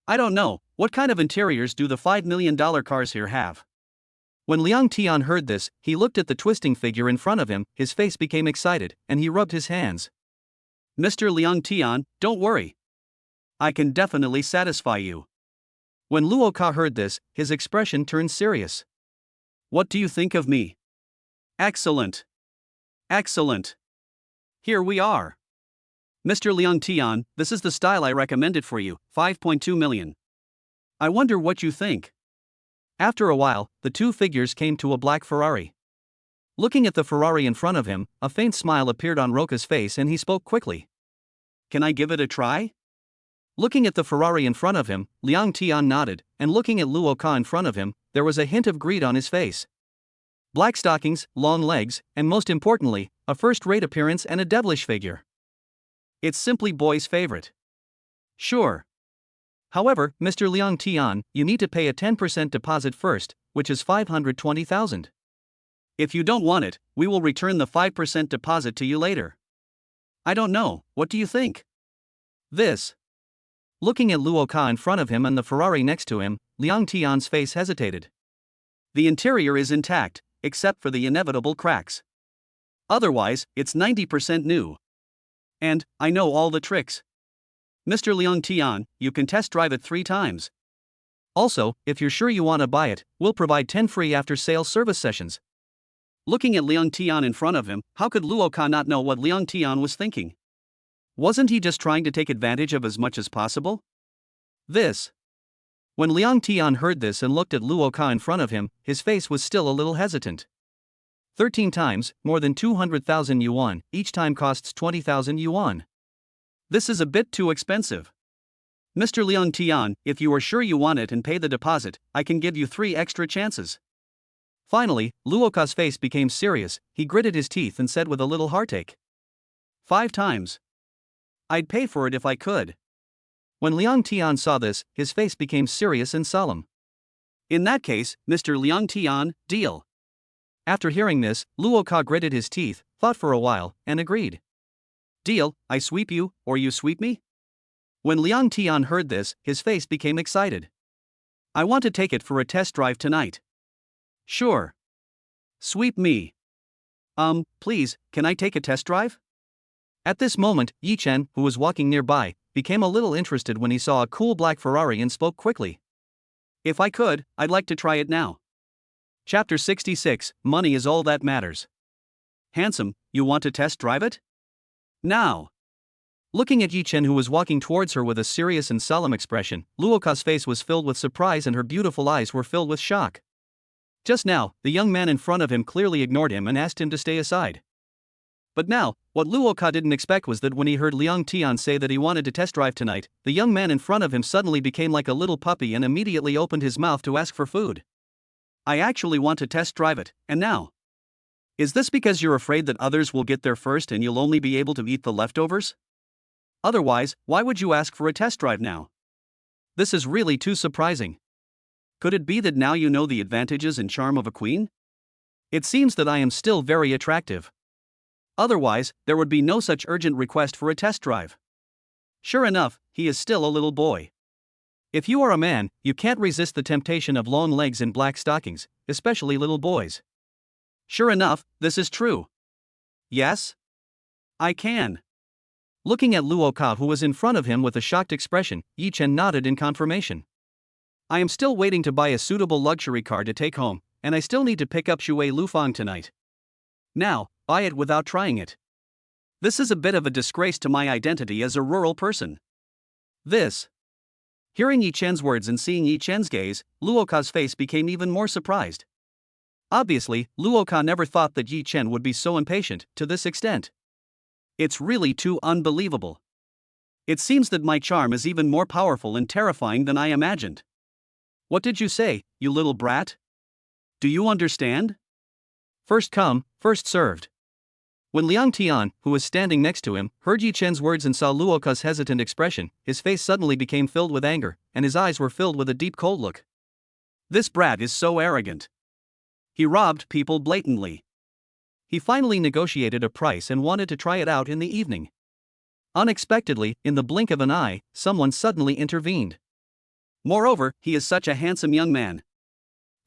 I don't know, what kind of interiors do the $5 million cars here have? When Liang Tian heard this, he looked at the twisting figure in front of him, his face became excited, and he rubbed his hands. Mr. Liang Tian, don't worry. I can definitely satisfy you. When Luo Ka heard this, his expression turned serious. What do you think of me? Excellent. Excellent. Here we are. Mr. Liang Tian, this is the style I recommended for you, 5.2 million. I wonder what you think. After a while, the two figures came to a black Ferrari. Looking at the Ferrari in front of him, a faint smile appeared on Roka's face and he spoke quickly. Can I give it a try? Looking at the Ferrari in front of him, Liang Tian nodded, and looking at Luo Ka in front of him, there was a hint of greed on his face. Black stockings, long legs, and most importantly, a first-rate appearance and a devilish figure. It's simply boy's favorite. Sure. However, Mr. Liang Tian, you need to pay a 10% deposit first, which is 520,000. If you don't want it, we will return the 5% deposit to you later. I don't know, what do you think? This. Looking at Luo Ka in front of him and the Ferrari next to him, Liang Tian's face hesitated. The interior is intact, except for the inevitable cracks. Otherwise, it's 90% new. And, I know all the tricks. Mr. Liang Tian, you can test drive it 3 times. Also, if you're sure you want to buy it, we'll provide 10 free after-sale service sessions. Looking at Liang Tian in front of him, how could Luo Ka not know what Liang Tian was thinking? Wasn't he just trying to take advantage of as much as possible? This. When Liang Tian heard this and looked at Luo Ka in front of him, his face was still a little hesitant. 13 times, more than 200,000 yuan, each time costs 20,000 yuan. This is a bit too expensive. Mr. Liang Tian, if you are sure you want it and pay the deposit, I can give you 3 extra chances. Finally, Luo Ka's face became serious, he gritted his teeth and said with a little heartache. 5 times. I'd pay for it if I could. When Liang Tian saw this, his face became serious and solemn. In that case, Mr. Liang Tian, deal. After hearing this, Luo Ka gritted his teeth, thought for a while, and agreed. Deal, I sweep you, or you sweep me? When Liang Tian heard this, his face became excited. I want to take it for a test drive tonight. Sure. Sweep me. Please, can I take a test drive? At this moment, Yi Chen, who was walking nearby, became a little interested when he saw a cool black Ferrari and spoke quickly. If I could, I'd like to try it now. Chapter 66, Money is all that matters. Handsome, you want to test drive it? Now. Looking at Yi Chen, who was walking towards her with a serious and solemn expression, Luo Ka's face was filled with surprise and her beautiful eyes were filled with shock. Just now, the young man in front of him clearly ignored him and asked him to stay aside. But now, what Luo Ka didn't expect was that when he heard Liang Tian say that he wanted to test drive tonight, the young man in front of him suddenly became like a little puppy and immediately opened his mouth to ask for food. I actually want to test drive it, and now. Is this because you're afraid that others will get there first and you'll only be able to eat the leftovers? Otherwise, why would you ask for a test drive now? This is really too surprising. Could it be that now you know the advantages and charm of a queen? It seems that I am still very attractive. Otherwise, there would be no such urgent request for a test drive. Sure enough, he is still a little boy. If you are a man, you can't resist the temptation of long legs and black stockings, especially little boys. Sure enough, this is true. Yes? I can. Looking at Luo Ka, who was in front of him with a shocked expression, Yi Chen nodded in confirmation. I am still waiting to buy a suitable luxury car to take home, and I still need to pick up Shui Lufang tonight. Now, buy it without trying it. This is a bit of a disgrace to my identity as a rural person. This. Hearing Yi Chen's words and seeing Yi Chen's gaze, Luo Ka's face became even more surprised. Obviously, Luo Ka never thought that Yi Chen would be so impatient, to this extent. It's really too unbelievable. It seems that my charm is even more powerful and terrifying than I imagined. What did you say, you little brat? Do you understand? First come, first served. When Liang Tian, who was standing next to him, heard Yi Chen's words and saw Luo Ka's hesitant expression, his face suddenly became filled with anger, and his eyes were filled with a deep cold look. This brat is so arrogant. He robbed people blatantly. He finally negotiated a price and wanted to try it out in the evening. Unexpectedly, in the blink of an eye, someone suddenly intervened. Moreover, he is such a handsome young man.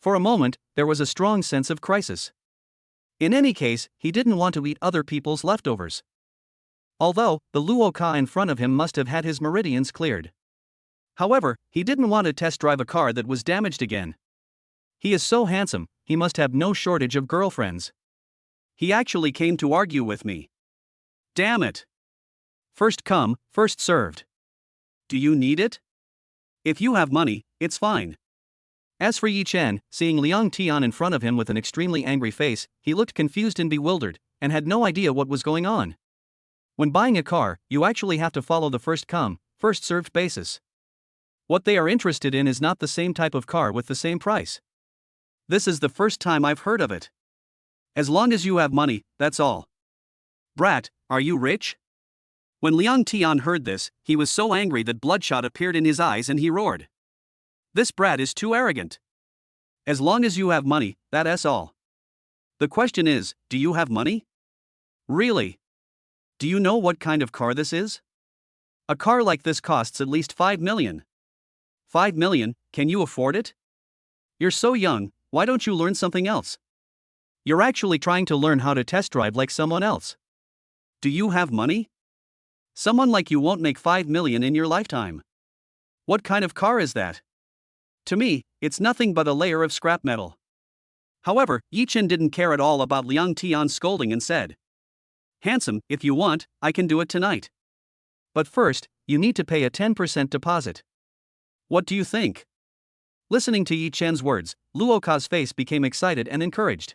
For a moment, there was a strong sense of crisis. In any case, he didn't want to eat other people's leftovers. Although, the Luo Ka in front of him must have had his meridians cleared. However, he didn't want to test drive a car that was damaged again. He is so handsome, he must have no shortage of girlfriends. He actually came to argue with me. Damn it. First come, first served. Do you need it? If you have money, it's fine. As for Yi Chen, seeing Liang Tian in front of him with an extremely angry face, he looked confused and bewildered, and had no idea what was going on. When buying a car, you actually have to follow the first come, first served basis. What they are interested in is not the same type of car with the same price. This is the first time I've heard of it. As long as you have money, that's all. Brat, are you rich? When Liang Tian heard this, he was so angry that bloodshot appeared in his eyes and he roared. This brat is too arrogant. As long as you have money, that's all. The question is, do you have money? Really? Do you know what kind of car this is? A car like this costs at least 5 million. 5 million, can you afford it? You're so young, why don't you learn something else? You're actually trying to learn how to test drive like someone else. Do you have money? Someone like you won't make 5 million in your lifetime. What kind of car is that? To me, it's nothing but a layer of scrap metal. However, Yi Chen didn't care at all about Liang Tian's scolding and said, "Handsome, if you want, I can do it tonight. But first, you need to pay a 10% deposit." What do you think? Listening to Yi Chen's words, Luoka's face became excited and encouraged.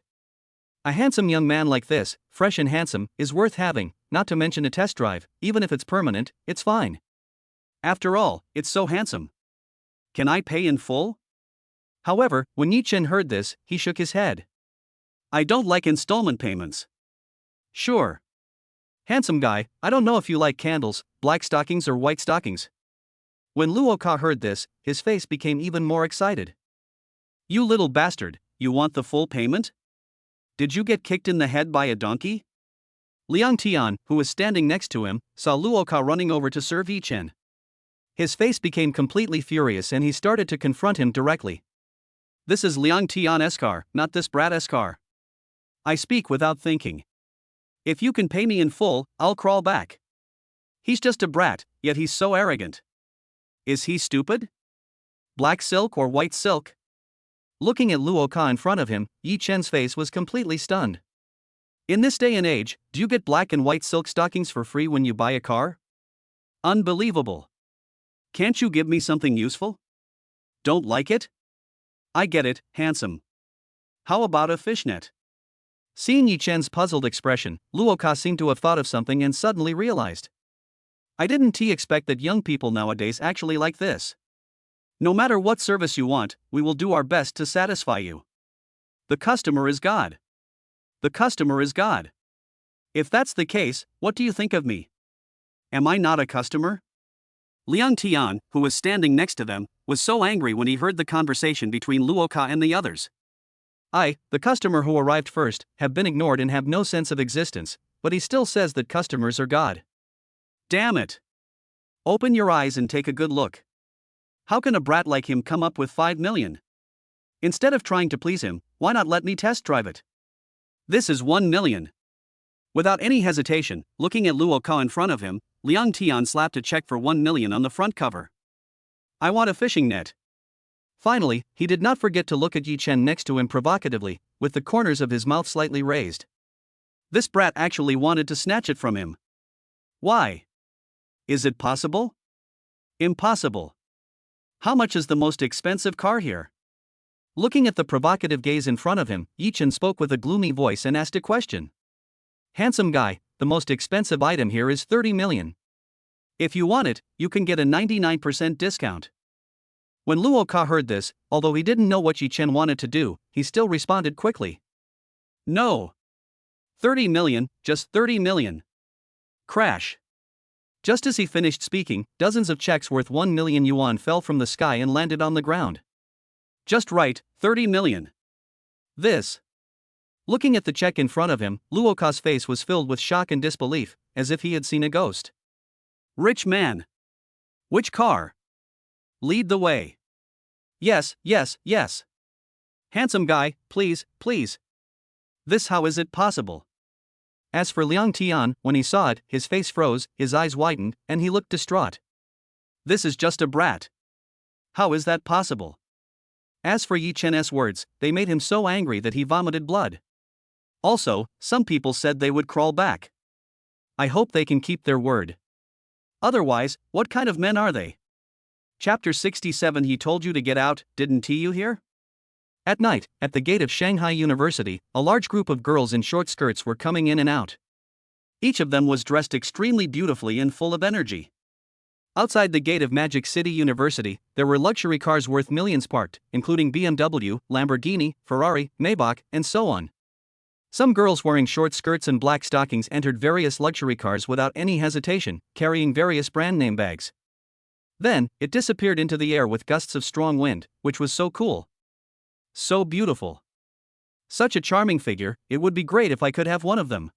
A handsome young man like this, fresh and handsome, is worth having, not to mention a test drive. Even if it's permanent, it's fine. After all, it's so handsome. Can I pay in full? However, when Yi Chen heard this, he shook his head. I don't like installment payments. Sure. Handsome guy, I don't know if you like candles, black stockings or white stockings. When Luoka heard this, his face became even more excited. You little bastard, you want the full payment? Did you get kicked in the head by a donkey? Liang Tian, who was standing next to him, saw Luoka running over to serve Yi Chen. His face became completely furious and he started to confront him directly. This is Liang Tian's car, not this brat's car. I speak without thinking. If you can pay me in full, I'll crawl back. He's just a brat, yet he's so arrogant. Is he stupid? Black silk or white silk? Looking at Luoka in front of him, Yi Chen's face was completely stunned. In this day and age, do you get black and white silk stockings for free when you buy a car? Unbelievable. Can't you give me something useful? Don't like it? I get it, handsome. How about a fishnet? Seeing Yi Chen's puzzled expression, Luoka seemed to have thought of something and suddenly realized. I didn't expect that young people nowadays actually like this. No matter what service you want, we will do our best to satisfy you. The customer is God. The customer is God. If that's the case, what do you think of me? Am I not a customer? Liang Tian, who was standing next to them, was so angry when he heard the conversation between Luoka and the others. I, the customer who arrived first, have been ignored and have no sense of existence, but he still says that customers are God. Damn it! Open your eyes and take a good look. How can a brat like him come up with 5 million? Instead of trying to please him, why not let me test drive it? This is 1 million. Without any hesitation, looking at Luoka in front of him, Liang Tian slapped a check for 1 million on the front cover. I want a fishing net. Finally, he did not forget to look at Yi Chen next to him provocatively, with the corners of his mouth slightly raised. This brat actually wanted to snatch it from him. Why? Is it possible? Impossible. How much is the most expensive car here? Looking at the provocative gaze in front of him, Yi Chen spoke with a gloomy voice and asked a question. Handsome guy, the most expensive item here is 30 million. If you want it, you can get a 99% discount. When Luoka heard this, although he didn't know what Yi Chen wanted to do, he still responded quickly. No. 30 million, just 30 million. Crash. Just as he finished speaking, dozens of checks worth 1 million yuan fell from the sky and landed on the ground. Just right, 30 million. This. Looking at the check in front of him, Luoka's face was filled with shock and disbelief, as if he had seen a ghost. Rich man. Which car? Lead the way. Yes, yes, yes. Handsome guy, please, please. This, how is it possible? As for Liang Tian, when he saw it, his face froze, his eyes widened, and he looked distraught. This is just a brat. How is that possible? As for Yi Chen's words, they made him so angry that he vomited blood. Also, some people said they would crawl back. I hope they can keep their word. Otherwise, what kind of men are they? Chapter 67. He told you to get out, didn't he? You hear? At night, at the gate of Shanghai University, a large group of girls in short skirts were coming in and out. Each of them was dressed extremely beautifully and full of energy. Outside the gate of Magic City University, there were luxury cars worth millions parked, including BMW, Lamborghini, Ferrari, Maybach, and so on. Some girls wearing short skirts and black stockings entered various luxury cars without any hesitation, carrying various brand name bags. Then, it disappeared into the air with gusts of strong wind, which was so cool. So beautiful. Such a charming figure, it would be great if I could have one of them.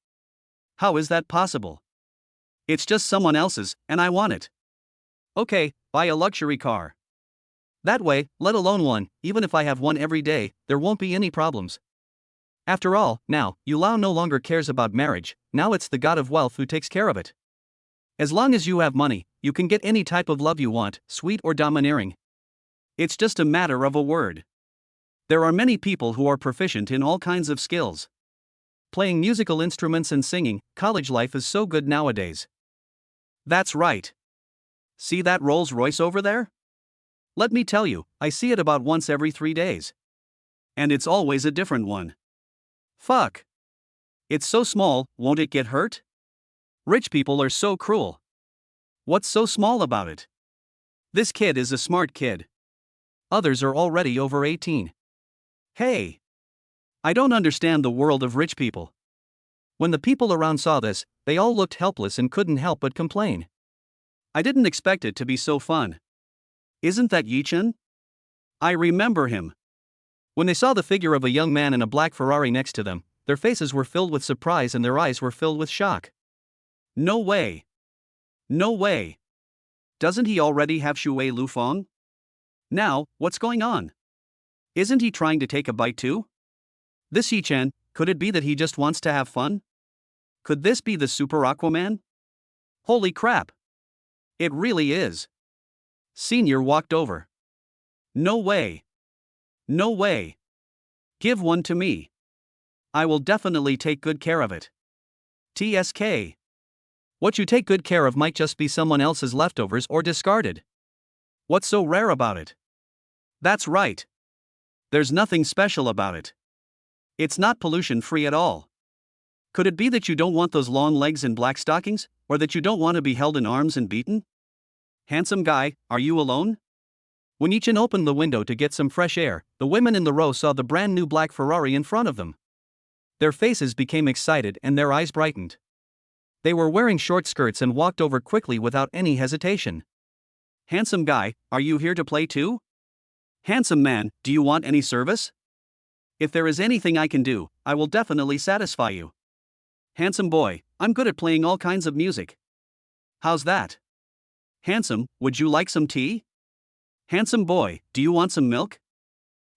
How is that possible? It's just someone else's, and I want it. Okay, buy a luxury car. That way, let alone one, even if I have one every day, there won't be any problems. After all, now, Yulao no longer cares about marriage, now it's the god of wealth who takes care of it. As long as you have money, you can get any type of love you want, sweet or domineering. It's just a matter of a word. There are many people who are proficient in all kinds of skills. Playing musical instruments and singing, college life is so good nowadays. That's right. See that Rolls Royce over there? Let me tell you, I see it about once every 3 days. And it's always a different one. Fuck. It's so small, won't it get hurt? Rich people are so cruel. What's so small about it? This kid is a smart kid. Others are already over 18. Hey! I don't understand the world of rich people. When the people around saw this, they all looked helpless and couldn't help but complain. I didn't expect it to be so fun. Isn't that Yi-chan? I remember him. When they saw the figure of a young man in a black Ferrari next to them, their faces were filled with surprise and their eyes were filled with shock. No way. No way. Doesn't he already have Shui Lufeng? Now, what's going on? Isn't he trying to take a bite too? This Yi-chan, could it be that he just wants to have fun? Could this be the Super Aquaman? Holy crap! It really is. Senior walked over. No way. No way. Give one to me. I will definitely take good care of it. TSK. What you take good care of might just be someone else's leftovers or discarded. What's so rare about it? That's right. There's nothing special about it. It's not pollution-free at all. Could it be that you don't want those long legs and black stockings, or that you don't want to be held in arms and beaten? Handsome guy, are you alone? When Yi-chan opened the window to get some fresh air, the women in the row saw the brand new black Ferrari in front of them. Their faces became excited and their eyes brightened. They were wearing short skirts and walked over quickly without any hesitation. Handsome guy, are you here to play too? Handsome man, do you want any service? If there is anything I can do, I will definitely satisfy you. Handsome boy, I'm good at playing all kinds of music. How's that? Handsome, would you like some tea? Handsome boy, do you want some milk?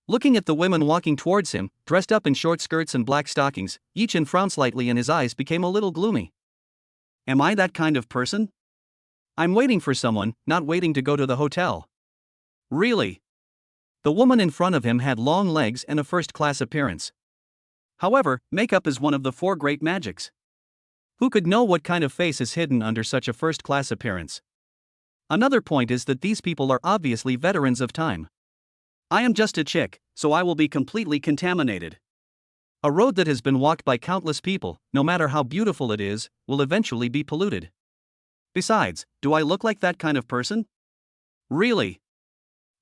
Looking at the women walking towards him, dressed up in short skirts and black stockings, Yi-chan frowned slightly and his eyes became a little gloomy. Am I that kind of person? I'm waiting for someone, not waiting to go to the hotel. Really? The woman in front of him had long legs and a first-class appearance. However, makeup is one of the 4 great magics. Who could know what kind of face is hidden under such a first-class appearance? Another point is that these people are obviously veterans of time. I am just a chick, so I will be completely contaminated. A road that has been walked by countless people, no matter how beautiful it is, will eventually be polluted. Besides, do I look like that kind of person? Really?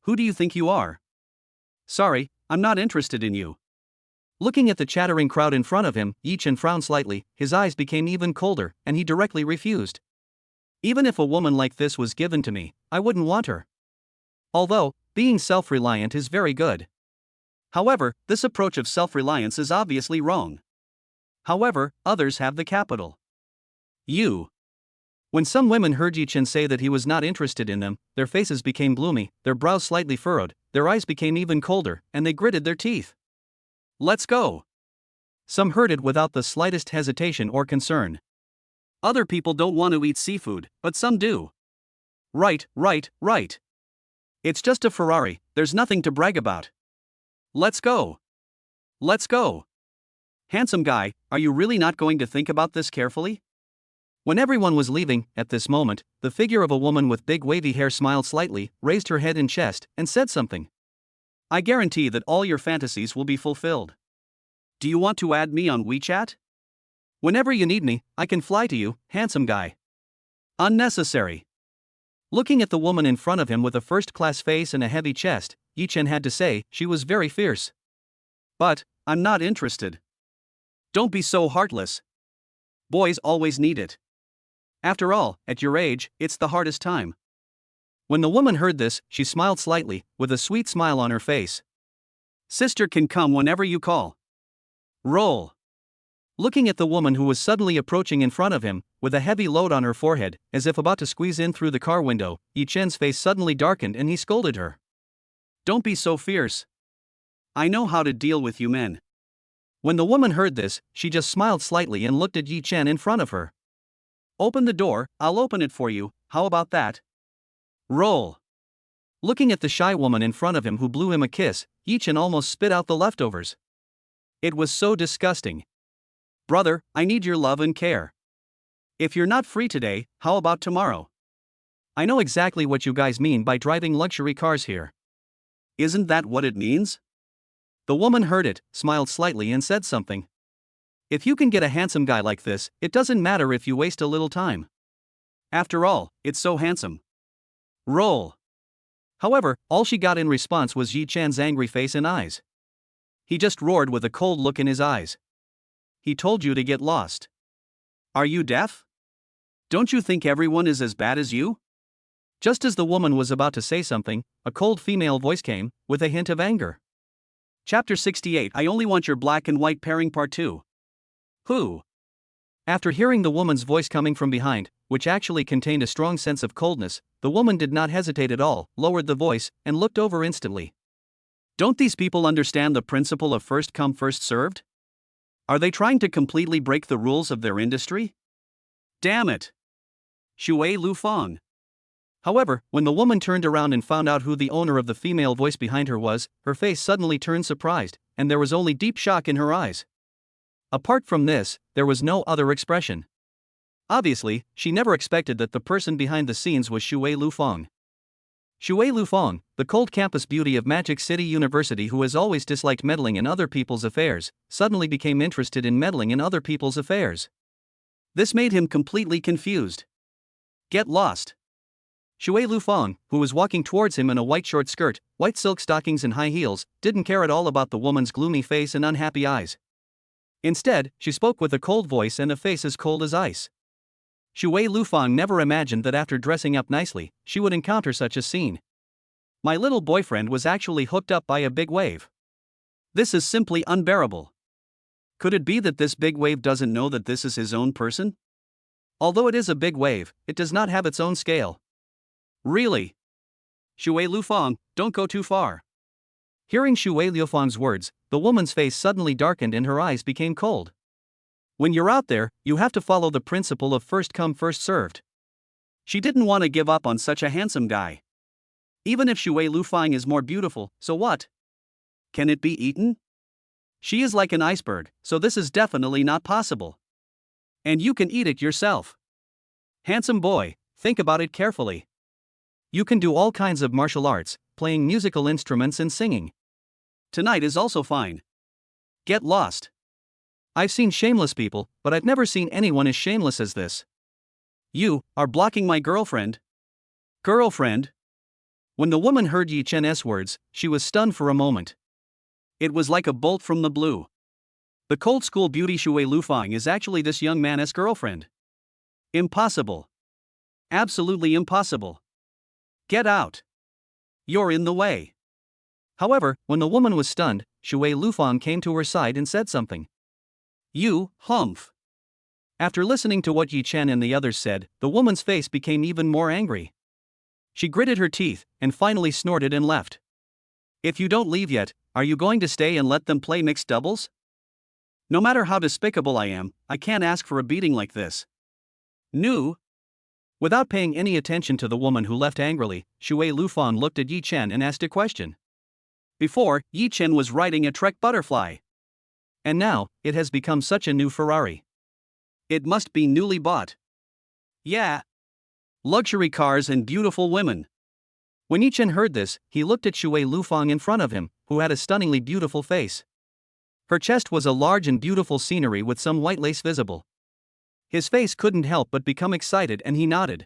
Who do you think you are? Sorry, I'm not interested in you. Looking at the chattering crowd in front of him, Yi-chan frowned slightly, his eyes became even colder, and he directly refused. Even if a woman like this was given to me, I wouldn't want her. Although, being self-reliant is very good. However, this approach of self-reliance is obviously wrong. However, others have the capital. You. When some women heard Yi-chan say that he was not interested in them, their faces became gloomy, their brows slightly furrowed, their eyes became even colder, and they gritted their teeth. Let's go. Some heard it without the slightest hesitation or concern. Other people don't want to eat seafood, but some do. Right. It's just a Ferrari, there's nothing to brag about. Let's go. Let's go. Handsome guy, are you really not going to think about this carefully? When everyone was leaving, at this moment, the figure of a woman with big wavy hair smiled slightly, raised her head and chest, and said something. I guarantee that all your fantasies will be fulfilled. Do you want to add me on WeChat? Whenever you need me, I can fly to you, handsome guy. Unnecessary. Looking at the woman in front of him with a first-class face and a heavy chest, Yi-chan had to say, she was very fierce. But, I'm not interested. Don't be so heartless. Boys always need it. After all, at your age, it's the hardest time. When the woman heard this, she smiled slightly, with a sweet smile on her face. Sister can come whenever you call. Roll. Looking at the woman who was suddenly approaching in front of him, with a heavy load on her forehead, as if about to squeeze in through the car window, Yi Chen's face suddenly darkened and he scolded her. Don't be so fierce. I know how to deal with you men. When the woman heard this, she just smiled slightly and looked at Yi Chen in front of her. Open the door, I'll open it for you, how about that? Roll. Looking at the shy woman in front of him who blew him a kiss, Yi Chen almost spit out the leftovers. It was so disgusting. Brother, I need your love and care. If you're not free today, how about tomorrow? I know exactly what you guys mean by driving luxury cars here. Isn't that what it means? The woman heard it, smiled slightly and said something. If you can get a handsome guy like this, it doesn't matter if you waste a little time. After all, it's so handsome. Roll. However, all she got in response was Yi Chan's angry face and eyes. He just roared with a cold look in his eyes. He told you to get lost. Are you deaf? Don't you think everyone is as bad as you? Just as the woman was about to say something, a cold female voice came, with a hint of anger. Chapter 68 I Only Want Your Black and White Pairing Part 2. Who? After hearing the woman's voice coming from behind, which actually contained a strong sense of coldness, the woman did not hesitate at all, lowered the voice, and looked over instantly. Don't these people understand the principle of first come first served? Are they trying to completely break the rules of their industry? Damn it! Shui Lufang. However, when the woman turned around and found out who the owner of the female voice behind her was, her face suddenly turned surprised, and there was only deep shock in her eyes. Apart from this, there was no other expression. Obviously, she never expected that the person behind the scenes was Shui Lufang. Shui Lufang, the cold campus beauty of Magic City University who has always disliked meddling in other people's affairs, suddenly became interested in meddling in other people's affairs. This made him completely confused. Get lost. Shui Lufang, who was walking towards him in a white short skirt, white silk stockings and high heels, didn't care at all about the woman's gloomy face and unhappy eyes. Instead, she spoke with a cold voice and a face as cold as ice. Shui Lufang never imagined that after dressing up nicely, she would encounter such a scene. My little boyfriend was actually hooked up by a big wave. This is simply unbearable. Could it be that this big wave doesn't know that this is his own person? Although it is a big wave, it does not have its own scale. Really? Shui Lufang, don't go too far. Hearing Shui Lufang's words, the woman's face suddenly darkened and her eyes became cold. When you're out there, you have to follow the principle of first come first served. She didn't want to give up on such a handsome guy. Even if Shui Lufang is more beautiful, so what? Can it be eaten? She is like an iceberg, so this is definitely not possible. And you can eat it yourself. Handsome boy, think about it carefully. You can do all kinds of martial arts, playing musical instruments and singing. Tonight is also fine. Get lost. I've seen shameless people, but I've never seen anyone as shameless as this. You are blocking my girlfriend. Girlfriend? When the woman heard Yi Chen's words, she was stunned for a moment. It was like a bolt from the blue. The cold school beauty Shui Lufang is actually this young man's girlfriend. Impossible. Absolutely impossible. Get out. You're in the way. However, when the woman was stunned, Shui Lufang came to her side and said something. You, humph. After listening to what Yi Chen and the others said, the woman's face became even more angry. She gritted her teeth, and finally snorted and left. If you don't leave yet, are you going to stay and let them play mixed doubles? No matter how despicable I am, I can't ask for a beating like this. No. Without paying any attention to the woman who left angrily, Shui Lufang looked at Yi Chen and asked a question. Before, Yi Chen was riding a Trek butterfly. And now, it has become such a new Ferrari. It must be newly bought. Yeah. Luxury cars and beautiful women. When Yi Chen heard this, he looked at Shui Lufang in front of him, who had a stunningly beautiful face. Her chest was a large and beautiful scenery with some white lace visible. His face couldn't help but become excited and he nodded.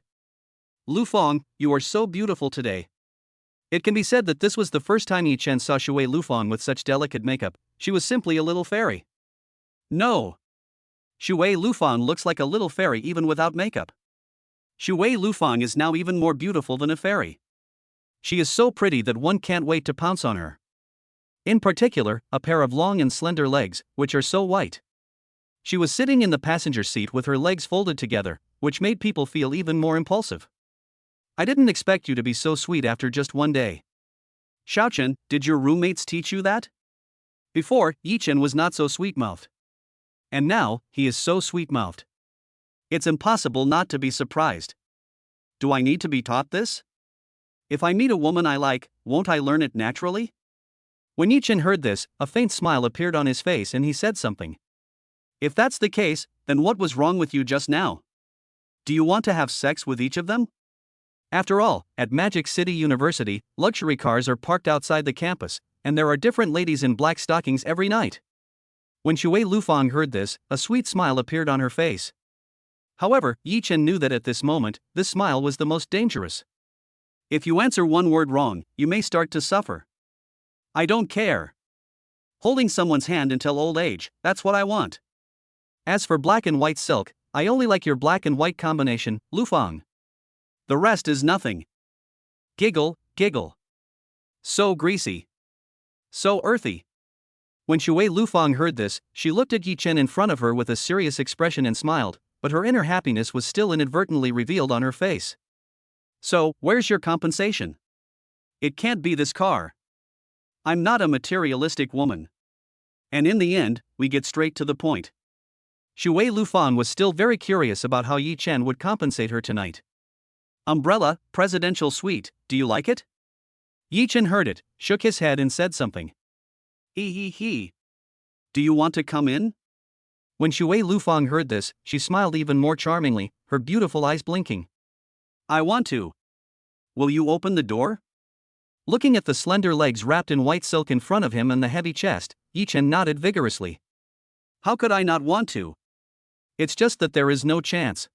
Lufang, you are so beautiful today. It can be said that this was the first time Yi Chen saw Shui Lufang with such delicate makeup. She was simply a little fairy. No. Shui Lufang looks like a little fairy even without makeup. Shui Lufang is now even more beautiful than a fairy. She is so pretty that one can't wait to pounce on her. In particular, a pair of long and slender legs, which are so white. She was sitting in the passenger seat with her legs folded together, which made people feel even more impulsive. I didn't expect you to be so sweet after just one day. Xiaochen, did your roommates teach you that? Before, Yichen was not so sweet-mouthed. And now, he is so sweet-mouthed. It's impossible not to be surprised. Do I need to be taught this? If I meet a woman I like, won't I learn it naturally? When Yichen heard this, a faint smile appeared on his face and he said something. If that's the case, then what was wrong with you just now? Do you want to have sex with each of them? After all, at Magic City University, luxury cars are parked outside the campus, and there are different ladies in black stockings every night. When Shui Lufang heard this, a sweet smile appeared on her face. However, Yichen knew that at this moment, this smile was the most dangerous. If you answer one word wrong, you may start to suffer. I don't care. Holding someone's hand until old age, that's what I want. As for black and white silk, I only like your black and white combination, Lufang. The rest is nothing. Giggle, giggle. So greasy. So earthy. When Shui Lufang heard this, she looked at Yichen in front of her with a serious expression and smiled, but her inner happiness was still inadvertently revealed on her face. So, where's your compensation? It can't be this car. I'm not a materialistic woman. And in the end, we get straight to the point. Shui Lufang was still very curious about how Yichen would compensate her tonight. Umbrella, presidential suite, do you like it? Yichen heard it, shook his head and said something. He. Do you want to come in? When Shui Lufang heard this, she smiled even more charmingly, her beautiful eyes blinking. I want to. Will you open the door? Looking at the slender legs wrapped in white silk in front of him and the heavy chest, Yichen nodded vigorously. How could I not want to? It's just that there is no chance.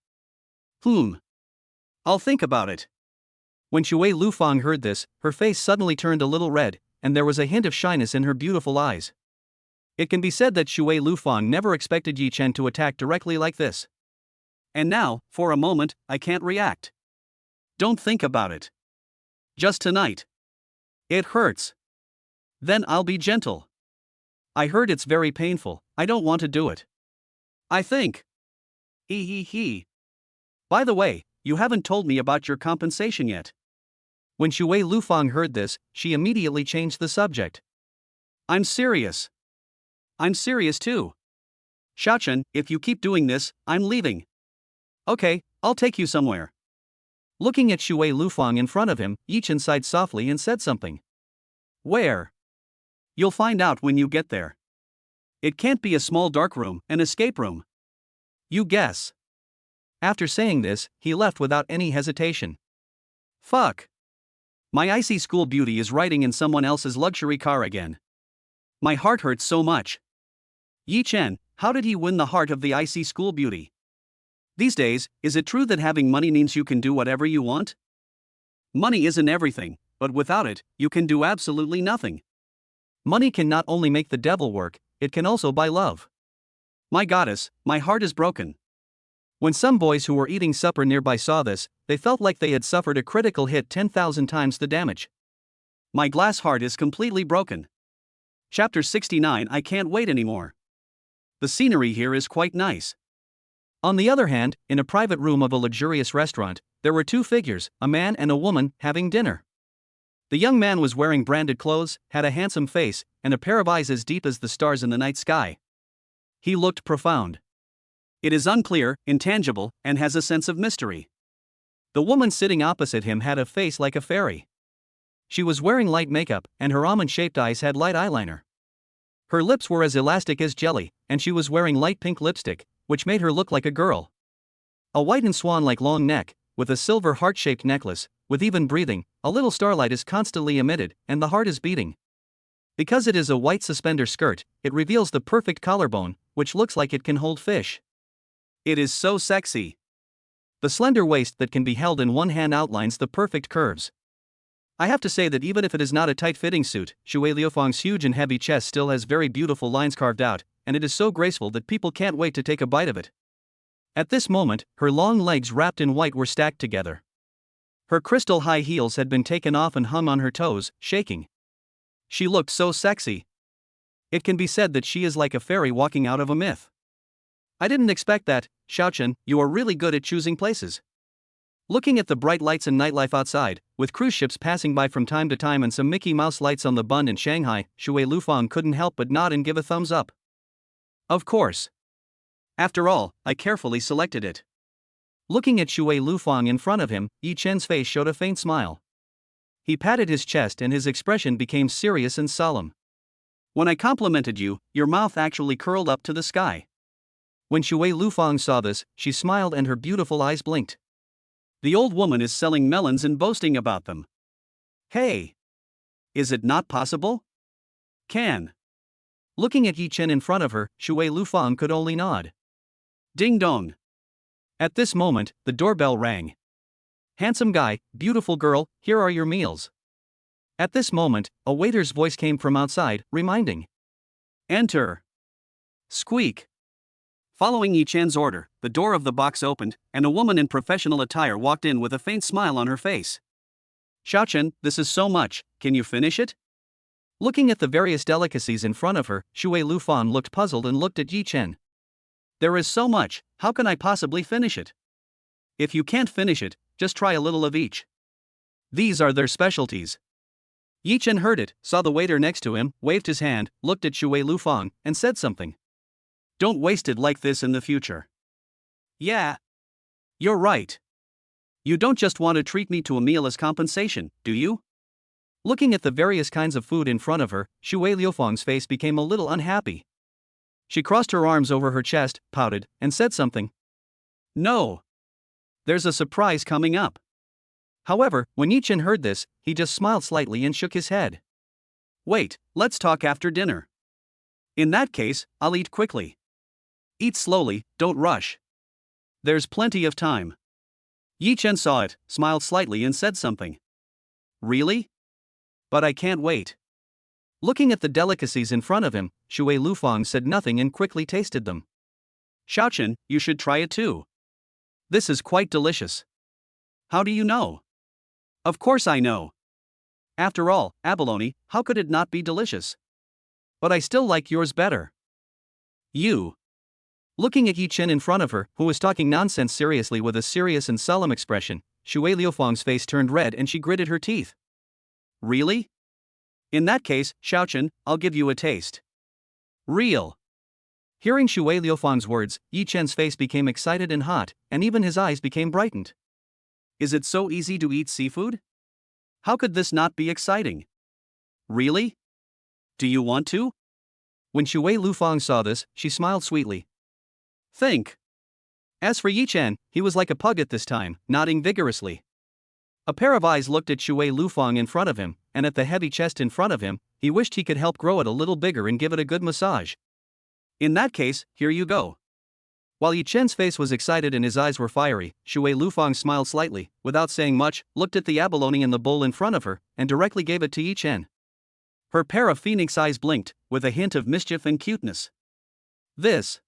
I'll think about it. When Shui Lufang heard this, her face suddenly turned a little red, and there was a hint of shyness in her beautiful eyes. It can be said that Shui Lufang never expected Yichen to attack directly like this. And now, for a moment, I can't react. Don't think about it. Just tonight. It hurts. Then I'll be gentle. I heard it's very painful, I don't want to do it. I think. He. By the way, you haven't told me about your compensation yet. When Shui Lufang heard this, she immediately changed the subject. I'm serious. I'm serious too. Xiaochen, if you keep doing this, I'm leaving. Okay, I'll take you somewhere. Looking at Shui Lufang in front of him, Yichen sighed softly and said something. Where? You'll find out when you get there. It can't be a small dark room, an escape room. You guess. After saying this, he left without any hesitation. Fuck. My icy school beauty is riding in someone else's luxury car again. My heart hurts so much. Yichen, how did he win the heart of the icy school beauty? These days, is it true that having money means you can do whatever you want? Money isn't everything, but without it, you can do absolutely nothing. Money can not only make the devil work, it can also buy love. My goddess, my heart is broken. When some boys who were eating supper nearby saw this, they felt like they had suffered a critical hit 10,000 times the damage. My glass heart is completely broken. Chapter 69. I can't wait anymore. The scenery here is quite nice. On the other hand, in a private room of a luxurious restaurant, there were two figures, a man and a woman, having dinner. The young man was wearing branded clothes, had a handsome face, and a pair of eyes as deep as the stars in the night sky. He looked profound. It is unclear, intangible, and has a sense of mystery. The woman sitting opposite him had a face like a fairy. She was wearing light makeup, and her almond-shaped eyes had light eyeliner. Her lips were as elastic as jelly, and she was wearing light pink lipstick, which made her look like a girl. A white and swan-like long neck, with a silver heart-shaped necklace, with even breathing, a little starlight is constantly emitted, and the heart is beating. Because it is a white suspender skirt, it reveals the perfect collarbone, which looks like it can hold fish. It is so sexy. The slender waist that can be held in one hand outlines the perfect curves. I have to say that even if it is not a tight-fitting suit, Shui Liufang's huge and heavy chest still has very beautiful lines carved out, and it is so graceful that people can't wait to take a bite of it. At this moment, her long legs wrapped in white were stacked together. Her crystal high heels had been taken off and hung on her toes, shaking. She looked so sexy. It can be said that she is like a fairy walking out of a myth. I didn't expect that, Xiaochen, you are really good at choosing places. Looking at the bright lights and nightlife outside, with cruise ships passing by from time to time and some Mickey Mouse lights on the bund in Shanghai, Shui Lufang couldn't help but nod and give a thumbs up. Of course. After all, I carefully selected it. Looking at Shui Lufang in front of him, Yi Chen's face showed a faint smile. He patted his chest and his expression became serious and solemn. When I complimented you, your mouth actually curled up to the sky. When Shui Lufang saw this, she smiled and her beautiful eyes blinked. The old woman is selling melons and boasting about them. Hey! Is it not possible? Can. Looking at Yi Chen in front of her, Shui Lufang could only nod. Ding dong. At this moment, the doorbell rang. Handsome guy, beautiful girl, here are your meals. At this moment, a waiter's voice came from outside, reminding. Enter. Squeak. Following Yi Chen's order, the door of the box opened, and a woman in professional attire walked in with a faint smile on her face. Xiaochen, this is so much, can you finish it? Looking at the various delicacies in front of her, Shui Lufang looked puzzled and looked at Yi Chen. There is so much, how can I possibly finish it? If you can't finish it, just try a little of each. These are their specialties. Yi Chen heard it, saw the waiter next to him, waved his hand, looked at Shui Lufang, and said something. Don't waste it like this in the future. Yeah. You're right. You don't just want to treat me to a meal as compensation, do you? Looking at the various kinds of food in front of her, Shui Lufang's face became a little unhappy. She crossed her arms over her chest, pouted, and said something. No. There's a surprise coming up. However, when Yi Chen heard this, he just smiled slightly and shook his head. Wait, let's talk after dinner. In that case, I'll eat quickly. Eat slowly, don't rush. There's plenty of time. Yi Chen saw it, smiled slightly and said something. Really? But I can't wait. Looking at the delicacies in front of him, Shui Lufang said nothing and quickly tasted them. Xiaochen, you should try it too. This is quite delicious. How do you know? Of course I know. After all, abalone, how could it not be delicious? But I still like yours better. You. Looking at Yi Chen in front of her, who was talking nonsense seriously with a serious and solemn expression, Shui Lufang's face turned red and she gritted her teeth. Really? In that case, Xiaochen, I'll give you a taste. Real. Hearing Shui Lufang's words, Yi Chen's face became excited and hot, and even his eyes became brightened. Is it so easy to eat seafood? How could this not be exciting? Really? Do you want to? When Shui Lufang saw this, she smiled sweetly. Think. As for Yi Chen, he was like a pug at this time, nodding vigorously. A pair of eyes looked at Shui Lufang in front of him, and at the heavy chest in front of him, he wished he could help grow it a little bigger and give it a good massage. In that case, here you go. While Yi Chen's face was excited and his eyes were fiery, Shui Lufang smiled slightly, without saying much, looked at the abalone in the bowl in front of her, and directly gave it to Yi Chen. Her pair of phoenix eyes blinked, with a hint of mischief and cuteness. This.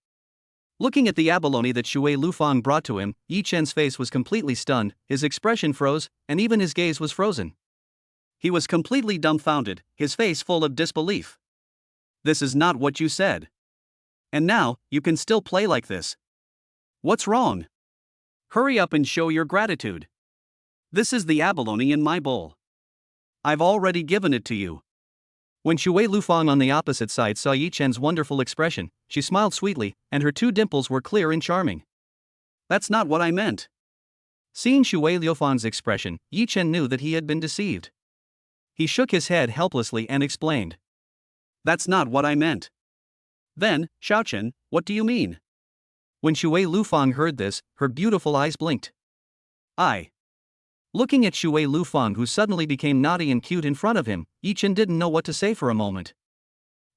Looking at the abalone that Shui Lufang brought to him, Yi Chen's face was completely stunned, his expression froze, and even his gaze was frozen. He was completely dumbfounded, his face full of disbelief. This is not what you said. And now, you can still play like this. What's wrong? Hurry up and show your gratitude. This is the abalone in my bowl. I've already given it to you. When Shui Lufang on the opposite side saw Yi Chen's wonderful expression, she smiled sweetly, and her two dimples were clear and charming. That's not what I meant. Seeing Shui Lufang's expression, Yi Chen knew that he had been deceived. He shook his head helplessly and explained. That's not what I meant. Then, Xiaochen, what do you mean? When Shui Lufang heard this, her beautiful eyes blinked. Looking at Shui Lufang, who suddenly became naughty and cute in front of him, Yi Chen didn't know what to say for a moment.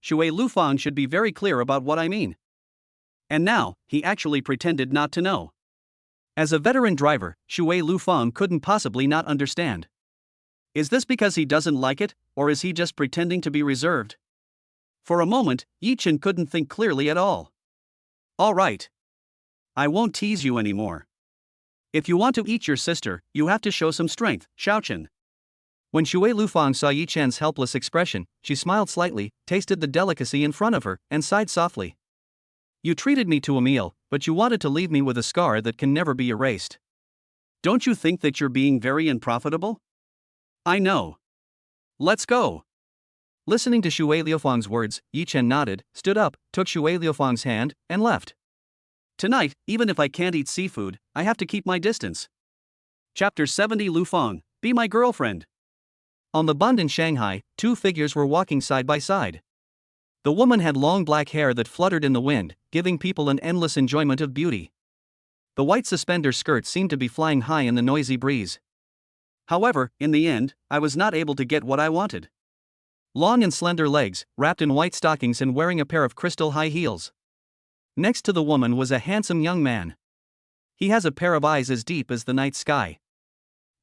Shui Lufang should be very clear about what I mean. And now, he actually pretended not to know. As a veteran driver, Shui Lufang couldn't possibly not understand. Is this because he doesn't like it, or is he just pretending to be reserved? For a moment, Yi Chen couldn't think clearly at all. All right. I won't tease you anymore. If you want to eat your sister, you have to show some strength, Xiaochen. When Shui Lufang saw Yi Chen's helpless expression, she smiled slightly, tasted the delicacy in front of her, and sighed softly. You treated me to a meal, but you wanted to leave me with a scar that can never be erased. Don't you think that you're being very unprofitable? I know. Let's go. Listening to Shui Liufang's words, Yi Chen nodded, stood up, took Shui Liufang's hand, and left. Tonight, even if I can't eat seafood, I have to keep my distance. Chapter 70 Lufang, be my girlfriend. On the bund in Shanghai, two figures were walking side by side. The woman had long black hair that fluttered in the wind, giving people an endless enjoyment of beauty. The white suspender skirt seemed to be flying high in the noisy breeze. However, in the end, I was not able to get what I wanted. Long and slender legs, wrapped in white stockings and wearing a pair of crystal high heels. Next to the woman was a handsome young man. He has a pair of eyes as deep as the night sky.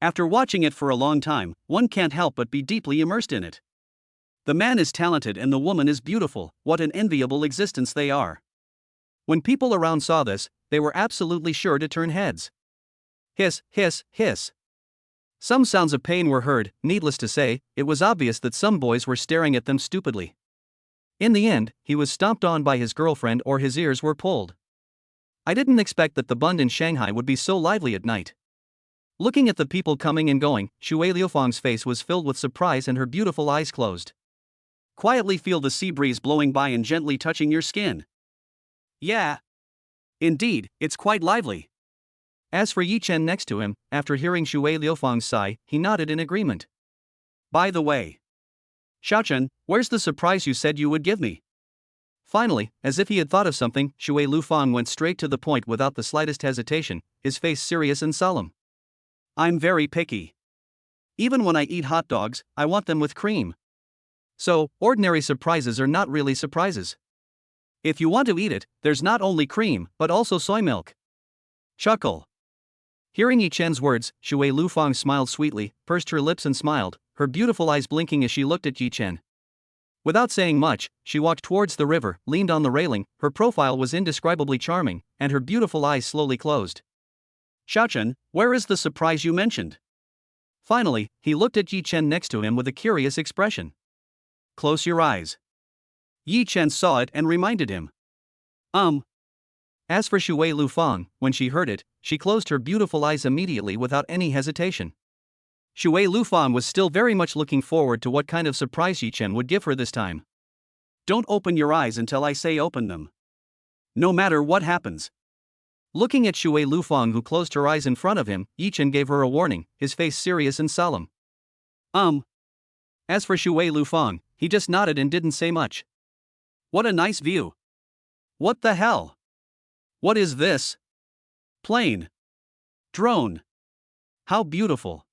After watching it for a long time, one can't help but be deeply immersed in it. The man is talented and the woman is beautiful. What an enviable existence they are. When people around saw this, they were absolutely sure to turn heads. Hiss, hiss, hiss. Some sounds of pain were heard. Needless to say, it was obvious that some boys were staring at them stupidly. In the end, he was stomped on by his girlfriend or his ears were pulled. I didn't expect that the bund in Shanghai would be so lively at night. Looking at the people coming and going, Shui Liufang's face was filled with surprise and her beautiful eyes closed. Quietly feel the sea breeze blowing by and gently touching your skin. Yeah. Indeed, it's quite lively. As for Yi Chen next to him, after hearing Shui Liufang's sigh, he nodded in agreement. By the way, Xiaochen, where's the surprise you said you would give me? Finally, as if he had thought of something, Shui Lufang went straight to the point without the slightest hesitation, his face serious and solemn. I'm very picky. Even when I eat hot dogs, I want them with cream. So, ordinary surprises are not really surprises. If you want to eat it, there's not only cream, but also soy milk. Chuckle. Hearing Yi Chen's words, Shui Lufang smiled sweetly, pursed her lips and smiled, her beautiful eyes blinking as she looked at Yi Chen. Without saying much, she walked towards the river, leaned on the railing, her profile was indescribably charming, and her beautiful eyes slowly closed. Xiaochen, where is the surprise you mentioned? Finally, he looked at Yi Chen next to him with a curious expression. Close your eyes. Yi Chen saw it and reminded him. As for Shui Lufang, when she heard it, she closed her beautiful eyes immediately without any hesitation. Shui Lufang was still very much looking forward to what kind of surprise Yi Chen would give her this time. Don't open your eyes until I say open them. No matter what happens. Looking at Shui Lufang, who closed her eyes in front of him, Yi Chen gave her a warning, his face serious and solemn. As for Shui Lufang, he just nodded and didn't say much. What a nice view. What the hell? What is this? Plane. Drone. How beautiful.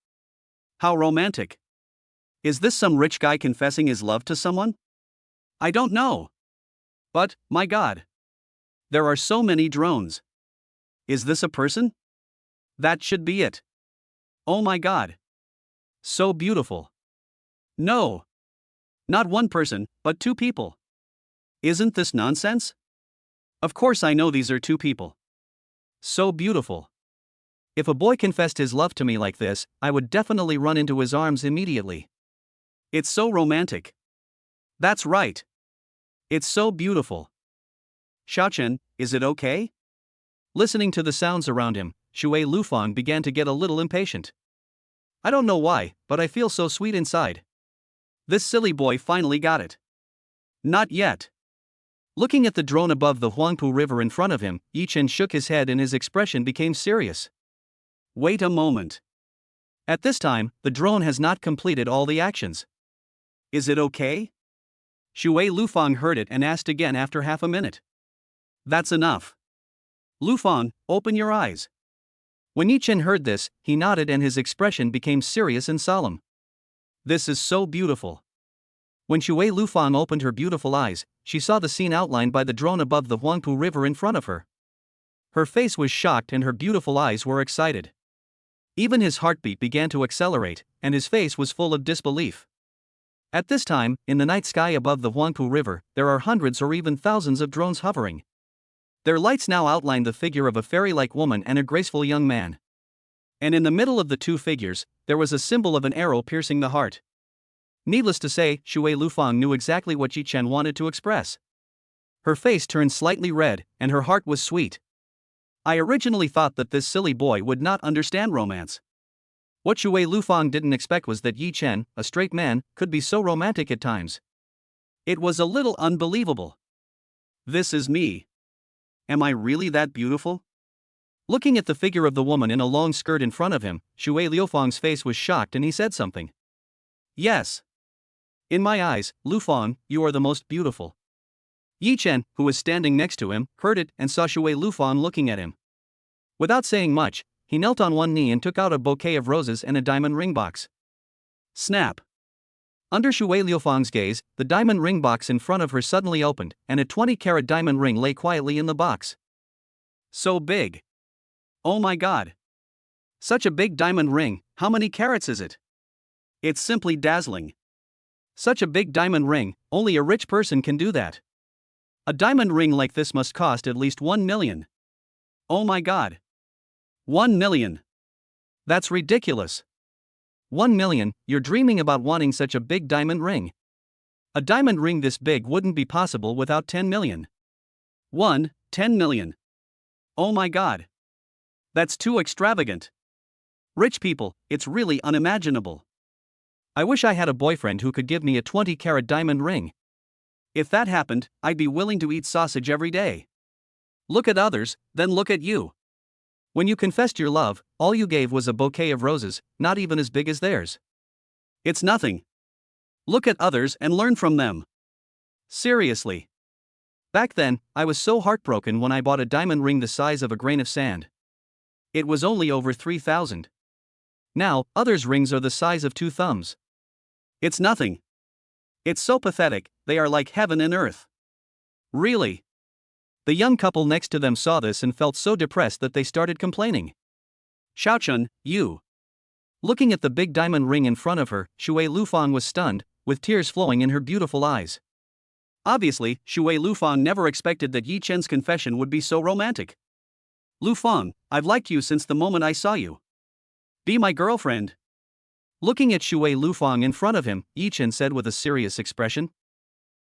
How romantic. Is this some rich guy confessing his love to someone? I don't know. But, my God. There are so many drones. Is this a person? That should be it. Oh my God. So beautiful. No. Not one person, but two people. Isn't this nonsense? Of course I know these are two people. So beautiful. If a boy confessed his love to me like this, I would definitely run into his arms immediately. It's so romantic. That's right. It's so beautiful. Xiaochen, is it okay? Listening to the sounds around him, Shui Lufang began to get a little impatient. I don't know why, but I feel so sweet inside. This silly boy finally got it. Not yet. Looking at the drone above the Huangpu River in front of him, Yi Chen shook his head and his expression became serious. Wait a moment. At this time, the drone has not completed all the actions. Is it okay? Shui Lufang heard it and asked again after half a minute. That's enough. Lufang, open your eyes. When Yi Chen heard this, he nodded and his expression became serious and solemn. This is so beautiful. When Shui Lufang opened her beautiful eyes, she saw the scene outlined by the drone above the Huangpu River in front of her. Her face was shocked and her beautiful eyes were excited. Even his heartbeat began to accelerate, and his face was full of disbelief. At this time, in the night sky above the Huangpu River, there are hundreds or even thousands of drones hovering. Their lights now outline the figure of a fairy-like woman and a graceful young man. And in the middle of the two figures, there was a symbol of an arrow piercing the heart. Needless to say, Shui Lufang knew exactly what Yi Chen wanted to express. Her face turned slightly red, and her heart was sweet. I originally thought that this silly boy would not understand romance. What Shui Lufang didn't expect was that Yi Chen, a straight man, could be so romantic at times. It was a little unbelievable. This is me. Am I really that beautiful? Looking at the figure of the woman in a long skirt in front of him, Shui Liufang's face was shocked and he said something. Yes. In my eyes, Lufang, you are the most beautiful. Yi Chen, who was standing next to him, heard it and saw Shui Lufang looking at him. Without saying much, he knelt on one knee and took out a bouquet of roses and a diamond ring box. Snap. Under Shui Liufang's gaze, the diamond ring box in front of her suddenly opened, and a 20-carat diamond ring lay quietly in the box. So big. Oh my god. Such a big diamond ring, how many carats is it? It's simply dazzling. Such a big diamond ring, only a rich person can do that. A diamond ring like this must cost at least 1 million. Oh my god. 1 million. That's ridiculous. 1 million, you're dreaming about wanting such a big diamond ring. A diamond ring this big wouldn't be possible without 10 million. 10 million. Oh my god. That's too extravagant. Rich people, it's really unimaginable. I wish I had a boyfriend who could give me a 20-carat diamond ring. If that happened, I'd be willing to eat sausage every day. Look at others, then look at you. When you confessed your love, all you gave was a bouquet of roses, not even as big as theirs. It's nothing. Look at others and learn from them. Seriously. Back then, I was so heartbroken when I bought a diamond ring the size of a grain of sand. It was only over 3,000. Now, others' rings are the size of 2 thumbs. It's nothing. It's so pathetic, they are like heaven and earth. Really? The young couple next to them saw this and felt so depressed that they started complaining. Xiaochun, you. Looking at the big diamond ring in front of her, Shui Lufang was stunned, with tears flowing in her beautiful eyes. Obviously, Shui Lufang never expected that Yi Chen's confession would be so romantic. Lufang, I've liked you since the moment I saw you. Be my girlfriend. Looking at Shui Lufang in front of him, Yi Chen said with a serious expression.